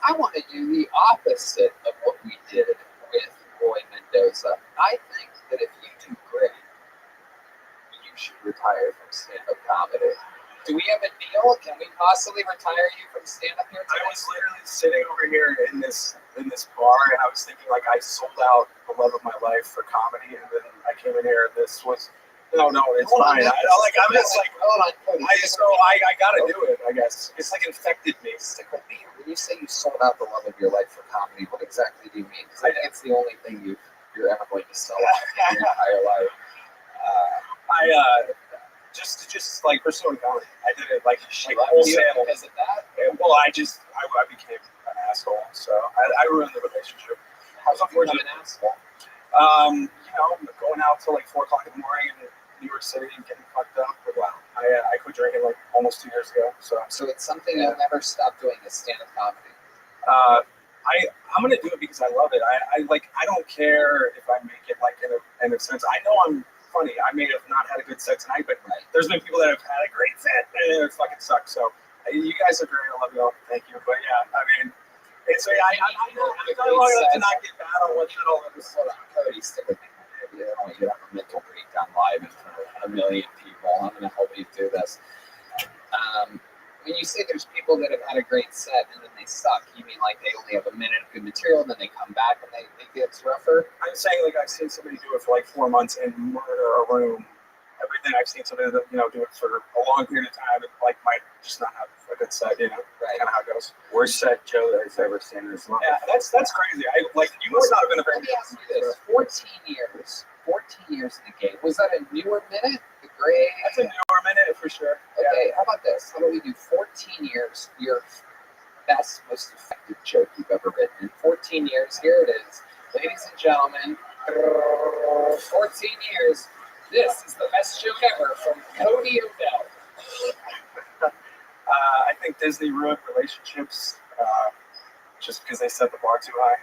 I want to do the opposite of what we did with Roy Mendoza. I think that if you do great, you should retire from stand-up comedy. Do we have a deal? Can we possibly retire you from stand-up here today? I was literally sitting over here in this bar, and I was thinking, like, I sold out the love of my life for comedy, and then I came in here, this was... No, it's fine. I'm just like, hold on. I gotta do it, I guess. It's like infected me. Stick with me. When you say you sold out the love of your life for comedy, what exactly do you mean? Because I think it's the only thing you're ever going to sell out in your entire life. Just like pursuing comedy. I did it like wholesale. Because of that? Well, I became an asshole, so I ruined the relationship. How's it become an asshole? Going out till like 4 o'clock in the morning in New York City and getting fucked up. But wow, I quit drinking like almost 2 years ago. So it's something you'll never stop doing is stand-up comedy. I'm gonna do it because I love it. I don't care if I make it like in a sense. I know I'm funny. I may have not had a good set tonight, but there's been people that have had a great set and it fucking sucks. So you guys are great. I love you all. Thank you. But yeah, I mean. It's I long enough to not get bad on what's all of this. Cody, stick with me. I don't want you to have a mental breakdown live in front of 1 million people. I'm going to help you do this. When you say there's people that have had a great set and then they suck, you mean like they only have a minute of good material and then they come back and it gets rougher? I'm saying like I've seen somebody do it for like 4 months and murder a room. Everything I've seen somebody that do it for a long period of time and like might just not have a good set, Kind of how it goes. Worst set Joe that's ever seen in his life. Yeah, that's crazy. You must not have been a very. Let me ask you this: 14 years in the game. Was that a newer minute? The grade? That's a newer minute for sure. Okay, how about this? How about we do 14 years? Your best, most effective joke you've ever written in 14 years. Here it is, ladies and gentlemen. 14 years. This is the best joke ever from Cody Odell. I think Disney ruined relationships just because they set the bar too high.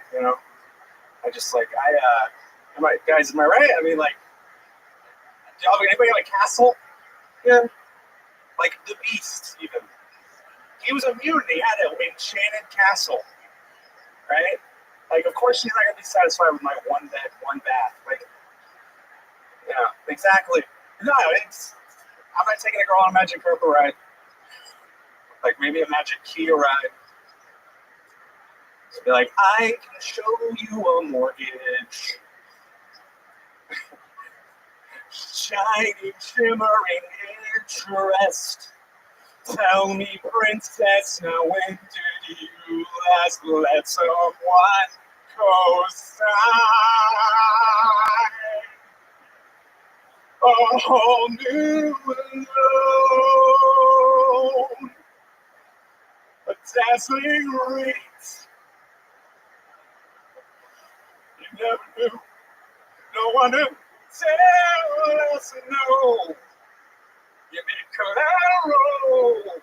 Guys, am I right? I mean, like, do y'all have anybody have a castle? Yeah. Like the Beast, even. He was a mutant. He had an enchanted castle, right? Like, of course, she's not gonna be satisfied with my one bed, one bath. Like, yeah, exactly. No, I'm not taking a girl on a magic carpet ride. Like maybe a magic key ride. Just be like, I can show you a mortgage. Shining, shimmering interest. Tell me, princess, now when did you last let someone co-sign? A whole new loan, a dazzling rate. You never knew, no one to tell us no. You need collateral.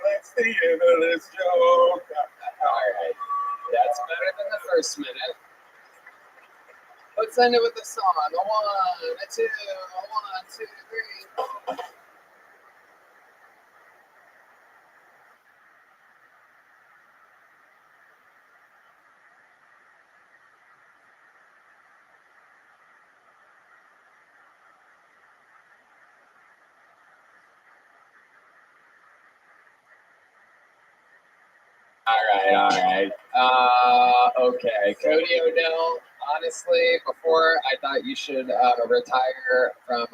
That's the end of this joke. All right, that's better than the first minute. Let's end it with the song. A 1, a 2, a 1, 2, 3. All right. Okay, Cody Odell. Honestly, before I thought you should retire from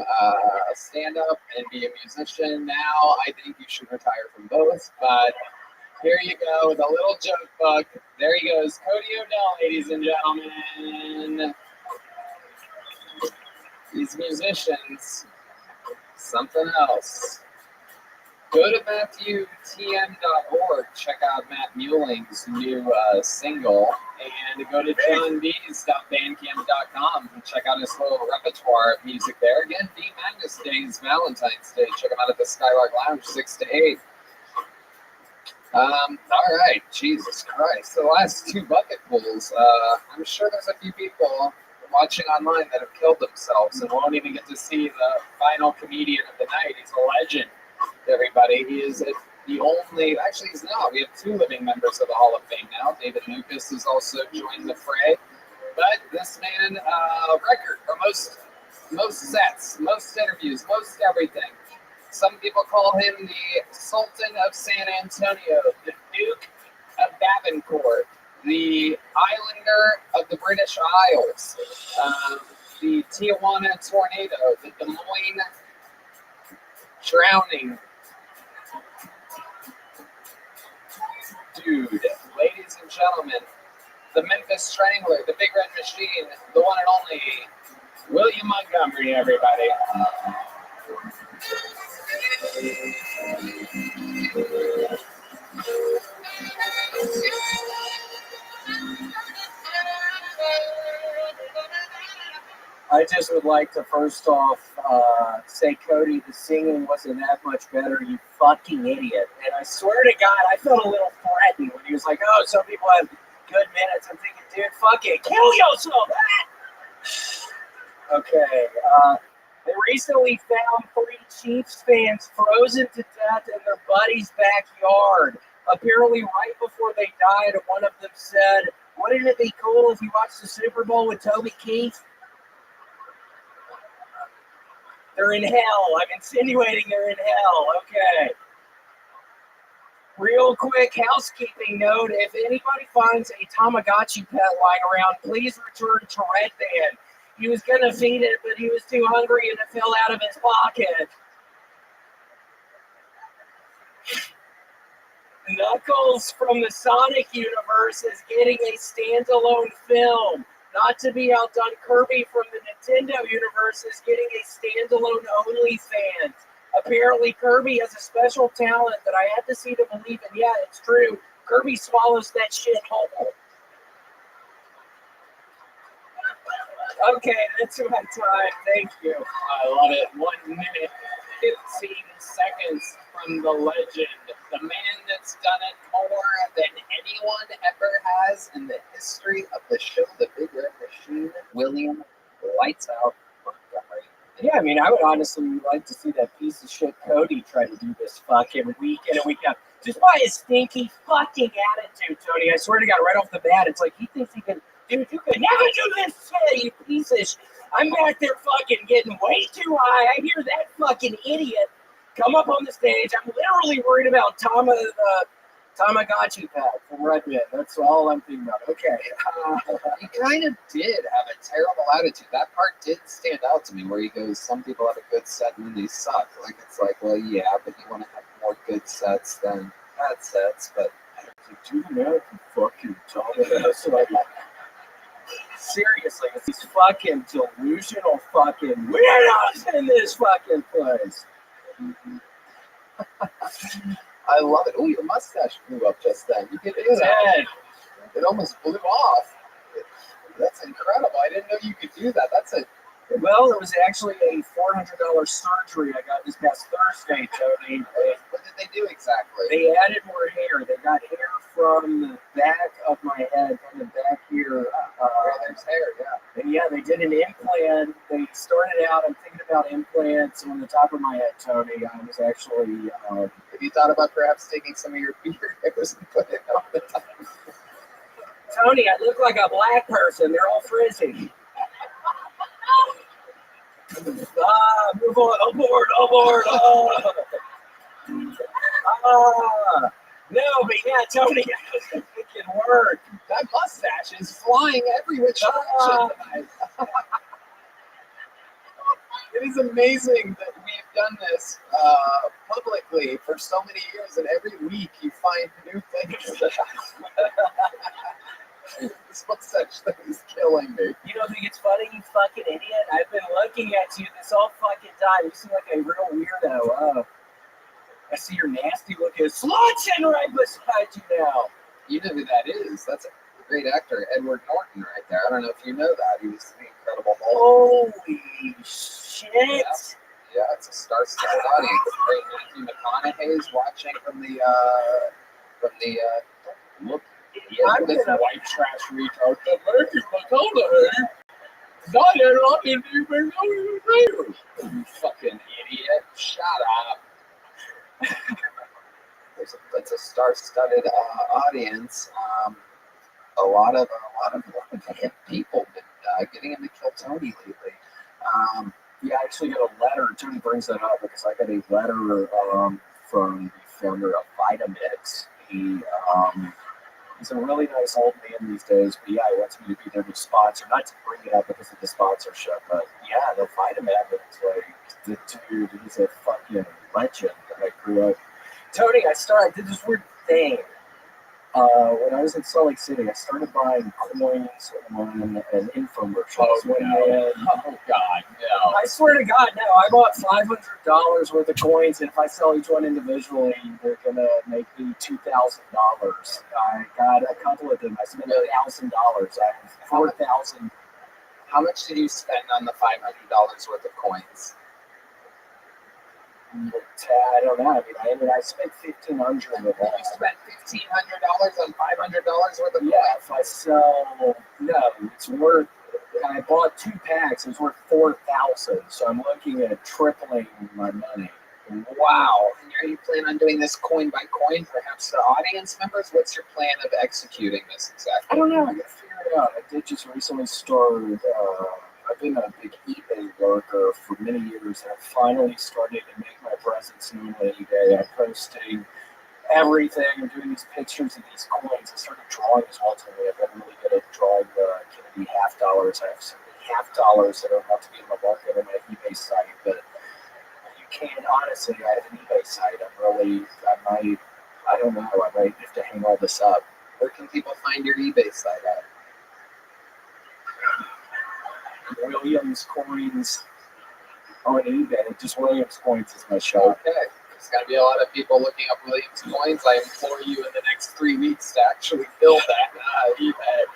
stand-up and be a musician. Now I think you should retire from both. But here you go with a little joke book. There he goes, Cody Odell, ladies and gentlemen. These musicians, something else. Go to MatthewTM.org, check out Matt Muelling's new single, and go to JohnD's.bandcamp.com and check out his whole repertoire of music there. Again, D Magnus Day's Valentine's Day. Check him out at the Skylark Lounge, 6 to 8. All right, Jesus Christ. The last two bucket pulls. I'm sure there's a few people watching online that have killed themselves and won't even get to see the final comedian of the night. He's a legend. Everybody, he is the only, actually he's not, we have two living members of the Hall of Fame now. David Lucas has also joined the fray, but this man, record for most sets, most interviews, most everything. Some people call him the Sultan of San Antonio, the Duke of Davenport, the Islander of the British Isles, the Tijuana Tornado, the Des Moines Drowning. Dude, ladies and gentlemen, the Memphis Strangler, the Big Red Machine, the one and only William Montgomery, everybody. I just would like to first off say, Cody, the singing wasn't that much better, you fucking idiot. And I swear to God, I felt a little threatened when he was like, oh, some people have good minutes. I'm thinking, dude, fuck it, kill yourself. Okay, they recently found 3 Chiefs fans frozen to death in their buddy's backyard. Apparently, right before they died, one of them said, wouldn't it be cool if you watched the Super Bowl with Toby Keith? They're in hell. I'm insinuating they're in hell. Okay. Real quick housekeeping note. If anybody finds a Tamagotchi pet lying around, please return to Red Band. He was going to feed it, but he was too hungry and it fell out of his pocket. Knuckles from the Sonic universe is getting a standalone film. Not to be outdone, Kirby from the Nintendo universe is getting a standalone OnlyFans. Apparently, Kirby has a special talent that I had to see to believe it. Yeah, it's true. Kirby swallows that shit whole. Okay, that's my time. Thank you. I love it. 1 minute, 15 seconds from the legend. The man that's done it more than anyone ever has in the history of the show, The Big Red Machine, William Lights Out Montgomery. Yeah, I mean, I would honestly like to see that piece of shit Cody try to do this fucking week in and week out. Just by his stinky fucking attitude, Tony. I swear to God, right off the bat, it's like he thinks he can. Dude, you could never do this shit, you piece of shit. I'm back there fucking getting way too high. I hear that fucking idiot come up on the stage. I'm literally worried about Tamagotchi pad from Red Band. That's all I'm thinking about. Okay. He kind of did have a terrible attitude. That part did stand out to me where he goes, some people have a good set and then they suck. Like, it's like, well, yeah, but you want to have more good sets than bad sets. But do you know fucking Tamagotchi? Seriously, it's these fucking delusional fucking weirdos in this fucking place. I love it. Oh, your mustache blew up just then. You get it. It almost blew off. That's incredible. I didn't know you could do that. Well, it was actually a $400 surgery I got this past Thursday, Tony. What did they do exactly? They added more hair. They got hair from the back of my head, from the back here. There's hair, yeah. And yeah, they did an implant. They started out, I'm thinking about implants on the top of my head, Tony. I was actually... have you thought about perhaps taking some of your beard hairs and putting it on the top? Tony, I look like a black person. They're all frizzy. Move on, aboard. No, but yeah, Tony, that doesn't freaking work. That mustache is flying every which direction tonight. It is amazing that we've done this publicly for so many years, and every week you find new things. This mustache thing is killing me. You don't think it's funny, you fucking idiot? I've been looking at you this whole fucking time. You seem like a real weirdo. I see your nasty looking slouching right beside you now. You know who that is? That's a great actor, Edward Norton, right there. I don't know if you know that. He was the Incredible Hulk. Holy shit! Yeah, it's a star-studded audience. Great Matthew McConaughey's watching from the look. Idiot. I'm This gonna- white trash retard. Matthew McConaughey. Not I didn't even know you were there. You fucking idiot! Shut up. It's a star-studded audience. A lot of hip people been getting into Kill Tony lately. Yeah, I actually got a letter. Tony brings that up because I got a letter from the founder of Vitamix. He's a really nice old man these days, but yeah, he wants me to be their new sponsor. Not to bring it up because of the sponsorship, but yeah, the Vitamix is like, the dude, he's a fucking legend that I grew up. Tony, I did this weird thing. When I was in Salt Lake City, I started buying coins and infomercials. Oh God, no! I swear to God, no. I bought $500 worth of coins, and if I sell each one individually, they're gonna make me $2,000. I got a couple of them. I spent $1,000. I have 4,000. How much did you spend on the $500 worth of coins? I don't know. I spent $1,500 of that. You spent $1,500 on $500 worth of coins? Yeah, if I sell, no, it's worth. I bought 2 packs. It was worth $4,000. So I'm looking at tripling my money. Wow. And are you planning on doing this coin by coin? Perhaps the audience members? What's your plan of executing this exactly? I don't know. I gotta figure it out. I did just recently start. I've been a big eBay lurker for many years, and I finally started to make my presence known on eBay. I'm posting everything. I'm doing these pictures of these coins. I started drawing as well today. I've been really good at drawing the Kennedy half dollars. I have so many half dollars that are about to be in the market on my eBay site, but you can't honestly. I have an eBay site. I don't know. I might have to hang all this up. Where can people find your eBay site at? Williams Coins on eBay. Just Williams Coins is my shop. Okay. There's going to be a lot of people looking up Williams Coins. I implore you in the next 3 weeks to actually build that eBay.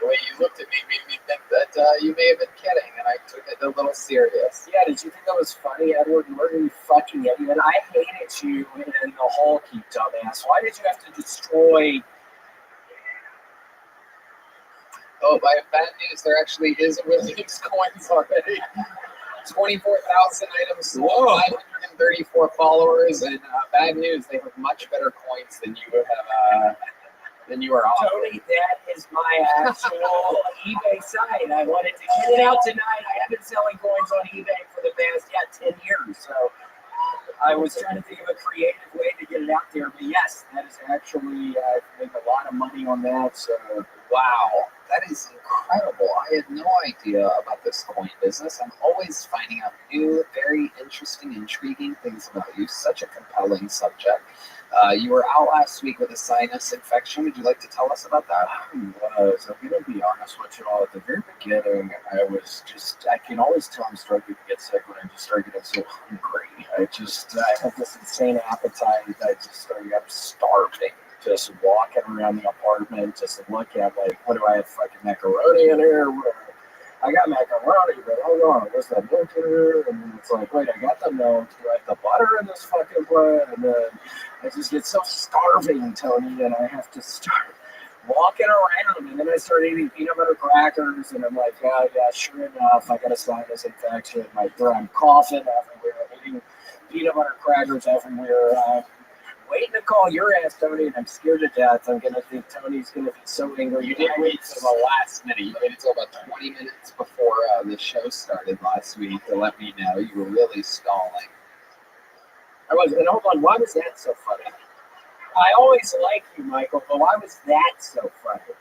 The way you looked at me made me think that you may have been kidding, and I took it a little serious. Yeah, did you think that was funny, Edward Norton? You fucking idiot. I hated you in the Hulk, you dumbass. Why did you have to destroy... Oh, by bad news, there actually is a Williams Coins already. 24,000 items sold, 534 followers, and bad news, they have much better coins than you have. Than you are offering. Tony, that is my actual eBay site. I wanted to get it out tonight. I have been selling coins on eBay for the past 10 years, so I was trying to think of a creative way to get it out there. But yes, that is actually I make a lot of money on that. So wow. That is incredible. I had no idea about this coin business. I'm always finding out new, very interesting, intriguing things about you. Such a compelling subject. You were out last week with a sinus infection. Would you like to tell us about that? I'm going to be honest with you all. At the very beginning, I can always tell I'm starting to get sick when I just start getting so hungry. I have this insane appetite. I'm starving. Just walking around the apartment, just looking at what do I have, fucking macaroni in here? I got macaroni, but hold on, where's the milk in here? And it's like, wait, I got the milk, do I have the butter in this fucking bread? And then I just get so starving, Tony, and I have to start walking around, and then I start eating peanut butter crackers, and I'm like, oh yeah, sure enough, I got a sinus infection, I'm coughing everywhere, I'm eating peanut butter crackers everywhere, waiting to call your ass, Tony, and I'm scared to death. I'm going to think Tony's going to be so angry. You didn't wait till the last minute. You waited until about 20 minutes before the show started last week to let me know you were really stalling. I was, and hold on, why was that so funny? I always like you, Michael, but why was that so funny?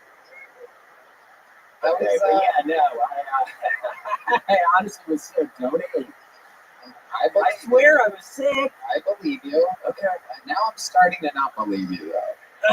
That Okay, was, but yeah, no, I honestly was so donated. I swear I was sick. I believe you. Okay. Now I'm starting to not believe you, though. I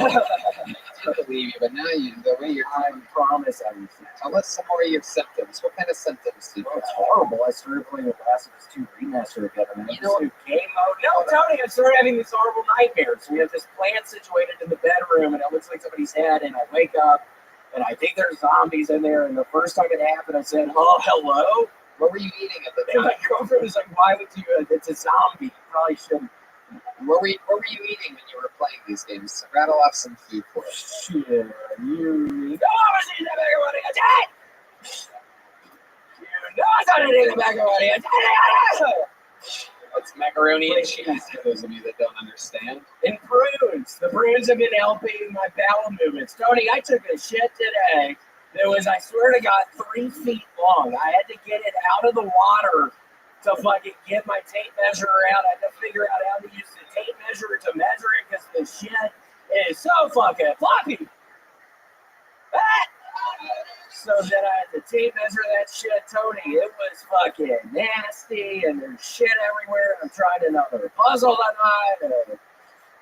did believe you, but now the way you're I promise I was sick. Tell us some more of your symptoms. What kind of symptoms did you Well, it's have? horrible. I started playing with Last of Us 2 Remaster again, and You know, new game mode. No, Tony, I started having these horrible nightmares. We have this plant situated in the bedroom, and it looks like somebody's head, and I wake up, and I think there's zombies in there, and the first time it happened, I said, oh, hello? What were you eating at the And time? my girlfriend was like, why would you, it's a zombie. You probably shouldn't. What were you eating when you were playing these games? Rattle off some food for us. Shit, you know I was eating the macaroni and cheese! You know I started eating the macaroni and cheese! It's macaroni and cheese, for those of you that don't understand. And prunes. The prunes have been helping my bowel movements. Tony, I took a shit today that was, I swear to God, 3 feet long. I had to get it out of the water to fucking get my tape measure out. I had to figure out how to use the tape measure to measure it because the shit is so fucking floppy. So then I had to tape measure that shit, Tony. It was fucking nasty, and there's shit everywhere. I'm trying another puzzle tonight.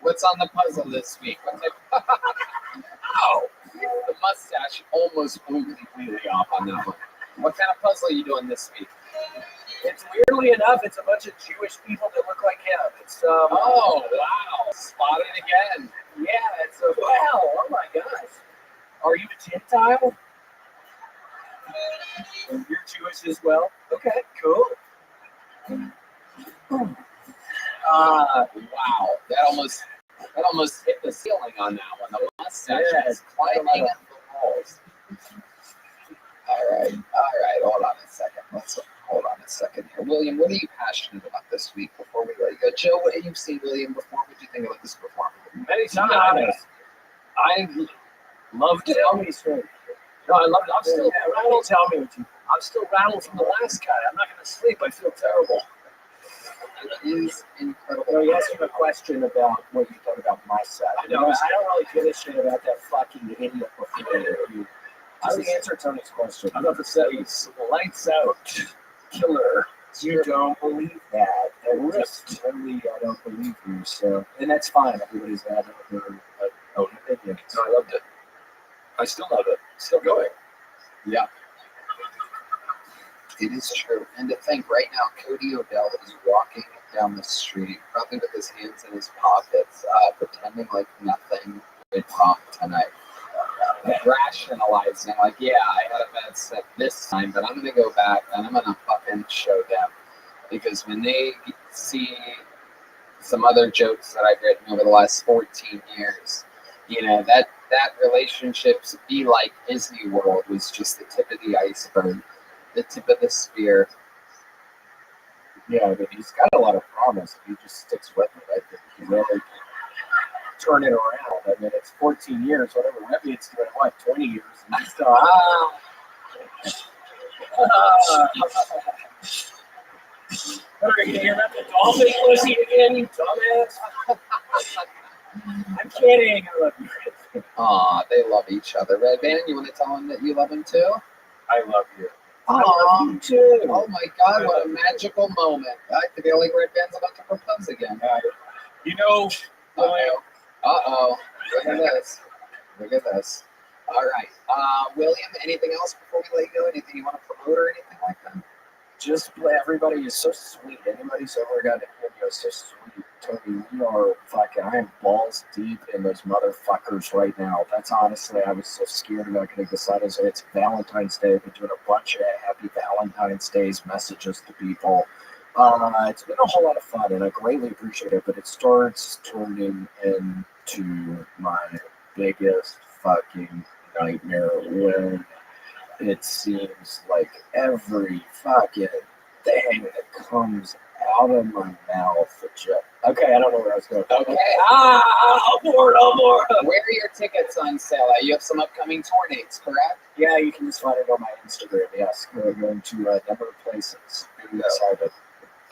What's on the puzzle this week? Oh, the mustache almost blew completely off on that one. What kind of puzzle are you doing this week? It's weirdly enough, it's a bunch of Jewish people that look like him. It's oh wow, spotted again. Yeah, it's a wow. Oh my gosh, are you a Gentile? And you're Jewish as well. Okay, cool. Wow, that almost hit the ceiling on that one. The mustache is climbing up the walls. All right. Hold on a second here. William, what are you passionate about this week before we let you go? Joe, what have you seen William before? What do you think about this performance? Many times. I love to tell me straight. No, I love it. I'm still rattled. Tell me what you. I'm still rattled from the last guy. I'm not going to sleep. I feel terrible. It is incredible. So he asked you a question about what you thought about my set. I don't really give a shit about that fucking idiot before you. Just answer Tony's question. I'm about to say he's lights out. Killer. You don't believe that. Totally, I don't believe you. So, and that's fine. Everybody's got their own opinion. No, I loved it. I still love it. Still going. Yeah. It is true. And to think right now, Cody Odell is walking down the street, probably with his hands in his pockets, pretending like nothing went wrong tonight. Rationalizing, like, yeah, I had a bad set this time, but I'm going to go back and I'm going to fucking show them. Because when they see some other jokes that I've written over the last 14 years, you know, that relationships be like Disney World was just the tip of the iceberg, the tip of the spear. Yeah, I mean, he's got a lot of promise. If he just sticks with it, I think he really can turn it around. I mean, it's 14 years, whatever. Rabbi's doing, what, 20 years? And he's still, What are you going to hear about the dolphin pussy again, you dumbass? I'm kidding. I love you. Aw, they love each other. Red Band, you want to tell him that you love him too? I love you. I love you too. Oh my God, what a magical moment. I feel like Red Band's about to propose again. You know, Uh-oh. Look at this. Look at this. All right. William, anything else before we let you go? Anything you want to promote or anything like that? Just everybody is so sweet. Anybody's ever got to hear you is so sweet. Tony, we are fucking, I am balls deep in those motherfuckers right now. That's honestly, I was so scared about getting decided. So it's Valentine's Day. I've been doing a bunch of happy Valentine's Days messages to people. It's been a whole lot of fun, and I greatly appreciate it, but it starts turning into my biggest fucking nightmare when it seems like every fucking thing that comes out of my mouth. Okay, I don't know where I was going. Okay. I'll board. Where are your tickets on sale? You have some upcoming tour dates, correct? Yeah, you can just find it on my Instagram. Yes, we're going to a number of places. Very excited.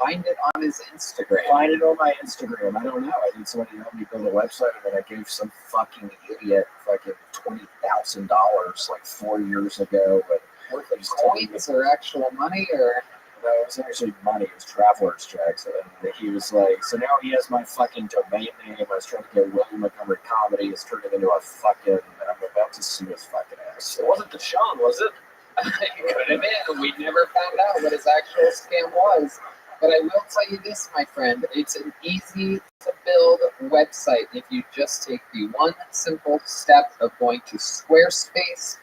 Find it on his Instagram. Find it on my Instagram. I don't know. I need somebody to help me build a website, and then I gave some fucking idiot fucking $20,000 like 4 years ago. But Worth of coins or actual money or? No, it was actually money. It was Traveler's Checks. And he was like, so now he has my fucking domain name. I was trying to get William Montgomery Comedy. It's turned it into a fucking, I'm about to sue his fucking ass. It wasn't Deshaun, was it? It could have been. We never found out what his actual scam was. But I will tell you this, my friend. It's an easy to build website if you just take the one simple step of going to Squarespace.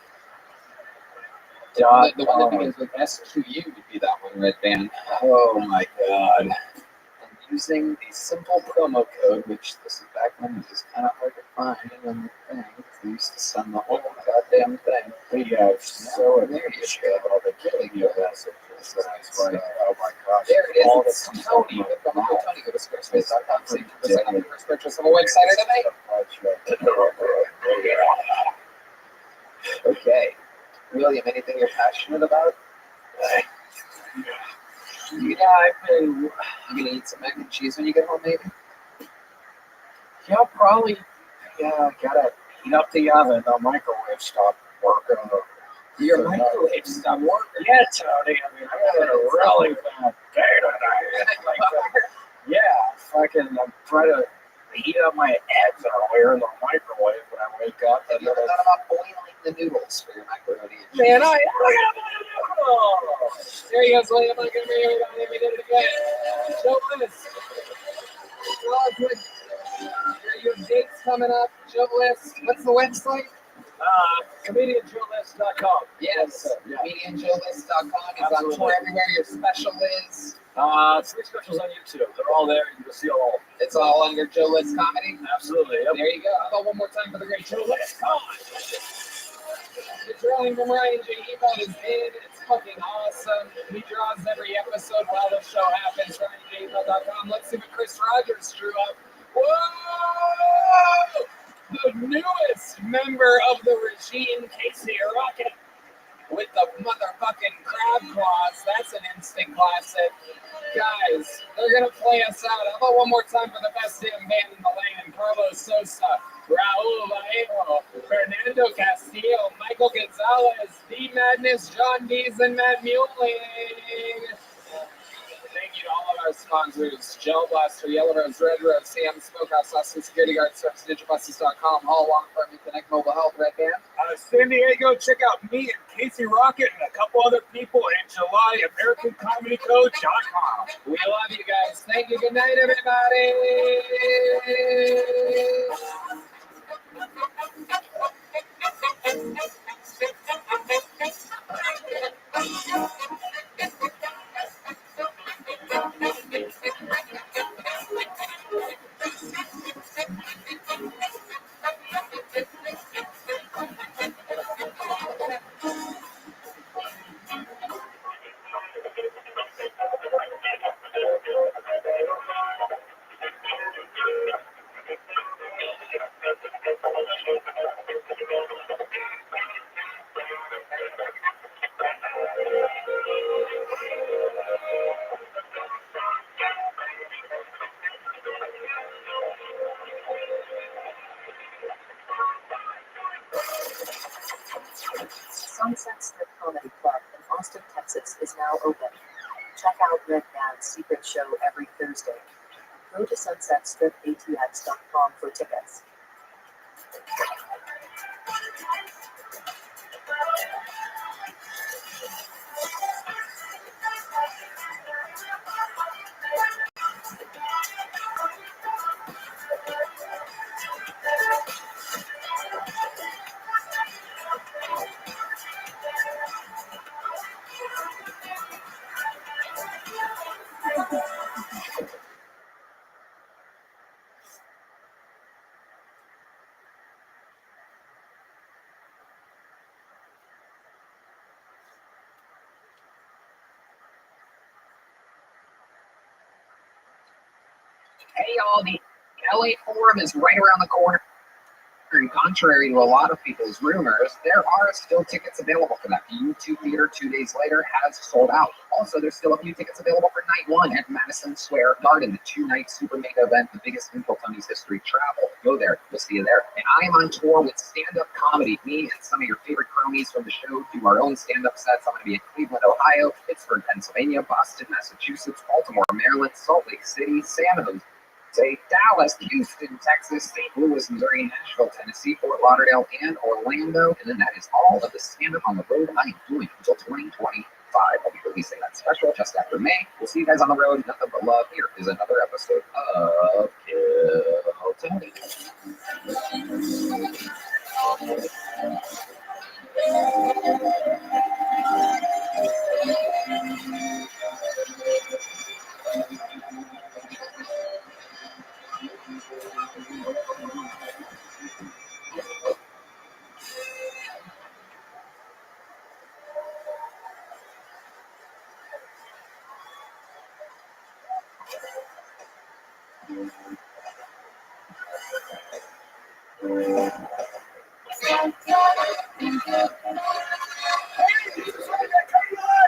The one that begins with SQU would be that one, Red Band. Oh my god. And using the simple promo code, which this is back when it was kind of hard to find on the thing. They used to send the whole goddamn thing. We have so appreciate all the killing you messages. That's like, oh my gosh. There it is. All It's the Tony with the Tony. Go to squarespace.com. Save 10% on your first purchase of a website today. Okay. William, anything you're passionate about? Yeah, I've been. You gonna eat some mac and cheese when you get home, maybe? Yeah, probably. Yeah, gotta heat up the oven. The microwave stopped working. Your microwave stopped working? Yeah, Tony. I mean, I had a really bad day today. Yeah, fucking. I'm trying to heat up my eggs earlier in the microwave when I wake up. Have you ever thought about boiling the noodles for your macaroni? Man, There he goes, William Montgomery. Everybody, we did it again. Joe List. Tell us what your dates coming up. Joe List. What's the website? ComedianJoeList.com. Yes, ComedianJoeList.com is on tour everywhere. Your special is? 3 specials on YouTube. They're all there. You can see all of them. It's all under Joe List Comedy? Absolutely. Yep. There you go. How about one more time for the great Joe List? Come on. The drawing from Ryan J. Ebot is in. It's fucking awesome. He draws every episode while the show happens. RyanJebot.com. Let's see what Chris Rogers drew up. Whoa! The newest member of the regime, Casey Rocket, with the motherfucking crab claws. That's an instant classic. Guys, they're going to play us out. How about one more time for the best damn band in the land? Carlos Sosa, Raul Vallejo, Fernando Castillo, Michael Gonzalez, D Madness, John Dees, and Matt Mueling. Thank you to all of our sponsors: Gel Blaster, Yellow Rose, Red Rose, Sam Smokehouse, Austin Security Guard Service, DigiBuses.com, Hall Long Farm, Connect Mobile Health, Red Band. San Diego, check out me and Casey Rocket and a couple other people in July, AmericanComedyCode.com. We love you guys. Thank you. Good night, everybody. Sunset Strip Comedy Club in Austin, Texas is now open. Check out Red Band's secret show every Thursday. Go to sunsetstripatx.com for tickets. Hey, y'all, the LA Forum is right around the corner. Contrary to a lot of people's rumors, there are still tickets available for that. The U2 Theater 2 days later has sold out. Also, there's still a few tickets available for night one at Madison Square Garden, the two-night super mega event, the biggest in Tony's history. Travel, go there, we'll see you there. And I am on tour with stand-up comedy. Me and some of your favorite cronies from the show do our own stand-up sets. I'm going to be in Cleveland, Ohio, Pittsburgh, Pennsylvania, Boston, Massachusetts, Baltimore, Maryland, Salt Lake City, San Jose, Dallas, Houston, Texas, St. Louis, Missouri, Nashville, Tennessee, Fort Lauderdale, and Orlando. And then that is all of the stand-up on the road I am doing until 2025. I'll be releasing that special just after May. We'll see you guys on the road. Nothing but love. Here is another episode of Kill Tony.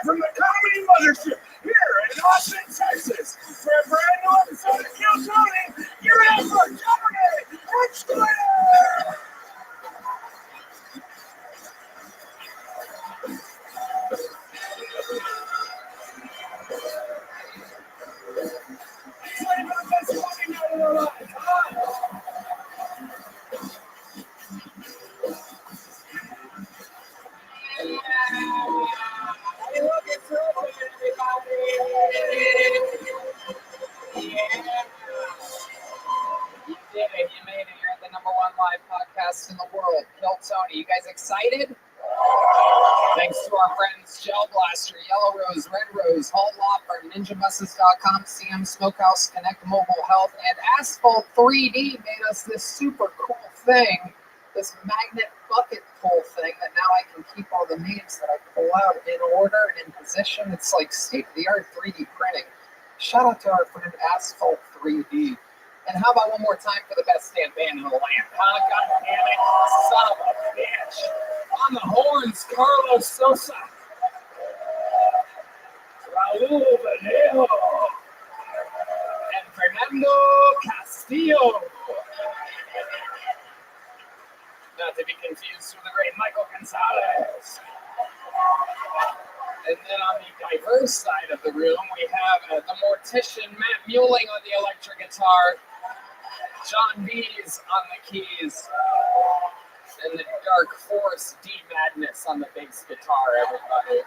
From the Comedy Mothership here in Austin, Texas, for a brand new episode of Kill Tony, you're in for Jeopardy! It's clear! You did it. You made it. You're at the #1 live podcast in the world. Kill Tony. You guys excited? Thanks to our friends Gel Blaster, Yellow Rose, Red Rose, Hall Law Firm, NinjaBuses.com, CM Smokehouse, Connect Mobile Health, and Asphalt 3D made us this super cool thing, this magnet bucket pull thing that now I can keep all the names that I pull out in order and in position. It's like state-of-the-art 3D printing. Shout out to our friend Asphalt 3D. And how about one more time for the best stand band in the land? Huh? God damn it, son of a bitch. On the horns, Carlos Sosa. Raul Vallejo. And Fernando Castillo. Not to be confused with the great Michael Gonzalez. And then on the diverse side of the room, we have the mortician Matt Muelling on the electric guitar, John Bees on the keys, and the Dark Force D Madness on the bass guitar, everybody.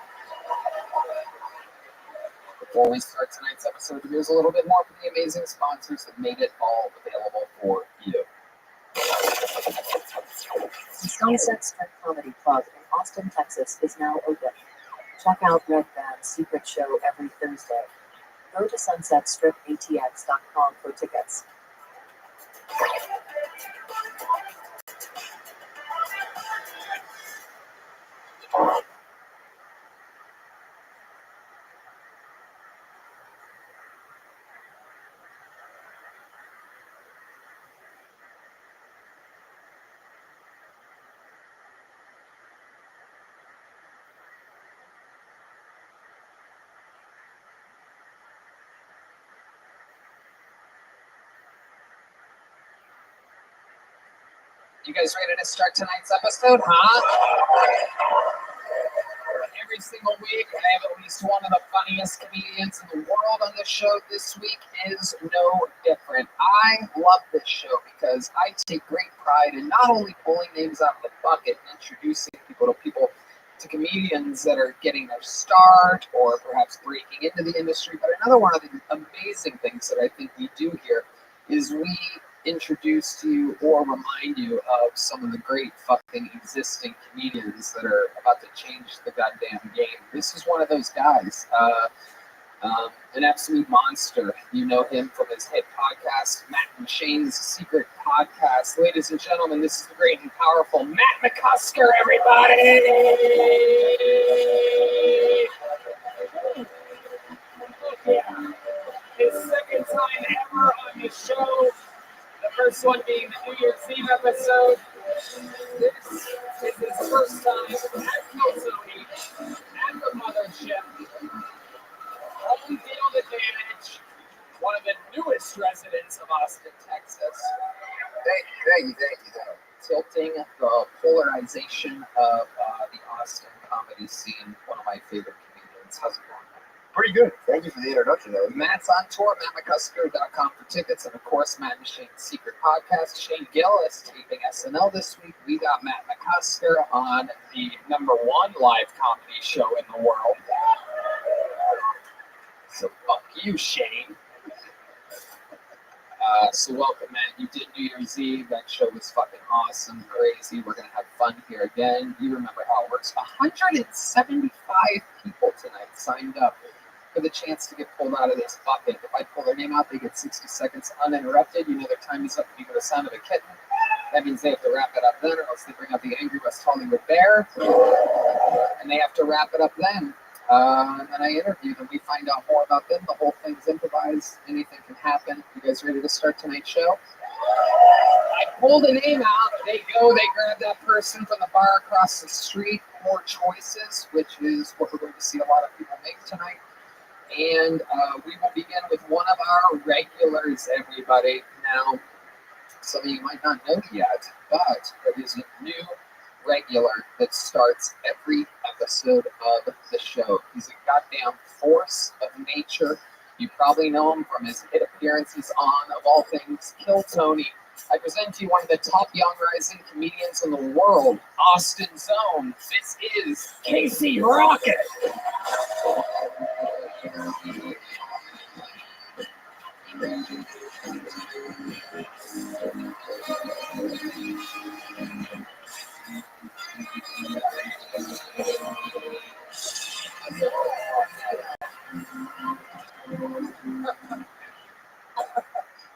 Before we start tonight's episode, here's a little bit more from the amazing sponsors that made it all available for you. The Sunset Strip Comedy Club in Austin, Texas is now open. Check out Red Band's secret show every Thursday. Go to sunsetstripatx.com for tickets. You guys ready to start tonight's episode, huh? Every single week, I have at least one of the funniest comedians in the world on the show. This week is no different. I love this show because I take great pride in not only pulling names out of the bucket and introducing people to comedians that are getting their start or perhaps breaking into the industry, but another one of the amazing things that I think we do here is we introduce to you or remind you of some of the great fucking existing comedians that are about to change the goddamn game. This is one of those guys, an absolute monster. You know him from his hit podcast, Matt and Shane's Secret Podcast. Ladies and gentlemen, this is the great and powerful Matt McCusker, everybody! Yeah. His second time ever on the show. The first one being the New Year's Eve episode. This is his first time at Kill Tony, at the Mothership. Thank you. Tilting the polarization of the Austin comedy scene. One of my favorite comedians. How's it going? Pretty good. Thank you for the introduction, though. Matt's on tour, mattmccusker.com for tickets, and of course, Matt and Shane's secret podcast. Shane Gillis taping SNL this week. We got Matt McCusker on the #1 live comedy show in the world. So fuck you, Shane. So welcome, Matt. You did New Year's Eve. That show was fucking awesome, crazy. We're going to have fun here again. You remember how it works. 175 people tonight signed up for the chance to get pulled out of this bucket. If I pull their name out, they get 60 seconds uninterrupted. You know their time is up when you go the sound of a kitten. That means they have to wrap it up then, or else they bring out the angry West Hollywood bear. And they have to wrap it up then. And then I interview them. We find out more about them. The whole thing's improvised. Anything can happen. You guys ready to start tonight's show? I pull the name out. They go. They grab that person from the bar across the street. More choices, which is what we're going to see a lot of people make tonight. And we will begin with one of our regulars, everybody. Now, some of you might not know yet, but there is a new regular that starts every episode of the show. He's a goddamn force of nature. You probably know him from his hit appearances on, of all things, Kill Tony. I present to you one of the top young rising comedians in the world, Austin's own. This is Casey Rocket.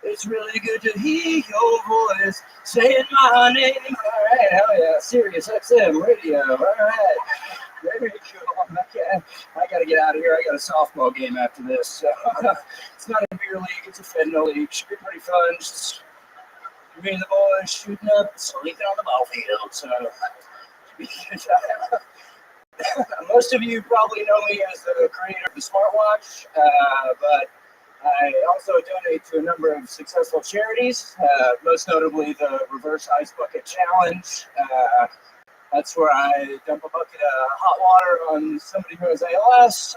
It's really good to hear your voice saying my name. All right, hell yeah, Sirius XM radio. All right, very cool. Okay, I gotta get out of here. I got a softball game after this. So it's not a beer league; it's a fentanyl league. Should be pretty fun. Just me and the boys shooting up, sleeping on the ball field. So most of you probably know me as the creator of the smartwatch, but I also donate to a number of successful charities, most notably the Reverse Ice Bucket Challenge. That's where I dump a bucket of hot water on somebody who has ALS.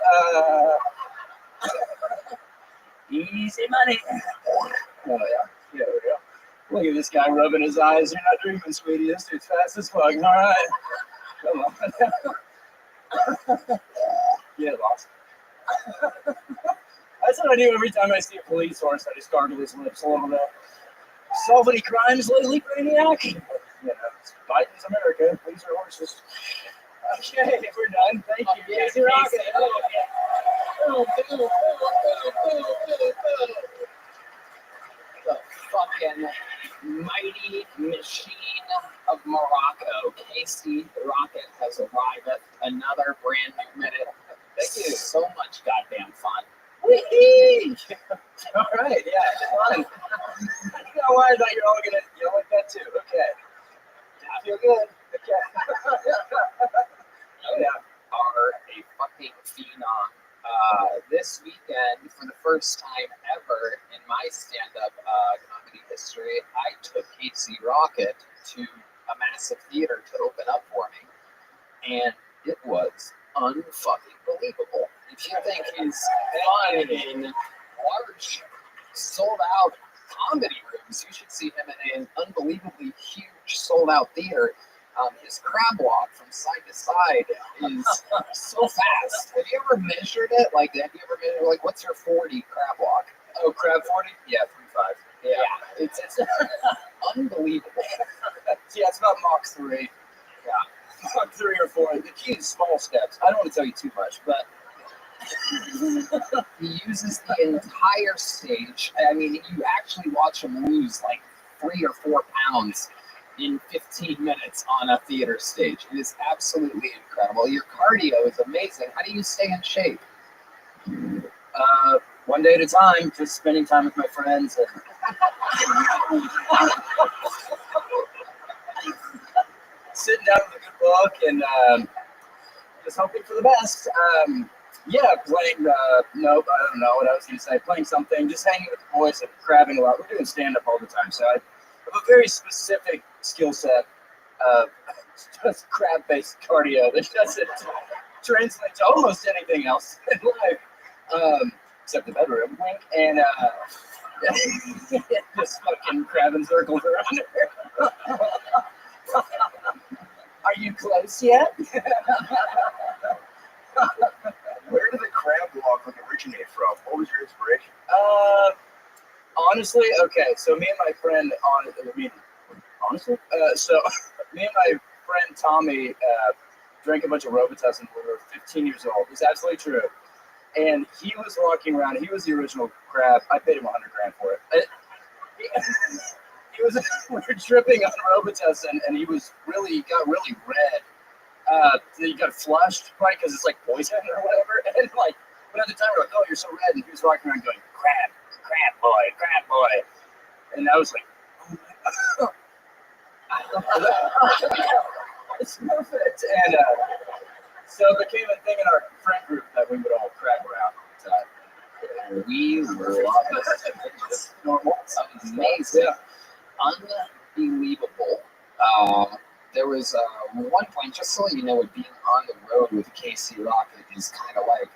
Easy money. Oh, yeah. Yeah, there we go. Look at this guy rubbing his eyes. You're not dreaming, sweetie. This dude's fast as fuck. All right. Come on. Get lost. That's what I do every time I see a police horse. I just gargle his lips a little bit. Solve any crimes lately, Brainiac? You know, it's Biden's America. Police are horses. Okay, we're done. Thank you. Yes, you're rocking. The fucking mighty machine of Morocco, Casey Rocket, has arrived at another brand new minute. Thank you. So much goddamn fun. Whee! All right, yeah, fun. You know why I thought you were all gonna yell like that too. Okay. I feel good. Okay. Oh, yeah. Are a fucking phenom. This weekend, for the first time ever in my stand-up comedy history, I took Casey Rocket to a massive theater to open up for me, and it was unfucking believable. If you think he's fun in large, sold-out comedy rooms, you should see him in an unbelievably huge, sold-out theater. His crab walk from side to side is so fast. Have you ever measured it? Like, have you ever measured, like, what's your 40 crab walk? Oh, crab 40? Yeah, 3.5. Yeah, it's unbelievable. Yeah, it's not Mach 3. Yeah, Mach 3 or 4. The key is small steps. I don't want to tell you too much, but he uses the entire stage. I mean, you actually watch him lose like 3 or 4 pounds in 15 minutes on a theater stage. It is absolutely incredible. Your cardio is amazing. How do you stay in shape? One day at a time, just spending time with my friends and sitting down with a good book and just hoping for the best. Yeah, playing, nope, I don't know what I was going to say. Playing something, just hanging with the boys and crabbing a lot. We're doing stand-up all the time, so I a very specific skill set of just crab-based cardio that doesn't translate to almost anything else in life, except the bedroom. And just fucking crabbing circles around there. Are you close yet? Where did the crab walk originate from? What was your inspiration? Honestly, okay. So me and my friend, me and my friend Tommy drank a bunch of Robitussin when we were 15 years old. It's absolutely true. And he was walking around. He was the original crab. I paid him $100,000 for it. He was. We were tripping on Robitussin, and he got really red. He got flushed, right? Because it's like poison or whatever. And like, but at the time we're like, "Oh, you're so red," and he was walking around going, "Crab boy." And I was like, "Oh my God." It's perfect. And so it became a thing in our friend group that we would all crab around all the time. We were normal. Amazing. Yeah. Unbelievable. There was one point, just so you know, what being on the road with Casey Rocket is kind of like.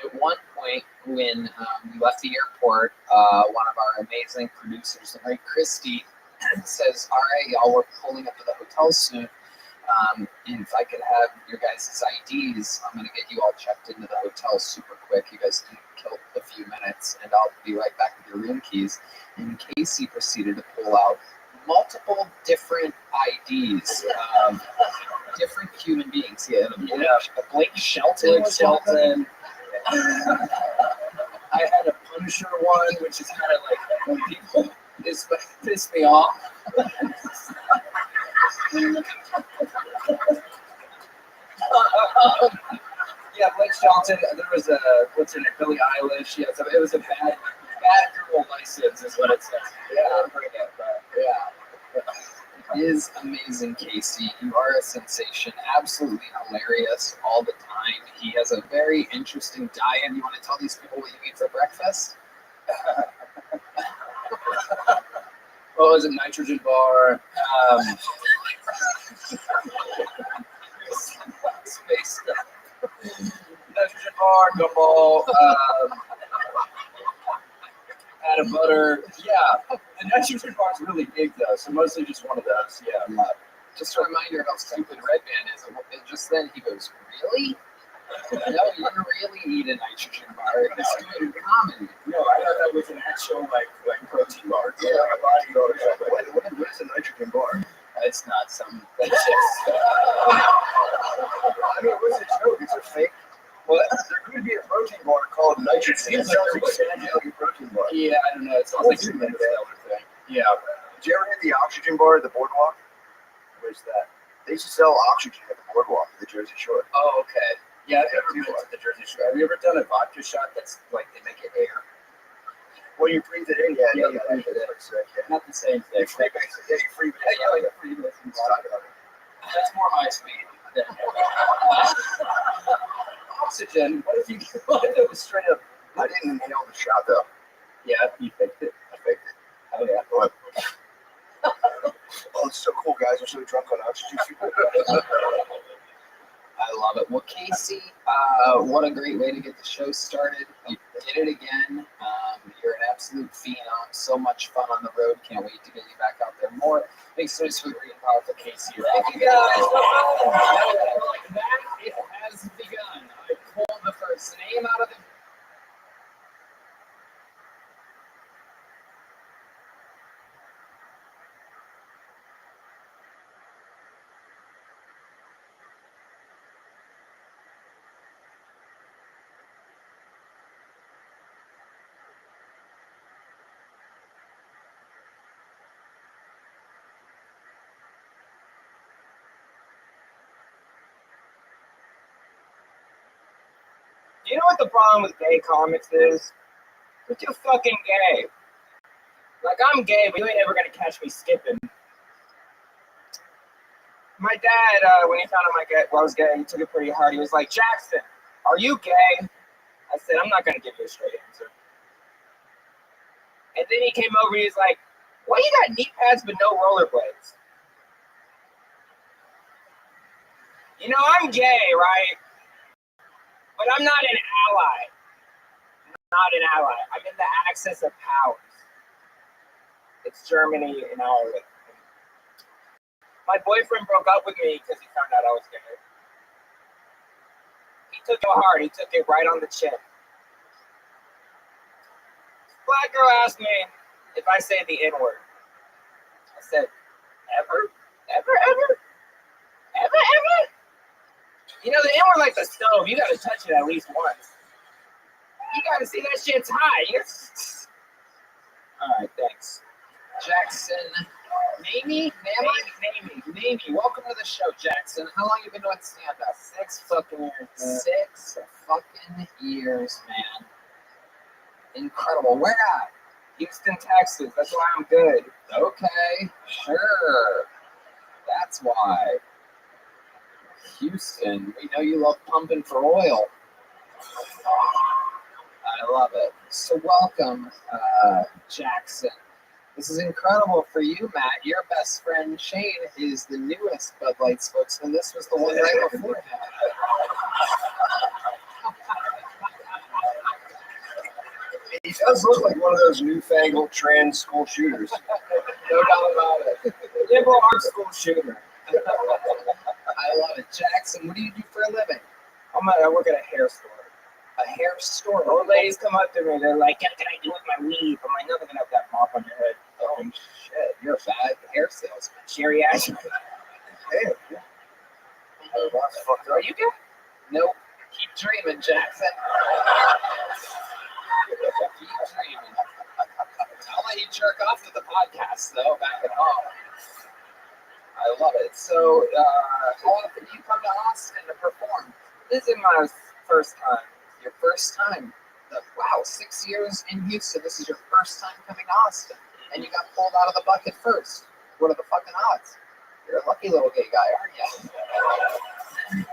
At one point, when we left the airport, one of our amazing producers, the great Christy, says, "All right, y'all, we're pulling up to the hotel soon. And if I could have your guys' IDs, I'm going to get you all checked into the hotel super quick. You guys can kill a few minutes, and I'll be right back with your room keys." And Casey proceeded to pull out multiple different IDs of different human beings. He had a Blake Shelton. I had a Punisher one, which is kind of like when people piss me off. Yeah, Blake Shelton. There was what's her name, Billie Eilish. Yeah, so it was a bad girl license, is what it says. Yeah, I'm bringing it, but yeah. It is amazing, Casey. You are a sensation. Absolutely hilarious all the time. He has a very interesting diet. You want to tell these people what you eat for breakfast? What was it? Nitrogen bar. Space stuff. Nitrogen bar, gumball. Add a butter. Yeah. The nitrogen bar is really big though, so mostly just one of those. Yeah. Just a reminder how stupid Redman is. And just then he goes, "Really? No, you really eat a nitrogen bar. He's doing comedy." No, I thought that was an actual like protein bar. Yeah, like a bodybuilder. What is a nitrogen bar? It's not some. That's just. I mean, what's a joke? It's a fake. Well, there could be a protein bar called nitrogen. It sounds like a protein bar. Yeah, I don't know. It sounds like some kind of thing. Yeah. Did you ever hit the oxygen bar at the boardwalk? Where's that? They used to sell oxygen at the boardwalk at the Jersey Shore. Oh, okay. Yeah, I've never been to the Jersey Shore. Have you ever done a vodka shot that's like they make it air? Well, you breathe it in, Yeah, you breathe it in. Not the same thing. You freebase it. Yeah, you freebase it. Yeah, freebase it. That's more high speed. Oxygen. What if it was straight up? I didn't inhale the shot though. Yeah, you faked it. I faked it. Oh yeah. What? Oh, it's so cool, guys. I'm so drunk on oxygen. I love it. Well, Casey, what a great way to get the show started. You did it again. You're an absolute phenom. So much fun on the road. Can't wait to get you back out there more. Make some noise for the great and powerful Casey. Thank you guys. Like that, it has begun. I pulled the first name out of the. Do you know what the problem with gay comics is? They're too fucking gay. Like, I'm gay, but you ain't ever gonna catch me skipping. My dad, when he found out I was gay, he took it pretty hard. He was like, "Jackson, are you gay?" I said, "I'm not gonna give you a straight answer." And then he came over, he was like, Why you got knee pads but no rollerblades? You know, I'm gay, right? But I'm not an ally. Not an ally. I'm in the axis of powers. It's Germany and Ireland. My boyfriend broke up with me because he found out I was gay. He took it hard. He took it right on the chin. Black girl asked me if I say the N-word. I said, ever? Ever, ever? Ever, ever? You know, the N-word like the stove. You gotta touch it at least once. You gotta see that shit's high. Alright, thanks. Jackson, Mamie? Mamie, welcome to the show, Jackson. How long you been doing stand-up? 6 fucking years. 6 fucking years, man. Incredible. Where at? Houston, Texas. That's why I'm good. Okay, sure. That's why. Houston, we know you love pumping for oil. I love it. So welcome, Jackson. This is incredible for you, Matt. Your best friend Shane is the newest Bud Light spokesman. This was the one right before him. He does look like one of those newfangled trans school shooters. No doubt about it. Liberal arts school shooter. I love it. Jackson, what do you do for a living? I work at a hair store. A hair store? Old ladies come up to me. They're like, "Can I do with my weave?" I'm like, "No, they're gonna have that mop on your head." Oh shit, you're a bad hair salesman. Geriatric. Damn. That's fucked up. Are you good? Nope. Keep dreaming, Jackson. Keep dreaming. I'll let you jerk off to the podcast, though, back at home. I love it. So, how often do you come to Austin to perform? This is my first time. Your first time? Wow, 6 years in Houston. This is your first time coming to Austin. And you got pulled out of the bucket first. What are the fucking odds? You're a lucky little gay guy, aren't you?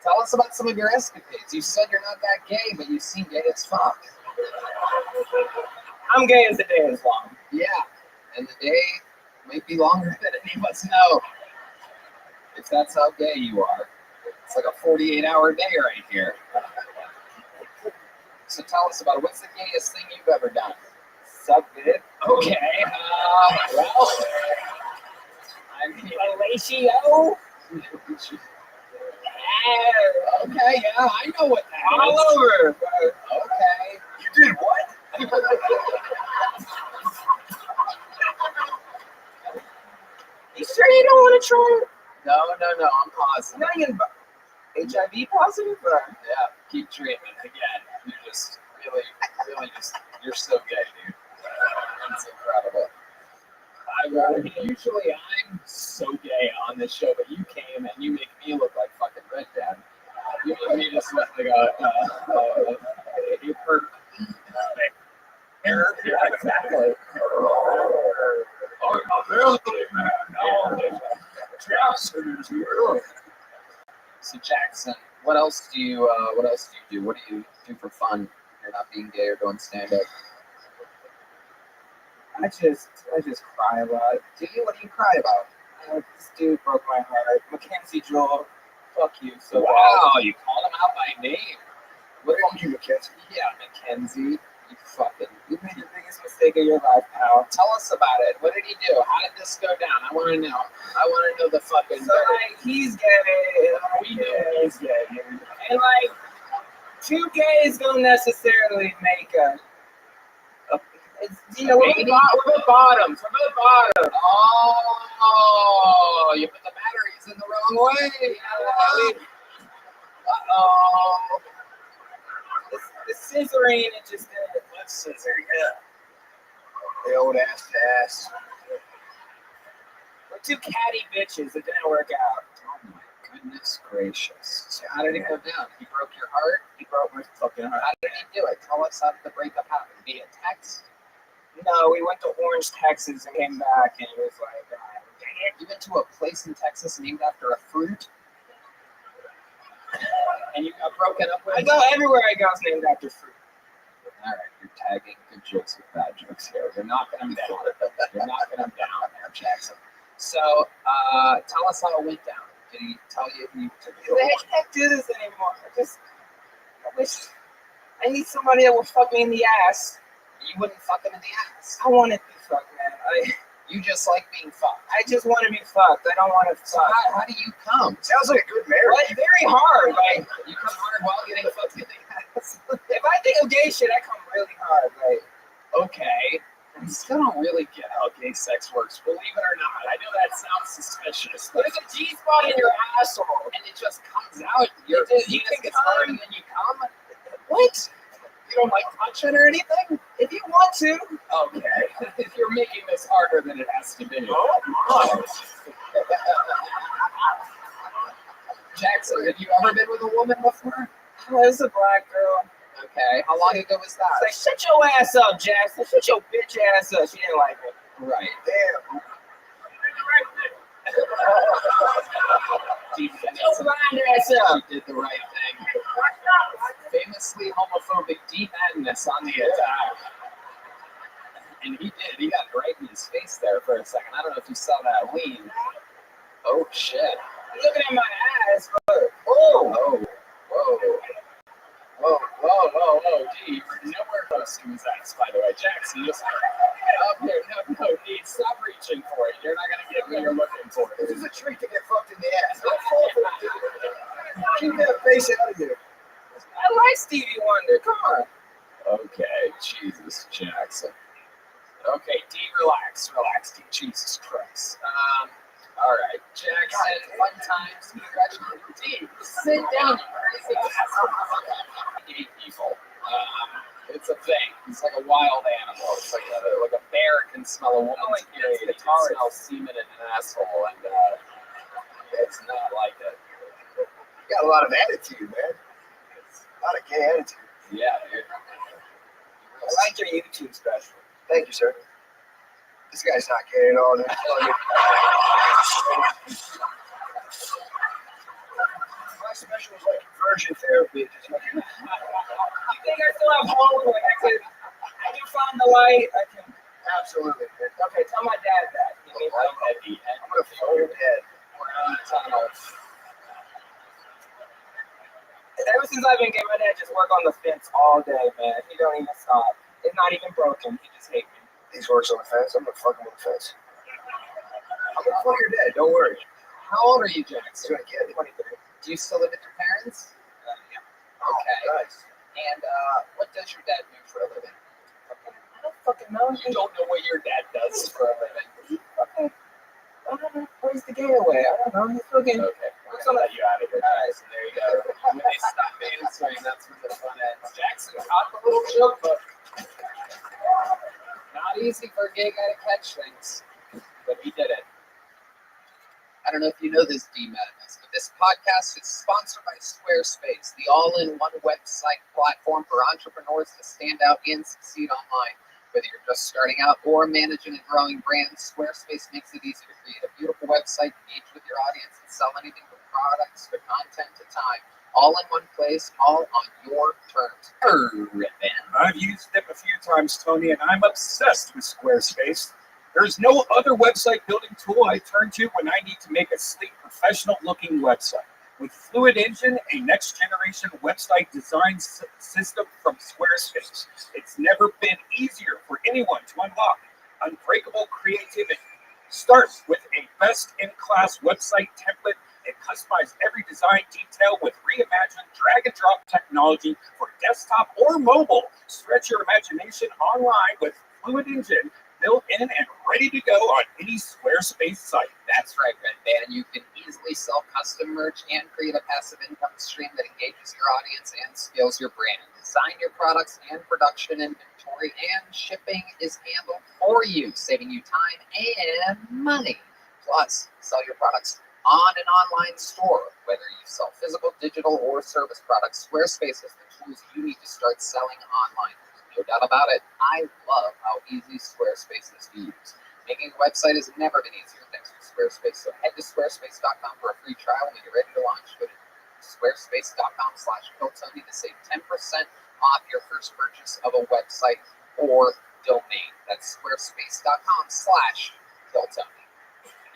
Tell us about some of your escapades. You said you're not that gay, but you seem gay as fuck. I'm gay as the day is long. Yeah, and the day might be longer than any of us know. If that's how gay you are. It's like a 48-hour day right here. So tell us about it. What's the gayest thing you've ever done? Suck it. Okay. Well, I mean, fellatio. Okay, yeah, I know what that is. All over. Okay. You did what? You sure you don't want to try it? No, I'm positive. Not even HIV positive? Or? Yeah, keep dreaming. Again, you're just really just, you're so gay, dude. It's incredible. Usually I'm so gay on this show, but you came and you make me look like fucking Red Dad. You make me just look like a perk. Error? Yeah, exactly. So Jackson, what else do you do? What do you do for fun if you're not being gay or doing stand-up? I just cry a lot. Do you? What do you cry about? This dude broke my heart. Mackenzie Joel, fuck you. So wow, you called him out by name. What did you, Mackenzie? Yeah, Mackenzie. You made the biggest mistake of your life, pal. Tell us about it. What did he do? How did this go down? I want to know. I want to know the fucking. So like, he's gay. We know he's gay, dude. And like, two gays don't necessarily make a you know, we're the bottoms. Oh, you put the batteries in the wrong way. Uh-oh. The scissoring, it just did. Let's scissor, yeah. The old ass to ass. We're two catty bitches. It didn't work out. Oh my goodness gracious. So how did it go down? He broke your heart? He broke my fucking heart. How did he do it? Tell us how the breakup happened. Via text? No, we went to Orange, Texas, and came back, and it was like, you went to a place in Texas named after a fruit? And you got broken up with? I go everywhere I go is named after fruit. All right, you're tagging good jokes with bad jokes here. You're knocking them down. You're knocking them down there, Jackson. So, tell us how it went down. Did he tell you he took you? I can't do this anymore. I wish I need somebody that will fuck me in the ass. You wouldn't fuck him in the ass. I want to be fucked, man. You just like being fucked. I just want to be fucked. I don't want to So fuck. how do you come? Sounds like a good marriage. Like, very hard. Like, You come hard while getting fucked in the ass. if I think of gay shit, I come really hard. Like, Okay. I still don't really get how gay sex works, believe it or not. I know that sounds suspicious. there's a G spot in your asshole. And it just comes out. You You think can it's hard come. and then you come? What? You don't like touching or anything? If you want to. Okay. You're making this harder than it has to be. Oh, my. Jackson, have you ever been with a woman before? Oh, it's a black girl. Okay. How long ago was that? It's like, shut your ass up, Jackson. Shut your bitch ass up. She didn't like it. Right. Damn. She Shut your blind ass up. did the right thing. Famously homophobic D Madness on the attack. And he did. He got right in his face there for a second. I don't know if you saw that lean. Oh, shit. Looking at my ass, but Whoa. Whoa. D, you were nowhere close to his ass, by the way. Jackson, just up here. No, D, stop reaching for it. You're not going to get what you're looking for. This is a treat to get fucked in the ass. Don't fall for it, dude. Keep that face out of here. I like Stevie Wonder. Come on. Okay, Jesus, Jackson. Okay, D, relax, D. Jesus Christ. All right, Jackson, fun times. Congratulations. D, sit down. Gay people. It's a thing. It's like a wild animal. It's like a bear can smell a woman's period. It can smell semen in an asshole, and it's not like it. You got a lot of attitude, man. A lot of gay attitude. Yeah, dude. I like your YouTube special. Thank you, sir. This guy's not gay at all. My special was like conversion therapy. Just like, You think I still have hope? Like I can find the light. I can. absolutely. Okay, tell my dad that. He needs Like help. heavy, I'm gonna throw your head. around the tunnel. Ever since I've been gay, my dad just work on the fence all day, man. He don't even stop. It's not even broken. He just hates me. These works on the fence. I'm gonna fuck him on the fence. I'm gonna fuck your dad. Don't worry. How old are you, He's Jackson? gonna get it. 23. Do you still live with your parents? Yeah. Okay. Nice. And what does your dad do for a living? I don't fucking know. You don't know what your dad does for a living. Okay. I don't know. Where's the gay away? I don't know. He's fucking. Okay. We're gonna let you out of here, guys. And there you go. When they stop answering, that's when the fun ends. Jackson caught the little joke book. Not easy for a gay guy to catch things, but he did it. I don't know if you know this, D Madness, but this podcast is sponsored by Squarespace, the all-in-one website platform for entrepreneurs to stand out and succeed online. Whether you're just starting out or managing a growing brand, Squarespace makes it easy to create a beautiful website, engage with your audience, and sell anything from products to content to time. All in one place, all on your terms. I've used it a few times, Tony, and I'm obsessed with Squarespace. There's no other website building tool I turn to when I need to make a sleek, professional-looking website. With Fluid Engine, a next-generation website design system from Squarespace, it's never been easier for anyone to unlock unbreakable creativity. Start with a best-in-class website template and customize every design detail with reimagined drag-and-drop technology for desktop or mobile. Stretch your imagination online with Fluid Engine, built in and ready to go on any Squarespace site. That's right, Red Band. You can easily sell custom merch and create a passive income stream that engages your audience and scales your brand. Design your products and production inventory, and shipping is handled for you, saving you time and money. Plus, sell your products on an online store. Whether you sell physical, digital, or service products, Squarespace has the tools you need to start selling online. No doubt about it, I love how easy Squarespace is to use. Making a website has never been easier thanks to Squarespace. So head to squarespace.com for a free trial when you're ready to launch. Go to squarespace.com/Kiltony to save 10% off your first purchase of a website or domain. That's squarespace.com/KillTony.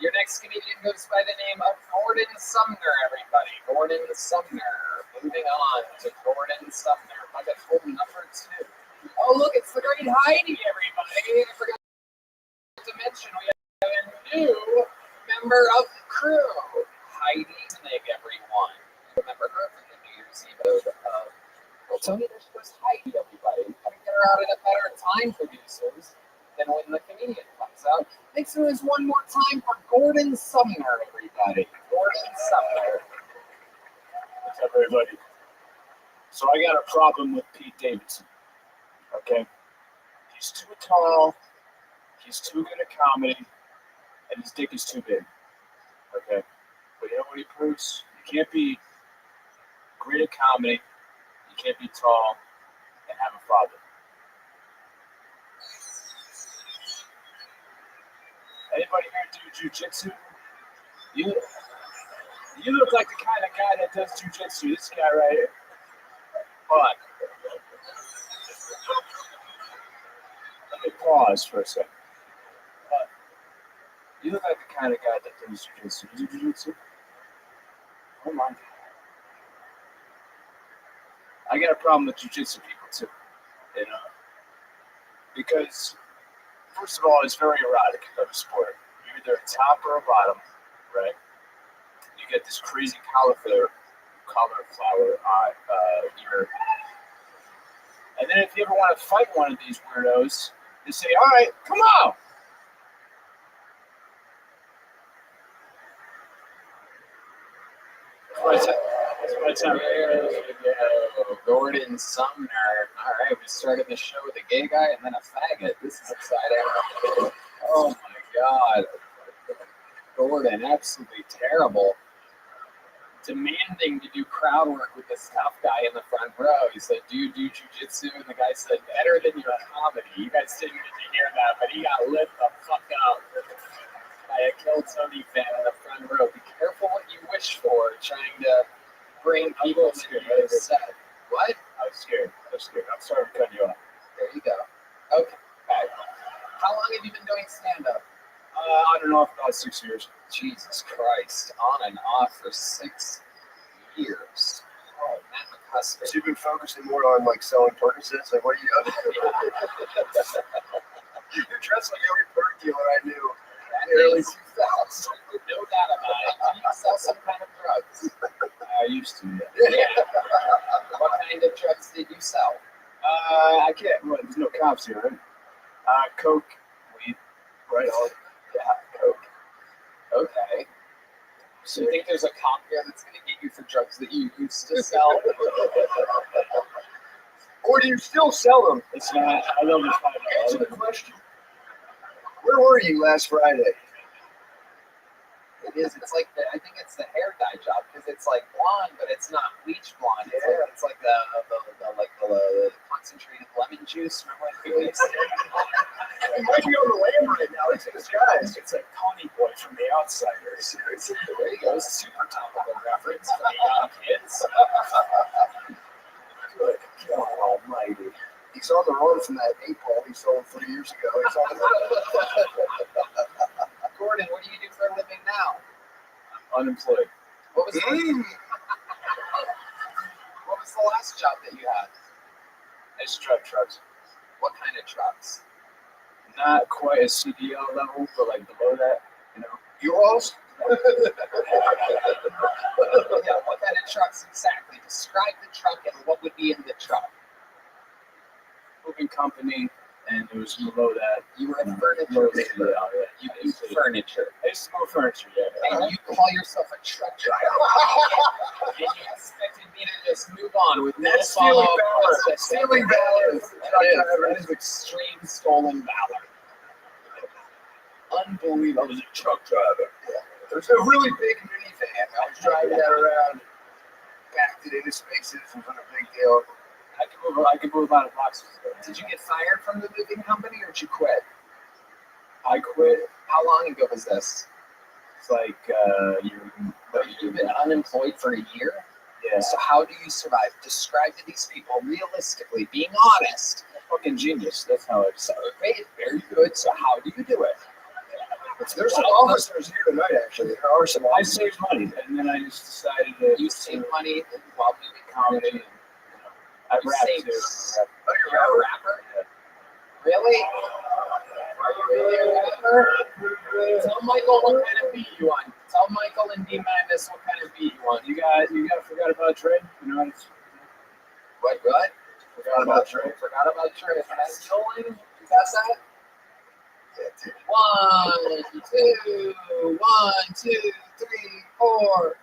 Your next comedian goes by the name of Gordon Sumner, everybody. Gordon Sumner. Moving on to Gordon Sumner. I got full number 2. Oh, look, it's the great Heidi, everybody. I forgot to mention we have a new member of the crew. Heidi Nick, everyone. Remember her from the New Year's Eve of Tony, there's just Heidi, everybody. I can get her out at a better time, producers, than when the comedian comes out. Makes noise one more time for Gordon Sumner, everybody. Gordon Sumner. What's up, everybody? So I got a problem with Pete Davidson. Okay? He's too tall, he's too good at comedy, and his dick is too big. Okay? But you know what he proves? You can't be great at comedy, you can't be tall, and have a father. Anybody here do jujitsu? You look like the kind of guy that does jujitsu. This guy right here. But let me pause for a second. But you look like the kind of guy that does jujitsu. You do jujitsu? Oh my God. I got a problem with jujitsu people too. You know? Because first of all, it's very erotic of a sport. You're either a top or a bottom, right? You get this crazy cauliflower ear. And then if you ever want to fight one of these weirdos, you say, all right, come on. That's what it's Gordon Sumner. All right, we started the show with a gay guy and then a faggot. This is exciting. Oh my God. Gordon, absolutely terrible. Demanding to do crowd work with this tough guy in the front row. He said, do you do jujitsu? And the guy said, better than your comedy. You guys didn't get to hear that, but he got lit the fuck up by a Kill Tony fan in the front row. Be careful what you wish for, trying to bring people to your set. What? I was scared. I'm sorry for cutting you off. There you go. Okay. How long have you been doing stand-up? On and off about 6 years. Jesus Christ. On and off for 6 years. Oh, Matt McCusker. So you've been focusing more on like selling Percocets? Like, what are you up to? You're dressed like every Perc dealer I knew. Early 2000s. No doubt about it. Do you sell some kind of drugs? I used to, Yeah. What kind of drugs did you sell? I can't. Well, there's no cops here, right? Coke, weed, right? Yeah, coke. Okay. So you think there's a cop here that's going to get you for drugs that you used to sell? Or do you still sell them? It's not. I love this. Answer the question. Where were you last Friday? It is. It's like I think it's the hair dye job because it's like blonde, but it's not bleach blonde. It's like the concentrated lemon juice. Remember when people used to? You might be on the lamb right now. It's disguised. It's like Connie Boy from The Outsiders. There you go. Super topical reference for the young kids. Good God Almighty. He's on the run from that 8-ball he sold 3 years ago. He's on the run. Gordon, what do you do for a living now? Unemployed. What was the last job that you had? I just drive trucks. What kind of trucks? Not quite a CDL level, but like below that, you know. U-Hauls? Yeah, what kind of trucks exactly? Describe the truck and what would be in the truck. Moving company, and it was below that. You were a furniture dealer. You do furniture. I used to move furniture, yeah. And you call yourself a truck driver. And you expected me to just move on with no stealing follow-up valor. process. Stealing valor. That is extreme stolen valor. Unbelievable. I was a truck driver. Yeah. There's a really big minivan. I was driving that around, backed it into spaces. It wasn't a big deal. I could move a lot of boxes. Did you get fired from the moving company or did you quit? I quit. How long ago was this? It's like You've been unemployed for a year? Yeah. Yeah. So how do you survive? Describe to these people realistically, being honest. Fucking genius. That's how it's. So, okay, very good. So how do you do it? There's some officers here tonight, actually. There are some I officers. saved money, and then I just decided to. You save money while doing comedy. And, I You rap save- too. Oh, you're a rapper? Really? Are you really a rapper? Tell Michael what kind of beat you want. Tell Michael and D Madness what kind of beat you want. You guys forgot about Dre? You know, it's, What? Forgot about Trey. Forgot about Trey. That's Joel. You got that? 1, 2, 1, 2, 3, 4.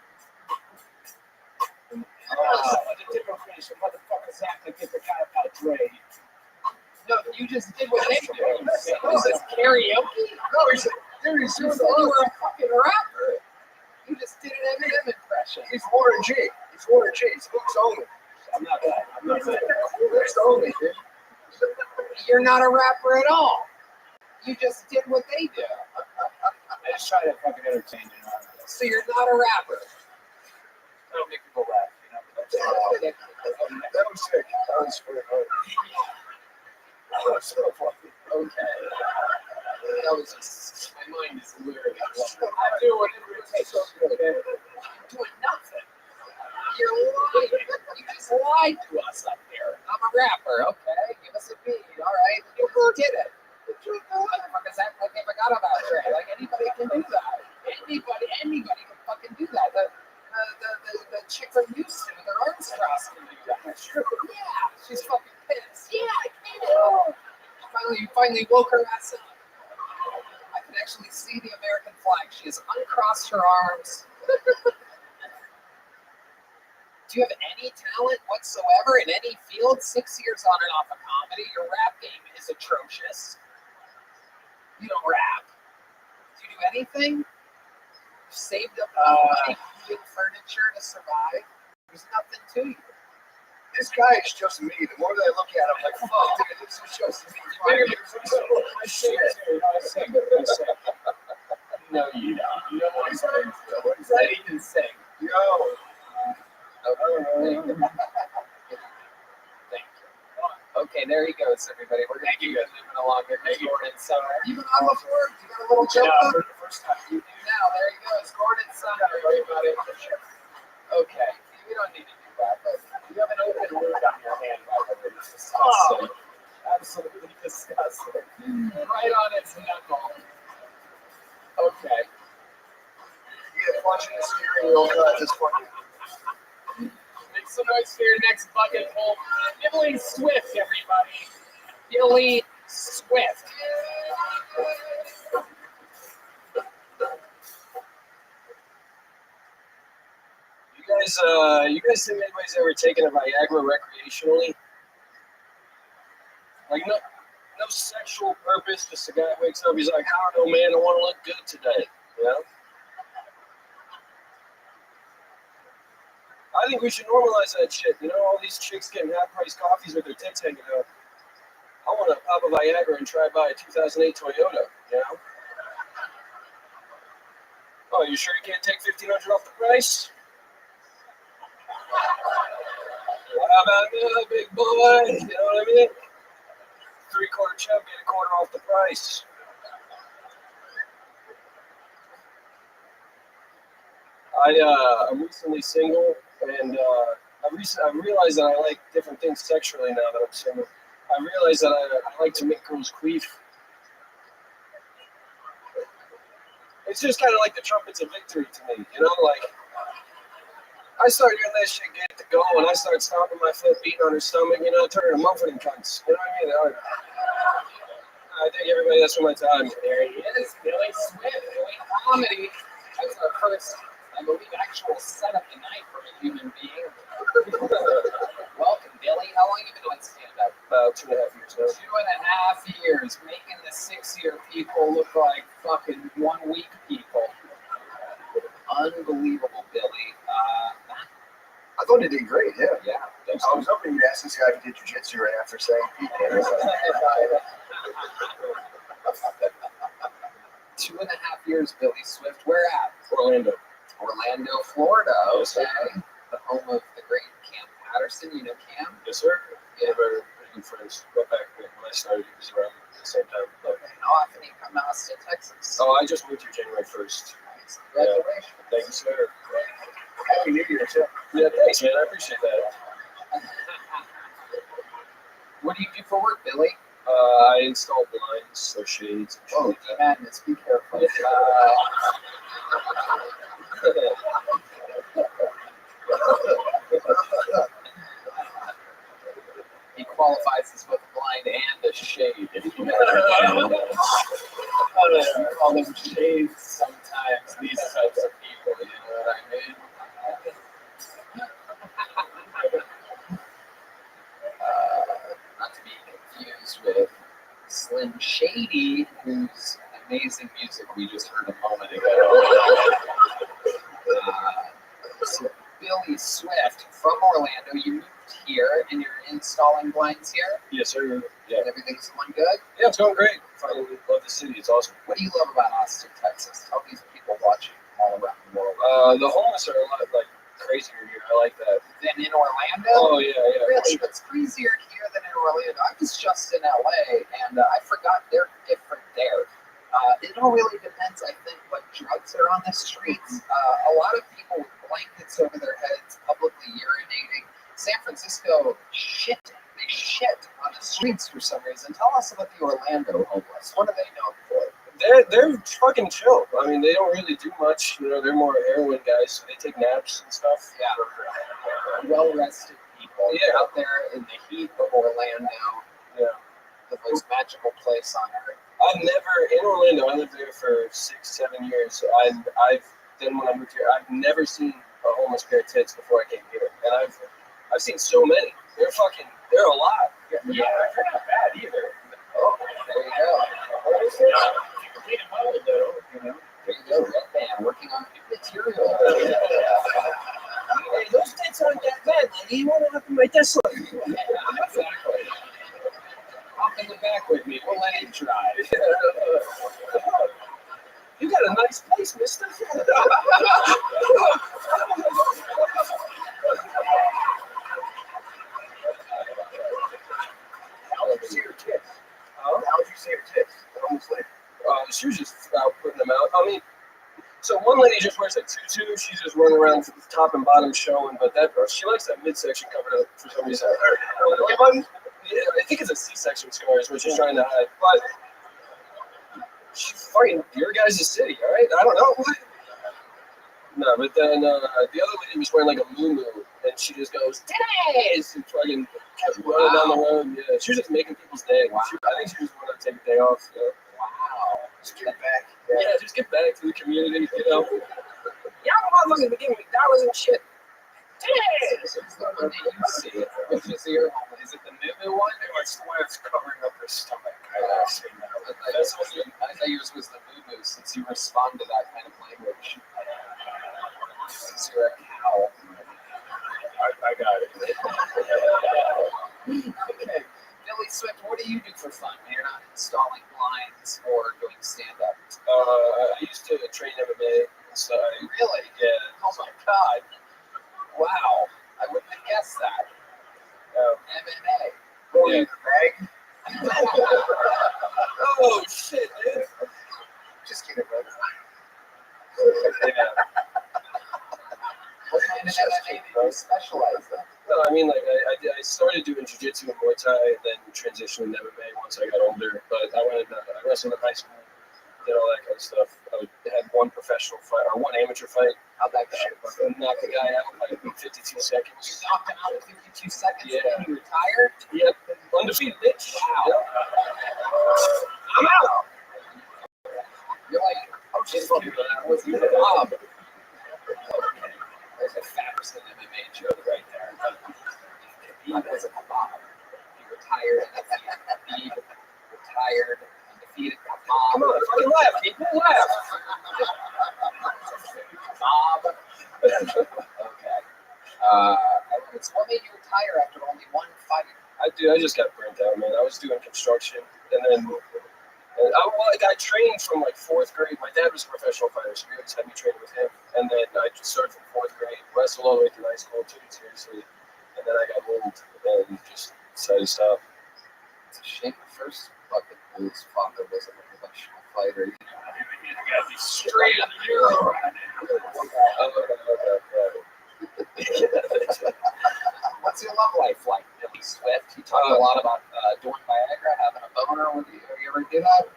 different face. Motherfuckers act like they forgot about Dre. No, you just did what they did. Was this karaoke? No, he said, dude, he's You doing said you the were a fucking rapper. You just did an Eminem impression. He's Warren G. He's Warren G. He's hooks only. I'm not that. I'm not that. Hooks only, dude. You're not a rapper at all. You just did what they do. I just try to fucking entertain you. Know? So you're not a rapper. I don't make people laugh, you know. That was sick. That was pretty hard. That was so funny. Okay. That was just, my mind is literally blown. I do whatever it takes. Okay. I'm doing nothing. You're lying. You just lied to us up there. I'm a rapper. Okay, give us a beat. All right, you did it. Motherfuckers act like they forgot about Trey. Like anybody can do that. Anybody can fucking do that. The chick from Houston with her arms crossed can do that. Yeah, she's fucking pissed. Yeah, I can't. Finally woke her ass up. I can actually see the American flag. She has uncrossed her arms. Do you have any talent whatsoever in any field? 6 years on and off of comedy. Your rap game is atrocious. You don't rap. Do you do anything? You saved up money buying furniture to survive. There's nothing to you. This guy is just me. The more that I look at him, I'm like, fuck, dude, this is just me. 5 years ago. I sing. No, you don't. You know what I'm saying? That he can sing. Yo. Okay. Thank you. Okay, there he goes, everybody. We're going to keep moving along here. Gordon Summer. Even on the floor, you got a little jump up? For the first time. You do now. There he goes. Gordon Summer, everybody. Okay. You don't need to do that, but you have an open wound on your hand, by the way. This is disgusting. Absolutely disgusting. Right on its knuckle. Okay. Yeah, punching the steering wheel cut is funny. Make some noise for your next bucket full. Billy Swift, everybody. Billy Swift. You guys think anybody's ever taken a Viagra recreationally? Like no sexual purpose. Just a guy wakes up, he's like, I don't know, man, I want to look good today. You know? I think we should normalize that shit. You know, all these chicks getting half-price coffees with their tits hanging out. I want to pop a Viagra and try buy a 2008 Toyota. You know? Oh, you sure you can't take $1,500 off the price? How about that, big boy? You know what I mean? 3/4 chub, get a quarter off the price. I'm recently single, and I realized that I like different things sexually now that I'm single. I realized that I like to make girls queef. It's just kind of like the trumpets of victory to me, you know? Like, I start hearing that shit get to go, and I start stomping my foot, beating on her stomach, you know, turning her muffin and cunts. You know what I mean? I think everybody, that's for my time. There he is, Billy Swift, doing comedy. That's our first, I believe, actual setup tonight for a human being. Welcome, Billy. How long have you been doing stand-up? About 2.5 years now. 2.5 years, making the 6-year people look like fucking 1 week people. Unbelievable, Billy. I thought he did great, yeah. Yeah. I was hoping you'd ask this guy if he did jiu-jitsu right after saying he did. 2.5 years, Billy Swift. Where at? Orlando. Orlando, Florida. Okay. The home of the person, you know Cam? Yes, sir. Yeah. We're pretty good friends. Went back when I started, he was around at the same time. But, How often do you come to Austin, Texas? oh, I just moved here January 1st. Nice. Congratulations. Yeah. Thank you, sir. Happy New Year, too. Yeah, thanks, man. I appreciate that. What do you do for work, Billy? I install blinds, so shades. Oh, madness. Be careful. He qualifies as both blind and a shade. If you call them shades sometimes, these types of people, you know what I mean? Not to be confused with Slim Shady, whose amazing music we just heard a moment ago. So Billy Swift from Orlando, you moved here and you're installing blinds here? Yes, sir. Yeah. And everything's going good? Yeah, it's going great. I love the city. It's awesome. What do you love about Austin, Texas? Tell these people watching all around the world. The homeless are a lot crazier here. I like that. Than in Orlando? Oh, yeah. Really? What's crazier here than in Orlando? I was just in LA and I forgot they're different there. It all really depends, I think, what drugs are on the streets. A lot of people with blankets over their heads, publicly urinating. San Francisco they shit on the streets for some reason. Tell us about the Orlando homeless. What are they known for? They're fucking chill. I mean, they don't really do much. You know, they're more heroin guys, so they take naps and stuff. Yeah. Well-rested people. Yeah. Out there in the heat of Orlando. Yeah. The most magical place on earth. In Orlando, I lived there for 6-7 years. Then when I moved here, I've never seen a homeless pair of tits before I came here. And I've seen so many. They're a lot. Yeah. They're not bad either. Oh, there you go. There you go, Red Band, working on new material. Hey, those tits aren't that bad, lady. You want to look at my Tesla? Exactly. Hop in the back with me. We'll let it drive. You got a nice place, mister. How would you say your tits? How would you say your tits? Almost like. She was just putting them out. I mean, so one lady just wears a tutu. She's just running around with the top and bottom showing, but she likes that midsection covered up for some reason. Yeah, I think it's a C-section scar is what she's trying to hide. But she's fucking your guys' city, all right? I don't know. No, but then the other lady was wearing like a muumuu, and she just goes, "Today's!" and fucking kept running down the road. Yeah, she was just making people's day. Wow. I think she just wanted to take a day off. Yeah. Wow. Just get back. Yeah, just get back to the community, you know. Y'all motherfuckers be giving me dollars and shit. It's the one that you see. Which is your home? Is it the muumuu one? Or it's the one that's covering up her stomach. I thought yours was the muumuu since you respond to that kind of language. Since you're a cow. I got it. Okay. Billy Swift, what do you do for fun when you're not installing blinds or doing stand-up? I used to train MMA. So Really? Yeah. Oh my God. Wow. I wouldn't have guessed that. MMA. Go in the bag. Oh, shit, dude. Just kidding, brother. Yeah. What kind of MMA do you specialize in? No, I mean, like, I started doing jiu-jitsu and Muay Thai, and then transitioned into MMA once I got older. But I wrestled in high school, did all that kind of stuff. I had one professional fight, or one amateur fight. How'd that go? Knocked the guy out like in 52 seconds. You knocked him out in 52 seconds Yeah. and you retired? Yep. Undefeated, bitch. Wow. Yeah. I'm out. You're like, oh, she's fucking was he the Bob? Okay. There's a Patterson MMA joke right there. He was a Bob. He retired undefeated. Retired undefeated. Bob. Come on, fucking laugh, people. Laugh. Bob. Okay. So what made you retire after only one fight? I just got burnt out, man. I was doing construction, and then I trained from like 4th grade. My dad was a professional fighter, so he always had me train with him. And then I just started from 4th grade, wrestled all the way through high school, took it seriously. And then I got and just decided to stop. It's a shame the first fucking Bulls father wasn't a professional fighter. You gotta be straight up here. What's your love life like, Billy Swift? You talk a lot about doing Viagra, having a boner. Have you ever do that?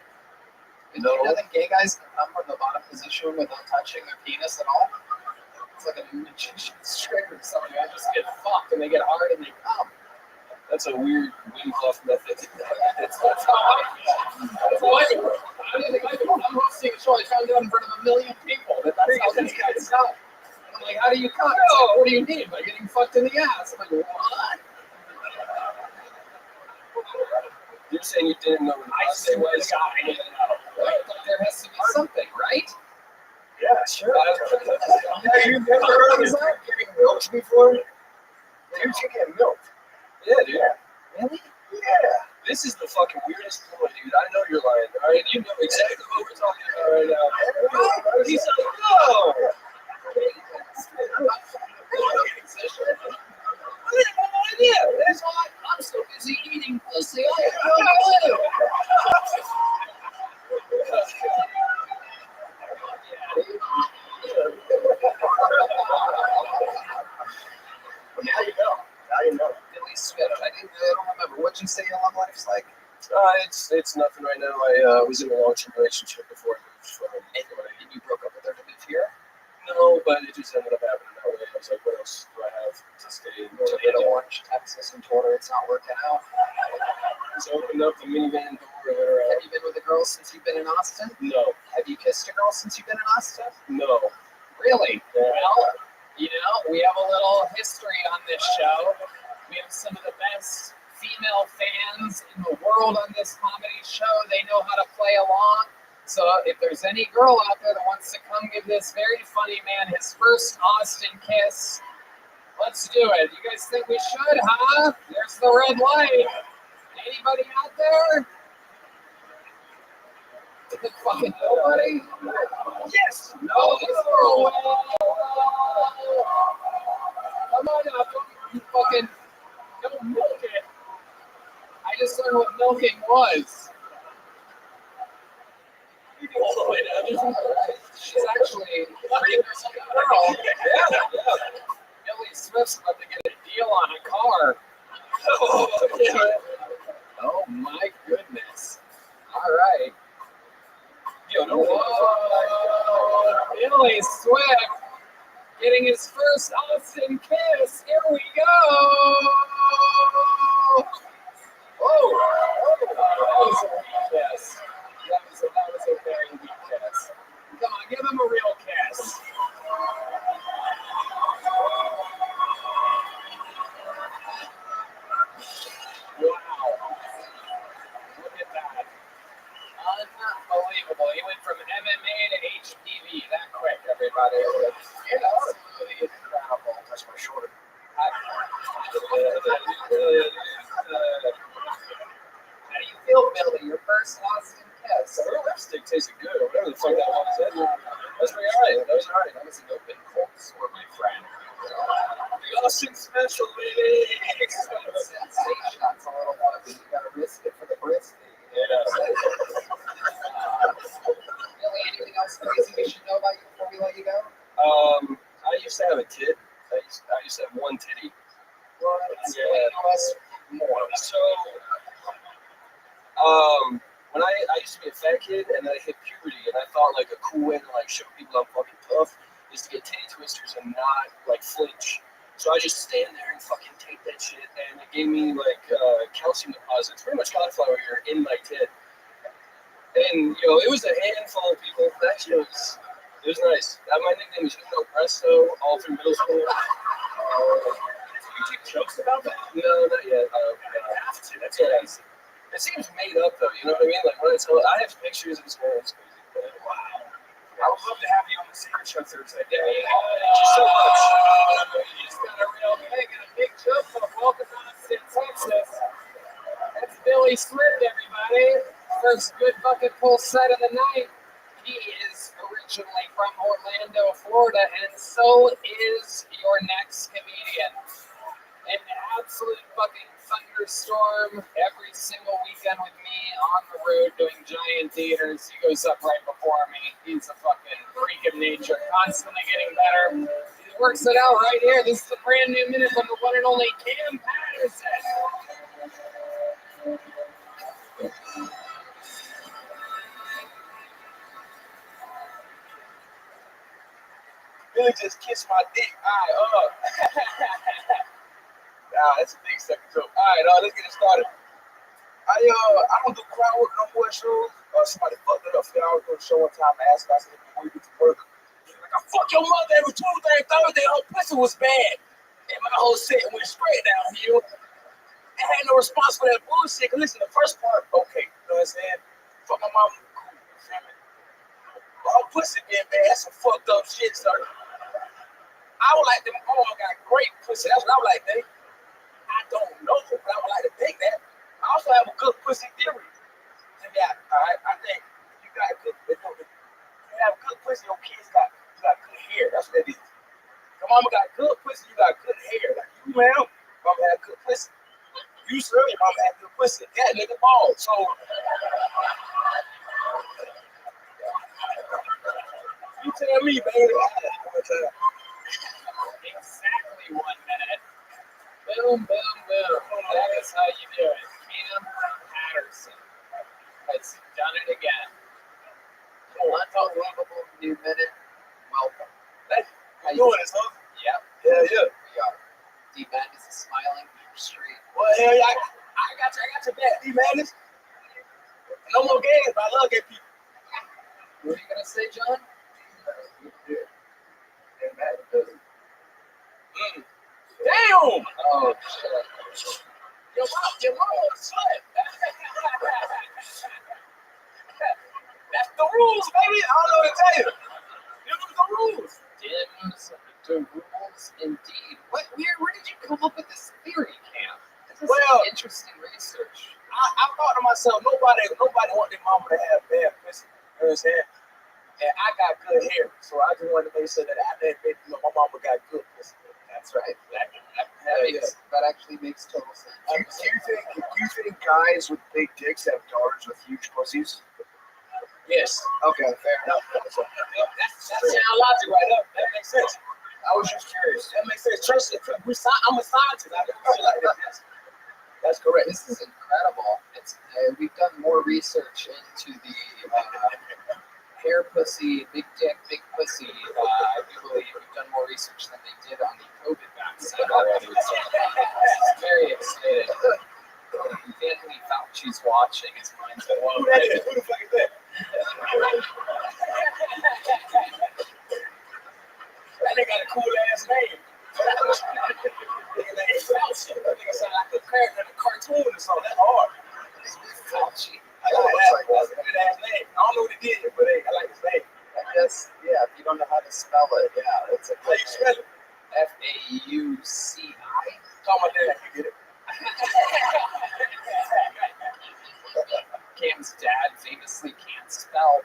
No. Do you know that gay guys can come from the bottom position without touching their penis at all? It's like a magician's trick or something. I just get fucked and they get hard and they come. That's a weird Wim Hof method. That's how I feel. I'm hosting a show. I found out in front of 1 million people that's how these guys come. I'm like, how do you come? No. What do you mean? By getting fucked in the ass. I'm like, what? You're saying you didn't know what I swear to God, I didn't know. Right? But there has to be something, right? Yeah, sure. Have you never heard of getting milked before? Dude, you get milked. Yeah, dude. Really? Yeah. This is the fucking weirdest ploy, dude. I know you're lying, all right? You know exactly what we're talking about right now. He's like, no! I have no idea. That's why I'm so busy eating pussy. I have no clue. But now you know. Now you know. Billy Swift. I don't remember. What'd you say your love life's like? It's nothing right now. I was in a long-term relationship before I moved from. And you broke up with her to move here? No, but it just ended up happening that way. I was like, what else do I have to stay in? To Orange, Texas, and told her it's not working out. So opened up the minivan door. Have you been with a girl since you've been in Austin? No. Have you kissed a girl since you've been in Austin? No. Really? Yeah. Well, you know, we have a little history on this show. We have some of the best female fans in the world on this comedy show. They know how to play along. So if there's any girl out there that wants to come give this very funny man his first Austin kiss, let's do it. You guys think we should, huh? There's the red light. Anybody out there? Fucking nobody? Yes. No. Come on now. You fucking don't milk it. I just learned what milking was. All the way down. She's actually a pretty girl. Yeah. Billy Swift's about to get a deal on a car. Oh my goodness. All right. Yo, no. Whoa. Billy Swift getting his first Austin kiss. Here we go. Whoa. That was a weak kiss. That was a very weak kiss. Come on, give him a real kiss. Wow. Look at that. Unbelievable. He went from MMA to HPV that quick, everybody. Absolutely incredible. That's my shoulder. How do you feel, Billy? Your first Austin kiss? Her lipstick tasted good, or whatever the fuck that was. That was pretty alright. That was alright. That was an open cold sore, my friend. The Austin special, baby. That's a little funny. You gotta risk it for the brisket. Yeah. Billy, anything else crazy we should know about you before we let you go? I used to have a tit. I used to have one titty. Well, explain to us more. So, when I used to be a fat kid, and then I hit puberty, and I thought like a cool way to like show people I'm fucking tough is to get titty twisters and not like flinch. So I just stand there and fucking take that shit, and it gave me like calcium deposits, pretty much cauliflower ear in my tit. And you know, it was a handful of people. Actually, it was nice. My nickname was Uno Presto all through middle school. You take jokes about that? No, not yet. I have to. That's crazy. It seems made up though. You know what I mean? Like when I have pictures of this man. It's crazy. But, Wow. I would love to have you on the Secret Show Thursday. Thank you so much. You just got a real big jump from welcome to Austin, Texas. That's Billy Swift, everybody. First good bucket pull set of the night. He is originally from Orlando, Florida, and so is your next comedian. An absolute absolute fucking thunderstorm every single weekend with me on the road doing giant theaters. He goes up right before me. He's a fucking freak of nature, constantly getting better. He works it out right here. This is a brand new minute from the one and only Cam Patterson. Billy just kissed my dick. All right, nah, that's a big second joke. All right, let's get it started. I don't do crowd work no more shows. Somebody fucked it up for y'all. I was doing a show one time. I asked if I said, "Where you get to work?" Like, I fuck your mother every Tuesday and Thursday. Her pussy was bad, and my whole set went straight downhill. I had no response for that bullshit. Cause listen, the first part, okay, you know what I'm saying? Fuck my mama, cool. You feel me? But her pussy being bad, that's some fucked up shit, sir. I would like them all got great pussy. That's what I would like to think. I don't know, but I would like to think that. I also have a good pussy theory. Yeah, all right. I think you got good. You have good pussy. Your kids got good hair. That's what that is. Your mama got good pussy. You got good hair. Like you, ma'am, mama had good pussy. You, sir, your mama had good pussy. That nigga bald. So you tell me, baby. Exactly 1 minute. Boom, boom, boom. That is how you do it. Cam Patterson has done it again. Unbelievable new minute. Welcome. How you doing this, huh? Yep. Yeah. We are. D-Madness is smiling from street. Well, hell yeah, I got your back, D-Madness. No more games, but I love gay people. What are you gonna say, John? Damn! Oh shit. Your mama was a slut. That's the rules, baby. I don't know what to tell you. Them was the rules. Dims the rules indeed. Where did you come up with this theory, Cam? This is Well, interesting research. I thought to myself, nobody want their mama to have bad pussy. You know what I'm saying? And I got good hair, so I just wanted to make sure that my mama got good pussy. That's right. That actually makes total sense. Do you think guys with big dicks have daughters with huge pussies? Yes. Okay, fair enough. That's sound logic right up. That makes sense. I was just curious. That makes sense. Trust me, I'm a scientist. I don't feel like this. That's correct. This is incredible. We've done more research into the hair pussy, big dick, big pussy. I do believe we've done more research than they did on the COVID vaccine already. So it's very excited. Anthony Fauci's watching. His mind's blown. Who that is? Who the fuck is that? That nigga got a cool ass name. Nigga named Fauci. That nigga sound like a character in a cartoon or something. That's hard. Fauci. I like that. That's a good ass name. I don't know what he did, but I like his name. I guess, yeah, if you don't know how to spell it, yeah, it's a How you spell it? Fauci. Call my dad, you get it. Cam's dad famously can't spell.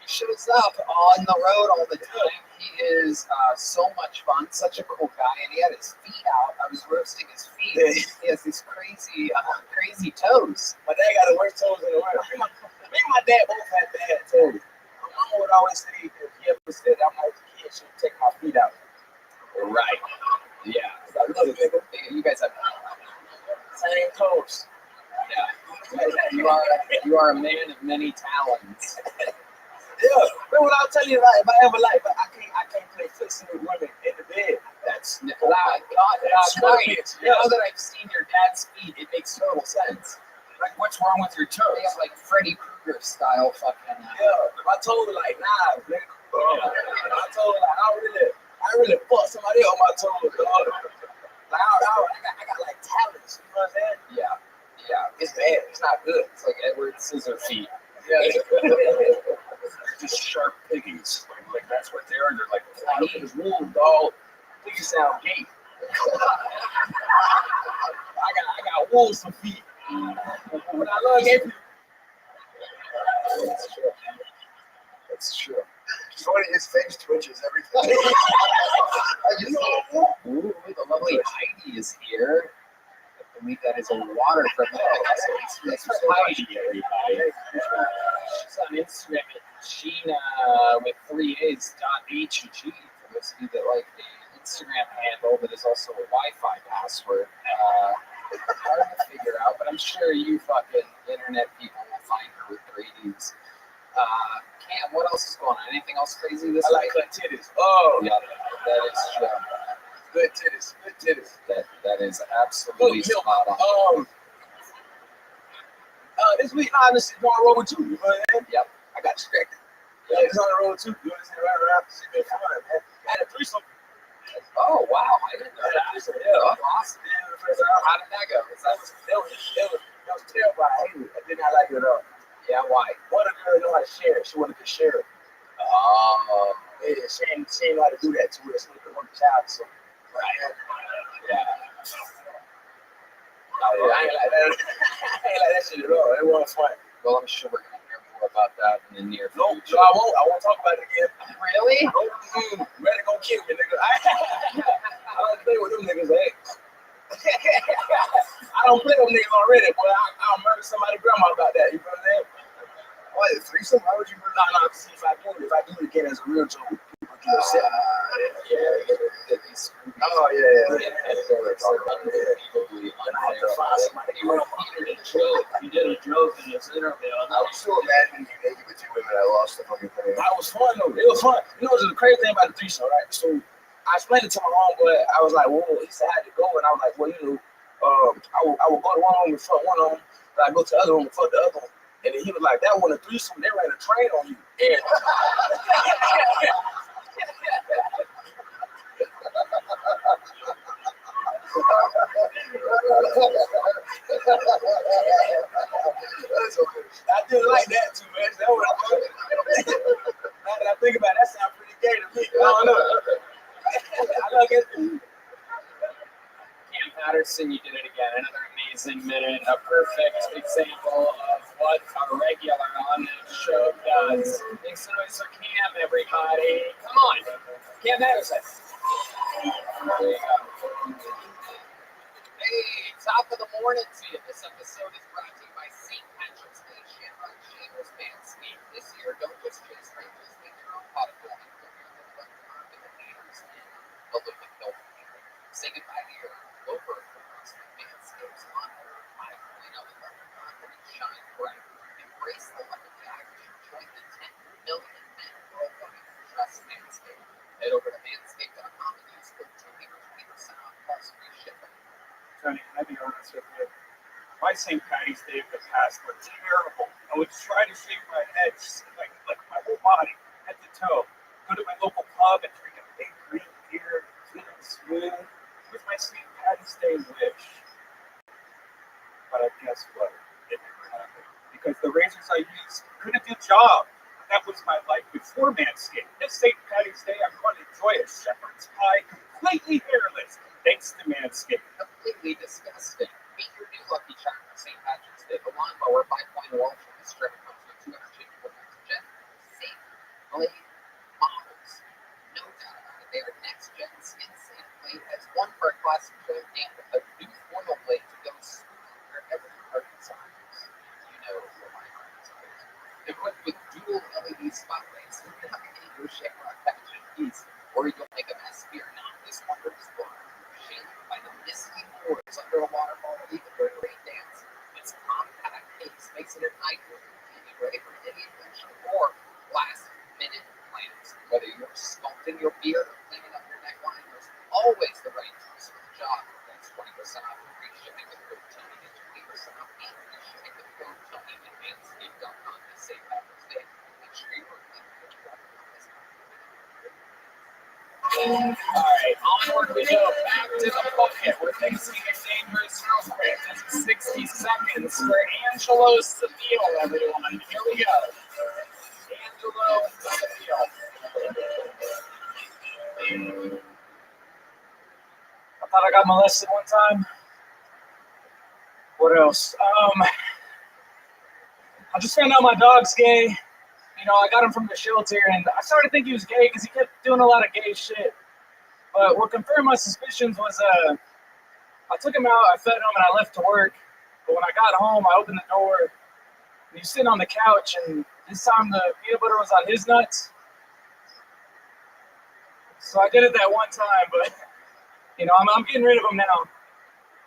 He shows up on the road all the time. He is so much fun, such a cool guy, and he had his feet out. I was roasting his feet. Yeah. He has these crazy toes. My dad got the worst toes in the world. Me and my dad both had bad toes. My mama would always say, if he ever said I'm like a kid, she would take my feet out. Right. Yeah. I love it, nigga. You guys have Same toes. Yeah. You are a man of many talents. Yeah, but what I'll tell you, like, if I ever like, but I can't play fixing with women in the bed. That's oh my God, that's great. Now that I've seen your dad's feet, it makes total sense. Like, what's wrong with your toes? They have like Freddy Krueger style fucking. Yeah, if I told her like, nah, nigga. I told her like, I really fuck somebody on my toes, dog. Like, I got like talents, you know what I'm saying? Yeah. It's bad. It's not good. It's like Edward Scissor feet. Yeah. Just sharp piggies. Like that's what they are. They're like It's wool, dog. You sound gay. I got wolves for feet. But I love gay people. That's true. That's true. It's funny, his face twitches every time. Ooh, the lovely Heidi is here. believe that is a water from the That's Heidi, everybody. She's on Instagram at Gina with 3 A's .hg. For those of you that like the Instagram handle, that is also a Wi-Fi password. Hard to figure out, but I'm sure you fucking internet people will find her with 3Ds. Cam, what else is going on? Anything else crazy this I like week? her titties. Oh, Yeah, that is true. good titties. Good titties. That is absolutely Look, spot on. This week, honestly, on the road with you. You know what I mean? Yep. I got distracted. Yeah, it's on the road too. You understand? Right. It's been fun, man. I had a threesome. Oh, wow. I didn't know that. Yeah. Awesome. How did that go? That was terrible. I hated it. I did not like it at all. Yeah, why? One of the girls know how to share. She wanted to share it. Oh. Yeah, she ain't know how to do that to her. She could work the child. So. Right. Yeah. Oh, I ain't like that. I ain't like that shit at all. It wasn't fun. Well, I'm sure we're going to hear more about that in the near future. No, I won't. I won't talk about it again. Really? Ready to go kill me, nigga. I don't play with them niggas, eh? I don't play with niggas already, but I'll murder somebody's grandma about that. You know what I'm saying? What, a threesome? Why would you murder? No, see, if I do it again as a real joke, people get upset. Oh, yeah. You did a joke in this interview. I was still imagining you naked with 2 women. I lost the fucking thing. That was fun, though. It was fun. You know what's the crazy thing about the threesome, right? So I explained it to my homeboy. I was like, well, he said I had to go, and I was like, well, you know, I will go to one home and fuck one home, but I go to the other home and fuck the other one. And then he was like, that wasn't a threesome. They ran a train on you. And I didn't like that too much. That was now that I think about it, that sounds pretty gay to me. I don't know. I like it. Cam Patterson, you did it again. Another amazing minute. A perfect example of what a regular on this show does. Make some noise for Cam, everybody. Come on. Cam Patterson. There you go. Hey, top of the morning to you. This episode is brought to you by St. Patrick's Day Shamrock Shavers Manscaped. This year, don't just chase strangers, make your own pot of gold and put your little button on the haters and the living gold. Say goodbye to your lower force with Manscaped's Lawnmower 5.0 and let your confidence shine bright. Embrace the lumberjack and join the 10 million men worldwide who trust Manscaped. Head over to manscaped.com and use code Tony for 20% off plus free shipping. Tony, can I be honest with you? My St. Patty's Day of the past were terrible. I would try to shave my head, like my whole body, head to toe. Go to my local pub and drink a big green beer, clean and smooth. With my St. Patty's Day wish. But guess what? It never happened. Because the razors I used couldn't do the job. That was my life before Manscaped. This St. Patty's Day, I'm going to enjoy a shepherd's pie completely hairless. Thanks to Manscaped. Completely disgusting. Meet your new lucky charm for St. Patrick's Day. The Lawnmower 5.0 Ultra this trim comes with 200 changeable jet safe blade models. No doubt about it. They are next-gen skin-safe blade. Has one for a classic trim and a new foil blade to go smooth wherever your heart desires. You know where my heart desires. Equipped with dual LED spotlights, you can navigate your Shamrock packaging piece, or you'll make a mess fear not. This wonder is born. Shaded by the misty waters under a waterfall, even during a rain dance. Its compact case makes it an ideal companion ready for any adventure or last-minute plans. Whether you're sculpting your beard or cleaning up your neckline, there's always the right tools for the job. That's 20% off and free shipping with code Tony. Get 20% off and free shipping with code Tony at manscaped.com to save Patrick's Day. Make sure you work with what you got on this. All right, onward we go. Back to the bucket. We're facing a dangerous real quick. This is 60 seconds for Angelo Seville, everyone. Here we go. Angelo Seville. I thought I got molested one time. What else? I just found out my dog's gay. You know, I got him from the shelter, and I started thinking he was gay because he kept doing a lot of gay shit. But what confirmed my suspicions was I took him out, I fed him, and I left to work. But when I got home, I opened the door, and he's sitting on the couch, and this time the peanut butter was on his nuts. So I did it that one time, but, you know, I'm getting rid of him now.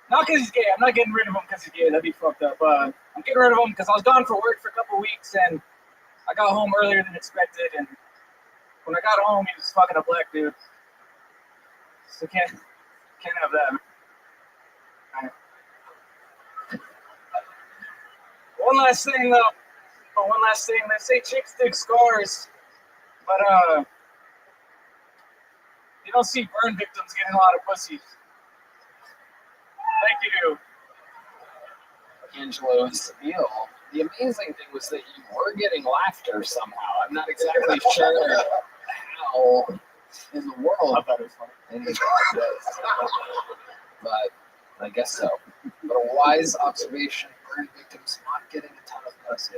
Not because he's gay. I'm not getting rid of him because he's gay. That'd be fucked up. I'm getting rid of him because I was gone for work for a couple of weeks, and I got home earlier than expected, and when I got home, he was fucking a black dude. So can't have that. One last thing, though. They say chicks dig scars, but you don't see burn victims getting a lot of pussy. Thank you. Angelo and Sabille. The amazing thing was that you were getting laughter somehow. I'm not exactly sure how in the world. I thought it was funny. But I guess so. But a wise observation, burn victims not getting a ton of pussy.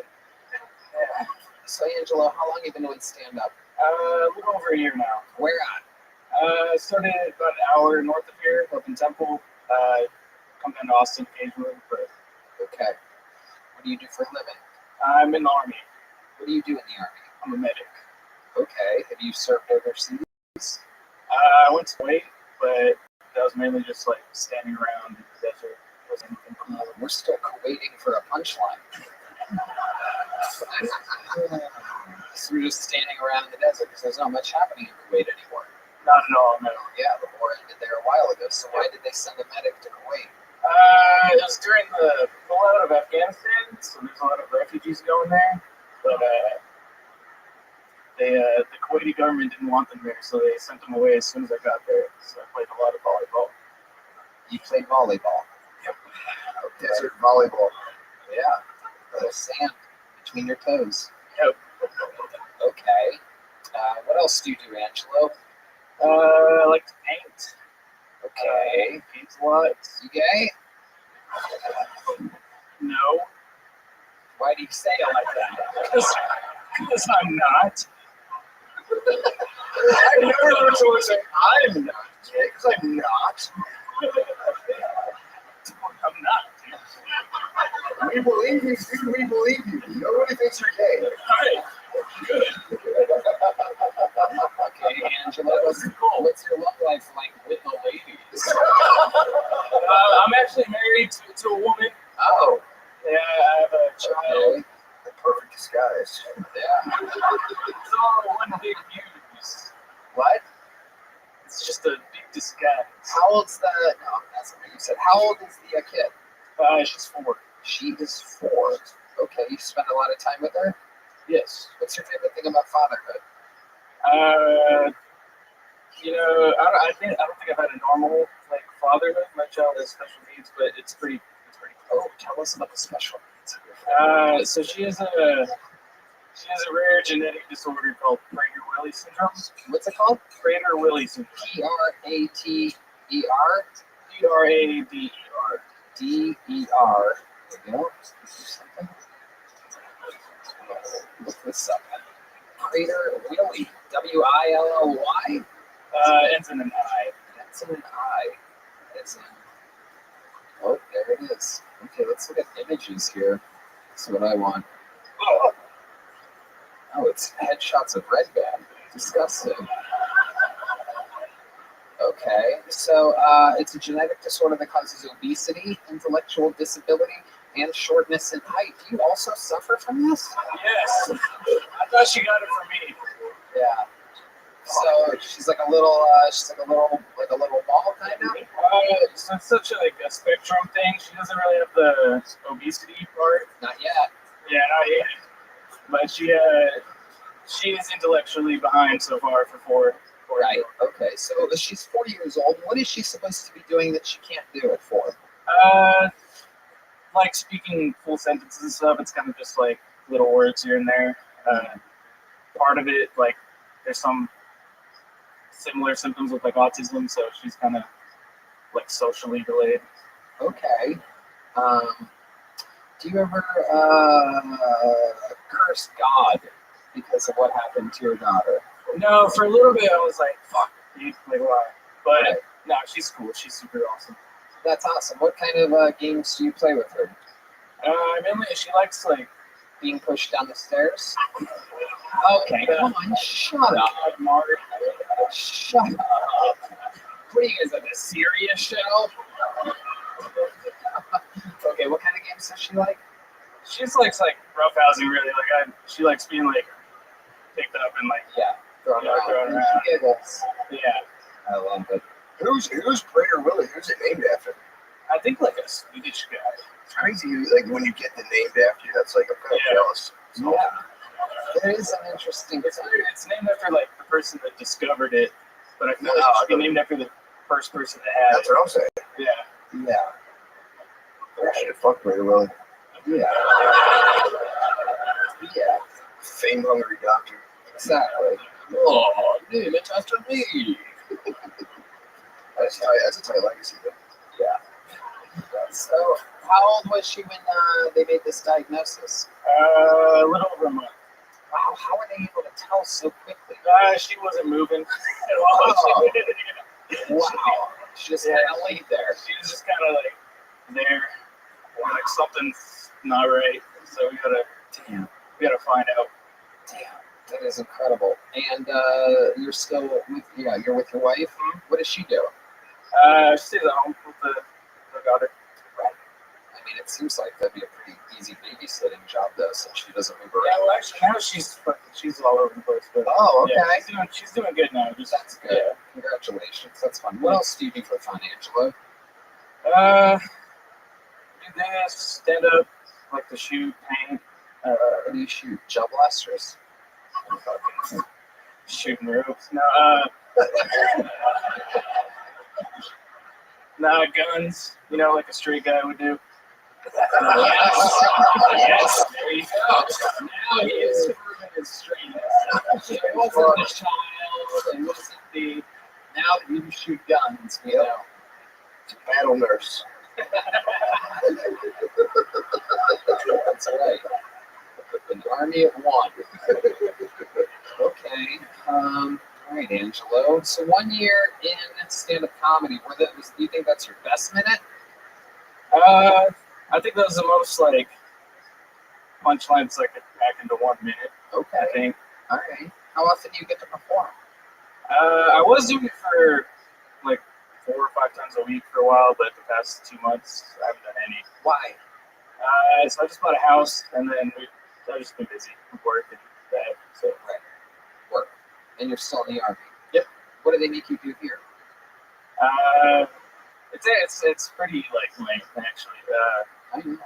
Yeah. So Angelo, how long have you been doing stand-up? A little over a year now. Where at? Started about an hour north of here, up in Temple. Come down to Austin occasionally, but okay. What do you do for a living? I'm in the Army. What do you do in the Army? I'm a medic. Okay. Have you served overseas? I went to Kuwait, but that was mainly just like standing around in the desert. Wasn't anything. We're still waiting for a punchline. So we're just standing around in the desert because there's not much happening in Kuwait anymore. Not at all, no. Yeah, the war ended there a while ago. So why did they send a medic to Kuwait? It was during the pullout of Afghanistan, so there's a lot of refugees going there. But the Kuwaiti government didn't want them there, so they sent them away as soon as I got there. So I played a lot of volleyball. You played volleyball? Yep. Okay. Desert volleyball. Yeah. A little sand between your toes. Yep. Okay. What else do you do, Angelo? I like to paint. Okay. Paint a lot. You gay? No. Why do you say it like that? Because I'm not. I've never heard someone say, I'm not gay, because I'm not. I'm not. We believe you, dude. We believe you. Nobody thinks you're gay. All right. Good. Okay, Angelo, what's your love life like with the ladies? I'm actually married to a woman. Oh. Yeah, I have a child. Okay. The perfect disguise. Yeah. It's all one big use. What? It's just a big disguise. How old's the? No, that's not what you said. How old is the kid? She's 4. She is 4. Okay, you spend a lot of time with her? Yes. What's your favorite thing about fatherhood? You know, I don't think I've had a normal like fatherhood. My child has special needs, but it's pretty cool. Oh, tell us about the special needs. So she has a rare genetic disorder called Prader-Willi syndrome. What's it called? Prader-Willi syndrome. Prater. Prader. D-E-R. There you go. Something. Look this up. Prader-Willi. W-I-L-L-Y? Ends in an I. Ends in an I. It's in. Oh, there it is. Okay, let's look at images here. That's what I want. Oh, it's headshots of Red Band. Disgusting. Okay, so it's a genetic disorder that causes obesity, intellectual disability, and shortness in height. Do you also suffer from this? Yes. I thought she got it from me. Yeah. So she's like a little ball kind of. So it's such a spectrum thing. She doesn't really have the obesity part. Not yet. Yeah, not yet. But she is intellectually behind so far for 4. Right. Okay. So she's 4 years old. What is she supposed to be doing that she can't do at 4? Like speaking full sentences and stuff. It's kind of just like little words here and there. Part of it, like there's some similar symptoms with like autism, so she's kind of like socially delayed. Okay. Do you ever curse God because of what happened to your daughter? No, for a little bit I was like, fuck, dude, like why? But no, she's cool. She's super awesome. That's awesome. What kind of games do you play with her? Mainly she likes like Being pushed down the stairs? Okay, come on, shut up. Mario. Shut up. What are you guys, like a serious show? Okay, what kind of games does she like? She just likes like roughhousing really. She likes being like picked up and like thrown around. thrown around. She giggles. Yeah. I love it. Who's Prayer Willie? Who's it named after? I think like a Swedish guy. It's crazy, like when you get the named after you. That's like I'm kind of jealous. So, There is an interesting. It's weird. It's named after like the person that discovered it, but I feel like it should be named after the first person that had That's it. what I'm saying. Yeah. Yeah. Oh shit, fuck Prayer Willie. Yeah. Yeah. Fame hungry doctor. Exactly. Oh, name it after me. That's a tight legacy, though. Yeah. So, how old was she when they made this diagnosis? A little over a month. Wow, how were they able to tell so quickly? She wasn't moving at all. Oh. Wow. She just kind of laid there. She was just kind of like there. Like something's not right. So we gotta find out. Damn, that is incredible. And you're still with you're with your wife. What does she do? She stays at home with the daughter. Right. I mean, it seems like that'd be a pretty easy babysitting job, though, since she doesn't move around. Yeah, well, actually, now she's all over the place. But Oh, okay. yeah, she's doing good now. That's good. Yeah. Congratulations. That's fun. What else do you do for fun, Angelo? Do this, stand up, like to shoot, paint. What do you shoot? Gel blasters? Fucking shooting ropes. No, no guns. You know, like a street guy would do. Yes. Yes. There you go. Now he is proven his streetness. It wasn't the child. It wasn't the. Now that you can shoot guns, we know. Battle nurse. That's right. An army of one. Okay. All right, Angelo. So 1 year in stand-up comedy, do you think that's your best minute? I think that was the most like punchlines I could pack into 1 minute. Okay. I think. All right. How often do you get to perform? I was doing it for like 4 or 5 times a week for a while, but the past 2 months I haven't done any. Why? So I just bought a house, and then I've just been busy with work and that. So Work. And you're still in the army. Yep. What do they make you do here? It's pretty like lame actually. I know.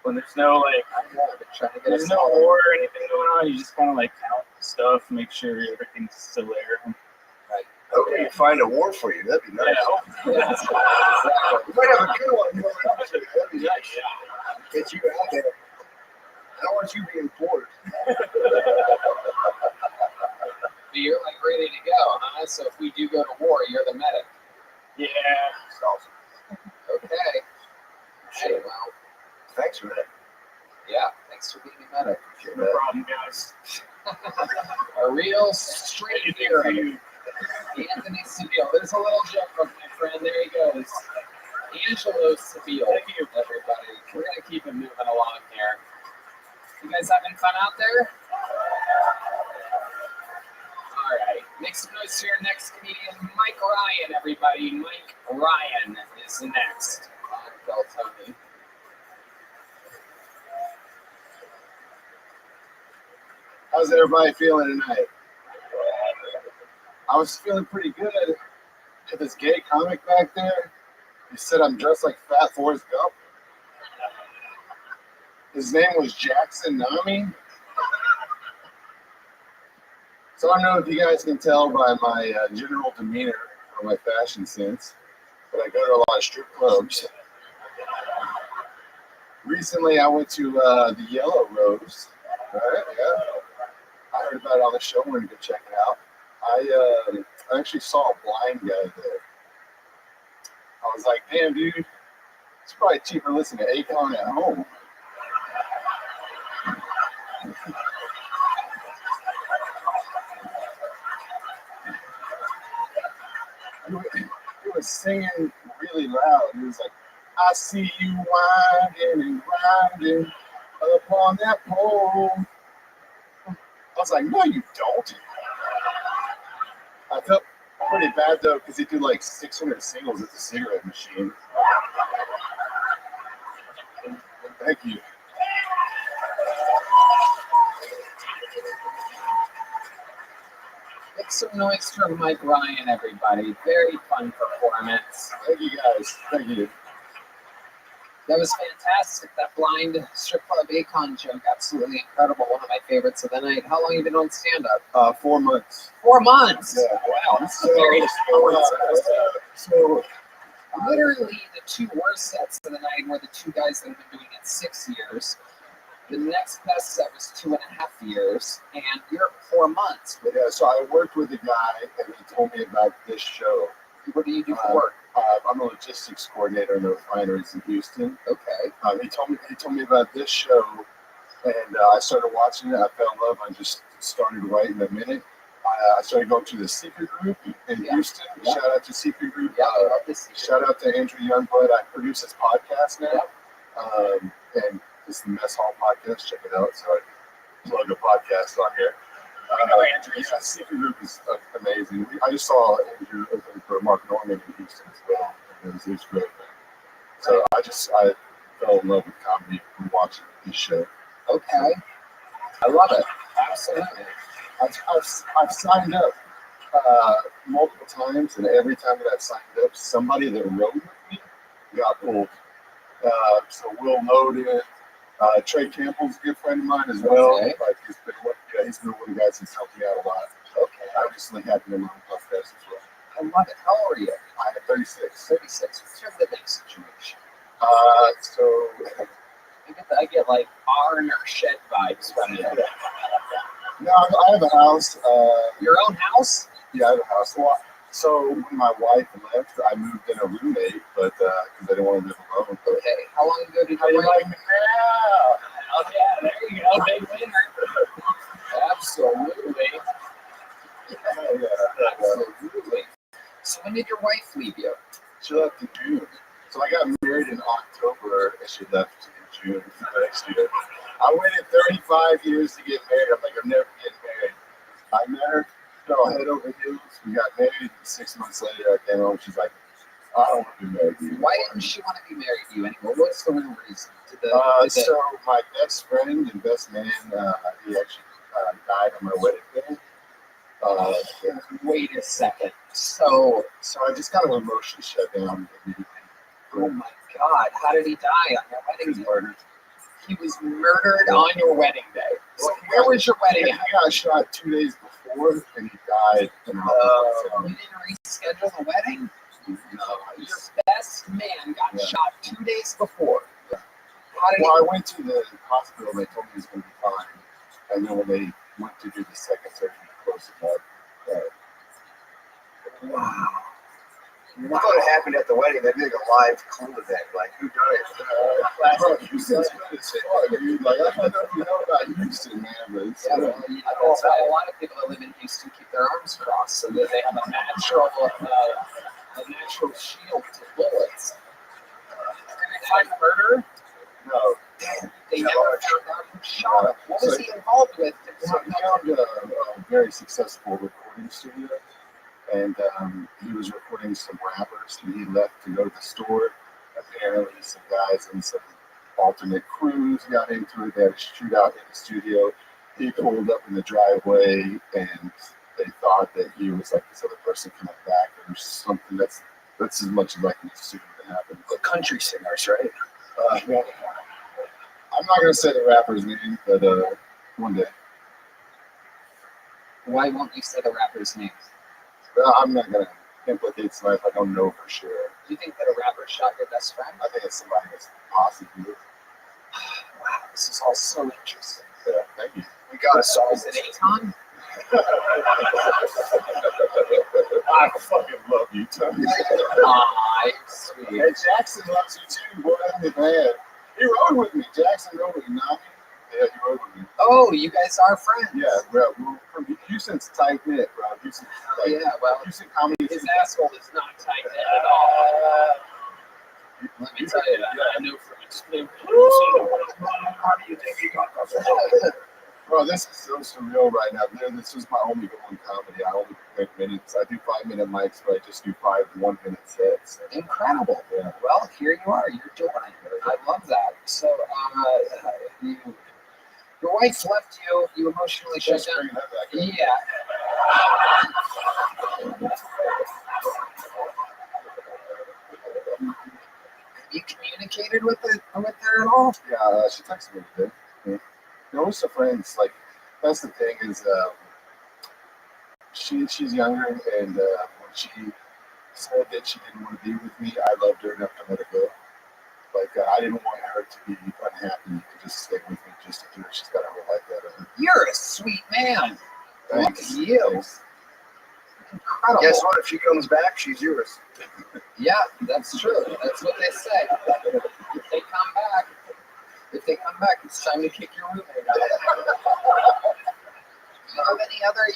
When there's no like, I've been trying to get there's no war or anything going on, you just kind of like count stuff, make sure everything's still there. Right. Okay, find a war for you. That'd be nice. Yeah. You might have a good one. That'd be nice. Get you out there. I don't want you being bored. But you're like ready to go, huh? So if we do go to war, you're the medic. Yeah. That's awesome. Okay. Hey, well, thanks for that. Yeah, thanks for being a medic. No problem, guys. A real straight hero. Anthony Seville. There's a little joke of my friend. There he goes. Angelo Seville. Thank you, everybody. We're going to keep it moving along here. You guys having fun out there? All right. Make some noise here. Next comedian, Mike Ryan, everybody. Mike Ryan is next. Tell Tony. How's everybody feeling tonight? I was feeling pretty good. Had this gay comic back there. He said I'm dressed like Fat Forrest Gump. His name was Jackson Nami. So I don't know if you guys can tell by my general demeanor or my fashion sense, but I go to a lot of strip clubs. Recently, I went to the Yellow Rose. Right? Yeah. I heard about it on the show. Wanted to go check it out. I actually saw a blind guy there. I was like, damn, dude, it's probably cheaper to listen to Akon at home. He was singing really loud. He was like, I see you winding and grinding up on that pole. I was like, no, you don't. I felt pretty bad though because he did like 600 singles at the cigarette machine. Thank you. Make some noise for Mike Ryan, everybody. Very fun performance. Thank you guys. Thank you. That was fantastic. That blind strip club Akon joke, absolutely incredible. One of my favorites of the night. How long have you been on stand-up? 4 months. 4 months? Yeah. Wow, that's very So, literally the two worst sets of the night were the two guys that have been doing it 6 years. The next best set was 2.5 years, and you're 4 months. yeah, so I worked with a guy, and he told me about this show. What do you do for work? I'm a logistics coordinator in the refineries in Houston. Okay. He told me about this show, and I started watching it. I fell in love. I just started writing a minute. I started going to the Secret Group in Houston. Yeah. Shout out to Secret Group. Yeah, I love this. Shout out to Andrew Youngblood. I produce his podcast now. And it's the Mess Hall Podcast. Check it out. So I plug a podcast on here. I know Andrew. Yeah, Secret Group is amazing. I just saw Andrew open for Mark Norman in Houston as well. It was great. So I fell in love with comedy from watching this show. Okay. I love it. Absolutely. I've signed up multiple times, and every time that I've signed up, somebody that rode with me got pulled. So Will Loden, Trey Campbell's a good friend of mine as well. Okay. Like he's been one of the guys who's helped me out a lot. Okay. I recently had him in my podcast as well. I love it. How old are you? I'm 36. 36. What's your living situation? So I get like barn or shed vibes from you. No, I have a house. Your own house? Yeah, I have a house. Well, so when my wife left, I moved in a roommate, but because I didn't want to live alone. But, okay. How long ago did you like me now? Oh yeah, there you go, big winner. Absolutely. Yeah, absolutely. So when did your wife leave you? She left in June. So I got married in October, and she left in June next year. I waited 35 years to get married. I'm like, I'm never getting married. I met her, fell head over heels. We got married. And 6 months later, I came home. She's like, I don't want to be married to you. Why didn't she want to be married to you anymore? What's the real reason? So my best friend and best man, he actually died on my wedding day. Wait a second. So I just kind of emotionally shut down. Oh my God! How did he die on your wedding day? Murdered. He was murdered on your wedding day. So where was your wedding at? He got shot 2 days before, and he died. You didn't reschedule the wedding? No. Your best man got shot 2 days before. I went to the hospital. They told me he was going to be fine. And then when they went to do the second surgery, they closed him up. Wow. I thought it happened at the wedding. They did a live clue event. Like, who done it? Bro, Houston's good as fuck, dude. Like, I don't know if you know about Houston, man, but it's, that's why a lot of people that live in Houston keep their arms crossed so that they have a natural shield to bullets. Did they find the murderer? No. Damn, they never found out who shot him. What was he involved with? So he owned a very successful recording studio, and he was recording some rappers, and he left to go to the store. Apparently, some guys and some alternate crews got into it. They had a shootout in the studio. He pulled up in the driveway, and they thought that he was like this other person coming back or something. That's as much as I can assume that happened. The country singers, right? Well, I'm not gonna say the rapper's name, but one day. Why won't you say the rapper's name? I'm not gonna implicate somebody if I don't know for sure. Do you think that a rapper shot your best friend? I think it's somebody that's possibly. Wow, this is all so interesting. Yeah, thank you. We gotta solve Is it Akon? I fucking love you, Tony. Sweet. Hey, Jackson loves you too, boy. Man, he rode with me. Jackson rode with me. Not me. Yeah, he rode with me. Oh, you guys are friends. Yeah, bro. From Houston's tight knit, bro. Houston, yeah, well, Houston comedy. His asshole is not tight knit at all. Let me tell you, I know from experience. How do you think you got that? Bro, this is so surreal right now. Man, this is my only goal in comedy. I only make minutes. I do 5-minute mics, but I just do 5 1-minute sets. Incredible. Yeah. Well, here you are. You're doing it. I love that. So, your wife left you. You emotionally shut Just bring down. that back in. Yeah. Have you communicated with her at all? Yeah, she texted me today. Yeah. They're also friends. Like, that's the thing is, she's younger, and when she said that she didn't want to be with me, I loved her enough to let her go. Like, I didn't want her to be unhappy and just stay with me just to do it. She's got a whole life ahead of her. You're a sweet man. Thanks. Look at you. Thanks. Incredible. Guess what? If she comes back, she's yours. Yeah, that's true. That's what they say. If they come back, it's time to kick your roommate out.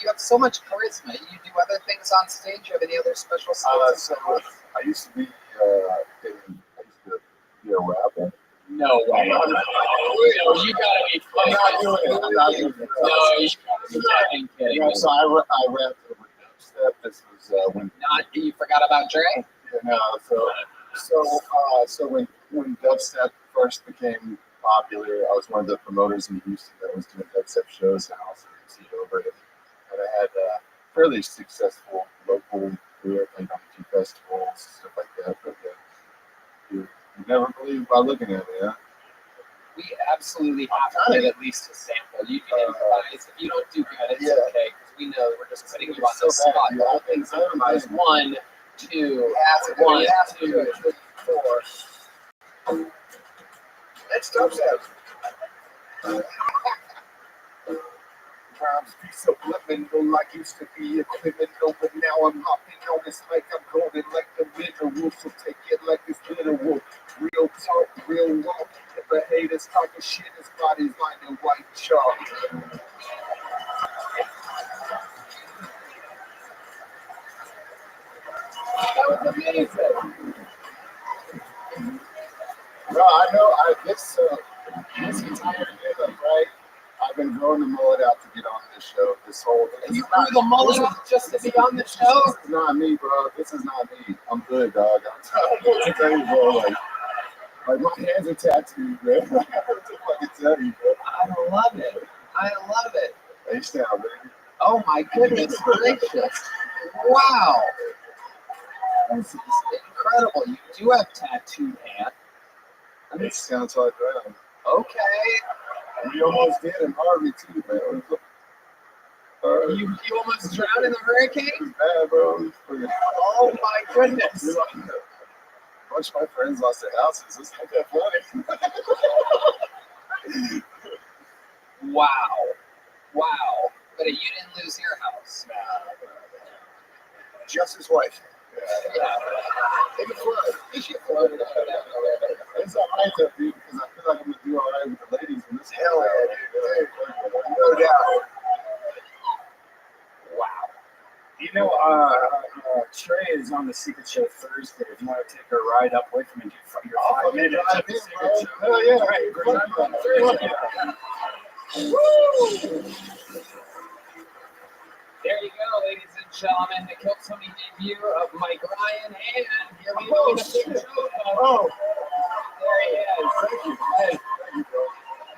You have so much charisma. You do other things on stage. You have any other special skills? So I used to be a rapper. No way. You gotta be kidding. I'm not doing it. I'm not doing it. No, you gotta be kidding. Yeah, so I rapped over dubstep. This was when you forgot about Dre? Yeah, no. So when dubstep first became popular, I was one of the promoters in Houston that was doing dubstep shows, and I also emceed over it. And I had a fairly successful local career, playing on a few festivals, stuff like that. But you never believe by looking at me, huh? We absolutely have to get at least a sample. You can improvise. If you don't do good, it's okay, because we know we're just putting you on the spot. All things improvise. 1, 2, 1, 2, 3, 4. That's dubstep. Times be subliminal, like used to be a criminal, but now I'm hopping on this like I'm going like the mineral, so take it like it's literal. Real talk, real walk. If a hater's talking shit, his body's lined in white chalk. That was amazing. No, I know. This entire year, right? I've been growing the mullet out to get on this show. This whole You grew the mullet out just to be on the show? This is not me, bro. This is not me. I'm good, dog. I'm going to tell you, bro. Like my hands are tattooed, man. I don't know what I can tell you, bro. I love it. I love it. H-Town, baby. Oh my goodness gracious. Wow. This is incredible. You do have tattooed hand. H-Town till I drown. Okay. We almost did in Harvey, too, man. You almost drowned in the hurricane? Bad, bro. Oh my goodness. A bunch of my friends lost their houses. It's not that funny. Wow. Wow. But you didn't lose your house. Just his wife. Yeah. Take a flood. She flooded out. It's all right, though, dude, because I feel like I'm going to do all right with the ladies in this. Hell yeah, dude. No doubt. Wow. You know, Trey is on the Secret Show Thursday. If you want to take her ride up with him and do your 5 minutes at the Secret Show. Oh, yeah. Right, we're on Thursday. Woo! There you go, ladies and gentlemen, the Kill Tony debut of Mike Ryan, and here we go with the big show. Oh, there he is. thank you. Hey, thank you, bro.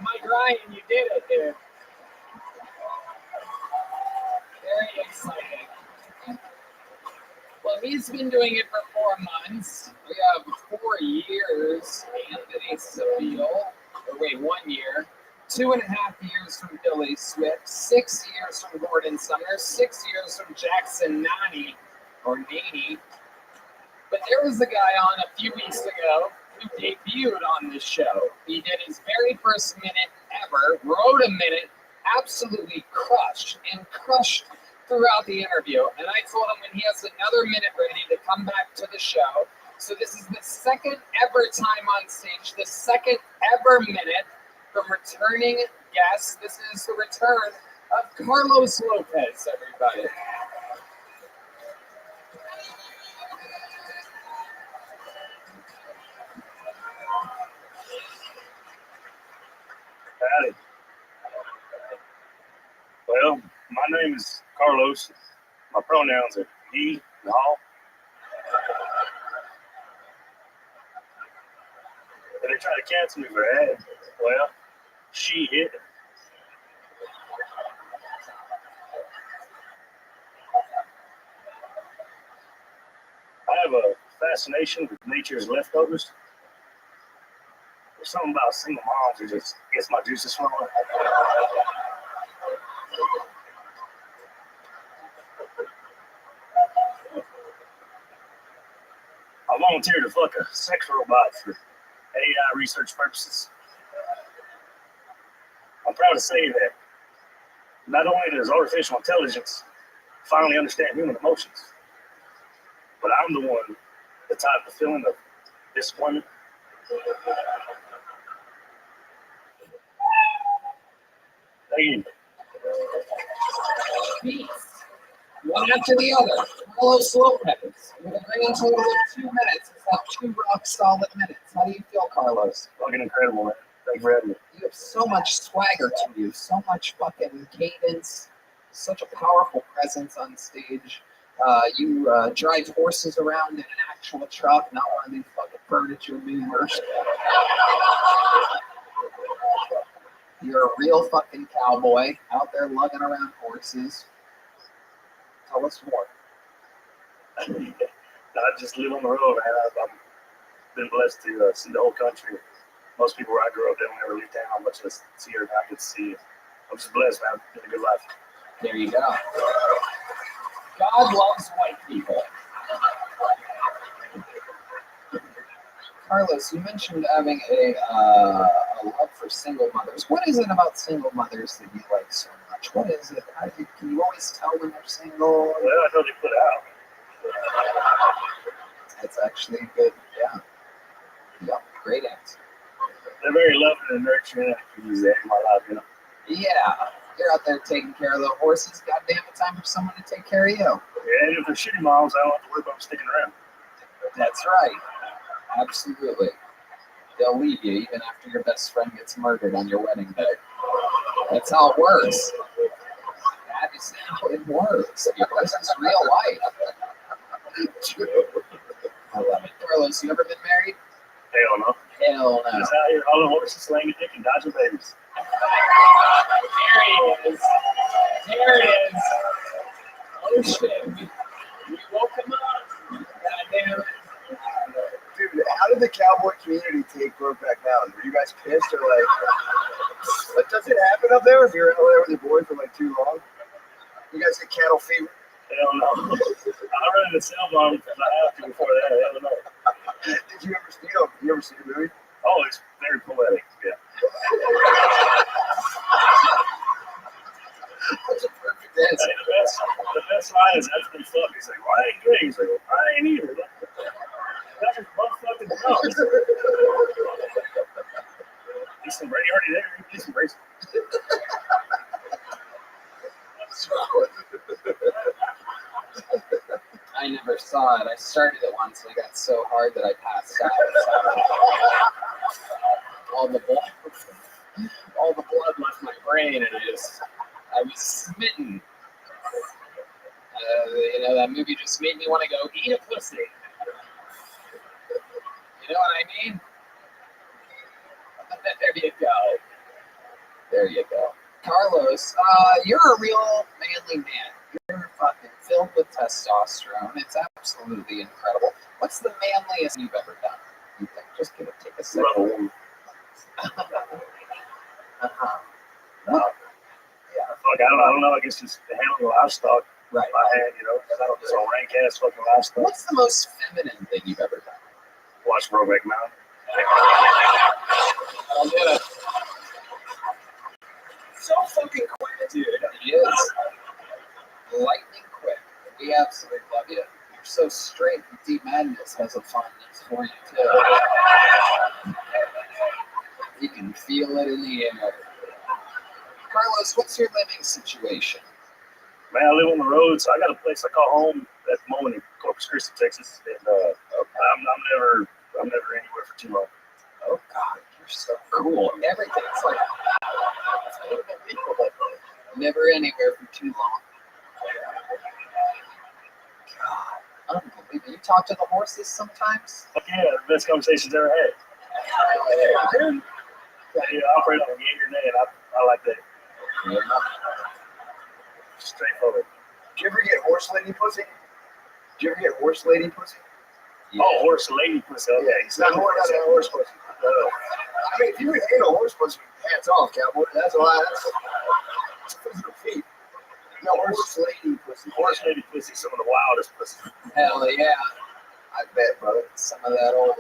Mike Ryan, you did it, dude. Very exciting. Well, he's been doing it for 4 months. We have 4 years, Anthony Seville. Or wait, 1 year. 2.5 years from Billy Swift. 6 years from Gordon Sumner. 6 years from Jackson Nani, or Nani. But there was a guy on a few weeks ago who debuted on this show. He did his very first minute ever, wrote a minute, absolutely crushed throughout the interview. And I told him when he has another minute ready to come back to the show. So this is the second ever time on stage, the second ever minute from returning guests. This is the return of Carlos Lopez, everybody. Howdy. Well, my name is Carlos. My pronouns are he, y'all. And they try to cancel me for that. Well, shit. I have a fascination with nature's leftovers. There's something about single moms that just gets my juices flowing. I volunteered to fuck a sex robot for AI research purposes. I'm proud to say that not only does artificial intelligence finally understand human emotions, but I'm the one that's had the feeling of disappointment. Thank you. One after the other. Carlos Lopez. With a grand total of 2 minutes. It's not 2 rock solid minutes. How do you feel, Carlos? Fucking incredible, man. Thank you for having me. You have so much swagger to you, so much fucking cadence, such a powerful presence on stage. You drive horses around in an actual truck, not one of these fucking furniture movers. You're a real fucking cowboy out there lugging around horses. Tell us more. I just live on the road, man. I've been blessed to see the whole country. Most people where I grew up, they don't ever leave town, much less see her. I get to see it. I'm just blessed, man. It's been a good life. There you go. God loves white people. Carlos, you mentioned having a love for single mothers. What is it about single mothers that you like so much? What is it? Can you always tell when they're single? Well, I know they put out. That's actually good. Yeah. Yep. Great answer. They're very loving and nurturing. I can use that in my life, you know. Yeah. You're out there taking care of the horses. Goddamn, it's time for someone to take care of you. Yeah, and if they're shitty moms, I don't have to worry about them sticking around. That's right. Absolutely. They'll leave you even after your best friend gets murdered on your wedding day. That's how it works. That is how it works. This is real life. I love it. Carlos, you ever been married? Hell no. Hell no. Just out here hauling horses, slaying a dick, and dodging babies. There he is. There it is. Oh shit. We woke him up. Goddamn it. Dude, how did the cowboy community take Brokeback Mountain? Were you guys pissed or like does it happen up there if you're out there with your boy for like too long? You guys get cattle fever? Hell no. I run in the cell barn because I have to before that. Hell no. Did you ever see the movie? Oh, it's very poetic. Yeah. That's a perfect answer. Hey, the best line is after they fuck. He's like, well, I ain't gay. He's like, well, I ain't either. That's just motherfucking dumb. He's some Brady already there. He's some racist. I never saw it. I started it once and I got so hard that I passed out. So all the blood left my brain, and I was smitten. That movie just made me want to go eat a pussy. You know what I mean? There you go. There you go. Carlos, you're a real manly man. You're fucking filled with testosterone. It's absolutely incredible. What's the manliest you've ever done? You think? Just take a second. Yeah. Fuck, I don't know. I guess just handling livestock. Right. My hand, just a rank ass fucking livestock. What's the most feminine thing you've ever done? Watch Brokeback Mountain. I did it. So fucking quick, dude. He is. Lightning quick. We absolutely love you. You're so straight. Deep Madness has a fondness for you, too. You can feel it in the air. Carlos, what's your living situation? Man, I live on the road, so I got a place I call home at the moment in Corpus Christi, Texas, and I'm never anywhere for too long. Oh God, you're so cool. Everything's like Never anywhere for too long. God, unbelievable. You talk to the horses sometimes? Yeah, the best conversations ever had. Yeah, I operate on a yay or nay, and I like that. Yeah. Straightforward. Did you ever get horse lady pussy? Yeah. Oh, horse lady pussy. Okay. Yeah, it's not horse pussy. I mean, if you ain't a horse pussy, hats off, cowboy. That's physical feet. No, horse lady pussy. Horse lady pussy, some of the wildest pussy. Hell yeah. I bet, brother. Some of that old.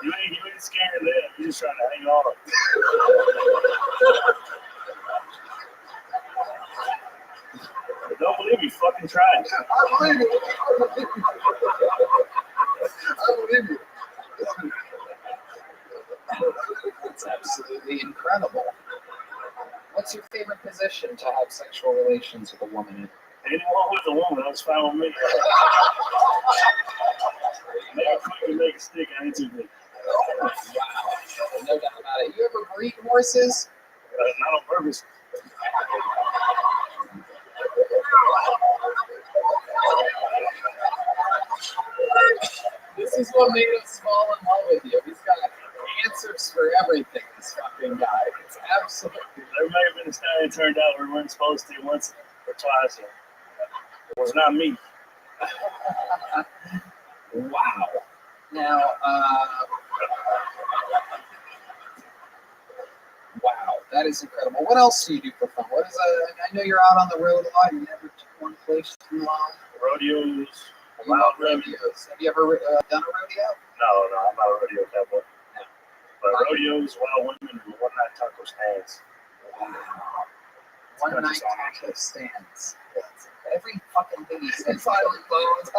You ain't scared of that. You're just trying to hang on. Don't believe me, fucking try it. I believe you. It's absolutely incredible. What's your favorite position to have sexual relations with a woman in? Anyone with a woman, that's fine with me. Make a quick and make a stick, I ain't too big. Wow. No doubt about it. You ever breed horses? Not on purpose. This is what made us fall in love with you. He's got answers for everything, this fucking guy. It's absolutely. There may have been a stallion turned out we weren't supposed to once or twice. It was not me. Wow. Now, wow, that is incredible. What else do you do for fun? What is I know you're out on the road a lot. You never took one place too long. Rodeos. Wild rodeos. Have you ever done a rodeo? No, I'm not a rodeo cowboy. No. But rodeos, wild women, and one-night taco stands. Wow. One-night taco stands. Every fucking thing he says. Silent bones.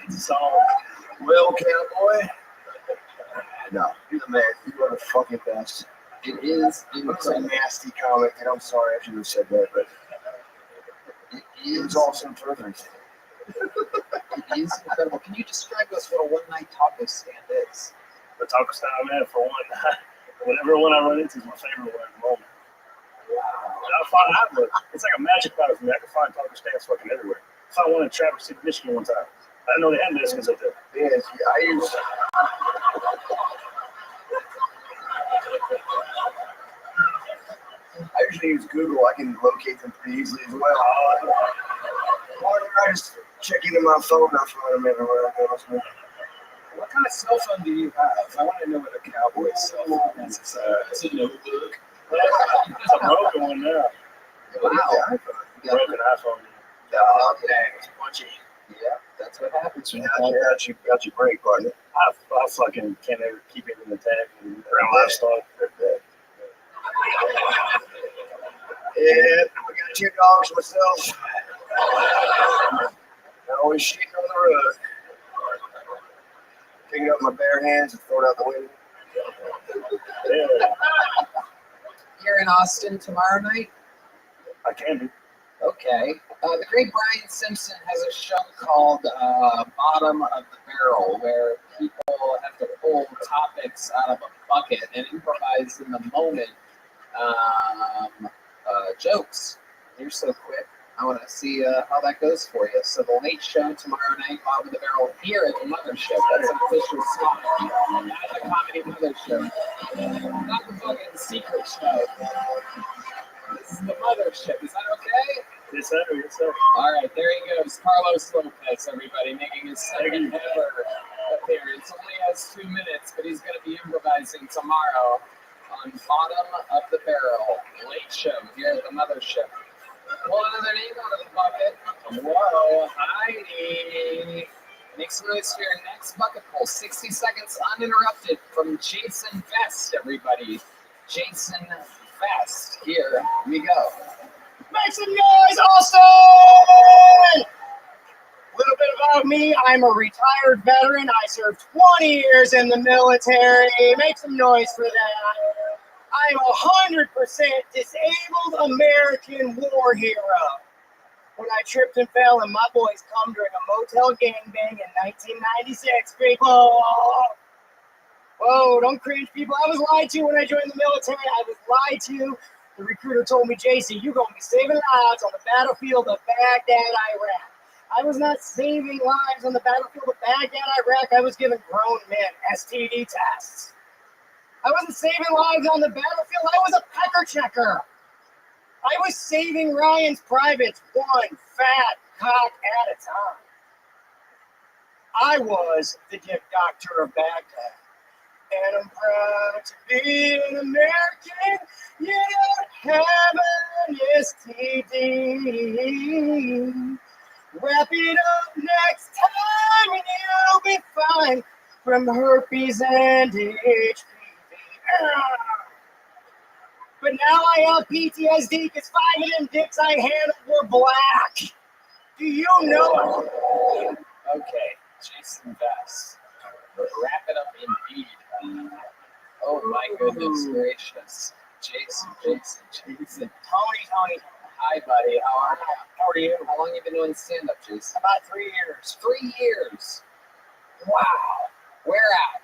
So, well, cowboy. No, you're the man. You are the fucking best. It is It's a nasty comment, and I'm sorry I should have said that, but it was awesome perfect. It is incredible. Can you describe us what a one-night taco stand is? The taco stand I'm at for one night. Whatever one I run into is my favorite one at the moment. Wow. It's like a magic powder for me. I can find taco stands fucking everywhere. I found one in Traverse City, Michigan one time. I didn't know they had Mexicans up there. Yes, I usually use Google. I can locate them pretty easily as well. I just check into my phone. I find them everywhere I go. What kind of cell phone do you have? I want to know what a cowboy's cell phone is. It's a notebook. It's a broken one now. Wow. Broken iPhone. Oh, dang. It's punchy. Yeah, that's what happens. Got you break, partner. I fucking can't ever keep it in the tag and around livestock. Yeah, I got 2 dogs myself. I always shitting on the road. Pick it up with my bare hands and throw it out the window. Yeah. You're in Austin tomorrow night? I can be. Okay. The great Brian Simpson has a show called Bottom of the Barrel, where people have to pull topics out of a bucket and improvise in the moment jokes. You're so quick. I want to see how that goes for you. So the late show tomorrow night, Bottom of the Barrel, here at the Mothership. That's an official spot. Not the comedy Mothership. Not the fucking secret show. This is the Mothership. Is that okay? Yes, sir. Yes, sir. All right, there he goes. Carlos Lopez, everybody, making his second ever appearance. Only has 2 minutes, but he's going to be improvising tomorrow on Bottom of the Barrel, late show here at the Mothership. Pull another name out of the bucket. Whoa, Heidi. Make some noise for your next bucket pull. 60 seconds uninterrupted from Jason Vest, everybody. Jason Vest. Here we go. Make some noise, Austin! Little bit about me. I'm a retired veteran. I served 20 years in the military. Make some noise for that. I'm a 100% disabled American war hero. When I tripped and fell and my boys come during a motel gangbang in 1996, people. Whoa, don't cringe, people. I was lied to when I joined the military. I was lied to. The recruiter told me, JC, you're going to be saving lives on the battlefield of Baghdad, Iraq. I was not saving lives on the battlefield of Baghdad, Iraq. I was giving grown men STD tests. I wasn't saving lives on the battlefield. I was a pecker checker. I was saving Ryan's privates one fat cock at a time. I was the Dick Doctor of Baghdad. And I'm proud to be an American. You don't have an STD. Wrap it up next time and you'll be fine from herpes and HPV. But now I have PTSD because 5 of them dicks I handled were black. Do you know? Okay, Jason Vest. Wrap it up indeed. Oh my goodness gracious. Jason. Tony. Hi, buddy. How are you? How are you? How long have you been doing stand-up, Jason? About 3 years. 3 years. Wow. Where at?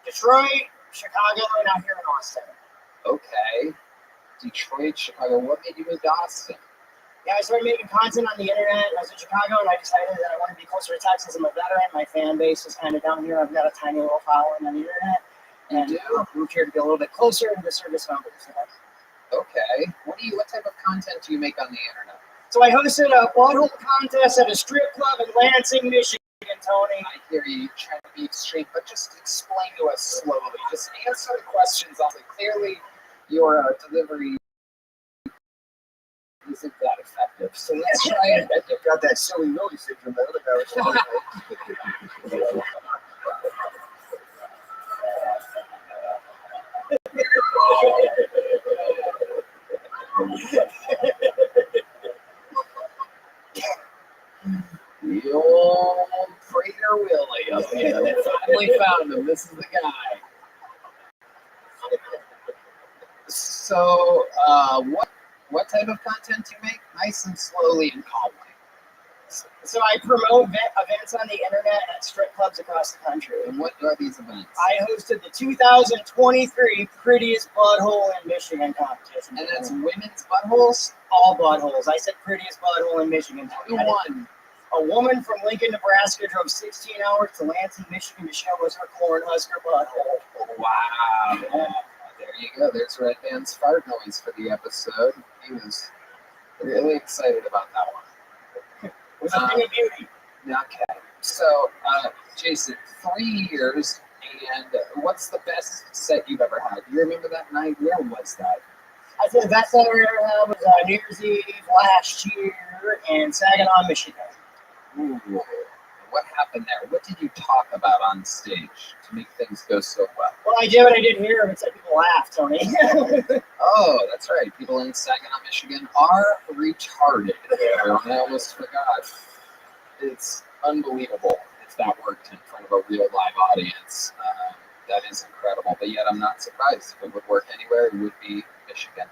Detroit, Chicago, and out here in Austin. Okay. Detroit, Chicago. What made you move to Austin? Yeah, I started making content on the internet. I was in Chicago, and I decided that I wanted to be closer to Texas. I'm a veteran. My fan base is kind of down here. I've got a tiny little following on the internet. And I moved here to be a little bit closer to the service members. Okay. What type of content do you make on the internet? So I hosted a butthole contest at a strip club in Lansing, Michigan, Tony. I hear you trying to be extreme, but just explain to us slowly. Just answer the questions on it. Clearly, your delivery isn't that effective. So let's try it. You've got that silly Willy syndrome that other guy was talking about. The old Prater Willie up here. They finally found him. This is the guy. So, what type of content do you make? Nice and slowly and calmly. So I promote events on the internet at strip clubs across the country. And what are these events? I hosted the 2023 Prettiest Butthole in Michigan competition. And that's women's buttholes? All buttholes. I said prettiest butthole in Michigan. Who won? A woman from Lincoln, Nebraska drove 16 hours to Lansing, Michigan to show us her Cornhusker butthole. Wow. Yeah. There you go. There's Red Band's fart noise for the episode. He was really excited about that one. It was a thing of beauty. Okay. So, Jason, 3 years, and what's the best set you've ever had? Do you remember that night? Where was that? I think the best set I ever had was New Year's Eve last year in Saginaw, Michigan. Ooh. What happened there? What did you talk about on stage to make things go so well? Well, I did what I did here, but said people laugh, Tony. Oh, that's right. People in Saginaw, Michigan are retarded. I almost forgot. It's unbelievable if that worked in front of a real live audience. That is incredible. But yet I'm not surprised. If it would work anywhere, it would be Michigan.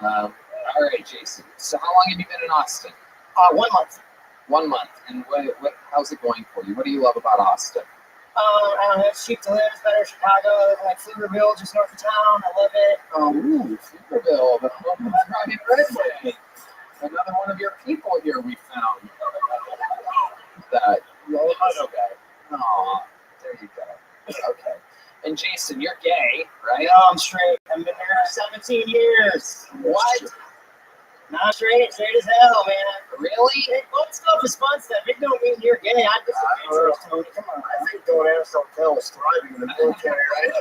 All right, Jason. So how long have you been in Austin? 1 month. 1 month. And how's it going for you? What do you love about Austin? I don't know, it's cheap to live. It's better than Chicago. I live in like Pflugerville, just north of town. I love it. Ooh, Pflugerville, the home of Robbie Redway. Another one of your people here we found. That Ohio guy. Aw, there you go. Okay. And Jason, you're gay, right? No, I'm straight. I've been married for 17 years. What? Not straight as hell, man. Really? Hey, fun stuff is fun stuff. It don't mean you're gay. I'm just a Tony. Come on. I think Don't Ask, Don't Tell is thriving in the military, right?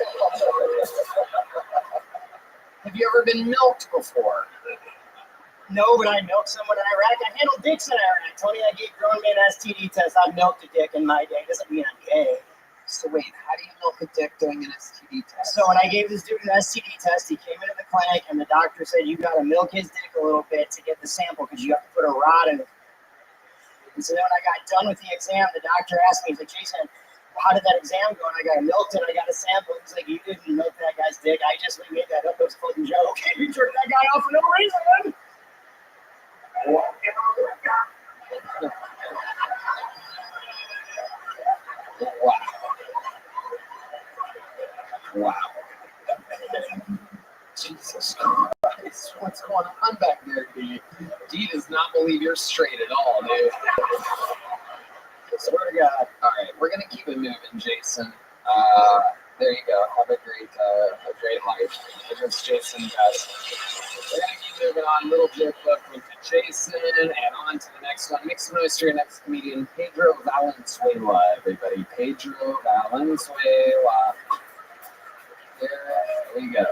Have you ever been milked before? No, but I milked someone in Iraq. I handled dicks in Iraq. Tony, I gave grown men STD tests. I milked a dick in my day. Doesn't mean I'm gay. So wait, how do you milk a dick doing an STD test? So when I gave this dude an STD test, he came into the clinic and the doctor said, you got to milk his dick a little bit to get the sample because you have to put a rod in it. And so then when I got done with the exam, the doctor asked me, he's like, Jason, how did that exam go? And I got milked and I got a sample. He's like, you didn't milk that guy's dick. I just made that up. It was a fucking joke. You jerked that guy off for no reason. Wow. Wow. Jesus Christ. What's going on back there, D? D does not believe you're straight at all, dude. Swear to God. All right, we're going to keep it moving, Jason. There you go. Have a great life. It's Jason Best. We're going to keep moving on. Little joke book with Jason, and on to the next one. Make some noise for your next comedian, Pedro Valenzuela, everybody. Pedro Valenzuela. There we go.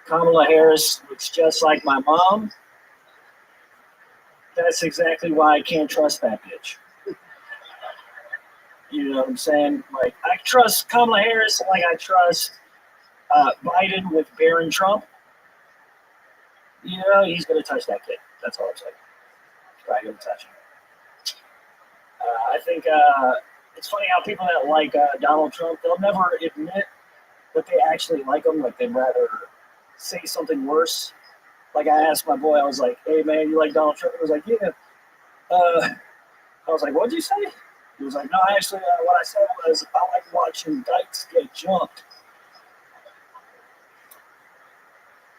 Kamala Harris looks just like my mom. That's exactly why I can't trust that bitch. You know what I'm saying? Like, I trust Kamala Harris like I trust Biden with Barron Trump. You know, he's going to touch that kid. That's all I'm saying. He's probably going to touch him. I think it's funny how people that like Donald Trump, they'll never admit that they actually like him. Like, they'd rather say something worse. Like, I asked my boy, I was like, hey, man, you like Donald Trump? He was like, yeah. I was like, what'd you say? He was like, no, actually, what I said was, I like watching dykes get jumped.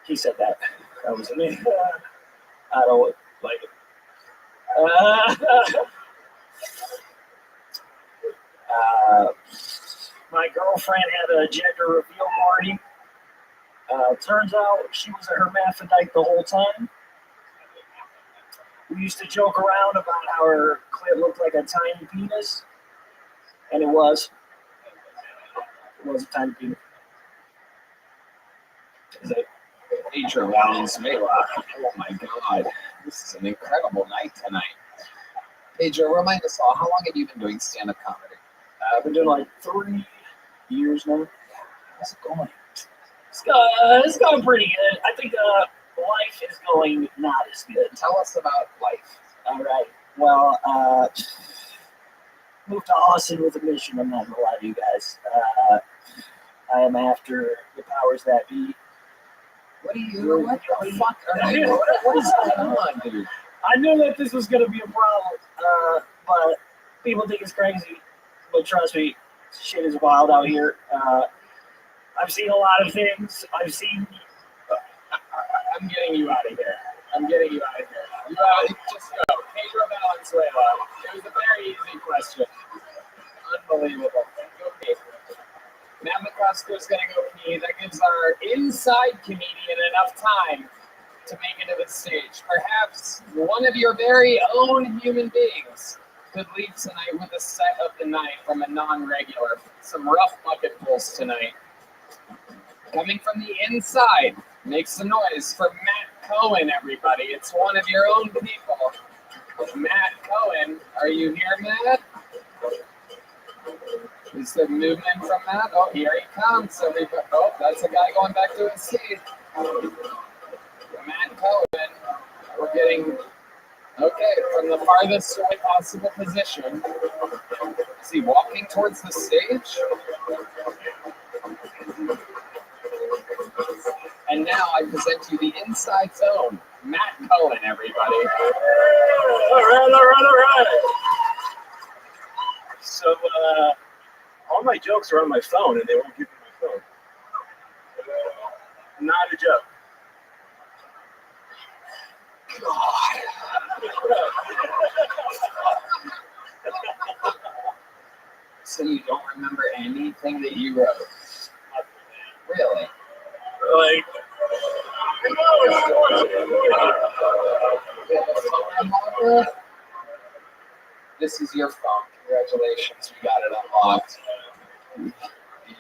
He said that. That was me. I don't like it. My girlfriend had a gender reveal party. Turns out she was a hermaphrodite the whole time. We used to joke around about how her clit looked like a tiny penis. And it was. It was a tiny penis. Is it Pedro Valenzuela? Oh my God. This is an incredible night tonight. Pedro, remind us all, how long have you been doing stand-up comedy? I've been doing like 3 years now. How's it going? It's going pretty good. I think life is going not as good. Tell us about life. All right. Well, moved to Austin with a mission. I'm not going to lie to you guys. I am after the powers that be. What the fuck are you? What is going on, dude? I knew that this was going to be a problem, but people think it's crazy. But trust me, shit is wild out here. I've seen a lot of things. I'm getting you out of here. Just go. Pedro Valenzuela. It was a very easy question. Unbelievable. Okay. Matt McCusker is going to go pee. That gives our inside comedian enough time to make it to the stage. Perhaps one of your very own human beings could leave tonight with a set of the night from a non-regular. Some rough bucket pulls tonight. Coming from the inside, make some noise for Matt Cohen, everybody. It's one of your own people. Matt Cohen, are you here, Matt? Is there movement from Matt? Oh, here he comes. Oh, that's a guy going back to his seat. Matt Cohen, we're getting, okay, from the farthest away possible position. Is he walking towards the stage? And now I present to you the inside zone. Matt Cohen, everybody. All right. So, all my jokes are on my phone, and they won't give me my phone. Not a joke. So you don't remember anything that you wrote? Really? Like, this is your phone. Congratulations, we got it unlocked.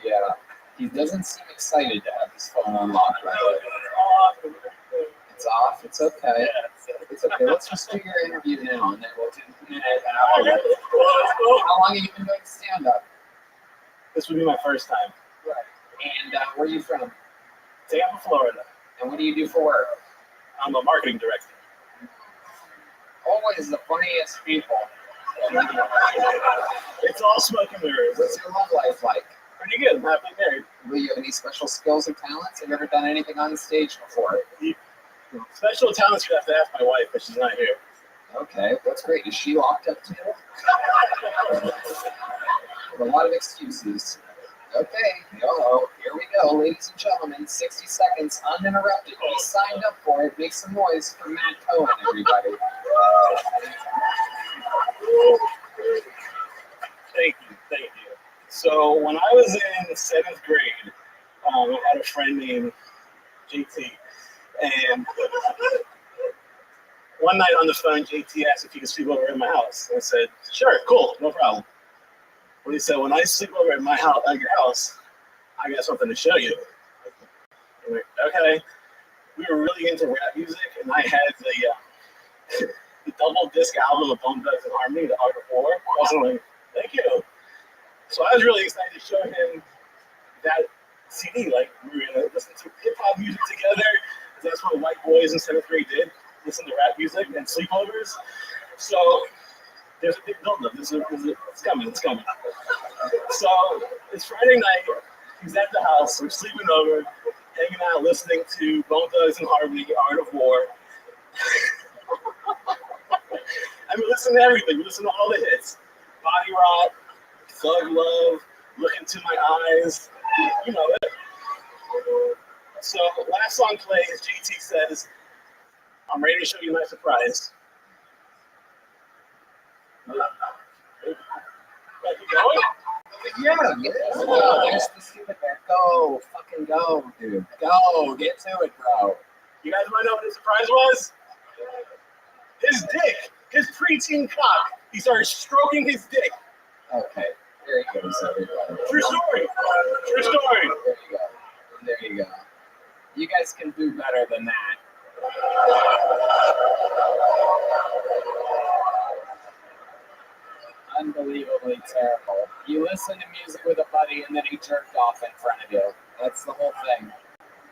Yeah, he doesn't seem excited to have his phone unlocked right away. It's off. It's okay. It's okay. Let's just do your interview now, and then we'll do the minute after. How long have you been doing stand-up? This would be my first time. Right. And where are you from? Tampa, Florida. And what do you do for work? I'm a marketing director. Always the funniest people. It's all smoke and mirrors. What's your love life like? Pretty good. I'm happily married. Do you have any special skills or talents? Have you ever done anything on stage before? Special talents you have to ask my wife, but she's not here. Okay, that's great. Is she locked up too? With a lot of excuses. Okay, YOLO, here we go, ladies and gentlemen. 60 seconds uninterrupted. We signed up for it. Make some noise for Matt Cohen, everybody. Thank you. So when I was in 7th grade, I had a friend named JT, and one night on the phone, JT asked if he could sleep over at my house. And I said, sure, cool, no problem. Well, he said, when I sleep over at my house, at your house, I got something to show you. I'm like, okay. We were really into rap music, and I had the double disc album of Bone Thugs and Harmony, The Art of War. I was like, thank you. So I was really excited to show him that CD. Like, we were gonna listen to hip hop music together. That's what white boys in 7th grade did. Listen to rap music and sleepovers. So there's a big buildup. It's coming. So it's Friday night. He's at the house. We're sleeping over, hanging out, listening to Bone Thugs and Harmony, Art of War. I mean, listen to everything. We listen to all the hits. Body Rock, Thug Love, Look Into My Eyes. You know it. So last song plays, JT says, I'm ready to show you my surprise. Keep going? Yeah. There's the stupid man. Go, fucking go, dude. Go, get to it, bro. You guys want to know what his surprise was? His dick. His preteen cock. He started stroking his dick. Okay, there he goes, everybody. True story. True story. There you go. You guys can do better than that. Unbelievably terrible. You listen to music with a buddy and then he jerked off in front of you. That's the whole thing.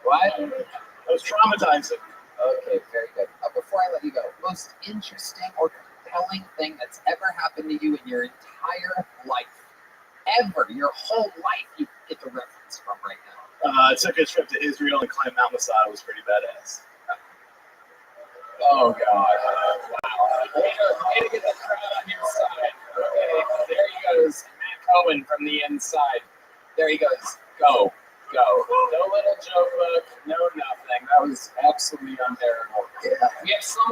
What? That was traumatizing. Okay, very good. Before I let you go, most interesting or compelling thing that's ever happened to you in your entire life. Ever. Your whole life you get the reference from right now. I took a trip to Israel and climbed Mount Masada. It was pretty badass. Oh, God. Wow. Way to get the crowd on your side. Okay, there he goes. Matt Cohen from the inside. There he goes. Go. No little joke book. No nothing. That was absolutely unbearable. Yeah. We have someone